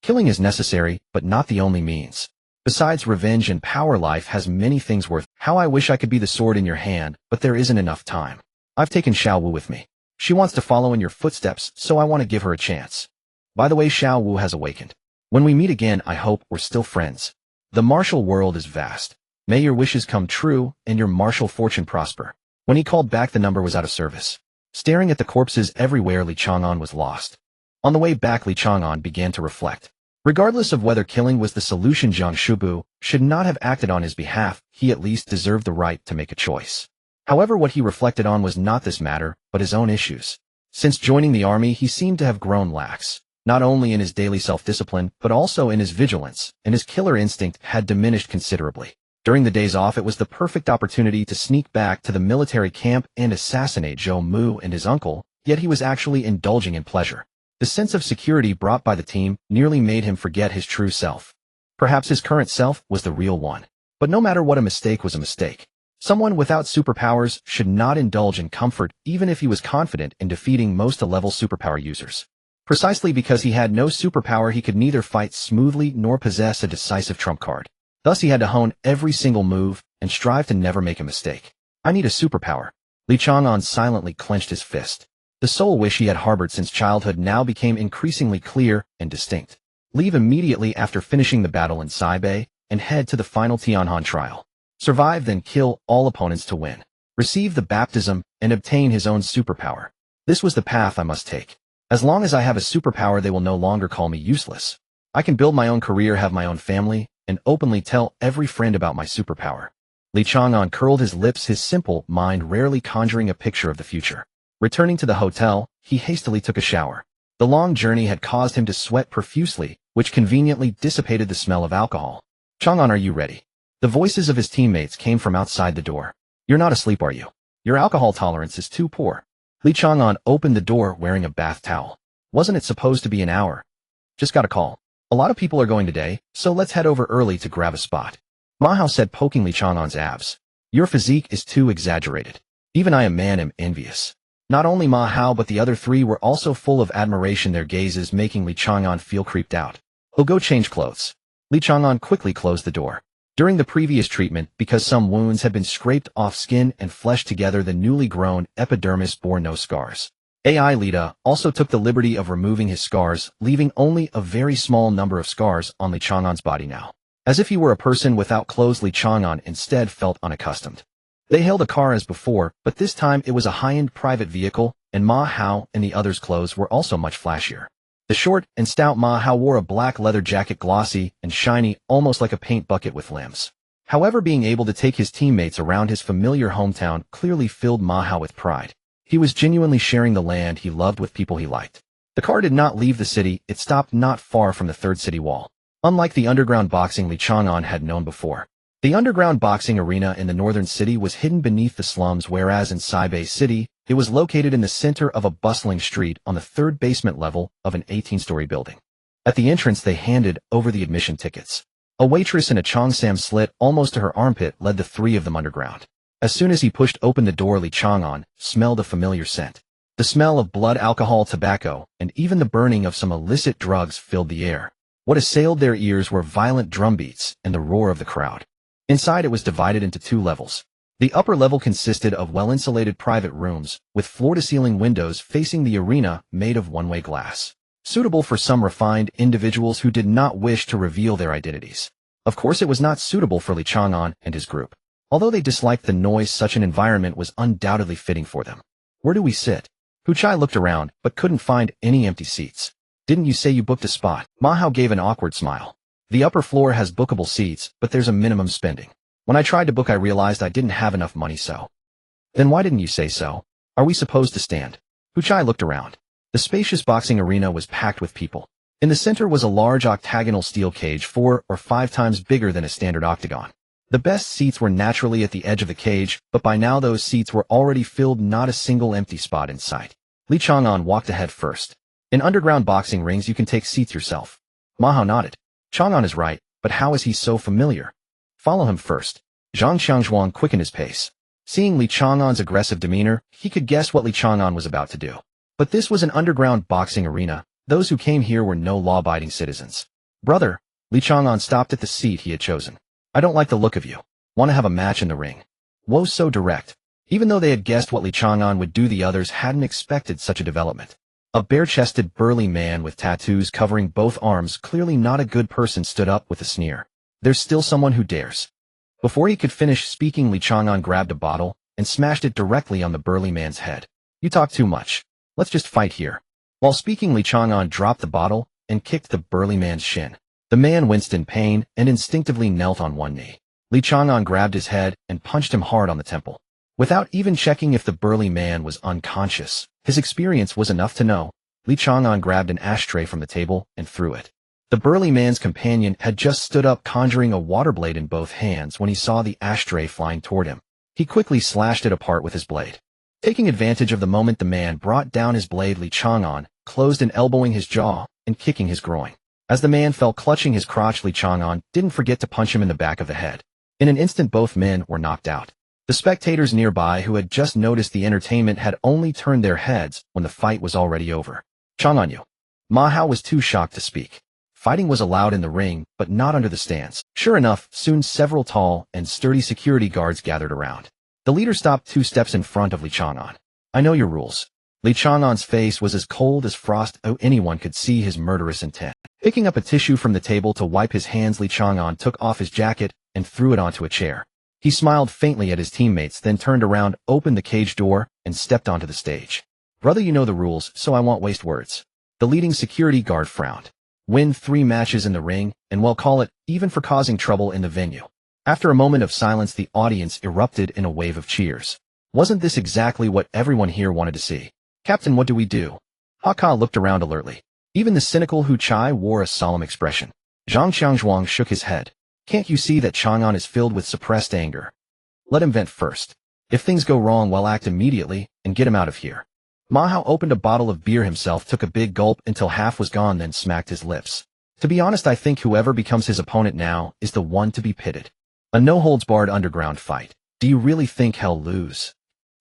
Killing is necessary, but not the only means. Besides revenge and power, life has many things worth. How I wish I could be the sword in your hand, but there isn't enough time. I've taken Xiao Wu with me. She wants to follow in your footsteps, so I want to give her a chance. By the way, Xiao Wu has awakened. When we meet again, I hope we're still friends. The martial world is vast. May your wishes come true, and your martial fortune prosper. When he called back, the number was out of service. Staring at the corpses everywhere, Li Chang'an was lost. On the way back, Li Chang'an began to reflect. Regardless of whether killing was the solution, Jiang Shubu should not have acted on his behalf. He at least deserved the right to make a choice. However, what he reflected on was not this matter, but his own issues. Since joining the army, he seemed to have grown lax, not only in his daily self-discipline, but also in his vigilance, and his killer instinct had diminished considerably. During the days off, it was the perfect opportunity to sneak back to the military camp and assassinate Zhou Mu and his uncle, yet he was actually indulging in pleasure. The sense of security brought by the team nearly made him forget his true self. Perhaps his current self was the real one. But no matter what, a mistake was a mistake. Someone without superpowers should not indulge in comfort, even if he was confident in defeating most level superpower users. Precisely because he had no superpower, he could neither fight smoothly nor possess a decisive trump card. Thus he had to hone every single move and strive to never make a mistake. I need a superpower. Li Chang'an silently clenched his fist. The sole wish he had harbored since childhood now became increasingly clear and distinct. Leave immediately after finishing the battle in Saibei and head to the final Tianhan trial. Survive, then kill all opponents to win. Receive the baptism and obtain his own superpower. This was the path I must take. As long as I have a superpower, they will no longer call me useless. I can build my own career, have my own family, and openly tell every friend about my superpower. Li Chang'an curled his lips, his simple mind rarely conjuring a picture of the future. Returning to the hotel, he hastily took a shower. The long journey had caused him to sweat profusely, which conveniently dissipated the smell of alcohol. Chang'an, are you ready? The voices of his teammates came from outside the door. You're not asleep, are you? Your alcohol tolerance is too poor. Li Chang'an opened the door wearing a bath towel. Wasn't it supposed to be an hour? Just got a call. A lot of people are going today, so let's head over early to grab a spot. Ma Hao said, poking Li Chang'an's abs. Your physique is too exaggerated. Even I, a man, am envious. Not only Ma Hao but the other 3 were also full of admiration, their gazes making Li Chang'an feel creeped out. He'll go change clothes. Li Chang'an quickly closed the door. During the previous treatment, because some wounds had been scraped off skin and flesh together, the newly grown epidermis bore no scars. AI Lida also took the liberty of removing his scars, leaving only a very small number of scars on Li Chang'an's body now. As if he were a person without clothes, Li Chang'an instead felt unaccustomed. They hailed a car as before, but this time it was a high-end private vehicle, and Ma Hao and the others' clothes were also much flashier. The short and stout Ma Hao wore a black leather jacket, glossy and shiny, almost like a paint bucket with limbs. However, being able to take his teammates around his familiar hometown clearly filled Ma Hao with pride. He was genuinely sharing the land he loved with people he liked. The car did not leave the city, it stopped not far from the 3rd city wall. Unlike the underground boxing Li Chang'an had known before, the underground boxing arena in the northern city was hidden beneath the slums, whereas in Saibei City, it was located in the center of a bustling street on the 3rd basement level of an 18-story building. At the entrance, they handed over the admission tickets. A waitress in a cheongsam slit almost to her armpit led the 3 of them underground. As soon as he pushed open the door, Li Chang'an smelled a familiar scent. The smell of blood, alcohol, tobacco, and even the burning of some illicit drugs filled the air. What assailed their ears were violent drumbeats and the roar of the crowd. Inside it was divided into two levels. The upper level consisted of well-insulated private rooms, with floor-to-ceiling windows facing the arena made of one-way glass, suitable for some refined individuals who did not wish to reveal their identities. Of course, it was not suitable for Chang'an and his group. Although they disliked the noise, such an environment was undoubtedly fitting for them. Where do we sit? Hu Chai looked around, but couldn't find any empty seats. Didn't you say you booked a spot? Ma Hao gave an awkward smile. The upper floor has bookable seats, but there's a minimum spending. When I tried to book, I realized I didn't have enough money, so. Then why didn't you say so? Are we supposed to stand? Hu Chai looked around. The spacious boxing arena was packed with people. In the center was a large octagonal steel cage 4 or 5 times bigger than a standard octagon. The best seats were naturally at the edge of the cage, but by now those seats were already filled, not a single empty spot in sight. Chang'an walked ahead first. In underground boxing rings you can take seats yourself. Ma Hao nodded. Chang'an is right, but how is he so familiar? Follow him first. Zhang Xiangzhuang quickened his pace. Seeing Chang'an's aggressive demeanor, he could guess what Chang'an was about to do. But this was an underground boxing arena. Those who came here were no law-abiding citizens. Brother, Chang'an stopped at the seat he had chosen. I don't like the look of you. Want to have a match in the ring? Woe so direct. Even though they had guessed what Chang'an would do, the others hadn't expected such a development. A bare-chested, burly man with tattoos covering both arms, clearly not a good person, stood up with a sneer. There's still someone who dares. Before he could finish speaking, Chang'an grabbed a bottle and smashed it directly on the burly man's head. You talk too much. Let's just fight here. While speaking, Chang'an dropped the bottle and kicked the burly man's shin. The man winced in pain and instinctively knelt on one knee. Chang'an grabbed his head and punched him hard on the temple. Without even checking if the burly man was unconscious, his experience was enough to know. Chang'an grabbed an ashtray from the table and threw it. The burly man's companion had just stood up, conjuring a water blade in both hands, when he saw the ashtray flying toward him. He quickly slashed it apart with his blade. Taking advantage of the moment, the man brought down his blade. Chang'an closed and elbowing his jaw and kicking his groin. As the man fell clutching his crotch, Chang'an didn't forget to punch him in the back of the head. In an instant, both men were knocked out. The spectators nearby, who had just noticed the entertainment, had only turned their heads when the fight was already over. Chang'an, you. Ma Hao was too shocked to speak. Fighting was allowed in the ring, but not under the stands. Sure enough, soon several tall and sturdy security guards gathered around. The leader stopped 2 steps in front of Chang'an. I know your rules. Chang'an's face was as cold as frost. Oh, anyone could see his murderous intent. Picking up a tissue from the table to wipe his hands, Chang'an took off his jacket and threw it onto a chair. He smiled faintly at his teammates, then turned around, opened the cage door, and stepped onto the stage. Brother, you know the rules, so I won't waste words. The leading security guard frowned. Win 3 matches in the ring, and we'll call it even for causing trouble in the venue. After a moment of silence, the audience erupted in a wave of cheers. Wasn't this exactly what everyone here wanted to see? Captain, what do we do? Haka looked around alertly. Even the cynical Hu Chai wore a solemn expression. Zhang Xiangzhuang shook his head. Can't you see that Chang'an is filled with suppressed anger? Let him vent first. If things go wrong, we'll act immediately and get him out of here. Ma Hao opened a bottle of beer himself, took a big gulp until half was gone, then smacked his lips. To be honest, I think whoever becomes his opponent now is the one to be pitted. A no-holds-barred underground fight. Do you really think he'll lose?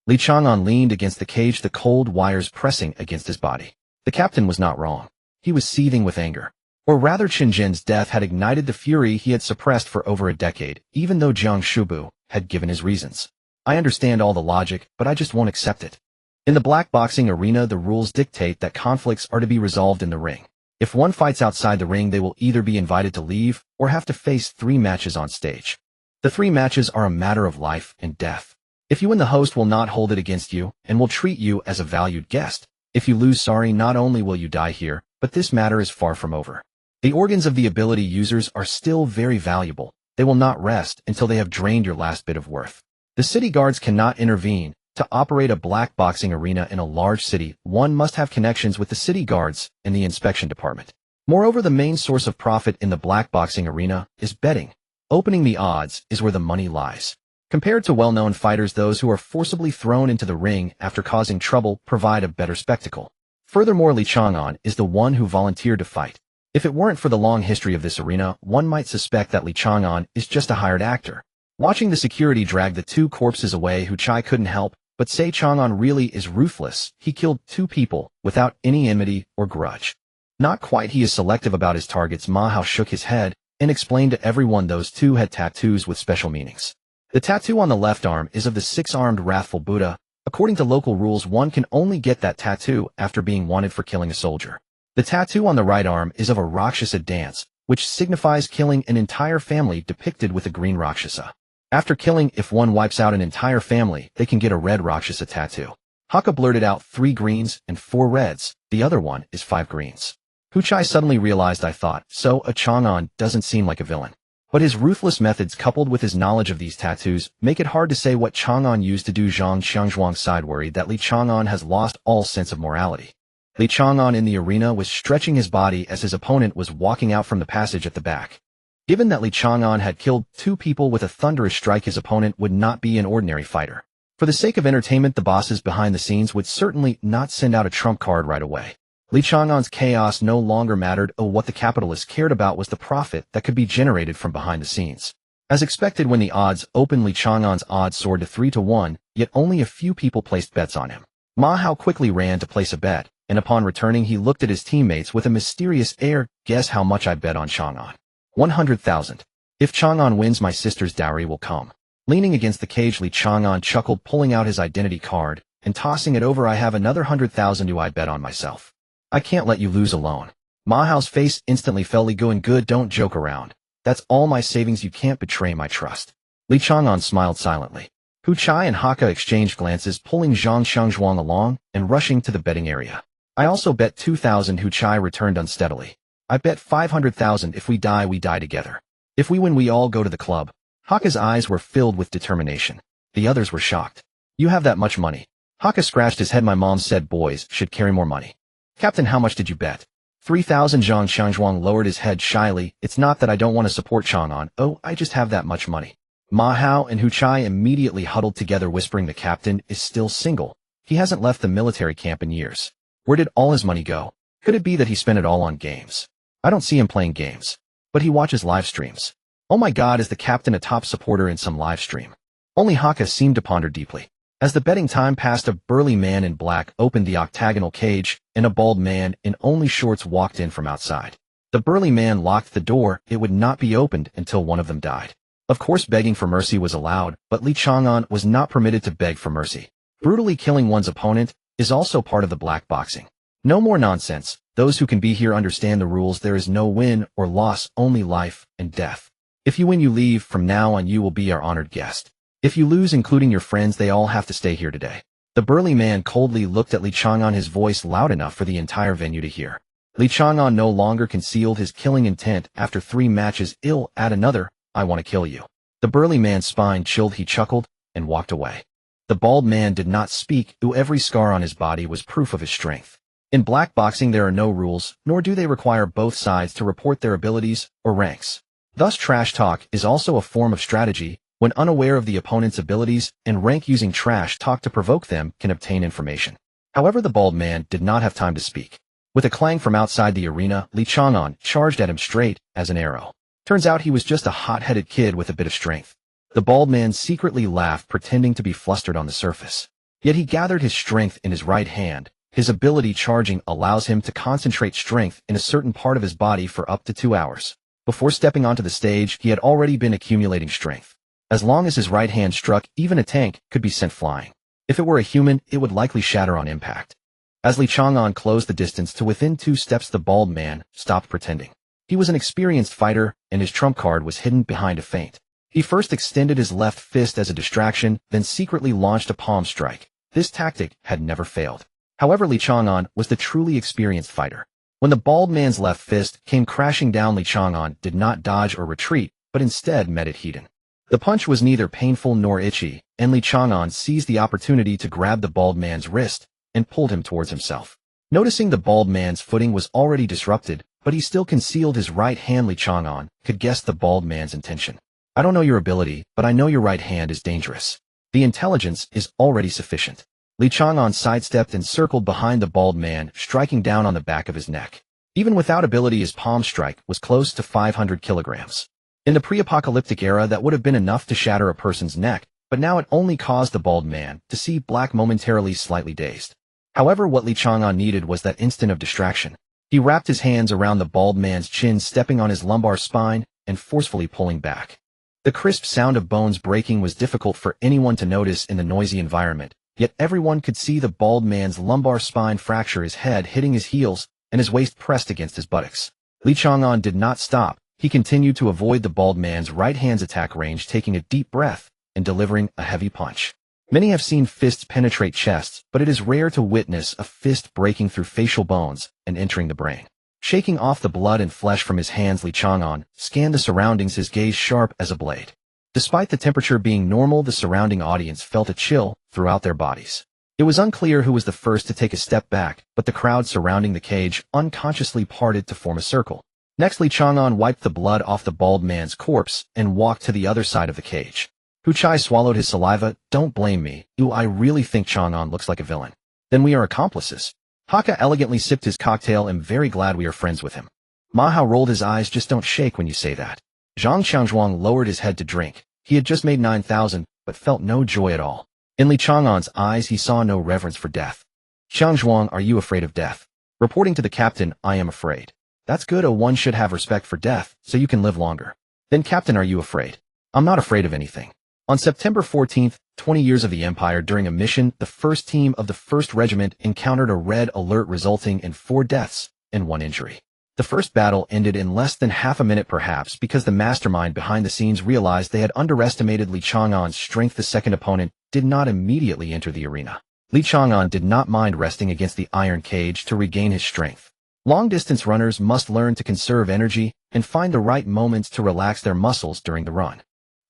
Chang'an leaned against the cage, the cold wires pressing against his body. The captain was not wrong. He was seething with anger. Or rather, Qinzhen's death had ignited the fury he had suppressed for over a decade, even though Jiang Shubu had given his reasons. I understand all the logic, but I just won't accept it. In the black boxing arena, the rules dictate that conflicts are to be resolved in the ring. If one fights outside the ring, they will either be invited to leave or have to face 3 matches on stage. The 3 matches are a matter of life and death. If you win, the host will not hold it against you and will treat you as a valued guest. If you lose, sorry, not only will you die here, but this matter is far from over. The organs of the ability users are still very valuable. They will not rest until they have drained your last bit of worth. The city guards cannot intervene. To operate a black boxing arena in a large city, one must have connections with the city guards and the inspection department. Moreover, the main source of profit in the black boxing arena is betting. Opening the odds is where the money lies. Compared to well-known fighters, those who are forcibly thrown into the ring after causing trouble provide a better spectacle. Furthermore, Chang'an is the one who volunteered to fight. If it weren't for the long history of this arena, one might suspect that Chang'an is just a hired actor. Watching the security drag the 2 corpses away, Hu Chai couldn't help but say Chang'an really is ruthless. He killed 2 people without any enmity or grudge. Not quite. He is selective about his targets. Ma Hao shook his head and explained to everyone those two had tattoos with special meanings. The tattoo on the left arm is of the six-armed wrathful Buddha. According to local rules, one can only get that tattoo after being wanted for killing a soldier. The tattoo on the right arm is of a Rakshasa dance, which signifies killing an entire family depicted with a green Rakshasa. After killing, if one wipes out an entire family, they can get a red Rakshasa tattoo. Haka blurted out 3 greens and 4 reds. The other one is 5 greens. Huchai suddenly realized, I thought, so a Chang'an doesn't seem like a villain. But his ruthless methods coupled with his knowledge of these tattoos make it hard to say what Chang'an used to do. Zhang Xiangzhuang sighed, worried that Li Chang'an has lost all sense of morality. Li Chang'an in the arena was stretching his body as his opponent was walking out from the passage at the back. Given that Li Chang'an had killed 2 people with a thunderous strike, his opponent would not be an ordinary fighter. For the sake of entertainment, the bosses behind the scenes would certainly not send out a trump card right away. Li Chang'an's chaos no longer mattered. What the capitalists cared about was the profit that could be generated from behind the scenes. As expected, when the odds opened, Li Chang'an's odds soared to 3-1, yet only a few people placed bets on him. Ma Hao quickly ran to place a bet, and upon returning he looked at his teammates with a mysterious air. Guess how much I bet on Chang'an? 100,000. If Chang'an wins, my sister's dowry will come. Leaning against the cage, Li Chang'an chuckled, pulling out his identity card and tossing it over. I have another 100,000 do I bet on myself. I can't let you lose alone. Ma Hao's face instantly fell. Li going good, don't joke around. That's all my savings, you can't betray my trust. Li Chang'an smiled silently. Hu Chai and Haka exchanged glances, pulling Zhang Xiangzhuang along and rushing to the betting area. I also bet 2,000, Hu Chai returned unsteadily. I bet 500,000. If we die together. If we win, we all go to the club. Haka's eyes were filled with determination. The others were shocked. You have that much money? Haka scratched his head. My mom said boys should carry more money. Captain, how much did you bet? 3,000. Zhang Xiangzhuang lowered his head shyly. It's not that I don't want to support Chang'an. I just have that much money. Ma Hao and Hu Chai immediately huddled together, whispering, the captain is still single. He hasn't left the military camp in years. Where did all his money go? Could it be that he spent it all on games? I don't see him playing games. But he watches live streams. Oh my god, is the captain a top supporter in some live stream? Only Haka seemed to ponder deeply. As the betting time passed, a burly man in black opened the octagonal cage, and a bald man in only shorts walked in from outside. The burly man locked the door. It would not be opened until one of them died. Of course, begging for mercy was allowed, but Li Chang'an was not permitted to beg for mercy. Brutally killing one's opponent is also part of the black boxing. No more nonsense. Those who can be here understand the rules. There is no win or loss, only life and death. If you win, you leave. From now on, you will be our honored guest. If you lose, including your friends, they all have to stay here today. The burly man coldly looked at Li Chang'an, his voice loud enough for the entire venue to hear. Li Chang'an no longer concealed his killing intent. After 3 matches, add another. I want to kill you. The burly man's spine chilled. He chuckled and walked away. The bald man did not speak. Every scar on his body was proof of his strength. In black boxing, there are no rules, nor do they require both sides to report their abilities or ranks. Thus, trash talk is also a form of strategy. When unaware of the opponent's abilities and rank, using trash talk to provoke them can obtain information. However, the bald man did not have time to speak. With a clang from outside the arena, Li Chang'an charged at him straight as an arrow. Turns out he was just a hot-headed kid with a bit of strength. The bald man secretly laughed, pretending to be flustered on the surface. Yet he gathered his strength in his right hand. His ability charging allows him to concentrate strength in a certain part of his body for up to 2 hours. Before stepping onto the stage, he had already been accumulating strength. As long as his right hand struck, even a tank could be sent flying. If it were a human, it would likely shatter on impact. As Li Chang'an closed the distance to within 2 steps, the bald man stopped pretending. He was an experienced fighter, and his trump card was hidden behind a feint. He first extended his left fist as a distraction, then secretly launched a palm strike. This tactic had never failed. However, Li Chang'an was the truly experienced fighter. When the bald man's left fist came crashing down, Li Chang'an did not dodge or retreat, but instead met it head on. The punch was neither painful nor itchy, and Li Chang'an seized the opportunity to grab the bald man's wrist and pulled him towards himself. Noticing the bald man's footing was already disrupted, but he still concealed his right hand, Li Chang'an could guess the bald man's intention. I don't know your ability, but I know your right hand is dangerous. The intelligence is already sufficient. Li Chang'an sidestepped and circled behind the bald man, striking down on the back of his neck. Even without ability, his palm strike was close to 500 kilograms. In the pre-apocalyptic era, that would have been enough to shatter a person's neck, but now it only caused the bald man to see black, momentarily slightly dazed. However, what Li Chang'an needed was that instant of distraction. He wrapped his hands around the bald man's chin, stepping on his lumbar spine and forcefully pulling back. The crisp sound of bones breaking was difficult for anyone to notice in the noisy environment, yet everyone could see the bald man's lumbar spine fracture, his head hitting his heels and his waist pressed against his buttocks. Li Chang'an did not stop. He continued to avoid the bald man's right hand's attack range, taking a deep breath and delivering a heavy punch. Many have seen fists penetrate chests, but it is rare to witness a fist breaking through facial bones and entering the brain. Shaking off the blood and flesh from his hands, Li Chang'an scanned the surroundings, his gaze sharp as a blade. Despite the temperature being normal, the surrounding audience felt a chill throughout their bodies. It was unclear who was the first to take a step back, but the crowd surrounding the cage unconsciously parted to form a circle. Next, Li Chang'an wiped the blood off the bald man's corpse and walked to the other side of the cage. Hu Chai swallowed his saliva. Don't blame me. I really think Chang'an looks like a villain. Then we are accomplices. Haka elegantly sipped his cocktail. I'm very glad we are friends with him. Ma Hao rolled his eyes. Just don't shake when you say that. Zhang Xiangzhuang lowered his head to drink. He had just made 9,000, but felt no joy at all. In Li Chang'an's eyes, he saw no reverence for death. Xiangzhuang, are you afraid of death? Reporting to the captain, I am afraid. That's good. One should have respect for death, so you can live longer. Then captain, are you afraid? I'm not afraid of anything. On September 14th, 20 years of the Empire, during a mission, the first team of the 1st Regiment encountered a red alert resulting in 4 deaths and 1 injury. The first battle ended in less than half a minute, perhaps because the mastermind behind the scenes realized they had underestimated Li Chang'an's strength. The second opponent did not immediately enter the arena. Li Chang'an did not mind resting against the iron cage to regain his strength. Long-distance runners must learn to conserve energy and find the right moments to relax their muscles during the run.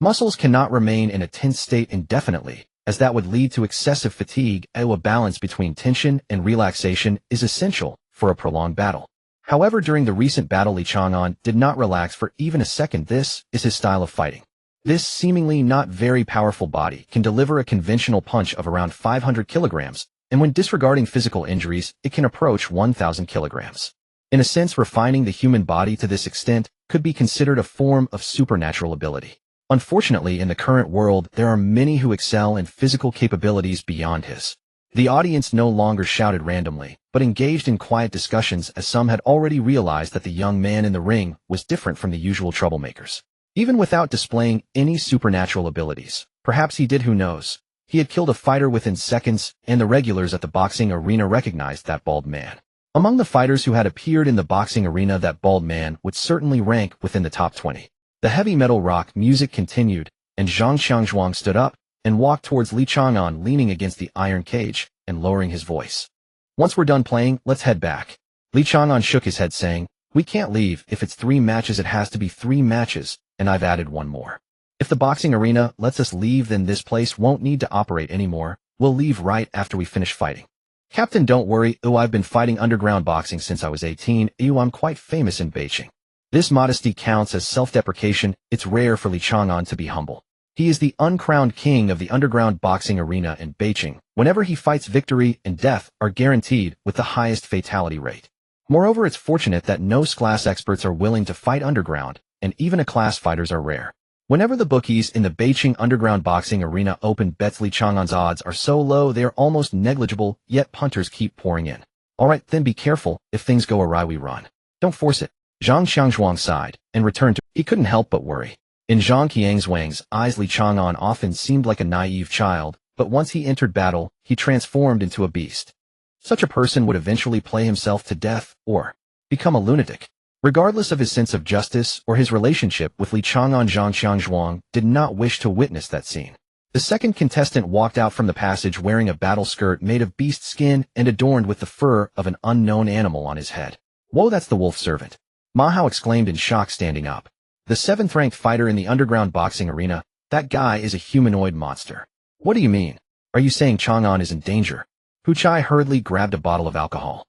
Muscles cannot remain in a tense state indefinitely, as that would lead to excessive fatigue. A balance between tension and relaxation is essential for a prolonged battle. However, during the recent battle, Li Chang'an did not relax for even a second. This is his style of fighting. This seemingly not very powerful body can deliver a conventional punch of around 500 kilograms, and when disregarding physical injuries, it can approach 1,000 kilograms. In a sense, refining the human body to this extent could be considered a form of supernatural ability. Unfortunately, in the current world, there are many who excel in physical capabilities beyond his. The audience no longer shouted randomly, but engaged in quiet discussions, as some had already realized that the young man in the ring was different from the usual troublemakers. Even without displaying any supernatural abilities, perhaps he did, who knows? He had killed a fighter within seconds, and the regulars at the boxing arena recognized that bald man. Among the fighters who had appeared in the boxing arena, that bald man would certainly rank within the top 20. The heavy metal rock music continued, and Zhang Xiangzhuang stood up and walked towards Li Chang'an, leaning against the iron cage and lowering his voice. Once we're done playing, let's head back. Li Chang'an shook his head, saying, we can't leave. If it's 3 matches, it has to be 3 matches, and I've added 1 more. If the boxing arena lets us leave, then this place won't need to operate anymore. We'll leave right after we finish fighting. Captain, don't worry. I've been fighting underground boxing since I was 18. I'm quite famous in Beijing. This modesty counts as self-deprecation. It's rare for Li Chang'an to be humble. He is the uncrowned king of the underground boxing arena in Beijing. Whenever he fights, victory and death are guaranteed with the highest fatality rate. Moreover, it's fortunate that no class experts are willing to fight underground, and even A-class fighters are rare. Whenever the bookies in the Beijing underground boxing arena open bets, Li Chang'an's odds are so low they are almost negligible, yet punters keep pouring in. Alright, then be careful. If things go awry, we run. Don't force it. Zhang Xiangzhuang sighed and returned to. He couldn't help but worry. In Zhang Qiangzhuang's eyes, Li Chang'an often seemed like a naive child, but once he entered battle, he transformed into a beast. Such a person would eventually play himself to death or become a lunatic. Regardless of his sense of justice or his relationship with Li Chang'an, Zhang Xiangzhuang did not wish to witness that scene. The second contestant walked out from the passage wearing a battle skirt made of beast skin and adorned with the fur of an unknown animal on his head. Whoa, that's the wolf servant. Ma Hao exclaimed in shock, standing up. The 7th-ranked fighter in the underground boxing arena, that guy is a humanoid monster. What do you mean? Are you saying Chang'an is in danger? Hu Chai hurriedly grabbed a bottle of alcohol.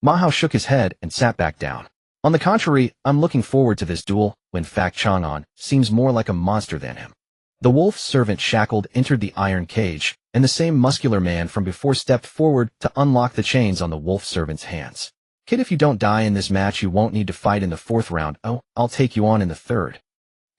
Ma Hao shook his head and sat back down. On the contrary, I'm looking forward to this duel. In fact, Chang'an seems more like a monster than him. The wolf's servant, shackled, entered the iron cage, and the same muscular man from before stepped forward to unlock the chains on the wolf servant's hands. Kid, if you don't die in this match, you won't need to fight in the 4th round. Oh, I'll take you on in the 3rd.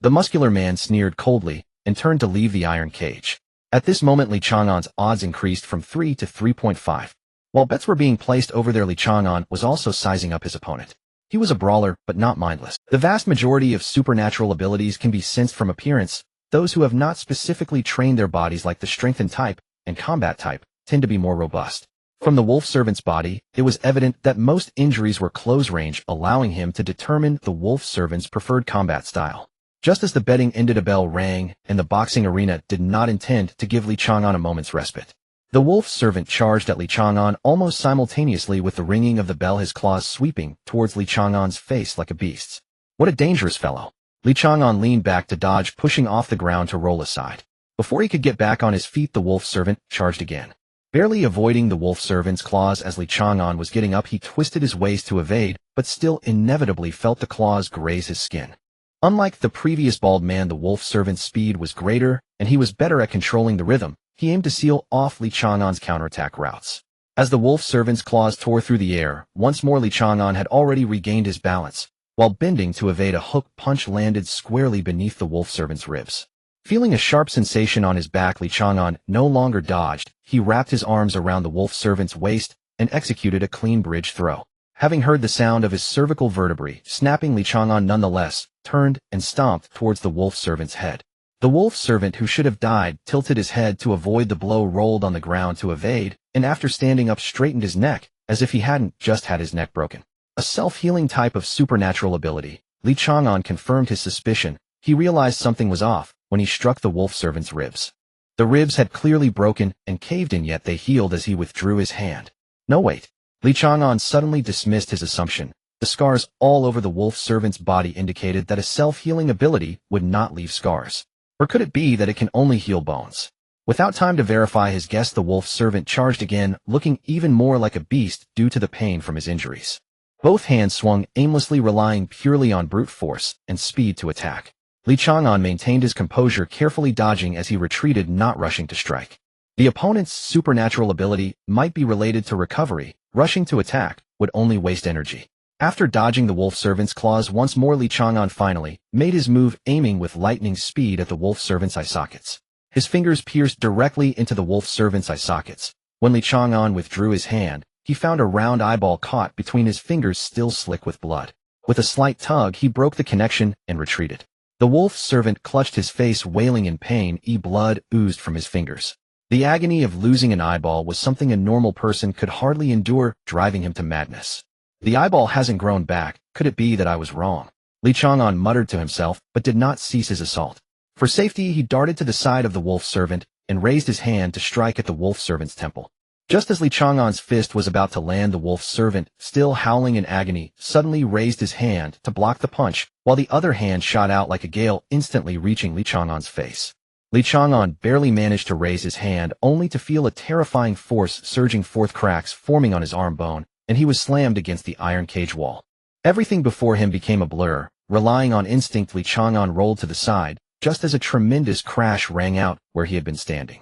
The muscular man sneered coldly and turned to leave the iron cage. At this moment, Li Chang'an's odds increased from 3 to 3.5. While bets were being placed over there, Li Chang'an was also sizing up his opponent. He was a brawler, but not mindless. The vast majority of supernatural abilities can be sensed from appearance. Those who have not specifically trained their bodies like the strengthened type and combat type tend to be more robust. From the wolf servant's body, it was evident that most injuries were close range, allowing him to determine the wolf servant's preferred combat style. Just as the betting ended, a bell rang, and the boxing arena did not intend to give Li Chang'an a moment's respite. The wolf servant charged at Li Chang'an almost simultaneously with the ringing of the bell, his claws sweeping towards Li Chang'an's face like a beast's. What a dangerous fellow. Li Chang'an leaned back to dodge, pushing off the ground to roll aside. Before he could get back on his feet, the wolf servant charged again. Barely avoiding the wolf servant's claws as Li Chang'an was getting up, he twisted his waist to evade, but still inevitably felt the claws graze his skin. Unlike the previous bald man, the wolf servant's speed was greater, and he was better at controlling the rhythm. He aimed to seal off Li Chang'an's counterattack routes. As the wolf servant's claws tore through the air, once more Li Chang'an had already regained his balance. While bending to evade, a hook punch landed squarely beneath the wolf servant's ribs. Feeling a sharp sensation on his back, Li Chang'an no longer dodged. He wrapped his arms around the wolf servant's waist and executed a clean bridge throw. Having heard the sound of his cervical vertebrae snapping, Li Chang'an nonetheless turned and stomped towards the wolf servant's head. The wolf servant, who should have died, tilted his head to avoid the blow, rolled on the ground to evade, and after standing up straightened his neck, as if he hadn't just had his neck broken. A self-healing type of supernatural ability. Li Chang'an confirmed his suspicion. He realized something was off when he struck the wolf servant's ribs. The ribs had clearly broken and caved in, yet they healed as he withdrew his hand. No, wait. Li Chang'an suddenly dismissed his assumption. The scars all over the wolf servant's body indicated that a self-healing ability would not leave scars. Or could it be that it can only heal bones? Without time to verify his guess, the wolf servant charged again, looking even more like a beast due to the pain from his injuries. Both hands swung aimlessly, relying purely on brute force and speed to attack. Li Chang'an maintained his composure, carefully dodging as he retreated, not rushing to strike. The opponent's supernatural ability might be related to recovery. Rushing to attack would only waste energy. After dodging the wolf servant's claws once more, Li Chang'an finally made his move, aiming with lightning speed at the wolf servant's eye sockets. His fingers pierced directly into the wolf servant's eye sockets. When Li Chang'an withdrew his hand, he found a round eyeball caught between his fingers, still slick with blood. With a slight tug, he broke the connection and retreated. The wolf servant clutched his face, wailing in pain. Blood oozed from his fingers. The agony of losing an eyeball was something a normal person could hardly endure, driving him to madness. The eyeball hasn't grown back. Could it be that I was wrong? Li Chang'an muttered to himself, but did not cease his assault. For safety, he darted to the side of the wolf servant and raised his hand to strike at the wolf servant's temple. Just as Li Chang'an's fist was about to land, the wolf servant, still howling in agony, suddenly raised his hand to block the punch, while the other hand shot out like a gale, instantly reaching Li Chang'an's face. Li Chang'an barely managed to raise his hand, only to feel a terrifying force surging forth, cracks forming on his arm bone, and he was slammed against the iron cage wall. Everything before him became a blur. Relying on instinct, Li Chang'an rolled to the side, just as a tremendous crash rang out where he had been standing.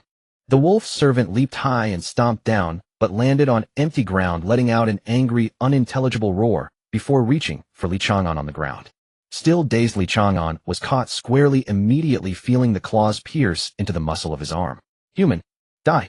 The wolf servant leaped high and stomped down, but landed on empty ground, letting out an angry, unintelligible roar before reaching for Li Chang'an on the ground. Still dazed, Li Chang'an was caught squarely, immediately feeling the claws pierce into the muscle of his arm. Human, die!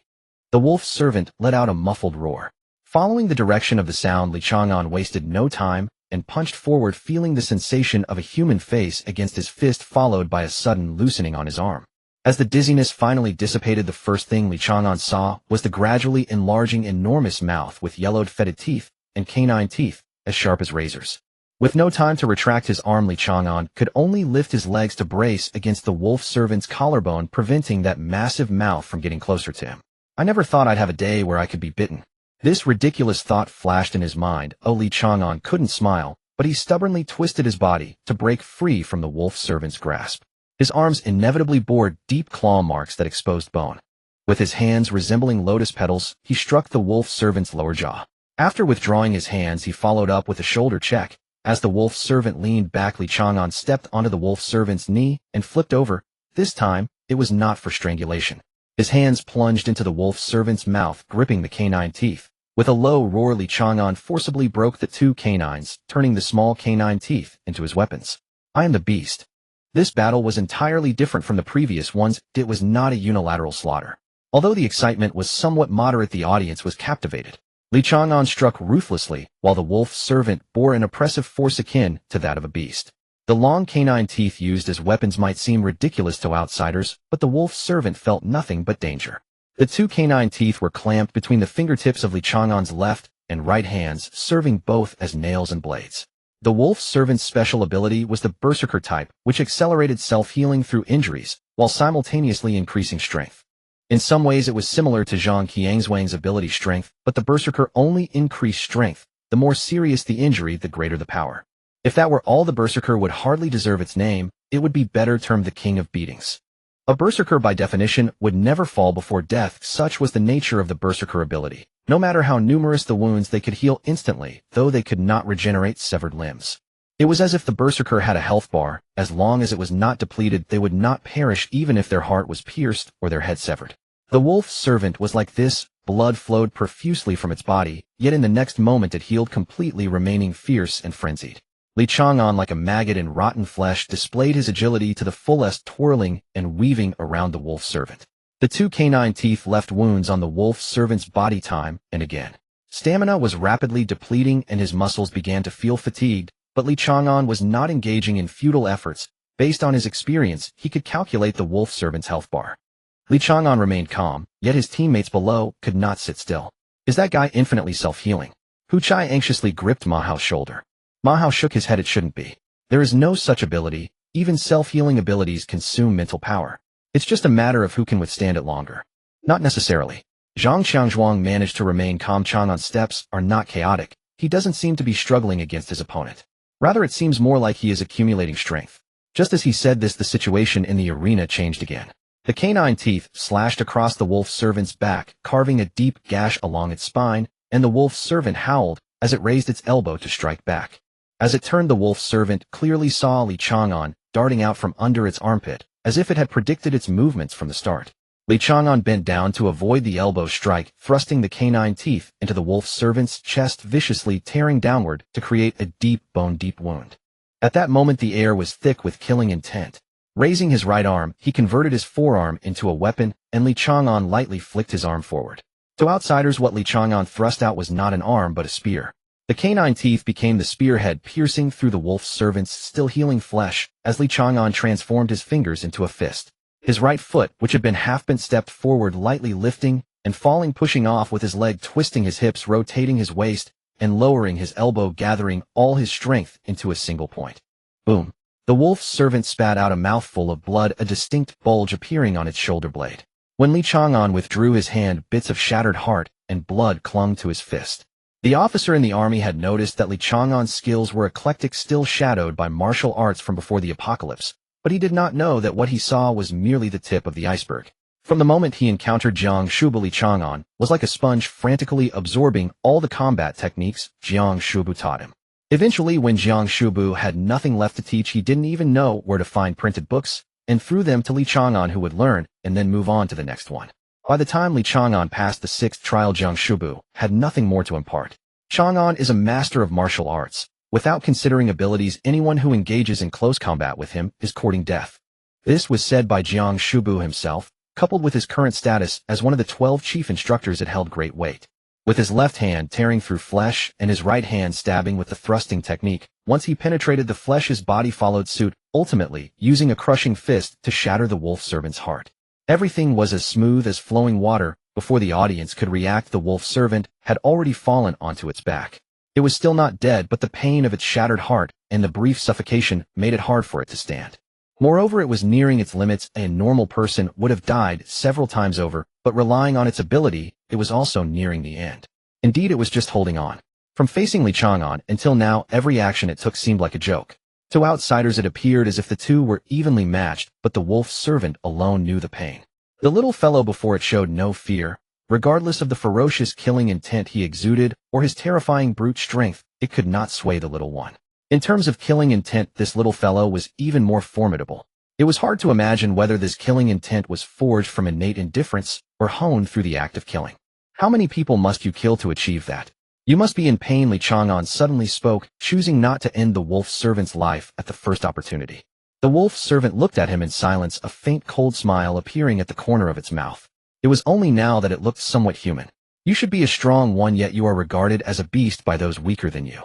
The wolf servant let out a muffled roar. Following the direction of the sound, Li Chang'an wasted no time and punched forward, feeling the sensation of a human face against his fist, followed by a sudden loosening on his arm. As the dizziness finally dissipated, the first thing Li Chang'an saw was the gradually enlarging enormous mouth with yellowed fetid teeth and canine teeth as sharp as razors. With no time to retract his arm, Li Chang'an could only lift his legs to brace against the wolf servant's collarbone, preventing that massive mouth from getting closer to him. I never thought I'd have a day where I could be bitten. This ridiculous thought flashed in his mind. Li Chang'an couldn't smile, but he stubbornly twisted his body to break free from the wolf servant's grasp. His arms inevitably bore deep claw marks that exposed bone. With his hands resembling lotus petals, he struck the wolf servant's lower jaw. After withdrawing his hands, he followed up with a shoulder check. As the wolf servant leaned back, Li Chang'an stepped onto the wolf servant's knee and flipped over. This time, it was not for strangulation. His hands plunged into the wolf servant's mouth, gripping the canine teeth. With a low roar, Li Chang'an forcibly broke the two canines, turning the small canine teeth into his weapons. I am the beast. This battle was entirely different from the previous ones. It was not a unilateral slaughter. Although the excitement was somewhat moderate, the audience was captivated. Li Chang'an struck ruthlessly, while the wolf's servant bore an oppressive force akin to that of a beast. The long canine teeth used as weapons might seem ridiculous to outsiders, but the wolf's servant felt nothing but danger. The two canine teeth were clamped between the fingertips of Li Chang'an's left and right hands, serving both as nails and blades. The wolf's servant's special ability was the berserker type, which accelerated self-healing through injuries, while simultaneously increasing strength. In some ways it was similar to Zhang Qiangzhuang's ability strength, but the berserker only increased strength. The more serious the injury, the greater the power. If that were all, the berserker would hardly deserve its name. It would be better termed the king of beatings. A berserker by definition would never fall before death. Such was the nature of the berserker ability. No matter how numerous the wounds, they could heal instantly, though they could not regenerate severed limbs. It was as if the berserker had a health bar. As long as it was not depleted, they would not perish even if their heart was pierced or their head severed. The wolf's servant was like this. Blood flowed profusely from its body, yet in the next moment it healed completely, remaining fierce and frenzied. Li Chang'an, like a maggot in rotten flesh, displayed his agility to the fullest, twirling and weaving around the wolf's servant. The two canine teeth left wounds on the wolf's servant's body time and again. Stamina was rapidly depleting and his muscles began to feel fatigued, but Li Chang'an was not engaging in futile efforts. Based on his experience, he could calculate the wolf's servant's health bar. Li Chang'an remained calm, yet his teammates below could not sit still. Is that guy infinitely self-healing? Hu Chai anxiously gripped Ma Hao's shoulder. Ma Hao shook his head. It shouldn't be. There is no such ability. Even self-healing abilities consume mental power. It's just a matter of who can withstand it longer. Not necessarily. Zhang Qiangzhuang managed to remain calm. Chang'an's steps are not chaotic. He doesn't seem to be struggling against his opponent. Rather, it seems more like he is accumulating strength. Just as he said this, the situation in the arena changed again. The canine teeth slashed across the wolf's servant's back, carving a deep gash along its spine, and the wolf's servant howled as it raised its elbow to strike back. As it turned, the wolf's servant clearly saw Li Chang'an darting out from under its armpit, as if it had predicted its movements from the start. Li Chang'an bent down to avoid the elbow strike, thrusting the canine teeth into the wolf's servant's chest, viciously tearing downward to create a deep, bone-deep wound. At that moment, the air was thick with killing intent. Raising his right arm, he converted his forearm into a weapon, and Li Chang'an lightly flicked his arm forward. To outsiders, what Li Chang'an thrust out was not an arm but a spear. The canine teeth became the spearhead, piercing through the wolf's servant's still healing flesh as Li Chang'an transformed his fingers into a fist. His right foot, which had been half bent, stepped forward, lightly lifting and falling, pushing off with his leg, twisting his hips, rotating his waist, and lowering his elbow, gathering all his strength into a single point. Boom. The wolf's servant spat out a mouthful of blood, a distinct bulge appearing on its shoulder blade. When Li Chang'an withdrew his hand, bits of shattered heart and blood clung to his fist. The officer in the army had noticed that Li Chang'an's skills were eclectic, still shadowed by martial arts from before the apocalypse, but he did not know that what he saw was merely the tip of the iceberg. From the moment he encountered Jiang Shubu, Li Chang'an was like a sponge, frantically absorbing all the combat techniques Jiang Shubu taught him. Eventually, when Jiang Shubu had nothing left to teach, he didn't even know where to find printed books, and threw them to Li Chang'an, who would learn and then move on to the next one. By the time Li Chang'an passed the 6th trial, Jiang Shubu had nothing more to impart. Chang'an is a master of martial arts. Without considering abilities, anyone who engages in close combat with him is courting death. This was said by Jiang Shubu himself, coupled with his current status as one of the 12 chief instructors. It held great weight. With his left hand tearing through flesh and his right hand stabbing with the thrusting technique, once he penetrated the flesh, his body followed suit, ultimately using a crushing fist to shatter the wolf servant's heart. Everything was as smooth as flowing water. Before the audience could react, the wolf servant had already fallen onto its back. It was still not dead, but the pain of its shattered heart and the brief suffocation made it hard for it to stand. Moreover, it was nearing its limits. A normal person would have died several times over, but relying on its ability, it was also nearing the end. Indeed, it was just holding on. From facing Li Chang'an until now, every action it took seemed like a joke. To outsiders, it appeared as if the two were evenly matched, but the wolf's servant alone knew the pain. The little fellow before it showed no fear. Regardless of the ferocious killing intent he exuded or his terrifying brute strength, it could not sway the little one. In terms of killing intent, this little fellow was even more formidable. It was hard to imagine whether this killing intent was forged from innate indifference or honed through the act of killing. How many people must you kill to achieve that? You must be in pain. Li Chang'an suddenly spoke, choosing not to end the wolf servant's life at the first opportunity. The wolf servant looked at him in silence, a faint cold smile appearing at the corner of its mouth. It was only now that it looked somewhat human. You should be a strong one, yet you are regarded as a beast by those weaker than you.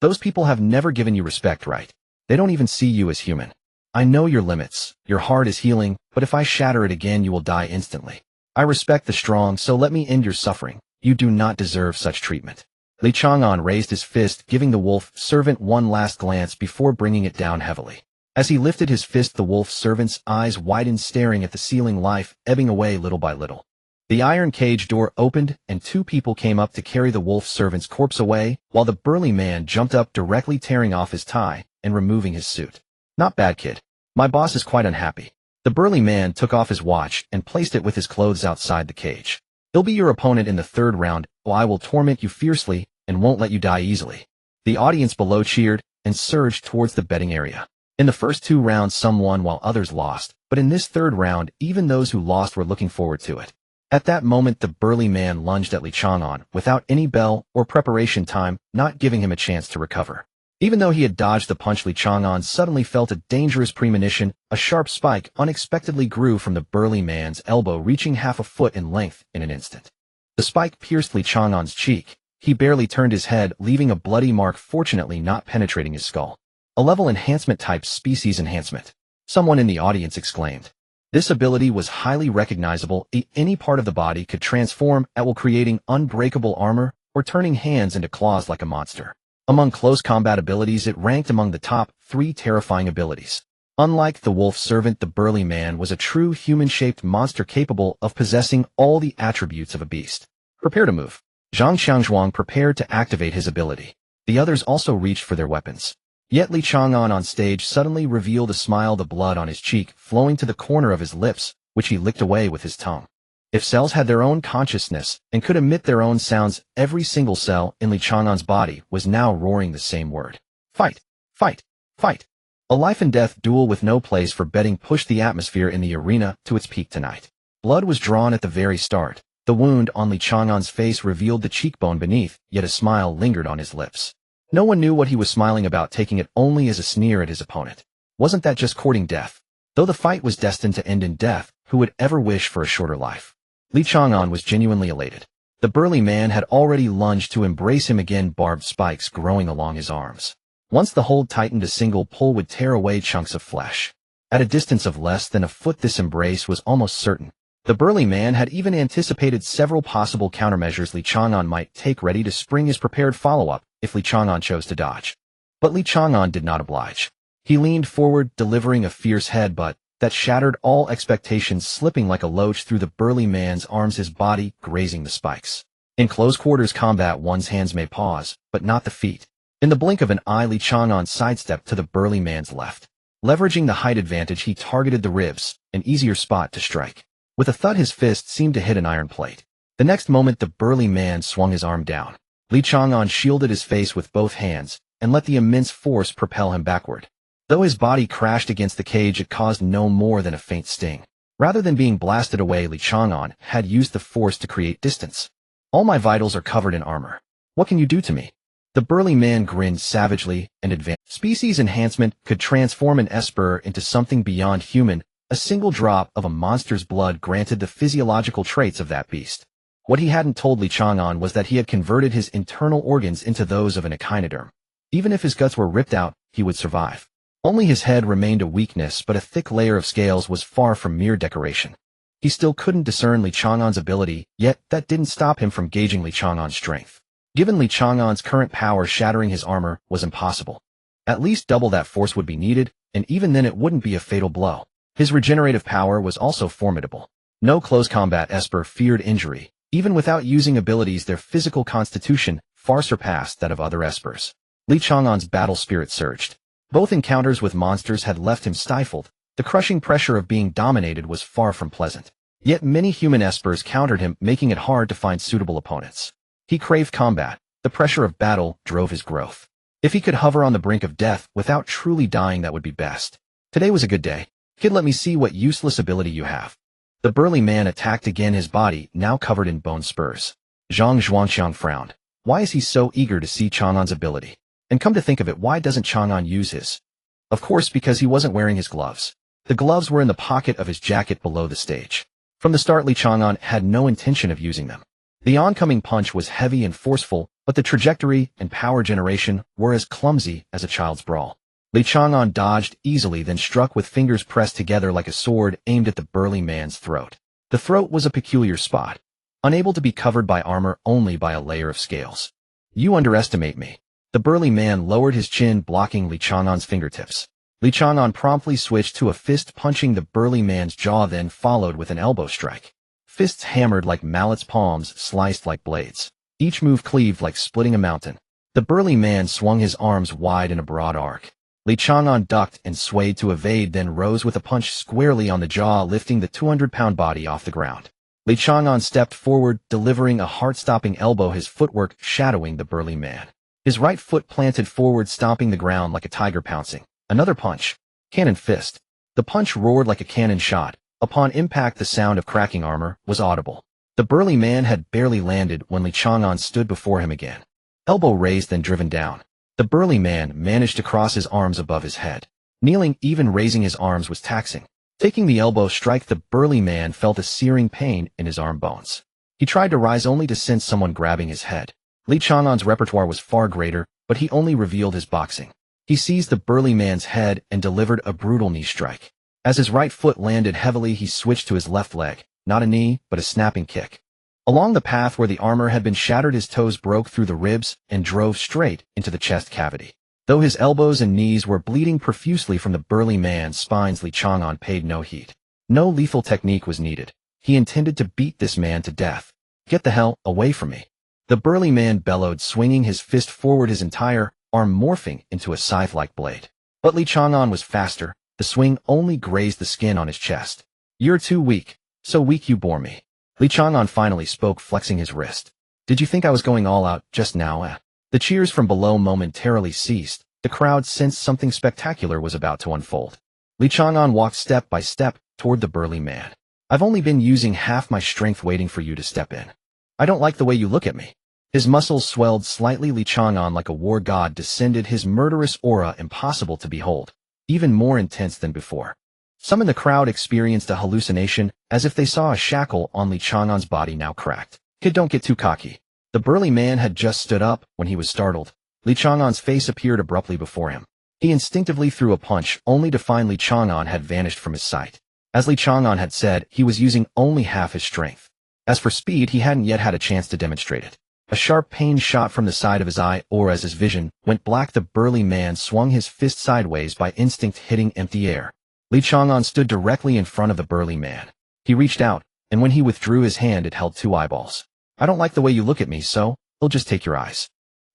Those people have never given you respect, right? They don't even see you as human. I know your limits. Your heart is healing, but if I shatter it again, you will die instantly. I respect the strong, so let me end your suffering. You do not deserve such treatment. Li Chang'an raised his fist, giving the wolf servant one last glance before bringing it down heavily. As he lifted his fist, the wolf servant's eyes widened, staring at the ceiling, life ebbing away little by little. The iron cage door opened, and two people came up to carry the wolf servant's corpse away, while the burly man jumped up directly, tearing off his tie and removing his suit. Not bad, kid. My boss is quite unhappy. The burly man took off his watch and placed it with his clothes outside the cage. He'll be your opponent in the third round, while I will torment you fiercely and won't let you die easily. The audience below cheered and surged towards the betting area. In the first two rounds, some won while others lost, but in this third round, even those who lost were looking forward to it. At that moment, the burly man lunged at Li Chang'an without any bell or preparation time, not giving him a chance to recover. Even though he had dodged the punch, Li Chang'an suddenly felt a dangerous premonition. A sharp spike unexpectedly grew from the burly man's elbow, reaching half a foot in length in an instant. The spike pierced Li Chang'an's cheek. He barely turned his head, leaving a bloody mark, fortunately not penetrating his skull. A level enhancement type species enhancement. Someone in the audience exclaimed. This ability was highly recognizable. Any part of the body could transform at will, creating unbreakable armor or turning hands into claws like a monster. Among close combat abilities, it ranked among the top 3 terrifying abilities. Unlike the wolf servant, the burly man was a true human-shaped monster capable of possessing all the attributes of a beast. Prepare to move. Zhang Xiangzhuang prepared to activate his ability. The others also reached for their weapons. Yet Li Chang'an on stage suddenly revealed a smile, the blood on his cheek flowing to the corner of his lips, which he licked away with his tongue. If cells had their own consciousness and could emit their own sounds, every single cell in Li Chang'an's body was now roaring the same word. Fight! Fight! Fight! A life-and-death duel with no place for betting pushed the atmosphere in the arena to its peak tonight. Blood was drawn at the very start. The wound on Li Chang'an's face revealed the cheekbone beneath, yet a smile lingered on his lips. No one knew what he was smiling about, taking it only as a sneer at his opponent. Wasn't that just courting death? Though the fight was destined to end in death, who would ever wish for a shorter life? Li Chang'an was genuinely elated. The burly man had already lunged to embrace him again, barbed spikes growing along his arms. Once the hold tightened, a single pull would tear away chunks of flesh. At a distance of less than a foot, this embrace was almost certain. The burly man had even anticipated several possible countermeasures Li Chang'an might take, ready to spring his prepared follow-up if Li Chang'an chose to dodge. But Li Chang'an did not oblige. He leaned forward, delivering a fierce headbutt that shattered all expectations, slipping like a loach through the burly man's arms, his body grazing the spikes. In close quarters combat, one's hands may pause, but not the feet. In the blink of an eye, Li Chang'an sidestepped to the burly man's left. Leveraging the height advantage, he targeted the ribs, an easier spot to strike. With a thud, his fist seemed to hit an iron plate. The next moment, the burly man swung his arm down. Li Chang'an shielded his face with both hands and let the immense force propel him backward. Though his body crashed against the cage, it caused no more than a faint sting. Rather than being blasted away, Li Chang'an had used the force to create distance. All my vitals are covered in armor. What can you do to me? The burly man grinned savagely and advanced. Species enhancement could transform an Esper into something beyond human. A single drop of a monster's blood granted the physiological traits of that beast. What he hadn't told Li Chang'an was that he had converted his internal organs into those of an echinoderm. Even if his guts were ripped out, he would survive. Only his head remained a weakness, but a thick layer of scales was far from mere decoration. He still couldn't discern Li Chang'an's ability, yet that didn't stop him from gauging Li Chang'an's strength. Given Li Chang'an's current power, shattering his armor was impossible. At least double that force would be needed, and even then it wouldn't be a fatal blow. His regenerative power was also formidable. No close combat Esper feared injury. Even without using abilities, their physical constitution far surpassed that of other Espers. Li Chang'an's battle spirit surged. Both encounters with monsters had left him stifled. The crushing pressure of being dominated was far from pleasant. Yet many human Espers countered him, making it hard to find suitable opponents. He craved combat. The pressure of battle drove his growth. If he could hover on the brink of death without truly dying, that would be best. Today was a good day. Kid, let me see what useless ability you have. The burly man attacked again, his body now covered in bone spurs. Zhang Zhuangxiang frowned. Why is he so eager to see Chang'an's ability? And come to think of it, why doesn't Chang'an use his? Of course, because he wasn't wearing his gloves. The gloves were in the pocket of his jacket below the stage. From the start, Li Chang'an had no intention of using them. The oncoming punch was heavy and forceful, but the trajectory and power generation were as clumsy as a child's brawl. Chang'an dodged easily, then struck with fingers pressed together like a sword aimed at the burly man's throat. The throat was a peculiar spot, unable to be covered by armor only by a layer of scales. You underestimate me. The burly man lowered his chin, blocking Chang'an's fingertips. Chang'an promptly switched to a fist, punching the burly man's jaw, then followed with an elbow strike. Fists hammered like mallets, palms sliced like blades. Each move cleaved like splitting a mountain. The burly man swung his arms wide in a broad arc. Chang'an ducked and swayed to evade, then rose with a punch squarely on the jaw, lifting the 200-pound body off the ground. Chang'an stepped forward, delivering a heart-stopping elbow, his footwork shadowing the burly man. His right foot planted forward, stomping the ground like a tiger pouncing. Another punch. Cannon fist. The punch roared like a cannon shot. Upon impact, the sound of cracking armor was audible. The burly man had barely landed when Chang'an stood before him again. Elbow raised, then driven down. The burly man managed to cross his arms above his head. Kneeling, even raising his arms was taxing. Taking the elbow strike, the burly man felt a searing pain in his arm bones. He tried to rise only to sense someone grabbing his head. Chang'an's repertoire was far greater, but he only revealed his boxing. He seized the burly man's head and delivered a brutal knee strike. As his right foot landed heavily, he switched to his left leg, not a knee, but a snapping kick. Along the path where the armor had been shattered, his toes broke through the ribs and drove straight into the chest cavity. Though his elbows and knees were bleeding profusely from the burly man's spines, Chang'an paid no heed. No lethal technique was needed. He intended to beat this man to death. Get the hell away from me. The burly man bellowed, swinging his fist forward, his entire arm morphing into a scythe-like blade. But Chang'an was faster. The swing only grazed the skin on his chest. You're too weak. So weak you bore me. Chang'an finally spoke, flexing his wrist. Did you think I was going all out just now? The cheers from below momentarily ceased. The crowd sensed something spectacular was about to unfold. Chang'an walked step by step toward the burly man. I've only been using half my strength waiting for you to step in. I don't like the way you look at me. His muscles swelled slightly. Chang'an, like a war god, descended, his murderous aura impossible to behold, even more intense than before. Some in the crowd experienced a hallucination, as if they saw a shackle on Chang'an's body now cracked. Kid, don't get too cocky. The burly man had just stood up when he was startled. Chang'an's face appeared abruptly before him. He instinctively threw a punch, only to find Chang'an had vanished from his sight. As Chang'an had said, he was using only half his strength. As for speed, he hadn't yet had a chance to demonstrate it. A sharp pain shot from the side of his eye, or as his vision went black, the burly man swung his fist sideways, by instinct hitting empty air. Chang'an stood directly in front of the burly man. He reached out, and when he withdrew his hand, it held two eyeballs. I don't like the way you look at me, so I'll just take your eyes.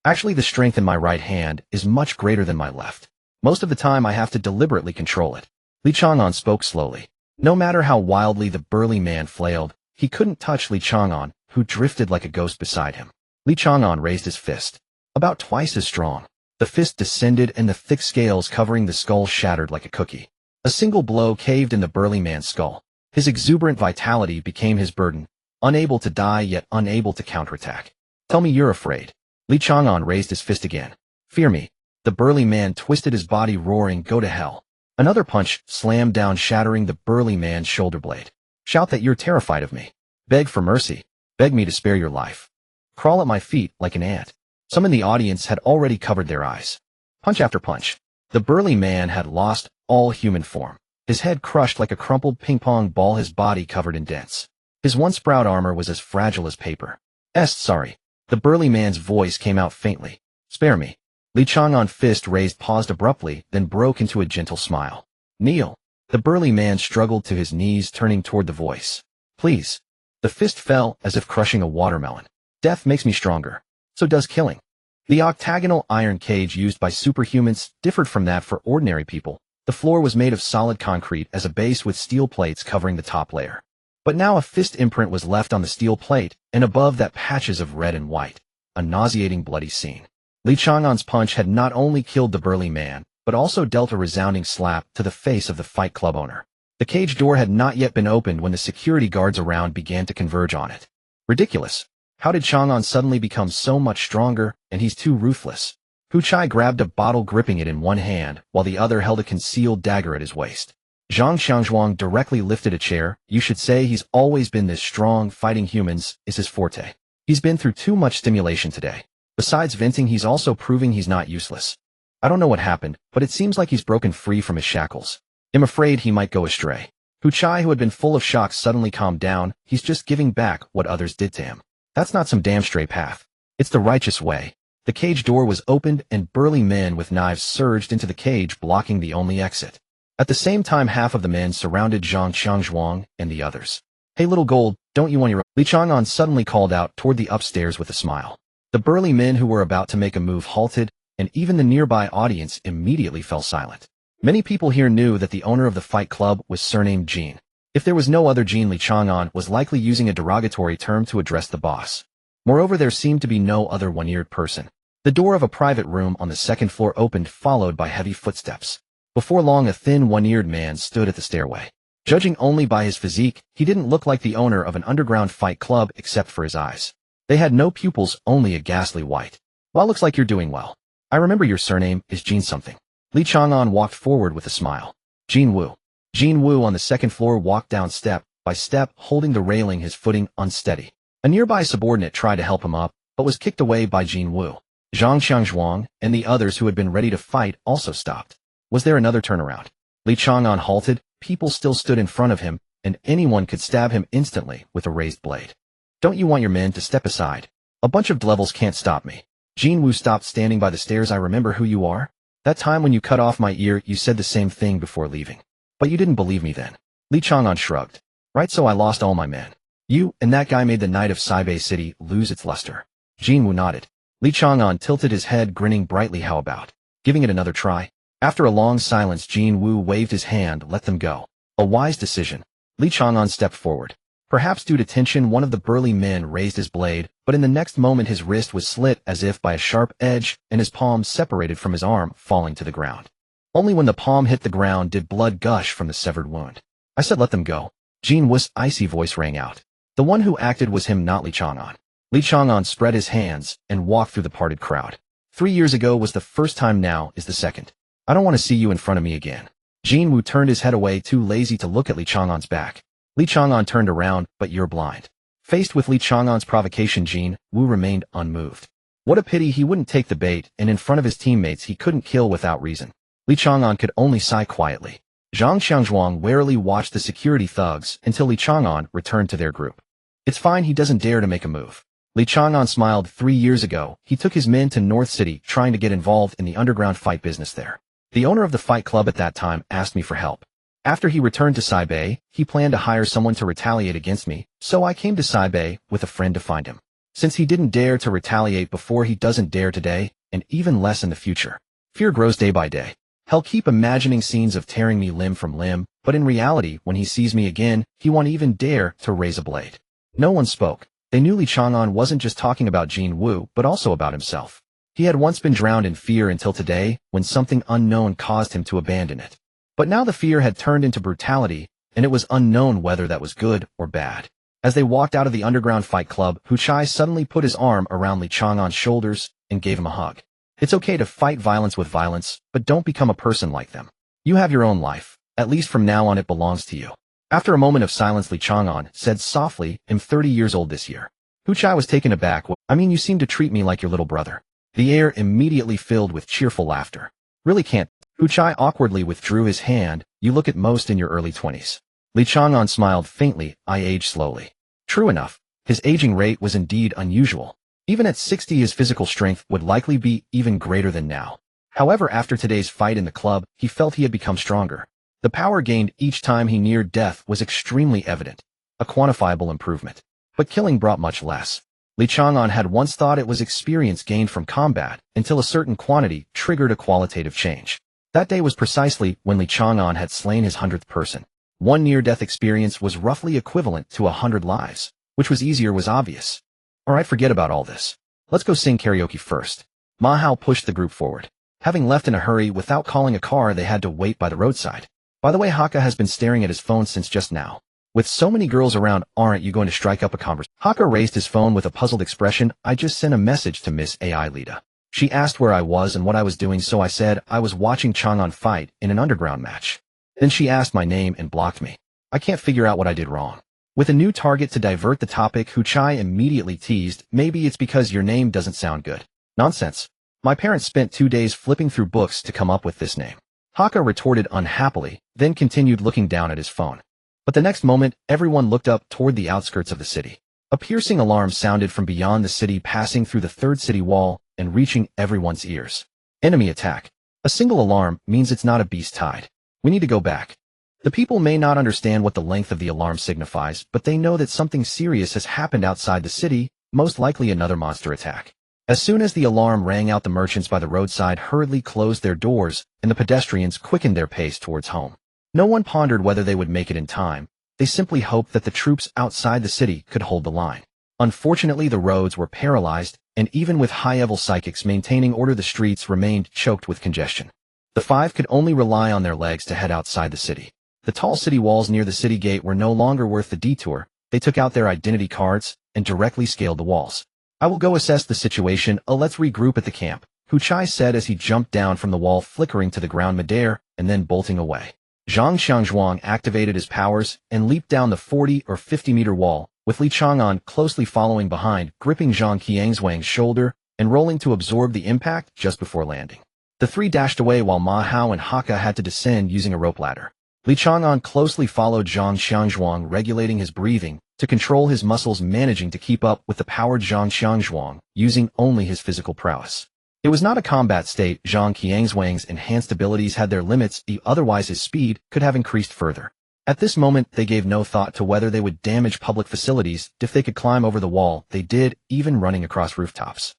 Actually, the strength in my right hand is much greater than my left. Most of the time, I have to deliberately control it. Chang'an spoke slowly. No matter how wildly the burly man flailed, he couldn't touch Chang'an, who drifted like a ghost beside him. Chang'an raised his fist. About twice as strong. The fist descended, and the thick scales covering the skull shattered like a cookie. A single blow caved in the burly man's skull. His exuberant vitality became his burden, unable to die yet unable to counterattack. Tell me you're afraid. Chang'an raised his fist again. Fear me. The burly man twisted his body, roaring, go to hell. Another punch slammed down, shattering the burly man's shoulder blade. Shout that you're terrified of me. Beg for mercy. Beg me to spare your life. Crawl at my feet like an ant. Some in the audience had already covered their eyes. Punch after punch. The burly man had lost all human form. His head crushed like a crumpled ping-pong ball, his body covered in dents. His once proud armor was as fragile as paper. Sorry. The burly man's voice came out faintly. Spare me. Chang'an's fist raised, paused abruptly, then broke into a gentle smile. Kneel. The burly man struggled to his knees, turning toward the voice. Please. The fist fell as if crushing a watermelon. Death makes me stronger. So does killing. The octagonal iron cage used by superhumans differed from that for ordinary people. The floor was made of solid concrete as a base, with steel plates covering the top layer. But now a fist imprint was left on the steel plate, and above that patches of red and white. A nauseating bloody scene. Chang'an's punch had not only killed the burly man, but also dealt a resounding slap to the face of the Fight Club owner. The cage door had not yet been opened when the security guards around began to converge on it. Ridiculous. How did Chang'an suddenly become so much stronger, and he's too ruthless? Hu Chai grabbed a bottle, gripping it in one hand, while the other held a concealed dagger at his waist. Zhang Xiangzhuang directly lifted a chair. You should say he's always been this strong. Fighting humans is his forte. He's been through too much stimulation today. Besides venting, he's also proving he's not useless. I don't know what happened, but it seems like he's broken free from his shackles. I'm afraid he might go astray. Hu Chai, who had been full of shock, suddenly calmed down. He's just giving back what others did to him. That's not some damn stray path. It's the righteous way. The cage door was opened and burly men with knives surged into the cage, blocking the only exit. At the same time, half of the men surrounded Zhang Qiangzhuang and the others. Hey little gold, don't you want your— Li Chang'an suddenly called out toward the upstairs with a smile. The burly men who were about to make a move halted, and even the nearby audience immediately fell silent. Many people here knew that the owner of the fight club was surnamed Jean. If there was no other Jean, Li Chang'an was likely using a derogatory term to address the boss. Moreover, there seemed to be no other one-eared person. The door of a private room on the second floor opened, followed by heavy footsteps. Before long, a thin, one-eared man stood at the stairway. Judging only by his physique, he didn't look like the owner of an underground fight club except for his eyes. They had no pupils, only a ghastly white. Well, looks like you're doing well. I remember your surname is Jean something. Li Chang'an walked forward with a smile. Jean Wu. Jean Wu on the second floor walked down step by step, holding the railing, his footing unsteady. A nearby subordinate tried to help him up, but was kicked away by Jean Wu. Zhang Qiangzhuang and the others who had been ready to fight also stopped. Was there another turnaround? Li Chang'an halted. People still stood in front of him, and anyone could stab him instantly with a raised blade. Don't you want your men to step aside? A bunch of devils can't stop me. Jean Wu stopped standing by the stairs. I remember who you are. That time when you cut off my ear, you said the same thing before leaving. But you didn't believe me then. Li Chang'an shrugged. Right, so I lost all my men. You and that guy made the night of Saibei City lose its luster. Jean Wu nodded. Li Chang'an tilted his head, grinning brightly. How about giving it another try? After a long silence, Jean Wu waved his hand. Let them go. A wise decision. Li Chang'an stepped forward. Perhaps due to tension, one of the burly men raised his blade, but in the next moment his wrist was slit as if by a sharp edge, and his palm separated from his arm, falling to the ground. Only when the palm hit the ground did blood gush from the severed wound. I said let them go. Jean Wu's icy voice rang out. The one who acted was him, not Li Chang'an. Li Chang'an spread his hands and walked through the parted crowd. 3 years ago was the first time, now is the second. I don't want to see you in front of me again. Jean Wu turned his head away, too lazy to look at Li Chang'an's back. Li Chang'an turned around, but you're blind. Faced with Li Chang'an's provocation, Jean Wu remained unmoved. What a pity he wouldn't take the bait, and in front of his teammates he couldn't kill without reason. Li Chang'an could only sigh quietly. Zhang Qiangzhuang warily watched the security thugs until Li Chang'an returned to their group. It's fine, he doesn't dare to make a move. Li Chang'an smiled. 3 years ago, he took his men to North City, trying to get involved in the underground fight business there. The owner of the fight club at that time asked me for help. After he returned to Saibei, he planned to hire someone to retaliate against me, so I came to Saibei with a friend to find him. Since he didn't dare to retaliate before, he doesn't dare today, and even less in the future. Fear grows day by day. He'll keep imagining scenes of tearing me limb from limb, but in reality, when he sees me again, he won't even dare to raise a blade. No one spoke. They knew Li Chang'an wasn't just talking about Jean Wu, but also about himself. He had once been drowned in fear until today, when something unknown caused him to abandon it. But now the fear had turned into brutality, and it was unknown whether that was good or bad. As they walked out of the underground fight club, Hu Chai suddenly put his arm around Li Chang'an's shoulders and gave him a hug. It's okay to fight violence with violence, but don't become a person like them. You have your own life. At least from now on it belongs to you. After a moment of silence, Li Chang'an said softly, I'm 30 years old this year. Hu Chai was taken aback. I mean, you seem to treat me like your little brother. The air immediately filled with cheerful laughter. Really can't. Hu Chai awkwardly withdrew his hand. You look at most in your early 20s. Li Chang'an smiled faintly. I age slowly. True enough. His aging rate was indeed unusual. Even at 60, his physical strength would likely be even greater than now. However, after today's fight in the club, he felt he had become stronger. The power gained each time he neared death was extremely evident. A quantifiable improvement. But killing brought much less. Li Chang'an had once thought it was experience gained from combat, until a certain quantity triggered a qualitative change. That day was precisely when Li Chang'an had slain his 100th person. One near-death experience was roughly equivalent to 100 lives. Which was easier was obvious. Alright, forget about all this. Let's go sing karaoke first. Ma Hao pushed the group forward. Having left in a hurry without calling a car, they had to wait by the roadside. By the way, Haka has been staring at his phone since just now. With so many girls around, aren't you going to strike up a conversation? Haka raised his phone with a puzzled expression. I just sent a message to Miss AI Lida. She asked where I was and what I was doing, so I said I was watching Chang'an fight in an underground match. Then she asked my name and blocked me. I can't figure out what I did wrong. With a new target to divert the topic, Hu Chai immediately teased, maybe it's because your name doesn't sound good. Nonsense. My parents spent 2 days flipping through books to come up with this name. Haka retorted unhappily, then continued looking down at his phone. But the next moment, everyone looked up toward the outskirts of the city. A piercing alarm sounded from beyond the city, passing through the third city wall and reaching everyone's ears. Enemy attack. A single alarm means it's not a beast tide. We need to go back. The people may not understand what the length of the alarm signifies, but they know that something serious has happened outside the city, most likely another monster attack. As soon as the alarm rang out, the merchants by the roadside hurriedly closed their doors, and the pedestrians quickened their pace towards home. No one pondered whether they would make it in time. They simply hoped that the troops outside the city could hold the line. Unfortunately, the roads were paralyzed, and even with high-level psychics maintaining order, the streets remained choked with congestion. The five could only rely on their legs to head outside the city. The tall city walls near the city gate were no longer worth the detour. They took out their identity cards and directly scaled the walls. I will go assess the situation. Let's regroup at the camp, Hu Chai said as he jumped down from the wall, flickering to the ground midair and then bolting away. Zhang Xiangzhuang activated his powers and leaped down the 40 or 50-meter wall, with Li Chang'an closely following behind, gripping Zhang Qiangzhuang's shoulder and rolling to absorb the impact just before landing. The three dashed away while Ma Hao and Haka had to descend using a rope ladder. Li Chang'an closely followed Zhang Xiangzhuang, regulating his breathing to control his muscles, managing to keep up with the powered Zhang Xiangzhuang, using only his physical prowess. It was not a combat state. Zhang Qiangzhuang's enhanced abilities had their limits, otherwise his speed could have increased further. At this moment, they gave no thought to whether they would damage public facilities. If they could climb over the wall, they did, even running across rooftops.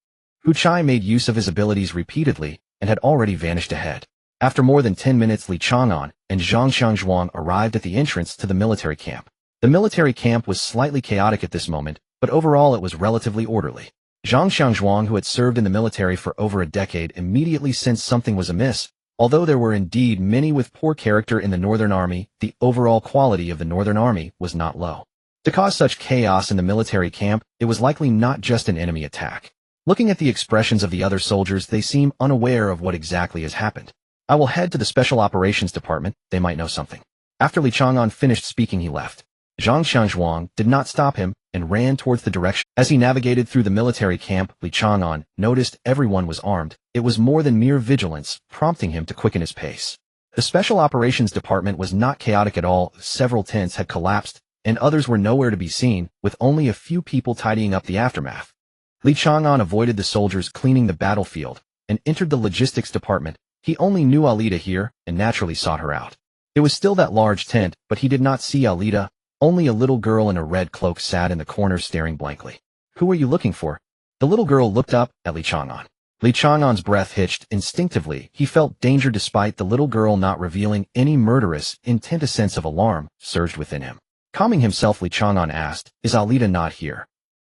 Hu Chai made use of his abilities repeatedly and had already vanished ahead. After more than 10 minutes, Li Chang'an and Zhang Xiangzhuang arrived at the entrance to the military camp. The military camp was slightly chaotic at this moment, but overall it was relatively orderly. Zhang Xiangzhuang, who had served in the military for over a decade, immediately sensed something was amiss. Although there were indeed many with poor character in the Northern Army, the overall quality of the Northern Army was not low. To cause such chaos in the military camp, it was likely not just an enemy attack. Looking at the expressions of the other soldiers, they seem unaware of what exactly has happened. I will head to the Special Operations Department. They might know something. After Li Chang'an finished speaking, he left. Zhang Xiangzhuang did not stop him and ran towards the direction. As he navigated through the military camp, Li Chang'an noticed everyone was armed. It was more than mere vigilance, prompting him to quicken his pace. The Special Operations Department was not chaotic at all. Several tents had collapsed, and others were nowhere to be seen, with only a few people tidying up the aftermath. Li Chang'an avoided the soldiers cleaning the battlefield and entered the logistics department. He only knew Alida here and naturally sought her out. It was still that large tent, but he did not see Alida. Only a little girl in a red cloak sat in the corner staring blankly. Who are you looking for? The little girl looked up at Li Chang'an. Li Chang'an's breath hitched instinctively. He felt danger despite the little girl not revealing any murderous intent. A sense of alarm surged within him. Calming himself, Li Chang'an asked, "Is Alida not here?"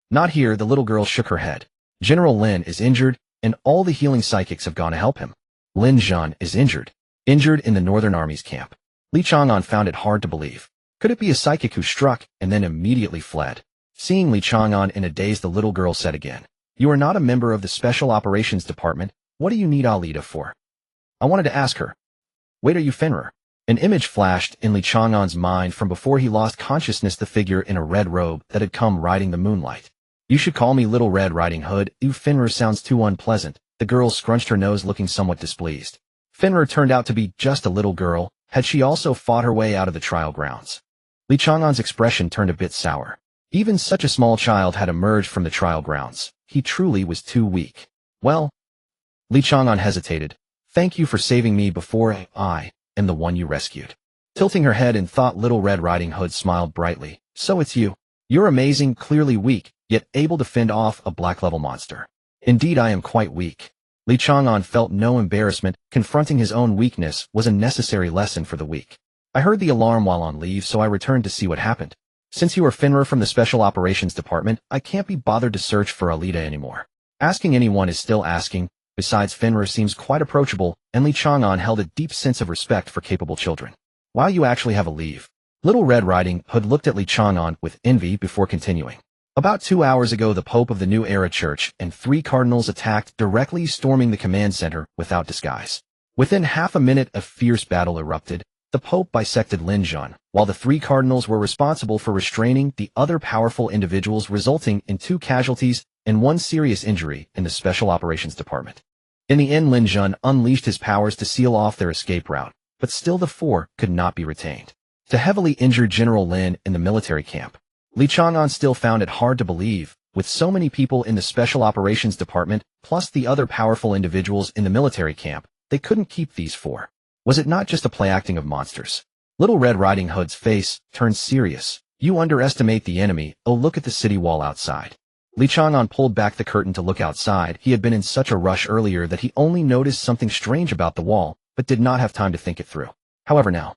"Not here." The little girl shook her head. "General Lin is injured, and all the healing psychics have gone to help him." Lin Zhan is injured. Injured in the Northern Army's camp. Li Chang'an found it hard to believe. Could it be a psychic who struck and then immediately fled? Seeing Li Chang'an in a daze, the little girl said again, "You are not a member of the Special Operations Department. What do you need Alida for?" "I wanted to ask her." "Wait, are you Fenrir?" An image flashed in Li Chang'an's mind from before he lost consciousness, the figure in a red robe that had come riding the moonlight. "You should call me Little Red Riding Hood." Fenrir sounds too unpleasant. The girl scrunched her nose, looking somewhat displeased. Fenrir turned out to be just a little girl. Had she also fought her way out of the trial grounds? Li Chang'an's expression turned a bit sour. Even such a small child had emerged from the trial grounds. He truly was too weak. "Well," Li Chang'an hesitated, "thank you for saving me before. I am the one you rescued." Tilting her head in thought, Little Red Riding Hood smiled brightly. "So it's you. You're amazing, clearly weak, yet able to fend off a black-level monster." "Indeed, I am quite weak." Li Chang'an felt no embarrassment. Confronting his own weakness was a necessary lesson for the weak. "I heard the alarm while on leave, so I returned to see what happened. Since you are Fenrir from the Special Operations Department, I can't be bothered to search for Alida anymore." Asking anyone is still asking. Besides, Fenrir seems quite approachable, and Li Chang'an held a deep sense of respect for capable children. "Wow, you actually have a leave." Little Red Riding Hood looked at Li Chang'an with envy before continuing. "About 2 hours ago, the Pope of the New Era Church and 3 cardinals attacked, directly storming the command center without disguise. Within half a minute, a fierce battle erupted. The Pope bisected Lin Zhan, while the three cardinals were responsible for restraining the other powerful individuals, resulting in 2 casualties and 1 serious injury in the Special Operations Department. In the end, Lin Zhan unleashed his powers to seal off their escape route, but still the 4 could not be retained. To heavily injure General Lin in the military camp, Li Chang'an still found it hard to believe, with so many people in the Special Operations Department, plus the other powerful individuals in the military camp, they couldn't keep these 4. Was it not just a play-acting of monsters? Little Red Riding Hood's face turned serious. You underestimate the enemy. Oh, look at the city wall outside. Li Chang'an pulled back the curtain to look outside. He had been in such a rush earlier that he only noticed something strange about the wall, but did not have time to think it through. However, now,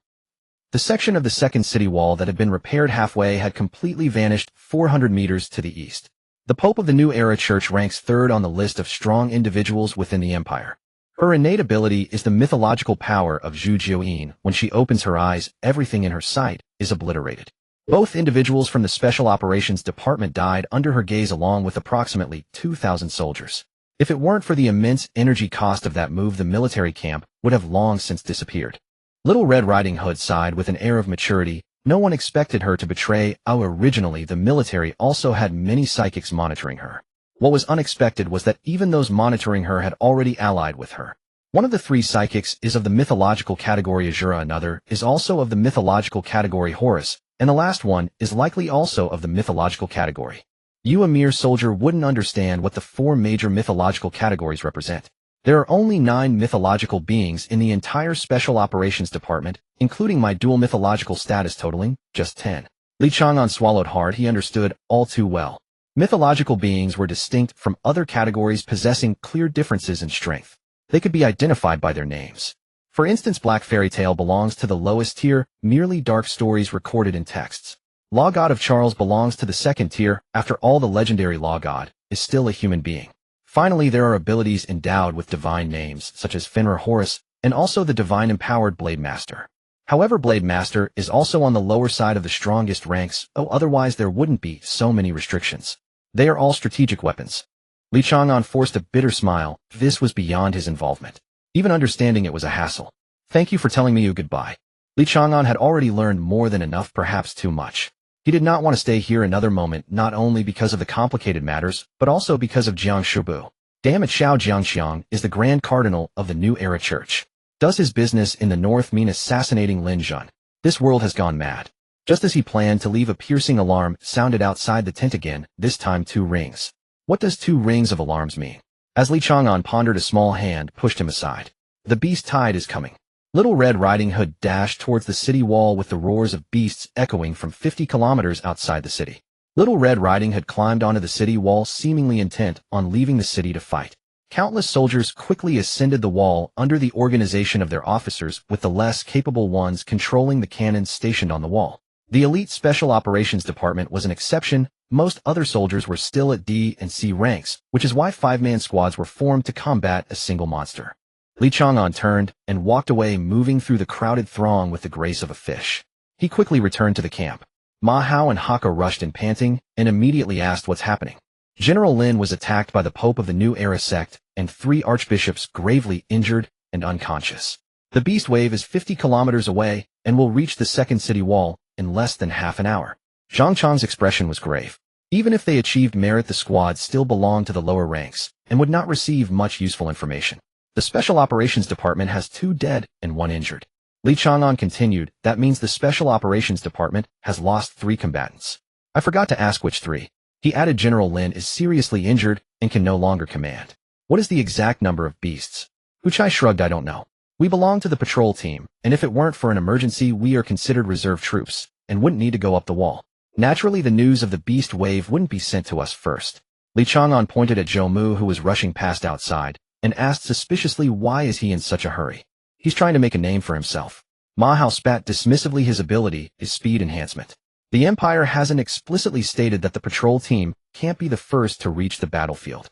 the section of the second city wall that had been repaired halfway had completely vanished 400 meters to the east. The Pope of the New Era Church ranks 3rd on the list of strong individuals within the empire. Her innate ability is the mythological power of Zhu Jiuyin. When she opens her eyes, everything in her sight is obliterated. Both individuals from the Special Operations Department died under her gaze, along with approximately 2,000 soldiers. If it weren't for the immense energy cost of that move, the military camp would have long since disappeared. Little Red Riding Hood sighed with an air of maturity. No one expected her to betray. Originally, the military also had many psychics monitoring her. What was unexpected was that even those monitoring her had already allied with her. One of the 3 psychics is of the mythological category Azura, another is also of the mythological category Horus, and the last one is likely also of the mythological category. You, a mere soldier, wouldn't understand what the 4 major mythological categories represent. There are only 9 mythological beings in the entire Special Operations Department, including my dual mythological status totaling just 10. Li Chang'an swallowed hard. He understood all too well. Mythological beings were distinct from other categories, possessing clear differences in strength. They could be identified by their names. For instance, Black Fairy Tale belongs to the lowest tier, merely dark stories recorded in texts. Law God of Charles belongs to the 2nd tier. After all, the legendary Law God is still a human being. Finally, there are abilities endowed with divine names, such as Fenrir Horus, and also the divine empowered Blade Master. However, Blade Master is also on the lower side of the strongest ranks. Otherwise there wouldn't be so many restrictions. They are all strategic weapons. Li Chang'an forced a bitter smile. This was beyond his involvement. Even understanding it was a hassle. Thank you for telling me goodbye. Li Chang'an had already learned more than enough, perhaps too much. He did not want to stay here another moment, not only because of the complicated matters, but also because of Jiang Shubu. Damn it, Xiao Jiangxiang is the Grand Cardinal of the New Era Church. Does his business in the north mean assassinating Lin Zhan? This world has gone mad. Just as he planned to leave, a piercing alarm sounded outside the tent again, this time 2 rings. What does 2 rings of alarms mean? As Li Chang'an pondered, a small hand pushed him aside. The beast tide is coming. Little Red Riding Hood dashed towards the city wall with the roars of beasts echoing from 50 kilometers outside the city. Little Red Riding Hood climbed onto the city wall, seemingly intent on leaving the city to fight. Countless soldiers quickly ascended the wall under the organization of their officers, with the less capable ones controlling the cannons stationed on the wall. The elite Special Operations Department was an exception. Most other soldiers were still at D and C ranks, which is why 5-man squads were formed to combat a single monster. Li Chang'an turned and walked away, moving through the crowded throng with the grace of a fish. He quickly returned to the camp. Ma Hao and Haka rushed in panting and immediately asked what's happening. General Lin was attacked by the Pope of the New Era sect and 3 archbishops, gravely injured and unconscious. The beast wave is 50 kilometers away and will reach the second city wall in less than half an hour. Zhang Chang's expression was grave. Even if they achieved merit, the squad still belonged to the lower ranks and would not receive much useful information. The Special Operations Department has 2 dead and 1 injured. Li Chang'an continued, that means the Special Operations Department has lost 3 combatants. I forgot to ask which 3. He added, General Lin is seriously injured and can no longer command. What is the exact number of beasts? Huchai shrugged, I don't know. We belong to the patrol team, and if it weren't for an emergency, we are considered reserve troops and wouldn't need to go up the wall. Naturally, the news of the beast wave wouldn't be sent to us first. Li Chang'an pointed at Zhou Mu, who was rushing past outside, and asked suspiciously, why is he in such a hurry? He's trying to make a name for himself. Ma Hao spat dismissively. His ability is speed enhancement. The Empire hasn't explicitly stated that the patrol team can't be the first to reach the battlefield.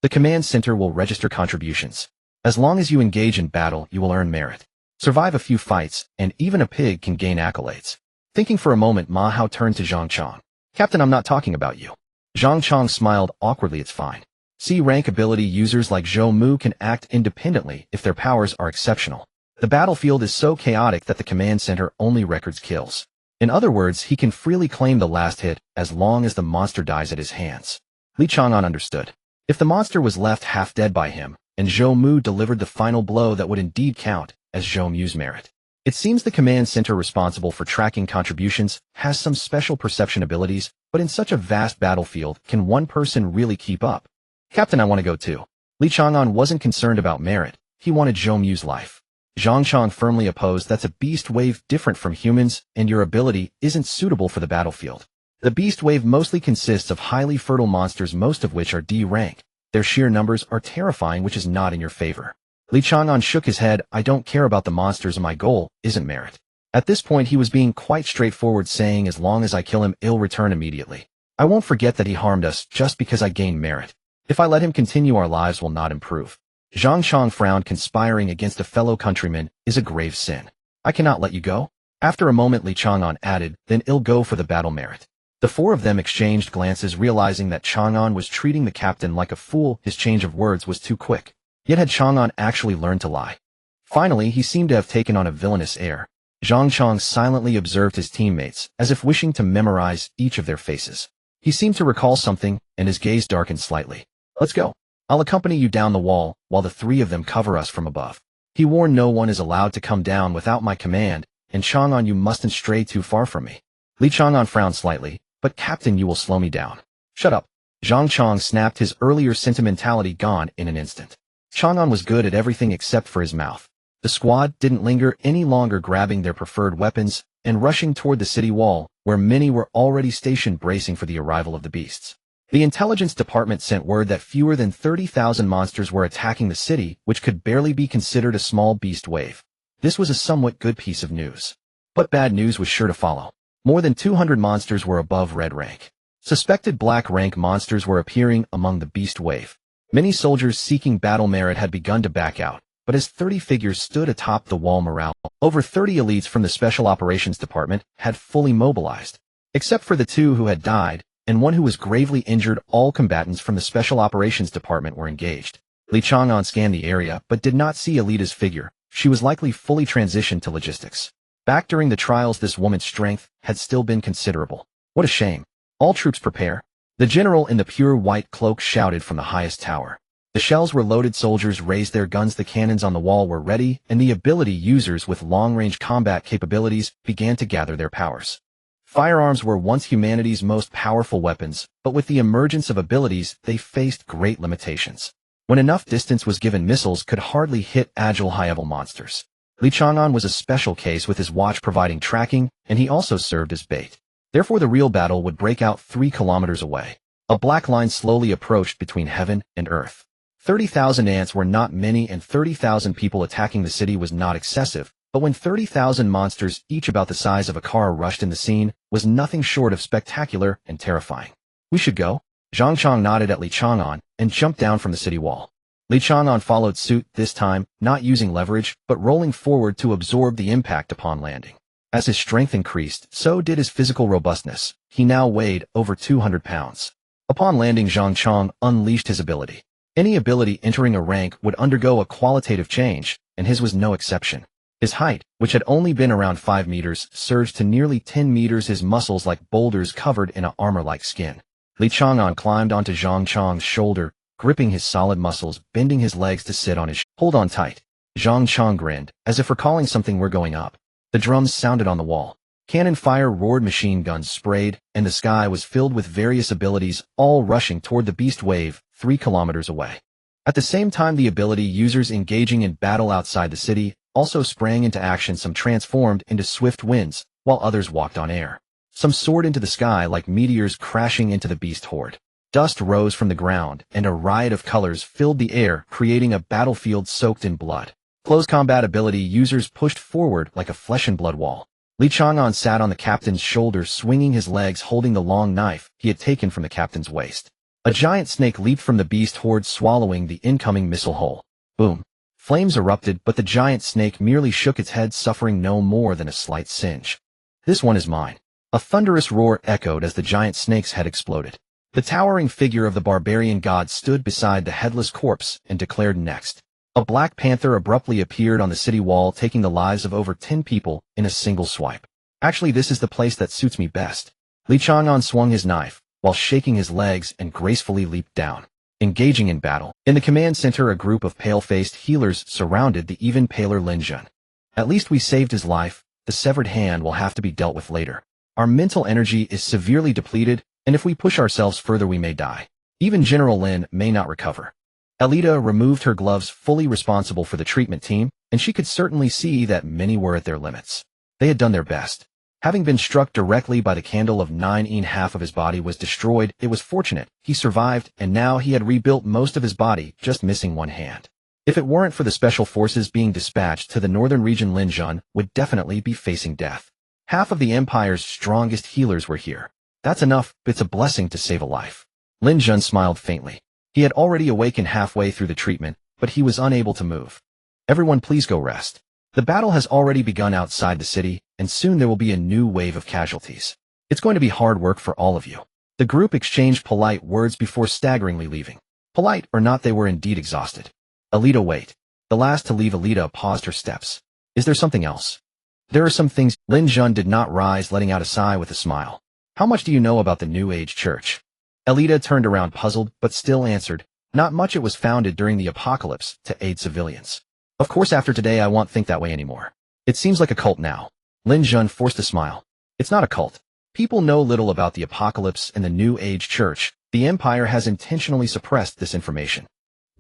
The command center will register contributions. As long as you engage in battle, you will earn merit. Survive a few fights, and even a pig can gain accolades. Thinking for a moment, Ma Hao turned to Zhang Chang. Captain, I'm not talking about you. Zhang Chang smiled awkwardly. It's fine. C-rank ability users like Zhou Mu can act independently if their powers are exceptional. The battlefield is so chaotic that the command center only records kills. In other words, he can freely claim the last hit as long as the monster dies at his hands. Li Chang'an understood. If the monster was left half dead by him, and Zhou Mu delivered the final blow, that would indeed count as Zhou Mu's merit. It seems the command center responsible for tracking contributions has some special perception abilities, but in such a vast battlefield, can one person really keep up? Captain, I want to go too. Li Chang'an wasn't concerned about merit. He wanted Zhou Mu's life. Zhang Chang firmly opposed. That's a beast wave different from humans, and your ability isn't suitable for the battlefield. The beast wave mostly consists of highly fertile monsters, most of which are D rank. Their sheer numbers are terrifying, which is not in your favor. Li Chang'an shook his head. I don't care about the monsters, and my goal isn't merit. At this point he was being quite straightforward, saying as long as I kill him, he'll return immediately. I won't forget that he harmed us just because I gained merit. If I let him continue, our lives will not improve. Zhang Chang frowned. Conspiring against a fellow countryman is a grave sin. I cannot let you go. After a moment Li Chang'an added, then I'll go for the battle merit. The four of them exchanged glances, realizing that Chang'an was treating the captain like a fool. His change of words was too quick. Yet had Chang'an actually learned to lie? Finally, he seemed to have taken on a villainous air. Zhang Chang silently observed his teammates, as if wishing to memorize each of their faces. He seemed to recall something, and his gaze darkened slightly. Let's go. I'll accompany you down the wall, while the three of them cover us from above. He warned, no one is allowed to come down without my command, and Chang'an, you mustn't stray too far from me. Li Chang'an frowned slightly. But Captain, you will slow me down. Shut up. Zhang Chang snapped, his earlier sentimentality gone in an instant. Chang'an was good at everything except for his mouth. The squad didn't linger any longer, grabbing their preferred weapons and rushing toward the city wall, where many were already stationed, bracing for the arrival of the beasts. The intelligence department sent word that fewer than 30,000 monsters were attacking the city, which could barely be considered a small beast wave. This was a somewhat good piece of news. But bad news was sure to follow. More than 200 monsters were above red rank. Suspected black rank monsters were appearing among the beast wave. Many soldiers seeking battle merit had begun to back out, but as 30 figures stood atop the wall, morale over 30 elites from the Special Operations Department had fully mobilized. Except for the two who had died, and one who was gravely injured, all combatants from the Special Operations Department were engaged. Li Chang'an scanned the area, but did not see Alita's figure. She was likely fully transitioned to logistics. Back during the trials, this woman's strength had still been considerable. What a shame. All troops prepare. The general in the pure white cloak shouted from the highest tower. The shells were loaded, soldiers raised their guns, the cannons on the wall were ready, and the ability users with long-range combat capabilities began to gather their powers. Firearms were once humanity's most powerful weapons, but with the emergence of abilities, they faced great limitations. When enough distance was given, missiles could hardly hit agile high-level monsters. Li Chang'an was a special case, with his watch providing tracking, and he also served as bait. Therefore the real battle would break out 3 kilometers away. A black line slowly approached between heaven and earth. 30,000 ants were not many, and 30,000 people attacking the city was not excessive, but when 30,000 monsters, each about the size of a car, rushed in, the scene was nothing short of spectacular and terrifying. We should go. Zhang Chang nodded at Li Chang'an and jumped down from the city wall. Li Chang'an followed suit, this time not using leverage, but rolling forward to absorb the impact upon landing. As his strength increased, so did his physical robustness. He now weighed over 200 pounds. Upon landing, Zhang Chang unleashed his ability. Any ability entering a rank would undergo a qualitative change, and his was no exception. His height, which had only been around 5 meters, surged to nearly 10 meters, his muscles like boulders covered in a armor-like skin. Li Chang'an climbed onto Zhang Chang's shoulder, gripping his solid muscles, bending his legs to sit on his Hold on tight. Zhang Chang grinned, as if recalling something. We're going up. The drums sounded on the wall. Cannon fire roared, machine guns sprayed, and the sky was filled with various abilities, all rushing toward the beast wave, 3 kilometers away. At the same time, the ability users engaging in battle outside the city also sprang into action. Some transformed into swift winds, while others walked on air. Some soared into the sky like meteors, crashing into the beast horde. Dust rose from the ground, and a riot of colors filled the air, creating a battlefield soaked in blood. Close combat ability users pushed forward like a flesh and blood wall. Li Chang'an sat on the captain's shoulder, swinging his legs, holding the long knife he had taken from the captain's waist. A giant snake leaped from the beast horde, swallowing the incoming missile hole. Boom. Flames erupted, but the giant snake merely shook its head, suffering no more than a slight singe. This one is mine. A thunderous roar echoed as the giant snake's head exploded. The towering figure of the barbarian god stood beside the headless corpse and declared, next. A black panther abruptly appeared on the city wall, taking the lives of over 10 people in a single swipe. Actually, this is the place that suits me best. Chang'an swung his knife, while shaking his legs, and gracefully leaped down, engaging in battle. In the command center, a group of pale-faced healers surrounded the even paler Lin Jun. At least we saved his life. The severed hand will have to be dealt with later. Our mental energy is severely depleted, and if we push ourselves further we may die. Even General Lin may not recover. Alita removed her gloves, fully responsible for the treatment team, and she could certainly see that many were at their limits. They had done their best. Having been struck directly by the candle of 9, half of his body was destroyed. It was fortunate he survived, and now he had rebuilt most of his body, just missing one hand. If it weren't for the special forces being dispatched to the northern region, Lin Jun would definitely be facing death. Half of the Empire's strongest healers were here. That's enough, it's a blessing to save a life. Lin Jun smiled faintly. He had already awakened halfway through the treatment, but he was unable to move. Everyone please go rest. The battle has already begun outside the city, and soon there will be a new wave of casualties. It's going to be hard work for all of you. The group exchanged polite words before staggeringly leaving. Polite or not, they were indeed exhausted. Alita, wait. The last to leave, Alita paused her steps. Is there something else? There are some things. Lin Jun did not rise, letting out a sigh with a smile. How much do you know about the New Age Church? Alita turned around puzzled, but still answered. Not much. It was founded during the apocalypse to aid civilians. Of course, after today I won't think that way anymore. It seems like a cult now. Lin Jun forced a smile. It's not a cult. People know little about the apocalypse and the New Age Church. The Empire has intentionally suppressed this information.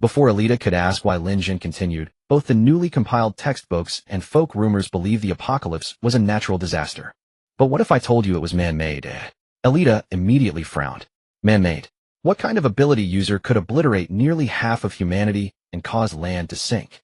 Before Alita could ask why, Lin Jun continued, both the newly compiled textbooks and folk rumors believe the apocalypse was a natural disaster. But what if I told you it was man-made? Alita immediately frowned. Man-made. What kind of ability user could obliterate nearly half of humanity and cause land to sink?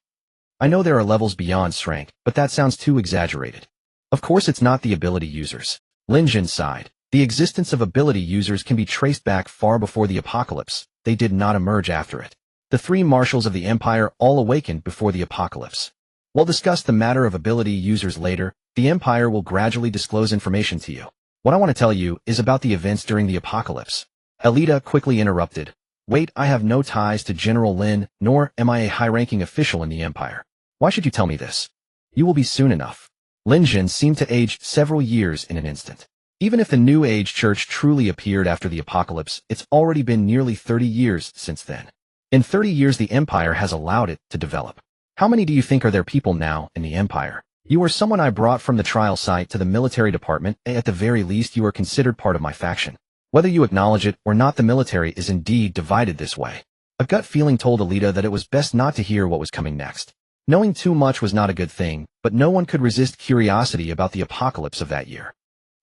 I know there are levels beyond strength, but that sounds too exaggerated. Of course it's not the ability users. Lin Jun sighed. The existence of ability users can be traced back far before the apocalypse. They did not emerge after it. The three marshals of the Empire all awakened before the apocalypse. We'll discuss the matter of ability users later. The Empire will gradually disclose information to you. What I want to tell you is about the events during the apocalypse. Alita quickly interrupted. Wait, I have no ties to General Lin, nor am I a high-ranking official in the Empire. Why should you tell me this? You will be soon enough. Lin Jun seemed to age several years in an instant. Even if the New Age Church truly appeared after the apocalypse, it's already been nearly 30 years since then. In 30 years the Empire has allowed it to develop. How many do you think are there people now in the Empire? You are someone I brought from the trial site to the military department, and at the very least you are considered part of my faction. Whether you acknowledge it or not, the military is indeed divided this way. A gut feeling told Alita that it was best not to hear what was coming next. Knowing too much was not a good thing, but no one could resist curiosity about the apocalypse of that year.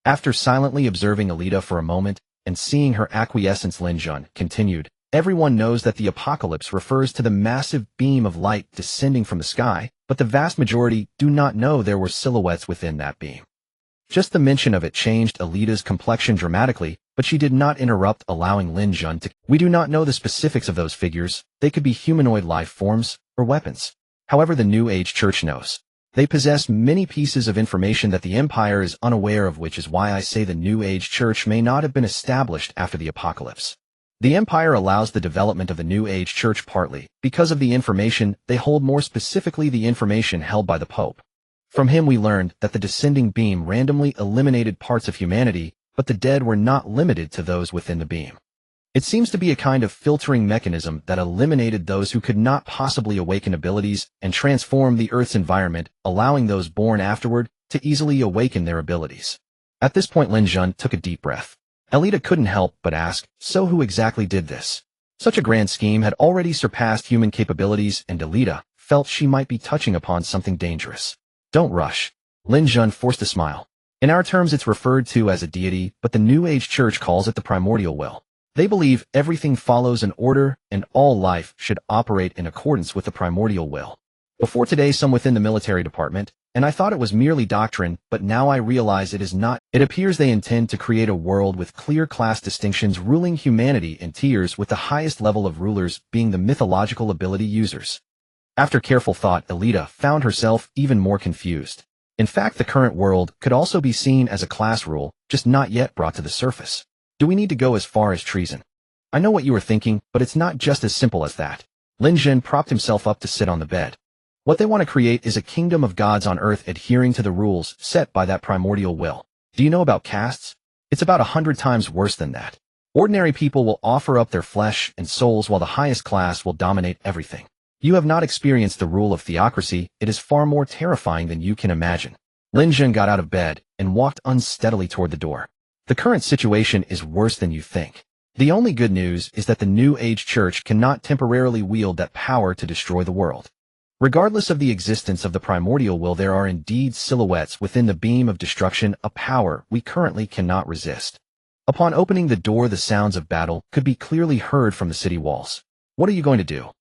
After silently observing Alita for a moment, and seeing her acquiescence, Lin Jun continued, everyone knows that the apocalypse refers to the massive beam of light descending from the sky, but the vast majority do not know there were silhouettes within that beam. Just the mention of it changed Alita's complexion dramatically, but she did not interrupt, allowing Lin Jun to. We do not know the specifics of those figures. They could be humanoid life forms or weapons. However, the New Age Church knows. They possess many pieces of information that the Empire is unaware of, which is why I say the New Age Church may not have been established after the apocalypse. The Empire allows the development of the New Age Church partly because of the information they hold, more specifically the information held by the Pope. From him we learned that the descending beam randomly eliminated parts of humanity, but the dead were not limited to those within the beam. It seems to be a kind of filtering mechanism that eliminated those who could not possibly awaken abilities and transform the Earth's environment, allowing those born afterward to easily awaken their abilities. At this point Lin Jun took a deep breath. Alita couldn't help but ask, so who exactly did this? Such a grand scheme had already surpassed human capabilities, and Alita felt she might be touching upon something dangerous. Don't rush. Lin Jun forced a smile. In our terms it's referred to as a deity, but the New Age Church calls it the primordial will. They believe everything follows an order and all life should operate in accordance with the primordial will. Before today some within the military department, and I thought it was merely doctrine, but now I realize it is not. It appears they intend to create a world with clear class distinctions ruling humanity in tiers, with the highest level of rulers being the mythological ability users. After careful thought, Alita found herself even more confused. In fact, the current world could also be seen as a class rule, just not yet brought to the surface. Do we need to go as far as treason? I know what you are thinking, but it's not just as simple as that. Lin Zhen propped himself up to sit on the bed. What they want to create is a kingdom of gods on earth adhering to the rules set by that primordial will. Do you know about castes? It's about 100 times worse than that. Ordinary people will offer up their flesh and souls while the highest class will dominate everything. You have not experienced the rule of theocracy. It is far more terrifying than you can imagine. Lin Zhen got out of bed and walked unsteadily toward the door. The current situation is worse than you think. The only good news is that the New Age Church cannot temporarily wield that power to destroy the world. Regardless of the existence of the primordial will, there are indeed silhouettes within the beam of destruction, a power we currently cannot resist. Upon opening the door, the sounds of battle could be clearly heard from the city walls. What are you going to do?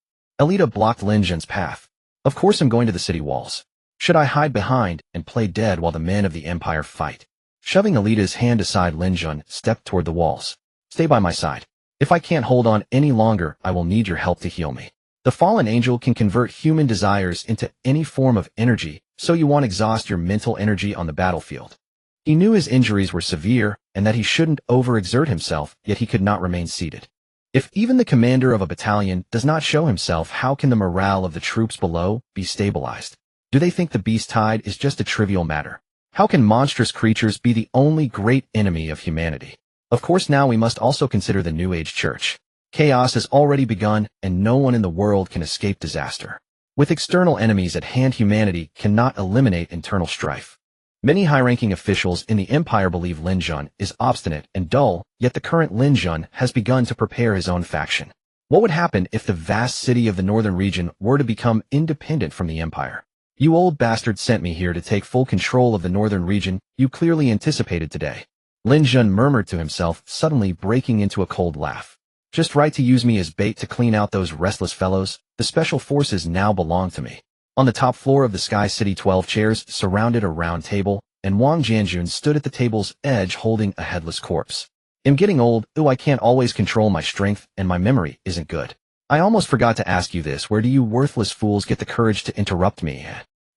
Elita blocked Lin Zhen's path. Of course I'm going to the city walls. Should I hide behind and play dead while the men of the Empire fight? Shoving Elita's hand aside, Lin Zhen stepped toward the walls. Stay by my side. If I can't hold on any longer, I will need your help to heal me. The fallen angel can convert human desires into any form of energy, so you won't exhaust your mental energy on the battlefield. He knew his injuries were severe and that he shouldn't overexert himself, yet he could not remain seated. If even the commander of a battalion does not show himself, how can the morale of the troops below be stabilized? Do they think the beast tide is just a trivial matter? How can monstrous creatures be the only great enemy of humanity? Of course, now we must also consider the New Age Church. Chaos has already begun, and no one in the world can escape disaster. With external enemies at hand, humanity cannot eliminate internal strife. Many high-ranking officials in the Empire believe Lin Zhen is obstinate and dull, yet the current Lin Zhen has begun to prepare his own faction. What would happen if the vast city of the northern region were to become independent from the Empire? You old bastard sent me here to take full control of the northern region. You clearly anticipated today. Lin Zhen murmured to himself, suddenly breaking into a cold laugh. Just right to use me as bait to clean out those restless fellows. The special forces now belong to me. On the top floor of the Sky City, 12 chairs surrounded a round table, and Wang Jianjun stood at the table's edge holding a headless corpse. I'm getting old. I can't always control my strength, and my memory isn't good. I almost forgot to ask you this. Where do you worthless fools get the courage to interrupt me?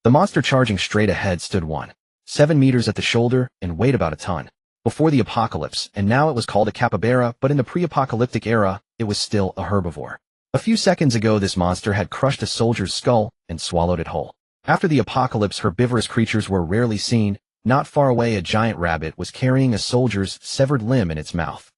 The monster charging straight ahead stood 7 meters at the shoulder and weighed about a ton. Before the apocalypse, and now it was called a capybara, but in the pre-apocalyptic era, it was still a herbivore. A few seconds ago, this monster had crushed a soldier's skull and swallowed it whole. After the apocalypse, herbivorous creatures were rarely seen. Not far away, a giant rabbit was carrying a soldier's severed limb in its mouth.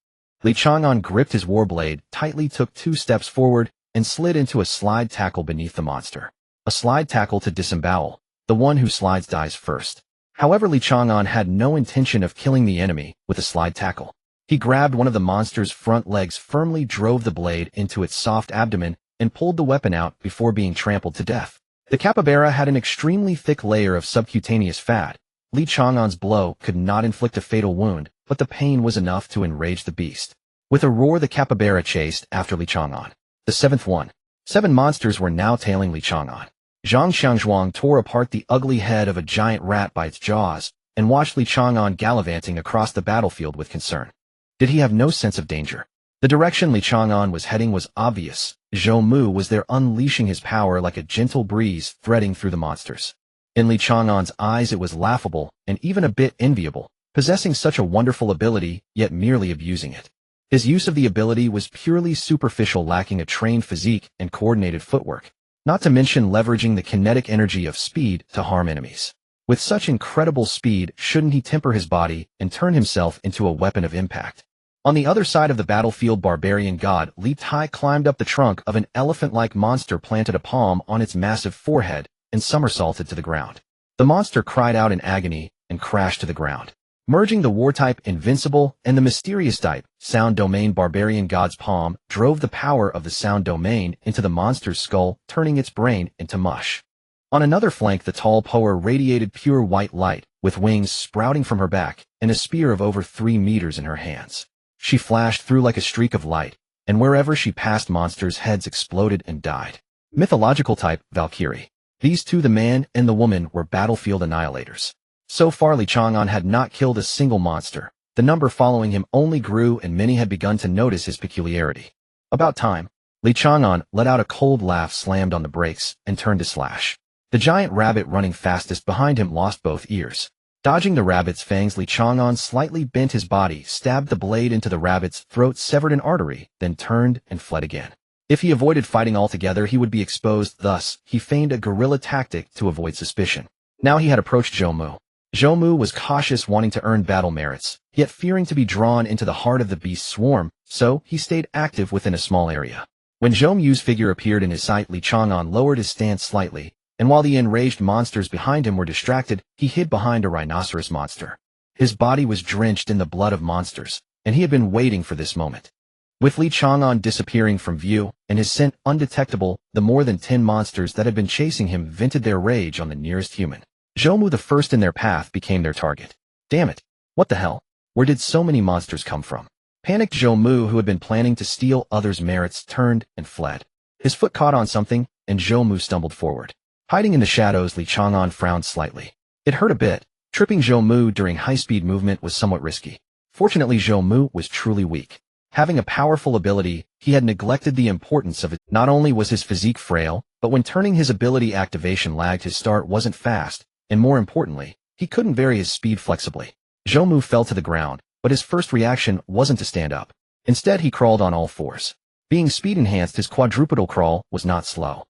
Li Chang'an gripped his warblade tightly, took 2 steps forward, and slid into a slide tackle beneath the monster. A slide tackle to disembowel. The one who slides dies first. However, Li Chang'an had no intention of killing the enemy with a slide tackle. He grabbed one of the monster's front legs, firmly drove the blade into its soft abdomen, and pulled the weapon out before being trampled to death. The capybara had an extremely thick layer of subcutaneous fat. Li Chang'an's blow could not inflict a fatal wound, but the pain was enough to enrage the beast. With a roar, the capybara chased after Li Chang'an. The 7th one. 7 monsters were now tailing Li Chang'an. Zhang Xiangzhuang tore apart the ugly head of a giant rat by its jaws and watched Li Chang'an gallivanting across the battlefield with concern. Did he have no sense of danger? The direction Li Chang'an was heading was obvious. Zhou Mu was there, unleashing his power like a gentle breeze threading through the monsters. In Li Chang'an's eyes, it was laughable and even a bit enviable, possessing such a wonderful ability, yet merely abusing it. His use of the ability was purely superficial, lacking a trained physique and coordinated footwork. Not to mention leveraging the kinetic energy of speed to harm enemies. With such incredible speed, shouldn't he temper his body and turn himself into a weapon of impact? On the other side of the battlefield, barbarian god leaped high, climbed up the trunk of an elephant-like monster, planted a palm on its massive forehead, and somersaulted to the ground. The monster cried out in agony and crashed to the ground. Merging the war-type invincible and the mysterious type sound domain, barbarian god's palm drove the power of the sound domain into the monster's skull, turning its brain into mush. On another flank, the tall Poer radiated pure white light, with wings sprouting from her back and a spear of over 3 meters in her hands. She flashed through like a streak of light, and wherever she passed, monsters' heads exploded and died. Mythological type, Valkyrie. These two, the man and the woman, were battlefield annihilators. So far, Li Chang'an had not killed a single monster. The number following him only grew, and many had begun to notice his peculiarity. About time. Li Chang'an let out a cold laugh, slammed on the brakes, and turned to slash. The giant rabbit running fastest behind him lost both ears. Dodging the rabbit's fangs, Li Chang'an slightly bent his body, stabbed the blade into the rabbit's throat, severed an artery, then turned and fled again. If he avoided fighting altogether, he would be exposed, thus, he feigned a guerrilla tactic to avoid suspicion. Now he had approached Zhou Mu. Zhou Mu was cautious, wanting to earn battle merits, yet fearing to be drawn into the heart of the beast swarm, so he stayed active within a small area. When Zhou Mu's figure appeared in his sight, Li Chang'an lowered his stance slightly, and while the enraged monsters behind him were distracted, he hid behind a rhinoceros monster. His body was drenched in the blood of monsters, and he had been waiting for this moment. With Li Chang'an disappearing from view, and his scent undetectable, the more than 10 monsters that had been chasing him vented their rage on the nearest human. Zhou Mu, the first in their path, became their target. Damn it! What the hell? Where did so many monsters come from? Panicked Zhou Mu, who had been planning to steal others' merits, turned and fled. His foot caught on something, and Zhou Mu stumbled forward. Hiding in the shadows, Li Chang'an frowned slightly. It hurt a bit. Tripping Zhou Mu during high-speed movement was somewhat risky. Fortunately, Zhou Mu was truly weak. Having a powerful ability, he had neglected the importance of it. Not only was his physique frail, but when turning his ability activation lagged, his start wasn't fast, and more importantly, he couldn't vary his speed flexibly. Zhou Mu fell to the ground, but his first reaction wasn't to stand up. Instead, he crawled on all fours. Being speed-enhanced, his quadrupedal crawl was not slow.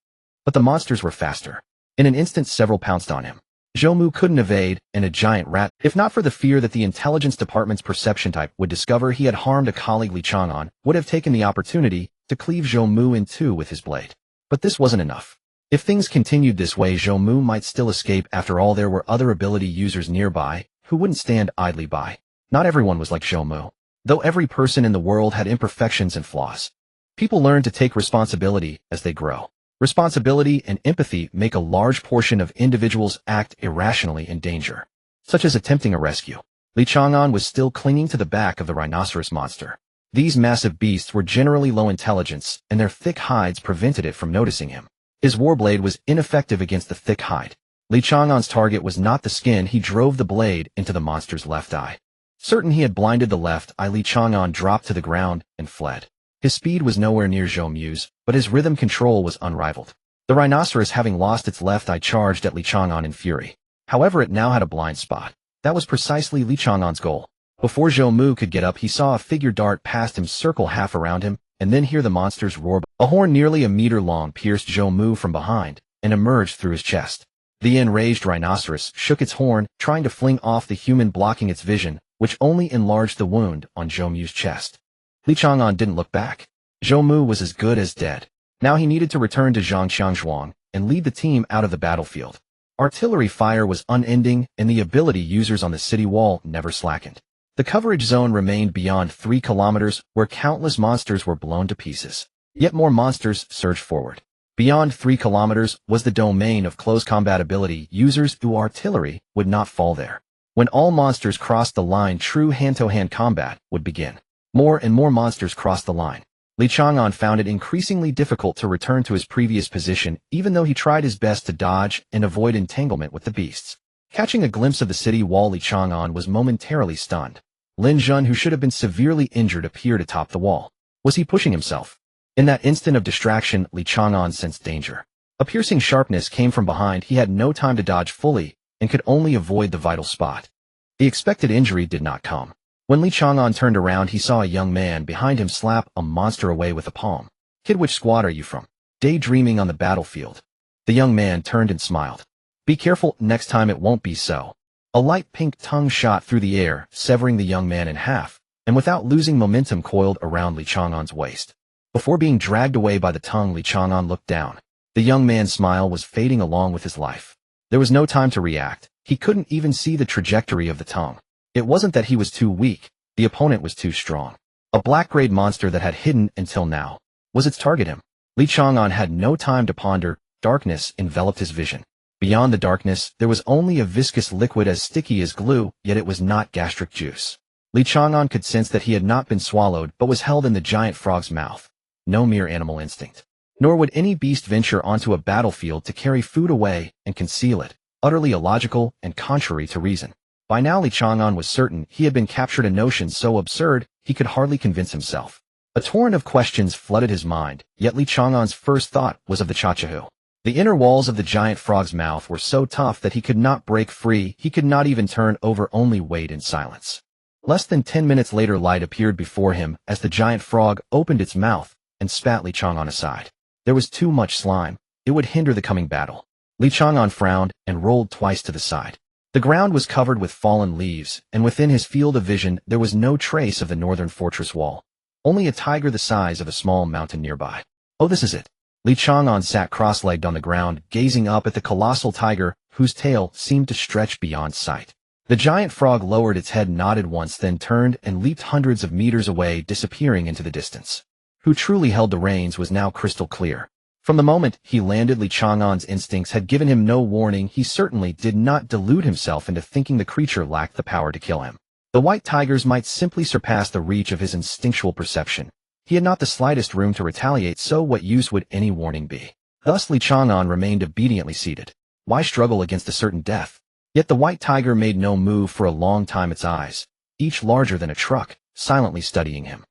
But the monsters were faster. In an instant, several pounced on him. Zhou Mu couldn't evade, and a giant rat, if not for the fear that the intelligence department's perception type would discover he had harmed a colleague, Li Chang'an would have taken the opportunity to cleave Zhou Mu in two with his blade. But this wasn't enough. If things continued this way, Zhou Mu might still escape. After all, there were other ability users nearby who wouldn't stand idly by. Not everyone was like Zhou Mu. Though every person in the world had imperfections and flaws. People learn to take responsibility as they grow. Responsibility and empathy make a large portion of individuals act irrationally in danger, such as attempting a rescue. Li Chang'an was still clinging to the back of the rhinoceros monster. These massive beasts were generally low intelligence, and their thick hides prevented it from noticing him. His warblade was ineffective against the thick hide. Li Chang'an's target was not the skin. He drove the blade into the monster's left eye. Certain he had blinded the left eye, Li Chang'an dropped to the ground and fled. His speed was nowhere near Zhou Mu's, but his rhythm control was unrivaled. The rhinoceros, having lost its left eye, charged at Li Chang'an in fury. However, it now had a blind spot. That was precisely Li Chang'an's goal. Before Zhou Mu could get up, he saw a figure dart past him, circle half around him, and then hear the monster's roar. A horn nearly a meter long pierced Zhou Mu from behind and emerged through his chest. The enraged rhinoceros shook its horn, trying to fling off the human, blocking its vision, which only enlarged the wound on Zhou Mu's chest. Li Chang'an didn't look back. Zhou Mu was as good as dead. Now he needed to return to Zhangqiangzhuang and lead the team out of the battlefield. Artillery fire was unending, and the ability users on the city wall never slackened. The coverage zone remained beyond 3 kilometers, where countless monsters were blown to pieces. Yet more monsters surged forward. Beyond 3 kilometers was the domain of close combat ability users whose artillery would not fall there. When all monsters crossed the line, true hand-to-hand combat would begin. More and more monsters crossed the line. Li Chang'an found it increasingly difficult to return to his previous position, even though he tried his best to dodge and avoid entanglement with the beasts. Catching a glimpse of the city wall, Li Chang'an was momentarily stunned. Lin Zhun, who should have been severely injured, appeared atop the wall. Was he pushing himself? In that instant of distraction, Li Chang'an sensed danger. A piercing sharpness came from behind. He had no time to dodge fully and could only avoid the vital spot. The expected injury did not come. When Li Chang'an turned around, he saw a young man behind him slap a monster away with a palm. "Kid, which squad are you from?" "Daydreaming on the battlefield." The young man turned and smiled. "Be careful, next time it won't be so." A light pink tongue shot through the air, severing the young man in half, and without losing momentum coiled around Li Chang'an's waist. Before being dragged away by the tongue, Li Chang'an looked down. The young man's smile was fading along with his life. There was no time to react. He couldn't even see the trajectory of the tongue. It wasn't that he was too weak, the opponent was too strong. A black-grayed monster that had hidden until now was its target him. Li Chang'an had no time to ponder. Darkness enveloped his vision. Beyond the darkness, there was only a viscous liquid as sticky as glue, yet it was not gastric juice. Li Chang'an could sense that he had not been swallowed but was held in the giant frog's mouth. No mere animal instinct. Nor would any beast venture onto a battlefield to carry food away and conceal it. Utterly illogical and contrary to reason. By now Li Chang'an was certain he had been captured, a notion so absurd he could hardly convince himself. A torrent of questions flooded his mind, yet Li Chang'an's first thought was of the Chachahu. The inner walls of the giant frog's mouth were so tough that he could not break free. He could not even turn over, only wait in silence. Less than 10 minutes later, light appeared before him as the giant frog opened its mouth, and spat Li Chang'an aside. There was too much slime. It would hinder the coming battle. Li Chang'an frowned and rolled twice to the side. The ground was covered with fallen leaves, and within his field of vision there was no trace of the northern fortress wall. Only a tiger the size of a small mountain nearby. Oh, this is it. Li Chang'an sat cross-legged on the ground, gazing up at the colossal tiger, whose tail seemed to stretch beyond sight. The giant frog lowered its head, nodded once, then turned and leaped hundreds of meters away, disappearing into the distance. Who truly held the reins was now crystal clear. From the moment he landed, Li Chang'an's instincts had given him no warning. He certainly did not delude himself into thinking the creature lacked the power to kill him. The white tigers might simply surpass the reach of his instinctual perception. He had not the slightest room to retaliate, so what use would any warning be? Thus Li Chang'an remained obediently seated. Why struggle against a certain death? Yet the white tiger made no move for a long time, its eyes, each larger than a truck, silently studying him.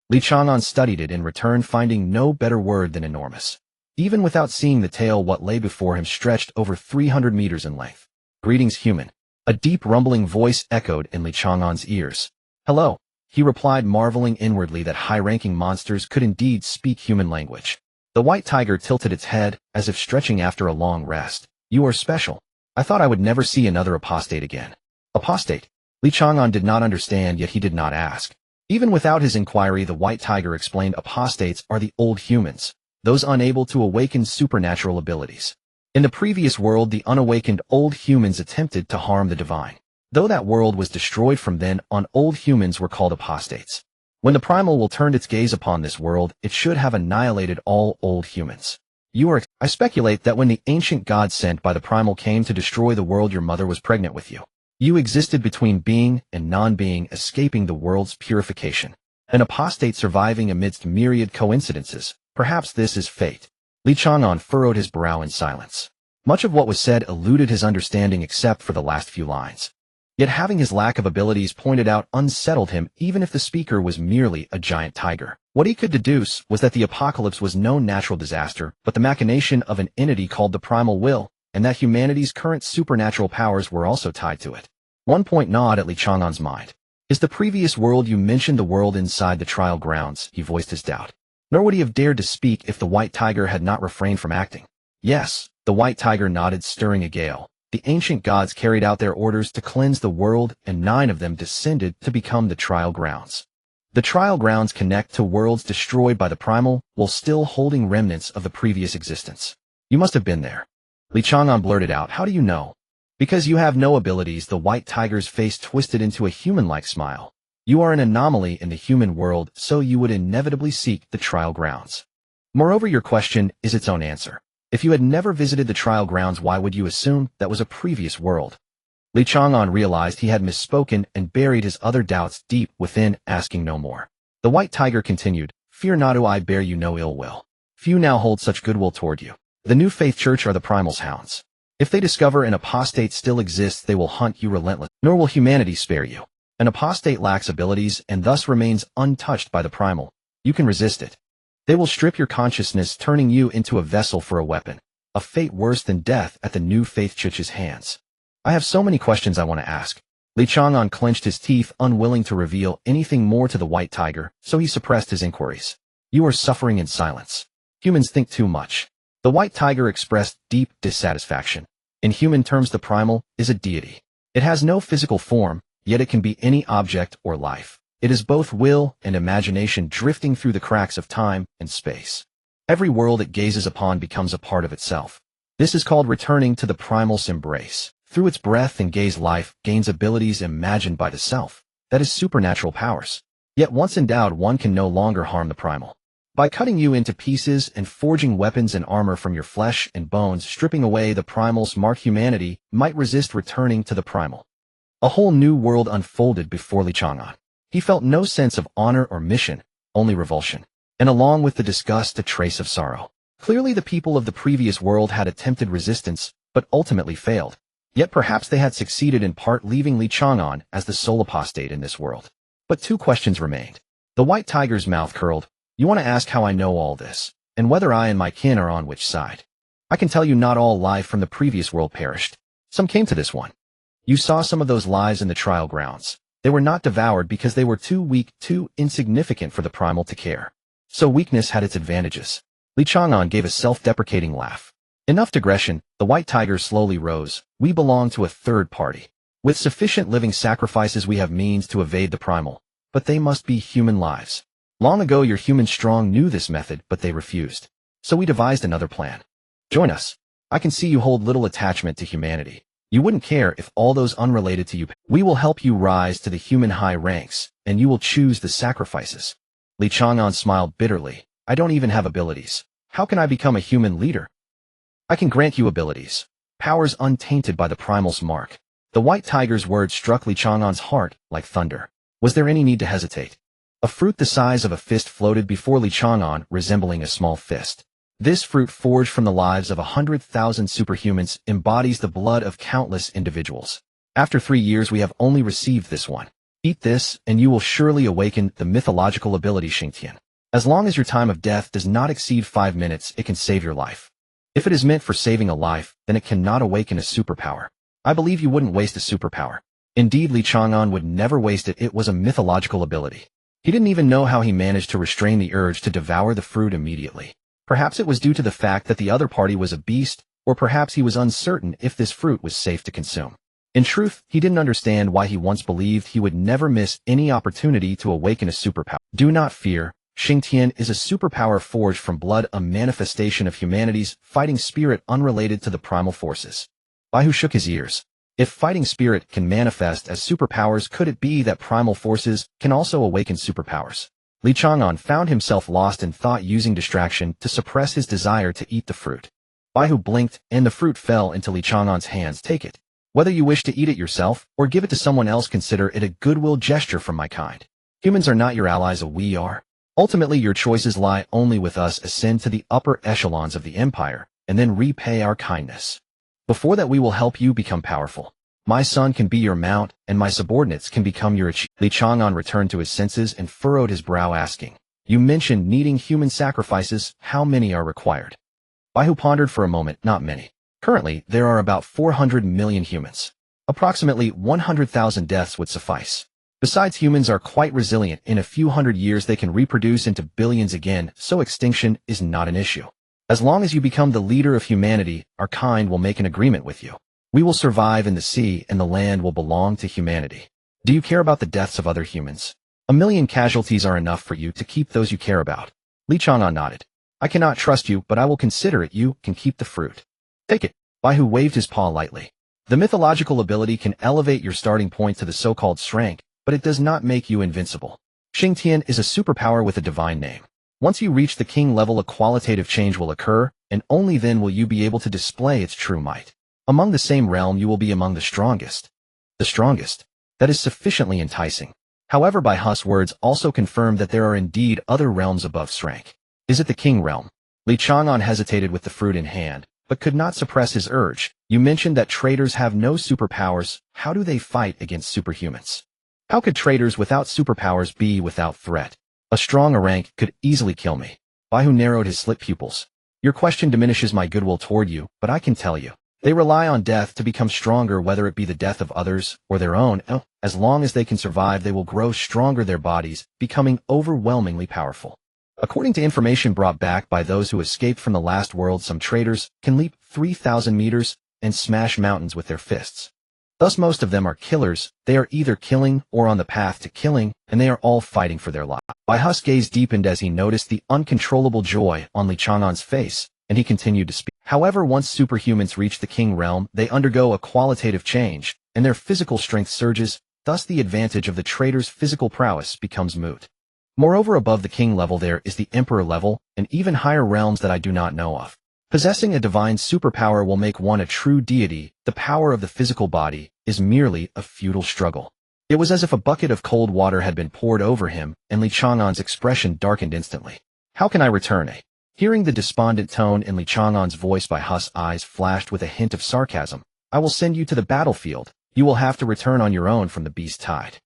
Li Chang'an studied it in return, finding no better word than enormous. Even without seeing the tail, what lay before him stretched over 300 meters in length. Greetings, human. A deep rumbling voice echoed in Li Chang'an's ears. Hello, he replied, marveling inwardly that high-ranking monsters could indeed speak human language. The white tiger tilted its head, as if stretching after a long rest. You are special. I thought I would never see another apostate again. Apostate? Li Chang'an did not understand, yet he did not ask. Even without his inquiry, the white tiger explained apostates are the old humans, those unable to awaken supernatural abilities. In the previous world, the unawakened old humans attempted to harm the divine. Though that world was destroyed from then on, old humans were called apostates. When the primal will turn its gaze upon this world, it should have annihilated all old humans. I speculate that when the ancient god sent by the primal came to destroy the world, your mother was pregnant with you. You existed between being and non-being, escaping the world's purification. An apostate surviving amidst myriad coincidences. Perhaps this is fate. Li Chang'an furrowed his brow in silence. Much of what was said eluded his understanding except for the last few lines. Yet having his lack of abilities pointed out unsettled him, even if the speaker was merely a giant tiger. What he could deduce was that the apocalypse was no natural disaster, but the machination of an entity called the primal will, and that humanity's current supernatural powers were also tied to it. One point gnawed at Li Chang'an's mind. Is the previous world you mentioned the world inside the trial grounds? He voiced his doubt. Nor would he have dared to speak if the white tiger had not refrained from acting. Yes, the white tiger nodded, stirring a gale. The ancient gods carried out their orders to cleanse the world, and 9 of them descended to become the trial grounds. The trial grounds connect to worlds destroyed by the primal, while still holding remnants of the previous existence. You must have been there. Li Chang'an blurted out, how do you know? Because you have no abilities. The white tiger's face twisted into a human-like smile. You are an anomaly in the human world, so you would inevitably seek the trial grounds. Moreover, your question is its own answer. If you had never visited the trial grounds, why would you assume that was a previous world? Li Chang'an realized he had misspoken and buried his other doubts deep within, asking no more. The white tiger continued, Fear not, I bear you no ill will. Few now hold such goodwill toward you. The New Faith Church are the primal's hounds. If they discover an apostate still exists, they will hunt you relentlessly, nor will humanity spare you. An apostate lacks abilities and thus remains untouched by the primal. You can resist it. They will strip your consciousness, turning you into a vessel for a weapon. A fate worse than death at the New Faith Church's hands. I have so many questions I want to ask. Li Chang'an clenched his teeth, unwilling to reveal anything more to the white tiger, so he suppressed his inquiries. You are suffering in silence. Humans think too much. The white tiger expressed deep dissatisfaction. In human terms, the primal is a deity. It has no physical form, yet it can be any object or life. It is both will and imagination, drifting through the cracks of time and space. Every world it gazes upon becomes a part of itself. This is called returning to the primal's embrace. Through its breath and gaze, life gains abilities imagined by the self. That is supernatural powers. Yet once endowed, one can no longer harm the primal. By cutting you into pieces and forging weapons and armor from your flesh and bones, stripping away the primal's mark, humanity might resist returning to the primal. A whole new world unfolded before Li Chang'an. He felt no sense of honor or mission, only revulsion. And along with the disgust, a trace of sorrow. Clearly the people of the previous world had attempted resistance, but ultimately failed. Yet perhaps they had succeeded in part, leaving Li Chang'an as the sole apostate in this world. But 2 questions remained. The white tiger's mouth curled. You want to ask how I know all this, and whether I and my kin are on which side. I can tell you not all life from the previous world perished. Some came to this one. You saw some of those lives in the trial grounds. They were not devoured because they were too weak, too insignificant for the primal to care. So weakness had its advantages. Li Chang'an gave a self-deprecating laugh. Enough digression, the white tiger slowly rose. We belong to a third party. With sufficient living sacrifices we have means to evade the primal. But they must be human lives. Long ago your human strong knew this method, but they refused. So we devised another plan. Join us. I can see you hold little attachment to humanity. You wouldn't care if all those unrelated to you. We will help you rise to the human high ranks, and you will choose the sacrifices. Li Chang'an smiled bitterly. I don't even have abilities. How can I become a human leader? I can grant you abilities. Powers untainted by the primal's mark. The white tiger's words struck Li Chang'an's heart like thunder. Was there any need to hesitate? A fruit the size of a fist floated before Li Chang'an, resembling a small fist. This fruit, forged from the lives of 100,000 superhumans, embodies the blood of countless individuals. After 3 years we have only received this one. Eat this, and you will surely awaken the mythological ability Xingtian. As long as your time of death does not exceed 5 minutes, it can save your life. If it is meant for saving a life, then it cannot awaken a superpower. I believe you wouldn't waste a superpower. Indeed, Li Chang'an would never waste it. It was a mythological ability. He didn't even know how he managed to restrain the urge to devour the fruit immediately. Perhaps it was due to the fact that the other party was a beast, or perhaps he was uncertain if this fruit was safe to consume. In truth, he didn't understand why he once believed he would never miss any opportunity to awaken a superpower. Do not fear. Xingtian is a superpower forged from blood, a manifestation of humanity's fighting spirit unrelated to the primal forces. Baihu shook his ears. If fighting spirit can manifest as superpowers, could it be that primal forces can also awaken superpowers? Li Chang'an found himself lost in thought, using distraction to suppress his desire to eat the fruit. Baihu blinked, and the fruit fell into Li Chang'an's hands. Take it. Whether you wish to eat it yourself or give it to someone else, consider it a goodwill gesture from my kind. Humans are not your allies, we are. Ultimately, your choices lie only with us. Ascend to the upper echelons of the empire, and then repay our kindness. Before that, we will help you become powerful. My son can be your mount, and my subordinates can become your achievement. Li Chang'an returned to his senses and furrowed his brow, asking, You mentioned needing human sacrifices. How many are required? Baihu pondered for a moment. Not many. Currently, there are about 400 million humans. Approximately 100,000 deaths would suffice. Besides, humans are quite resilient. In a few hundred years they can reproduce into billions again, so extinction is not an issue. As long as you become the leader of humanity, our kind will make an agreement with you. We will survive in the sea, and the land will belong to humanity. Do you care about the deaths of other humans? 1 million casualties are enough for you to keep those you care about. Li Chang'an nodded. I cannot trust you, but I will consider it. You can keep the fruit. Take it. Baihu waved his paw lightly. The mythological ability can elevate your starting point to the so-called strength, but it does not make you invincible. Xingtian is a superpower with a divine name. Once you reach the king level, a qualitative change will occur, and only then will you be able to display its true might. Among the same realm, you will be among the strongest. The strongest. That is sufficiently enticing. However, Baihu's words also confirmed that there are indeed other realms above strength. Is it the king realm? Li Chang'an hesitated with the fruit in hand, but could not suppress his urge. You mentioned that traitors have no superpowers. How do they fight against superhumans? How could traitors without superpowers be without threat? A strong rank could easily kill me. Baihu narrowed his slit pupils. Your question diminishes my goodwill toward you, but I can tell you. They rely on death to become stronger, whether it be the death of others or their own. As long as they can survive, they will grow stronger, their bodies becoming overwhelmingly powerful. According to information brought back by those who escaped from the last world, some traitors can leap 3,000 meters and smash mountains with their fists. Thus, most of them are killers. They are either killing or on the path to killing, and they are all fighting for their life. Baihu's gaze deepened as he noticed the uncontrollable joy on Li Chang'an's face, and he continued to speak. However, once superhumans reach the king realm, they undergo a qualitative change, and their physical strength surges. Thus, the advantage of the traitor's physical prowess becomes moot. Moreover, above the king level there is the emperor level, and even higher realms that I do not know of. Possessing a divine superpower will make one a true deity. The power of the physical body is merely a futile struggle. It was as if a bucket of cold water had been poured over him, and Li Chang'an's expression darkened instantly. How can I return? Hearing the despondent tone in Li Chang'an's voice, Baihu's eyes flashed with a hint of sarcasm. I will send you to the battlefield. You will have to return on your own from the beast tide.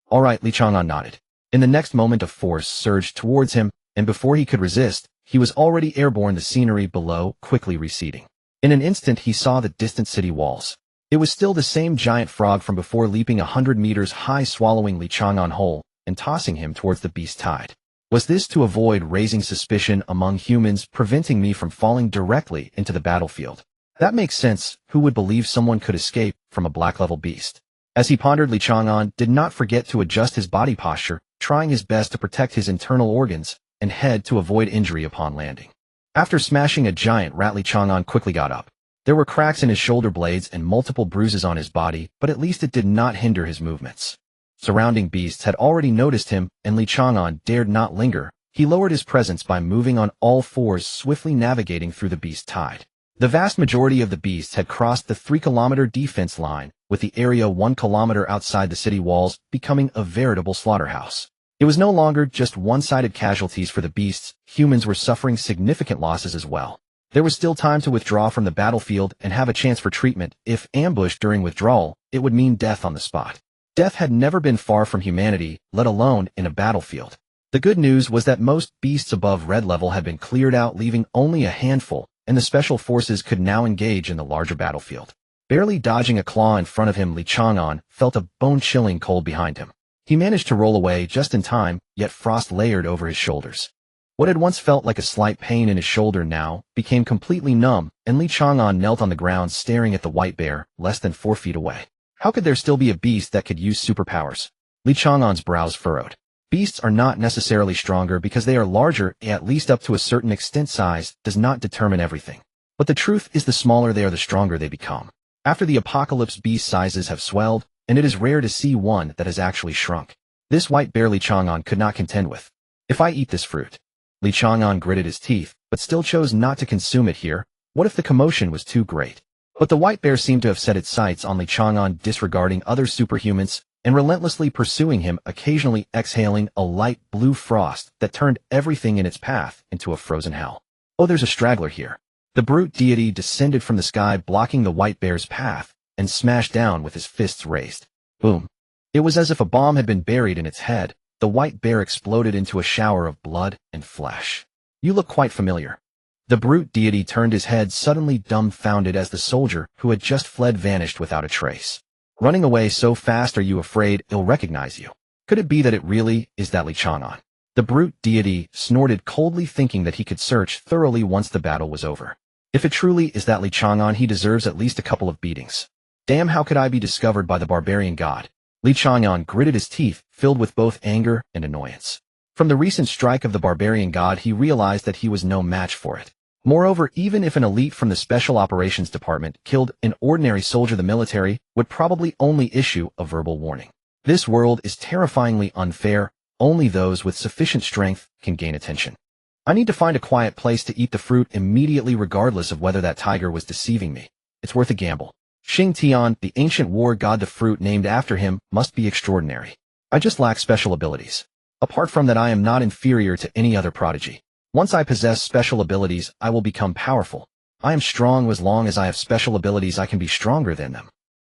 All right, Li Chang'an nodded. In the next moment, a force surged towards him, and before he could resist, he was already airborne, the scenery below quickly receding. In an instant he saw the distant city walls. It was still the same giant frog from before, leaping 100 meters high, swallowing Li Chang'an whole and tossing him towards the beast tide. Was this to avoid raising suspicion among humans, preventing me from falling directly into the battlefield? That makes sense. Who would believe someone could escape from a black-level beast? As he pondered, Chang'an did not forget to adjust his body posture, trying his best to protect his internal organs and head to avoid injury upon landing. After smashing a giant rat, Chang'an quickly got up. There were cracks in his shoulder blades and multiple bruises on his body, but at least it did not hinder his movements. Surrounding beasts had already noticed him, and Chang'an dared not linger. He lowered his presence by moving on all fours, swiftly navigating through the beast tide. The vast majority of the beasts had crossed the 3-kilometer defense line, with the area 1 kilometer outside the city walls becoming a veritable slaughterhouse. It was no longer just one-sided casualties for the beasts. Humans were suffering significant losses as well. There was still time to withdraw from the battlefield and have a chance for treatment. If ambushed during withdrawal, it would mean death on the spot. Death had never been far from humanity, let alone in a battlefield. The good news was that most beasts above red level had been cleared out, leaving only a handful, and the special forces could now engage in the larger battlefield. Barely dodging a claw in front of him, Chang'an felt a bone-chilling cold behind him. He managed to roll away just in time, yet frost layered over his shoulders. What had once felt like a slight pain in his shoulder now became completely numb, and Chang'an knelt on the ground staring at the white bear, less than 4 feet away. How could there still be a beast that could use superpowers? Chang'an's brows furrowed. Beasts are not necessarily stronger because they are larger, at least up to a certain extent. Size does not determine everything. But the truth is, the smaller they are, the stronger they become. After the apocalypse, beast sizes have swelled, and it is rare to see one that has actually shrunk. This white bear Chang'an could not contend with. If I eat this fruit? Chang'an gritted his teeth, but still chose not to consume it here. What if the commotion was too great? But the white bear seemed to have set its sights on Chang'an, disregarding other superhumans and relentlessly pursuing him, occasionally exhaling a light blue frost that turned everything in its path into a frozen hell. Oh, there's a straggler here. The brute deity descended from the sky, blocking the white bear's path, and smashed down with his fists raised. Boom. It was as if a bomb had been buried in its head. The white bear exploded into a shower of blood and flesh. You look quite familiar. The brute deity turned his head, suddenly dumbfounded, as the soldier who had just fled vanished without a trace. Running away so fast, are you afraid he'll recognize you? Could it be that it really is that Chang'an? The brute deity snorted coldly, thinking that he could search thoroughly once the battle was over. If it truly is that Chang'an, he deserves at least a couple of beatings. Damn, how could I be discovered by the barbarian god? Chang'an gritted his teeth, filled with both anger and annoyance. From the recent strike of the barbarian god, he realized that he was no match for it. Moreover, even if an elite from the Special Operations Department killed an ordinary soldier, the military would probably only issue a verbal warning. This world is terrifyingly unfair. Only those with sufficient strength can gain attention. I need to find a quiet place to eat the fruit immediately, regardless of whether that tiger was deceiving me. It's worth a gamble. Xing Tian, the ancient war god, the fruit named after him, must be extraordinary. I just lack special abilities. Apart from that, I am not inferior to any other prodigy. Once I possess special abilities, I will become powerful. I am strong. As long as I have special abilities, I can be stronger than them.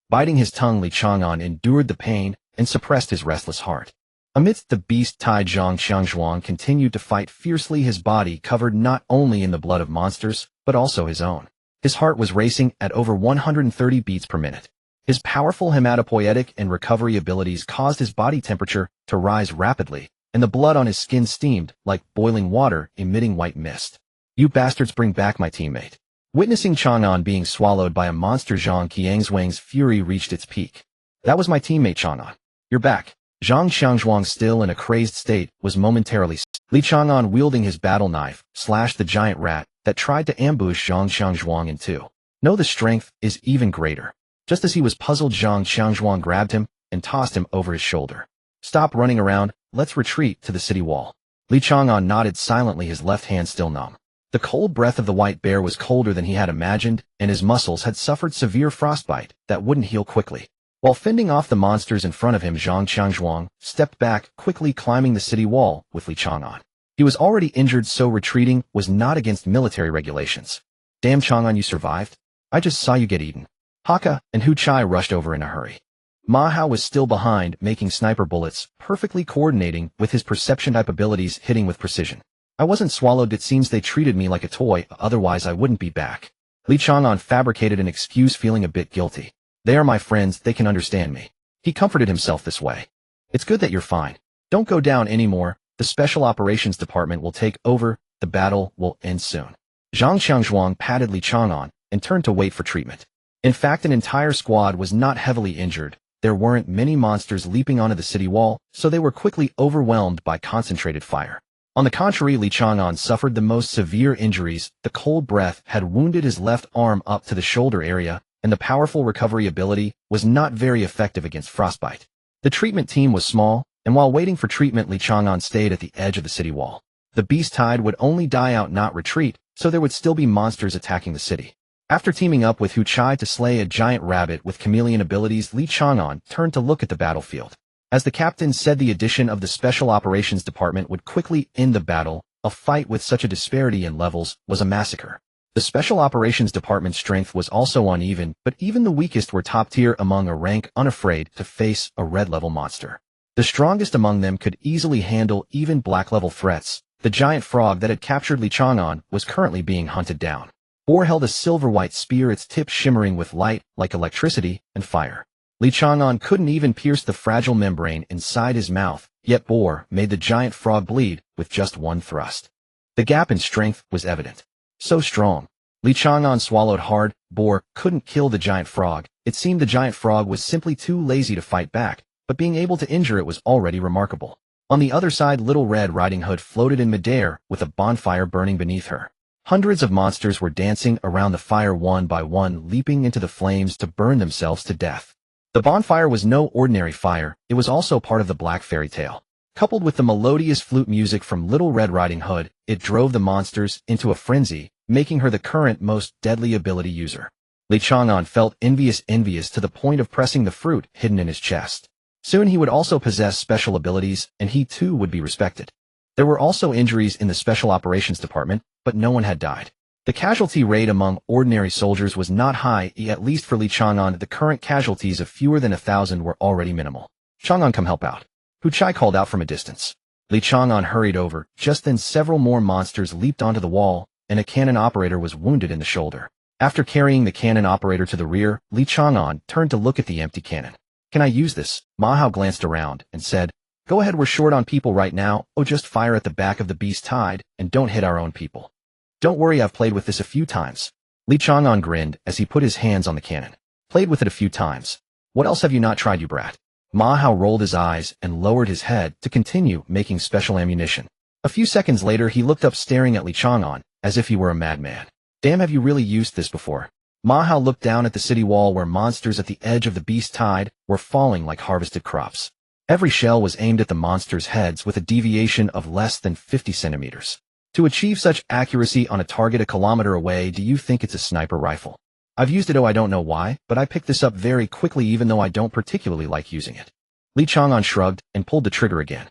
Biting his tongue, Chang'an endured the pain and suppressed his restless heart. Amidst the beast tide, Zhang Xiangzhuang continued to fight fiercely, his body covered not only in the blood of monsters, but also his own. His heart was racing at over 130 beats per minute. His powerful hematopoietic and recovery abilities caused his body temperature to rise rapidly, and the blood on his skin steamed like boiling water, emitting white mist. You bastards, bring back my teammate. Witnessing Chang'an being swallowed by a monster, Zhang Qiangzhuang's fury reached its peak. That was my teammate, Chang'an. You're back. Zhang Xiangzhuang, still in a crazed state, was momentarily. Chang'an, wielding his battle knife, slashed the giant rat that tried to ambush Zhang Xiangzhuang in two. No, the strength is even greater. Just as he was puzzled, Zhang Xiangzhuang grabbed him and tossed him over his shoulder. Stop running around. Let's retreat to the city wall. Chang'an nodded silently, his left hand still numb. The cold breath of the white bear was colder than he had imagined, and his muscles had suffered severe frostbite that wouldn't heal quickly. While fending off the monsters in front of him, Zhang Xiangzhuang stepped back, quickly climbing the city wall with Chang'an. He was already injured, so retreating was not against military regulations. Damn, Chang'an, you survived? I just saw you get eaten. Haka and Hu Chai rushed over in a hurry. Ma Hao was still behind, making sniper bullets, perfectly coordinating with his perception type abilities, hitting with precision. I wasn't swallowed. It seems they treated me like a toy, otherwise I wouldn't be back. Chang'an fabricated an excuse, feeling a bit guilty. They are my friends, they can understand me. He comforted himself this way. It's good that you're fine. Don't go down anymore. The Special Operations Department will take over. The battle will end soon. Zhang Xiangzhuang patted Li Chang'an and turned to wait for treatment. In fact, an entire squad was not heavily injured. There weren't many monsters leaping onto the city wall, so they were quickly overwhelmed by concentrated fire. On the contrary, Li Chang'an suffered the most severe injuries. The cold breath had wounded his left arm up to the shoulder area, and the powerful recovery ability was not very effective against frostbite. The treatment team was small, and while waiting for treatment, Li Chang'an stayed at the edge of the city wall. The beast tide would only die out, not retreat, so there would still be monsters attacking the city. After teaming up with Hu Chai to slay a giant rabbit with chameleon abilities, Li Chang'an turned to look at the battlefield. As the captain said, the addition of the Special Operations Department would quickly end the battle. A fight with such a disparity in levels was a massacre. The Special Operations Department's strength was also uneven, but even the weakest were top tier among a rank unafraid to face a red-level monster. The strongest among them could easily handle even black-level threats. The giant frog that had captured Li Chang'an was currently being hunted down. Boar held a silver-white spear, its tip shimmering with light like electricity and fire. Li Chang'an couldn't even pierce the fragile membrane inside his mouth, yet Boar made the giant frog bleed with just one thrust. The gap in strength was evident. So strong. Li Chang'an swallowed hard. Boar couldn't kill the giant frog. It seemed the giant frog was simply too lazy to fight back, but being able to injure it was already remarkable. On the other side, Little Red Riding Hood floated in midair with a bonfire burning beneath her. Hundreds of monsters were dancing around the fire, one by one, leaping into the flames to burn themselves to death. The bonfire was no ordinary fire, it was also part of the Black Fairy Tale. Coupled with the melodious flute music from Little Red Riding Hood, it drove the monsters into a frenzy, making her the current most deadly ability user. Li Chang'an felt envious to the point of pressing the fruit hidden in his chest. Soon he would also possess special abilities, and he too would be respected. There were also injuries in the Special Operations Department, but no one had died. The casualty rate among ordinary soldiers was not high, at least for Li Chang'an. The current casualties of fewer than 1,000 were already minimal. Chang'an, come help out. Hu Chai called out from a distance. Li Chang'an hurried over. Just then several more monsters leaped onto the wall, and a cannon operator was wounded in the shoulder. After carrying the cannon operator to the rear, Li Chang'an turned to look at the empty cannon. Can I use this? Ma Hao glanced around and said, Go ahead, we're short on people right now. Oh, just fire at the back of the beast tide, and don't hit our own people. Don't worry, I've played with this a few times. Li Chang'an grinned as he put his hands on the cannon. Played with it a few times. What else have you not tried, you brat? Ma Hao rolled his eyes and lowered his head to continue making special ammunition. A few seconds later, he looked up, staring at Li Chang'an as if he were a madman. Damn, have you really used this before? Ma Hao looked down at the city wall where monsters at the edge of the beast tide were falling like harvested crops. Every shell was aimed at the monsters' heads with a deviation of less than 50 centimeters. To achieve such accuracy on a target a kilometer away, do you think it's a sniper rifle? I've used it, I don't know why, but I picked this up very quickly even though I don't particularly like using it. Li Chang'an shrugged and pulled the trigger again.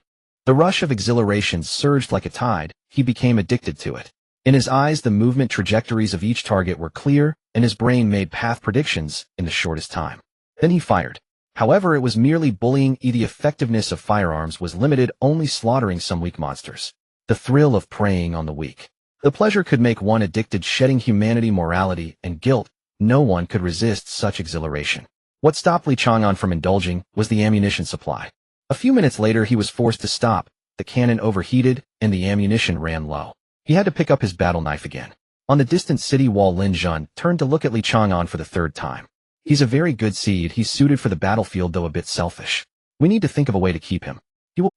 The rush of exhilaration surged like a tide. He became addicted to it. In his eyes, the movement trajectories of each target were clear, and his brain made path predictions in the shortest time. Then he fired. However, it was merely bullying. The effectiveness of firearms was limited, only slaughtering some weak monsters. The thrill of preying on the weak. The pleasure could make one addicted, shedding humanity, morality, and guilt. No one could resist such exhilaration. What stopped Li Chang'an from indulging was the ammunition supply. A few minutes later, he was forced to stop. The cannon overheated, and the ammunition ran low. He had to pick up his battle knife again. On the distant city wall, Lin Zhun turned to look at Li Chang'an for the third time. He's a very good seed. He's suited for the battlefield, though a bit selfish. We need to think of a way to keep him.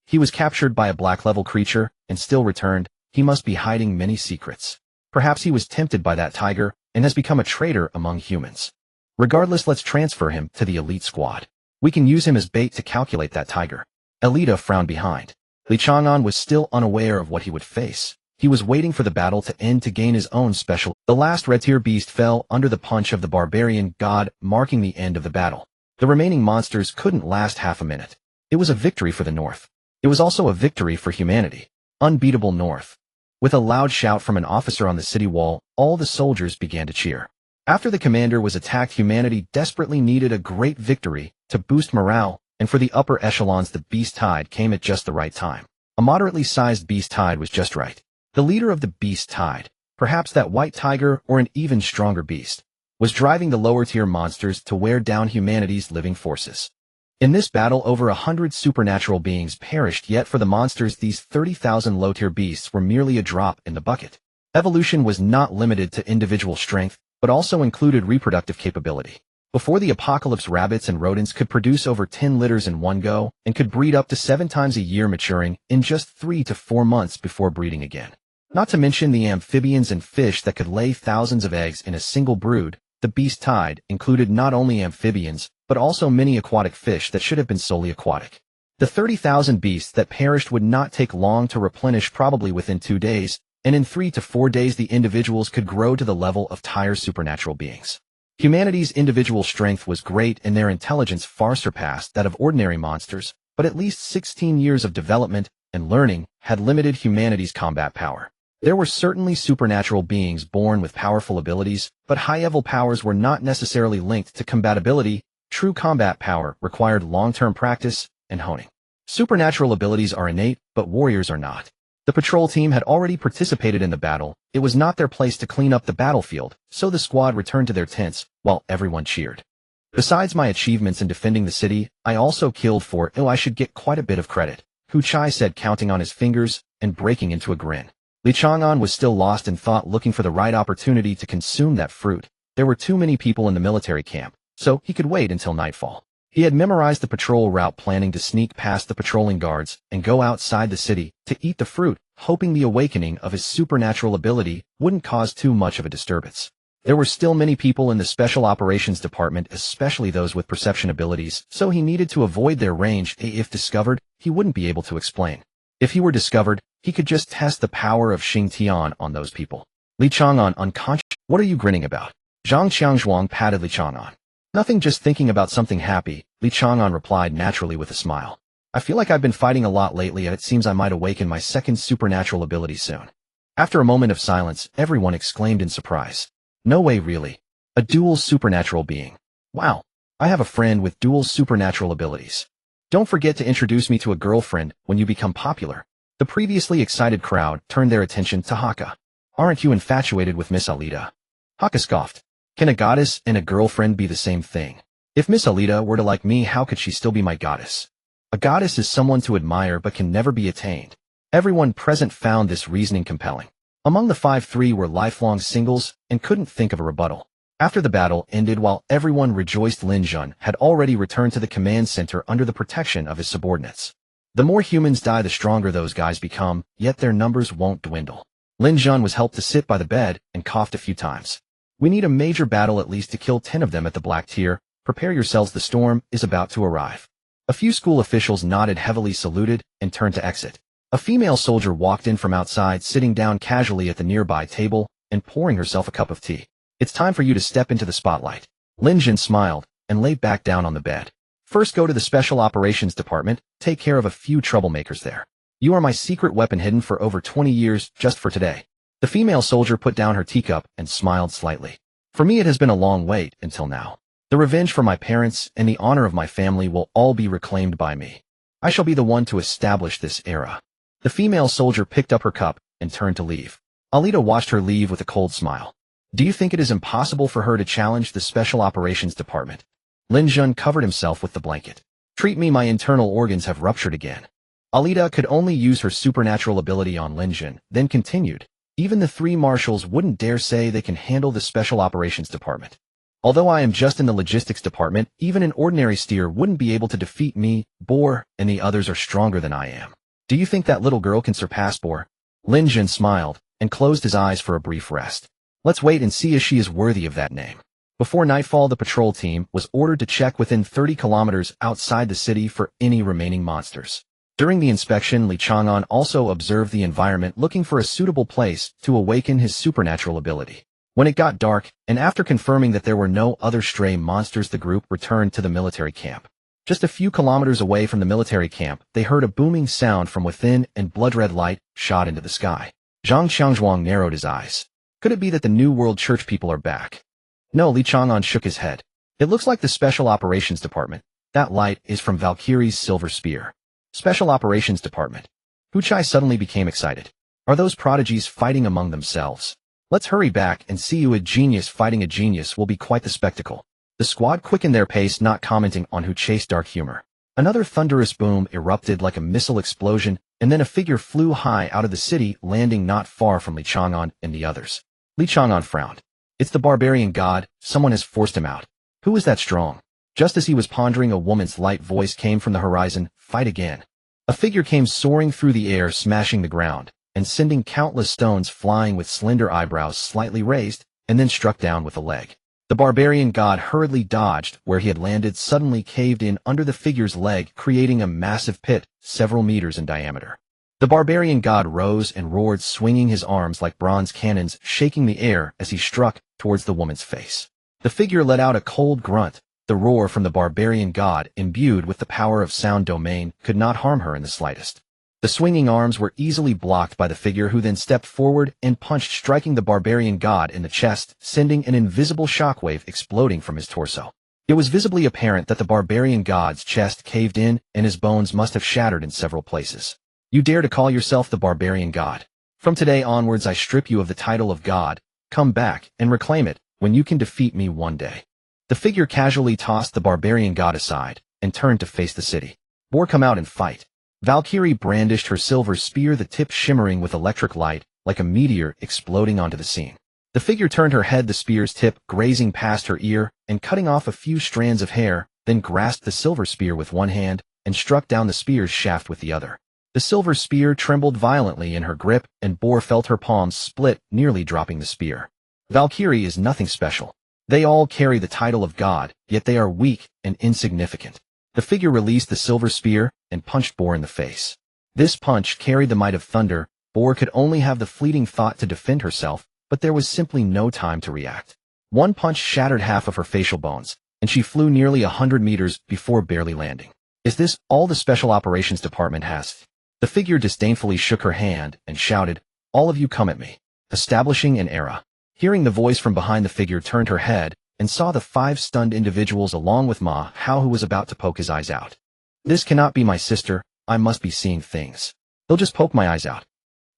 He was captured by a black-level creature and still returned. He must be hiding many secrets. Perhaps he was tempted by that tiger and has become a traitor among humans. Regardless, let's transfer him to the elite squad. We can use him as bait to calculate that tiger. Elita frowned behind. Li Chang'an was still unaware of what he would face. He was waiting for the battle to end to gain his own special. The last red-tier beast fell under the punch of the barbarian god, marking the end of the battle. The remaining monsters couldn't last half a minute. It was a victory for the North. It was also a victory for humanity. Unbeatable North. With a loud shout from an officer on the city wall, all the soldiers began to cheer. After the commander was attacked, humanity desperately needed a great victory to boost morale, and for the upper echelons, the beast tide came at just the right time. A moderately sized beast tide was just right. The leader of the beast tide, perhaps that white tiger or an even stronger beast, was driving the lower-tier monsters to wear down humanity's living forces. In this battle, over 100 supernatural beings perished, yet for the monsters, these 30,000 low-tier beasts were merely a drop in the bucket. Evolution was not limited to individual strength, but also included reproductive capability. Before the apocalypse, rabbits and rodents could produce over 10 litters in one go and could breed up to 7 times a year, maturing in just 3 to 4 months before breeding again. Not to mention the amphibians and fish that could lay thousands of eggs in a single brood. The beast tide included not only amphibians, but also many aquatic fish that should have been solely aquatic. The 30,000 beasts that perished would not take long to replenish, probably within 2 days, and in 3 to 4 days the individuals could grow to the level of tier supernatural beings. Humanity's individual strength was great and their intelligence far surpassed that of ordinary monsters, but at least 16 years of development and learning had limited humanity's combat power. There were certainly supernatural beings born with powerful abilities, but high-level powers were not necessarily linked to combatability. True combat power required long-term practice and honing. Supernatural abilities are innate, but warriors are not. The patrol team had already participated in the battle. It was not their place to clean up the battlefield, so the squad returned to their tents while everyone cheered. Besides my achievements in defending the city, I also killed 4. I should get quite a bit of credit, Hu Chai said, counting on his fingers and breaking into a grin. Chang'an was still lost in thought, looking for the right opportunity to consume that fruit. There were too many people in the military camp, so he could wait until nightfall. He had memorized the patrol route, planning to sneak past the patrolling guards and go outside the city to eat the fruit, hoping the awakening of his supernatural ability wouldn't cause too much of a disturbance. There were still many people in the Special Operations Department, especially those with perception abilities, so he needed to avoid their range. If discovered, he wouldn't be able to explain. If he were discovered, he could just test the power of Xing Tian on those people. Chang'an, unconscious. What are you grinning about? Zhang Qiangzhuang patted Chang'an. Nothing, just thinking about something happy, Chang'an replied naturally with a smile. I feel like I've been fighting a lot lately, and it seems I might awaken my second supernatural ability soon. After a moment of silence, everyone exclaimed in surprise. No way, really? A dual supernatural being? Wow, I have a friend with dual supernatural abilities. Don't forget to introduce me to a girlfriend when you become popular. The previously excited crowd turned their attention to Haka. Aren't you infatuated with Miss Alita? Haka scoffed. Can a goddess and a girlfriend be the same thing? If Miss Alita were to like me, how could she still be my goddess? A goddess is someone to admire but can never be attained. Everyone present found this reasoning compelling. Among the 5, 3 were lifelong singles and couldn't think of a rebuttal. After the battle ended, while everyone rejoiced, Lin Jun had already returned to the command center under the protection of his subordinates. The more humans die, the stronger those guys become, yet their numbers won't dwindle. Lin Jun was helped to sit by the bed and coughed a few times. We need a major battle, at least to kill 10 of them at the Black Tier. Prepare yourselves, the storm is about to arrive. A few school officials nodded heavily, saluted, and turned to exit. A female soldier walked in from outside, sitting down casually at the nearby table and pouring herself a cup of tea. It's time for you to step into the spotlight. Lin Jun smiled and lay back down on the bed. First, go to the Special Operations Department, take care of a few troublemakers there. You are my secret weapon, hidden for over 20 years, just for today. The female soldier put down her teacup and smiled slightly. For me, it has been a long wait until now. The revenge for my parents and the honor of my family will all be reclaimed by me. I shall be the one to establish this era. The female soldier picked up her cup and turned to leave. Alita watched her leave with a cold smile. Do you think it is impossible for her to challenge the Special Operations Department? Lin Jun covered himself with the blanket. Treat me, my internal organs have ruptured again. Alita could only use her supernatural ability on Lin Jun, then continued. Even the 3 marshals wouldn't dare say they can handle the Special Operations Department. Although I am just in the logistics department, even an ordinary steer wouldn't be able to defeat me. Boar and the others are stronger than I am. Do you think that little girl can surpass Boar? Lin Jun smiled and closed his eyes for a brief rest. Let's wait and see if she is worthy of that name. Before nightfall, the patrol team was ordered to check within 30 kilometers outside the city for any remaining monsters. During the inspection, Chang'an also observed the environment, looking for a suitable place to awaken his supernatural ability. When it got dark, and after confirming that there were no other stray monsters, the group returned to the military camp. Just a few kilometers away from the military camp, they heard a booming sound from within, and blood-red light shot into the sky. Zhang Qiangzhuang narrowed his eyes. Could it be that the New World Church people are back? No, Chang'an shook his head. It looks like the Special Operations Department. That light is from Valkyrie's silver spear. Special Operations Department. Hu Chai suddenly became excited. Are those prodigies fighting among themselves? Let's hurry back and see you. A genius fighting a genius will be quite the spectacle. The squad quickened their pace, not commenting on Hu Chai's dark humor. Another thunderous boom erupted like a missile explosion, and then a figure flew high out of the city, landing not far from Li Chang'an and the others. Li Chang'an frowned. It's the barbarian god, someone has forced him out. Who is that strong? Just as he was pondering, a woman's light voice came from the horizon, fight again. A figure came soaring through the air, smashing the ground, and sending countless stones flying with slender eyebrows slightly raised, and then struck down with a leg. The barbarian god hurriedly dodged where he had landed, suddenly caved in under the figure's leg, creating a massive pit, several meters in diameter. The barbarian god rose and roared, swinging his arms like bronze cannons, shaking the air as he struck towards the woman's face. The figure let out a cold grunt. The roar from the barbarian god, imbued with the power of sound domain, could not harm her in the slightest. The swinging arms were easily blocked by the figure, who then stepped forward and punched, striking the barbarian god in the chest, sending an invisible shockwave exploding from his torso. It was visibly apparent that the barbarian god's chest caved in, and his bones must have shattered in several places. You dare to call yourself the barbarian god? From today onwards I strip you of the title of god. Come back and reclaim it when you can defeat me one day. The figure casually tossed the barbarian god aside and turned to face the city. Bor, come out and fight. Valkyrie brandished her silver spear, the tip shimmering with electric light, like a meteor exploding onto the scene. The figure turned her head, the spear's tip grazing past her ear and cutting off a few strands of hair, then grasped the silver spear with one hand and struck down the spear's shaft with the other. The silver spear trembled violently in her grip, and Bor felt her palms split, nearly dropping the spear. Valkyrie is nothing special. They all carry the title of god, yet they are weak and insignificant. The figure released the silver spear and punched Bor in the face. This punch carried the might of thunder. Bor could only have the fleeting thought to defend herself, but there was simply no time to react. One punch shattered half of her facial bones, and she flew nearly 100 meters before barely landing. Is this all the Special Operations Department has? The figure disdainfully shook her hand and shouted, all of you come at me. Establishing an era. Hearing the voice from behind, the figure turned her head and saw the 5 stunned individuals along with Ma Hao, who was about to poke his eyes out. This cannot be my sister. I must be seeing things. They'll just poke my eyes out.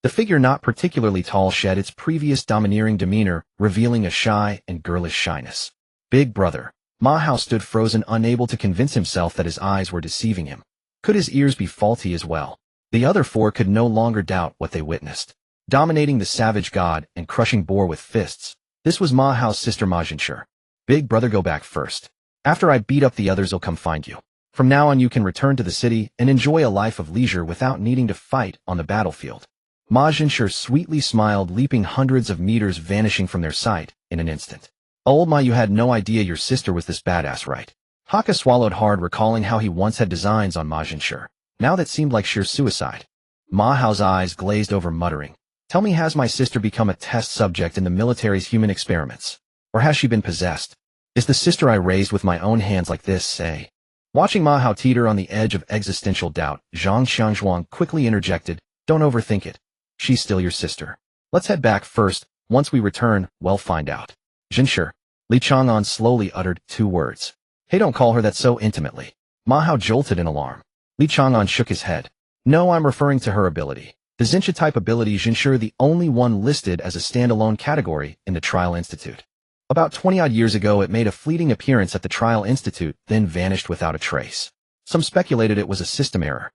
The figure, not particularly tall, shed its previous domineering demeanor, revealing a shy and girlish shyness. Big brother. Ma Hao stood frozen, unable to convince himself that his eyes were deceiving him. Could his ears be faulty as well? The other 4 could no longer doubt what they witnessed. Dominating the savage god and crushing Bor with fists. This was Ma Hao's sister Ma Jinshe. Big brother, go back first. After I beat up the others, I'll come find you. From now on you can return to the city and enjoy a life of leisure without needing to fight on the battlefield. Ma Jinshe sweetly smiled, leaping hundreds of meters, vanishing from their sight in an instant. Old Ma, you had no idea your sister was this badass, right? Haka swallowed hard, recalling how he once had designs on Ma Jinshe. Now that seemed like sheer suicide. Ma Hao's eyes glazed over, muttering, tell me, has my sister become a test subject in the military's human experiments? Or has she been possessed? Is the sister I raised with my own hands like this, say? Watching Ma Hao teeter on the edge of existential doubt, Zhang Xiangzhuang quickly interjected, don't overthink it. She's still your sister. Let's head back first. Once we return, we'll find out. Jinshe. Li Chang'an slowly uttered 2 words. Hey, don't call her that so intimately. Ma Hao jolted in alarm. Li Chang'an shook his head. No, I'm referring to her ability. The Jinshe type ability, Jinshe, the only one listed as a standalone category in the Trial Institute. About 20-odd years ago, it made a fleeting appearance at the Trial Institute, then vanished without a trace. Some speculated it was a system error.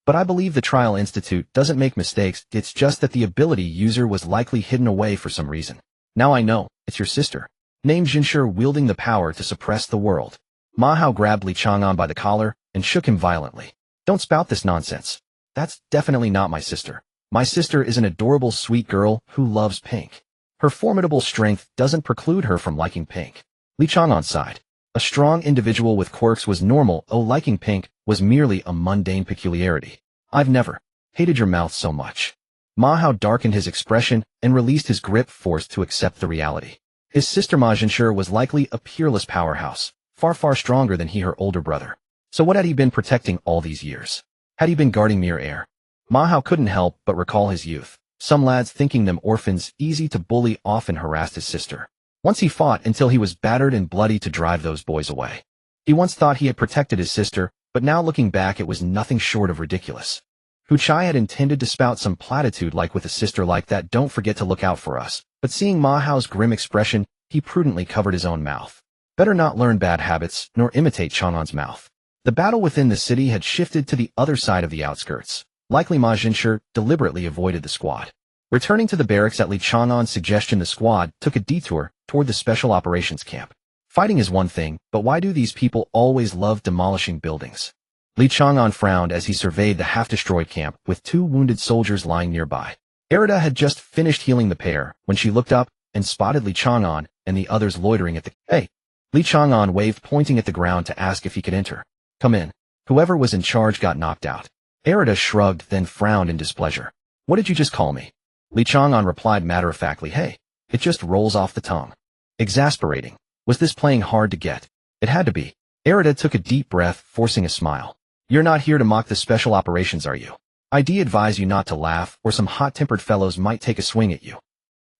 But I believe the Trial Institute doesn't make mistakes, it's just that the ability user was likely hidden away for some reason. Now I know, it's your sister. Named Jinshe, wielding the power to suppress the world. Ma Hao grabbed Li Chang'an by the collar and shook him violently. Don't spout this nonsense. That's definitely not my sister. My sister is an adorable, sweet girl who loves pink. Her formidable strength doesn't preclude her from liking pink. Li Chang'an sighed. A strong individual with quirks was normal, liking pink was merely a mundane peculiarity. I've never hated your mouth so much. Ma Hao darkened his expression and released his grip, forced to accept the reality. His sister Ma Jinshe was likely a peerless powerhouse, far stronger than he, her older brother. So what had he been protecting all these years? Had he been guarding mere air? Ma Hao couldn't help but recall his youth. Some lads, thinking them orphans, easy to bully, often harassed his sister. Once he fought until he was battered and bloody to drive those boys away. He once thought he had protected his sister, but now looking back it was nothing short of ridiculous. Hu Chai had intended to spout some platitude like, with a sister like that, don't forget to look out for us, but seeing Ma Hao's grim expression, he prudently covered his own mouth. Better not learn bad habits, nor imitate Chang'an's mouth. The battle within the city had shifted to the other side of the outskirts. Likely Ma Jinshi deliberately avoided the squad. Returning to the barracks at Li Chang'an's suggestion, the squad took a detour toward the special operations camp. Fighting is one thing, but why do these people always love demolishing buildings? Li Chang'an frowned as he surveyed the half-destroyed camp with 2 wounded soldiers lying nearby. Erida had just finished healing the pair when she looked up and spotted Li Chang'an and the others loitering at the— "Hey!" Li Chang'an waved, pointing at the ground to ask if he could enter. "Come in." Whoever was in charge got knocked out. Erida shrugged, then frowned in displeasure. "What did you just call me?" Li Chang'an replied matter-of-factly, "Hey." It just rolls off the tongue. Exasperating. Was this playing hard to get? It had to be. Erida took a deep breath, forcing a smile. "You're not here to mock the special operations, are you? I'd advise you not to laugh, or some hot-tempered fellows might take a swing at you."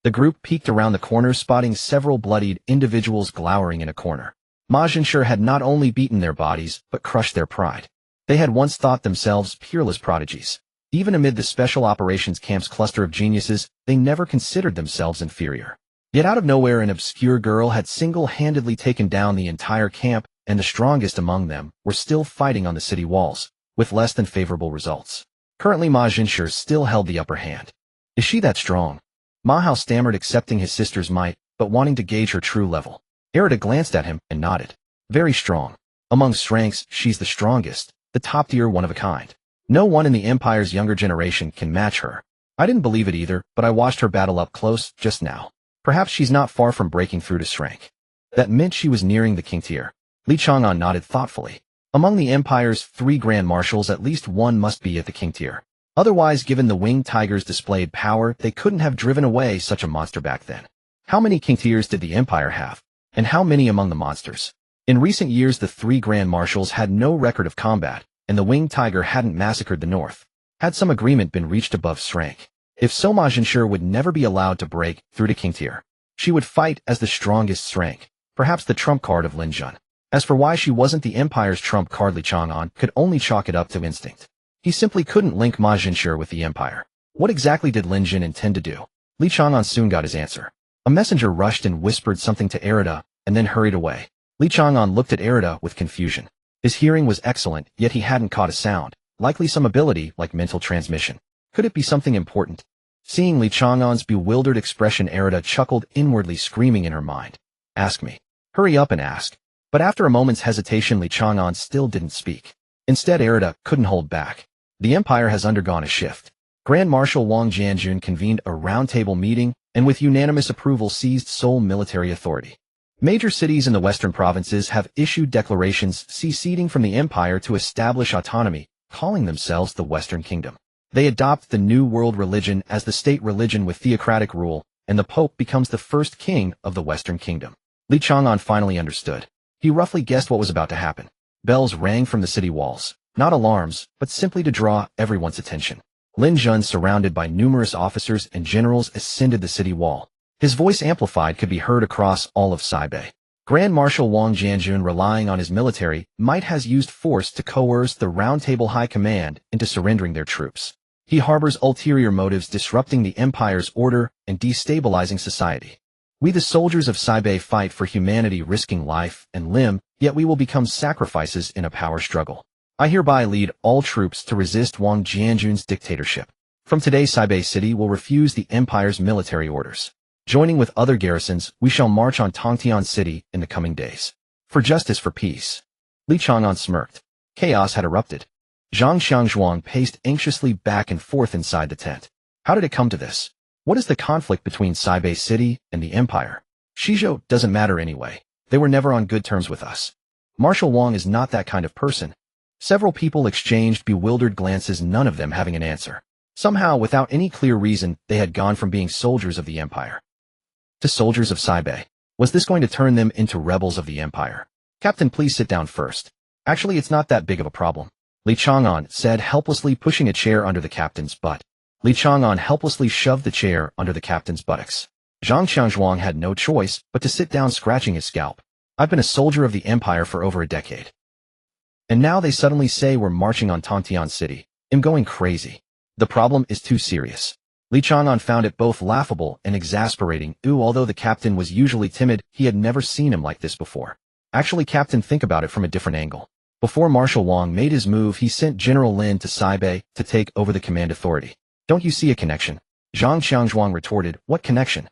The group peeked around the corner, spotting several bloodied individuals glowering in a corner. Ma Jinshi had not only beaten their bodies, but crushed their pride. They had once thought themselves peerless prodigies. Even amid the special operations camp's cluster of geniuses, they never considered themselves inferior. Yet out of nowhere, an obscure girl had single-handedly taken down the entire camp, and the strongest among them were still fighting on the city walls, with less than favorable results. Currently, Ma Jinshi still held the upper hand. "Is she that strong?" Ma Hao stammered, accepting his sister's might, but wanting to gauge her true level. Erida glanced at him and nodded. "Very strong. Among strengths, she's the strongest, the top-tier, one of a kind. No one in the Empire's younger generation can match her. I didn't believe it either, but I watched her battle up close just now. Perhaps she's not far from breaking through to strength." That meant she was nearing the king tier. Li Chang'an nodded thoughtfully. Among the Empire's 3 grand marshals, at least one must be at the king tier. Otherwise, given the winged tiger's displayed power, they couldn't have driven away such a monster back then. How many king tiers did the Empire have? And how many among the monsters? In recent years, the 3 grand marshals had no record of combat, and the winged tiger hadn't massacred the north. Had some agreement been reached above strength? If so, Ma Jinshi would never be allowed to break through to king tier. She would fight as the strongest strength, perhaps the trump card of Lin Jun. As for why she wasn't the Empire's trump card, Li Chang'an could only chalk it up to instinct. He simply couldn't link Ma Jinshi with the Empire. What exactly did Lin Jun intend to do? Li Chang'an soon got his answer. A messenger rushed and whispered something to Erida, and then hurried away. Li Chang'an looked at Erida with confusion. His hearing was excellent, yet he hadn't caught a sound, likely some ability like mental transmission. Could it be something important? Seeing Li Chang'an's bewildered expression, Erida chuckled inwardly, screaming in her mind. "Ask me. Hurry up and ask." But after a moment's hesitation, Li Chang'an still didn't speak. Instead, Erida couldn't hold back. The Empire has undergone a shift. Grand Marshal Wang Jianjun convened a roundtable meeting, and with unanimous approval seized sole military authority. Major cities in the western provinces have issued declarations seceding from the Empire to establish autonomy, calling themselves the Western Kingdom. They adopt the New World religion as the state religion with theocratic rule, and the Pope becomes the first king of the Western Kingdom. Li Chang'an finally understood. He roughly guessed what was about to happen. Bells rang from the city walls, not alarms, but simply to draw everyone's attention. Lin Jun, surrounded by numerous officers and generals, ascended the city wall. His voice, amplified, could be heard across all of Saibei. Grand Marshal Wang Jianjun, relying on his military might, has used force to coerce the Roundtable High Command into surrendering their troops. He harbors ulterior motives, disrupting the Empire's order and destabilizing society. We, the soldiers of Saibei, fight for humanity, risking life and limb, yet we will become sacrifices in a power struggle. I hereby lead all troops to resist Wang Jianjun's dictatorship. From today, Saibei City will refuse the Empire's military orders. Joining with other garrisons, we shall march on Tongtian City in the coming days. For justice, for peace. Li Chang'an smirked. Chaos had erupted. Zhang Xiangzhuang paced anxiously back and forth inside the tent. How did it come to this? What is the conflict between Saibei City and the Empire? Shizhou doesn't matter anyway. They were never on good terms with us. Marshal Wang is not that kind of person. Several people exchanged bewildered glances, none of them having an answer. Somehow, without any clear reason, they had gone from being soldiers of the Empire to soldiers of Saibei. Was this going to turn them into rebels of the Empire? "Captain, please sit down first." "Actually, it's not that big of a problem," Li Chang'an said, helplessly pushing a chair under the captain's butt. Li Chang'an helplessly shoved the chair under the captain's buttocks. Zhang Xiangzhuang had no choice but to sit down, scratching his scalp. "I've been a soldier of the Empire for over a decade. And now they suddenly say we're marching on Tongtian City. I'm going crazy. The problem is too serious." Li Chang'an found it both laughable and exasperating. Although the captain was usually timid, he had never seen him like this before. "Actually, Captain, think about it from a different angle. Before Marshal Wang made his move, he sent General Lin to Saibei to take over the command authority. Don't you see a connection? Zhang Xiangzhuang retorted, what connection?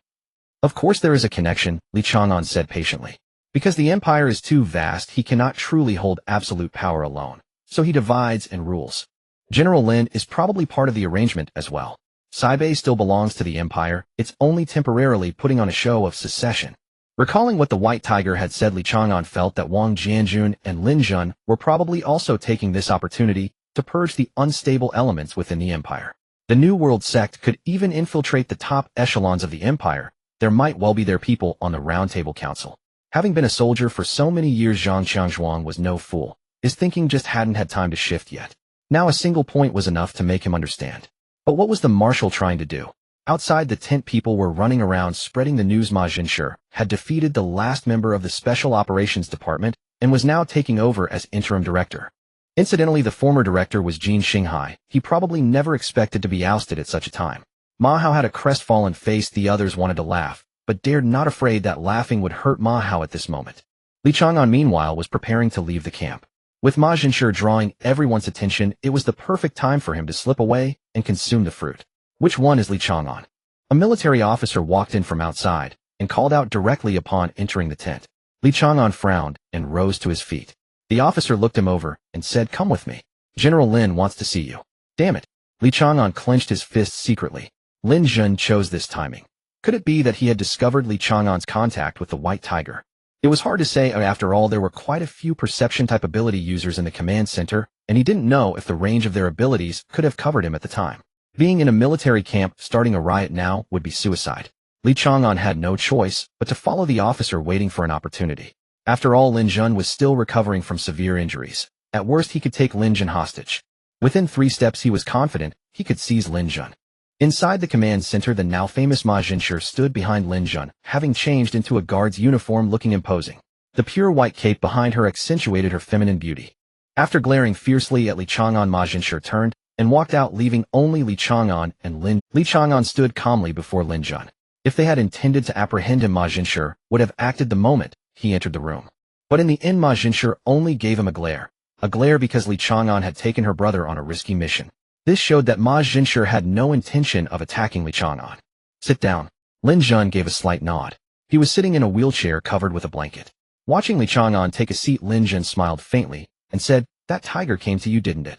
Of course there is a connection, Li Chang'an said patiently. Because the empire is too vast, he cannot truly hold absolute power alone. So he divides and rules. General Lin is probably part of the arrangement as well. Saibei still belongs to the empire, it's only temporarily putting on a show of secession. Recalling what the White Tiger had said, Li Chang'an felt that Wang Jianjun and Lin Zhun were probably also taking this opportunity to purge the unstable elements within the empire. The New World sect could even infiltrate the top echelons of the empire. There might well be their people on the Round Table Council. Having been a soldier for so many years, Zhang Xiangzhuang was no fool. His thinking just hadn't had time to shift yet. Now a single point was enough to make him understand. But what was the marshal trying to do? Outside the tent, people were running around spreading the news. Ma Jinshi had defeated the last member of the Special Operations Department and was now taking over as interim director. Incidentally, the former director was Jin Xinghai. He probably never expected to be ousted at such a time. Ma Hao had a crestfallen face. The others wanted to laugh, but dared not, afraid that laughing would hurt Ma Hao at this moment. Li Chang'an, meanwhile, was preparing to leave the camp. With Ma Jinshi drawing everyone's attention, it was the perfect time for him to slip away and consume the fruit. Which one is Li Chang'an? A military officer walked in from outside and called out directly upon entering the tent. Li Chang'an frowned and rose to his feet. The officer looked him over and said, come with me. General Lin wants to see you. Damn it. Li Chang'an clenched his fists secretly. Lin Zhun chose this timing. Could it be that he had discovered Li Chang'an's contact with the White Tiger? It was hard to say. After all, there were quite a few perception-type ability users in the command center, and he didn't know if the range of their abilities could have covered him at the time. Being in a military camp, starting a riot now would be suicide. Li Chang'an had no choice but to follow the officer, waiting for an opportunity. After all, Lin Zhun was still recovering from severe injuries. At worst, he could take Lin Zhun hostage. Within 3 steps, he was confident he could seize Lin Zhun. Inside the command center, the now famous Ma Jinshi stood behind Lin Zhun, having changed into a guard's uniform, looking imposing. The pure white cape behind her accentuated her feminine beauty. After glaring fiercely at Li Chang'an, Ma Jinshi turned and walked out, leaving only Li Chang'an and Lin. Li Chang'an stood calmly before Lin Zhun. If they had intended to apprehend him, Ma Jinshi would have acted the moment he entered the room. But in the end, Ma Jinshi only gave him a glare because Li Chang'an had taken her brother on a risky mission. This showed that Ma Jinshi had no intention of attacking Li Chang'an. Sit down. Lin Zhun gave a slight nod. He was sitting in a wheelchair covered with a blanket. Watching Li Chang'an take a seat, Lin Zhun smiled faintly and said, that tiger came to you, didn't it?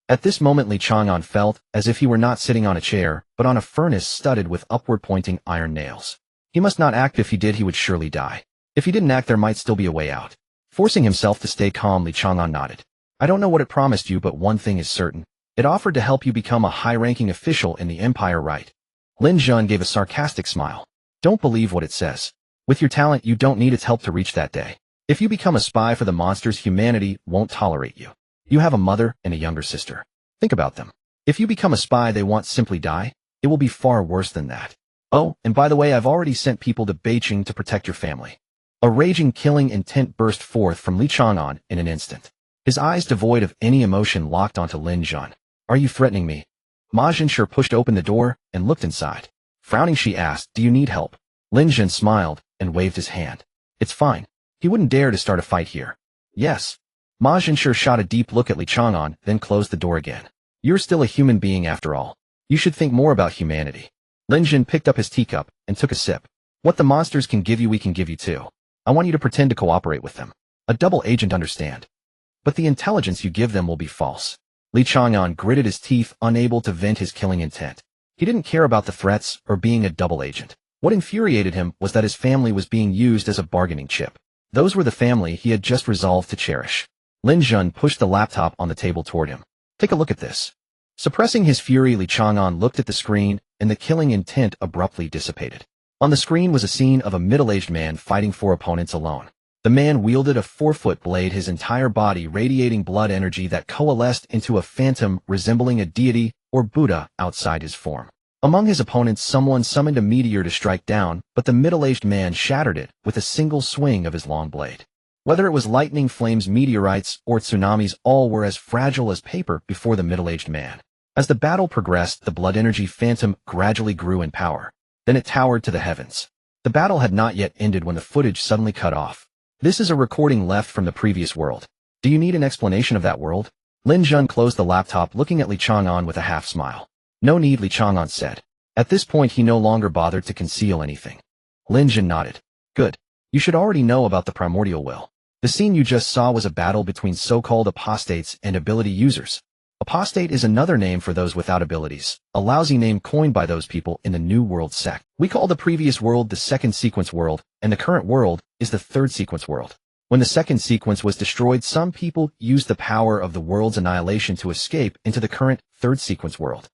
At this moment, Li Chang'an felt as if he were not sitting on a chair, but on a furnace studded with upward-pointing iron nails. He must not act. If he did, he would surely die. If he didn't act, there might still be a way out. Forcing himself to stay calm, Li Chang'an nodded. I don't know what it promised you, but one thing is certain. It offered to help you become a high-ranking official in the empire, right? Lin Zhun gave a sarcastic smile. Don't believe what it says. With your talent, you don't need its help to reach that day. If you become a spy for the monsters, humanity won't tolerate you. You have a mother and a younger sister. Think about them. If you become a spy they want, simply die. It will be far worse than that. Oh, and by the way, I've already sent people to Beijing to protect your family. A raging, killing intent burst forth from Li Chang'an in an instant. His eyes, devoid of any emotion, locked onto Lin Zhun. Are you threatening me? Ma Jinshi pushed open the door and looked inside. Frowning, she asked, do you need help? Lin Zhun smiled and waved his hand. It's fine. He wouldn't dare to start a fight here. Yes. Ma Jinshi shot a deep look at Li Chang'an, then closed the door again. You're still a human being after all. You should think more about humanity. Lin Zhun picked up his teacup and took a sip. What the monsters can give you, we can give you too. I want you to pretend to cooperate with them. A double agent, understand? But the intelligence you give them will be false. Li Chang'an gritted his teeth, unable to vent his killing intent. He didn't care about the threats or being a double agent. What infuriated him was that his family was being used as a bargaining chip. Those were the family he had just resolved to cherish. Lin Zhun pushed the laptop on the table toward him. Take a look at this. Suppressing his fury, Li Chang'an looked at the screen, and the killing intent abruptly dissipated. On the screen was a scene of a middle-aged man fighting 4 opponents alone. The man wielded a 4-foot blade, his entire body radiating blood energy that coalesced into a phantom resembling a deity or Buddha outside his form. Among his opponents, someone summoned a meteor to strike down, but the middle-aged man shattered it with a single swing of his long blade. Whether it was lightning, flames, meteorites, or tsunamis, all were as fragile as paper before the middle-aged man. As the battle progressed, the blood energy phantom gradually grew in power. Then it towered to the heavens. The battle had not yet ended when the footage suddenly cut off. This is a recording left from the previous world. Do you need an explanation of that world? Lin Jun closed the laptop, looking at Li Chang'an with a half-smile. No need, Li Chang'an said. At this point he no longer bothered to conceal anything. Lin Jun nodded. Good. You should already know about the primordial will. The scene you just saw was a battle between so-called apostates and ability users. Apostate is another name for those without abilities, a lousy name coined by those people in the New World sect. We call the previous world the second sequence world, and the current world is the third sequence world. When the second sequence was destroyed, some people used the power of the world's annihilation to escape into the current third sequence world.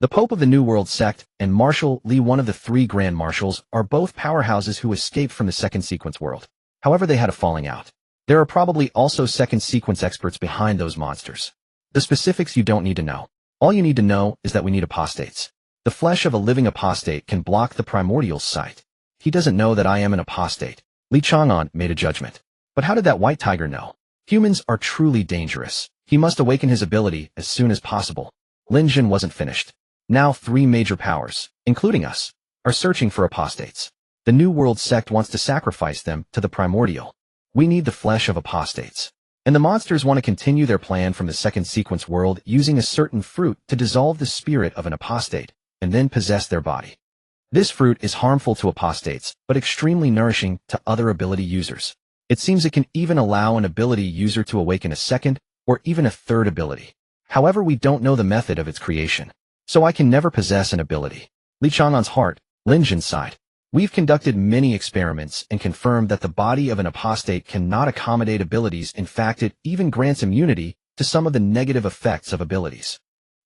The Pope of the New World sect and Marshal Li, one of the three Grand Marshals, are both powerhouses who escaped from the second sequence world. However, they had a falling out. There are probably also second sequence experts behind those monsters. The specifics you don't need to know. All you need to know is that we need apostates. The flesh of a living apostate can block the primordial's sight. He doesn't know that I am an apostate. Li Chang'an made a judgment. But how did that white tiger know? Humans are truly dangerous. He must awaken his ability as soon as possible. Lin Jun wasn't finished. Now 3 major powers, including us, are searching for apostates. The New World sect wants to sacrifice them to the primordial. We need the flesh of apostates. And the monsters want to continue their plan from the second sequence world using a certain fruit to dissolve the spirit of an apostate and then possess their body. This fruit is harmful to apostates, but extremely nourishing to other ability users. It seems it can even allow an ability user to awaken a second or even a third ability. However, we don't know the method of its creation. So I can never possess an ability. Li Chang'an's heart, Lin Jun sighed. We've conducted many experiments and confirmed that the body of an apostate cannot accommodate abilities. In fact, it even grants immunity to some of the negative effects of abilities.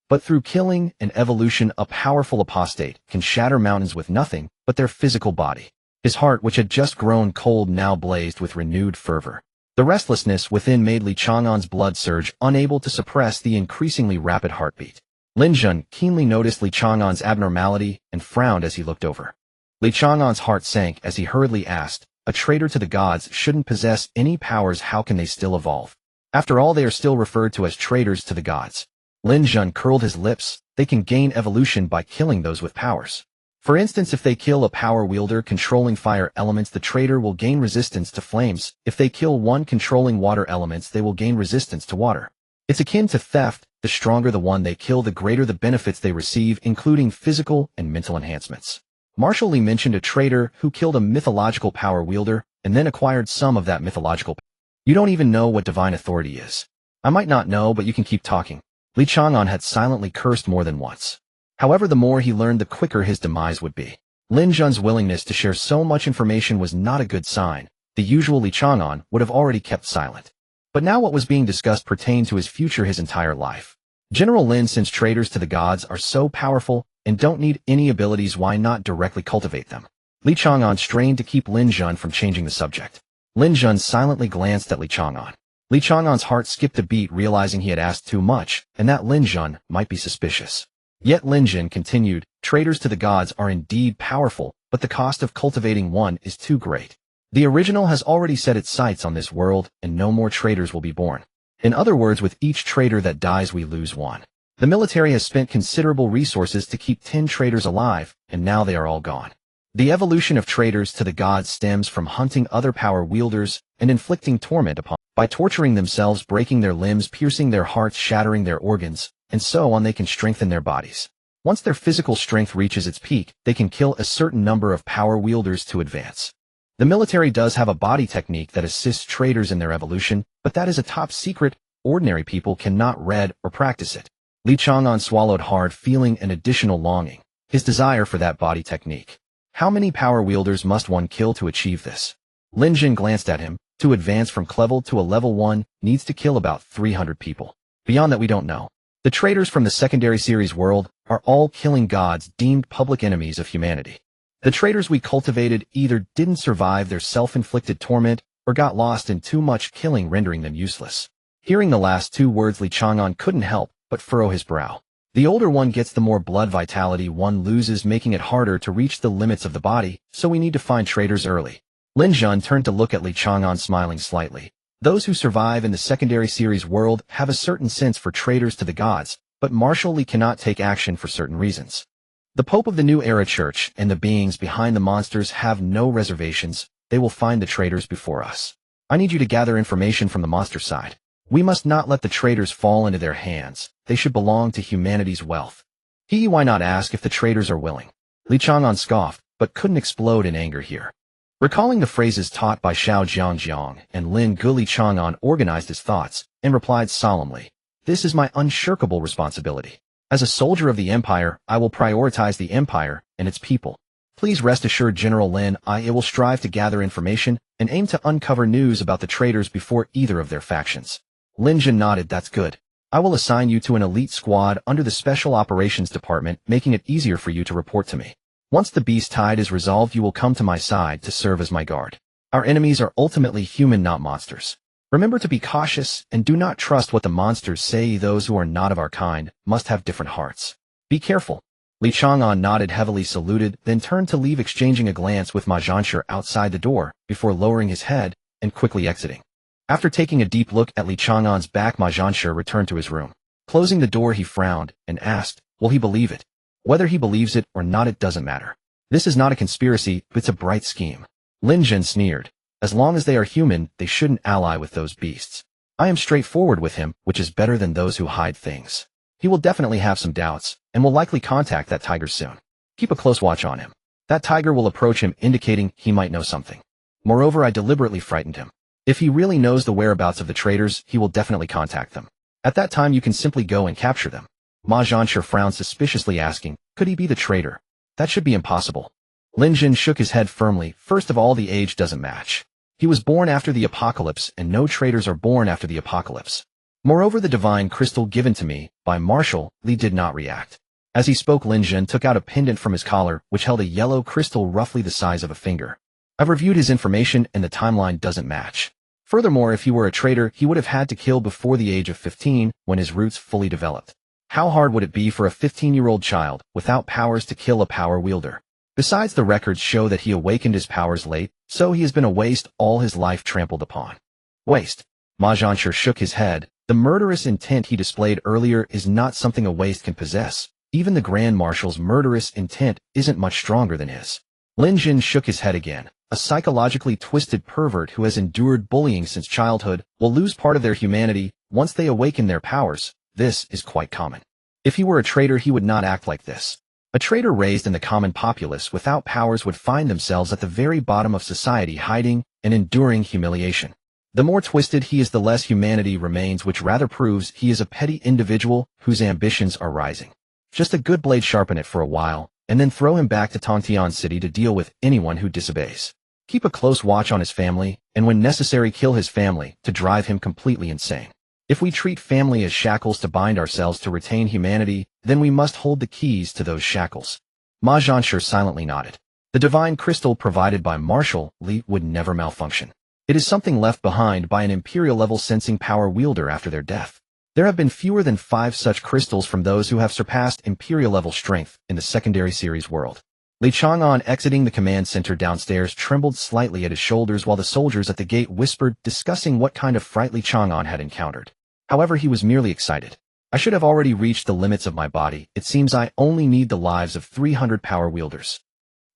But through killing and evolution, a powerful apostate can shatter mountains with nothing but their physical body. His heart, which had just grown cold, now blazed with renewed fervor. The restlessness within made Li Chang'an's blood surge, unable to suppress the increasingly rapid heartbeat. Lin Jun keenly noticed Li Chang'an's abnormality and frowned as he looked over. Li Chang'an's heart sank as he hurriedly asked, a traitor to the gods shouldn't possess any powers, how can they still evolve? After all, they are still referred to as traitors to the gods. Lin Jun curled his lips. They can gain evolution by killing those with powers. For instance, if they kill a power wielder controlling fire elements, the traitor will gain resistance to flames. If they kill one controlling water elements, they will gain resistance to water. It's akin to theft. The stronger the one they kill, the greater the benefits they receive, including physical and mental enhancements. Marshal Li mentioned a traitor who killed a mythological power wielder and then acquired some of that mythological power. You don't even know what divine authority is. I might not know, but you can keep talking. Li Chang'an had silently cursed more than once. However, the more he learned, the quicker his demise would be. Lin Jun's willingness to share so much information was not a good sign. The usual Li Chang'an would have already kept silent. But now what was being discussed pertained to his future, his entire life. General Lin, since traitors to the gods are so powerful and don't need any abilities, why not directly cultivate them? Li Chang'an strained to keep Lin Jun from changing the subject. Lin Jun silently glanced at Li Chang'an. Li Chang'an's heart skipped a beat, realizing he had asked too much and that Lin Jun might be suspicious. Yet Lin Jun continued, traitors to the gods are indeed powerful, but the cost of cultivating one is too great. The original has already set its sights on this world, and no more traitors will be born. In other words, with each traitor that dies, we lose one. The military has spent considerable resources to keep 10 traitors alive, and now they are all gone. The evolution of traitors to the gods stems from hunting other power wielders and inflicting torment upon them. By torturing themselves, breaking their limbs, piercing their hearts, shattering their organs, and so on, they can strengthen their bodies. Once their physical strength reaches its peak, they can kill a certain number of power wielders to advance. The military does have a body technique that assists traitors in their evolution, but that is a top secret. Ordinary people cannot read or practice it. Li Chang'an swallowed hard, feeling an additional longing. His desire for that body technique. How many power wielders must one kill to achieve this? Lin Jun glanced at him. To advance from level to a level 1, needs to kill about 300 people. Beyond that, we don't know. The traitors from the secondary series world are all killing gods, deemed public enemies of humanity. The traitors we cultivated either didn't survive their self-inflicted torment or got lost in too much killing, rendering them useless. Hearing the last 2 words, Li Chang'an couldn't help but furrow his brow. The older one gets, the more blood vitality one loses, making it harder to reach the limits of the body, so we need to find traitors early. Lin Jun turned to look at Li Chang'an, smiling slightly. Those who survive in the secondary series world have a certain sense for traitors to the gods, but Marshal Li cannot take action for certain reasons. The Pope of the New Era Church and the beings behind the monsters have no reservations. They will find the traitors before us. I need you to gather information from the monster side. We must not let the traitors fall into their hands. They should belong to humanity's wealth. Why not ask if the traitors are willing? Li Chang'an scoffed, but couldn't explode in anger here. Recalling the phrases taught by Xiao Jiangjiang and Lin Gu, Li Chang'an organized his thoughts and replied solemnly, "This is my unshirkable responsibility. As a soldier of the Empire, I will prioritize the Empire and its people. Please rest assured, General Lin, I will strive to gather information and aim to uncover news about the traitors before either of their factions." Lin Jin nodded. "That's good. I will assign you to an elite squad under the Special Operations Department, making it easier for you to report to me. Once the beast tide is resolved, you will come to my side to serve as my guard. Our enemies are ultimately human, not monsters. Remember to be cautious and do not trust what the monsters say. Those who are not of our kind must have different hearts. Be careful." Li Chang'an nodded heavily, saluted, then turned to leave, exchanging a glance with Ma Zhanshi outside the door before lowering his head and quickly exiting. After taking a deep look at Li Chang'an's back, Ma Zhanshi returned to his room. Closing the door, he frowned and asked, "Will he believe it? Whether he believes it or not, it doesn't matter. This is not a conspiracy, it's a bright scheme." Lin Jin sneered. "As long as they are human, they shouldn't ally with those beasts. I am straightforward with him, which is better than those who hide things. He will definitely have some doubts, and will likely contact that tiger soon. Keep a close watch on him. That tiger will approach him, indicating he might know something. Moreover, I deliberately frightened him. If he really knows the whereabouts of the traitors, he will definitely contact them. At that time, you can simply go and capture them." Ma Zhanshi frowned suspiciously, asking, "Could he be the traitor? That should be impossible." Lin Jin shook his head firmly. "First of all, the age doesn't match. He was born after the apocalypse, and no traitors are born after the apocalypse. Moreover, the divine crystal given to me by Marshal Li did not react." As he spoke, Lin Jin took out a pendant from his collar, which held a yellow crystal roughly the size of a finger. "I've reviewed his information, and the timeline doesn't match. Furthermore, if he were a traitor, he would have had to kill before the age of 15, when his roots fully developed. How hard would it be for a 15-year-old child without powers to kill a power wielder? Besides, the records show that he awakened his powers late, so he has been a waste all his life, trampled upon." "Waste?" Ma Zhanshi shook his head. "The murderous intent he displayed earlier is not something a waste can possess. Even the Grand Marshal's murderous intent isn't much stronger than his." Lin Jin shook his head again. "A psychologically twisted pervert who has endured bullying since childhood will lose part of their humanity once they awaken their powers. This is quite common. If he were a traitor, he would not act like this. A traitor raised in the common populace without powers would find themselves at the very bottom of society, hiding and enduring humiliation. The more twisted he is, the less humanity remains, which rather proves he is a petty individual whose ambitions are rising. Just a good blade, sharpen it for a while, and then throw him back to Tongtian City to deal with anyone who disobeys. Keep a close watch on his family, and when necessary, kill his family to drive him completely insane. If we treat family as shackles to bind ourselves to retain humanity, then we must hold the keys to those shackles." Ma Zhanshi silently nodded. The divine crystal provided by Marshal Li would never malfunction. It is something left behind by an imperial-level sensing power wielder after their death. There have been fewer than 5 such crystals from those who have surpassed imperial-level strength in the secondary series world. Li Chang'an, exiting the command center downstairs, trembled slightly at his shoulders while the soldiers at the gate whispered, discussing what kind of fright Li Chang'an had encountered. However, he was merely excited. "I should have already reached the limits of my body. It seems I only need the lives of 300 power wielders."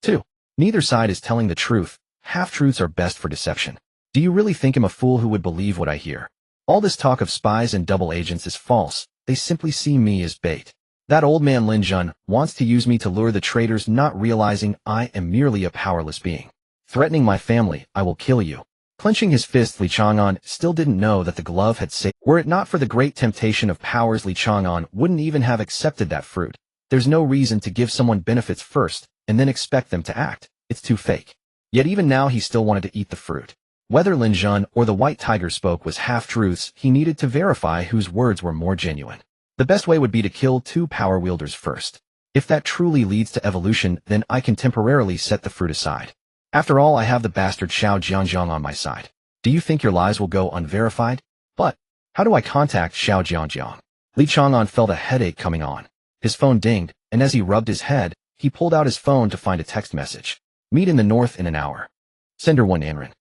2. Neither side is telling the truth. Half-truths are best for deception. Do you really think I'm a fool who would believe what I hear? All this talk of spies and double agents is false. They simply see me as bait. That old man Lin Jun wants to use me to lure the traitors, not realizing I am merely a powerless being. Threatening my family, I will kill you. Clenching his fist, Li Chang'an still didn't know that the glove had saved. Were it not for the great temptation of powers, Li Chang'an wouldn't even have accepted that fruit. There's no reason to give someone benefits first and then expect them to act. It's too fake. Yet even now he still wanted to eat the fruit. Whether Lin Jun or the White Tiger spoke was half-truths, he needed to verify whose words were more genuine. The best way would be to kill 2 power wielders first. If that truly leads to evolution, then I can temporarily set the fruit aside. After all, I have the bastard Xiao Jiangjiang on my side. Do you think your lies will go unverified? But how do I contact Xiao Jiangjiang? Li Chang'an felt a headache coming on. His phone dinged, and as he rubbed his head, he pulled out his phone to find a text message. "Meet in the north in an hour. Sender 1 Anren."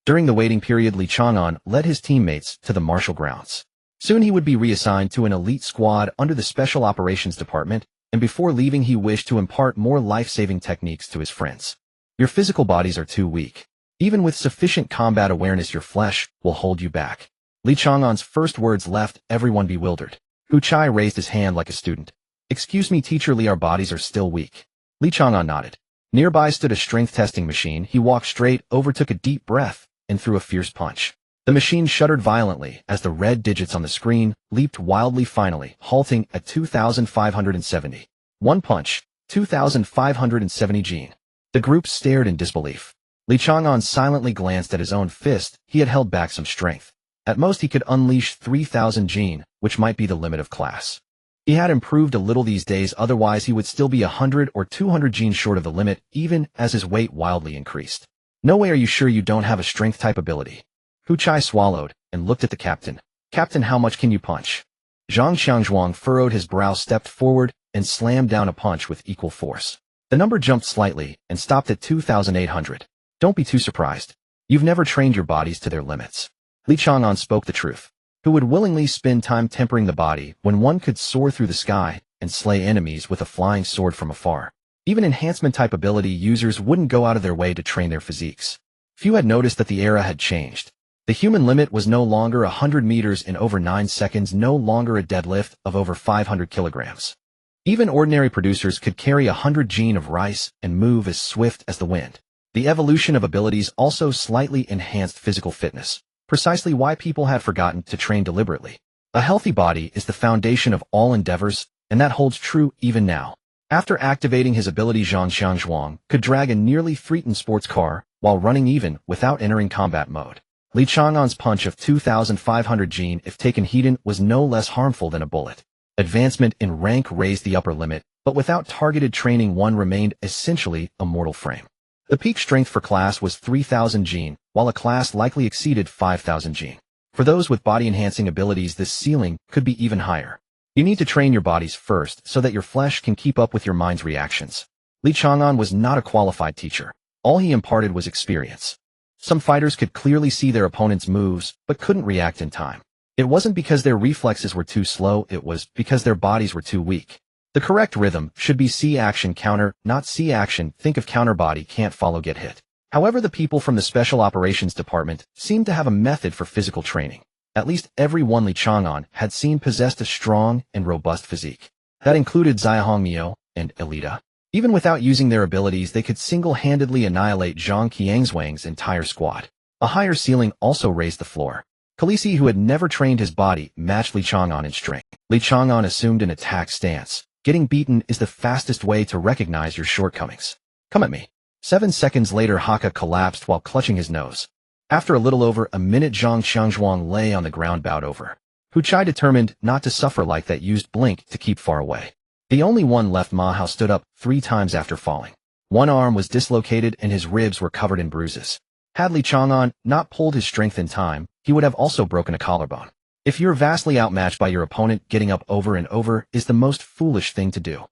During the waiting period, Li Chang'an led his teammates to the martial grounds. Soon he would be reassigned to an elite squad under the Special Operations Department, and before leaving he wished to impart more life-saving techniques to his friends. Your physical bodies are too weak. Even with sufficient combat awareness, your flesh will hold you back. Li Chang'an's first words left everyone bewildered. Hu Chai raised his hand like a student. Excuse me, teacher Li, our bodies are still weak. Li Chang'an nodded. Nearby stood a strength testing machine. He walked straight over, took a deep breath, and threw a fierce punch. The machine shuddered violently as the red digits on the screen leaped wildly, finally halting at 2,570. One punch, 2,570 Jin. The group stared in disbelief. Li Chang'an silently glanced at his own fist. He had held back some strength. At most he could unleash 3,000 Jin, which might be the limit of class. He had improved a little these days, otherwise he would still be 100 or 200 Jin short of the limit, even as his weight wildly increased. No way, are you sure you don't have a strength type ability? Hu Chai swallowed and looked at the captain. Captain, how much can you punch? Zhang Xiangzhuang furrowed his brow, stepped forward, and slammed down a punch with equal force. The number jumped slightly and stopped at 2,800. Don't be too surprised. You've never trained your bodies to their limits. Li Chang'an spoke the truth. Who would willingly spend time tempering the body when one could soar through the sky and slay enemies with a flying sword from afar? Even enhancement-type ability users wouldn't go out of their way to train their physiques. Few had noticed that the era had changed. The human limit was no longer 100 meters in over 9 seconds, no longer a deadlift of over 500 kilograms. Even ordinary producers could carry 100 Jin of rice and move as swift as the wind. The evolution of abilities also slightly enhanced physical fitness, precisely why people had forgotten to train deliberately. A healthy body is the foundation of all endeavors, and that holds true even now. After activating his ability, Zhang Xiangzhuang could drag a nearly threatened sports car while running even without entering combat mode. Li Chang'an's punch of 2,500 Jin, if taken heated, was no less harmful than a bullet. Advancement in rank raised the upper limit, but without targeted training one remained essentially a mortal frame. The peak strength for class was 3,000 Jin, while a class likely exceeded 5,000 Jin. For those with body-enhancing abilities, this ceiling could be even higher. You need to train your bodies first so that your flesh can keep up with your mind's reactions. Li Chang'an was not a qualified teacher. All he imparted was experience. Some fighters could clearly see their opponent's moves, but couldn't react in time. It wasn't because their reflexes were too slow, it was because their bodies were too weak. The correct rhythm should be C action counter, not C action. Think of counter, body can't follow, get hit. However, the people from the Special Operations Department seemed to have a method for physical training. At least every one Li Chang'an had seen possessed a strong and robust physique. That included Ziyahongmiao and Elita. Even without using their abilities, they could single-handedly annihilate Zhang Qiangzhuang's entire squad. A higher ceiling also raised the floor. Khaleesi, who had never trained his body, matched Li Chang'an in strength. Li Chang'an assumed an attack stance. Getting beaten is the fastest way to recognize your shortcomings. Come at me. 7 seconds later, Haka collapsed while clutching his nose. After a little over a minute, Zhang Xiangzhuang lay on the ground, bowed over. Hu Chai, determined not to suffer like that, used blink to keep far away. The only one left, Ma Hao, stood up 3 times after falling. One arm was dislocated and his ribs were covered in bruises. Had Li Chang'an not pulled his strength in time, he would have also broken a collarbone. If you're vastly outmatched by your opponent, getting up over and over is the most foolish thing to do.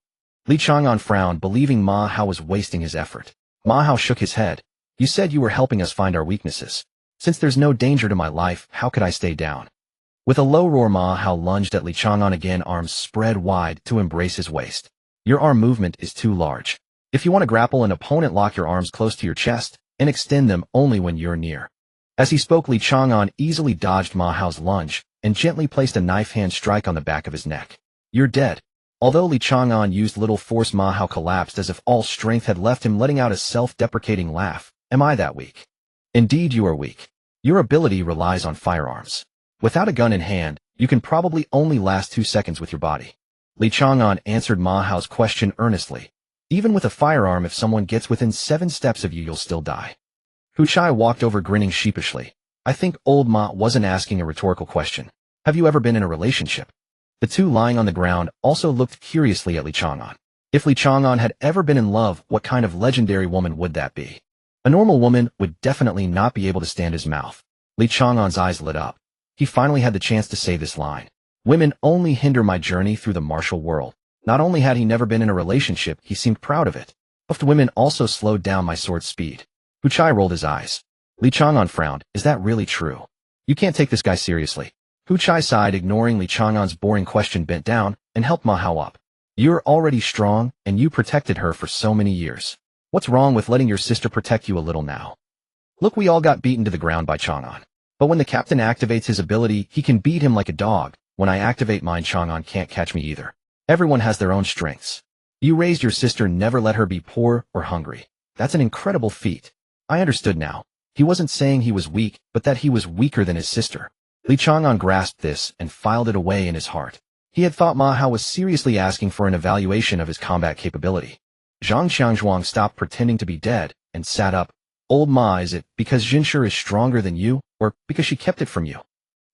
Li Chang'an frowned, believing Ma Hao was wasting his effort. Ma Hao shook his head. You said you were helping us find our weaknesses. Since there's no danger to my life, how could I stay down? With a low roar, Ma Hao lunged at Li Chang'an again, arms spread wide to embrace his waist. Your arm movement is too large. If you want to grapple an opponent, lock your arms close to your chest and extend them only when you're near. As he spoke, Li Chang'an easily dodged Ma Hao's lunge and gently placed a knife hand strike on the back of his neck. You're dead. Although Li Chang'an used little force, Ma Hao collapsed as if all strength had left him, letting out a self-deprecating laugh. Am I that weak? Indeed you are weak. Your ability relies on firearms. Without a gun in hand, you can probably only last 2 seconds with your body. Li Chang'an answered Ma Hao's question earnestly. Even with a firearm, if someone gets within 7 steps of you, you'll still die. Hu Chai walked over, grinning sheepishly. I think old Ma wasn't asking a rhetorical question. Have you ever been in a relationship? The two lying on the ground also looked curiously at Li Chang'an. If Li Chang'an had ever been in love, what kind of legendary woman would that be? A normal woman would definitely not be able to stand his mouth. Li Chang'an's eyes lit up. He finally had the chance to say this line. Women only hinder my journey through the martial world. Not only had he never been in a relationship, he seemed proud of it. But women also slowed down my sword speed. Hu Chai rolled his eyes. Li Chang'an frowned. Is that really true? You can't take this guy seriously. Hu Chai sighed, ignoring Li Chang'an's boring question, bent down and helped Ma Hao up. You're already strong, and you protected her for so many years. What's wrong with letting your sister protect you a little now? Look, we all got beaten to the ground by Chang'an. But when the captain activates his ability, he can beat him like a dog. When I activate mine, Chang'an can't catch me either. Everyone has their own strengths. You raised your sister, never let her be poor or hungry. That's an incredible feat. I understood now. He wasn't saying he was weak, but that he was weaker than his sister. Li Chang'an grasped this and filed it away in his heart. He had thought Ma Hao was seriously asking for an evaluation of his combat capability. Zhang Xiangzhuang stopped pretending to be dead and sat up. Old Ma, is it because Jinshi is stronger than you, or because she kept it from you?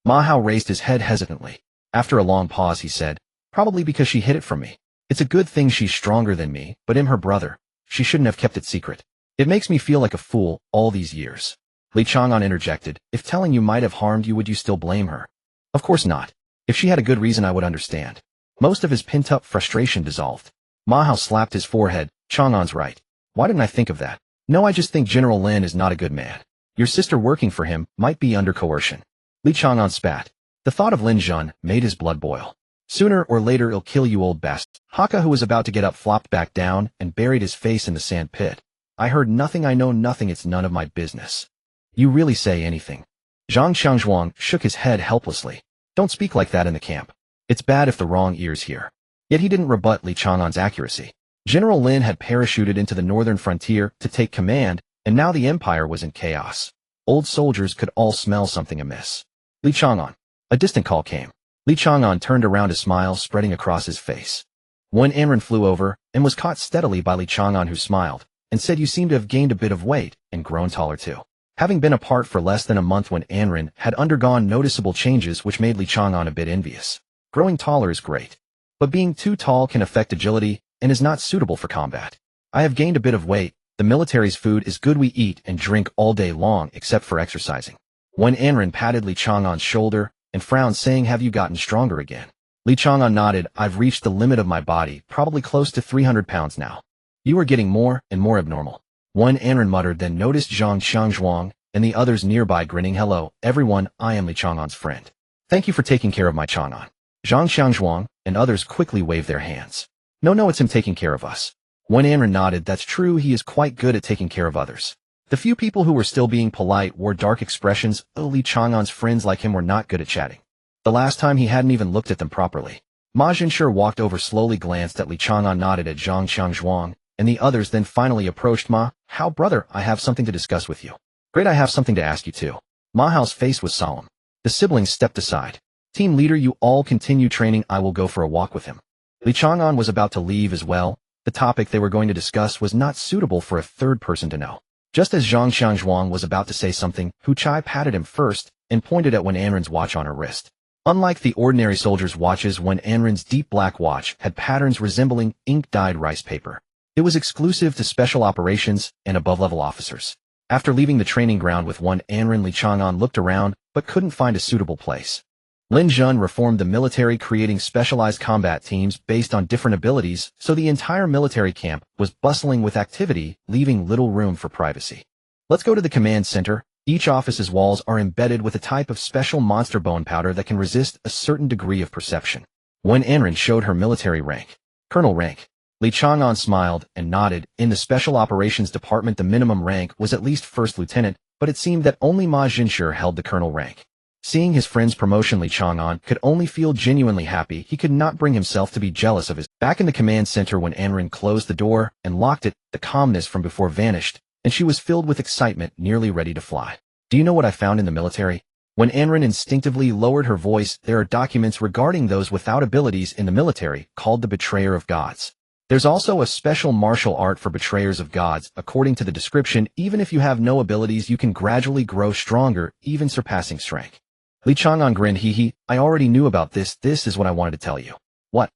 Ma Hao raised his head hesitantly. After a long pause, he said, probably because she hid it from me. It's a good thing she's stronger than me, but I'm her brother. She shouldn't have kept it secret. It makes me feel like a fool all these years. Li Chang'an interjected, if telling you might have harmed you, would you still blame her? Of course not. If she had a good reason, I would understand. Most of his pent-up frustration dissolved. Ma Hao slapped his forehead. Chang'an's right. Why didn't I think of that? No, I just think General Lin is not a good man. Your sister working for him might be under coercion. Li Chang'an spat. The thought of Lin Jun made his blood boil. Sooner or later it'll kill you, old bastard. Haka, who was about to get up, flopped back down and buried his face in the sand pit. I heard nothing, I know nothing, it's none of my business. You really say anything? Zhang Xiangzhuang shook his head helplessly. Don't speak like that in the camp. It's bad if the wrong ears hear. Yet he didn't rebut Li Chang'an's accuracy. General Lin had parachuted into the northern frontier to take command, and now the empire was in chaos. Old soldiers could all smell something amiss. Li Chang'an. A distant call came. Li Chang'an turned around, a smile spreading across his face. Wen Anren flew over and was caught steadily by Li Chang'an, who smiled and said, you seem to have gained a bit of weight and grown taller too. Having been apart for less than a month, Wen Anren had undergone noticeable changes which made Li Chang'an a bit envious. Growing taller is great, but being too tall can affect agility and is not suitable for combat. I have gained a bit of weight. The military's food is good. We eat and drink all day long except for exercising. Wen Anren patted Li Chang'an's shoulder and frowned, saying, have you gotten stronger again? Li Chang'an nodded. I've reached the limit of my body, probably close to 300 pounds now. You are getting more and more abnormal. Wen Anren muttered, then noticed Zhang Xiangzhuang and the others nearby grinning. Hello, everyone, I am Li Chang'an's friend. Thank you for taking care of my Chang'an. Zhang Xiangzhuang and others quickly waved their hands. No, it's him taking care of us. Wen Anren nodded. That's true, he is quite good at taking care of others. The few people who were still being polite wore dark expressions. Li Chang'an's friends like him were not good at chatting. The last time he hadn't even looked at them properly. Ma Jinshi walked over, slowly glanced at Li Chang'an, nodded at Zhang Xiangzhuang and the others, then finally approached Ma Hao. Brother, I have something to discuss with you. Great, I have something to ask you too. Ma Hao's face was solemn. The siblings stepped aside. Team leader, you all continue training, I will go for a walk with him. Li Chang'an was about to leave as well. The topic they were going to discuss was not suitable for a third person to know. Just as Zhang Xiangzhuang was about to say something, Hu Chai patted him first and pointed at Wen Anren's watch on her wrist. Unlike the ordinary soldiers' watches, Wen Anren's deep black watch had patterns resembling ink-dyed rice paper. It was exclusive to special operations and above-level officers. After leaving the training ground with Wen Anren, Li Chang'an looked around but couldn't find a suitable place. Lin Jun reformed the military, creating specialized combat teams based on different abilities, so the entire military camp was bustling with activity, leaving little room for privacy. Let's go to the command center. Each office's walls are embedded with a type of special monster bone powder that can resist a certain degree of perception. Wen Anren showed her military rank. Colonel rank. Li Chang'an smiled and nodded. In the Special Operations Department, the minimum rank was at least first lieutenant, but it seemed that only Ma Jinshi held the colonel rank. Seeing his friend's promotion, Li Chang'an could only feel genuinely happy. He could not bring himself to be jealous of his. Back in the command center, when Anren closed the door and locked it, the calmness from before vanished, and she was filled with excitement, nearly ready to fly. Do you know what I found in the military? When Anren instinctively lowered her voice, there are documents regarding those without abilities in the military, called the Betrayer of Gods. There's also a special martial art for betrayers of gods. According to the description, even if you have no abilities, you can gradually grow stronger, even surpassing strength. Li Chang'an grinned. Hee, I already knew about this. This is what I wanted to tell you. What?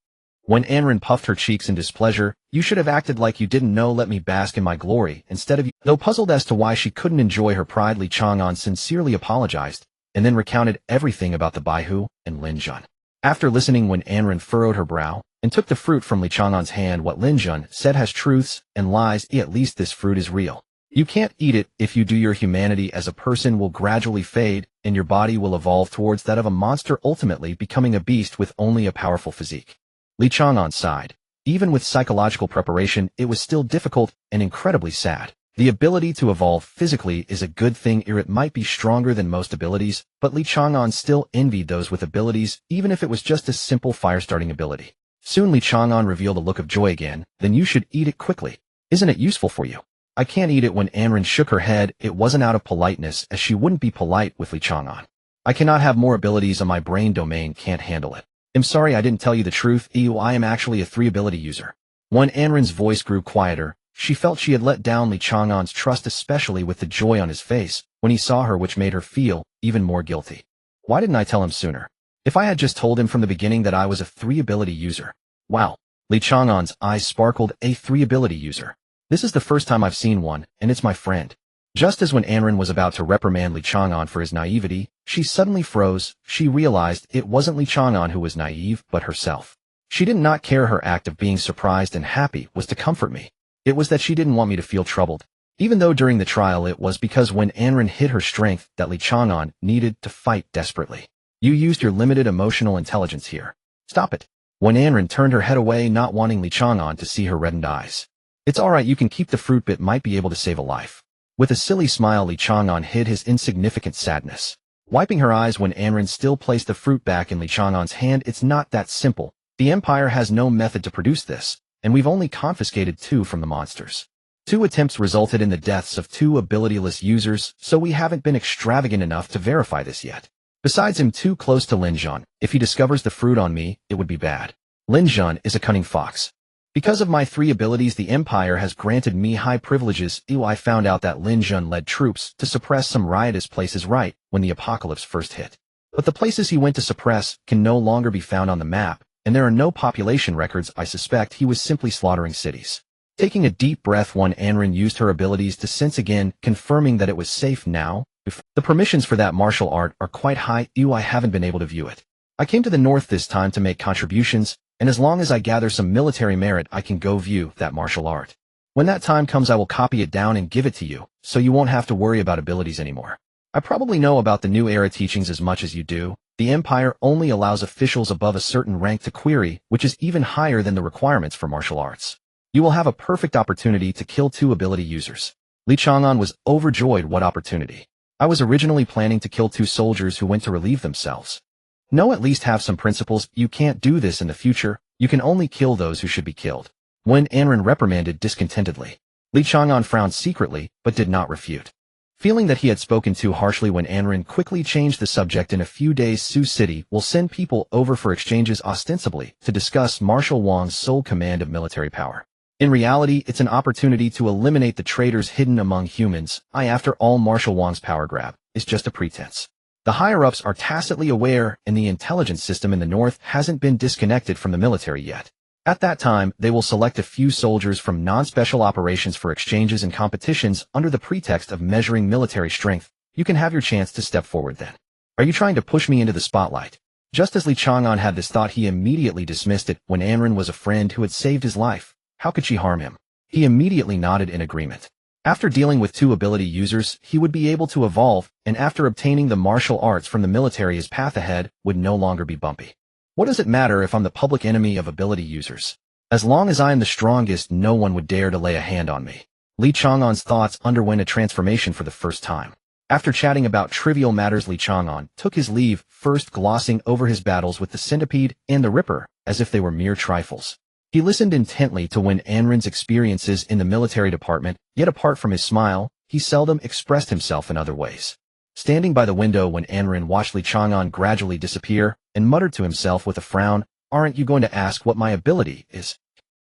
When Anren puffed her cheeks in displeasure, you should have acted like you didn't know. Let me bask in my glory instead of you. Though puzzled as to why she couldn't enjoy her pride, Li Chang'an sincerely apologized and then recounted everything about the Baihu and Lin Jun. After listening, when Anren furrowed her brow and took the fruit from Li Chang'an's hand, what Lin Jun said has truths and lies. At least this fruit is real. You can't eat it. If you do, your humanity as a person will gradually fade, and your body will evolve towards that of a monster, ultimately becoming a beast with only a powerful physique. Li Chang'an sighed. Even with psychological preparation, it was still difficult and incredibly sad. The ability to evolve physically is a good thing. It might be stronger than most abilities, but Li Chang'an still envied those with abilities, even if it was just a simple fire-starting ability. Soon Li Chang'an revealed a look of joy again. Then you should eat it quickly. Isn't it useful for you? I can't eat it. When Anren shook her head, it wasn't out of politeness, as she wouldn't be polite with Li Chang'an. I cannot have more abilities, on my brain domain can't handle it. I'm sorry I didn't tell you the truth. I am actually a 3-ability user. When Anren's voice grew quieter, she felt she had let down Li Chang'an's trust, especially with the joy on his face when he saw her, which made her feel even more guilty. Why didn't I tell him sooner? If I had just told him from the beginning that I was a 3-ability user. Wow. Li Chang'an's eyes sparkled. A 3-ability user. This is the first time I've seen one, and it's my friend. Just as when Anren was about to reprimand Li Chang'an for his naivety, she suddenly froze. She realized it wasn't Li Chang'an who was naive, but herself. She did not care. Her act of being surprised and happy was to comfort me. It was that she didn't want me to feel troubled. Even though during the trial it was because when Anren hid her strength that Li Chang'an needed to fight desperately. You used your limited emotional intelligence here. Stop it. When Anren turned her head away, not wanting Li Chang'an to see her reddened eyes. It's alright, you can keep the fruit, but might be able to save a life. With a silly smile, Li Chang'an hid his insignificant sadness. Wiping her eyes when Anren still placed the fruit back in Li Chang'an's hand. It's not that simple. The Empire has no method to produce this, and we've only confiscated 2 from the monsters. 2 attempts resulted in the deaths of 2 abilityless users, so we haven't been extravagant enough to verify this yet. Besides, I'm too close to Linzhan. If he discovers the fruit on me, it would be bad. Linzhan is a cunning fox. Because of my 3 abilities, the Empire has granted me high privileges. I found out that Linzhan led troops to suppress some riotous places right when the apocalypse first hit. But the places he went to suppress can no longer be found on the map, and there are no population records. I suspect he was simply slaughtering cities. Taking a deep breath, when Anren used her abilities to sense again, confirming that it was safe now. The permissions for that martial art are quite high. I haven't been able to view it. I came to the north this time to make contributions, and as long as I gather some military merit, I can go view that martial art. When that time comes, I will copy it down and give it to you, so you won't have to worry about abilities anymore. I probably know about the new era teachings as much as you do. The Empire only allows officials above a certain rank to query, which is even higher than the requirements for martial arts. You will have a perfect opportunity to kill 2 ability users. Li Chang'an was overjoyed. What opportunity? I was originally planning to kill 2 soldiers who went to relieve themselves. No, at least have some principles. You can't do this in the future. You can only kill those who should be killed. When Anren reprimanded discontentedly, Li Chang'an frowned secretly, but did not refute. Feeling that he had spoken too harshly, when Anren quickly changed the subject. In a few days, Sioux City will send people over for exchanges, ostensibly to discuss Marshal Wang's sole command of military power. In reality, it's an opportunity to eliminate the traitors hidden among humans. After all, Marshal Wang's power grab is just a pretense. The higher-ups are tacitly aware, and the intelligence system in the north hasn't been disconnected from the military yet. At that time, they will select a few soldiers from non-special operations for exchanges and competitions under the pretext of measuring military strength. You can have your chance to step forward then. Are you trying to push me into the spotlight? Just as Li Chang'an had this thought, he immediately dismissed it. When Anren was a friend who had saved his life, how could she harm him? He immediately nodded in agreement. After dealing with 2 ability users, he would be able to evolve, and after obtaining the martial arts from the military, his path ahead would no longer be bumpy. What does it matter if I'm the public enemy of ability users? As long as I am the strongest, no one would dare to lay a hand on me. Li Chang'an's thoughts underwent a transformation for the first time. After chatting about trivial matters, Li Chang'an took his leave, first glossing over his battles with the Centipede and the Ripper, as if they were mere trifles. He listened intently to when Anren's experiences in the military department, yet apart from his smile, he seldom expressed himself in other ways. Standing by the window when Anren watched Li Chang'an gradually disappear, and muttered to himself with a frown, "Aren't you going to ask what my ability is?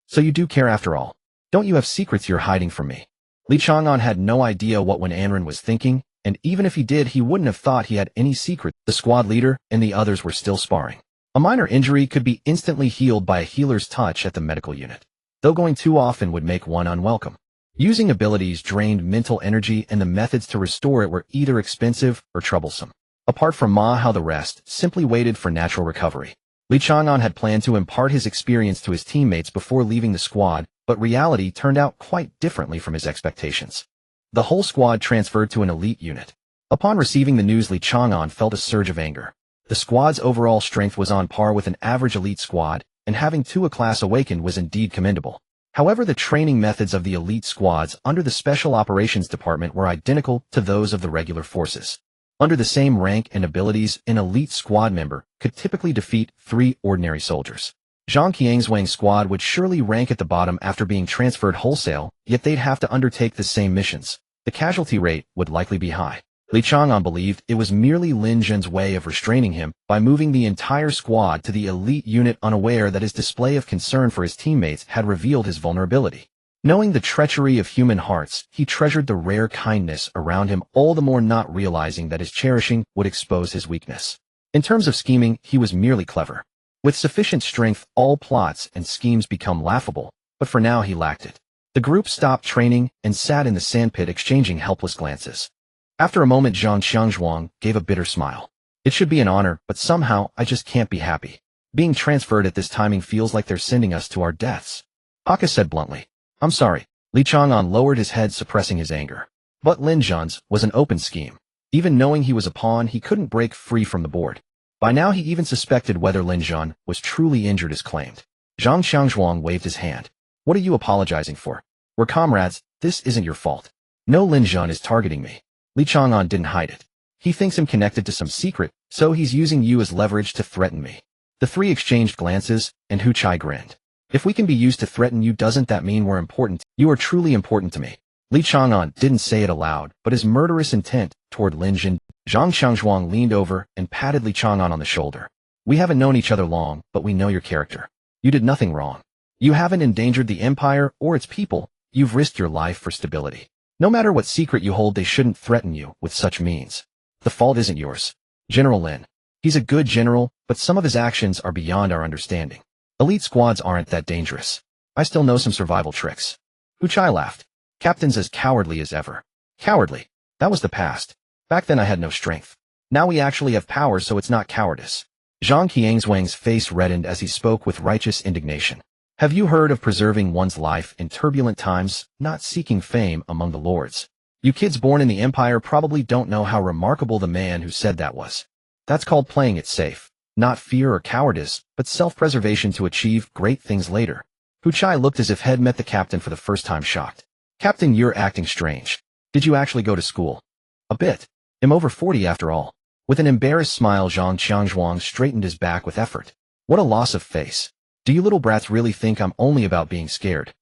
So you do care after all. Don't you have secrets you're hiding from me?" Li Chang'an had no idea what when Anren was thinking, and even if he did, he wouldn't have thought he had any secret. The squad leader and the others were still sparring. A minor injury could be instantly healed by a healer's touch at the medical unit, though going too often would make one unwelcome. Using abilities drained mental energy, and the methods to restore it were either expensive or troublesome. Apart from Ma Hao, the rest simply waited for natural recovery. Li Chang'an had planned to impart his experience to his teammates before leaving the squad, but reality turned out quite differently from his expectations. The whole squad transferred to an elite unit. Upon receiving the news, Li Chang'an felt a surge of anger. The squad's overall strength was on par with an average elite squad, and having 2 a class awakened was indeed commendable. However, the training methods of the elite squads under the Special Operations Department were identical to those of the regular forces. Under the same rank and abilities, an elite squad member could typically defeat 3 ordinary soldiers. Zhang Qianzhuang's squad would surely rank at the bottom after being transferred wholesale, yet they'd have to undertake the same missions. The casualty rate would likely be high. Li Chang'an believed it was merely Lin Zhen's way of restraining him by moving the entire squad to the elite unit, unaware that his display of concern for his teammates had revealed his vulnerability. Knowing the treachery of human hearts, he treasured the rare kindness around him, all the more not realizing that his cherishing would expose his weakness. In terms of scheming, he was merely clever. With sufficient strength, all plots and schemes become laughable, but for now he lacked it. The group stopped training and sat in the sandpit exchanging helpless glances. After a moment, Zhang Qianzhuang gave a bitter smile. It should be an honor, but somehow I just can't be happy. Being transferred at this timing feels like they're sending us to our deaths. Aka said bluntly. I'm sorry. Li Chang'an lowered his head, suppressing his anger. But Lin Zhen's was an open scheme. Even knowing he was a pawn, he couldn't break free from the board. By now he even suspected whether Lin Zhen was truly injured as claimed. Zhang Qianzhuang waved his hand. What are you apologizing for? We're comrades, this isn't your fault. No, Lin Zhen is targeting me. Li Chang'an didn't hide it. He thinks I'm connected to some secret, so he's using you as leverage to threaten me. The 3 exchanged glances, and Hu Chai grinned. If we can be used to threaten you, doesn't that mean we're important? You are truly important to me. Li Chang'an didn't say it aloud, but his murderous intent toward Lin Zhen. Zhang Qianzhuang leaned over and patted Li Chang'an on the shoulder. We haven't known each other long, but we know your character. You did nothing wrong. You haven't endangered the empire or its people. You've risked your life for stability. No matter what secret you hold, they shouldn't threaten you with such means. The fault isn't yours. General Lin. He's a good general, but some of his actions are beyond our understanding. Elite squads aren't that dangerous. I still know some survival tricks. Hu Chai laughed. Captain's as cowardly as ever. Cowardly? That was the past. Back then I had no strength. Now we actually have power, so it's not cowardice. Zhang Qianzhuang's face reddened as he spoke with righteous indignation. Have you heard of preserving one's life in turbulent times, not seeking fame among the lords? You kids born in the empire probably don't know how remarkable the man who said that was. That's called playing it safe. Not fear or cowardice, but self-preservation to achieve great things later. Hu Chai looked as if he'd met the captain for the first time, shocked. Captain, you're acting strange. Did you actually go to school? A bit. I'm over 40 after all. With an embarrassed smile, Zhang Qianzhuang straightened his back with effort. What a loss of face. Do you little brats really think I'm only about being scared?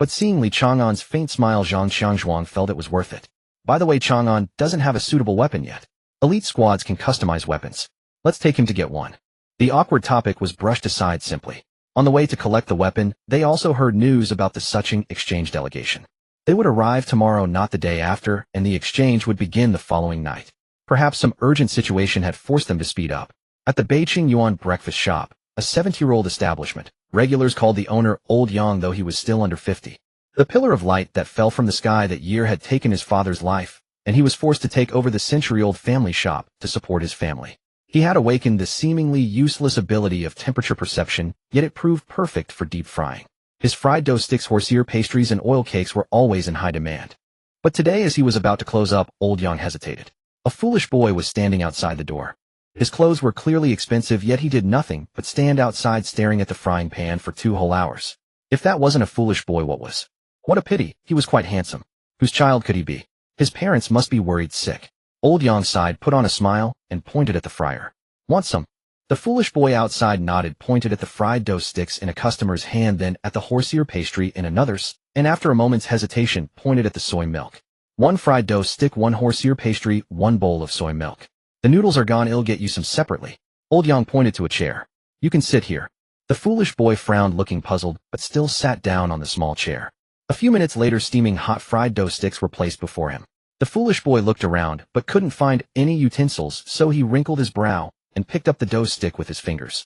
But seeing Li Chang'an's faint smile, Zhang Qianzhuang felt it was worth it. By the way, Chang'an doesn't have a suitable weapon yet. Elite squads can customize weapons. Let's take him to get one. The awkward topic was brushed aside simply. On the way to collect the weapon, they also heard news about the Sucheng exchange delegation. They would arrive tomorrow, not the day after, and the exchange would begin the following night. Perhaps some urgent situation had forced them to speed up. At the Beijing Yuan breakfast shop, a 70-year-old establishment, regulars called the owner Old Yang, though he was still under 50. The pillar of light that fell from the sky that year had taken his father's life, and he was forced to take over the century-old family shop to support his family. He had awakened the seemingly useless ability of temperature perception, yet it proved perfect for deep frying. His fried dough sticks, horsehair pastries, and oil cakes were always in high demand. But today, as he was about to close up, Old Yang hesitated. A foolish boy was standing outside the door. His clothes were clearly expensive, yet he did nothing but stand outside staring at the frying pan for 2 whole hours. If that wasn't a foolish boy, what was? What a pity, he was quite handsome. Whose child could he be? His parents must be worried sick. Old Yang sighed, put on a smile, and pointed at the fryer. Want some? The foolish boy outside nodded, pointed at the fried dough sticks in a customer's hand, then at the horsehair pastry in another's, and after a moment's hesitation, pointed at the soy milk. 1 fried dough stick, 1 horsehair pastry, 1 bowl of soy milk. The noodles are gone, I'll get you some separately. Old Yang pointed to a chair. You can sit here. The foolish boy frowned, looking puzzled, but still sat down on the small chair. A few minutes later, steaming hot fried dough sticks were placed before him. The foolish boy looked around, but couldn't find any utensils, so he wrinkled his brow and picked up the dough stick with his fingers.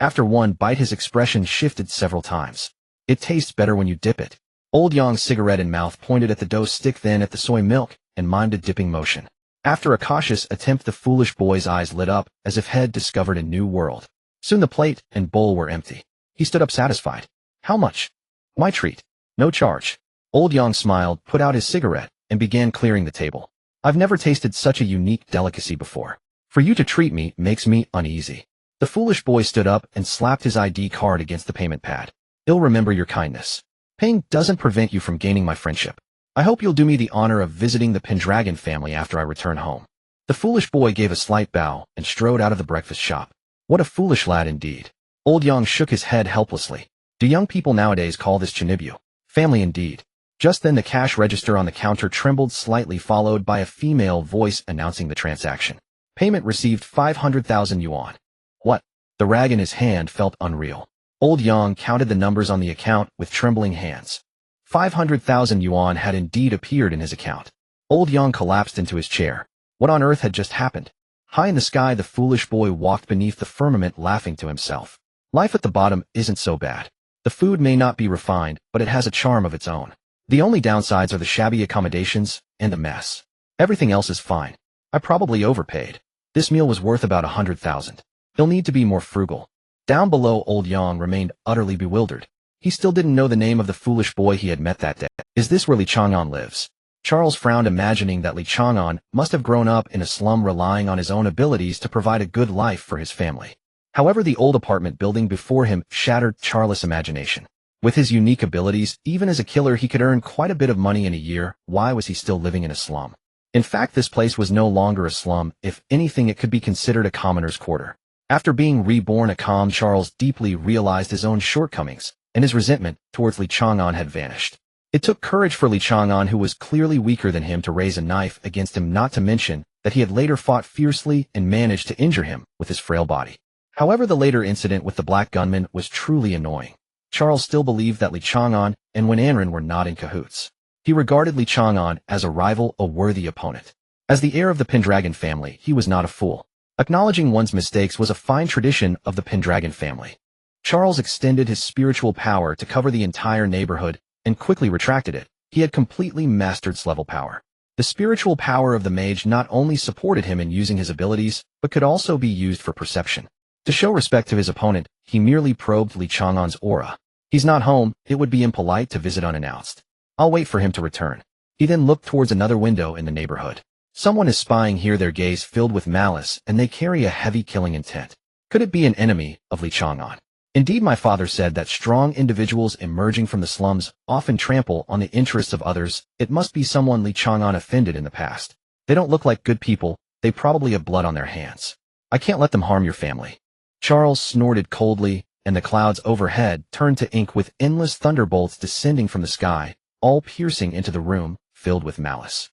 After one bite, his expression shifted several times. It tastes better when you dip it. Old Yang's cigarette in mouth pointed at the dough stick, then at the soy milk, and mimed a dipping motion. After a cautious attempt, the foolish boy's eyes lit up, as if he'd discovered a new world. Soon the plate and bowl were empty. He stood up satisfied. How much? My treat. No charge. Old Yang smiled, put out his cigarette, and began clearing the table. I've never tasted such a unique delicacy before. For you to treat me makes me uneasy. The foolish boy stood up and slapped his ID card against the payment pad. I'll remember your kindness. Paying doesn't prevent you from gaining my friendship. I hope you'll do me the honor of visiting the Pendragon family after I return home. The foolish boy gave a slight bow and strode out of the breakfast shop. What a foolish lad indeed. Old Yang shook his head helplessly. Do young people nowadays call this Chinibu? Family indeed. Just then the cash register on the counter trembled slightly, followed by a female voice announcing the transaction. Payment received 500,000 yuan. What? The rag in his hand felt unreal. Old Yang counted the numbers on the account with trembling hands. 500,000 yuan had indeed appeared in his account. Old Yang collapsed into his chair. What on earth had just happened? High in the sky, the foolish boy walked beneath the firmament, laughing to himself. Life at the bottom isn't so bad. The food may not be refined, but it has a charm of its own. The only downsides are the shabby accommodations and the mess. Everything else is fine. I probably overpaid. This meal was worth about 100,000. He'll need to be more frugal. Down below, Old Yang remained utterly bewildered. He still didn't know the name of the foolish boy he had met that day. Is this where Li Chang'an lives? Charles frowned, imagining that Li Chang'an must have grown up in a slum, relying on his own abilities to provide a good life for his family. However, the old apartment building before him shattered Charles' imagination. With his unique abilities, even as a killer, he could earn quite a bit of money in a year. Why was he still living in a slum? In fact, this place was no longer a slum. If anything, it could be considered a commoner's quarter. After being reborn a calm, Charles deeply realized his own shortcomings, and his resentment towards Li Chang'an had vanished. It took courage for Li Chang'an, who was clearly weaker than him, to raise a knife against him, not to mention that he had later fought fiercely and managed to injure him with his frail body. However, the later incident with the black gunman was truly annoying. Charles still believed that Li Chang'an and Wen Anren were not in cahoots. He regarded Li Chang'an as a rival, a worthy opponent. As the heir of the Pendragon family, he was not a fool. Acknowledging one's mistakes was a fine tradition of the Pendragon family. Charles extended his spiritual power to cover the entire neighborhood and quickly retracted it. He had completely mastered S-level power. The spiritual power of the mage not only supported him in using his abilities, but could also be used for perception. To show respect to his opponent, he merely probed Li Chang'an's aura. He's not home. It would be impolite to visit unannounced. I'll wait for him to return. He then looked towards another window in the neighborhood. Someone is spying here, their gaze filled with malice, and they carry a heavy killing intent. Could it be an enemy of Li Chang'an? Indeed, my father said that strong individuals emerging from the slums often trample on the interests of others. It must be someone Li Chang'an offended in the past. They don't look like good people. They probably have blood on their hands. I can't let them harm your family. Charles snorted coldly, and the clouds overhead turned to ink, with endless thunderbolts descending from the sky, all piercing into the room filled with malice.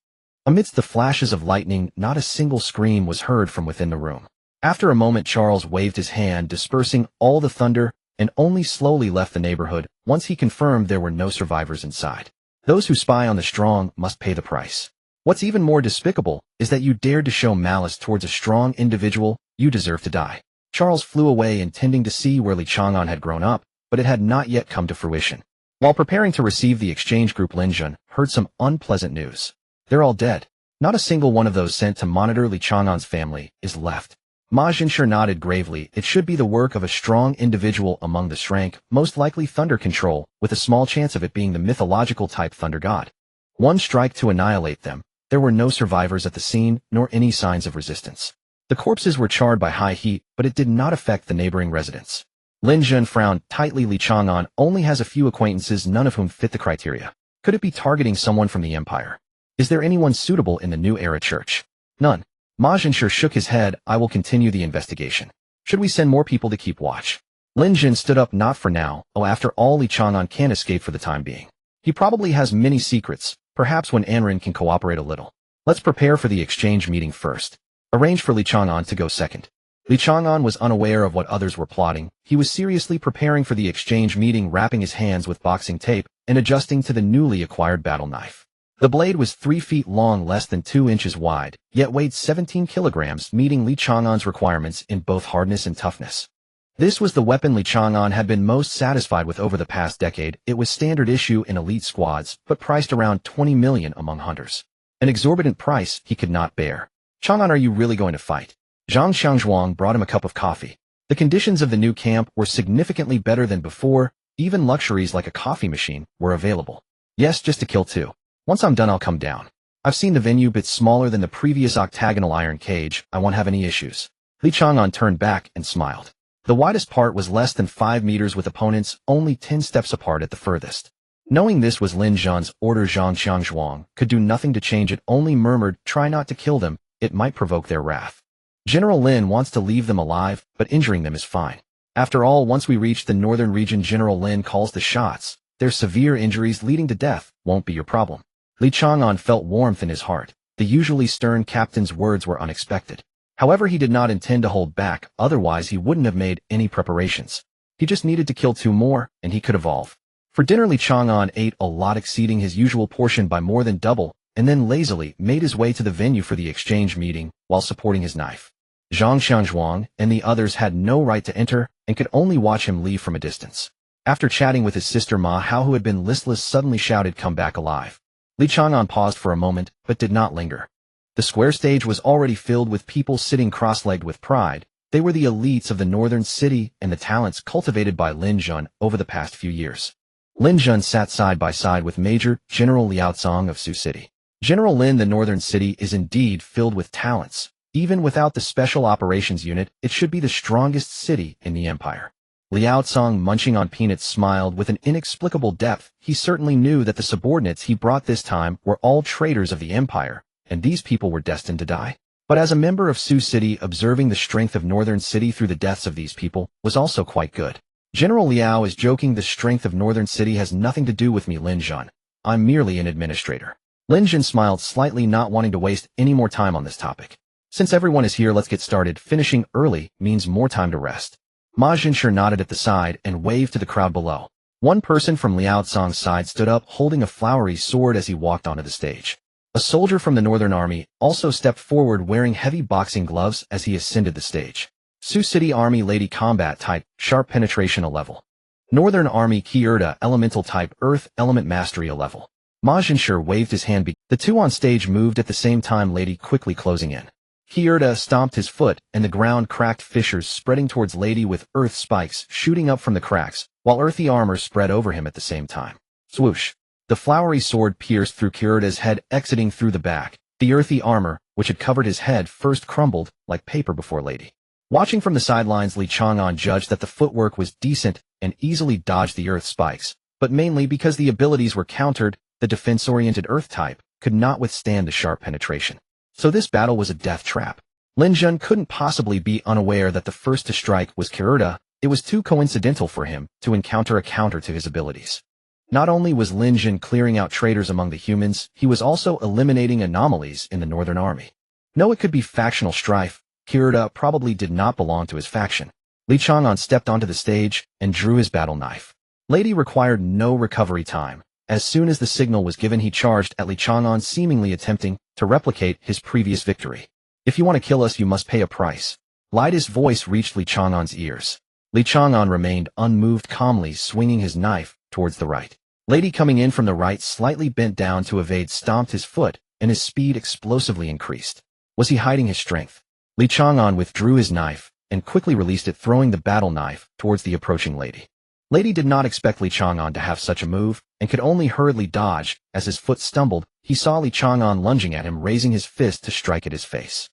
Amidst the flashes of lightning, not a single scream was heard from within the room. After a moment, Charles waved his hand, dispersing all the thunder, and only slowly left the neighborhood once he confirmed there were no survivors inside. Those who spy on the strong must pay the price. What's even more despicable is that you dared to show malice towards a strong individual. You deserve to die. Charles flew away, intending to see where Li Chang'an had grown up, but it had not yet come to fruition. While preparing to receive the exchange group, Lin Jun heard some unpleasant news. They're all dead. Not a single one of those sent to monitor Li Chang'an's family is left. Ma Jinsher nodded gravely. It should be the work of a strong individual among the Shrank, most likely Thunder Control, with a small chance of it being the mythological type Thunder God. One strike to annihilate them. There were no survivors at the scene, nor any signs of resistance. The corpses were charred by high heat, but it did not affect the neighboring residents. Lin Jun frowned tightly. Li Chang'an only has a few acquaintances, none of whom fit the criteria. Could it be targeting someone from the Empire? Is there anyone suitable in the New Era Church? None. Ma Jinsher shook his head. I will continue the investigation. Should we send more people to keep watch? Lin Jun stood up. Not for now. Oh, after all, Li Chang'an can't escape for the time being. He probably has many secrets. Perhaps Wen Anren can cooperate a little. Let's prepare for the exchange meeting first. Arrange for Li Chang'an to go second. Li Chang'an was unaware of what others were plotting. He was seriously preparing for the exchange meeting, wrapping his hands with boxing tape and adjusting to the newly acquired battle knife. The blade was 3 feet long, less than 2 inches wide, yet weighed 17 kilograms, meeting Li Chang'an's requirements in both hardness and toughness. This was the weapon Li Chang'an had been most satisfied with over the past decade. It was standard issue in elite squads, but priced around 20 million among hunters. An exorbitant price he could not bear. Chang'an, are you really going to fight? Zhang Xiangzhuang brought him a cup of coffee. The conditions of the new camp were significantly better than before. Even luxuries like a coffee machine were available. Yes, just to kill 2. Once I'm done, I'll come down. I've seen the venue, bit smaller than the previous octagonal iron cage. I won't have any issues. Li Chang'an turned back and smiled. The widest part was less than 5 meters, with opponents only 10 steps apart at the furthest. Knowing this was Lin Zhan's order, Zhang Xiangzhuang could do nothing to change it, only murmured, "Try not to kill them, it might provoke their wrath. General Lin wants to leave them alive, but injuring them is fine. After all, once we reach the northern region, General Lin calls the shots. Their severe injuries leading to death won't be your problem." Li Chang'an felt warmth in his heart. The usually stern captain's words were unexpected. However, he did not intend to hold back, otherwise he wouldn't have made any preparations. He just needed to kill 2 more, and he could evolve. For dinner, Li Chang'an ate a lot, exceeding his usual portion by more than double, and then lazily made his way to the venue for the exchange meeting while supporting his knife. Zhang Xiangzhuang and the others had no right to enter and could only watch him leave from a distance. After chatting with his sister Ma Hao, who had been listless, suddenly shouted, "Come back alive." Li Chang'an paused for a moment, but did not linger. The square stage was already filled with people sitting cross-legged with pride. They were the elites of the northern city and the talents cultivated by Lin Zhan over the past few years. Lin Zhan sat side by side with Major General Liao Cong of Su City. General Lin, the northern city is indeed filled with talents. Even without the special operations unit, it should be the strongest city in the empire. Liao Cong, munching on peanuts, smiled with an inexplicable depth. He certainly knew that the subordinates he brought this time were all traitors of the empire, and these people were destined to die. But as a member of Su City, observing the strength of northern city through the deaths of these people was also quite good. General Liao is joking. The strength of northern city has nothing to do with me, Lin Zhan. I'm merely an administrator. Lin Zhan smiled slightly, not wanting to waste any more time on this topic. Since everyone is here, let's get started. Finishing early means more time to rest. Ma Zhenshi nodded at the side and waved to the crowd below. One person from Liao Cong's side stood up, holding a flowery sword as he walked onto the stage. A soldier from the Northern Army also stepped forward, wearing heavy boxing gloves as he ascended the stage. Su City Army Lady Combat Type, Sharp Penetration a level. Northern Army Kierda Elemental Type, Earth Element Mastery a level. Ma Zhenshi waved his hand. The two on stage moved at the same time, Lady quickly closing in. Kierda stomped his foot, and the ground cracked, fissures spreading towards Lady with earth spikes shooting up from the cracks, while earthy armor spread over him at the same time. Swoosh! The flowery sword pierced through Kierda's head, exiting through the back. The earthy armor, which had covered his head, first crumbled like paper before Lady. Watching from the sidelines, Li Chang'an judged that the footwork was decent and easily dodged the earth spikes, but mainly because the abilities were countered, the defense-oriented earth type could not withstand the sharp penetration. So this battle was a death trap. Lin Zhan couldn't possibly be unaware that the first to strike was Kierda. It was too coincidental for him to encounter a counter to his abilities. Not only was Lin Zhan clearing out traitors among the humans, he was also eliminating anomalies in the Northern Army. No, it could be factional strife. Kierda probably did not belong to his faction. Li Chang'an stepped onto the stage and drew his battle knife. Lady required no recovery time. As soon as the signal was given, he charged at Li Chang'an, seemingly attempting to replicate his previous victory. "If you want to kill us, you must pay a price." Lida's voice reached Li Chang'an's ears. Li Chang'an remained unmoved, calmly swinging his knife towards the right. Lady, coming in from the right, slightly bent down to evade, stomped his foot, and his speed explosively increased. Was he hiding his strength? Li Chang'an withdrew his knife and quickly released it, throwing the battle knife towards the approaching Lady. Lady did not expect Li Chang'an to have such a move and could only hurriedly dodge. As his foot stumbled, he saw Li Chang'an lunging at him, raising his fist to strike at his face.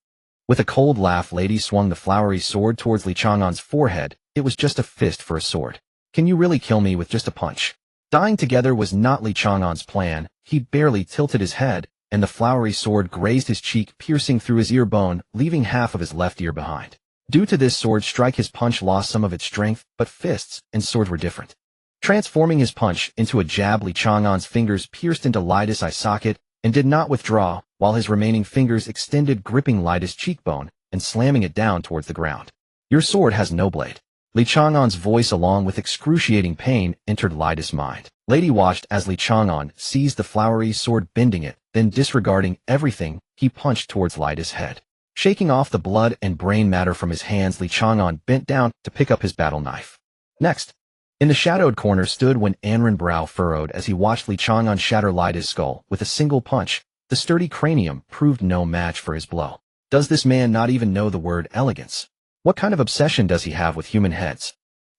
With a cold laugh, Lady swung the flowery sword towards Li Chang'an's forehead. It was just a fist for a sword. "Can you really kill me with just a punch?" Dying together was not Li Chang'an's plan. He barely tilted his head, and the flowery sword grazed his cheek, piercing through his ear bone, leaving half of his left ear behind. Due to this sword strike, his punch lost some of its strength, but fists and swords were different. Transforming his punch into a jab, Li Chang'an's fingers pierced into Lida's eye socket and did not withdraw, while his remaining fingers extended, gripping Lida's cheekbone and slamming it down towards the ground. "Your sword has no blade." Li Chang'an's voice, along with excruciating pain, entered Lida's mind. Lady watched as Li Chang'an seized the flowery sword, bending it, then disregarding everything, he punched towards Lida's head. Shaking off the blood and brain matter from his hands, Li Chang'an bent down to pick up his battle knife. Next, in the shadowed corner stood Wen Anren, brow furrowed as he watched Li Chang'an shatter Lida's skull with a single punch. The sturdy cranium proved no match for his blow. Does this man not even know the word elegance? What kind of obsession does he have with human heads?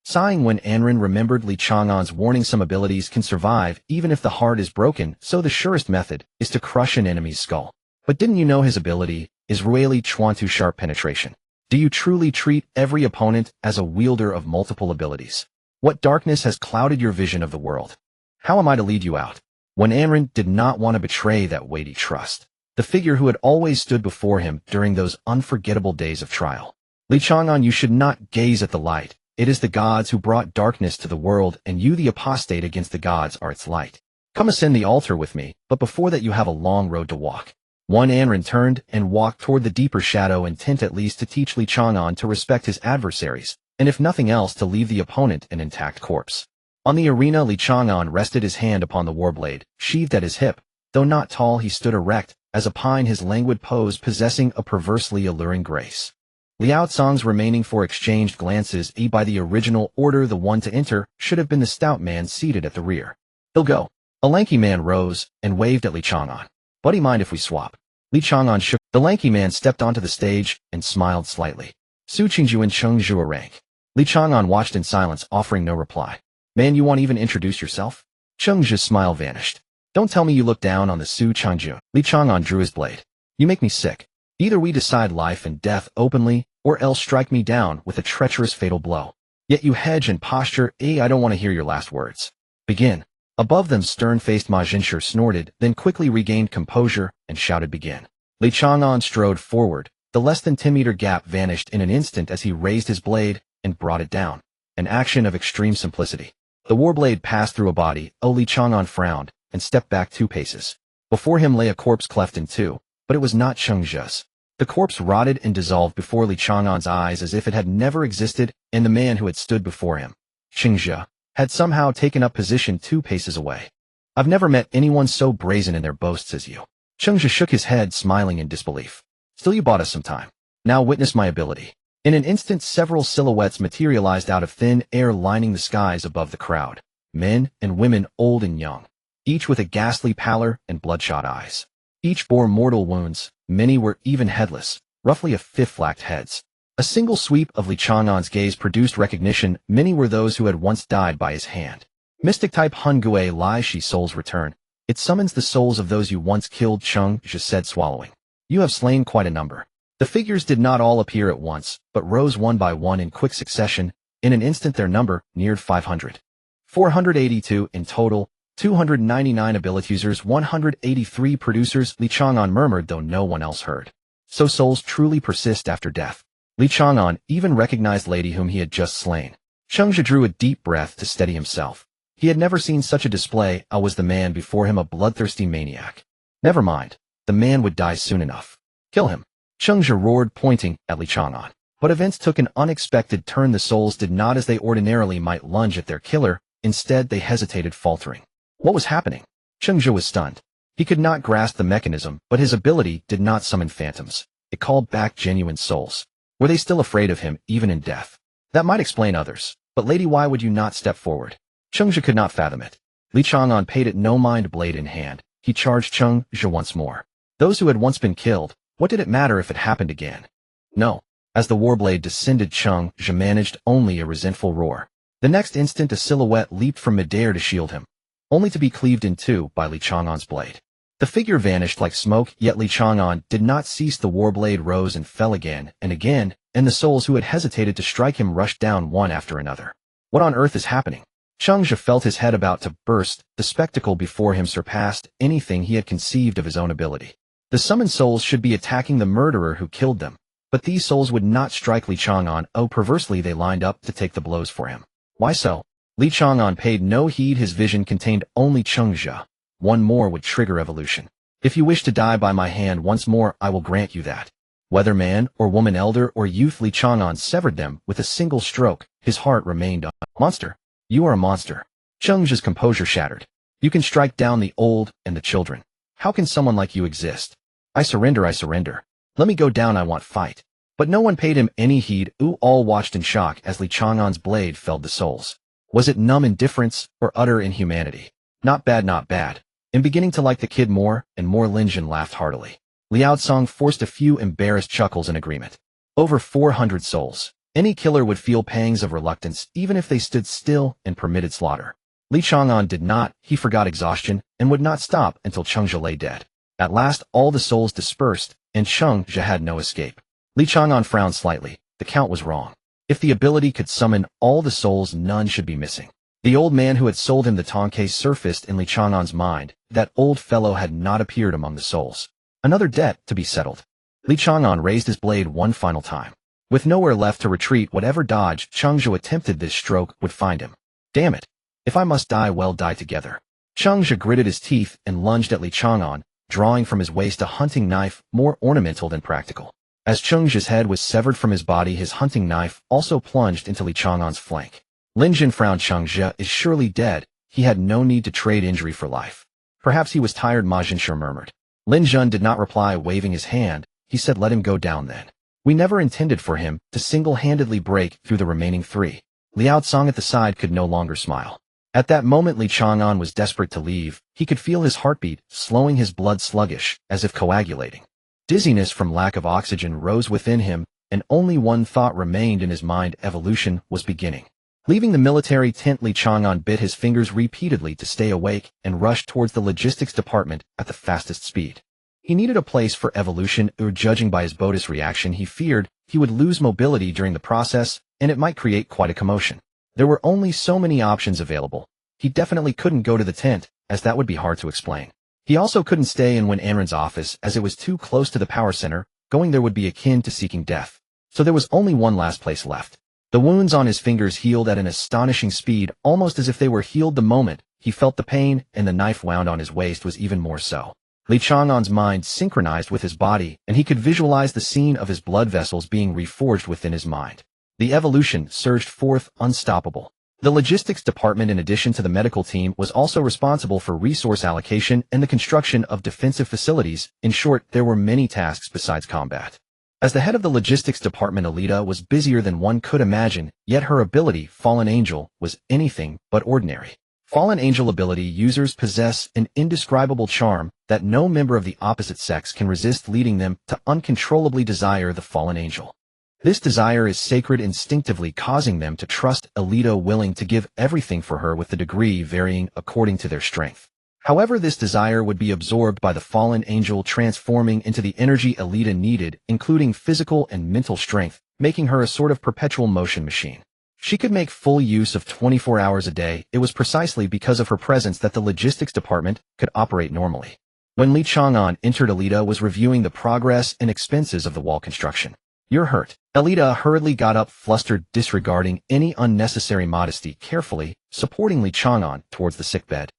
Sighing, Wen Anren remembered Li Chang'an's warning: some abilities can survive even if the heart is broken, so the surest method is to crush an enemy's skull. But didn't you know his ability is Rueli Chuantu, Sharp Penetration? Do you truly treat every opponent as a wielder of multiple abilities? What darkness has clouded your vision of the world? How am I to lead you out? When Anren did not want to betray that weighty trust, the figure who had always stood before him during those unforgettable days of trial. Li Chang'an, you should not gaze at the light. It is the gods who brought darkness to the world, and you, the apostate against the gods, are its light. Come ascend the altar with me, but before that you have a long road to walk. One Anren turned and walked toward the deeper shadow intent at least to teach Li Chang'an to respect his adversaries, and if nothing else to leave the opponent an intact corpse. On the arena, Li Chang'an rested his hand upon the warblade, sheathed at his hip. Though not tall, he stood erect, as a pine, his languid pose possessing a perversely alluring grace. Liao Cong's remaining for exchanged glances. By the original order, the one to enter should have been the stout man seated at the rear. He'll go. A lanky man rose and waved at Li Chang'an. Buddy, mind if we swap? Li Chang'an shook. The lanky man stepped onto the stage and smiled slightly. Su Qingzhu and Cheng Zhu rank. Li Chang'an watched in silence, offering no reply. Man, you won't even introduce yourself? Cheng Zhu's smile vanished. Don't tell me you look down on the Su Changzhu. Li Chang'an drew his blade. You make me sick. Either we decide life and death openly, or else strike me down with a treacherous fatal blow. Yet you hedge and posture. I don't want to hear your last words. Begin. Above them, stern-faced Ma Jinshi snorted, then quickly regained composure and shouted begin. Li Chang'an strode forward. The less than 10-meter gap vanished in an instant as he raised his blade and brought it down. An action of extreme simplicity. The warblade passed through a body. Li Chang'an frowned and stepped back 2 paces. Before him lay a corpse cleft in 2, but it was not Cheng Zhu's. The corpse rotted and dissolved before Li Chang'an's eyes as if it had never existed, and the man who had stood before him, Cheng Zhu, had somehow taken up position 2 paces away. I've never met anyone so brazen in their boasts as you. Cheng Zhu shook his head, smiling in disbelief. Still, you bought us some time. Now witness my ability. In an instant, several silhouettes materialized out of thin air, lining the skies above the crowd. Men and women, old and young, each with a ghastly pallor and bloodshot eyes. Each bore mortal wounds. Many were even headless. Roughly a fifth lacked heads. A single sweep of Li Chang'an's gaze produced recognition. Many were those who had once died by his hand. Mystic type Hun Gui Lai Shi souls return. It summons the souls of those you once killed, Cheng Zhu said, swallowing. You have slain quite a number. The figures did not all appear at once, but rose one by one in quick succession. In an instant their number neared 500. 482 in total, 299 ability users, 183 producers, Li Chang'an murmured, though no one else heard. So souls truly persist after death. Li Chang'an even recognized lady whom he had just slain. Cheng Zhu drew a deep breath to steady himself. He had never seen such a display. Was the man before him a bloodthirsty maniac? Never mind. The man would die soon enough. Kill him. Cheng Zhu roared, pointing at Li Chang'an. But events took an unexpected turn. The souls did not as they ordinarily might lunge at their killer. Instead, they hesitated, faltering. What was happening? Cheng Zhu was stunned. He could not grasp the mechanism, but his ability did not summon phantoms. It called back genuine souls. Were they still afraid of him, even in death? That might explain others. But lady, why would you not step forward? Cheng Zhu could not fathom it. Li Chang'an paid it no mind, blade in hand. He charged Cheng Zhu once more. Those who had once been killed, what did it matter if it happened again? No. As the warblade descended, Cheng Zhu managed only a resentful roar. The next instant, a silhouette leaped from midair to shield him, only to be cleaved in 2 by Li Chang'an's blade. The figure vanished like smoke, yet Li Chang'an did not cease. The warblade rose and fell again, and the souls who had hesitated to strike him rushed down one after another. What on earth is happening? Cheng Zhu felt his head about to burst. The spectacle before him surpassed anything he had conceived of his own ability. The summoned souls should be attacking the murderer who killed them, but these souls would not strike Li Chang'an. Perversely they lined up to take the blows for him. Why so? Li Chang'an paid no heed. His vision contained only Cheng Zhu. One more would trigger evolution. If you wish to die by my hand once more, I will grant you that. Whether man or woman, elder or youth, Li Chang'an severed them with a single stroke. His heart remained on. Monster. You are a monster. Cheng Zhu's composure shattered. You can strike down the old and the children. How can someone like you exist? I surrender, I surrender. Let me go down, I want fight. But no one paid him any heed. All watched in shock as Li Chang'an's blade felled the souls. Was it numb indifference or utter inhumanity? Not bad, not bad. In beginning to like the kid more and more, Lin Jin laughed heartily. Liao Cong forced a few embarrassed chuckles in agreement. Over 400 souls. Any killer would feel pangs of reluctance, even if they stood still and permitted slaughter. Li Chang'an did not. He forgot exhaustion and would not stop until Cheng Zhu lay dead. At last, all the souls dispersed, and Cheng Zhu had no escape. Li Chang'an frowned slightly. The count was wrong. If the ability could summon all the souls, none should be missing. The old man who had sold him the Tonkei surfaced in Li Chang'an's mind. That old fellow had not appeared among the souls. Another debt to be settled. Li Chang'an raised his blade one final time. With nowhere left to retreat, whatever dodge Changzhou attempted this stroke would find him. Damn it. If I must die, well, die together. Changzhou gritted his teeth and lunged at Li Chang'an, drawing from his waist a hunting knife more ornamental than practical. As Changzhou's head was severed from his body, his hunting knife also plunged into Li Chang'an's flank. Lin Jin frowned. Changzhou is surely dead. He had no need to trade injury for life. Perhaps he was tired, Ma Jinshe murmured. Lin Jun did not reply, waving his hand. He said, let him go down then. We never intended for him to single-handedly break through the remaining three. Liao Tsong at the side could no longer smile. At that moment Li Chang'an was desperate to leave. He could feel his heartbeat, slowing, his blood sluggish, as if coagulating. Dizziness from lack of oxygen rose within him, and only one thought remained in his mind: evolution was beginning. Leaving the military tent, Li Chang'an bit his fingers repeatedly to stay awake and rushed towards the logistics department at the fastest speed. He needed a place for evolution, or judging by his Bodhi's reaction, he feared he would lose mobility during the process, and it might create quite a commotion. There were only so many options available. He definitely couldn't go to the tent, as that would be hard to explain. He also couldn't stay in Wen Anren's office, as it was too close to the power center. Going there would be akin to seeking death. So there was only one last place left. The wounds on his fingers healed at an astonishing speed, almost as if they were healed the moment he felt the pain, and the knife wound on his waist was even more so. Li Chang'an's mind synchronized with his body, and he could visualize the scene of his blood vessels being reforged within his mind. The evolution surged forth, unstoppable. The logistics department, in addition to the medical team, was also responsible for resource allocation and the construction of defensive facilities. In short, there were many tasks besides combat. As the head of the logistics department, Alita was busier than one could imagine, yet her ability, Fallen Angel, was anything but ordinary. Fallen Angel ability users possess an indescribable charm that no member of the opposite sex can resist, leading them to uncontrollably desire the Fallen Angel. This desire is sacred, instinctively causing them to trust Alita, willing to give everything for her, with the degree varying according to their strength. However, this desire would be absorbed by the Fallen Angel, transforming into the energy Alita needed, including physical and mental strength, making her a sort of perpetual motion machine. She could make full use of 24 hours a day. It was precisely because of her presence that the logistics department could operate normally. When Li Chang'an entered, Alita was reviewing the progress and expenses of the wall construction. You're hurt. Alita hurriedly got up, flustered, disregarding any unnecessary modesty, carefully supporting Li Chang'an towards the sickbed.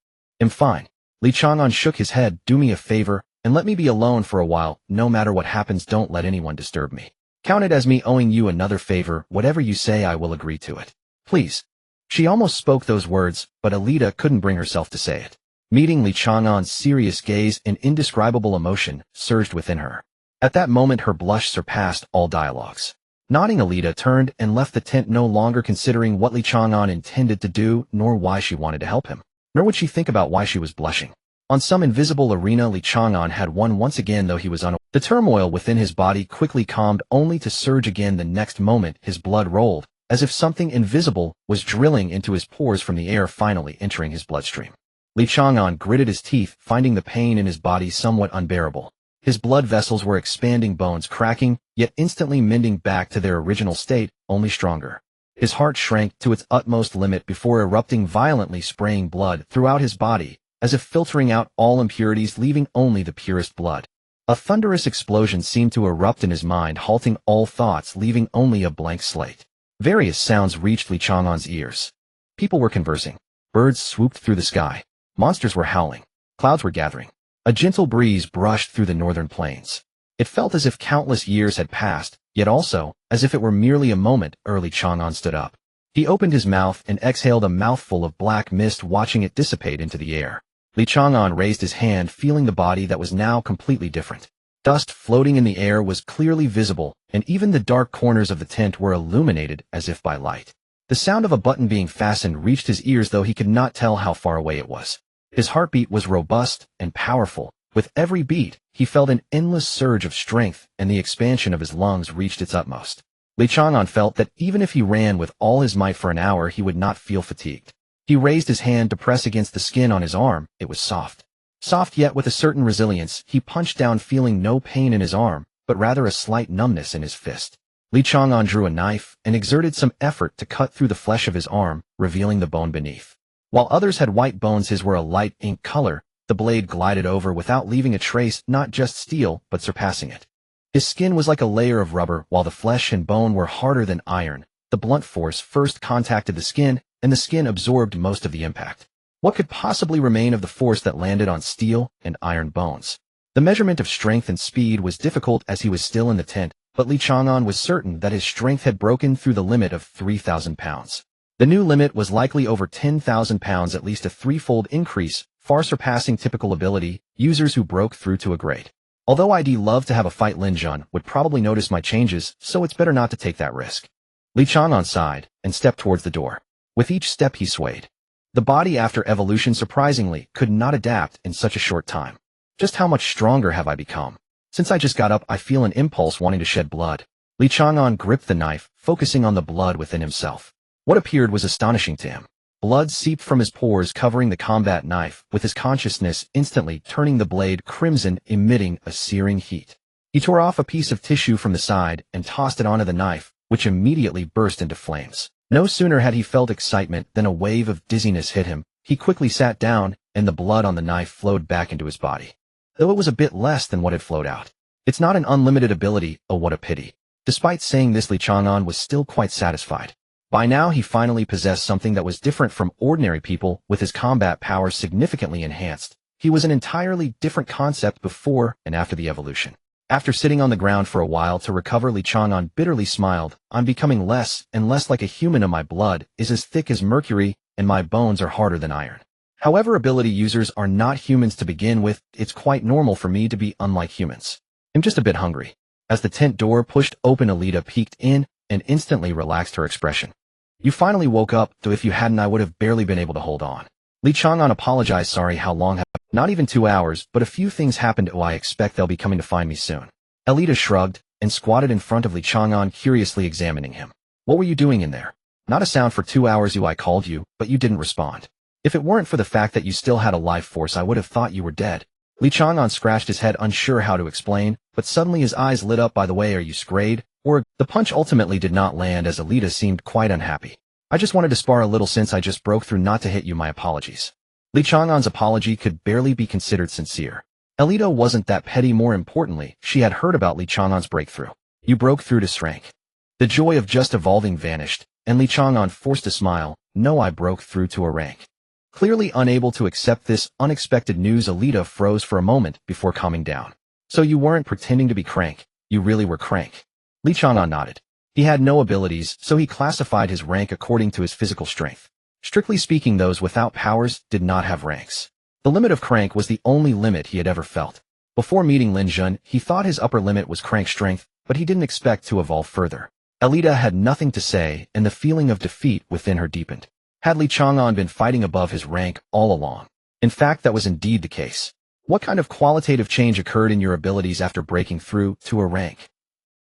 I'm fine. Li Chang'an shook his head. Do me a favor and let me be alone for a while. No matter what happens, don't let anyone disturb me. Count it as me owing you another favor. Whatever you say, I will agree to it. Please. She almost spoke those words, but Alita couldn't bring herself to say it. Meeting Li Chang'an's serious gaze, an indescribable emotion surged within her. At that moment, her blush surpassed all dialogues. Nodding, Alita turned and left the tent, no longer considering what Li Chang'an intended to do, nor why she wanted to help him. Nor would she think about why she was blushing. On some invisible arena, Li Chang'an had won once again, though he was unaware. The turmoil within his body quickly calmed, only to surge again the next moment. His blood rolled, as if something invisible was drilling into his pores from the air, finally entering his bloodstream. Li Chang'an gritted his teeth, finding the pain in his body somewhat unbearable. His blood vessels were expanding, bones cracking, yet instantly mending back to their original state, only stronger. His heart shrank to its utmost limit before erupting violently, spraying blood throughout his body, as if filtering out all impurities, leaving only the purest blood. A thunderous explosion seemed to erupt in his mind, halting all thoughts, leaving only a blank slate. Various sounds reached Li Chang'an's ears. People were conversing. Birds swooped through the sky. Monsters were howling. Clouds were gathering. A gentle breeze brushed through the northern plains. It felt as if countless years had passed, yet also as if it were merely a moment. Li Chang'an stood up. He opened his mouth and exhaled a mouthful of black mist, watching it dissipate into the air. Li Chang'an raised his hand, feeling the body that was now completely different. Dust floating in the air was clearly visible, and even the dark corners of the tent were illuminated as if by light. The sound of a button being fastened reached his ears, though he could not tell how far away it was. His heartbeat was robust and powerful. With every beat, he felt an endless surge of strength, and the expansion of his lungs reached its utmost. Li Chang'an felt that even if he ran with all his might for an hour, he would not feel fatigued. He raised his hand to press against the skin on his arm. It was soft. Soft, yet with a certain resilience. He punched down, feeling no pain in his arm, but rather a slight numbness in his fist. Li Chang'an drew a knife and exerted some effort to cut through the flesh of his arm, revealing the bone beneath. While others had white bones, his were a light ink color. The blade glided over without leaving a trace, not just steel, but surpassing it. His skin was like a layer of rubber, while the flesh and bone were harder than iron. The blunt force first contacted the skin, and the skin absorbed most of the impact. What could possibly remain of the force that landed on steel and iron bones? The measurement of strength and speed was difficult as he was still in the tent, but Li Chang'an was certain that his strength had broken through the limit of 3,000 pounds. The new limit was likely over 10,000 pounds, at least a threefold increase, far surpassing typical ability users who broke through to a grade. Although I'd love to have a fight, Lin Jun would probably notice my changes, so it's better not to take that risk. Li Chang'an sighed and stepped towards the door. With each step he swayed. The body after evolution surprisingly could not adapt in such a short time. Just how much stronger have I become? Since I just got up, I feel an impulse wanting to shed blood. Li Chang'an gripped the knife, focusing on the blood within himself. What appeared was astonishing to him. Blood seeped from his pores, covering the combat knife, with his consciousness instantly turning the blade crimson, emitting a searing heat. He tore off a piece of tissue from the side and tossed it onto the knife, which immediately burst into flames. No sooner had he felt excitement than a wave of dizziness hit him. He quickly sat down, and the blood on the knife flowed back into his body. Though it was a bit less than what had flowed out. It's not an unlimited ability, oh what a pity. Despite saying this, Li Chang'an was still quite satisfied. By now he finally possessed something that was different from ordinary people, with his combat powers significantly enhanced. He was an entirely different concept before and after the evolution. After sitting on the ground for a while to recover, Li Chang'an bitterly smiled. I'm becoming less and less like a human, and my blood is as thick as mercury, and my bones are harder than iron. However, ability users are not humans to begin with. It's quite normal for me to be unlike humans. I'm just a bit hungry. As the tent door pushed open, Alita peeked in and instantly relaxed her expression. You finally woke up, though if you hadn't I would have barely been able to hold on. Li Chang'an apologized. Sorry, how long have Not even 2 hours, but a few things happened. Oh, I expect they'll be coming to find me soon. Alita shrugged and squatted in front of Li Chang'an, curiously examining him. What were you doing in there? Not a sound for 2 hours. I called you, but you didn't respond. If it weren't for the fact that you still had a life force, I would have thought you were dead. Li Chang'an scratched his head, unsure how to explain, but suddenly his eyes lit up. By the way, are you sprayed? Or the punch ultimately did not land, as Alita seemed quite unhappy. I just wanted to spar a little since I just broke through. Not to hit you, my apologies. Li Chang'an's apology could barely be considered sincere. Alita wasn't that petty. More importantly, she had heard about Li Chang'an's breakthrough. You broke through to rank. The joy of just evolving vanished, and Li Chang'an forced a smile. No, I broke through to a rank. Clearly unable to accept this unexpected news, Alita froze for a moment before calming down. So you weren't pretending to be crank, you really were crank. Li Chang'an nodded. He had no abilities, so he classified his rank according to his physical strength. Strictly speaking, those without powers did not have ranks. The limit of crank was the only limit he had ever felt. Before meeting Lin Jun, he thought his upper limit was crank strength, but he didn't expect to evolve further. Alita had nothing to say, and the feeling of defeat within her deepened. Had Li Chang'an been fighting above his rank all along? In fact, that was indeed the case. What kind of qualitative change occurred in your abilities after breaking through to a rank?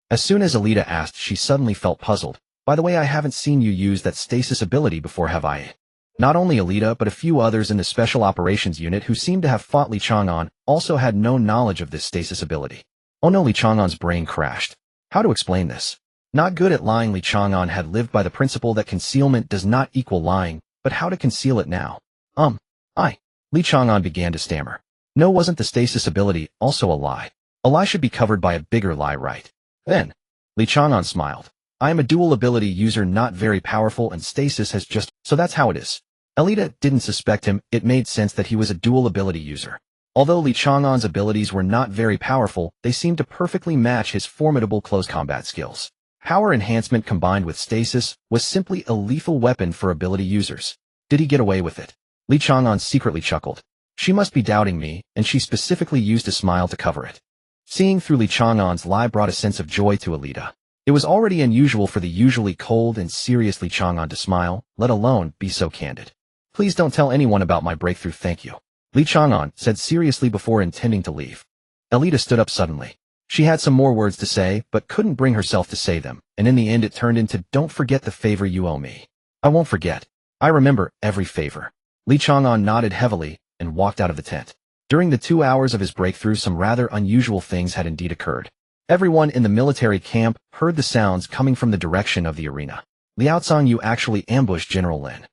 As soon as Alita asked, she suddenly felt puzzled. By the way, I haven't seen you use that stasis ability before, have I? Not only Alita, but a few others in the Special Operations Unit who seemed to have fought Li Chang'an also had no knowledge of this stasis ability. Oh no, Li Chang'an's brain crashed. How to explain this? Not good at lying, Li Chang'an had lived by the principle that concealment does not equal lying, but how to conceal it now? Li Chang'an began to stammer. No, wasn't the stasis ability also a lie? A lie should be covered by a bigger lie, right? Then, Li Chang'an smiled. I am a dual ability user, not very powerful, and stasis has just... So that's how it is. Alita didn't suspect him. It made sense that he was a dual ability user. Although Li Chang'an's abilities were not very powerful, they seemed to perfectly match his formidable close combat skills. Power enhancement combined with stasis was simply a lethal weapon for ability users. Did he get away with it? Li Chang'an secretly chuckled. She must be doubting me, and she specifically used a smile to cover it. Seeing through Li Chang'an's lie brought a sense of joy to Alita. It was already unusual for the usually cold and serious Li Chang'an to smile, let alone be so candid. Please don't tell anyone about my breakthrough, thank you. Li Chang'an said seriously before intending to leave. Alita stood up suddenly. She had some more words to say, but couldn't bring herself to say them, and in the end it turned into, don't forget the favor you owe me. I won't forget. I remember every favor. Li Chang'an nodded heavily and walked out of the tent. During the 2 hours of his breakthrough, some rather unusual things had indeed occurred. Everyone in the military camp heard the sounds coming from the direction of the arena. Liao Cong, you actually ambushed General Lin.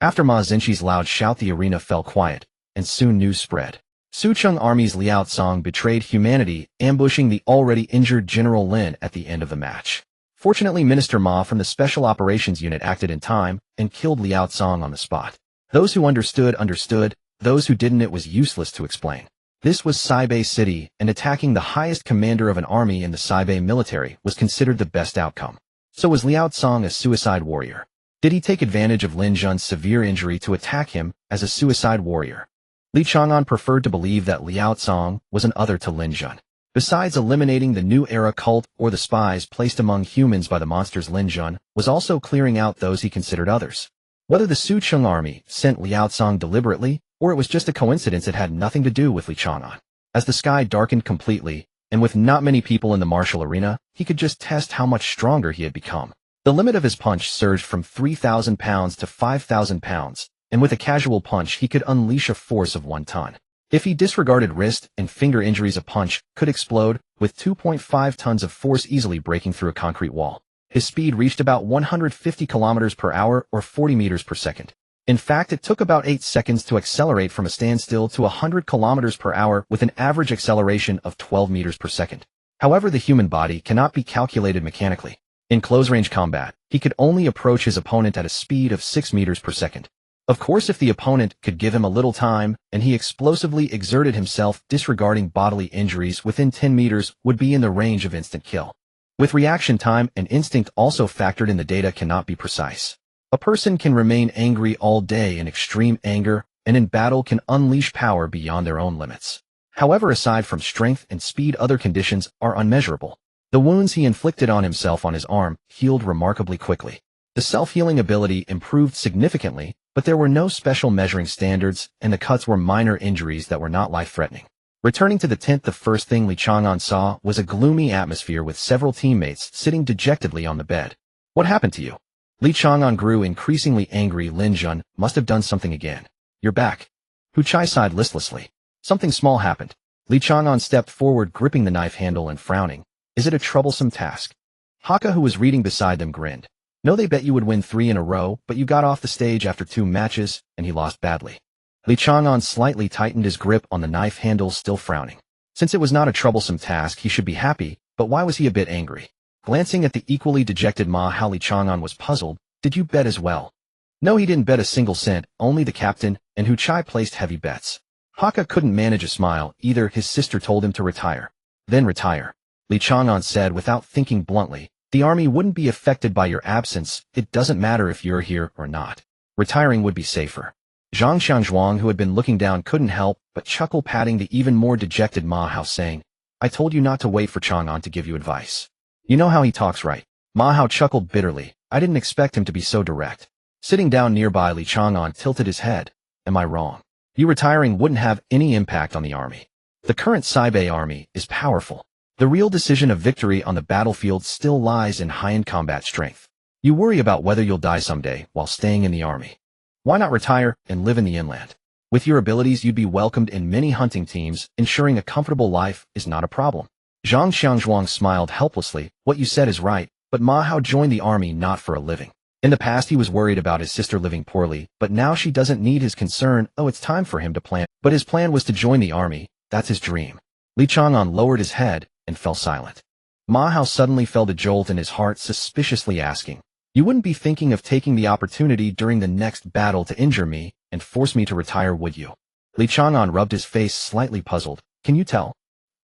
After Ma Xinqi's loud shout, the arena fell quiet, and soon news spread. Sucheng Army's Liao Cong betrayed humanity, ambushing the already injured General Lin at the end of the match. Fortunately, Minister Ma from the Special Operations Unit acted in time and killed Liao Cong on the spot. Those who understood, understood. Those who didn't, it was useless to explain. This was Saibei City, and attacking the highest commander of an army in the Saibei military was considered the best outcome. So was Liao Cong a suicide warrior? Did he take advantage of Lin Zhun's severe injury to attack him as a suicide warrior? Li Chang'an preferred to believe that Liao Cong was an other to Lin Zhun. Besides eliminating the New Era cult or the spies placed among humans by the monsters, Lin Zhun was also clearing out those he considered others. Whether the Sucheng army sent Liao Cong deliberately, or it was just a coincidence, it had nothing to do with Li Chang'an. As the sky darkened completely, and with not many people in the martial arena, he could just test how much stronger he had become. The limit of his punch surged from 3,000 pounds to 5,000 pounds, and with a casual punch he could unleash a force of 1 ton. If he disregarded wrist and finger injuries, a punch could explode, with 2.5 tons of force easily breaking through a concrete wall. His speed reached about 150 kilometers per hour or 40 meters per second. In fact, it took about 8 seconds to accelerate from a standstill to 100 kilometers per hour with an average acceleration of 12 meters per second. However, the human body cannot be calculated mechanically. In close-range combat, he could only approach his opponent at a speed of 6 meters per second. Of course, if the opponent could give him a little time, and he explosively exerted himself, disregarding bodily injuries within 10 meters would be in the range of instant kill. With reaction time and instinct also factored in, the data cannot be precise. A person can remain angry all day in extreme anger, and in battle can unleash power beyond their own limits. However, aside from strength and speed, other conditions are unmeasurable. The wounds he inflicted on himself on his arm healed remarkably quickly. The self-healing ability improved significantly, but there were no special measuring standards, and the cuts were minor injuries that were not life-threatening. Returning to the tent, the first thing Li Chang'an saw was a gloomy atmosphere with several teammates sitting dejectedly on the bed. What happened to you? Li Chang'an grew increasingly angry. Lin Zhun must have done something again. You're back. Hu Chai sighed listlessly. Something small happened. Li Chang'an stepped forward, gripping the knife handle and frowning. Is it a troublesome task? Haka, who was reading beside them, grinned. No, they bet you would win 3 in a row, but you got off the stage after 2 matches, and he lost badly. Li Chang'an slightly tightened his grip on the knife handle, still frowning. Since it was not a troublesome task, he should be happy, but why was he a bit angry? Glancing at the equally dejected Ma Hao, Li Chang'an was puzzled. Did you bet as well? No, he didn't bet a single cent, only the captain, and Hu Chai placed heavy bets. Haka couldn't manage a smile either. His sister told him to retire. Then retire. Li Chang'an said without thinking bluntly. The army wouldn't be affected by your absence. It doesn't matter if you're here or not. Retiring would be safer. Zhang Xiangzhuang, who had been looking down, couldn't help but chuckle, patting the even more dejected Ma Hao, saying, I told you not to wait for Chang'an to give you advice. You know how he talks, right? Ma Hao chuckled bitterly. I didn't expect him to be so direct. Sitting down nearby, Li Chang'an tilted his head. Am I wrong? You retiring wouldn't have any impact on the army. The current Saibei army is powerful. The real decision of victory on the battlefield still lies in high-end combat strength. You worry about whether you'll die someday while staying in the army. Why not retire and live in the inland? With your abilities, you'd be welcomed in many hunting teams. Ensuring a comfortable life is not a problem. Zhang Xiangzhuang smiled helplessly. What you said is right, but Ma Hao joined the army not for a living. In the past, he was worried about his sister living poorly, but now she doesn't need his concern. Oh, it's time for him to plan. But his plan was to join the army. That's his dream. Li Chang'an lowered his head and fell silent. Ma Hao suddenly felt a jolt in his heart, suspiciously asking, You wouldn't be thinking of taking the opportunity during the next battle to injure me and force me to retire, would you? Li Chang'an rubbed his face, slightly puzzled. Can you tell?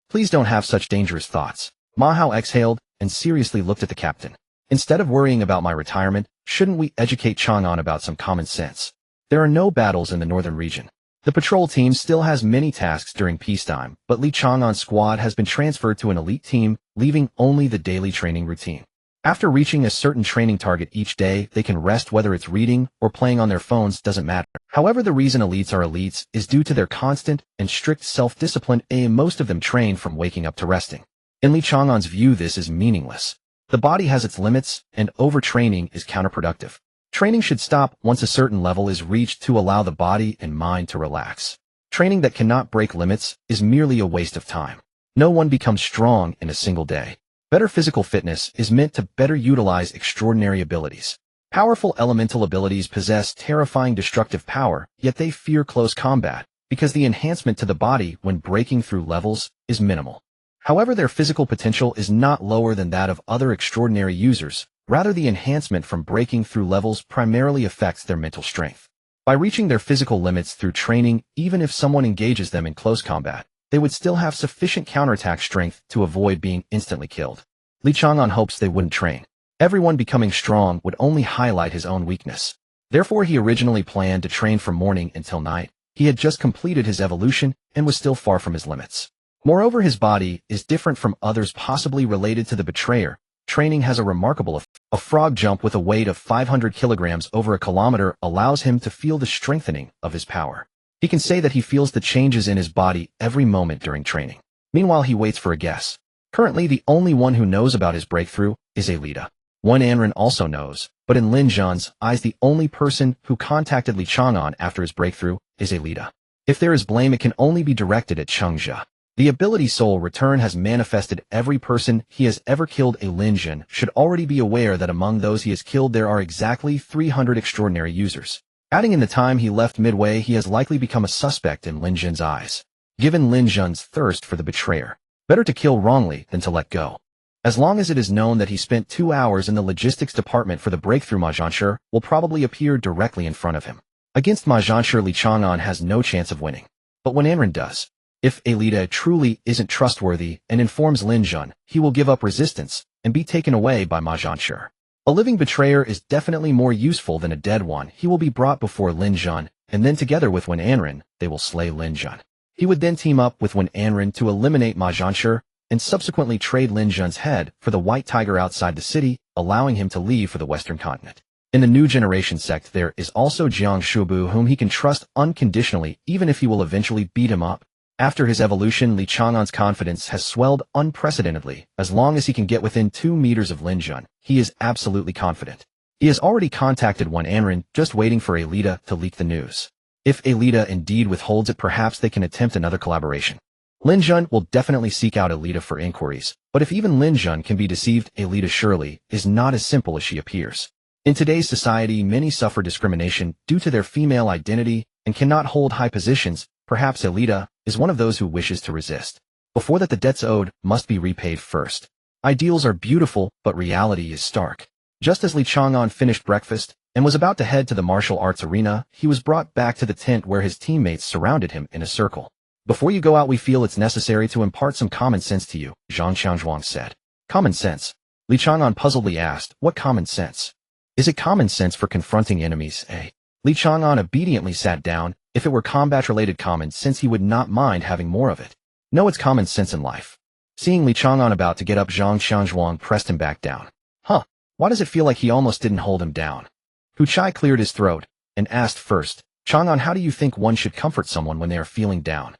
Please don't have such dangerous thoughts. Ma Hao exhaled and seriously looked at the captain. Instead of worrying about my retirement, shouldn't we educate Chang'an about some common sense? There are no battles in the northern region. The patrol team still has many tasks during peacetime, but Li Chang'an's squad has been transferred to an elite team, leaving only the daily training routine. After reaching a certain training target each day, they can rest. Whether it's reading or playing on their phones doesn't matter. However, the reason elites are elites is due to their constant and strict self-discipline, and most of them train from waking up to resting. In Li Chang'an's view, this is meaningless. The body has its limits, and overtraining is counterproductive. Training should stop once a certain level is reached to allow the body and mind to relax. Training that cannot break limits is merely a waste of time. No one becomes strong in a single day. Better physical fitness is meant to better utilize extraordinary abilities. Powerful elemental abilities possess terrifying destructive power, yet they fear close combat, because the enhancement to the body when breaking through levels is minimal. However, their physical potential is not lower than that of other extraordinary users. Rather, the enhancement from breaking through levels primarily affects their mental strength. By reaching their physical limits through training, even if someone engages them in close combat, they would still have sufficient counterattack strength to avoid being instantly killed. Li Chang'an hopes they wouldn't train. Everyone becoming strong would only highlight his own weakness. Therefore, he originally planned to train from morning until night. He had just completed his evolution and was still far from his limits. Moreover, his body is different from others possibly related to the betrayer. Training has a remarkable effect. A frog jump with a weight of 500 kilograms over a kilometer allows him to feel the strengthening of his power. He can say that he feels the changes in his body every moment during training. Meanwhile, he waits for a guess. Currently, the only one who knows about his breakthrough is Alita. One Anren also knows, but in Lin Zhan's eyes, the only person who contacted Li Chang'an after his breakthrough is Alita. If there is blame, it can only be directed at Chang'an. The ability Soul Return has manifested. Every person he has ever killed. A Lin Zhan should already be aware that among those he has killed there are exactly 300 extraordinary users. Adding in the time he left midway, he has likely become a suspect in Lin Zhan's eyes. Given Lin Zhan's thirst for the betrayer, better to kill wrongly than to let go. As long as it is known that he spent 2 hours in the logistics department for the breakthrough, Ma Zhanshi will probably appear directly in front of him. Against Ma Zhanshi, Li Chang'an has no chance of winning. But when Anren does, if Alita truly isn't trustworthy and informs Lin Zhan, he will give up resistance and be taken away by Ma Zhanshi. A living betrayer is definitely more useful than a dead one. He will be brought before Lin Zhan, and then together with Wen Anren, they will slay Lin Zhan. He would then team up with Wen Anren to eliminate Ma Zhanshi, and subsequently trade Lin Zhan's head for the white tiger outside the city, allowing him to leave for the western continent. In the new generation sect, there is also Jiang Shubu, whom he can trust unconditionally, even if he will eventually beat him up. After his evolution, Li Chang'an's confidence has swelled unprecedentedly. As long as he can get within 2 meters of Lin Zhan, he is absolutely confident. He has already contacted Wen Anren, just waiting for Alita to leak the news. If Alita indeed withholds it, perhaps they can attempt another collaboration. Lin Zhan will definitely seek out Alita for inquiries, but if even Lin Zhan can be deceived, Alita surely is not as simple as she appears. In today's society, many suffer discrimination due to their female identity and cannot hold high positions. Perhaps Alita is one of those who wishes to resist. Before that, the debts owed must be repaid first. Ideals are beautiful, but reality is stark. Just as Li Chang'an finished breakfast and was about to head to the martial arts arena, he was brought back to the tent where his teammates surrounded him in a circle. Before you go out, we feel it's necessary to impart some common sense to you, Zhang Qianzhuang said. Common sense? Li Chang'an puzzledly asked, what common sense? Is it common sense for confronting enemies, eh? Li Chang'an obediently sat down. If it were combat-related common sense, he would not mind having more of it. No, it's common sense in life. Seeing Li Chang'an about to get up, Zhang Qianzhuang pressed him back down. Huh, why does it feel like he almost didn't hold him down? Hu Chai cleared his throat and asked first, Chang'an, how do you think one should comfort someone when they are feeling down?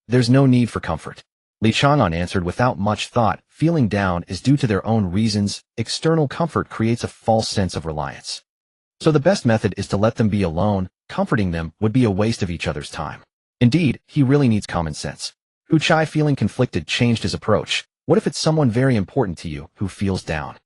There's no need for comfort. Li Chang'an answered without much thought. Feeling down is due to their own reasons. External comfort creates a false sense of reliance. So the best method is to let them be alone. Comforting them would be a waste of each other's time. Indeed, he really needs common sense. Hu Chai, feeling conflicted, changed his approach. What if it's someone very important to you who feels down?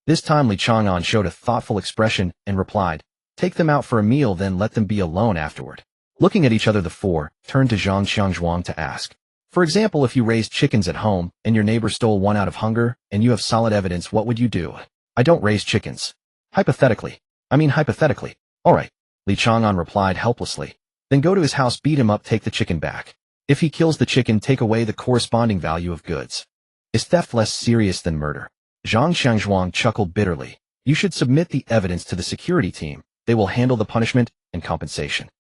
This time Li Chang'an showed a thoughtful expression and replied, take them out for a meal, then let them be alone afterward. Looking at each other, the four turned to Zhang Qianzhuang to ask. For example, if you raised chickens at home and your neighbor stole one out of hunger and you have solid evidence, what would you do? I don't raise chickens. Hypothetically. All right. Li Chang'an replied helplessly. Then go to his house, beat him up, take the chicken back. If he kills the chicken, take away the corresponding value of goods. Is theft less serious than murder? Zhang Qianzhuang chuckled bitterly. You should submit the evidence to the security team. They will handle the punishment and compensation.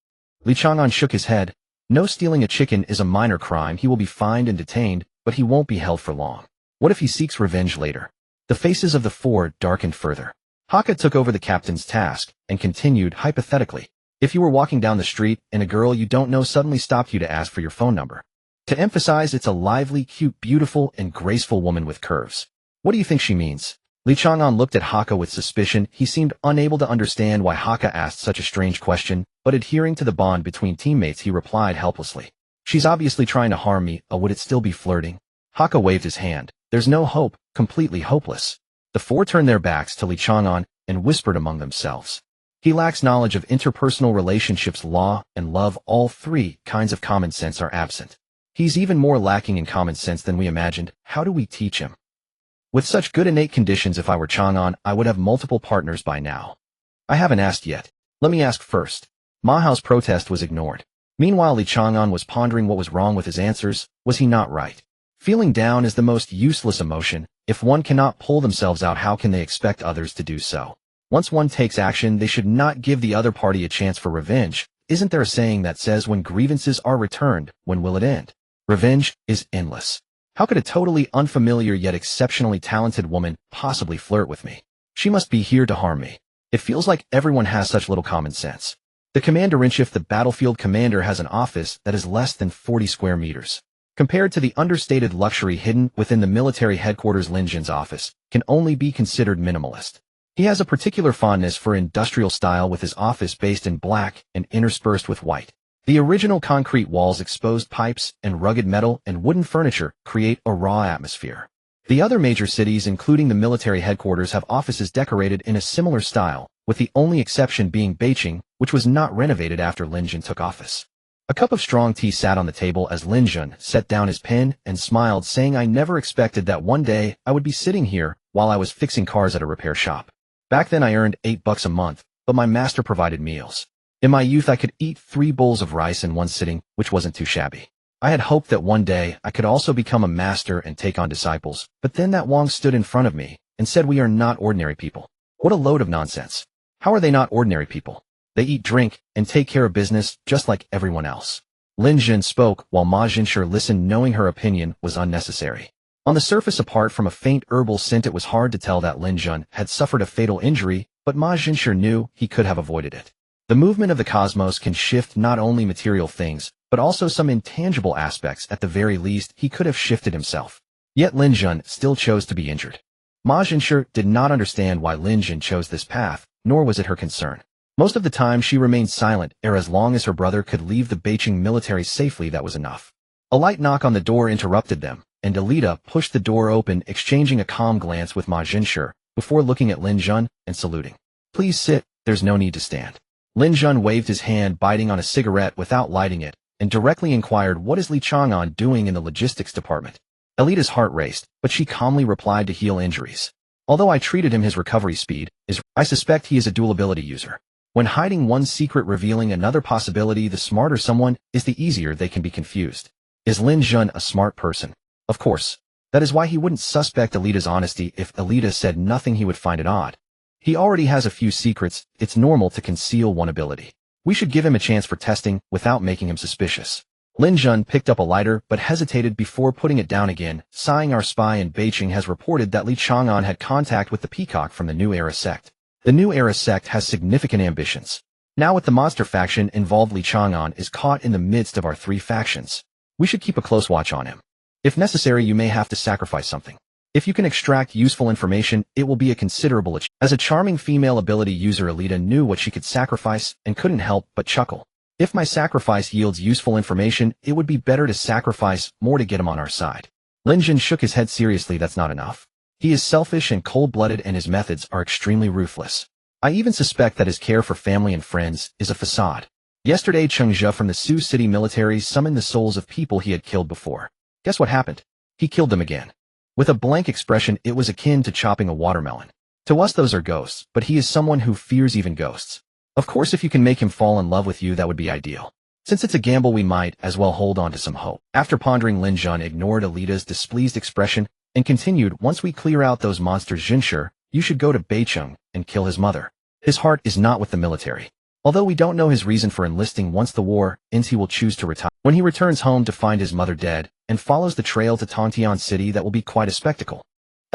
Li Chang'an shook his head. No, stealing a chicken is a minor crime. He will be fined and detained, but he won't be held for long. What if he seeks revenge later? The faces of the four darkened further. Hakka took over the captain's task and continued, hypothetically. If you were walking down the street and a girl you don't know suddenly stopped you to ask for your phone number. To emphasize, it's a lively, cute, beautiful, and graceful woman with curves. What do you think she means? Li Chang'an looked at Hakka with suspicion. He seemed unable to understand why Hakka asked such a strange question, but adhering to the bond between teammates, he replied helplessly. She's obviously trying to harm me. Would it still be flirting? Haka waved his hand. There's no hope, completely hopeless. The four turned their backs to Li Chang'an and whispered among themselves. He lacks knowledge of interpersonal relationships, law, and love. All three kinds of common sense are absent. He's even more lacking in common sense than we imagined. How do we teach him? With such good innate conditions, if I were Chang'an, I would have multiple partners by now. I haven't asked yet. Let me ask first. Ma Hao's protest was ignored. Meanwhile, Li Chang'an was pondering what was wrong with his answers. Was he not right? Feeling down is the most useless emotion. If one cannot pull themselves out, how can they expect others to do so? Once one takes action, they should not give the other party a chance for revenge. Isn't there a saying that says, when grievances are returned, when will it end? Revenge is endless. How could a totally unfamiliar yet exceptionally talented woman possibly flirt with me? She must be here to harm me. It feels like everyone has such little common sense. The commander-in-chief, the battlefield commander, has an office that is less than 40 square meters. Compared to the understated luxury hidden within the military headquarters, Lin Jin's office can only be considered minimalist. He has a particular fondness for industrial style, with his office based in black and interspersed with white. The original concrete walls, exposed pipes, and rugged metal and wooden furniture create a raw atmosphere. The other major cities, including the military headquarters, have offices decorated in a similar style, with the only exception being Beijing, which was not renovated after Lin Jin took office. A cup of strong tea sat on the table as Lin Jin set down his pen and smiled, saying, I never expected that one day I would be sitting here while I was fixing cars at a repair shop. Back then I earned $8 a month, but my master provided meals. In my youth I could eat 3 bowls of rice in one sitting, which wasn't too shabby. I had hoped that one day I could also become a master and take on disciples, but then that Wang stood in front of me and said, we are not ordinary people. What a load of nonsense. How are they not ordinary people? They eat, drink, and take care of business just like everyone else. Lin Jin spoke while Ma Jinshi listened, knowing her opinion was unnecessary. On the surface, apart from a faint herbal scent, it was hard to tell that Lin Jin had suffered a fatal injury, but Ma Jinshi knew he could have avoided it. The movement of the cosmos can shift not only material things, but also some intangible aspects. At the very least, he could have shifted himself. Yet Lin Jin still chose to be injured. Ma Jinshi did not understand why Lin Jin chose this path, nor was it her concern. Most of the time she remained silent, as long as her brother could leave the Beijing military safely, that was enough. A light knock on the door interrupted them, and Alita pushed the door open, exchanging a calm glance with Ma Jinshi before looking at Lin Jin and saluting. Please sit, there's no need to stand. Lin Jin waved his hand, biting on a cigarette without lighting it, and directly inquired, what is Li Chang'an doing in the logistics department? Alita's heart raced, but she calmly replied, to heal injuries. Although I treated him, his recovery speed is, I suspect he is a dual ability user. When hiding one secret, revealing another possibility, the smarter someone is, the easier they can be confused. Is Lin Jin a smart person? Of course. That is why he wouldn't suspect Alita's honesty. If Alita said nothing, he would find it odd. He already has a few secrets. It's normal to conceal one ability. We should give him a chance for testing without making him suspicious. Lin Jin picked up a lighter but hesitated before putting it down again, sighing. Our spy in Beijing has reported that Li Chang'an had contact with the Peacock from the New Era sect. The New Era sect has significant ambitions. Now with the monster faction involved, Li Chang'an is caught in the midst of our 3 factions. We should keep a close watch on him. If necessary, you may have to sacrifice something. If you can extract useful information, it will be a considerable achievement. As a charming female ability user, Alita knew what she could sacrifice and couldn't help but chuckle. If my sacrifice yields useful information, it would be better to sacrifice more to get him on our side. Lin Jin shook his head seriously. That's not enough. He is selfish and cold-blooded, and his methods are extremely ruthless. I even suspect that his care for family and friends is a facade. Yesterday, Chang'an from the Sioux City military summoned the souls of people he had killed before. Guess what happened? He killed them again. With a blank expression, it was akin to chopping a watermelon. To us, those are ghosts, but he is someone who fears even ghosts. Of course, if you can make him fall in love with you, that would be ideal. Since it's a gamble, we might as well hold on to some hope. After pondering, Lin Jin ignored Alita's displeased expression and continued, once we clear out those monsters, Jinshi, you should go to Beijing and kill his mother. His heart is not with the military. Although we don't know his reason for enlisting, once the war ends, he will choose to retire. When he returns home to find his mother dead and follows the trail to Tongtian City, that will be quite a spectacle.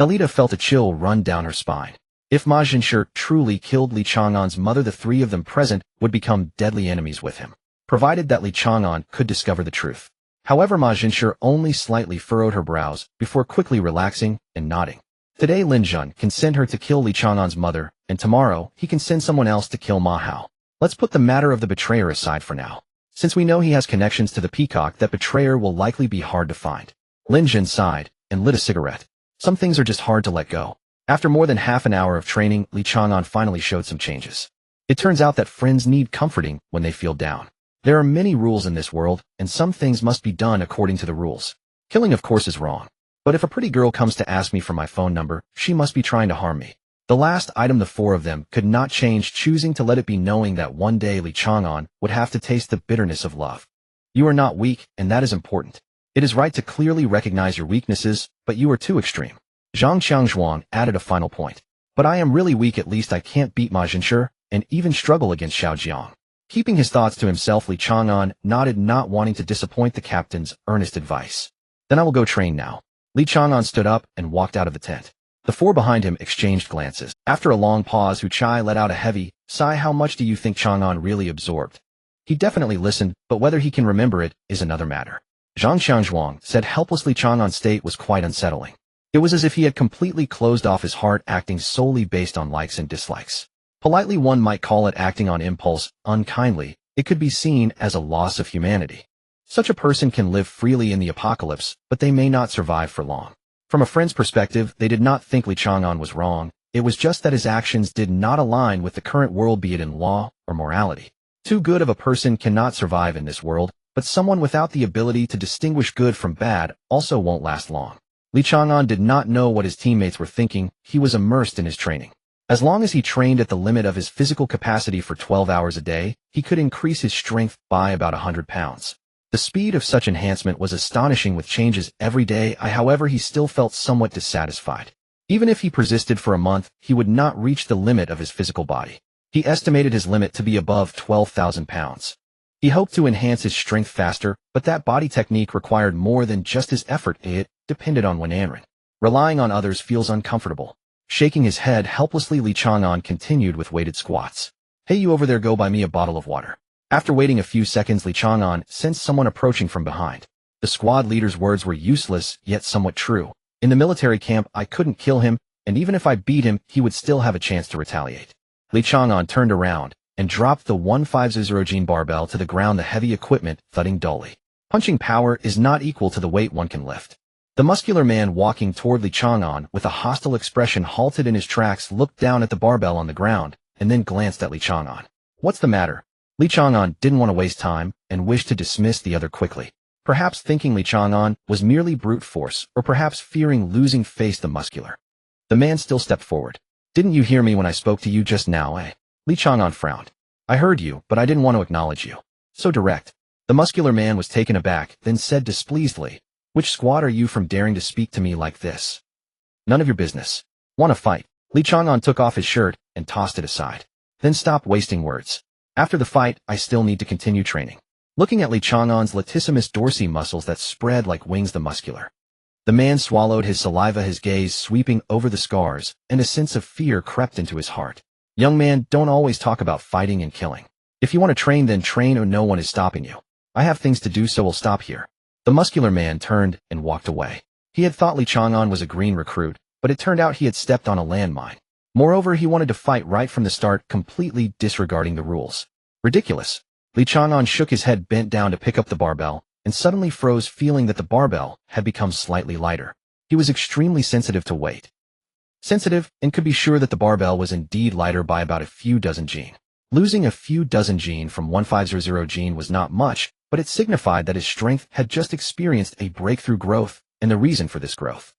Alita felt a chill run down her spine. If Ma Jinshi truly killed Li Chang'an's mother, the 3 of them present would become deadly enemies with him, provided that Li Chang'an could discover the truth. However, Ma Jinshi only slightly furrowed her brows before quickly relaxing and nodding. Today Lin Jin can send her to kill Li Chang'an's mother, and tomorrow he can send someone else to kill Ma Hao. Let's put the matter of the betrayer aside for now. Since we know he has connections to the Peacock, that betrayer will likely be hard to find. Lin Jin sighed and lit a cigarette. Some things are just hard to let go. After more than half an hour of training, Li Chang'an finally showed some changes. It turns out that friends need comforting when they feel down. There are many rules in this world, and some things must be done according to the rules. Killing, of course, is wrong. But if a pretty girl comes to ask me for my phone number, she must be trying to harm me. The last item, the four of them could not change, choosing to let it be, knowing that one day Li Chang'an would have to taste the bitterness of love. You are not weak, and that is important. It is right to clearly recognize your weaknesses, but you are too extreme. Zhang Qiangzhuang added a final point. But I am really weak, at least I can't beat Ma Jinshi, and even struggle against Xiao Jiang. Keeping his thoughts to himself, Li Chang'an nodded, not wanting to disappoint the captain's earnest advice. Then I will go train now. Li Chang'an stood up and walked out of the tent. The four behind him exchanged glances. After a long pause, Hu Chai let out a heavy sigh. How much do you think Chang'an really absorbed? He definitely listened, but whether he can remember it is another matter. Zhang Qiangzhuang said helplessly. Chang'an's state was quite unsettling. It was as if he had completely closed off his heart, acting solely based on likes and dislikes. Politely, one might call it acting on impulse. Unkindly, it could be seen as a loss of humanity. Such a person can live freely in the apocalypse, but they may not survive for long. From a friend's perspective, they did not think Li Chang'an was wrong. It was just that his actions did not align with the current world, be it in law or morality. Too good of a person cannot survive in this world, but someone without the ability to distinguish good from bad also won't last long. Li Chang'an did not know what his teammates were thinking. He was immersed in his training. As long as he trained at the limit of his physical capacity for 12 hours a day, he could increase his strength by about 100 pounds. The speed of such enhancement was astonishing, with changes every day. However, he still felt somewhat dissatisfied. Even if he persisted for a month, he would not reach the limit of his physical body. He estimated his limit to be above 12,000 pounds. He hoped to enhance his strength faster, but that body technique required more than just his effort. It depended on Wan'anren. Relying on others feels uncomfortable. Shaking his head helplessly, Li Chang'an continued with weighted squats. Hey, you over there, go buy me a bottle of water. After waiting a few seconds, Li Chang'an sensed someone approaching from behind. The squad leader's words were useless, yet somewhat true. In the military camp, I couldn't kill him, and even if I beat him, he would still have a chance to retaliate. Li Chang'an turned around and dropped the 150 barbell to the ground, the heavy equipment thudding dully. Punching power is not equal to the weight one can lift. The muscular man walking toward Li Chang'an with a hostile expression halted in his tracks, looked down at the barbell on the ground, and then glanced at Li Chang'an. What's the matter? Li Chang'an didn't want to waste time and wished to dismiss the other quickly. Perhaps thinking Li Chang'an was merely brute force, or perhaps fearing losing face the muscular. The man still stepped forward. Didn't you hear me when I spoke to you just now, eh? Li Chang'an frowned. I heard you, but I didn't want to acknowledge you. So direct. The muscular man was taken aback, then said displeasedly, which squad are you from, daring to speak to me like this? None of your business. Want to fight? Li Chang'an took off his shirt and tossed it aside. Then stopped wasting words. After the fight, I still need to continue training. Looking at Li Chang'an's latissimus dorsi muscles that spread like wings, the muscular. The man swallowed his saliva, his gaze sweeping over the scars, and a sense of fear crept into his heart. Young man, don't always talk about fighting and killing. If you want to train, then train, or no one is stopping you. I have things to do, so we'll stop here. The muscular man turned and walked away. He had thought Li Chang'an was a green recruit, but it turned out he had stepped on a landmine. Moreover, he wanted to fight right from the start, completely disregarding the rules. Ridiculous. Li Chang'an shook his head, bent down to pick up the barbell, and suddenly froze, feeling that the barbell had become slightly lighter. He was extremely sensitive to weight. Sensitive, and could be sure that the barbell was indeed lighter by about a few dozen gene. Losing a few dozen gene from 1500 gene was not much, but it signified that his strength had just experienced a breakthrough growth, and the reason for this growth.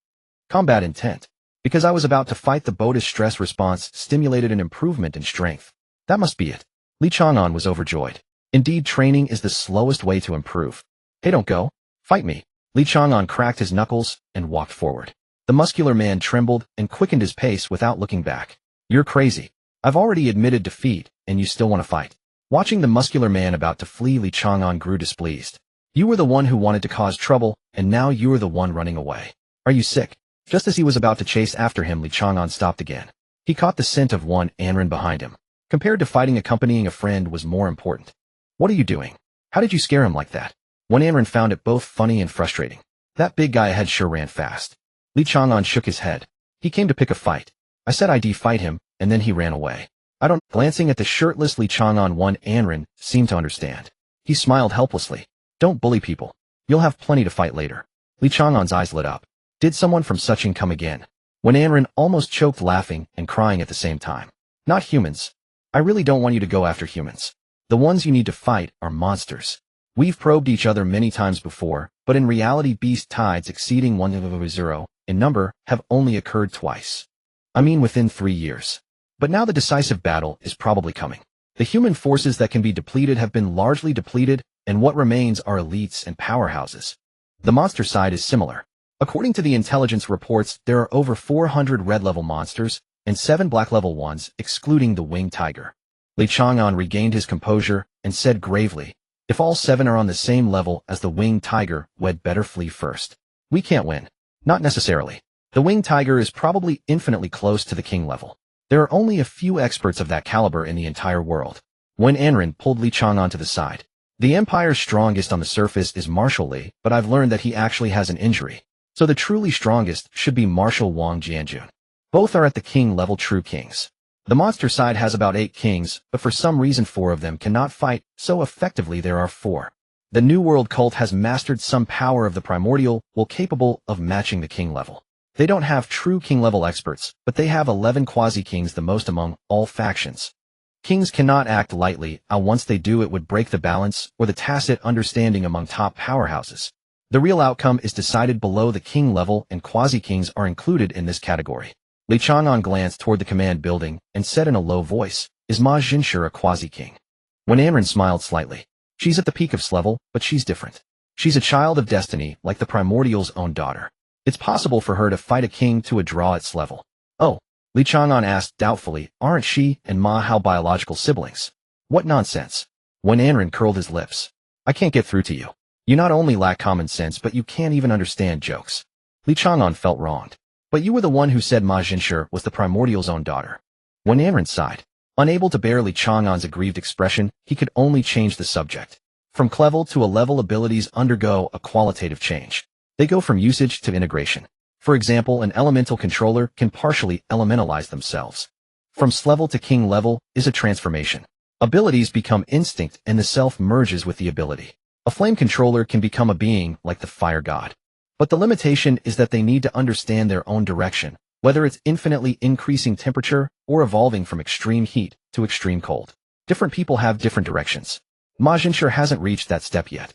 Combat intent. Because I was about to fight, the body's stress response stimulated an improvement in strength. That must be it. Li Chang'an was overjoyed. Indeed, training is the slowest way to improve. Hey, don't go. Fight me. Li Chang'an cracked his knuckles and walked forward. The muscular man trembled and quickened his pace without looking back. You're crazy. I've already admitted defeat, and you still want to fight. Watching the muscular man about to flee, Li Chang'an grew displeased. You were the one who wanted to cause trouble, and now you are the one running away. Are you sick? Just as he was about to chase after him, Li Chang'an stopped again. He caught the scent of Wan'anren behind him. Compared to fighting, accompanying a friend was more important. What are you doing? How did you scare him like that? Wan'anren found it both funny and frustrating. That big guy ahead sure ran fast. Li Chang'an shook his head. He came to pick a fight. I said I'd fight him, and then he ran away. I don't. Glancing at the shirtless Li Chang'an, Wan'anren seemed to understand. He smiled helplessly. Don't bully people. You'll have plenty to fight later. Li Chang'an's eyes lit up. Did someone from Suching come again? When Anren almost choked laughing and crying at the same time. Not humans. I really don't want you to go after humans. The ones you need to fight are monsters. We've probed each other many times before, but in reality beast tides exceeding 100 in number have only occurred twice. I mean within 3 years. But now the decisive battle is probably coming. The human forces that can be depleted have been largely depleted, and what remains are elites and powerhouses. The monster side is similar. According to the intelligence reports, there are over 400 red-level monsters and 7 black-level ones, excluding the winged tiger. Li Chang'an regained his composure and said gravely, if all 7 are on the same level as the winged tiger, we'd better flee first. We can't win. Not necessarily. The winged tiger is probably infinitely close to the king level. There are only a few experts of that caliber in the entire world. When Anren pulled Li Chang'an to the side, the Empire's strongest on the surface is Marshal Li, but I've learned that he actually has an injury. So the truly strongest should be Marshal Wang Jianjun. Both are at the king level true kings. The monster side has about 8 kings, but for some reason 4 of them cannot fight, so effectively there are 4. The New World cult has mastered some power of the primordial, while capable of matching the king level. They don't have true king level experts, but they have 11 quasi-kings, the most among all factions. Kings cannot act lightly, and once they do it would break the balance or the tacit understanding among top powerhouses. The real outcome is decided below the king level, and quasi-kings are included in this category. Li Chang'an glanced toward the command building and said in a low voice, is Ma Jinshi a quasi-king? When Anren smiled slightly, she's at the peak of level, but she's different. She's a child of destiny, like the primordial's own daughter. It's possible for her to fight a king to a draw its level. Oh, Li Chang'an asked doubtfully, aren't she and Ma Hao biological siblings? What nonsense. When Anren curled his lips, I can't get through to you. You not only lack common sense, but you can't even understand jokes. Li Chang'an felt wronged. But you were the one who said Ma Jinshi was the primordial's own daughter. When Anren sighed, unable to bear Li Chang'an's aggrieved expression, he could only change the subject. From clevel to a level, abilities undergo a qualitative change. They go from usage to integration. For example, an elemental controller can partially elementalize themselves. From S-level to king level is a transformation. Abilities become instinct and the self merges with the ability. A flame controller can become a being like the fire god. But the limitation is that they need to understand their own direction, whether it's infinitely increasing temperature or evolving from extreme heat to extreme cold. Different people have different directions. Ma Jinshi hasn't reached that step yet.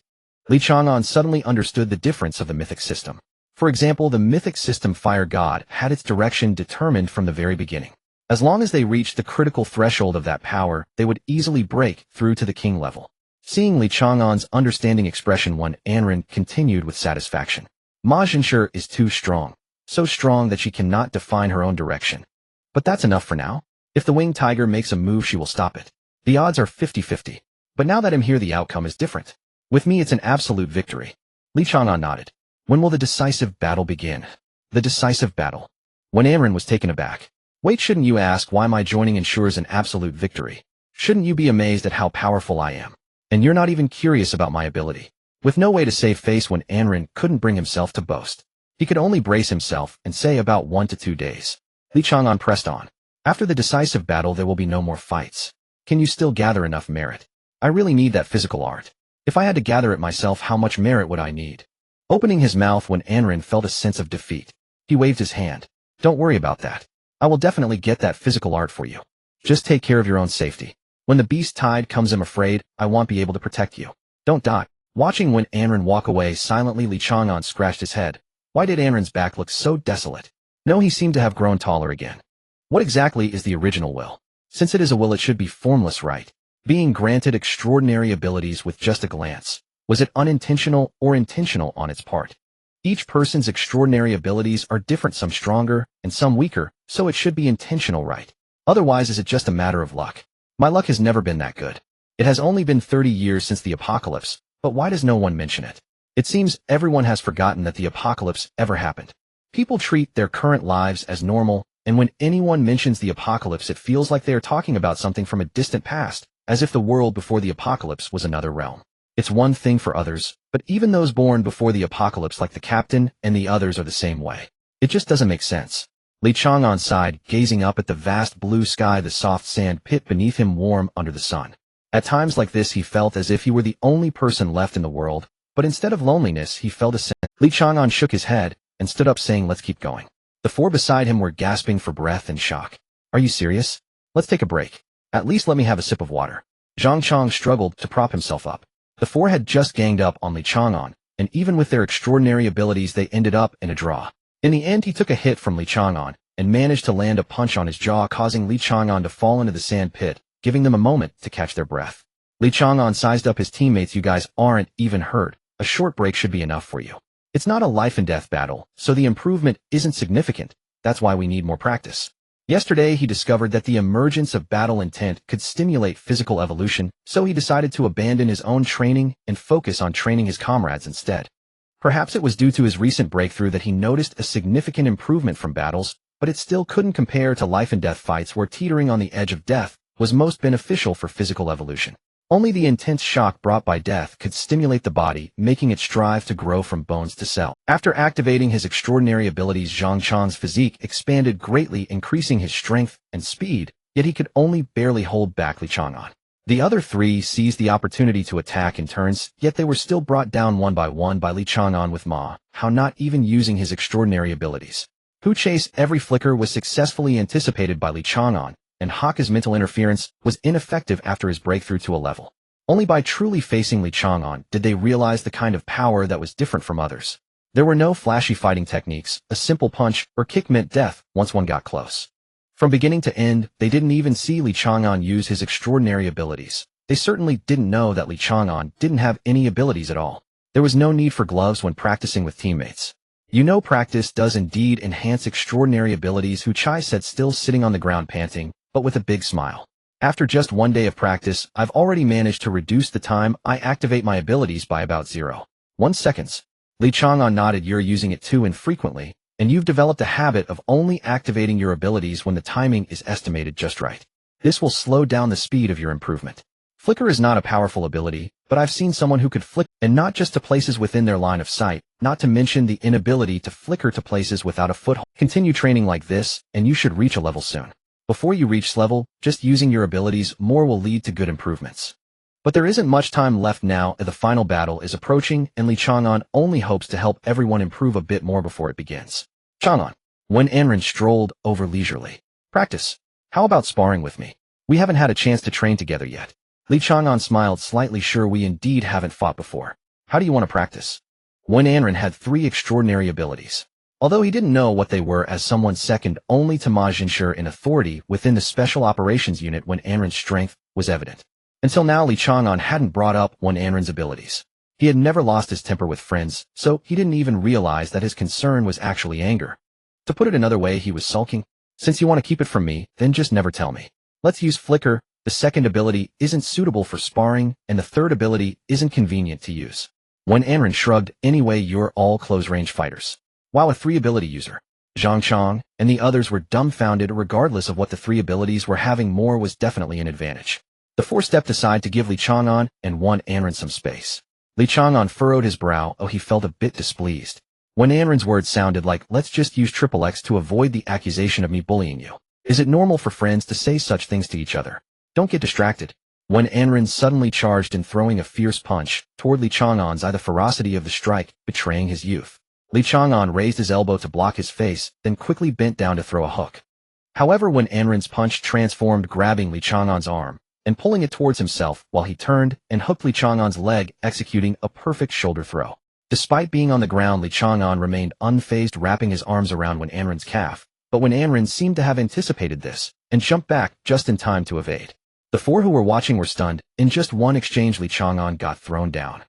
Li Chang'an suddenly understood the difference of the mythic system. For example, the mythic system fire god had its direction determined from the very beginning. As long as they reached the critical threshold of that power, they would easily break through to the king level. Seeing Li Chang'an's understanding expression, Anren continued with satisfaction. Ma Jinshi is too strong. So strong that she cannot define her own direction. But that's enough for now. If the winged tiger makes a move, she will stop it. The odds are 50-50. But now that I'm here, the outcome is different. With me, it's an absolute victory. Li Chang'an nodded. When will the decisive battle begin? The decisive battle. When Anren was taken aback. Wait, shouldn't you ask why my joining ensures an absolute victory? Shouldn't you be amazed at how powerful I am? And you're not even curious about my ability. With no way to save face, when Anren couldn't bring himself to boast. He could only brace himself and say about 1 to 2 days. Li Chang'an pressed on. After the decisive battle, there will be no more fights. Can you still gather enough merit? I really need that physical art. If I had to gather it myself, how much merit would I need? Opening his mouth when Anren felt a sense of defeat. He waved his hand. Don't worry about that. I will definitely get that physical art for you. Just take care of your own safety. When the beast tide comes, I'm afraid I won't be able to protect you. Don't die. Watching when Anren walk away silently, Li Chang'an scratched his head. Why did Anren's back look so desolate? No, he seemed to have grown taller again. What exactly is the original will? Since it is a will, it should be formless, right? Being granted extraordinary abilities with just a glance. Was it unintentional or intentional on its part? Each person's extraordinary abilities are different, some stronger and some weaker, so it should be intentional, right? Otherwise, is it just a matter of luck? My luck has never been that good. It has only been 30 years since the apocalypse, but why does no one mention it? It seems everyone has forgotten that the apocalypse ever happened. People treat their current lives as normal, and when anyone mentions the apocalypse, it feels like they are talking about something from a distant past, as if the world before the apocalypse was another realm. It's one thing for others, but even those born before the apocalypse, like the captain and the others, are the same way. It just doesn't make sense. Li Chang'an sighed, gazing up at the vast blue sky, the soft sand pit beneath him warm under the sun. At times like this, he felt as if he were the only person left in the world, But instead of loneliness, he felt a sense. Li Chang'an shook his head and stood up saying, "Let's keep going." The four beside him were gasping for breath and shock. "Are you serious? Let's take a break. At least let me have a sip of water." Zhang Chang struggled to prop himself up. The four had just ganged up on Li Chang'an, and even with their extraordinary abilities they ended up in a draw. In the end he took a hit from Li Chang'an, and managed to land a punch on his jaw, causing Li Chang'an to fall into the sand pit, giving them a moment to catch their breath. Li Chang'an sized up his teammates. "You guys aren't even hurt. A short break should be enough for you. It's not a life-and-death battle, so the improvement isn't significant. That's why we need more practice." Yesterday he discovered that the emergence of battle intent could stimulate physical evolution, so he decided to abandon his own training and focus on training his comrades instead. Perhaps it was due to his recent breakthrough that he noticed a significant improvement from battles, but it still couldn't compare to life-and-death fights where teetering on the edge of death was most beneficial for physical evolution. Only the intense shock brought by death could stimulate the body, making it strive to grow from bones to cell. After activating his extraordinary abilities, Zhang Chang's physique expanded greatly, increasing his strength and speed, yet he could only barely hold back Li Chang'an. The other three seized the opportunity to attack in turns, yet they were still brought down one by one by Li Chang'an with how not even using his extraordinary abilities. Hu Chase every flicker was successfully anticipated by Li Chang'an, and Haka's mental interference was ineffective after his breakthrough to a level. Only by truly facing Li Chang'an did they realize the kind of power that was different from others. There were no flashy fighting techniques. A simple punch or kick meant death once one got close. From beginning to end, they didn't even see Li Chang'an use his extraordinary abilities. They certainly didn't know that Li Chang'an didn't have any abilities at all. There was no need for gloves when practicing with teammates. "You know, practice does indeed enhance extraordinary abilities," Hu Chai said, still sitting on the ground panting, but with a big smile. "After just one day of practice, I've already managed to reduce the time I activate my abilities by about 0.1 seconds. Li Chang'an nodded. "You're using it too infrequently, and you've developed a habit of only activating your abilities when the timing is estimated just right. This will slow down the speed of your improvement. Flicker is not a powerful ability, but I've seen someone who could flicker, and not just to places within their line of sight, not to mention the inability to flicker to places without a foothold. Continue training like this, and you should reach a level soon. Before you reach this level, just using your abilities more will lead to good improvements." But there isn't much time left now, as the final battle is approaching, and Li Chang'an only hopes to help everyone improve a bit more before it begins. "Chang'an." Wen Anren strolled over leisurely. "Practice. How about sparring with me? We haven't had a chance to train together yet." Li Chang'an smiled slightly. "Sure, we indeed haven't fought before. How do you want to practice?" Wen Anren had 3 extraordinary abilities. Although he didn't know what they were, as someone second only to Ma Jinshi in authority within the Special Operations Unit, Wen Anren's strength was evident. Until now, Li Chang'an hadn't brought up Wen Anren's abilities. He had never lost his temper with friends, so he didn't even realize that his concern was actually anger. To put it another way, he was sulking. "Since you want to keep it from me, then just never tell me. Let's use Flicker. The second ability isn't suitable for sparring, and the third ability isn't convenient to use." Wen Anren shrugged. "Anyway, you're all close-range fighters. While a 3-ability user, Zhang Chang and the others were dumbfounded. Regardless of what the 3 abilities were, having more was definitely an advantage. The 4 stepped aside to give Li Chang'an and Wen Anren some space. Li Chang'an furrowed his brow. He felt a bit displeased. Wen Anren's words sounded like, "Let's just use XXX to avoid the accusation of me bullying you. Is it normal for friends to say such things to each other? Don't get distracted." Wen Anren suddenly charged in, throwing a fierce punch toward Li Chang'an's eye, the ferocity of the strike betraying his youth. Li Chang'an raised his elbow to block his face, then quickly bent down to throw a hook. However, Wen Anren's punch transformed, grabbing Li Chang'an's arm and pulling it towards himself while he turned and hooked Li Chang'an's leg, executing a perfect shoulder throw. Despite being on the ground, Li Chang'an remained unfazed, wrapping his arms around Wen Anren's calf, but Wen Anren seemed to have anticipated this and jumped back just in time to evade. The 4 who were watching were stunned. In just one exchange, Li Chang'an got thrown down.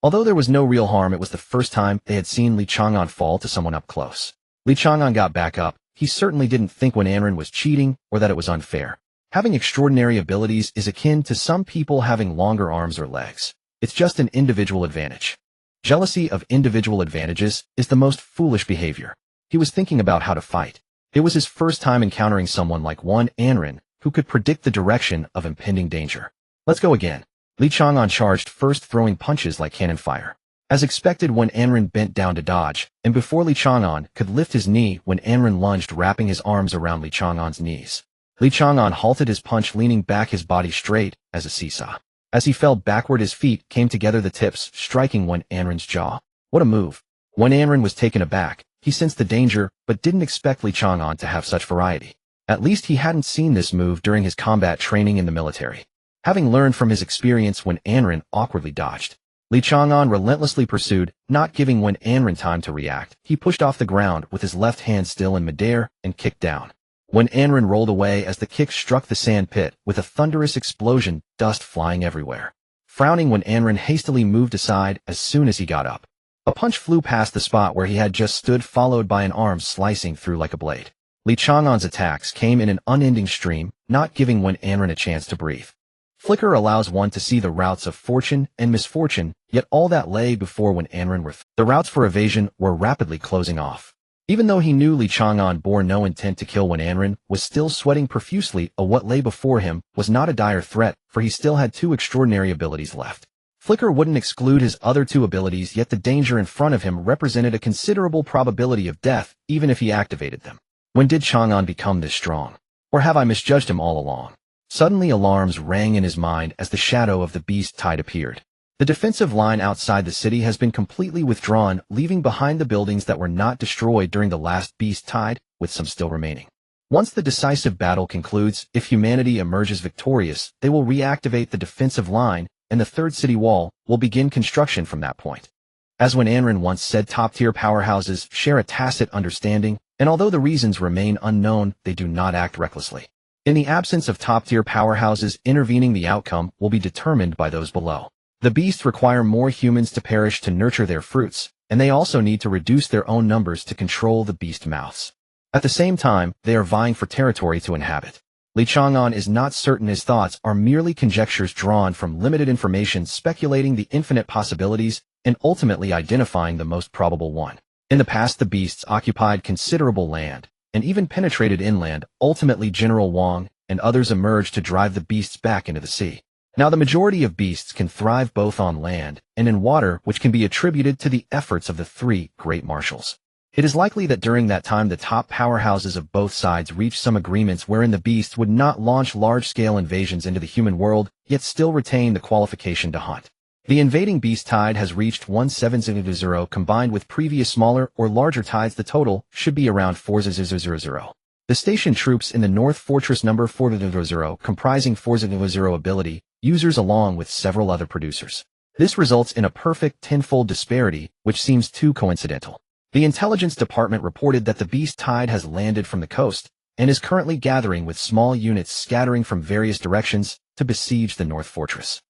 Although there was no real harm, it was the first time they had seen Li Chang'an fall to someone up close. Li Chang'an got back up. He certainly didn't think Wen Anren was cheating or that it was unfair. Having extraordinary abilities is akin to some people having longer arms or legs. It's just an individual advantage. Jealousy of individual advantages is the most foolish behavior. He was thinking about how to fight. It was his first time encountering someone like Wen Anren, who could predict the direction of impending danger. "Let's go again." Li Chang'an charged first, throwing punches like cannon fire. As expected, Wen Anren bent down to dodge, and before Li Chang'an could lift his knee, Wen Anren lunged, wrapping his arms around Li Chang'an's knees. Li Chang'an halted his punch, leaning back, his body straight as a seesaw. As he fell backward, his feet came together, the tips striking Wen Anren's jaw. What a move! Wen Anren was taken aback. He sensed the danger, but didn't expect Li Chang'an to have such variety. At least he hadn't seen this move during his combat training in the military. Having learned from his experience, Wen Anren awkwardly dodged. Li Chang'an relentlessly pursued, not giving Wen Anren time to react. He pushed off the ground with his left hand still in midair and kicked down. Wen Anren rolled away as the kick struck the sand pit with a thunderous explosion, dust flying everywhere. Frowning, Wen Anren hastily moved aside as soon as he got up. A punch flew past the spot where he had just stood, followed by an arm slicing through like a blade. Li Chang'an's attacks came in an unending stream, not giving Wen Anren a chance to breathe. Flicker allows one to see the routes of fortune and misfortune, yet all that lay before Wen Anren the routes for evasion were rapidly closing off. Even though he knew Li Chang'an bore no intent to kill, Wen Anren was still sweating profusely. What lay before him was not a dire threat, for he still had two extraordinary abilities left. Flicker wouldn't exclude his other two abilities, yet the danger in front of him represented a considerable probability of death, even if he activated them. When did Chang'an become this strong? Or have I misjudged him all along? Suddenly alarms rang in his mind as the shadow of the beast tide appeared. The defensive line outside the city has been completely withdrawn, leaving behind the buildings that were not destroyed during the last beast tide, with some still remaining. Once the decisive battle concludes, if humanity emerges victorious, they will reactivate the defensive line, and the third city wall will begin construction from that point. As Wen Anren once said, top-tier powerhouses share a tacit understanding, and although the reasons remain unknown, they do not act recklessly. In the absence of top-tier powerhouses intervening, the outcome will be determined by those below. The beasts require more humans to perish to nurture their fruits, and they also need to reduce their own numbers to control the beast mouths. At the same time, they are vying for territory to inhabit. Li Chang'an is not certain. His thoughts are merely conjectures drawn from limited information, speculating the infinite possibilities and ultimately identifying the most probable one. In the past, the beasts occupied considerable land and even penetrated inland. Ultimately, General Wang and others emerged to drive the beasts back into the sea. Now, the majority of beasts can thrive both on land and in water, which can be attributed to the efforts of the three great marshals. It is likely that during that time the top powerhouses of both sides reached some agreements wherein the beasts would not launch large-scale invasions into the human world, yet still retain the qualification to hunt. The invading beast tide has reached 1700. Combined with previous smaller or larger tides, the total should be around 4000. The station troops in the North Fortress number 4000, comprising 4000 ability users along with several other producers. This results in a perfect tenfold disparity, which seems too coincidental. The Intelligence Department reported that the beast tide has landed from the coast and is currently gathering with small units scattering from various directions to besiege the North Fortress.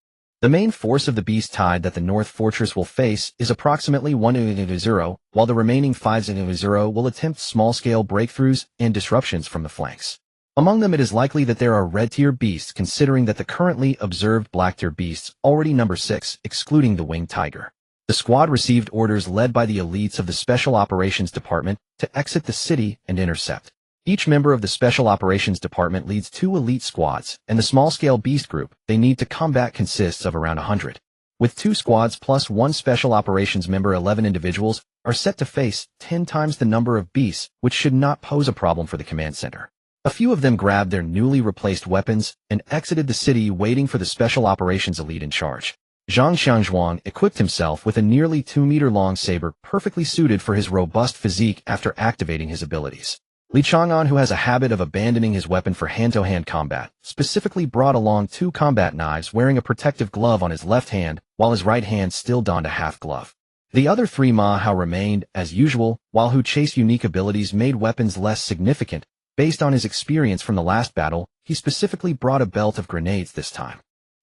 The main force of the beast tide that the North Fortress will face is approximately 100, while the remaining 500 will attempt small-scale breakthroughs and disruptions from the flanks. Among them, it is likely that there are red-tier beasts, considering that the currently observed black-tier beasts already number 6, excluding the winged tiger. The squad received orders led by the elites of the Special Operations Department to exit the city and intercept. Each member of the Special Operations Department leads 2 elite squads, and the small-scale beast group they need to combat consists of around 100. With 2 squads plus 1 Special Operations member, 11 individuals are set to face 10 times the number of beasts, which should not pose a problem for the command center. A few of them grabbed their newly replaced weapons and exited the city, waiting for the Special Operations elite in charge. Zhang Xiangzhuang equipped himself with a nearly 2-meter-long saber, perfectly suited for his robust physique after activating his abilities. Li Chang'an, who has a habit of abandoning his weapon for hand-to-hand combat, specifically brought along 2 combat knives, wearing a protective glove on his left hand, while his right hand still donned a half glove. The other 3 Mahao remained, as usual, while Hu Chase unique abilities made weapons less significant. Based on his experience from the last battle, he specifically brought a belt of grenades this time.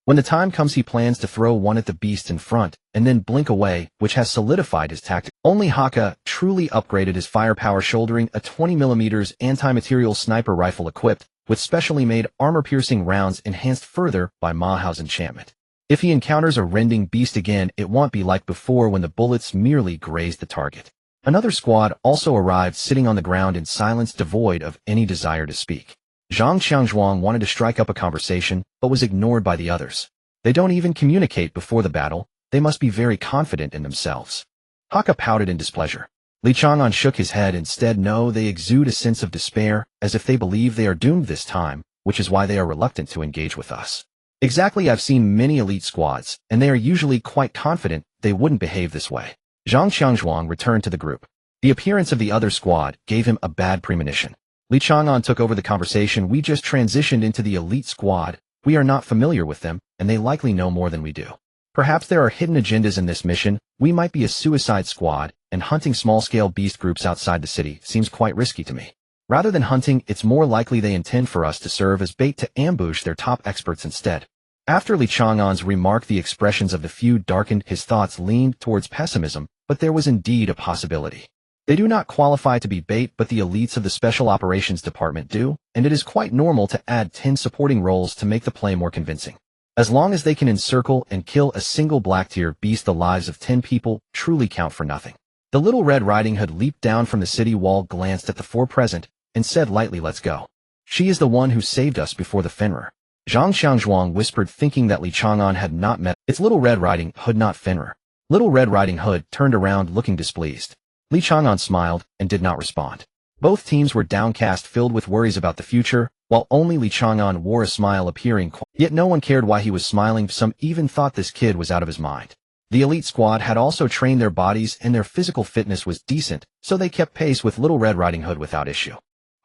When the time comes, he plans to throw one at the beast in front, and then blink away, which has solidified his tactic. Only Haka truly upgraded his firepower, shouldering a 20mm anti-material sniper rifle equipped with specially made armor-piercing rounds enhanced further by Mahao's enchantment. If he encounters a rending beast again, it won't be like before when the bullets merely grazed the target. Another squad also arrived, sitting on the ground in silence, devoid of any desire to speak. Zhang Xiangzhuang wanted to strike up a conversation, but was ignored by the others. They don't even communicate before the battle. They must be very confident in themselves. Haka pouted in displeasure. Li Chang'an shook his head. Instead, no, they exude a sense of despair, as if they believe they are doomed this time, which is why they are reluctant to engage with us. Exactly, I've seen many elite squads, and they are usually quite confident they wouldn't behave this way. Zhang Xiangzhuang returned to the group. The appearance of the other squad gave him a bad premonition. Li Chang'an took over the conversation. We just transitioned into the elite squad. We are not familiar with them, and they likely know more than we do. Perhaps there are hidden agendas in this mission. We might be a suicide squad, and hunting small-scale beast groups outside the city seems quite risky to me. Rather than hunting, it's more likely they intend for us to serve as bait to ambush their top experts instead. After Li Chang'an's remark, the expressions of the few darkened. His thoughts leaned towards pessimism, but there was indeed a possibility. They do not qualify to be bait, but the elites of the Special Operations Department do, and it is quite normal to add 10 supporting roles to make the play more convincing. As long as they can encircle and kill a single black-tier beast, the lives of 10 people truly count for nothing. The Little Red Riding Hood leaped down from the city wall, glanced at the four present, and said lightly, "Let's go. She is the one who saved us before the Fenrir." Zhang Xiangzhuang whispered, thinking that Li Chang'an had not met its Little Red Riding Hood, not Fenrir. Little Red Riding Hood turned around looking displeased. Li Chang'an smiled and did not respond. Both teams were downcast, filled with worries about the future, while only Li Chang'an wore a smile, appearing yet no one cared why he was smiling. Some even thought this kid was out of his mind. The elite squad had also trained their bodies, and their physical fitness was decent, so they kept pace with Little Red Riding Hood without issue.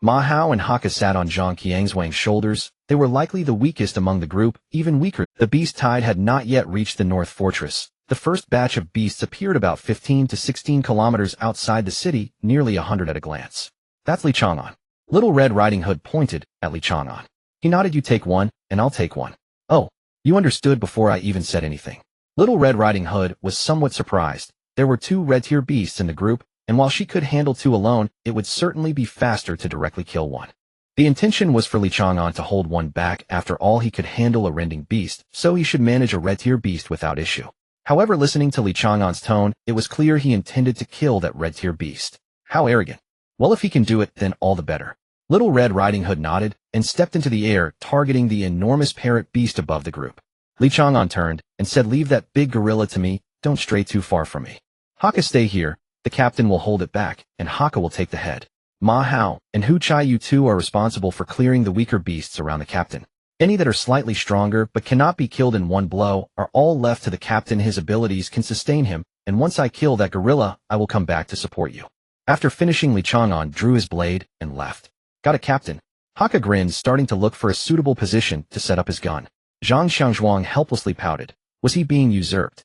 Ma Hao and Hakka sat on Zhang Qiangzhuang's shoulders. They were likely the weakest among the group, even weaker. The beast tide had not yet reached the North Fortress. The first batch of beasts appeared about 15 to 16 kilometers outside the city, nearly 100 at a glance. "That's Li Chang'an." Little Red Riding Hood pointed at Li Chang'an. He nodded. "You take one, and I'll take one." "Oh, you understood before I even said anything." Little Red Riding Hood was somewhat surprised. There were 2 red-tier beasts in the group, and while she could handle 2 alone, it would certainly be faster to directly kill one. The intention was for Li Chang'an to hold one back. After all, he could handle a rending beast, so he should manage a red-tier beast without issue. However, listening to Li Chang'an's tone, it was clear he intended to kill that red-tier beast. How arrogant. Well, if he can do it, then all the better. Little Red Riding Hood nodded and stepped into the air, targeting the enormous parrot beast above the group. Li Chang'an turned and said, "Leave that big gorilla to me. Don't stray too far from me. Hakka, stay here. The captain will hold it back, and Hakka will take the head. Ma Hao and Hu Chai, you two are responsible for clearing the weaker beasts around the captain. Any that are slightly stronger but cannot be killed in one blow are all left to the captain. His abilities can sustain him, and once I kill that gorilla, I will come back to support you." After finishing, Li Chang'an drew his blade and left. "Got it, Captain." Hakka grinned, starting to look for a suitable position to set up his gun. Zhang Xiangzhuang helplessly pouted. Was he being usurped?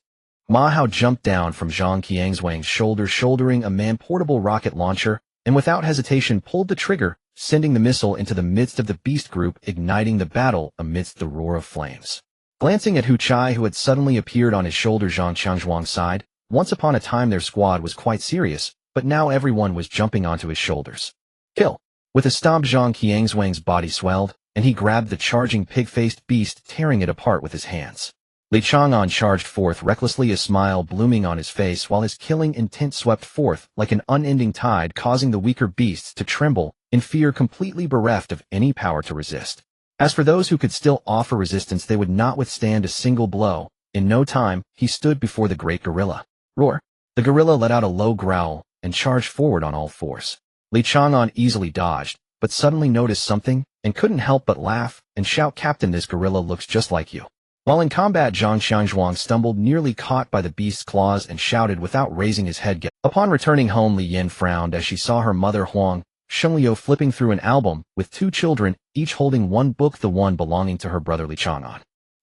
Ma Hao jumped down from Zhang Qiangzhuang's shoulder, shouldering a man-portable rocket launcher, and without hesitation pulled the trigger, sending the missile into the midst of the beast group, igniting the battle amidst the roar of flames. Glancing at Hu Chai, who had suddenly appeared on his shoulder, Zhang Xiangzhuang sighed. Once upon a time their squad was quite serious, but now everyone was jumping onto his shoulders. "Kill!" With a stomp, Zhang Qiangzhuang's body swelled, and he grabbed the charging pig-faced beast, tearing it apart with his hands. Li Chang'an charged forth recklessly, a smile blooming on his face, while his killing intent swept forth like an unending tide, causing the weaker beasts to tremble in fear, completely bereft of any power to resist. As for those who could still offer resistance, they would not withstand a single blow. In no time, he stood before the great gorilla. Roar! The gorilla let out a low growl and charged forward on all fours. Li Chang'an easily dodged, but suddenly noticed something and couldn't help but laugh and shout, "Captain, this gorilla looks just like you." While in combat, Zhang Xiangzhuang stumbled, nearly caught by the beast's claws, and shouted without raising his head. Upon returning home, Li Yin frowned as she saw her mother Huang Shengliu flipping through an album with 2 children, each holding one book, the one belonging to her brother Li Chang'an.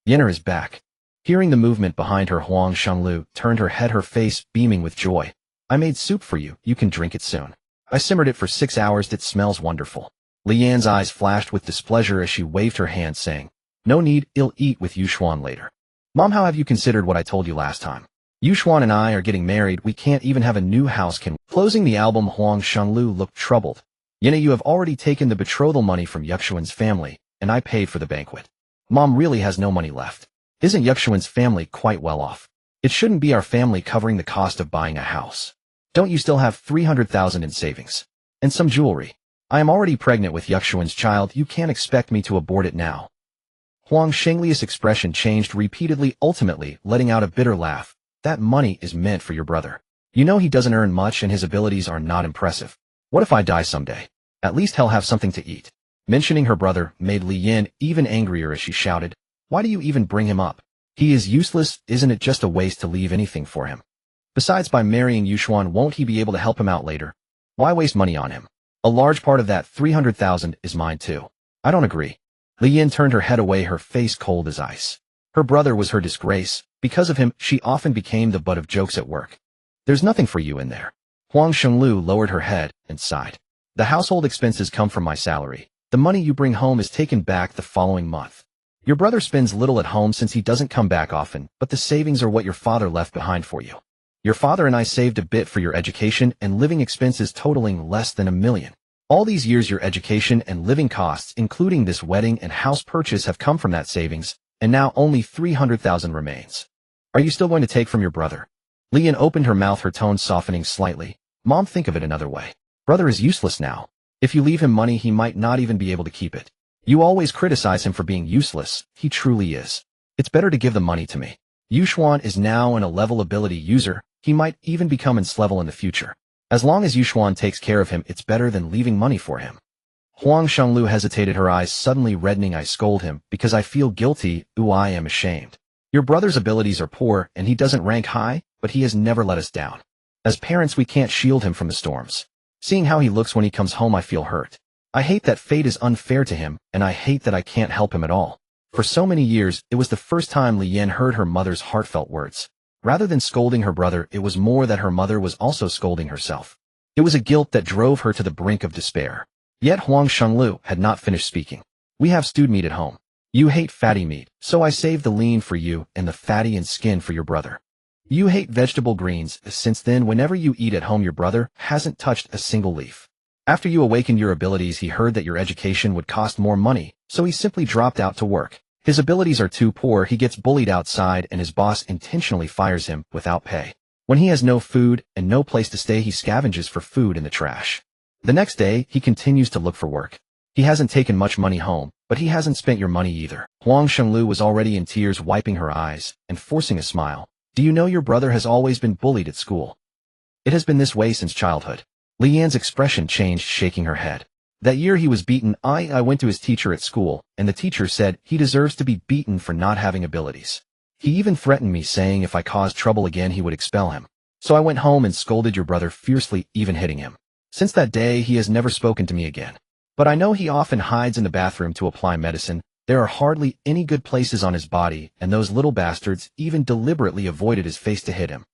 "Yinner is back." Hearing the movement behind her, Huang Shengliu turned her head, her face beaming with joy. "I made soup for you. You can drink it soon. I simmered it for 6 hours. It smells wonderful." Li Yan's eyes flashed with displeasure as she waved her hand, saying, "No need, I'll eat with Yuxuan later." "Mom, how have you considered what I told you last time? Yuxuan and I are getting married. We can't even have a new house, can we?" Closing the album, Huang Shengliu looked troubled. "Yina, you have already taken the betrothal money from Yuxuan's family, and I paid for the banquet. Mom really has no money left. Isn't Yuxuan's family quite well off? It shouldn't be our family covering the cost of buying a house. Don't you still have 300,000 in savings? And some jewelry? I am already pregnant with Yuxuan's child. You can't expect me to abort it now." Huang Shengliu's expression changed repeatedly, ultimately letting out a bitter laugh. "That money is meant for your brother. You know he doesn't earn much and his abilities are not impressive. What if I die someday? At least he'll have something to eat." Mentioning her brother made Li Yin even angrier as she shouted, Why do you even bring him up? He is useless, isn't it just a waste to leave anything for him? Besides, by marrying Yushuan, won't he be able to help him out later? Why waste money on him? A large part of that 300,000 is mine too. I don't agree. Li Yin turned her head away, her face cold as ice. Her brother was her disgrace. Because of him, she often became the butt of jokes at work. There's nothing for you in there. Huang Shenglu lowered her head and sighed. The household expenses come from my salary. The money you bring home is taken back the following month. Your brother spends little at home since he doesn't come back often, but the savings are what your father left behind for you. Your father and I saved a bit for your education and living expenses totaling less than $1 million. All these years your education and living costs, including this wedding and house purchase, have come from that savings, and now only 300,000 remains. Are you still going to take from your brother? Li Yin opened her mouth, her tone softening slightly. Mom, think of it another way. Brother is useless now. If you leave him money, he might not even be able to keep it. You always criticize him for being useless. He truly is. It's better to give the money to me. Yushuan is now an A-level ability user. He might even become S-level in the future. As long as Yushuan takes care of him, it's better than leaving money for him. Huang Shenglu hesitated, her eyes suddenly reddening. I scold him because I feel guilty. I am ashamed. Your brother's abilities are poor and he doesn't rank high, but he has never let us down. As parents, we can't shield him from the storms. Seeing how he looks when he comes home, I feel hurt. I hate that fate is unfair to him, and I hate that I can't help him at all. For so many years, it was the first time Li Yin heard her mother's heartfelt words. Rather than scolding her brother, it was more that her mother was also scolding herself. It was a guilt that drove her to the brink of despair. Yet Huang Shenglu had not finished speaking. We have stewed meat at home. You hate fatty meat, so I saved the lean for you and the fatty and skin for your brother. You hate vegetable greens. Since then, whenever you eat at home, your brother hasn't touched a single leaf. After you awakened your abilities, he heard that your education would cost more money, so he simply dropped out to work. His abilities are too poor, he gets bullied outside and his boss intentionally fires him without pay. When he has no food and no place to stay, he scavenges for food in the trash. The next day, he continues to look for work. He hasn't taken much money home, but he hasn't spent your money either. Huang Shenglu was already in tears, wiping her eyes and forcing a smile. Do you know your brother has always been bullied at school? It has been this way since childhood. Li Yan's expression changed, shaking her head. That year he was beaten. I went to his teacher at school, and the teacher said he deserves to be beaten for not having abilities. He even threatened me, saying if I caused trouble again he would expel him. So I went home and scolded your brother fiercely, even hitting him. Since that day he has never spoken to me again. But I know he often hides in the bathroom to apply medicine. There are hardly any good places on his body, and those little bastards even deliberately avoided his face to hit him.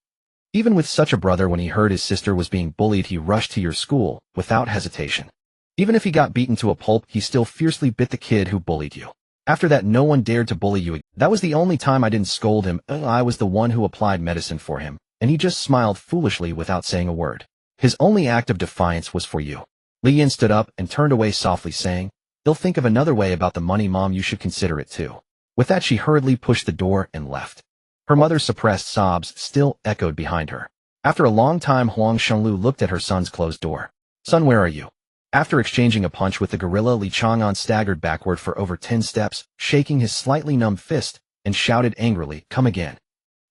Even with such a brother, when he heard his sister was being bullied, he rushed to your school without hesitation. Even if he got beaten to a pulp, he still fiercely bit the kid who bullied you. After that, no one dared to bully you again. That was the only time I didn't scold him. I was the one who applied medicine for him, and he just smiled foolishly without saying a word. His only act of defiance was for you. Li Yin stood up and turned away softly, saying, "They'll think of another way about the money, Mom. You should consider it too." With that, she hurriedly pushed the door and left. Her mother's suppressed sobs still echoed behind her. After a long time, Huang Shenglu looked at her son's closed door. "Son, where are you?" After exchanging a punch with the gorilla, Li Chang'an staggered backward for over 10 steps, shaking his slightly numb fist, and shouted angrily, "Come again."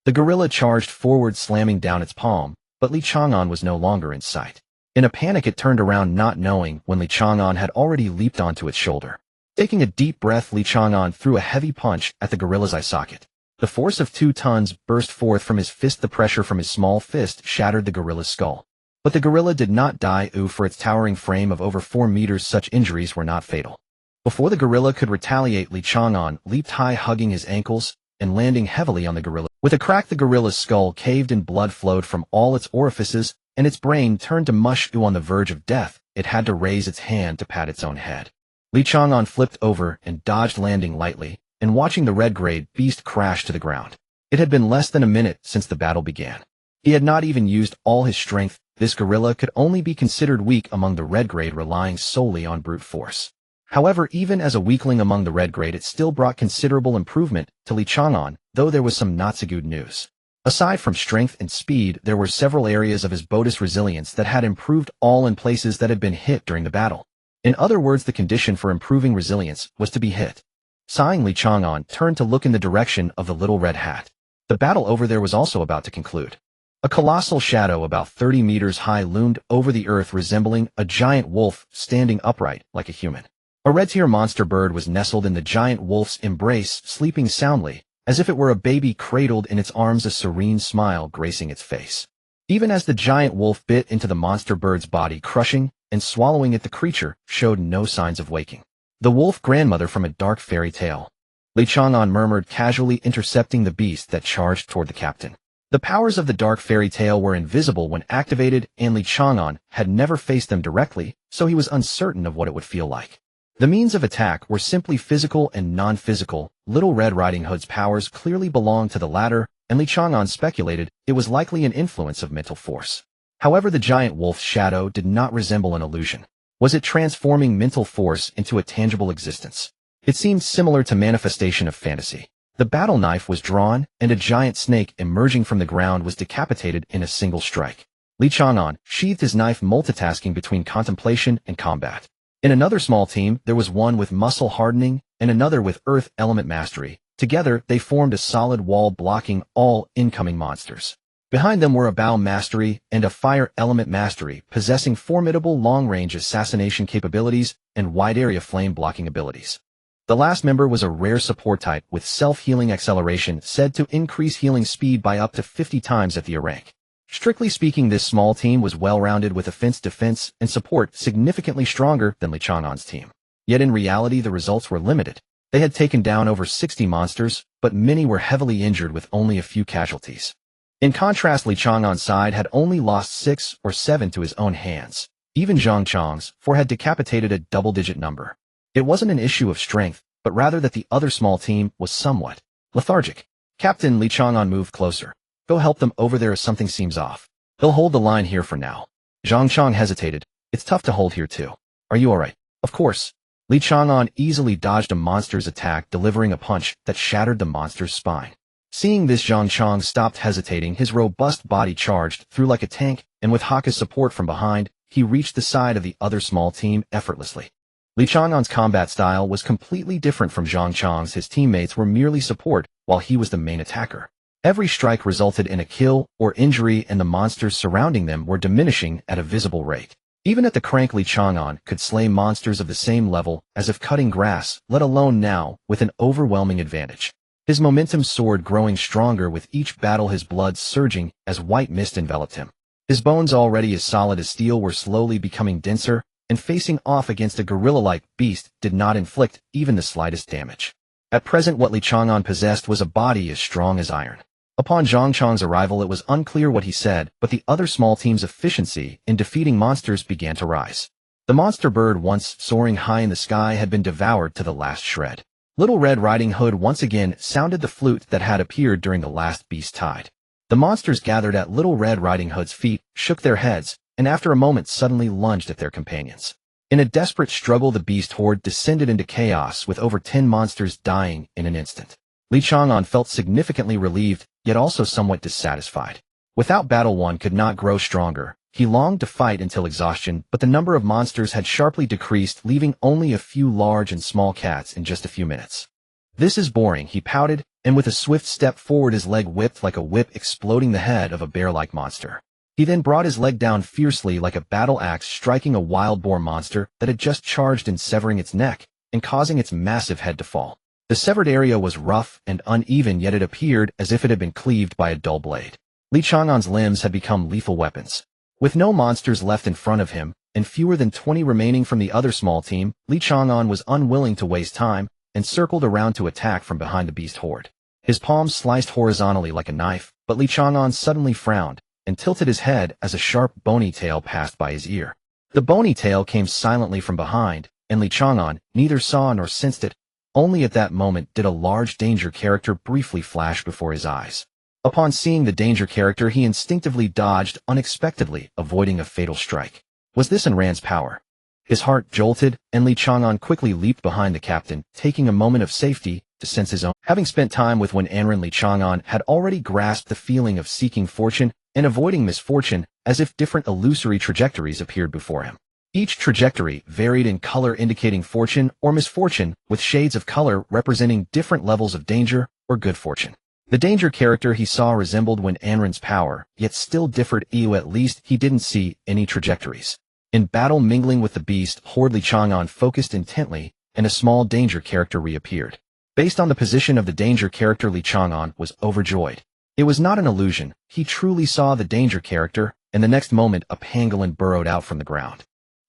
The gorilla charged forward, slamming down its palm, but Li Chang'an was no longer in sight. In a panic, it turned around, not knowing when Li Chang'an had already leaped onto its shoulder. Taking a deep breath, Li Chang'an threw a heavy punch at the gorilla's eye socket. The force of 2 tons burst forth from his fist. The pressure from his small fist shattered the gorilla's skull. But the gorilla did not die. For its towering frame of over 4 meters, such injuries were not fatal. Before the gorilla could retaliate, Li Chang'an leaped high, hugging his ankles and landing heavily on the gorilla. With a crack, the gorilla's skull caved and blood flowed from all its orifices, and its brain turned to mush. On the verge of death, it had to raise its hand to pat its own head. Li Chang'an flipped over and dodged, landing lightly, and watching the red-grade beast crash to the ground. It had been less than a minute since the battle began. He had not even used all his strength. This gorilla could only be considered weak among the red grade, relying solely on brute force. However, even as a weakling among the red grade, it still brought considerable improvement to Li Chang'an, though there was some not so good news. Aside from strength and speed, there were several areas of his bodhi's resilience that had improved, all in places that had been hit during the battle. In other words, the condition for improving resilience was to be hit. Sighing, Li Chang'an turned to look in the direction of the little red hat. The battle over there was also about to conclude. A colossal shadow about 30 meters high loomed over the earth, resembling a giant wolf standing upright like a human. A red-tier monster bird was nestled in the giant wolf's embrace, sleeping soundly, as if it were a baby cradled in its arms, a serene smile gracing its face. Even as the giant wolf bit into the monster bird's body, crushing and swallowing it, the creature showed no signs of waking. The wolf grandmother from a dark fairy tale, Li Chang'an murmured, casually intercepting the beast that charged toward the captain. The powers of the dark fairy tale were invisible when activated, and Li Chang'an had never faced them directly, so he was uncertain of what it would feel like. The means of attack were simply physical and non-physical. Little Red Riding Hood's powers clearly belonged to the latter, and Li Chang'an speculated it was likely an influence of mental force. However, the giant wolf's shadow did not resemble an illusion. Was it transforming mental force into a tangible existence? It seemed similar to manifestation of fantasy. The battle knife was drawn, and a giant snake emerging from the ground was decapitated in a single strike. Li Chang'an sheathed his knife, multitasking between contemplation and combat. In another small team, there was one with muscle hardening and another with earth element mastery. Together, they formed a solid wall blocking all incoming monsters. Behind them were a bow mastery and a fire element mastery, possessing formidable long-range assassination capabilities and wide-area flame-blocking abilities. The last member was a rare support type with self-healing acceleration, said to increase healing speed by up to 50 times at the A rank. Strictly speaking, this small team was well-rounded with offense, defense, and support significantly stronger than Li Chang'an's team. Yet in reality, the results were limited. They had taken down over 60 monsters, but many were heavily injured with only a few casualties. In contrast, Li Chang'an's side had only lost 6 or 7 to his own hands. Even Zhang Chang's 4 had decapitated a double-digit number. It wasn't an issue of strength, but rather that the other small team was somewhat lethargic. Captain, Li Chang'an moved closer. Go help them over there, as something seems off. They'll hold the line here for now. Zhang Chang hesitated. It's tough to hold here too. Are you alright? Of course. Li Chang'an easily dodged a monster's attack, delivering a punch that shattered the monster's spine. Seeing this, Zhang Chang stopped hesitating. His robust body charged through like a tank, and with Haka's support from behind, he reached the side of the other small team effortlessly. Li Chang'an's combat style was completely different from Zhang Chang's. His teammates were merely support, while he was the main attacker. Every strike resulted in a kill or injury, and the monsters surrounding them were diminishing at a visible rate. Even at the crank, Li Chang'an could slay monsters of the same level as if cutting grass, let alone now, with an overwhelming advantage. His momentum soared, growing stronger with each battle, his blood surging as white mist enveloped him. His bones, already as solid as steel, were slowly becoming denser, and facing off against a gorilla-like beast did not inflict even the slightest damage. At present, what Li Chang'an possessed was a body as strong as iron. Upon Zhang Chang's arrival, it was unclear what he said, but the other small team's efficiency in defeating monsters began to rise. The monster bird, once soaring high in the sky, had been devoured to the last shred. Little Red Riding Hood once again sounded the flute that had appeared during the last beast tide. The monsters gathered at Little Red Riding Hood's feet, shook their heads, and after a moment suddenly lunged at their companions. In a desperate struggle, the beast horde descended into chaos, with over 10 monsters dying in an instant. Li Chang'an felt significantly relieved, yet also somewhat dissatisfied. Without battle, one could not grow stronger. He longed to fight until exhaustion, but the number of monsters had sharply decreased, leaving only a few large and small cats in just a few minutes. This is boring, he pouted, and with a swift step forward, his leg whipped like a whip, exploding the head of a bear-like monster. He then brought his leg down fiercely like a battle axe, striking a wild boar monster that had just charged and severing its neck and causing its massive head to fall. The severed area was rough and uneven, yet it appeared as if it had been cleaved by a dull blade. Li Chang'an's limbs had become lethal weapons. With no monsters left in front of him, and fewer than 20 remaining from the other small team, Li Chang'an was unwilling to waste time and circled around to attack from behind the beast horde. His palms sliced horizontally like a knife, but Li Chang'an suddenly frowned and tilted his head as a sharp bony tail passed by his ear. The bony tail came silently from behind, and Li Chang'an neither saw nor sensed it. Only at that moment did a large danger character briefly flash before his eyes. Upon seeing the danger character, he instinctively dodged unexpectedly, avoiding a fatal strike. Was this in Rand's power? His heart jolted, and Li Chang'an quickly leaped behind the captain, taking a moment of safety to sense his own. Having spent time with Anran, Li Chang'an had already grasped the feeling of seeking fortune and avoiding misfortune, as if different illusory trajectories appeared before him. Each trajectory varied in color, indicating fortune or misfortune, with shades of color representing different levels of danger or good fortune. The danger character he saw resembled Anran's power, yet still differed. At least he didn't see any trajectories. In battle mingling with the beast horde, Li Chang'an focused intently, and a small danger character reappeared. Based on the position of the danger character, Li Chang'an was overjoyed. It was not an illusion, he truly saw the danger character, and the next moment a pangolin burrowed out from the ground.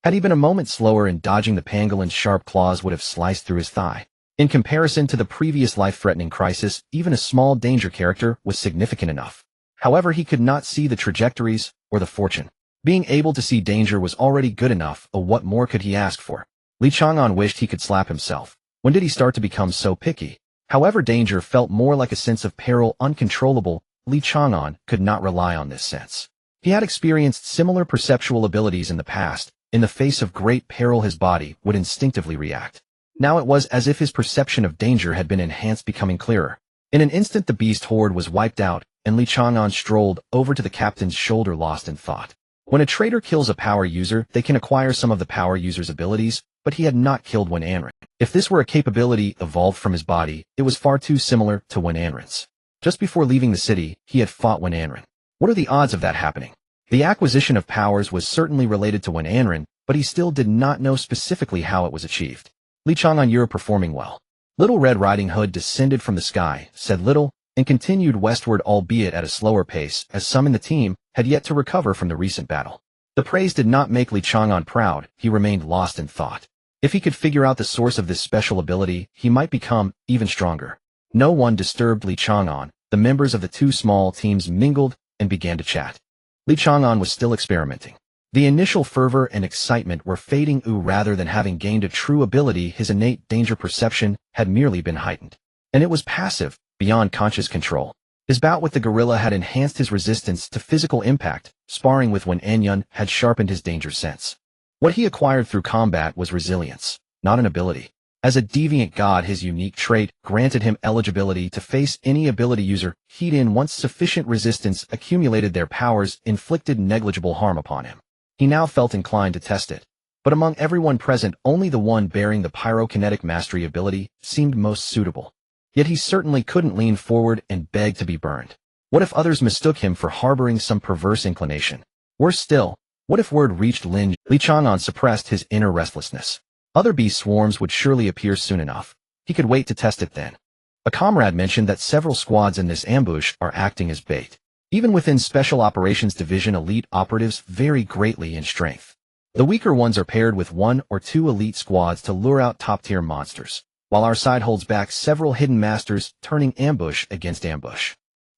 Had he been a moment slower in dodging, the pangolin's sharp claws would have sliced through his thigh. In comparison to the previous life-threatening crisis, even a small danger character was significant enough. However, he could not see the trajectories or the fortune. Being able to see danger was already good enough, what more could he ask for? Li Chang'an wished he could slap himself. When did he start to become so picky? However, danger felt more like a sense of peril, uncontrollable. Li Chang'an could not rely on this sense. He had experienced similar perceptual abilities in the past. In the face of great peril, his body would instinctively react. Now it was as if his perception of danger had been enhanced, becoming clearer. In an instant, the beast horde was wiped out, and Li Chang'an strolled over to the captain's shoulder, lost in thought. When a traitor kills a power user, they can acquire some of the power user's abilities, but he had not killed Wen Anren. If this were a capability evolved from his body, it was far too similar to Wen Anren's. Just before leaving the city, he had fought Wen Anren. What are the odds of that happening? The acquisition of powers was certainly related to Wen Anren, but he still did not know specifically how it was achieved. Li Chang'an, you're performing well. Little Red Riding Hood descended from the sky, said Little, and continued westward, albeit at a slower pace, as some in the team had yet to recover from the recent battle. The praise did not make Li Chang'an proud, he remained lost in thought. If he could figure out the source of this special ability, he might become even stronger. No one disturbed Li Chang'an. The members of the two small teams mingled and began to chat. Li Chang'an was still experimenting. The initial fervor and excitement were fading. Rather than having gained a true ability, his innate danger perception had merely been heightened. And it was passive, beyond conscious control. His bout with the gorilla had enhanced his resistance to physical impact. Sparring with Wen Anren had sharpened his danger sense. What he acquired through combat was resilience, not an ability. As a deviant god, his unique trait granted him eligibility to face any ability user. He'd in once sufficient resistance accumulated, their powers inflicted negligible harm upon him. He now felt inclined to test it. But among everyone present, only the one bearing the pyrokinetic mastery ability seemed most suitable. Yet he certainly couldn't lean forward and beg to be burned. What if others mistook him for harboring some perverse inclination? Worse still, what if word reached Li Chang'an suppressed his inner restlessness. Other beast swarms would surely appear soon enough. He could wait to test it then. A comrade mentioned that several squads in this ambush are acting as bait. Even within Special Operations Division, elite operatives vary greatly in strength. The weaker ones are paired with 1 or 2 elite squads to lure out top-tier monsters, while our side holds back several hidden masters, turning ambush against ambush.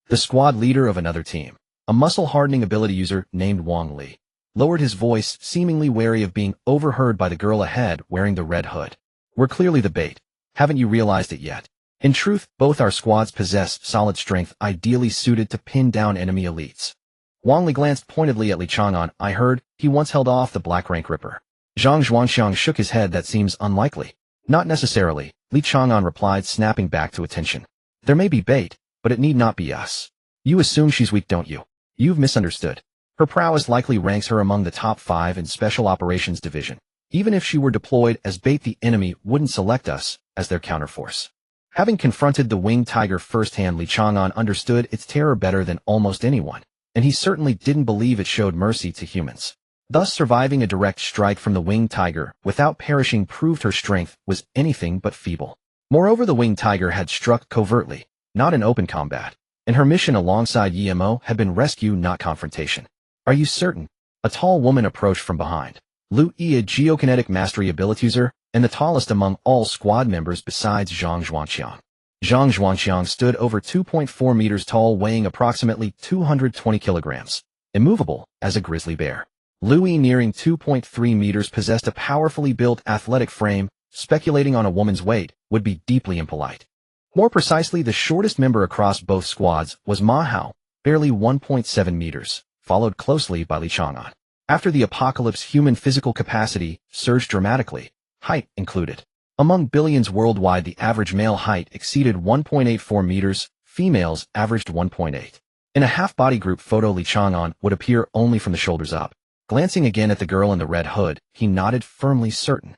The squad leader of another team, a muscle-hardening ability user named Wang Li, lowered his voice, seemingly wary of being overheard by the girl ahead wearing the red hood. We're clearly the bait. Haven't you realized it yet? In truth, both our squads possess solid strength, ideally suited to pin down enemy elites. Wang Li glanced pointedly at Li Chang'an. I heard he once held off the Black Rank Ripper. Zhang Zhuangxiang shook his head. That seems unlikely. Not necessarily, Li Chang'an replied, snapping back to attention. There may be bait, but it need not be us. You assume she's weak, don't you? You've misunderstood. Her prowess likely ranks her among the top 5 in Special Operations Division. Even if she were deployed as bait, the enemy wouldn't select us as their counterforce. Having confronted the winged tiger firsthand, Li Chang'an understood its terror better than almost anyone, and he certainly didn't believe it showed mercy to humans. Thus, surviving a direct strike from the winged tiger without perishing proved her strength was anything but feeble. Moreover, the winged tiger had struck covertly, not in open combat, and her mission alongside Yemo had been rescue, not confrontation. Are you certain? A tall woman approached from behind. Lu Yi, a geokinetic mastery ability user, and the tallest among all squad members besides Zhang Zhuangxiang. Zhang Zhuangxiang stood over 2.4 meters tall, weighing approximately 220 kilograms, immovable as a grizzly bear. Lu Yi, nearing 2.3 meters, possessed a powerfully built athletic frame. Speculating on a woman's weight would be deeply impolite. More precisely, the shortest member across both squads was Ma Hao, barely 1.7 meters, followed closely by Li Chang'an. After the apocalypse, human physical capacity surged dramatically, height included. Among billions worldwide, the average male height exceeded 1.84 meters, females averaged 1.8. In a half-body group photo, Li Chang'an would appear only from the shoulders up. Glancing again at the girl in the red hood, he nodded, firmly certain.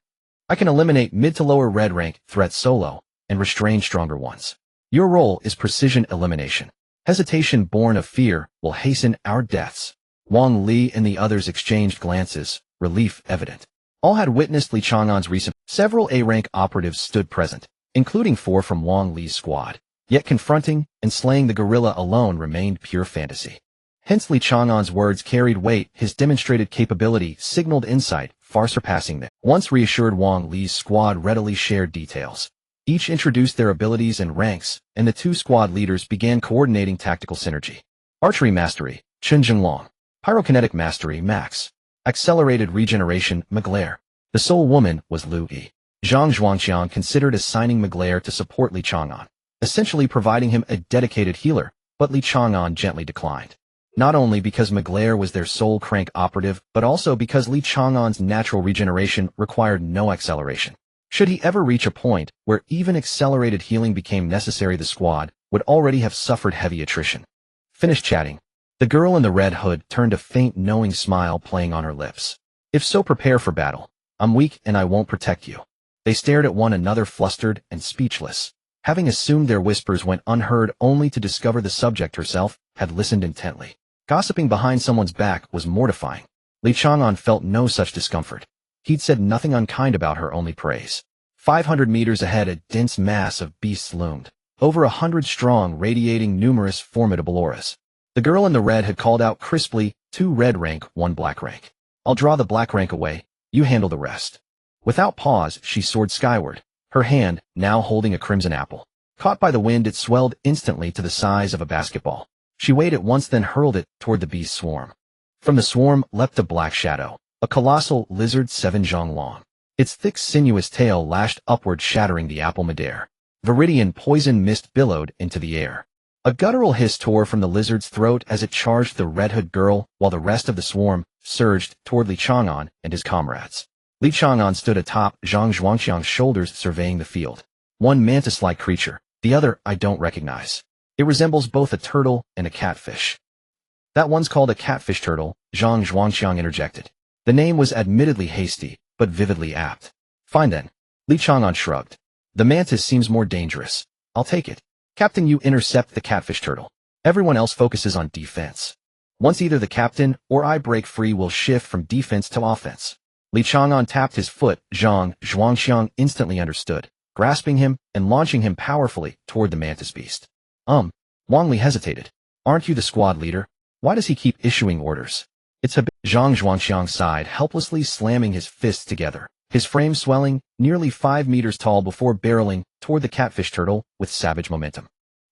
I can eliminate mid to lower red rank threats solo, and restrain stronger ones. Your role is precision elimination. Hesitation born of fear will hasten our deaths. Wang Li and the others exchanged glances, relief evident. All had witnessed Li Chang'an's recent. Several A-rank operatives stood present, including 4 from Wang Li's squad. Yet confronting and slaying the gorilla alone remained pure fantasy. Hence Li Chang'an's words carried weight, his demonstrated capability signaled insight, far surpassing them. Once reassured, Wang Li's squad readily shared details. Each introduced their abilities and ranks, and the 2 squad leaders began coordinating tactical synergy. Archery mastery, Chang'an. Pyrokinetic mastery, Max. Accelerated regeneration, Mugler. The sole woman was Lu Yi. Zhang Zhuangqiang considered assigning Mugler to support Li Chang'an, essentially providing him a dedicated healer, but Li Chang'an gently declined. Not only because Mugler was their sole crank operative, but also because Li Chang'an's natural regeneration required no acceleration. Should he ever reach a point where even accelerated healing became necessary, the squad would already have suffered heavy attrition. Finished chatting. The girl in the red hood turned a faint knowing smile playing on her lips. If so, prepare for battle. I'm weak and I won't protect you. They stared at one another, flustered and speechless. Having assumed their whispers went unheard, only to discover the subject herself had listened intently. Gossiping behind someone's back was mortifying. Li Chang'an felt no such discomfort. He'd said nothing unkind about her, only praise. 500 meters ahead, a dense mass of beasts loomed, over 100 strong, radiating numerous formidable auras. The girl in the red had called out crisply, 2 red rank, 1 black rank. I'll draw the black rank away, you handle the rest. Without pause, she soared skyward, her hand, now holding a crimson apple. Caught by the wind, it swelled instantly to the size of a basketball. She weighed it once, then hurled it toward the beast swarm. From the swarm leapt a black shadow, a colossal lizard 7 zhang long. Its thick sinuous tail lashed upward, shattering the apple midair. Viridian poison mist billowed into the air. A guttural hiss tore from the lizard's throat as it charged the Red Hood girl, while the rest of the swarm surged toward Li Chang'an and his comrades. Li Chang'an stood atop Zhang Zhuangqiang's shoulders, surveying the field. One mantis-like creature, the other I don't recognize. It resembles both a turtle and a catfish. That one's called a catfish turtle, Zhang Zhuangqiang interjected. The name was admittedly hasty, but vividly apt. Fine then. Li Chang'an shrugged. The mantis seems more dangerous. I'll take it. Captain, you intercept the catfish turtle. Everyone else focuses on defense. Once either the captain or I break free, we'll shift from defense to offense. Li Chang'an tapped his foot. Zhang Zhuangqiang instantly understood, grasping him and launching him powerfully toward the mantis beast. Wang Li hesitated. Aren't you the squad leader? Why does he keep issuing orders? It's a bit. Zhang Zhuangqiang sighed, helplessly slamming his fists together, his frame swelling, nearly 5 meters tall, before barreling toward the catfish turtle with savage momentum.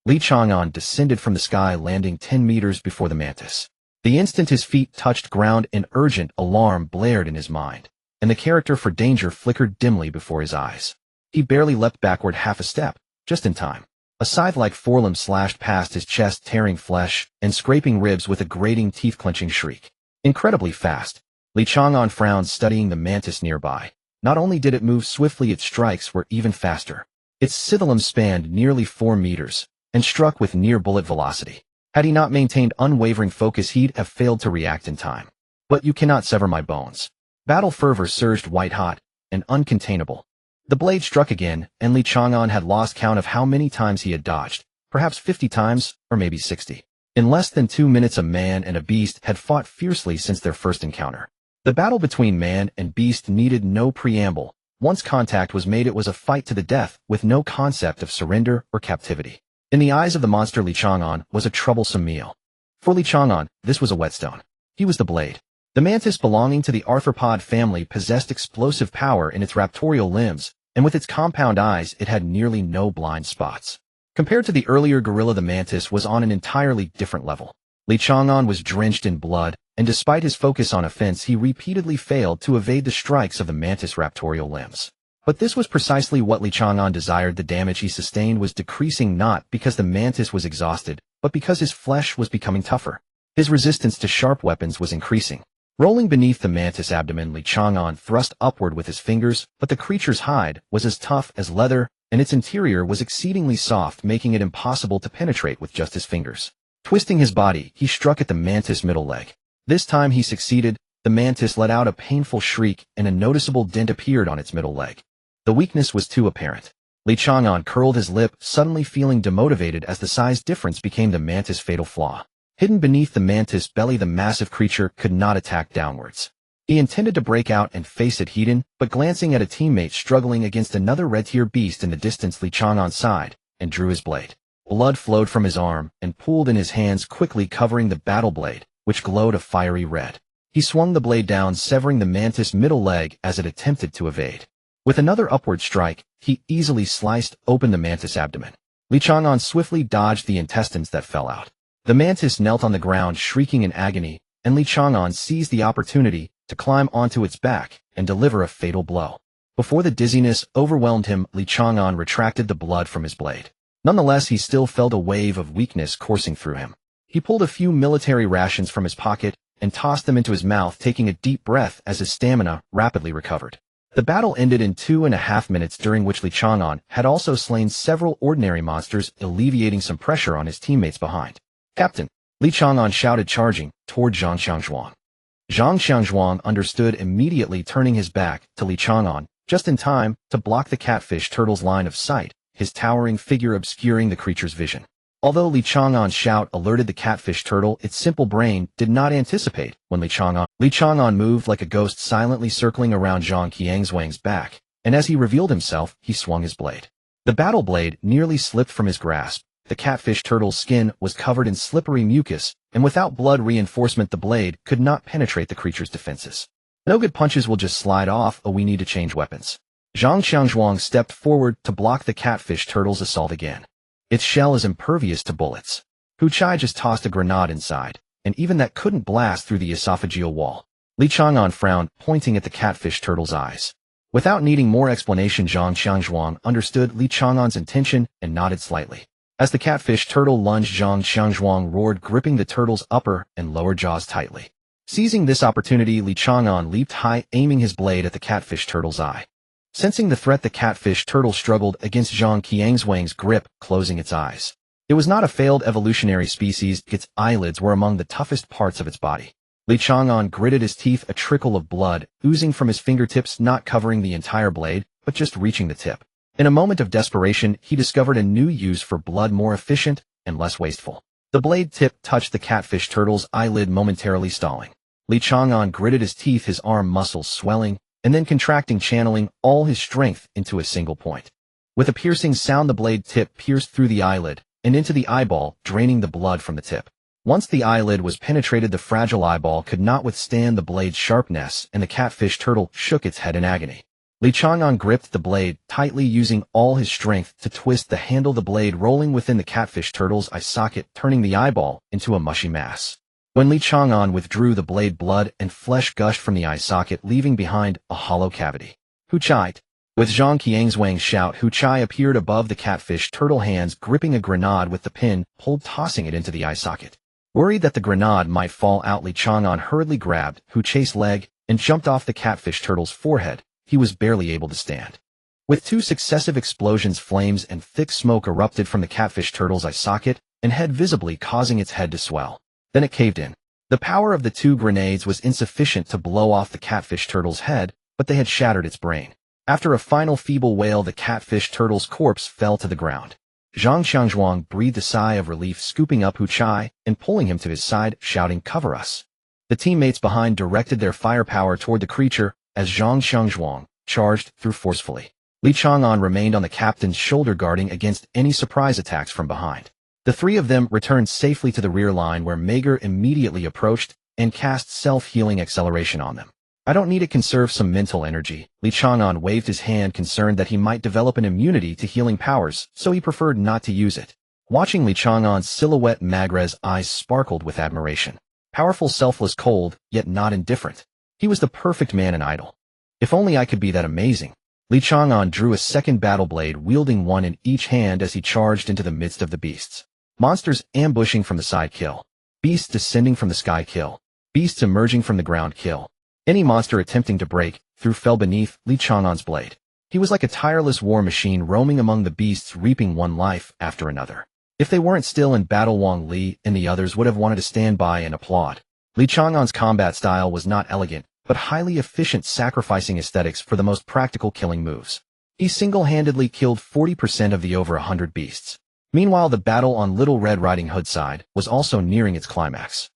Li Chang'an descended from the sky, landing 10 meters before the mantis. The instant his feet touched ground, an urgent alarm blared in his mind, and the character for danger flickered dimly before his eyes. He barely leapt backward half a step, just in time. A scythe-like forelimb slashed past his chest, tearing flesh and scraping ribs with a grating, teeth-clenching shriek. Incredibly fast. Li Chang'an frowned, studying the mantis nearby. Not only did it move swiftly, its strikes were even faster. Its scythelum spanned nearly 4 meters and struck with near-bullet velocity. Had he not maintained unwavering focus, he'd have failed to react in time. But you cannot sever my bones. Battle fervor surged white-hot and uncontainable. The blade struck again, and Li Chang'an had lost count of how many times he had dodged, perhaps 50 times, or maybe 60. In less than 2 minutes, a man and a beast had fought fiercely since their first encounter. The battle between man and beast needed no preamble. Once contact was made, it was a fight to the death, with no concept of surrender or captivity. In the eyes of the monster, Li Chang'an was a troublesome meal. For Li Chang'an, this was a whetstone. He was the blade. The mantis, belonging to the arthropod family, possessed explosive power in its raptorial limbs, and with its compound eyes, it had nearly no blind spots. Compared to the earlier gorilla, the mantis was on an entirely different level. Li Chang'an was drenched in blood, and despite his focus on offense, he repeatedly failed to evade the strikes of the mantis' raptorial limbs. But this was precisely what Li Chang'an desired. The damage he sustained was decreasing, not because the mantis was exhausted, but because his flesh was becoming tougher. His resistance to sharp weapons was increasing. Rolling beneath the mantis' abdomen, Li Chang'an thrust upward with his fingers, but the creature's hide was as tough as leather, and its interior was exceedingly soft, making it impossible to penetrate with just his fingers. Twisting his body, he struck at the mantis' middle leg. This time he succeeded. The mantis let out a painful shriek, and a noticeable dent appeared on its middle leg. The weakness was too apparent. Li Chang'an curled his lip, suddenly feeling demotivated as the size difference became the mantis' fatal flaw. Hidden beneath the mantis' belly, the massive creature could not attack downwards. He intended to break out and face it head-on, but glancing at a teammate struggling against another red-tier beast in the distance, Chang'an sighed and drew his blade. Blood flowed from his arm and pooled in his hands, quickly covering the battle blade, which glowed a fiery red. He swung the blade down, severing the mantis' middle leg as it attempted to evade. With another upward strike, he easily sliced open the mantis' abdomen. Chang'an swiftly dodged the intestines that fell out. The mantis knelt on the ground, shrieking in agony, and Chang'an seized the opportunity to climb onto its back and deliver a fatal blow. Before the dizziness overwhelmed him, Chang'an retracted the blood from his blade. Nonetheless, he still felt a wave of weakness coursing through him. He pulled a few military rations from his pocket and tossed them into his mouth, taking a deep breath as his stamina rapidly recovered. The battle ended in 2.5 minutes, during which Chang'an had also slain several ordinary monsters, alleviating some pressure on his teammates behind. "Captain!" Chang'an shouted, charging toward Zhang Xiangzhuang. Zhang Xiangzhuang understood immediately, turning his back to Chang'an, just in time to block the catfish turtle's line of sight, his towering figure obscuring the creature's vision. Although Chang'an's shout alerted the catfish turtle, its simple brain did not anticipate when Chang'an moved like a ghost, silently circling around Zhang Qiangzhuang's back, and as he revealed himself, he swung his blade. The battle blade nearly slipped from his grasp. The catfish turtle's skin was covered in slippery mucus, and without blood reinforcement, the blade could not penetrate the creature's defenses. "No good, punches will just slide off. Oh, we need to change weapons." Zhang Xiangzhuang stepped forward to block the catfish turtle's assault again. "Its shell is impervious to bullets. Hu Chai just tossed a grenade inside, and even that couldn't blast through the esophageal wall." Chang'an frowned, pointing at the catfish turtle's eyes. Without needing more explanation, Zhang Xiangzhuang understood Chang'an's intention and nodded slightly. As the catfish turtle lunged, Zhang Xiangzhuang roared, gripping the turtle's upper and lower jaws tightly. Seizing this opportunity, Chang'an leaped high, aiming his blade at the catfish turtle's eye. Sensing the threat, the catfish turtle struggled against Zhang Qiangzhuang's grip, closing its eyes. It was not a failed evolutionary species. Its eyelids were among the toughest parts of its body. Chang'an gritted his teeth, a trickle of blood oozing from his fingertips, not covering the entire blade, but just reaching the tip. In a moment of desperation, he discovered a new use for blood, more efficient and less wasteful. The blade tip touched the catfish turtle's eyelid, momentarily stalling. Chang'an gritted his teeth, his arm muscles swelling and then contracting, channeling all his strength into a single point. With a piercing sound, the blade tip pierced through the eyelid and into the eyeball, draining the blood from the tip. Once the eyelid was penetrated, the fragile eyeball could not withstand the blade's sharpness, and the catfish turtle shook its head in agony. Chang'an gripped the blade tightly, using all his strength to twist the handle, the blade rolling within the catfish turtle's eye socket, turning the eyeball into a mushy mass. When Chang'an withdrew the blade, blood and flesh gushed from the eye socket, leaving behind a hollow cavity. "Hu Chai!" With Zhang Qiangzhuang's shout, Hu Chai appeared above the catfish turtle, hands gripping a grenade with the pin pulled, tossing it into the eye socket. Worried that the grenade might fall out, Chang'an hurriedly grabbed Hu Chai's leg and jumped off the catfish turtle's forehead. He was barely able to stand. With two successive explosions, flames and thick smoke erupted from the catfish turtle's eye socket and head, visibly causing its head to swell. Then it caved in. The power of the two grenades was insufficient to blow off the catfish turtle's head, but they had shattered its brain. After a final feeble wail, the catfish turtle's corpse fell to the ground. Zhang Xiangzhuang breathed a sigh of relief, scooping up Hu Chai and pulling him to his side, shouting, "Cover us." The teammates behind directed their firepower toward the creature as Zhang Xiangzhuang charged through forcefully. Chang'an remained on the captain's shoulder, guarding against any surprise attacks from behind. The three of them returned safely to the rear line, where Mager immediately approached and cast self-healing acceleration on them. "I don't need to conserve some mental energy." Chang'an waved his hand, concerned that he might develop an immunity to healing powers, so he preferred not to use it. Watching Chang'an's silhouette, Mager's eyes sparkled with admiration. Powerful, selfless, cold, yet not indifferent. He was the perfect man and idol. "If only I could be that amazing." Chang'an drew a second battle blade, wielding one in each hand as he charged into the midst of the beasts. Monsters ambushing from the side, kill. Beasts descending from the sky, kill. Beasts emerging from the ground, kill. Any monster attempting to break through fell beneath Chang'an's blade. He was like a tireless war machine, roaming among the beasts, reaping one life after another. If they weren't still in battle, Wang Li and the others would have wanted to stand by and applaud. Chang'an's combat style was not elegant, but highly efficient, sacrificing aesthetics for the most practical killing moves. He single-handedly killed 40% of the over 100 beasts. Meanwhile, the battle on Little Red Riding Hood's side was also nearing its climax.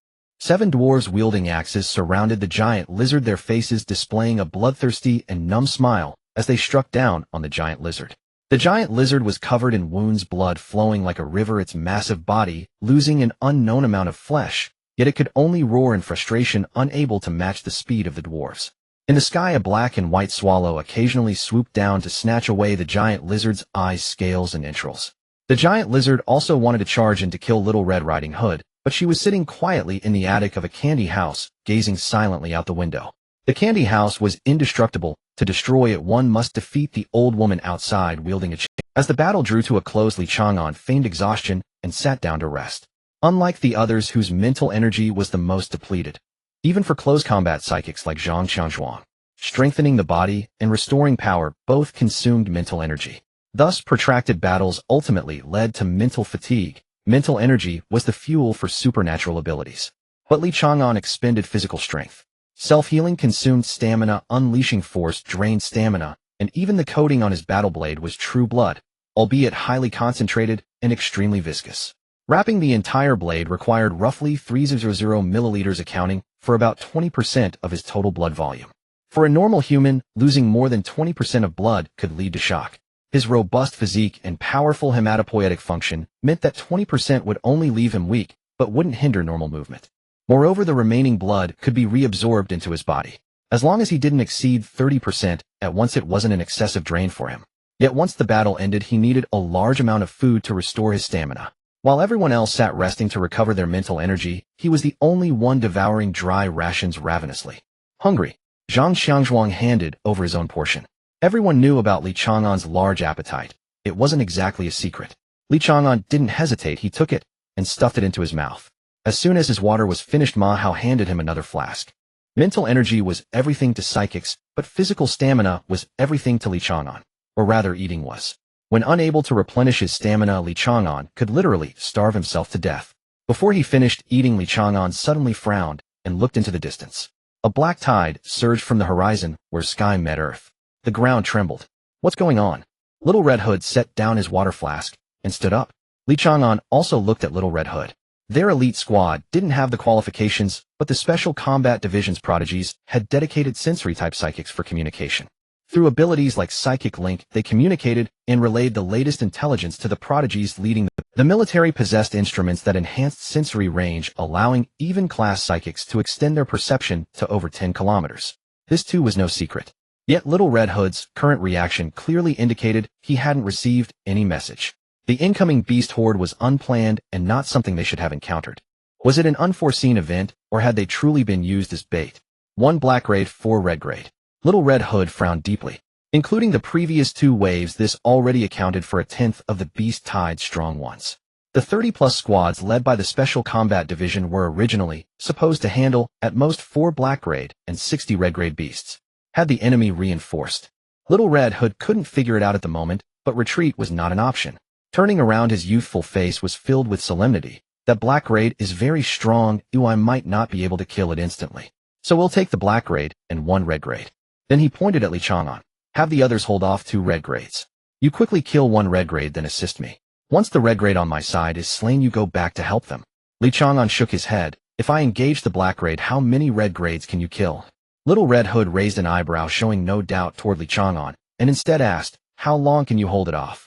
7 dwarves wielding axes surrounded the giant lizard, their faces displaying a bloodthirsty and numb smile as they struck down on the giant lizard. The giant lizard was covered in wounds, blood flowing like a river, its massive body losing an unknown amount of flesh, yet it could only roar in frustration, unable to match the speed of the dwarves. In the sky, a black and white swallow occasionally swooped down to snatch away the giant lizard's eyes, scales, and entrails. The giant lizard also wanted to charge in to kill Little Red Riding Hood, but she was sitting quietly in the attic of a candy house, gazing silently out the window. The candy house was indestructible. To destroy it, one must defeat the old woman outside wielding a chain. As the battle drew to a close, Chang'an feigned exhaustion and sat down to rest. Unlike the others whose mental energy was the most depleted, even for close combat psychics like Zhang Qianzhuang, strengthening the body and restoring power both consumed mental energy. Thus, protracted battles ultimately led to mental fatigue. Mental energy was the fuel for supernatural abilities. But Chang'an expended physical strength. Self-healing consumed stamina, unleashing force drained stamina, and even the coating on his battle blade was true blood, albeit highly concentrated and extremely viscous. Wrapping the entire blade required roughly 300 milliliters, accounting for about 20% of his total blood volume. For a normal human, losing more than 20% of blood could lead to shock. His robust physique and powerful hematopoietic function meant that 20% would only leave him weak, but wouldn't hinder normal movement. Moreover, the remaining blood could be reabsorbed into his body. As long as he didn't exceed 30% at once, it wasn't an excessive drain for him. Yet once the battle ended, he needed a large amount of food to restore his stamina. While everyone else sat resting to recover their mental energy, he was the only one devouring dry rations ravenously. Hungry, Zhang Qianzhuang handed over his own portion. Everyone knew about Chang'an's large appetite. It wasn't exactly a secret. Chang'an didn't hesitate. He took it and stuffed it into his mouth. As soon as his water was finished, Ma Hao handed him another flask. Mental energy was everything to psychics, but physical stamina was everything to Chang'an. Or rather, eating was. When unable to replenish his stamina, Chang'an could literally starve himself to death. Before he finished eating, Chang'an suddenly frowned and looked into the distance. A black tide surged from the horizon where sky met earth. The ground trembled. What's going on? Little Red Hood set down his water flask and stood up. Chang'an also looked at Little Red Hood. Their elite squad didn't have the qualifications, but the Special Combat Division's prodigies had dedicated sensory-type psychics for communication. Through abilities like Psychic Link, they communicated and relayed the latest intelligence to the prodigies leading the military. Possessed instruments that enhanced sensory range, allowing even class psychics to extend their perception to over 10 kilometers. This too was no secret. Yet Little Red Hood's current reaction clearly indicated he hadn't received any message. The incoming beast horde was unplanned and not something they should have encountered. Was it an unforeseen event, or had they truly been used as bait? 1 black grade, 4 red grade. Little Red Hood frowned deeply. Including the previous 2 waves, this already accounted for a tenth of the beast tide's strong ones. The 30-plus squads led by the Special Combat Division were originally supposed to handle at most 4 black grade and 60 red grade beasts. Had the enemy reinforced? Little Red Hood couldn't figure it out at the moment, but retreat was not an option. Turning around, his youthful face was filled with solemnity. That black grade is very strong. I might not be able to kill it instantly. So we'll take the black grade and 1 red grade. Then he pointed at Chang'an. Have the others hold off 2 red grades. You quickly kill 1 red grade, then assist me. Once the red grade on my side is slain, you go back to help them. Chang'an shook his head. If I engage the black grade, how many red grades can you kill? Little Red Hood raised an eyebrow, showing no doubt toward Chang'an, and instead asked, how long can you hold it off?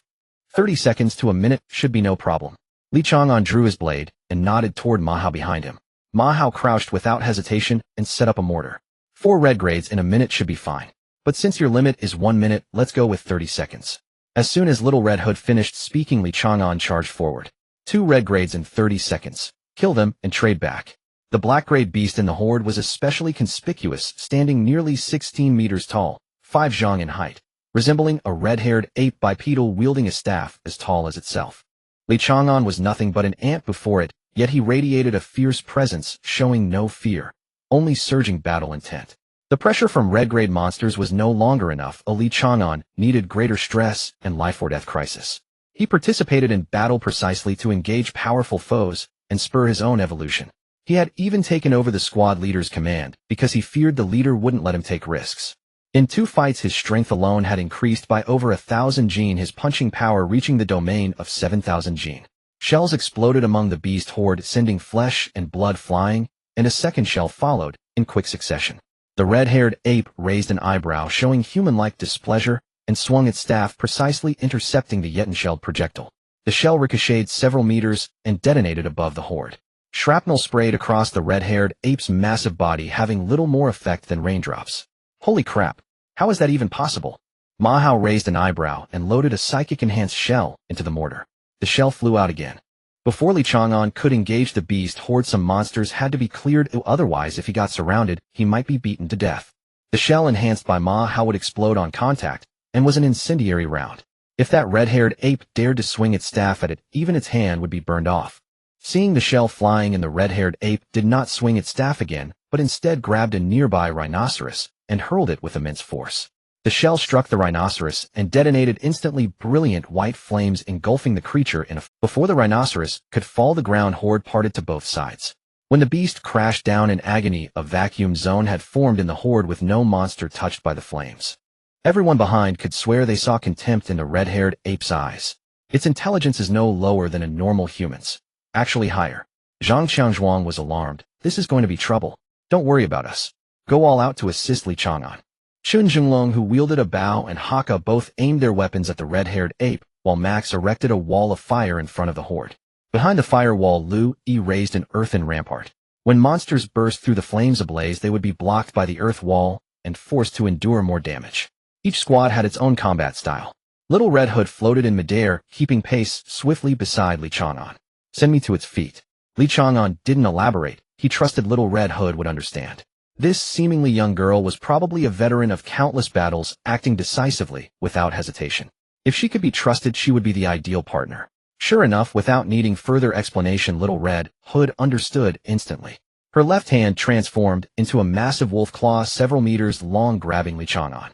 30 seconds to a minute should be no problem. Chang'an drew his blade and nodded toward Ma Hao behind him. Ma Hao crouched without hesitation and set up a mortar. 4 red grades in a minute should be fine. But since your limit is 1 minute, let's go with 30 seconds. As soon as Little Red Hood finished speaking, Chang'an charged forward. 2 red grades in 30 seconds. Kill them and trade back. The black grade beast in the horde was especially conspicuous, standing nearly 16 meters tall, 5 zhang in height, resembling a red-haired ape bipedal wielding a staff as tall as itself. Chang'an was nothing but an ant before it, yet he radiated a fierce presence, showing no fear, only surging battle intent. The pressure from red-grade monsters was no longer enough. Chang'an needed greater stress and life-or-death crisis. He participated in battle precisely to engage powerful foes and spur his own evolution. He had even taken over the squad leader's command because he feared the leader wouldn't let him take risks. In 2 fights, his strength alone had increased by over 1,000 jin, his punching power reaching the domain of 7,000 jin. Shells exploded among the beast horde, sending flesh and blood flying, and a second shell followed, in quick succession. The red-haired ape raised an eyebrow showing human-like displeasure and swung its staff precisely intercepting the Yettenshelled projectile. The shell ricocheted several meters and detonated above the horde. Shrapnel sprayed across the red-haired ape's massive body, having little more effect than raindrops. Holy crap! How is that even possible? Ma Hao raised an eyebrow and loaded a psychic-enhanced shell into the mortar. The shell flew out again. Before Li Chang'an could engage the beast horde, some monsters had to be cleared, otherwise if he got surrounded, he might be beaten to death. The shell enhanced by Ma Hao would explode on contact, and was an incendiary round. If that red-haired ape dared to swing its staff at it, even its hand would be burned off. Seeing the shell flying in, the red-haired ape did not swing its staff again, but instead grabbed a nearby rhinoceros and hurled it with immense force. The shell struck the rhinoceros and detonated instantly, brilliant white flames engulfing the creature before the rhinoceros could fall, the ground horde parted to both sides. When the beast crashed down in agony, a vacuum zone had formed in the horde with no monster touched by the flames. Everyone behind could swear they saw contempt in the red-haired ape's eyes. Its intelligence is no lower than a normal human's. Actually higher. Zhang Qianzhuang was alarmed. This is going to be trouble. Don't worry about us. Go all out to assist Li Chang'an. Chun Zhenglong, who wielded a bow, and Haka both aimed their weapons at the red-haired ape, while Max erected a wall of fire in front of the horde. Behind the firewall, Lu Yi raised an earthen rampart. When monsters burst through the flames ablaze, they would be blocked by the earth wall and forced to endure more damage. Each squad had its own combat style. Little Red Hood floated in midair, keeping pace swiftly beside Li Chang'an. Send me to its feet. Li Chang'an didn't elaborate. He trusted Little Red Hood would understand. This seemingly young girl was probably a veteran of countless battles, acting decisively, without hesitation. If she could be trusted, she would be the ideal partner. Sure enough, without needing further explanation, Little Red Hood understood instantly. Her left hand transformed into a massive wolf claw several meters long, grabbing Li Chang'an.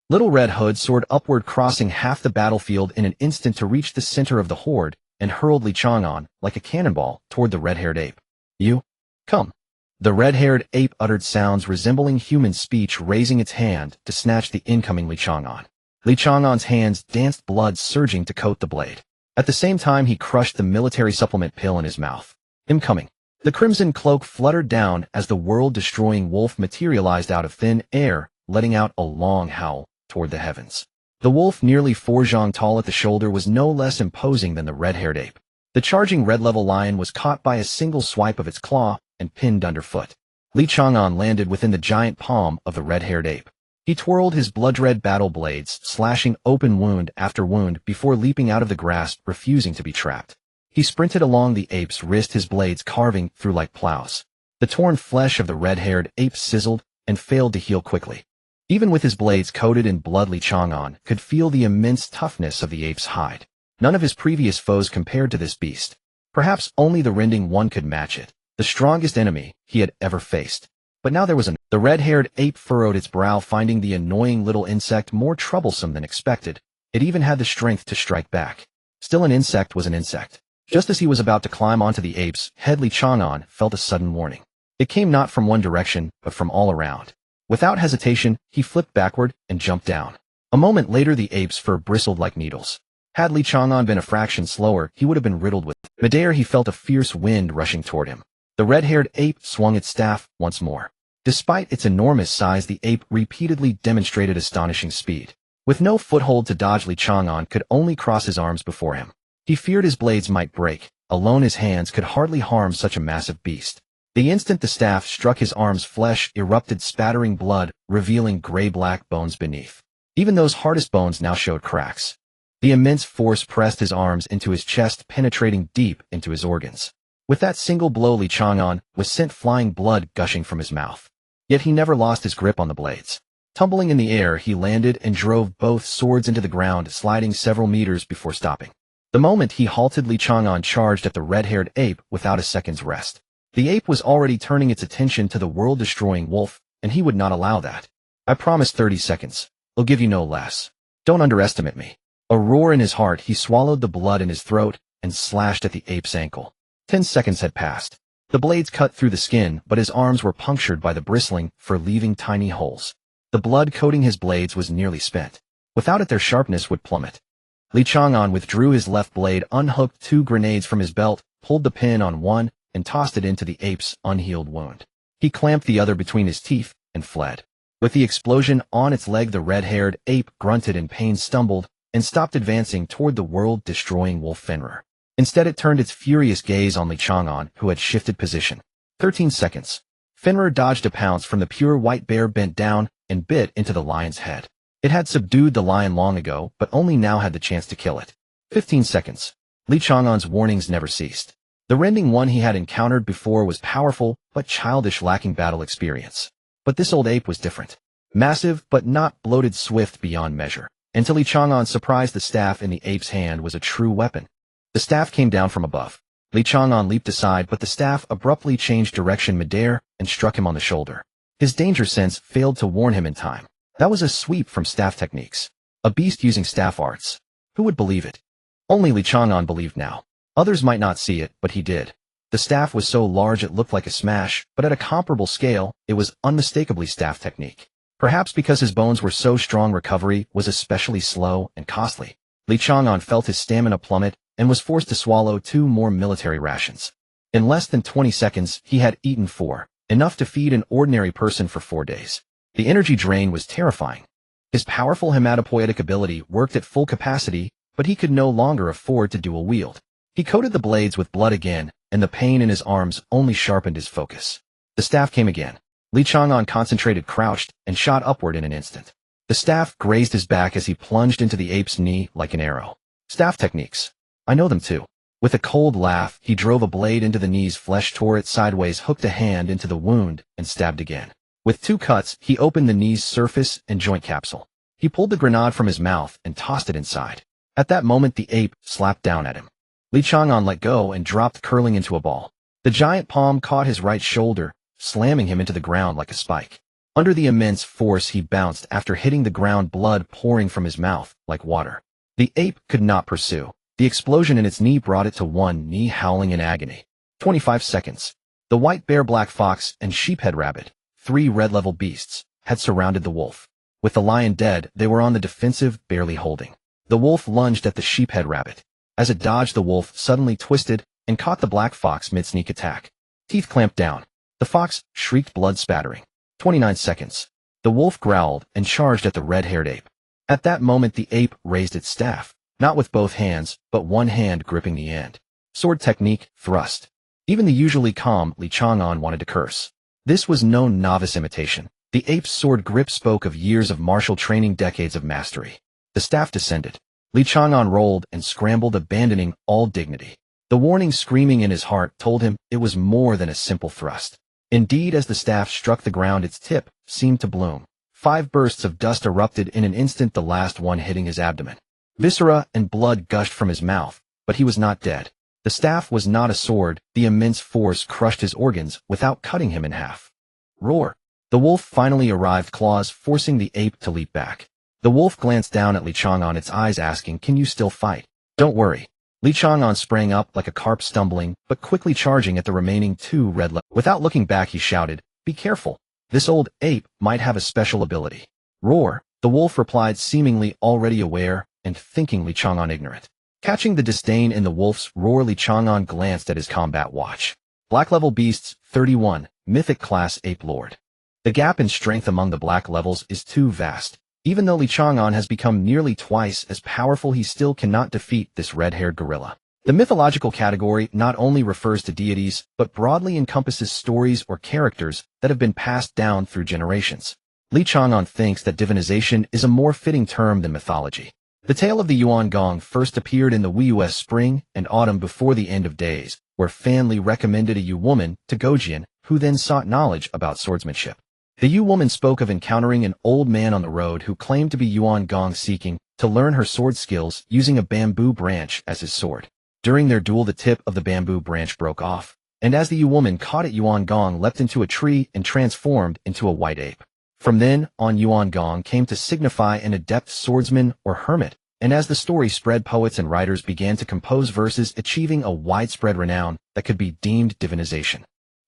Little Red Hood soared upward, crossing half the battlefield in an instant to reach the center of the horde, and hurled Li Chang'an like a cannonball toward the red-haired ape. You? Come. The red-haired ape uttered sounds resembling human speech, raising its hand to snatch the incoming Li Chang'an. Li Chang'an's hands danced, blood surging to coat the blade. At the same time, he crushed the military supplement pill in his mouth. Incoming. The crimson cloak fluttered down as the world-destroying wolf materialized out of thin air, letting out a long howl toward the heavens. The wolf, nearly 4 zhang tall at the shoulder, was no less imposing than the red-haired ape. The charging red-level lion was caught by a single swipe of its claw and pinned underfoot. Li Chang'an landed within the giant palm of the red-haired ape. He twirled his blood-red battle blades, slashing open wound after wound before leaping out of the grasp, refusing to be trapped. He sprinted along the ape's wrist, his blades carving through like plows. The torn flesh of the red-haired ape sizzled and failed to heal quickly. Even with his blades coated in blood, Li Chang'an could feel the immense toughness of the ape's hide. None of his previous foes compared to this beast. Perhaps only the rending one could match it, the strongest enemy he had ever faced. But now there was The red-haired ape furrowed its brow, finding the annoying little insect more troublesome than expected. It even had the strength to strike back. Still, an insect was an insect. Just as he was about to climb onto the ape's head, Li Chang'an felt a sudden warning. It came not from one direction, but from all around. Without hesitation, he flipped backward and jumped down. A moment later, the ape's fur bristled like needles. Had Li Chang'an been a fraction slower, he would have been riddled with. Midair, he felt a fierce wind rushing toward him. The red-haired ape swung its staff once more. Despite its enormous size, the ape repeatedly demonstrated astonishing speed. With no foothold to dodge, Li Chang'an could only cross his arms before him. He feared his blades might break. Alone, his hands could hardly harm such a massive beast. The instant the staff struck his arms, flesh erupted, spattering blood, revealing gray-black bones beneath. Even those hardest bones now showed cracks. The immense force pressed his arms into his chest, penetrating deep into his organs. With that single blow, Li Chang'an was sent flying, blood gushing from his mouth. Yet he never lost his grip on the blades. Tumbling in the air, he landed and drove both swords into the ground, sliding several meters before stopping. The moment he halted, Li Chang'an charged at the red-haired ape without a second's rest. The ape was already turning its attention to the world-destroying wolf, and he would not allow that. I promise 30 seconds. I'll give you no less. Don't underestimate me. A roar in his heart, he swallowed the blood in his throat and slashed at the ape's ankle. 10 seconds had passed. The blades cut through the skin, but his arms were punctured by the bristling fur, leaving tiny holes. The blood coating his blades was nearly spent. Without it, their sharpness would plummet. Li Chang'an withdrew his left blade, unhooked 2 grenades from his belt, pulled the pin on one, and tossed it into the ape's unhealed wound. He clamped the other between his teeth and fled. With the explosion on its leg, the red-haired ape grunted in pain, stumbled, and stopped advancing toward the world-destroying wolf Fenrir. Instead, it turned its furious gaze on Chang'an, who had shifted position. 13 seconds. Fenrir dodged a pounce from the pure white bear, bent down, and bit into the lion's head. It had subdued the lion long ago, but only now had the chance to kill it. 15 seconds. Chang'an's warnings never ceased. The rending one he had encountered before was powerful, but childish, lacking battle experience. But this old ape was different. Massive, but not bloated, swift beyond measure. Until Chang'an surprised, the staff in the ape's hand was a true weapon. The staff came down from above. Chang'an leaped aside, but the staff abruptly changed direction midair and struck him on the shoulder. His danger sense failed to warn him in time. That was a sweep from staff techniques. A beast using staff arts. Who would believe it? Only Chang'an believed now. Others might not see it, but he did. The staff was so large it looked like a smash, but at a comparable scale, it was unmistakably staff technique. Perhaps because his bones were so strong, recovery was especially slow and costly. Chang'an felt his stamina plummet and was forced to swallow 2 more military rations. In less than 20 seconds, he had eaten 4, enough to feed an ordinary person for 4 days. The energy drain was terrifying. His powerful hematopoietic ability worked at full capacity, but he could no longer afford to dual wield. He coated the blades with blood again, and the pain in his arms only sharpened his focus. The staff came again. Chang'an concentrated, crouched, and shot upward in an instant. The staff grazed his back as he plunged into the ape's knee like an arrow. Staff techniques. I know them too. With a cold laugh, he drove a blade into the knee's flesh, tore it sideways, hooked a hand into the wound, and stabbed again. With 2 cuts, he opened the knee's surface and joint capsule. He pulled the grenade from his mouth and tossed it inside. At that moment, the ape slapped down at him. Chang'an let go and dropped, curling into a ball. The giant palm caught his right shoulder, slamming him into the ground like a spike. Under the immense force, he bounced after hitting the ground, blood pouring from his mouth like water. The ape could not pursue. The explosion in its knee brought it to one knee, howling in agony. 25 seconds. The white bear, black fox, and sheephead rabbit, 3 red-level beasts, had surrounded the wolf. With the lion dead, they were on the defensive, barely holding. The wolf lunged at the sheephead rabbit. As it dodged, the wolf suddenly twisted and caught the black fox mid-sneak attack. Teeth clamped down. The fox shrieked, blood spattering. 29 seconds. The wolf growled and charged at the red-haired ape. At that moment, the ape raised its staff. Not with both hands, but one hand gripping the end. Sword technique, thrust. Even the usually calm Chang'an wanted to curse. This was no novice imitation. The ape's sword grip spoke of years of martial training, decades of mastery. The staff descended. Chang'an rolled and scrambled, abandoning all dignity. The warning screaming in his heart told him it was more than a simple thrust. Indeed, as the staff struck the ground, its tip seemed to bloom. 5 bursts of dust erupted in an instant, the last one hitting his abdomen. Viscera and blood gushed from his mouth, but he was not dead. The staff was not a sword. The immense force crushed his organs without cutting him in half. Roar. The wolf finally arrived, claws forcing the ape to leap back. The wolf glanced down at Chang'an, its eyes asking, "Can you still fight?" "Don't worry." Chang'an sprang up like a carp, stumbling, but quickly charging at the remaining 2 red levels. Without looking back, he shouted, "Be careful. This old ape might have a special ability." "Roar." The wolf replied, seemingly already aware and thinking Chang'an ignorant. Catching the disdain in the wolf's roar, Chang'an glanced at his combat watch. Black level beasts, 31, mythic class ape lord. The gap in strength among the black levels is too vast. Even though Chang'an has become nearly twice as powerful, he still cannot defeat this red-haired gorilla. The mythological category not only refers to deities, but broadly encompasses stories or characters that have been passed down through generations. Chang'an thinks that divinization is a more fitting term than mythology. The tale of the Yuan Gong first appeared in the Wuyu's spring and autumn before the end of days, where Fan Li recommended a Yu woman to Gojian, who then sought knowledge about swordsmanship. The Yu woman spoke of encountering an old man on the road who claimed to be Yuan Gong, seeking to learn her sword skills using a bamboo branch as his sword. During their duel, the tip of the bamboo branch broke off, and as the Yu woman caught it, Yuan Gong leapt into a tree and transformed into a white ape. From then on, Yuan Gong came to signify an adept swordsman or hermit, and as the story spread, poets and writers began to compose verses, achieving a widespread renown that could be deemed divinization.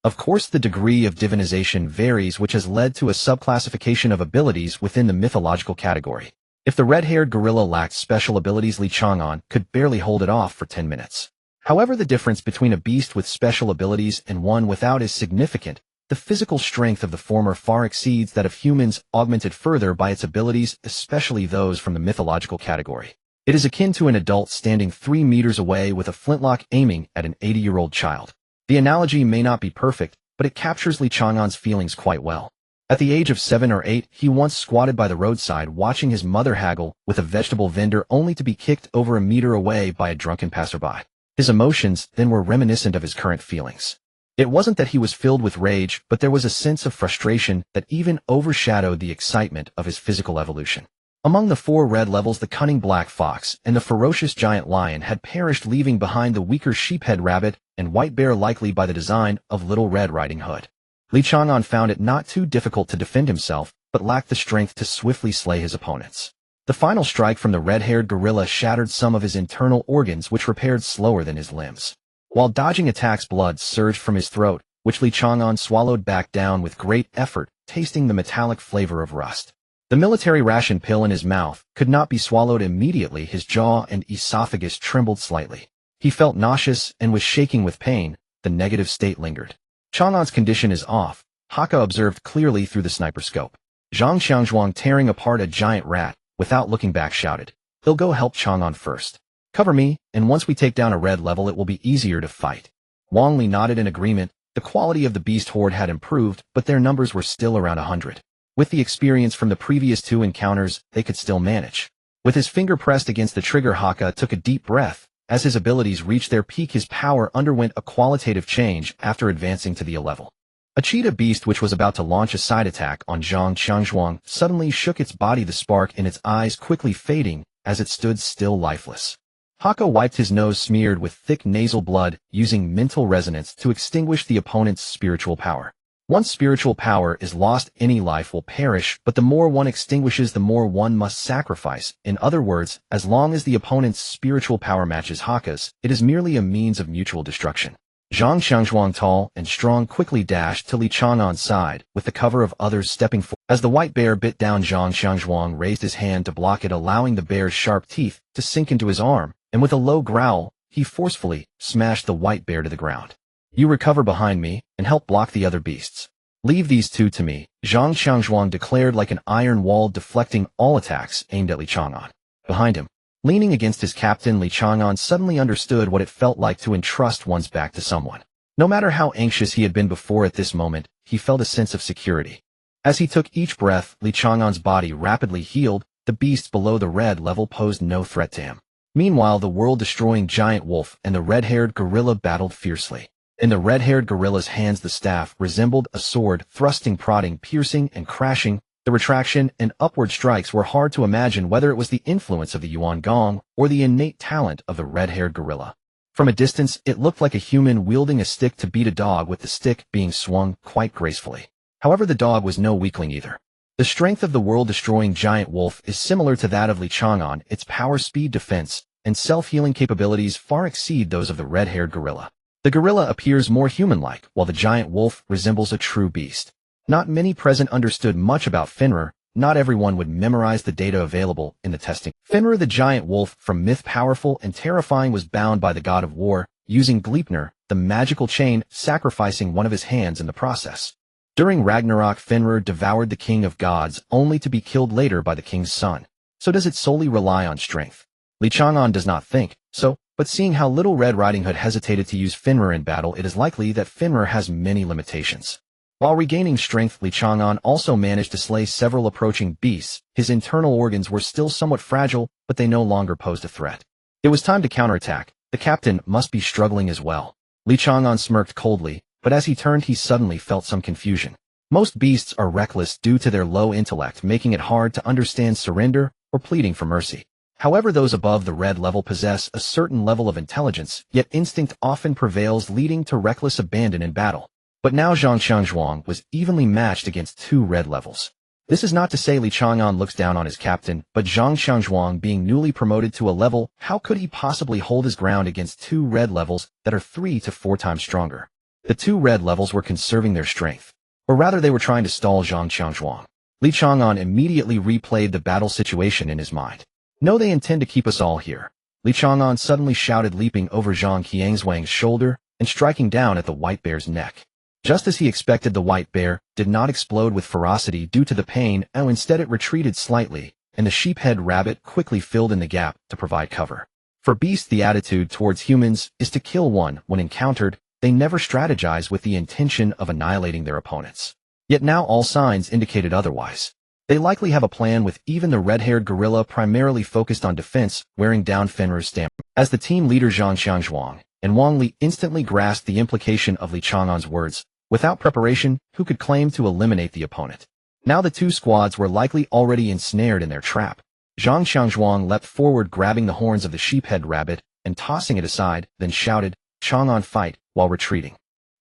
Of course, the degree of divinization varies, which has led to a subclassification of abilities within the mythological category. If the red-haired gorilla lacked special abilities, Chang'an could barely hold it off for 10 minutes. However, the difference between a beast with special abilities and one without is significant, The physical strength of the former far exceeds that of humans, augmented further by its abilities, especially those from the mythological category. It is akin to an adult standing 3 meters away with a flintlock aiming at an 80-year-old child. The analogy may not be perfect, but it captures Li Chang'an's feelings quite well. At the age of 7 or 8, he once squatted by the roadside watching his mother haggle with a vegetable vendor only to be kicked over a meter away by a drunken passerby. His emotions then were reminiscent of his current feelings. It wasn't that he was filled with rage, but there was a sense of frustration that even overshadowed the excitement of his physical evolution. Among the 4 red levels, the cunning black fox and the ferocious giant lion had perished, leaving behind the weaker sheephead rabbit and white bear, likely by the design of Little Red Riding Hood. Li Chang'an found it not too difficult to defend himself, but lacked the strength to swiftly slay his opponents. The final strike from the red-haired gorilla shattered some of his internal organs, which repaired slower than his limbs. While dodging attacks, blood surged from his throat, which Li Chang'an swallowed back down with great effort, tasting the metallic flavor of rust. The military ration pill in his mouth could not be swallowed immediately. His jaw and esophagus trembled slightly. He felt nauseous and was shaking with pain. The negative state lingered. Chang'an's condition is off, Hakka observed clearly through the sniper scope. Zhang Xiangzhuang, tearing apart a giant rat, without looking back, shouted, "He'll go help Chang'an first. Cover me, and once we take down a red level it will be easier to fight." Wang Li nodded in agreement. The quality of the beast horde had improved, but their numbers were still around 100. With the experience from the previous 2 encounters, they could still manage. With his finger pressed against the trigger, Hakka took a deep breath. As his abilities reached their peak, his power underwent a qualitative change after advancing to the A level. A cheetah beast which was about to launch a side attack on Zhang Xiangzhuang suddenly shook its body, the spark in its eyes quickly fading as it stood still, lifeless. Hakka wiped his nose smeared with thick nasal blood, using mental resonance to extinguish the opponent's spiritual power. Once spiritual power is lost, any life will perish, but the more one extinguishes, the more one must sacrifice. In other words, as long as the opponent's spiritual power matches Hakka's, it is merely a means of mutual destruction. Zhang Xiangzhuang, tall and strong, quickly dashed to Li Chang'an's side, with the cover of others stepping forward. As the white bear bit down, Zhang Xiangzhuang raised his hand to block it, allowing the bear's sharp teeth to sink into his arm, and with a low growl, he forcefully smashed the white bear to the ground. "You recover behind me, and help block the other beasts. Leave these 2 to me," Zhang Xiangzhuang declared, like an iron wall, deflecting all attacks aimed at Li Chang'an. Behind him, leaning against his captain, Li Chang'an suddenly understood what it felt like to entrust one's back to someone. No matter how anxious he had been before, at this moment, he felt a sense of security. As he took each breath, Li Chang'an's body rapidly healed. The beasts below the red level posed no threat to him. Meanwhile, the world-destroying giant wolf and the red-haired gorilla battled fiercely. In the red-haired gorilla's hands, the staff resembled a sword, thrusting, prodding, piercing, and crashing. The retraction and upward strikes were hard to imagine whether it was the influence of the Yuan Gong or the innate talent of the red-haired gorilla. From a distance, it looked like a human wielding a stick to beat a dog, with the stick being swung quite gracefully. However, the dog was no weakling either. The strength of the world-destroying giant wolf is similar to that of Li Chang'an. Its power, speed, defense, and self-healing capabilities far exceed those of the red-haired gorilla. The gorilla appears more human-like, while the giant wolf resembles a true beast. Not many present understood much about Fenrir. Not everyone would memorize the data available in the testing. Fenrir, the giant wolf from myth, powerful and terrifying, was bound by the god of war, using Gleipnir, the magical chain, sacrificing one of his hands in the process. During Ragnarok, Fenrir devoured the king of gods, only to be killed later by the king's son. So does it solely rely on strength? Li Chang'an does not think so, but seeing how Little Red Riding Hood hesitated to use Fenrir in battle, it is likely that Fenrir has many limitations. While regaining strength, Li Chang'an also managed to slay several approaching beasts. His internal organs were still somewhat fragile, but they no longer posed a threat. It was time to counterattack. The captain must be struggling as well. Li Chang'an smirked coldly, but as he turned, he suddenly felt some confusion. Most beasts are reckless due to their low intellect, making it hard to understand surrender or pleading for mercy. However, those above the red level possess a certain level of intelligence, yet instinct often prevails, leading to reckless abandon in battle. But now Zhang Xiangzhuang was evenly matched against 2 red levels. This is not to say Li Chang'an looks down on his captain, but Zhang Xiangzhuang, being newly promoted to a level, how could he possibly hold his ground against 2 red levels that are 3 to 4 times stronger? The 2 red levels were conserving their strength. Or rather, they were trying to stall Zhang Xiangzhuang. Li Chang'an immediately replayed the battle situation in his mind. "No, they intend to keep us all here." Li Chang'an suddenly shouted, leaping over Zhang Qiangzhuang's shoulder and striking down at the white bear's neck. Just as he expected, the white bear did not explode with ferocity due to the pain, and instead it retreated slightly, and the sheephead rabbit quickly filled in the gap to provide cover. For beasts, the attitude towards humans is to kill one. When encountered, they never strategize with the intention of annihilating their opponents. Yet now all signs indicated otherwise. They likely have a plan, with even the red-haired gorilla primarily focused on defense, wearing down Fenrir's stamp. As the team leader Zhang Xiangzhuang and Wang Li instantly grasped the implication of Li Chang'an's words. Without preparation, who could claim to eliminate the opponent? Now the two squads were likely already ensnared in their trap. Zhang Xiangzhuang leapt forward, grabbing the horns of the sheephead rabbit and tossing it aside, then shouted, "Chang'an, fight," while retreating.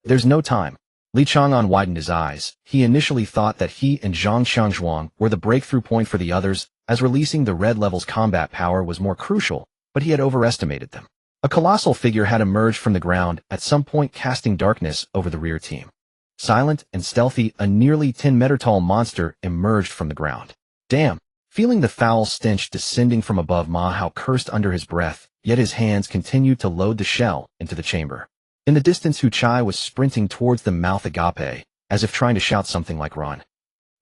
There's no time. Li Chang'an widened his eyes. He initially thought that he and Zhang Xiangzhuang were the breakthrough point for the others, as releasing the red level's combat power was more crucial, but he had overestimated them. A colossal figure had emerged from the ground, at some point casting darkness over the rear team. Silent and stealthy, a nearly 10-meter-tall monster emerged from the ground. Damn! Feeling the foul stench descending from above, Ma Hao cursed under his breath, yet his hands continued to load the shell into the chamber. In the distance, Hu Chai was sprinting towards the mouth agape, as if trying to shout something like run.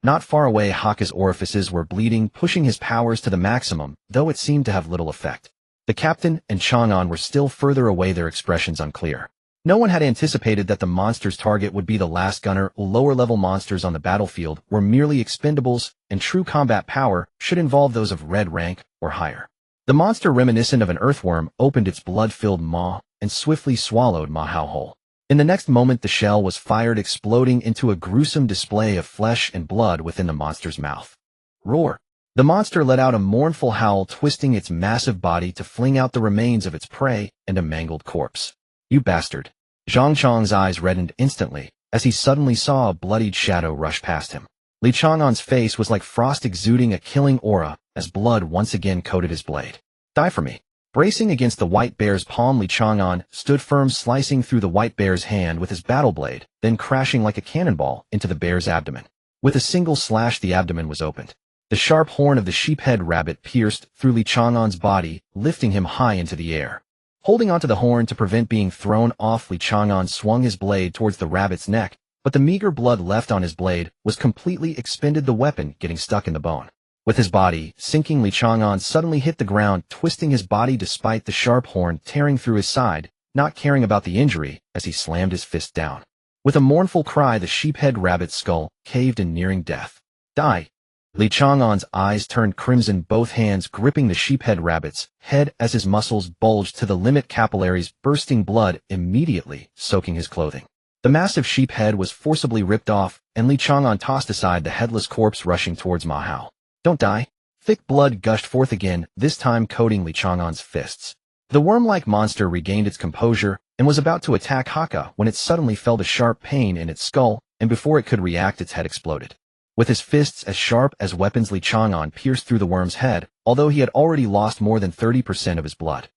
Not far away, Hakka's orifices were bleeding, pushing his powers to the maximum, though it seemed to have little effect. The captain and Chang'an were still further away, their expressions unclear. No one had anticipated that the monster's target would be the last gunner. Lower-level monsters on the battlefield were merely expendables, and true combat power should involve those of red rank or higher. The monster, reminiscent of an earthworm, opened its blood-filled maw and swiftly swallowed Ma Hao whole. In the next moment, the shell was fired, exploding into a gruesome display of flesh and blood within the monster's mouth. Roar! The monster let out a mournful howl, twisting its massive body to fling out the remains of its prey and a mangled corpse. "You bastard!" Zhang Chang's eyes reddened instantly, as he suddenly saw a bloodied shadow rush past him. Li Chang'an's face was like frost, exuding a killing aura, as blood once again coated his blade. "Die for me." Bracing against the white bear's palm, Li Chang'an stood firm, slicing through the white bear's hand with his battle blade, then crashing like a cannonball into the bear's abdomen. With a single slash, the abdomen was opened. The sharp horn of the sheephead rabbit pierced through Li Chang'an's body, lifting him high into the air. Holding onto the horn to prevent being thrown off, Li Chang'an swung his blade towards the rabbit's neck, but the meager blood left on his blade was completely expended, the weapon getting stuck in the bone. With his body sinking, Li Chang'an suddenly hit the ground, twisting his body despite the sharp horn tearing through his side, not caring about the injury as he slammed his fist down. With a mournful cry, the sheephead rabbit's skull caved in, nearing death. "Die!" Li Chang'an's eyes turned crimson, both hands gripping the sheephead rabbit's head as his muscles bulged to the limit, capillaries bursting, blood immediately soaking his clothing. The massive sheephead was forcibly ripped off, and Li Chang'an tossed aside the headless corpse, rushing towards Ma Hao. "Don't die!" Thick blood gushed forth again, this time coating Li Chang'an's fists. The worm-like monster regained its composure and was about to attack Hakka when it suddenly felt a sharp pain in its skull, and before it could react, its head exploded. With his fists as sharp as weapons, Li Chang'an pierced through the worm's head, although he had already lost more than 30% of his blood.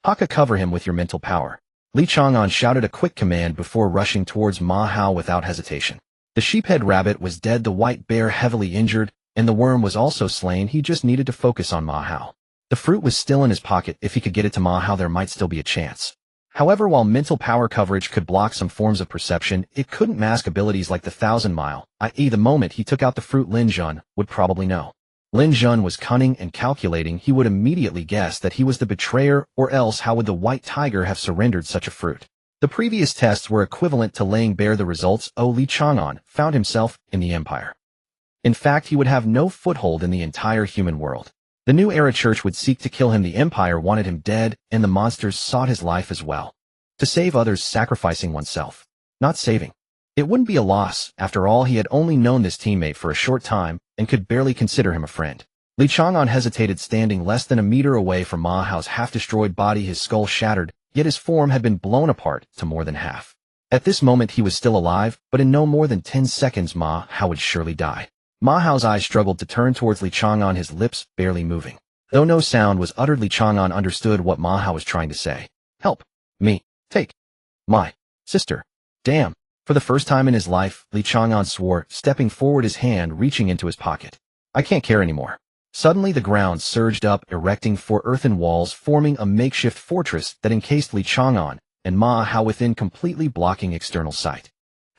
"Hakka, cover him with your mental power." Li Chang'an shouted a quick command before rushing towards Ma Hao without hesitation. The sheephead rabbit was dead, the white bear heavily injured, and the worm was also slain. He just needed to focus on Ma Hao. The fruit was still in his pocket. If he could get it to Ma Hao, there might still be a chance. However, while mental power coverage could block some forms of perception, it couldn't mask abilities like the 1,000-mile, i.e. the moment he took out the fruit, Lin Jun would probably know. Lin Jun was cunning and calculating. He would immediately guess that he was the betrayer, or else how would the white tiger have surrendered such a fruit? The previous tests were equivalent to laying bare the results. Li Chang'an found himself in the Empire. In fact, he would have no foothold in the entire human world. The New Era Church would seek to kill him, the Empire wanted him dead, and the monsters sought his life as well. To save others, sacrificing oneself. Not saving. It wouldn't be a loss. After all, he had only known this teammate for a short time, and could barely consider him a friend. Li Chang'an hesitated, standing less than a meter away from Ma Hao's half-destroyed body, his skull shattered, yet his form had been blown apart to more than half. At this moment he was still alive, but in no more than 10 seconds Ma Hao would surely die. Ma Hao's eyes struggled to turn towards Li Chang'an, his lips barely moving. Though no sound was uttered, Li Chang'an understood what Ma Hao was trying to say. "Help me. Take my sister." Damn. For the first time in his life, Li Chang'an swore, stepping forward, his hand reaching into his pocket. "I can't care anymore." Suddenly the ground surged up, erecting 4 earthen walls, forming a makeshift fortress that encased Li Chang'an and Ma Hao within, completely blocking external sight.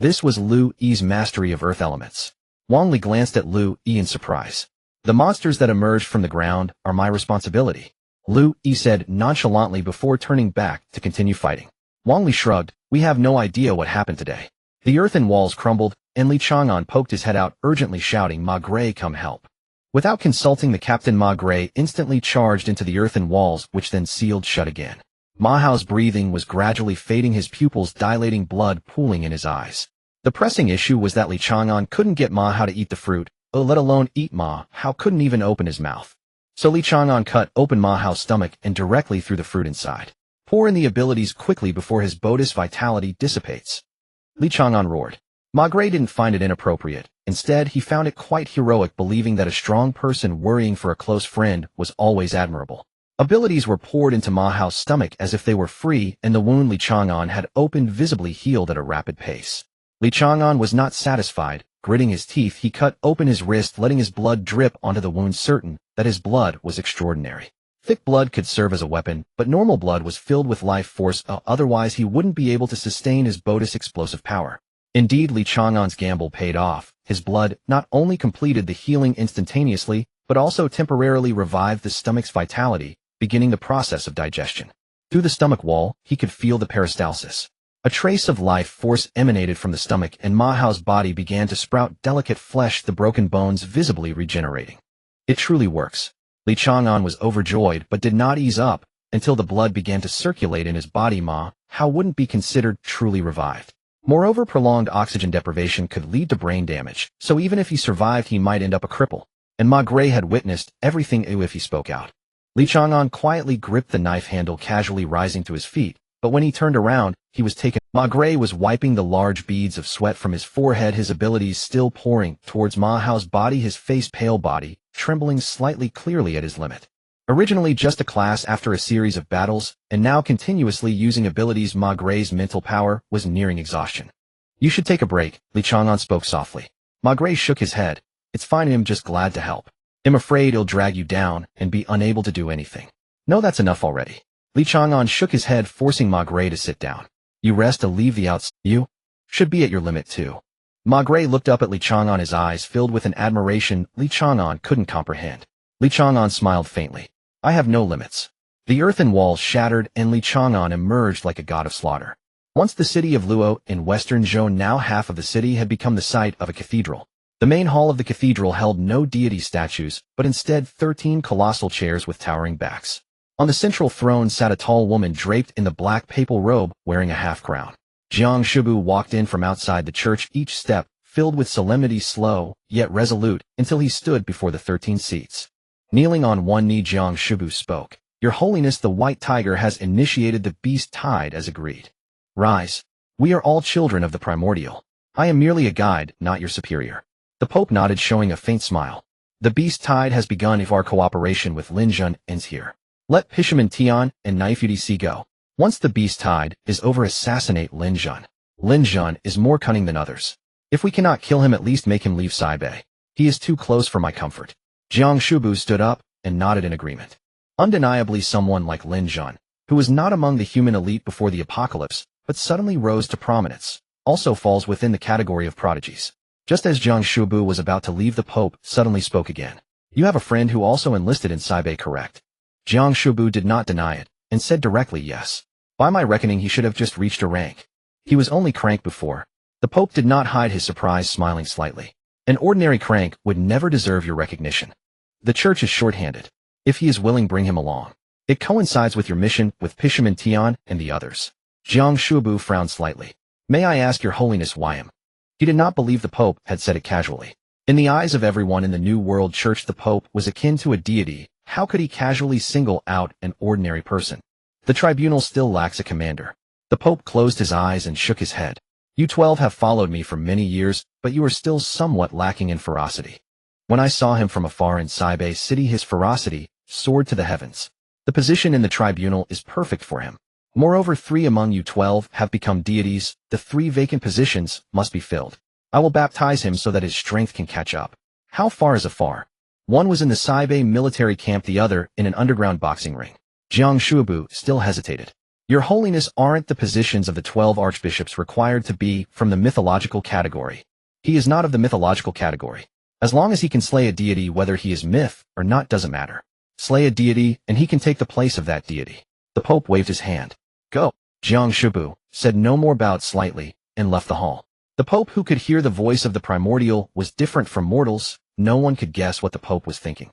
This was Lu Yi's mastery of earth elements. Wang Li glanced at Lu Yi in surprise. The monsters that emerged from the ground are my responsibility, Lu Yi said nonchalantly before turning back to continue fighting. Wang Li shrugged. We have no idea what happened today. The earthen walls crumbled, and Li Chang'an poked his head out urgently shouting, Ma Gray, come help. Without consulting the captain, Ma Gray instantly charged into the earthen walls, which then sealed shut again. Ma Hao's breathing was gradually fading, his pupils dilating, blood pooling in his eyes. The pressing issue was that Li Chang'an couldn't get Ma Hao to eat the fruit, let alone eat Ma Hao couldn't even open his mouth. So Li Chang'an cut open Ma Hao's stomach and directly threw the fruit inside. Pour in the abilities quickly before his Buddhist vitality dissipates. Li Chang'an roared. Ma Gray didn't find it inappropriate. Instead, he found it quite heroic, believing that a strong person worrying for a close friend was always admirable. Abilities were poured into Ma Hao's stomach as if they were free, and the wound Li Chang'an had opened visibly healed at a rapid pace. Li Chang'an was not satisfied. Gritting his teeth, he cut open his wrist, letting his blood drip onto the wound, certain that his blood was extraordinary. Thick blood could serve as a weapon, but normal blood was filled with life force, otherwise he wouldn't be able to sustain his Buddhist explosive power. Indeed, Li Chang'an's gamble paid off. His blood not only completed the healing instantaneously, but also temporarily revived the stomach's vitality, beginning the process of digestion. Through the stomach wall, he could feel the peristalsis. A trace of life force emanated from the stomach, and Ma Hao's body began to sprout delicate flesh, the broken bones visibly regenerating. It truly works. Li Chang'an was overjoyed but did not ease up until the blood began to circulate in his body. Ma Hao wouldn't be considered truly revived. Moreover, prolonged oxygen deprivation could lead to brain damage, so even if he survived he might end up a cripple. And Ma Gray had witnessed everything if he spoke out. Li Chang'an quietly gripped the knife handle, casually rising to his feet, but when he turned around, he was taken. Ma Gray was wiping the large beads of sweat from his forehead, his abilities still pouring towards Ma Hao's body, his face pale, body trembling slightly, clearly at his limit. Originally just a class after a series of battles, and now continuously using abilities, Ma Gray's mental power was nearing exhaustion. You should take a break, Li Chang'an spoke softly. Ma Gray shook his head. It's fine, I'm just glad to help. I'm afraid it'll drag you down and be unable to do anything. No, that's enough already. Li Chang'an shook his head, forcing Ma Gray to sit down. You rest to leave the outside. You should be at your limit too. Ma Gray looked up at Li Chang'an, his eyes filled with an admiration Li Chang'an couldn't comprehend. Li Chang'an smiled faintly. I have no limits. The earthen walls shattered and Li Chang'an emerged like a god of slaughter. Once the city of Luo in western Zhou, now half of the city had become the site of a cathedral. The main hall of the cathedral held no deity statues, but instead 13 colossal chairs with towering backs. On the central throne sat a tall woman draped in the black papal robe, wearing a half-crown. Jiang Shubu walked in from outside the church, each step filled with solemnity, slow, yet resolute, until he stood before the 13 seats. Kneeling on one knee, Jiang Shubu spoke. Your Holiness, the White Tiger has initiated the beast tide as agreed. Rise. We are all children of the primordial. I am merely a guide, not your superior. The Pope nodded, showing a faint smile. The beast tide has begun if our cooperation with Lin Jun ends here. Let Pishaman Tian and Naifudc go. Once the beast tide is over, assassinate Lin Jun. Lin Jun is more cunning than others. If we cannot kill him, at least make him leave Saibei. He is too close for my comfort. Jiang Shubu stood up and nodded in agreement. Undeniably, someone like Lin Jun, who was not among the human elite before the apocalypse, but suddenly rose to prominence, also falls within the category of prodigies. Just as Jiang Shubu was about to leave, the Pope suddenly spoke again. You have a friend who also enlisted in Saibei, correct? Jiang Shubu did not deny it, and said directly yes. By my reckoning, he should have just reached a rank. He was only crank before. The Pope did not hide his surprise, smiling slightly. An ordinary crank would never deserve your recognition. The church is short-handed. If he is willing, bring him along. It coincides with your mission with Pishaman Tian and the others. Jiang Shubu frowned slightly. May I ask your Holiness why him? He did not believe the Pope had said it casually. In the eyes of everyone in the New World Church, the Pope was akin to a deity. How could he casually single out an ordinary person? The tribunal still lacks a commander. The Pope closed his eyes and shook his head. You 12 have followed me for many years, but you are still somewhat lacking in ferocity. When I saw him from afar in Saibei City, his ferocity soared to the heavens. The position in the tribunal is perfect for him. Moreover, 3 among you 12 have become deities. The 3 vacant positions must be filled. I will baptize him so that his strength can catch up. How far is afar? One was in the Saibei military camp, the other in an underground boxing ring. Jiang Shubu still hesitated. Your Holiness aren't the positions of the 12 archbishops required to be from the mythological category. He is not of the mythological category. As long as he can slay a deity, whether he is myth or not doesn't matter. Slay a deity, and he can take the place of that deity. The Pope waved his hand. Go. Jiang Shibu said no more, bowed slightly, and left the hall. The Pope, who could hear the voice of the primordial, was different from mortals. No one could guess what the Pope was thinking.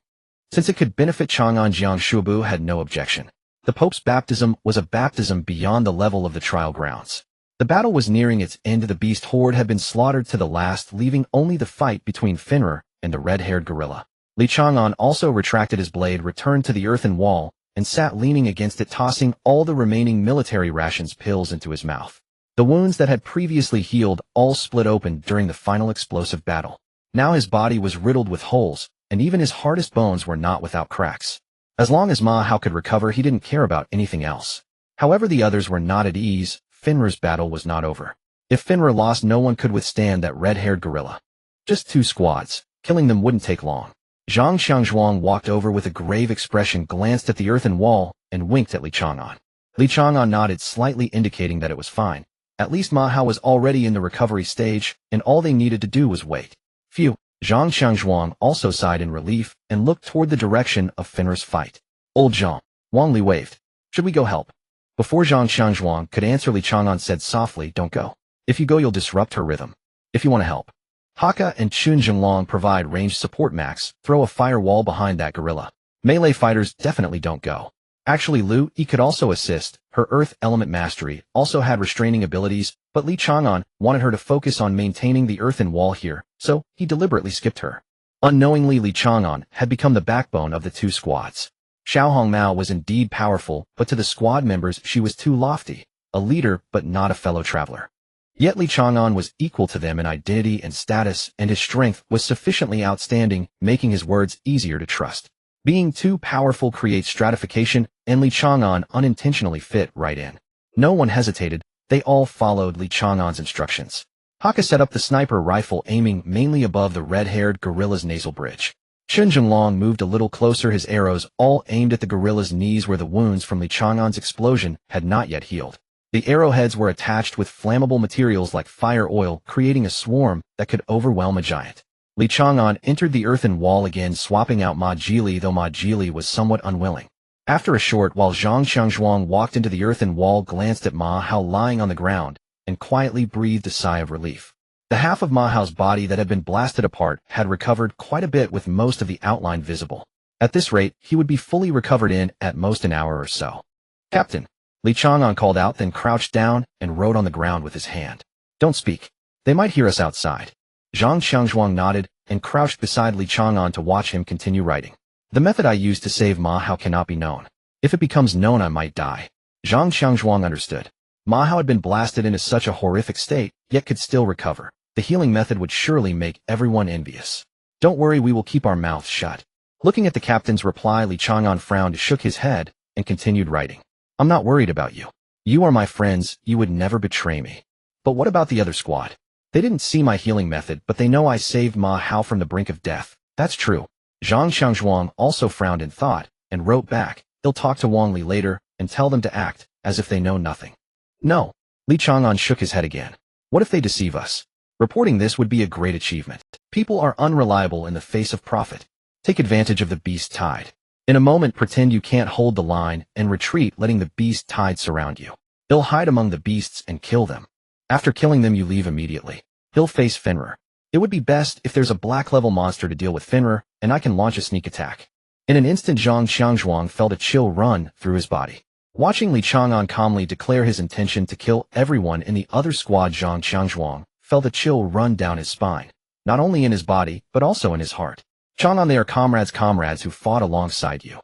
Since it could benefit Chang'an, Jiang Shibu had no objection. The Pope's baptism was a baptism beyond the level of the trial grounds. The battle was nearing its end. The beast horde had been slaughtered to the last, leaving only the fight between Fenrir and the red-haired gorilla. Li Chang'an also retracted his blade, returned to the earthen wall, and sat leaning against it, tossing all the remaining military rations pills into his mouth. The wounds that had previously healed all split open during the final explosive battle. Now his body was riddled with holes, and even his hardest bones were not without cracks. As long as Ma Hao could recover, he didn't care about anything else. However, the others were not at ease. Fenrir's battle was not over. If Fenrir lost, no one could withstand that red-haired gorilla. Just 2 squads. Killing them wouldn't take long. Zhang Xiangzhuang walked over with a grave expression, glanced at the earthen wall, and winked at Li Chang'an. Li Chang'an nodded slightly, indicating that it was fine. At least Ma Hao was already in the recovery stage, and all they needed to do was wait. Phew. Zhang Xiangzhuang also sighed in relief and looked toward the direction of Fenrir's fight. Old Zhang. Wang Li waved. Should we go help? Before Zhang Xiangzhuang could answer, Li Chang'an said softly, don't go. If you go, you'll disrupt her rhythm. If you want to help, Haka and Chun Zhenglong provide ranged support. Max, throw a firewall behind that gorilla. Melee fighters definitely don't go. Actually, Lu Yi could also assist. Her earth element mastery also had restraining abilities, but Li Chang'an wanted her to focus on maintaining the earthen wall here, so he deliberately skipped her. Unknowingly, Li Chang'an had become the backbone of the 2 squads. Xiao Hongmao was indeed powerful, but to the squad members she was too lofty, a leader but not a fellow traveler. Yet Li Chang'an was equal to them in identity and status, and his strength was sufficiently outstanding, making his words easier to trust. Being too powerful creates stratification, and Li Chang'an unintentionally fit right in. No one hesitated. They all followed Li Chang'an's instructions. Haka set up the sniper rifle, aiming mainly above the red-haired gorilla's nasal bridge. Chun Zhenglong moved a little closer, his arrows all aimed at the gorilla's knees where the wounds from Li Chang'an's explosion had not yet healed. The arrowheads were attached with flammable materials like fire oil, creating a swarm that could overwhelm a giant. Li Chang'an entered the earthen wall again, swapping out Ma Jili, though Ma Jili was somewhat unwilling. After a short while, Zhang Xiangzhuang walked into the earthen wall, glanced at Ma Hao lying on the ground, and quietly breathed a sigh of relief. The half of Ma Hao's body that had been blasted apart had recovered quite a bit, with most of the outline visible. At this rate, he would be fully recovered in, at most, an hour or so. Captain, Li Chang'an called out, then crouched down and wrote on the ground with his hand. Don't speak. They might hear us outside. Zhang Xiangzhuang nodded and crouched beside Li Chang'an to watch him continue writing. The method I used to save Ma Hao cannot be known. If it becomes known, I might die. Zhang Xiangzhuang understood. Ma Hao had been blasted into such a horrific state, yet could still recover. The healing method would surely make everyone envious. Don't worry, we will keep our mouths shut. Looking at the captain's reply, Li Chang'an frowned, shook his head, and continued writing. I'm not worried about you. You are my friends, you would never betray me. But what about the other squad? They didn't see my healing method, but they know I saved Ma Hao from the brink of death. That's true. Zhang Xiangzhuang also frowned in thought, and wrote back, they'll talk to Wang Li later, and tell them to act as if they know nothing. No. Li Chang'an shook his head again. What if they deceive us? Reporting this would be a great achievement. People are unreliable in the face of profit. Take advantage of the beast tide. In a moment, pretend you can't hold the line and retreat, letting the beast tide surround you. He'll hide among the beasts and kill them. After killing them, you leave immediately. He'll face Fenrir. It would be best if there's a black-level monster to deal with Fenrir, and I can launch a sneak attack. In an instant, Zhang Xiangzhuang felt a chill run through his body. Watching Li Chang'an calmly declare his intention to kill everyone in the other squad, Zhang Xiangzhuang felt a chill run down his spine, not only in his body, but also in his heart. Chang'an, they are comrades who fought alongside you.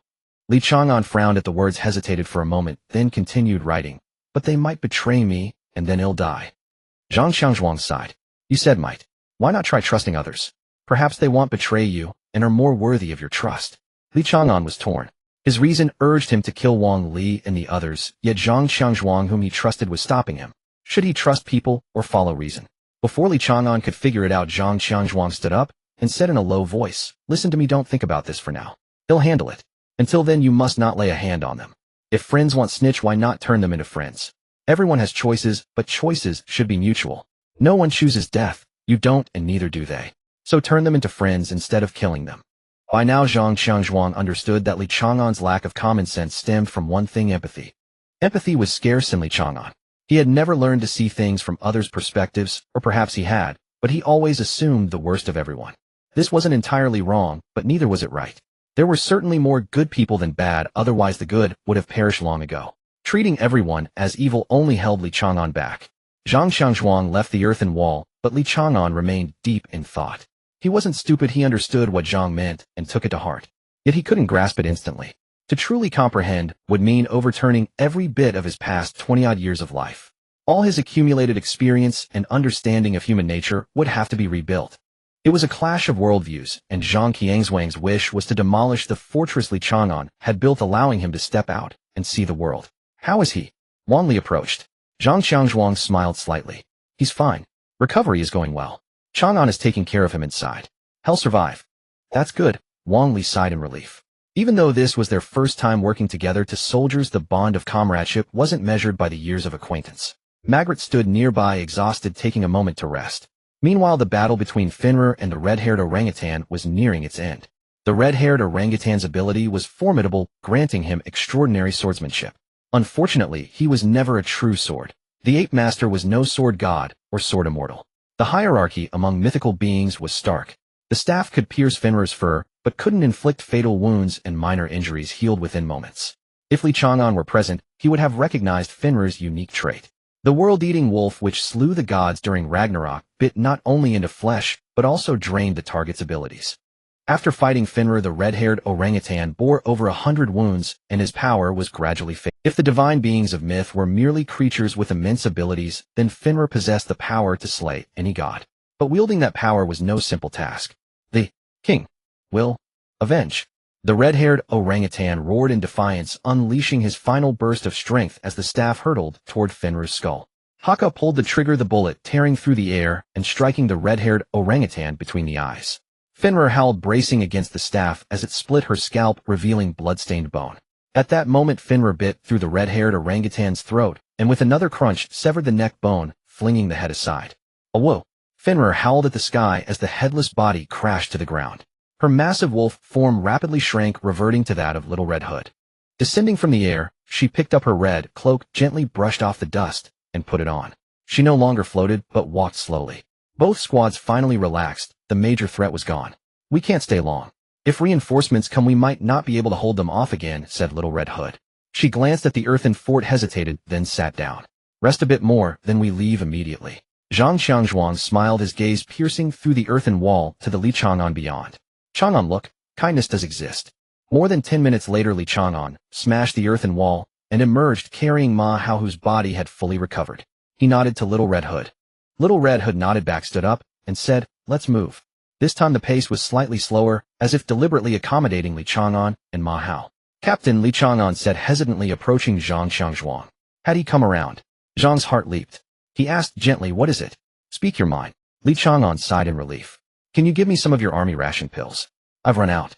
Li Chang'an frowned at the words, hesitated for a moment, then continued writing. But they might betray me, and then I'll die. Zhang Xiangzhuang sighed. You said might. Why not try trusting others? Perhaps they won't betray you, and are more worthy of your trust. Li Chang'an was torn. His reason urged him to kill Wang Li and the others, yet Zhang Xiangzhuang, whom he trusted, was stopping him. Should he trust people or follow reason? Before Li Chang'an could figure it out, Zhang Xiangzhuang stood up and said in a low voice, listen to me, don't think about this for now. He'll handle it. Until then, you must not lay a hand on them. If friends want snitch, why not turn them into friends? Everyone has choices, but choices should be mutual. No one chooses death. You don't, and neither do they. So turn them into friends instead of killing them. By now Zhang Xiangzhuang understood that Li Chang'an's lack of common sense stemmed from one thing: empathy. Empathy was scarce in Li Chang'an. He had never learned to see things from others' perspectives, or perhaps he had, but he always assumed the worst of everyone. This wasn't entirely wrong, but neither was it right. There were certainly more good people than bad, otherwise the good would have perished long ago. Treating everyone as evil only held Li Chang'an back. Zhang Xiangzhuang left the earthen wall, but Li Chang'an remained deep in thought. He wasn't stupid, he understood what Zhang meant and took it to heart. Yet he couldn't grasp it instantly. To truly comprehend would mean overturning every bit of his past 20-odd years of life. All his accumulated experience and understanding of human nature would have to be rebuilt. It was a clash of worldviews, and Zhang Qiangzhuang's wish was to demolish the fortress Li Chang'an had built, allowing him to step out and see the world. How is he? Wang Li approached. Zhang Xiangzhuang smiled slightly. He's fine. Recovery is going well. Chang'an is taking care of him inside. He'll survive. That's good. Wang Li sighed in relief. Even though this was their first time working together to soldiers, the bond of comradeship wasn't measured by the years of acquaintance. Margaret stood nearby, exhausted, taking a moment to rest. Meanwhile, the battle between Finra and the red-haired orangutan was nearing its end. The red-haired orangutan's ability was formidable, granting him extraordinary swordsmanship. Unfortunately, he was never a true sword. The ape master was no sword god or sword immortal. The hierarchy among mythical beings was stark. The staff could pierce Finra's fur, but couldn't inflict fatal wounds, and minor injuries healed within moments. If Li Chang'an were present, he would have recognized Finra's unique trait. The world-eating wolf which slew the gods during Ragnarok bit not only into flesh, but also drained the target's abilities. After fighting Finra, the red-haired orangutan bore over 100 wounds, and his power was gradually fading. If the divine beings of myth were merely creatures with immense abilities, then Finra possessed the power to slay any god. But wielding that power was no simple task. The king will avenge. The red-haired orangutan roared in defiance, unleashing his final burst of strength as the staff hurtled toward Finra's skull. Haka pulled the trigger, the bullet tearing through the air and striking the red-haired orangutan between the eyes. Finra howled, bracing against the staff as it split her scalp, revealing blood-stained bone. At that moment, Finra bit through the red-haired orangutan's throat, and with another crunch, severed the neck bone, flinging the head aside. Awoe! Finra howled at the sky as the headless body crashed to the ground. Her massive wolf form rapidly shrank, reverting to that of Little Red Hood. Descending from the air, she picked up her red cloak, gently brushed off the dust, and put it on. She no longer floated, but walked slowly. Both squads finally relaxed. The major threat was gone. We can't stay long. If reinforcements come, we might not be able to hold them off again, said Little Red Hood. She glanced at the earthen fort, hesitated, then sat down. Rest a bit more, then we leave immediately. Zhang Xiangzhuang smiled, his gaze piercing through the earthen wall to the Li Chang'an beyond. Chang'an, look, kindness does exist. More than 10 minutes later, Li Chang'an smashed the earthen wall and emerged carrying Ma Hao, whose body had fully recovered. He nodded to Little Red Hood. Little Red Hood nodded back, stood up, and said, let's move. This time the pace was slightly slower, as if deliberately accommodating Li Chang'an and Ma Hao. Captain, Li Chang'an said hesitantly, approaching Zhang Xiangzhuang. Had he come around? Zhang's heart leaped. He asked gently, what is it? Speak your mind. Li Chang'an sighed in relief. Can you give me some of your army ration pills? I've run out.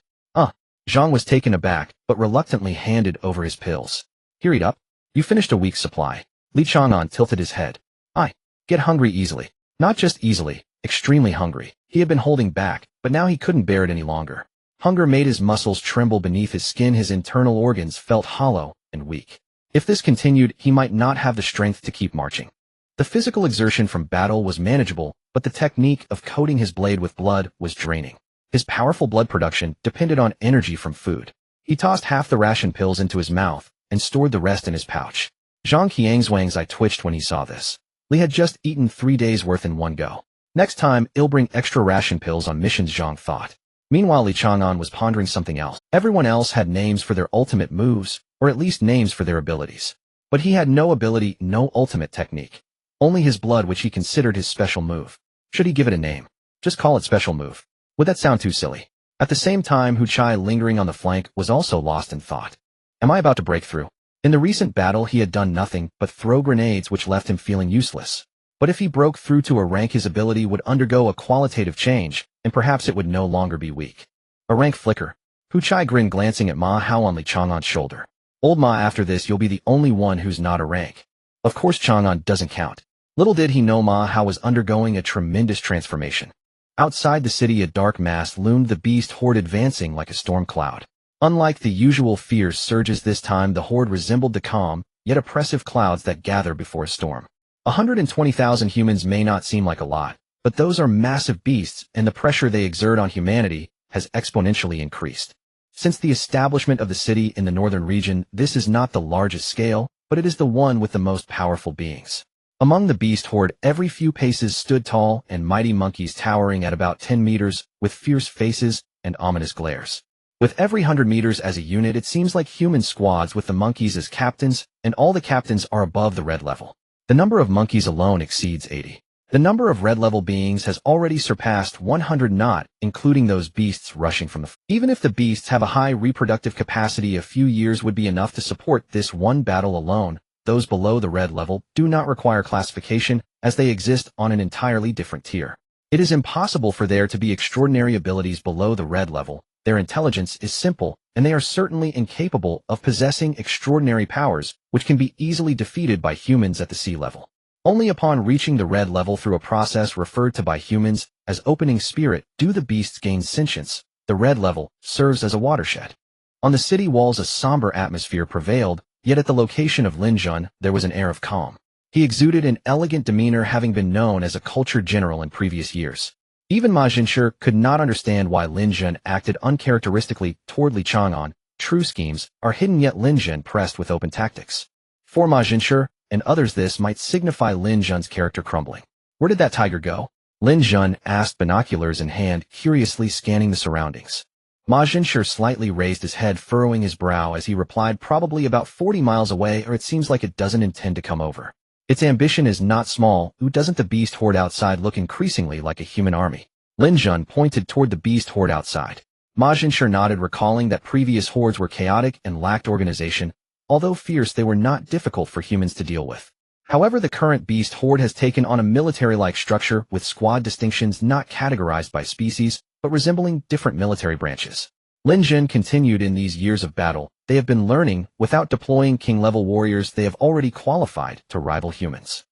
Zhang was taken aback, but reluctantly handed over his pills. Here, eat up. You finished a week's supply. Li Chang'an tilted his head. I get hungry easily. Not just easily, extremely hungry. He had been holding back, but now he couldn't bear it any longer. Hunger made his muscles tremble beneath his skin, his internal organs felt hollow and weak. If this continued, he might not have the strength to keep marching. The physical exertion from battle was manageable, but the technique of coating his blade with blood was draining. His powerful blood production depended on energy from food. He tossed half the ration pills into his mouth and stored the rest in his pouch. Zhang Qiangzhuang's eye twitched when he saw this. Li had just eaten 3 days' worth in one go. Next time, he'll bring extra ration pills on missions, Zhang thought. Meanwhile, Li Chang'an was pondering something else. Everyone else had names for their ultimate moves, or at least names for their abilities. But he had no ability, no ultimate technique. Only his blood, which he considered his special move. Should he give it a name? Just call it special move. Would that sound too silly? At the same time, Hu Chai, lingering on the flank, was also lost in thought. Am I about to break through? In the recent battle, he had done nothing but throw grenades, which left him feeling useless. But if he broke through to a rank, his ability would undergo a qualitative change, and perhaps it would no longer be weak. A rank flicker. Hu Chai grinned, glancing at Ma Hao on Li Chang'an's shoulder. Old Ma, after this you'll be the only one who's not a rank. Of course Chang'an doesn't count. Little did he know Ma Hao was undergoing a tremendous transformation. Outside the city a dark mass loomed, the beast horde advancing like a storm cloud. Unlike the usual fierce surges this time, the horde resembled the calm, yet oppressive clouds that gather before a storm. 120,000 humans may not seem like a lot, but those are massive beasts, and the pressure they exert on humanity has exponentially increased. Since the establishment of the city in the northern region, this is not the largest scale, but it is the one with the most powerful beings. Among the beast horde, every few paces stood tall and mighty monkeys towering at about 10 meters, with fierce faces and ominous glares. With every 100 meters as a unit, it seems like human squads with the monkeys as captains, and all the captains are above the red level. The number of monkeys alone exceeds 80. The number of red level beings has already surpassed 100, not including those beasts rushing from the Even if the beasts have a high reproductive capacity, a few years would be enough to support this one battle alone. Those below the red level do not require classification, as they exist on an entirely different tier. It is impossible for there to be extraordinary abilities below the red level. Their intelligence is simple, and they are certainly incapable of possessing extraordinary powers, which can be easily defeated by humans at the sea level. Only upon reaching the red level through a process referred to by humans as opening spirit do the beasts gain sentience. The red level serves as a watershed. On the city walls a somber atmosphere prevailed, yet at the location of Lin Jun there was an air of calm. He exuded an elegant demeanor, having been known as a cultured general in previous years. Even Ma Jinshi could not understand why Lin Jun acted uncharacteristically toward Li Chang'an. True schemes are hidden, yet Lin Jun pressed with open tactics. For Ma Jinshi and others, this might signify Lin Jun's character crumbling. Where did that tiger go? Lin Jun asked, binoculars in hand, curiously scanning the surroundings. Ma Jinshi slightly raised his head, furrowing his brow as he replied, probably about 40 miles away, or it seems like it doesn't intend to come over. Its ambition is not small. Doesn't the beast horde outside look increasingly like a human army? Lin Jun pointed toward the beast horde outside. Ma Jinshi nodded, recalling that previous hordes were chaotic and lacked organization. Although fierce, they were not difficult for humans to deal with. However, the current beast horde has taken on a military-like structure with squad distinctions not categorized by species, but resembling different military branches. Lin Jun continued, in these years of battle, they have been learning. Without deploying king-level warriors, they have already qualified to rival humans.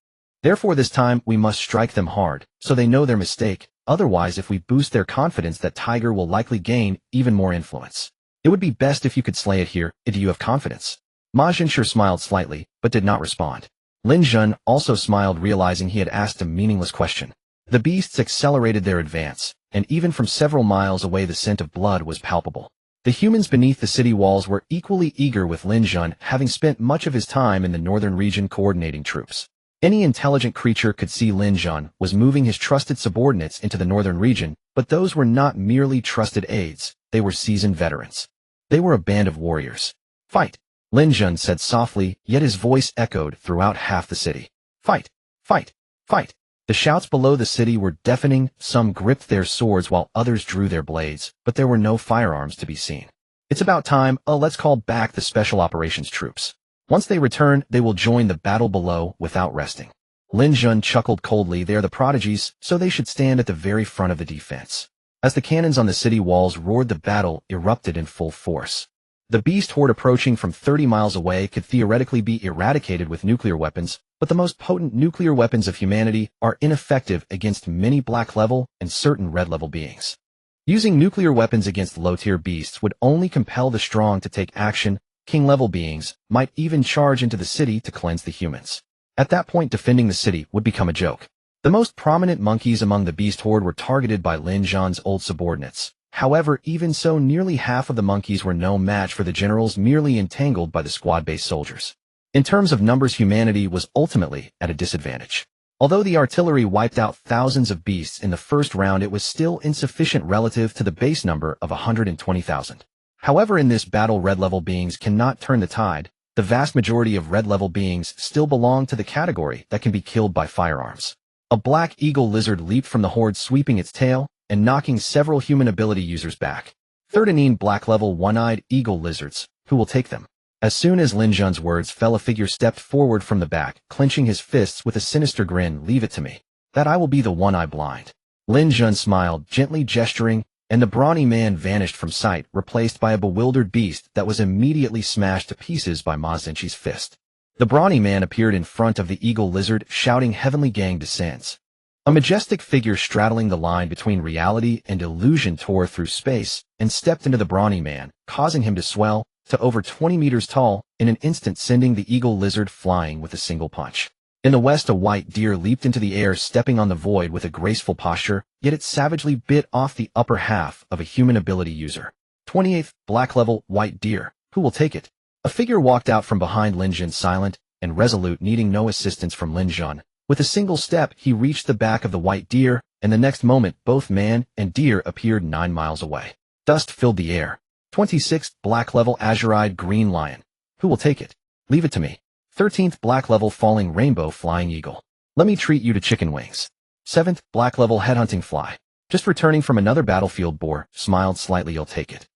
Therefore this time we must strike them hard, so they know their mistake. Otherwise, if we boost their confidence, that tiger will likely gain even more influence. It would be best if you could slay it here. Do you have confidence? Ma Jinshi smiled slightly, but did not respond. Lin Jun also smiled, realizing he had asked a meaningless question. The beasts accelerated their advance, and even from several miles away the scent of blood was palpable. The humans beneath the city walls were equally eager, with Lin Jun having spent much of his time in the northern region coordinating troops. Any intelligent creature could see Lin Jun was moving his trusted subordinates into the northern region, but those were not merely trusted aides, they were seasoned veterans. They were a band of warriors. Fight! Lin Jun said softly, yet his voice echoed throughout half the city. Fight! Fight! Fight! The shouts below the city were deafening. Some gripped their swords while others drew their blades, but there were no firearms to be seen. It's about time. Let's call back the special operations troops. Once they return, they will join the battle below without resting. Lin Jun chuckled coldly. They are the prodigies, so they should stand at the very front of the defense. As the cannons on the city walls roared, the battle erupted in full force. The beast horde approaching from 30 miles away could theoretically be eradicated with nuclear weapons, but the most potent nuclear weapons of humanity are ineffective against many black-level and certain red-level beings. Using nuclear weapons against low-tier beasts would only compel the strong to take action. King-level beings might even charge into the city to cleanse the humans. At that point, defending the city would become a joke. The most prominent monkeys among the beast horde were targeted by Lin Jun's old subordinates. However, even so, nearly half of the monkeys were no match for the generals, merely entangled by the squad-based soldiers. In terms of numbers, humanity was ultimately at a disadvantage. Although the artillery wiped out thousands of beasts in the first round, it was still insufficient relative to the base number of 120,000. However, in this battle, red-level beings cannot turn the tide. The vast majority of red-level beings still belong to the category that can be killed by firearms. A black eagle lizard leaped from the horde, sweeping its tail and knocking several human ability users back. 13 black-level one-eyed eagle lizards. Who will take them? As soon as Lin Jun's words fell, a figure stepped forward from the back, clenching his fists with a sinister grin. Leave it to me. That I will be the one-eye blind. Lin Jun smiled, gently gesturing, and the brawny man vanished from sight, replaced by a bewildered beast that was immediately smashed to pieces by Ma Xinqi's fist. The brawny man appeared in front of the eagle lizard, shouting heavenly gang descents. A majestic figure straddling the line between reality and illusion tore through space and stepped into the brawny man, causing him to swell to over 20 meters tall in an instant, sending the eagle lizard flying with a single punch. In the west, a white deer leaped into the air, stepping on the void with a graceful posture, yet it savagely bit off the upper half of a human ability user. 28th, black level, white deer. Who will take it? A figure walked out from behind Lin Jun, silent and resolute, needing no assistance from Lin Jun. With a single step, he reached the back of the white deer, and the next moment, both man and deer appeared 9 miles away. Dust filled the air. 26th, black level, azure-eyed green lion. Who will take it? Leave it to me. 13th, black level, falling rainbow, flying eagle. Let me treat you to chicken wings. 7th, black level, headhunting fly. Just returning from another battlefield, boar, smiled slightly, you'll take it.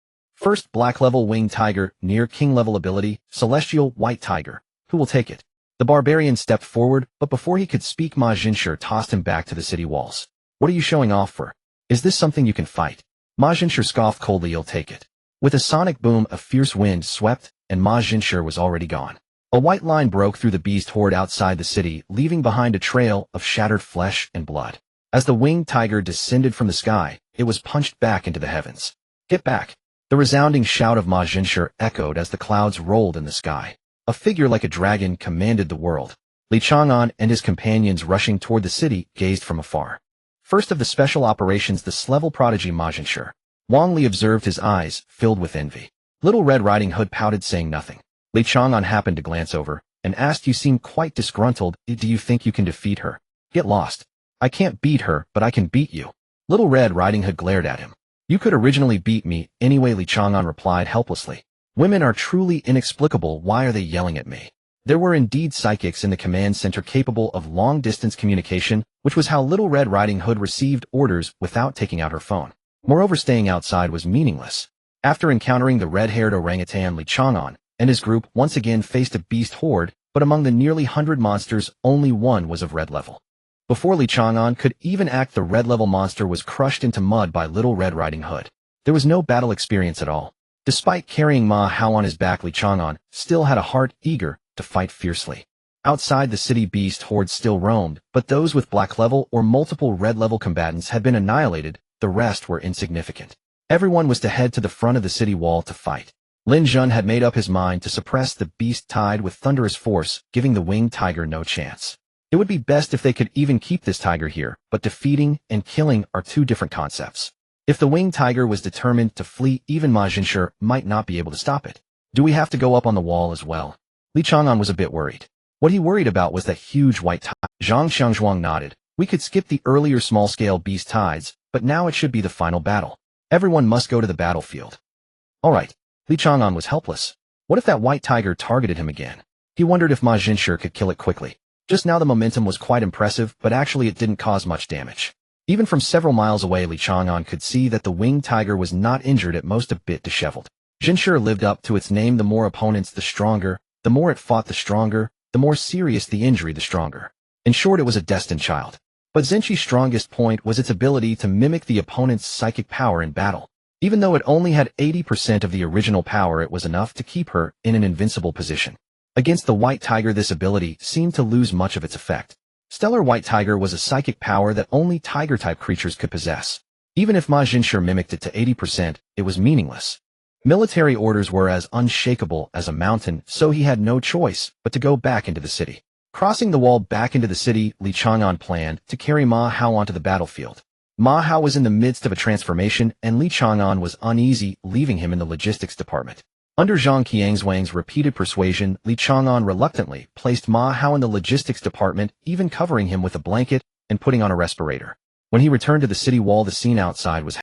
1st, black level, winged tiger, near king level ability, celestial, white tiger. Who will take it? The barbarian stepped forward, but before he could speak, Ma Xinshi tossed him back to the city walls. What are you showing off for? Is this something you can fight? Ma Xinshi scoffed coldly, you'll take it. With a sonic boom, a fierce wind swept, and Ma Xinshi was already gone. A white line broke through the beast horde outside the city, leaving behind a trail of shattered flesh and blood. As the winged tiger descended from the sky, it was punched back into the heavens. Get back! The resounding shout of Ma Xinshi echoed as the clouds rolled in the sky. A figure like a dragon commanded the world. Li Chang'an and his companions, rushing toward the city, gazed from afar. First of the special operations, the S-level prodigy Ma Xinshi. Wang Li observed, his eyes filled with envy. Little Red Riding Hood pouted, saying nothing. Li Chang'an happened to glance over and asked, you seem quite disgruntled. Do you think you can defeat her? Get lost. I can't beat her, but I can beat you. Little Red Riding Hood glared at him. You could originally beat me anyway, Li Chang'an replied helplessly. Women are truly inexplicable. Why are they yelling at me? There were indeed psychics in the command center capable of long-distance communication, which was how Little Red Riding Hood received orders without taking out her phone. Moreover, staying outside was meaningless. After encountering the red-haired orangutan, Li Chang'an and his group once again faced a beast horde, but among the nearly 100 monsters, only one was of red level. Before Li Chang'an could even act, the red-level monster was crushed into mud by Little Red Riding Hood. There was no battle experience at all. Despite carrying Ma Hao on his back, Li Chang'an still had a heart, eager to fight fiercely. Outside the city, beast hordes still roamed, but those with black level or multiple red level combatants had been annihilated. The rest were insignificant. Everyone was to head to the front of the city wall to fight. Lin Jun had made up his mind to suppress the beast tide with thunderous force, giving the winged tiger no chance. It would be best if they could even keep this tiger here, but defeating and killing are two different concepts. If the winged tiger was determined to flee, even Ma Xinshi might not be able to stop it. Do we have to go up on the wall as well? Li Chang'an was a bit worried. What he worried about was that huge white tide. Zhang Xiangzhuang nodded. We could skip the earlier small-scale beast tides, but now it should be the final battle. Everyone must go to the battlefield. All right. Li Chang'an was helpless. What if that white tiger targeted him again? He wondered if Ma Xinshi could kill it quickly. Just now the momentum was quite impressive, but actually it didn't cause much damage. Even from several miles away, Li Chang'an could see that the winged tiger was not injured, at most a bit disheveled. Xinshi lived up to its name. The more opponents, the stronger. The more it fought, the stronger. The more serious the injury, the stronger. In short, it was a destined child. But Xinqi's strongest point was its ability to mimic the opponent's psychic power in battle. Even though it only had 80% of the original power, it was enough to keep her in an invincible position. Against the white tiger, this ability seemed to lose much of its effect. Stellar White Tiger was a psychic power that only tiger-type creatures could possess. Even if Ma Xinshi mimicked it to 80%, it was meaningless. Military orders were as unshakable as a mountain, so he had no choice but to go back into the city. Crossing the wall back into the city, Li Chang'an planned to carry Ma Hao onto the battlefield. Ma Hao was in the midst of a transformation, and Li Chang'an was uneasy leaving him in the logistics department. Under Zhang Qiangzhuang's repeated persuasion, Li Chang'an reluctantly placed Ma Hao in the logistics department, even covering him with a blanket and putting on a respirator. When he returned to the city wall, the scene outside was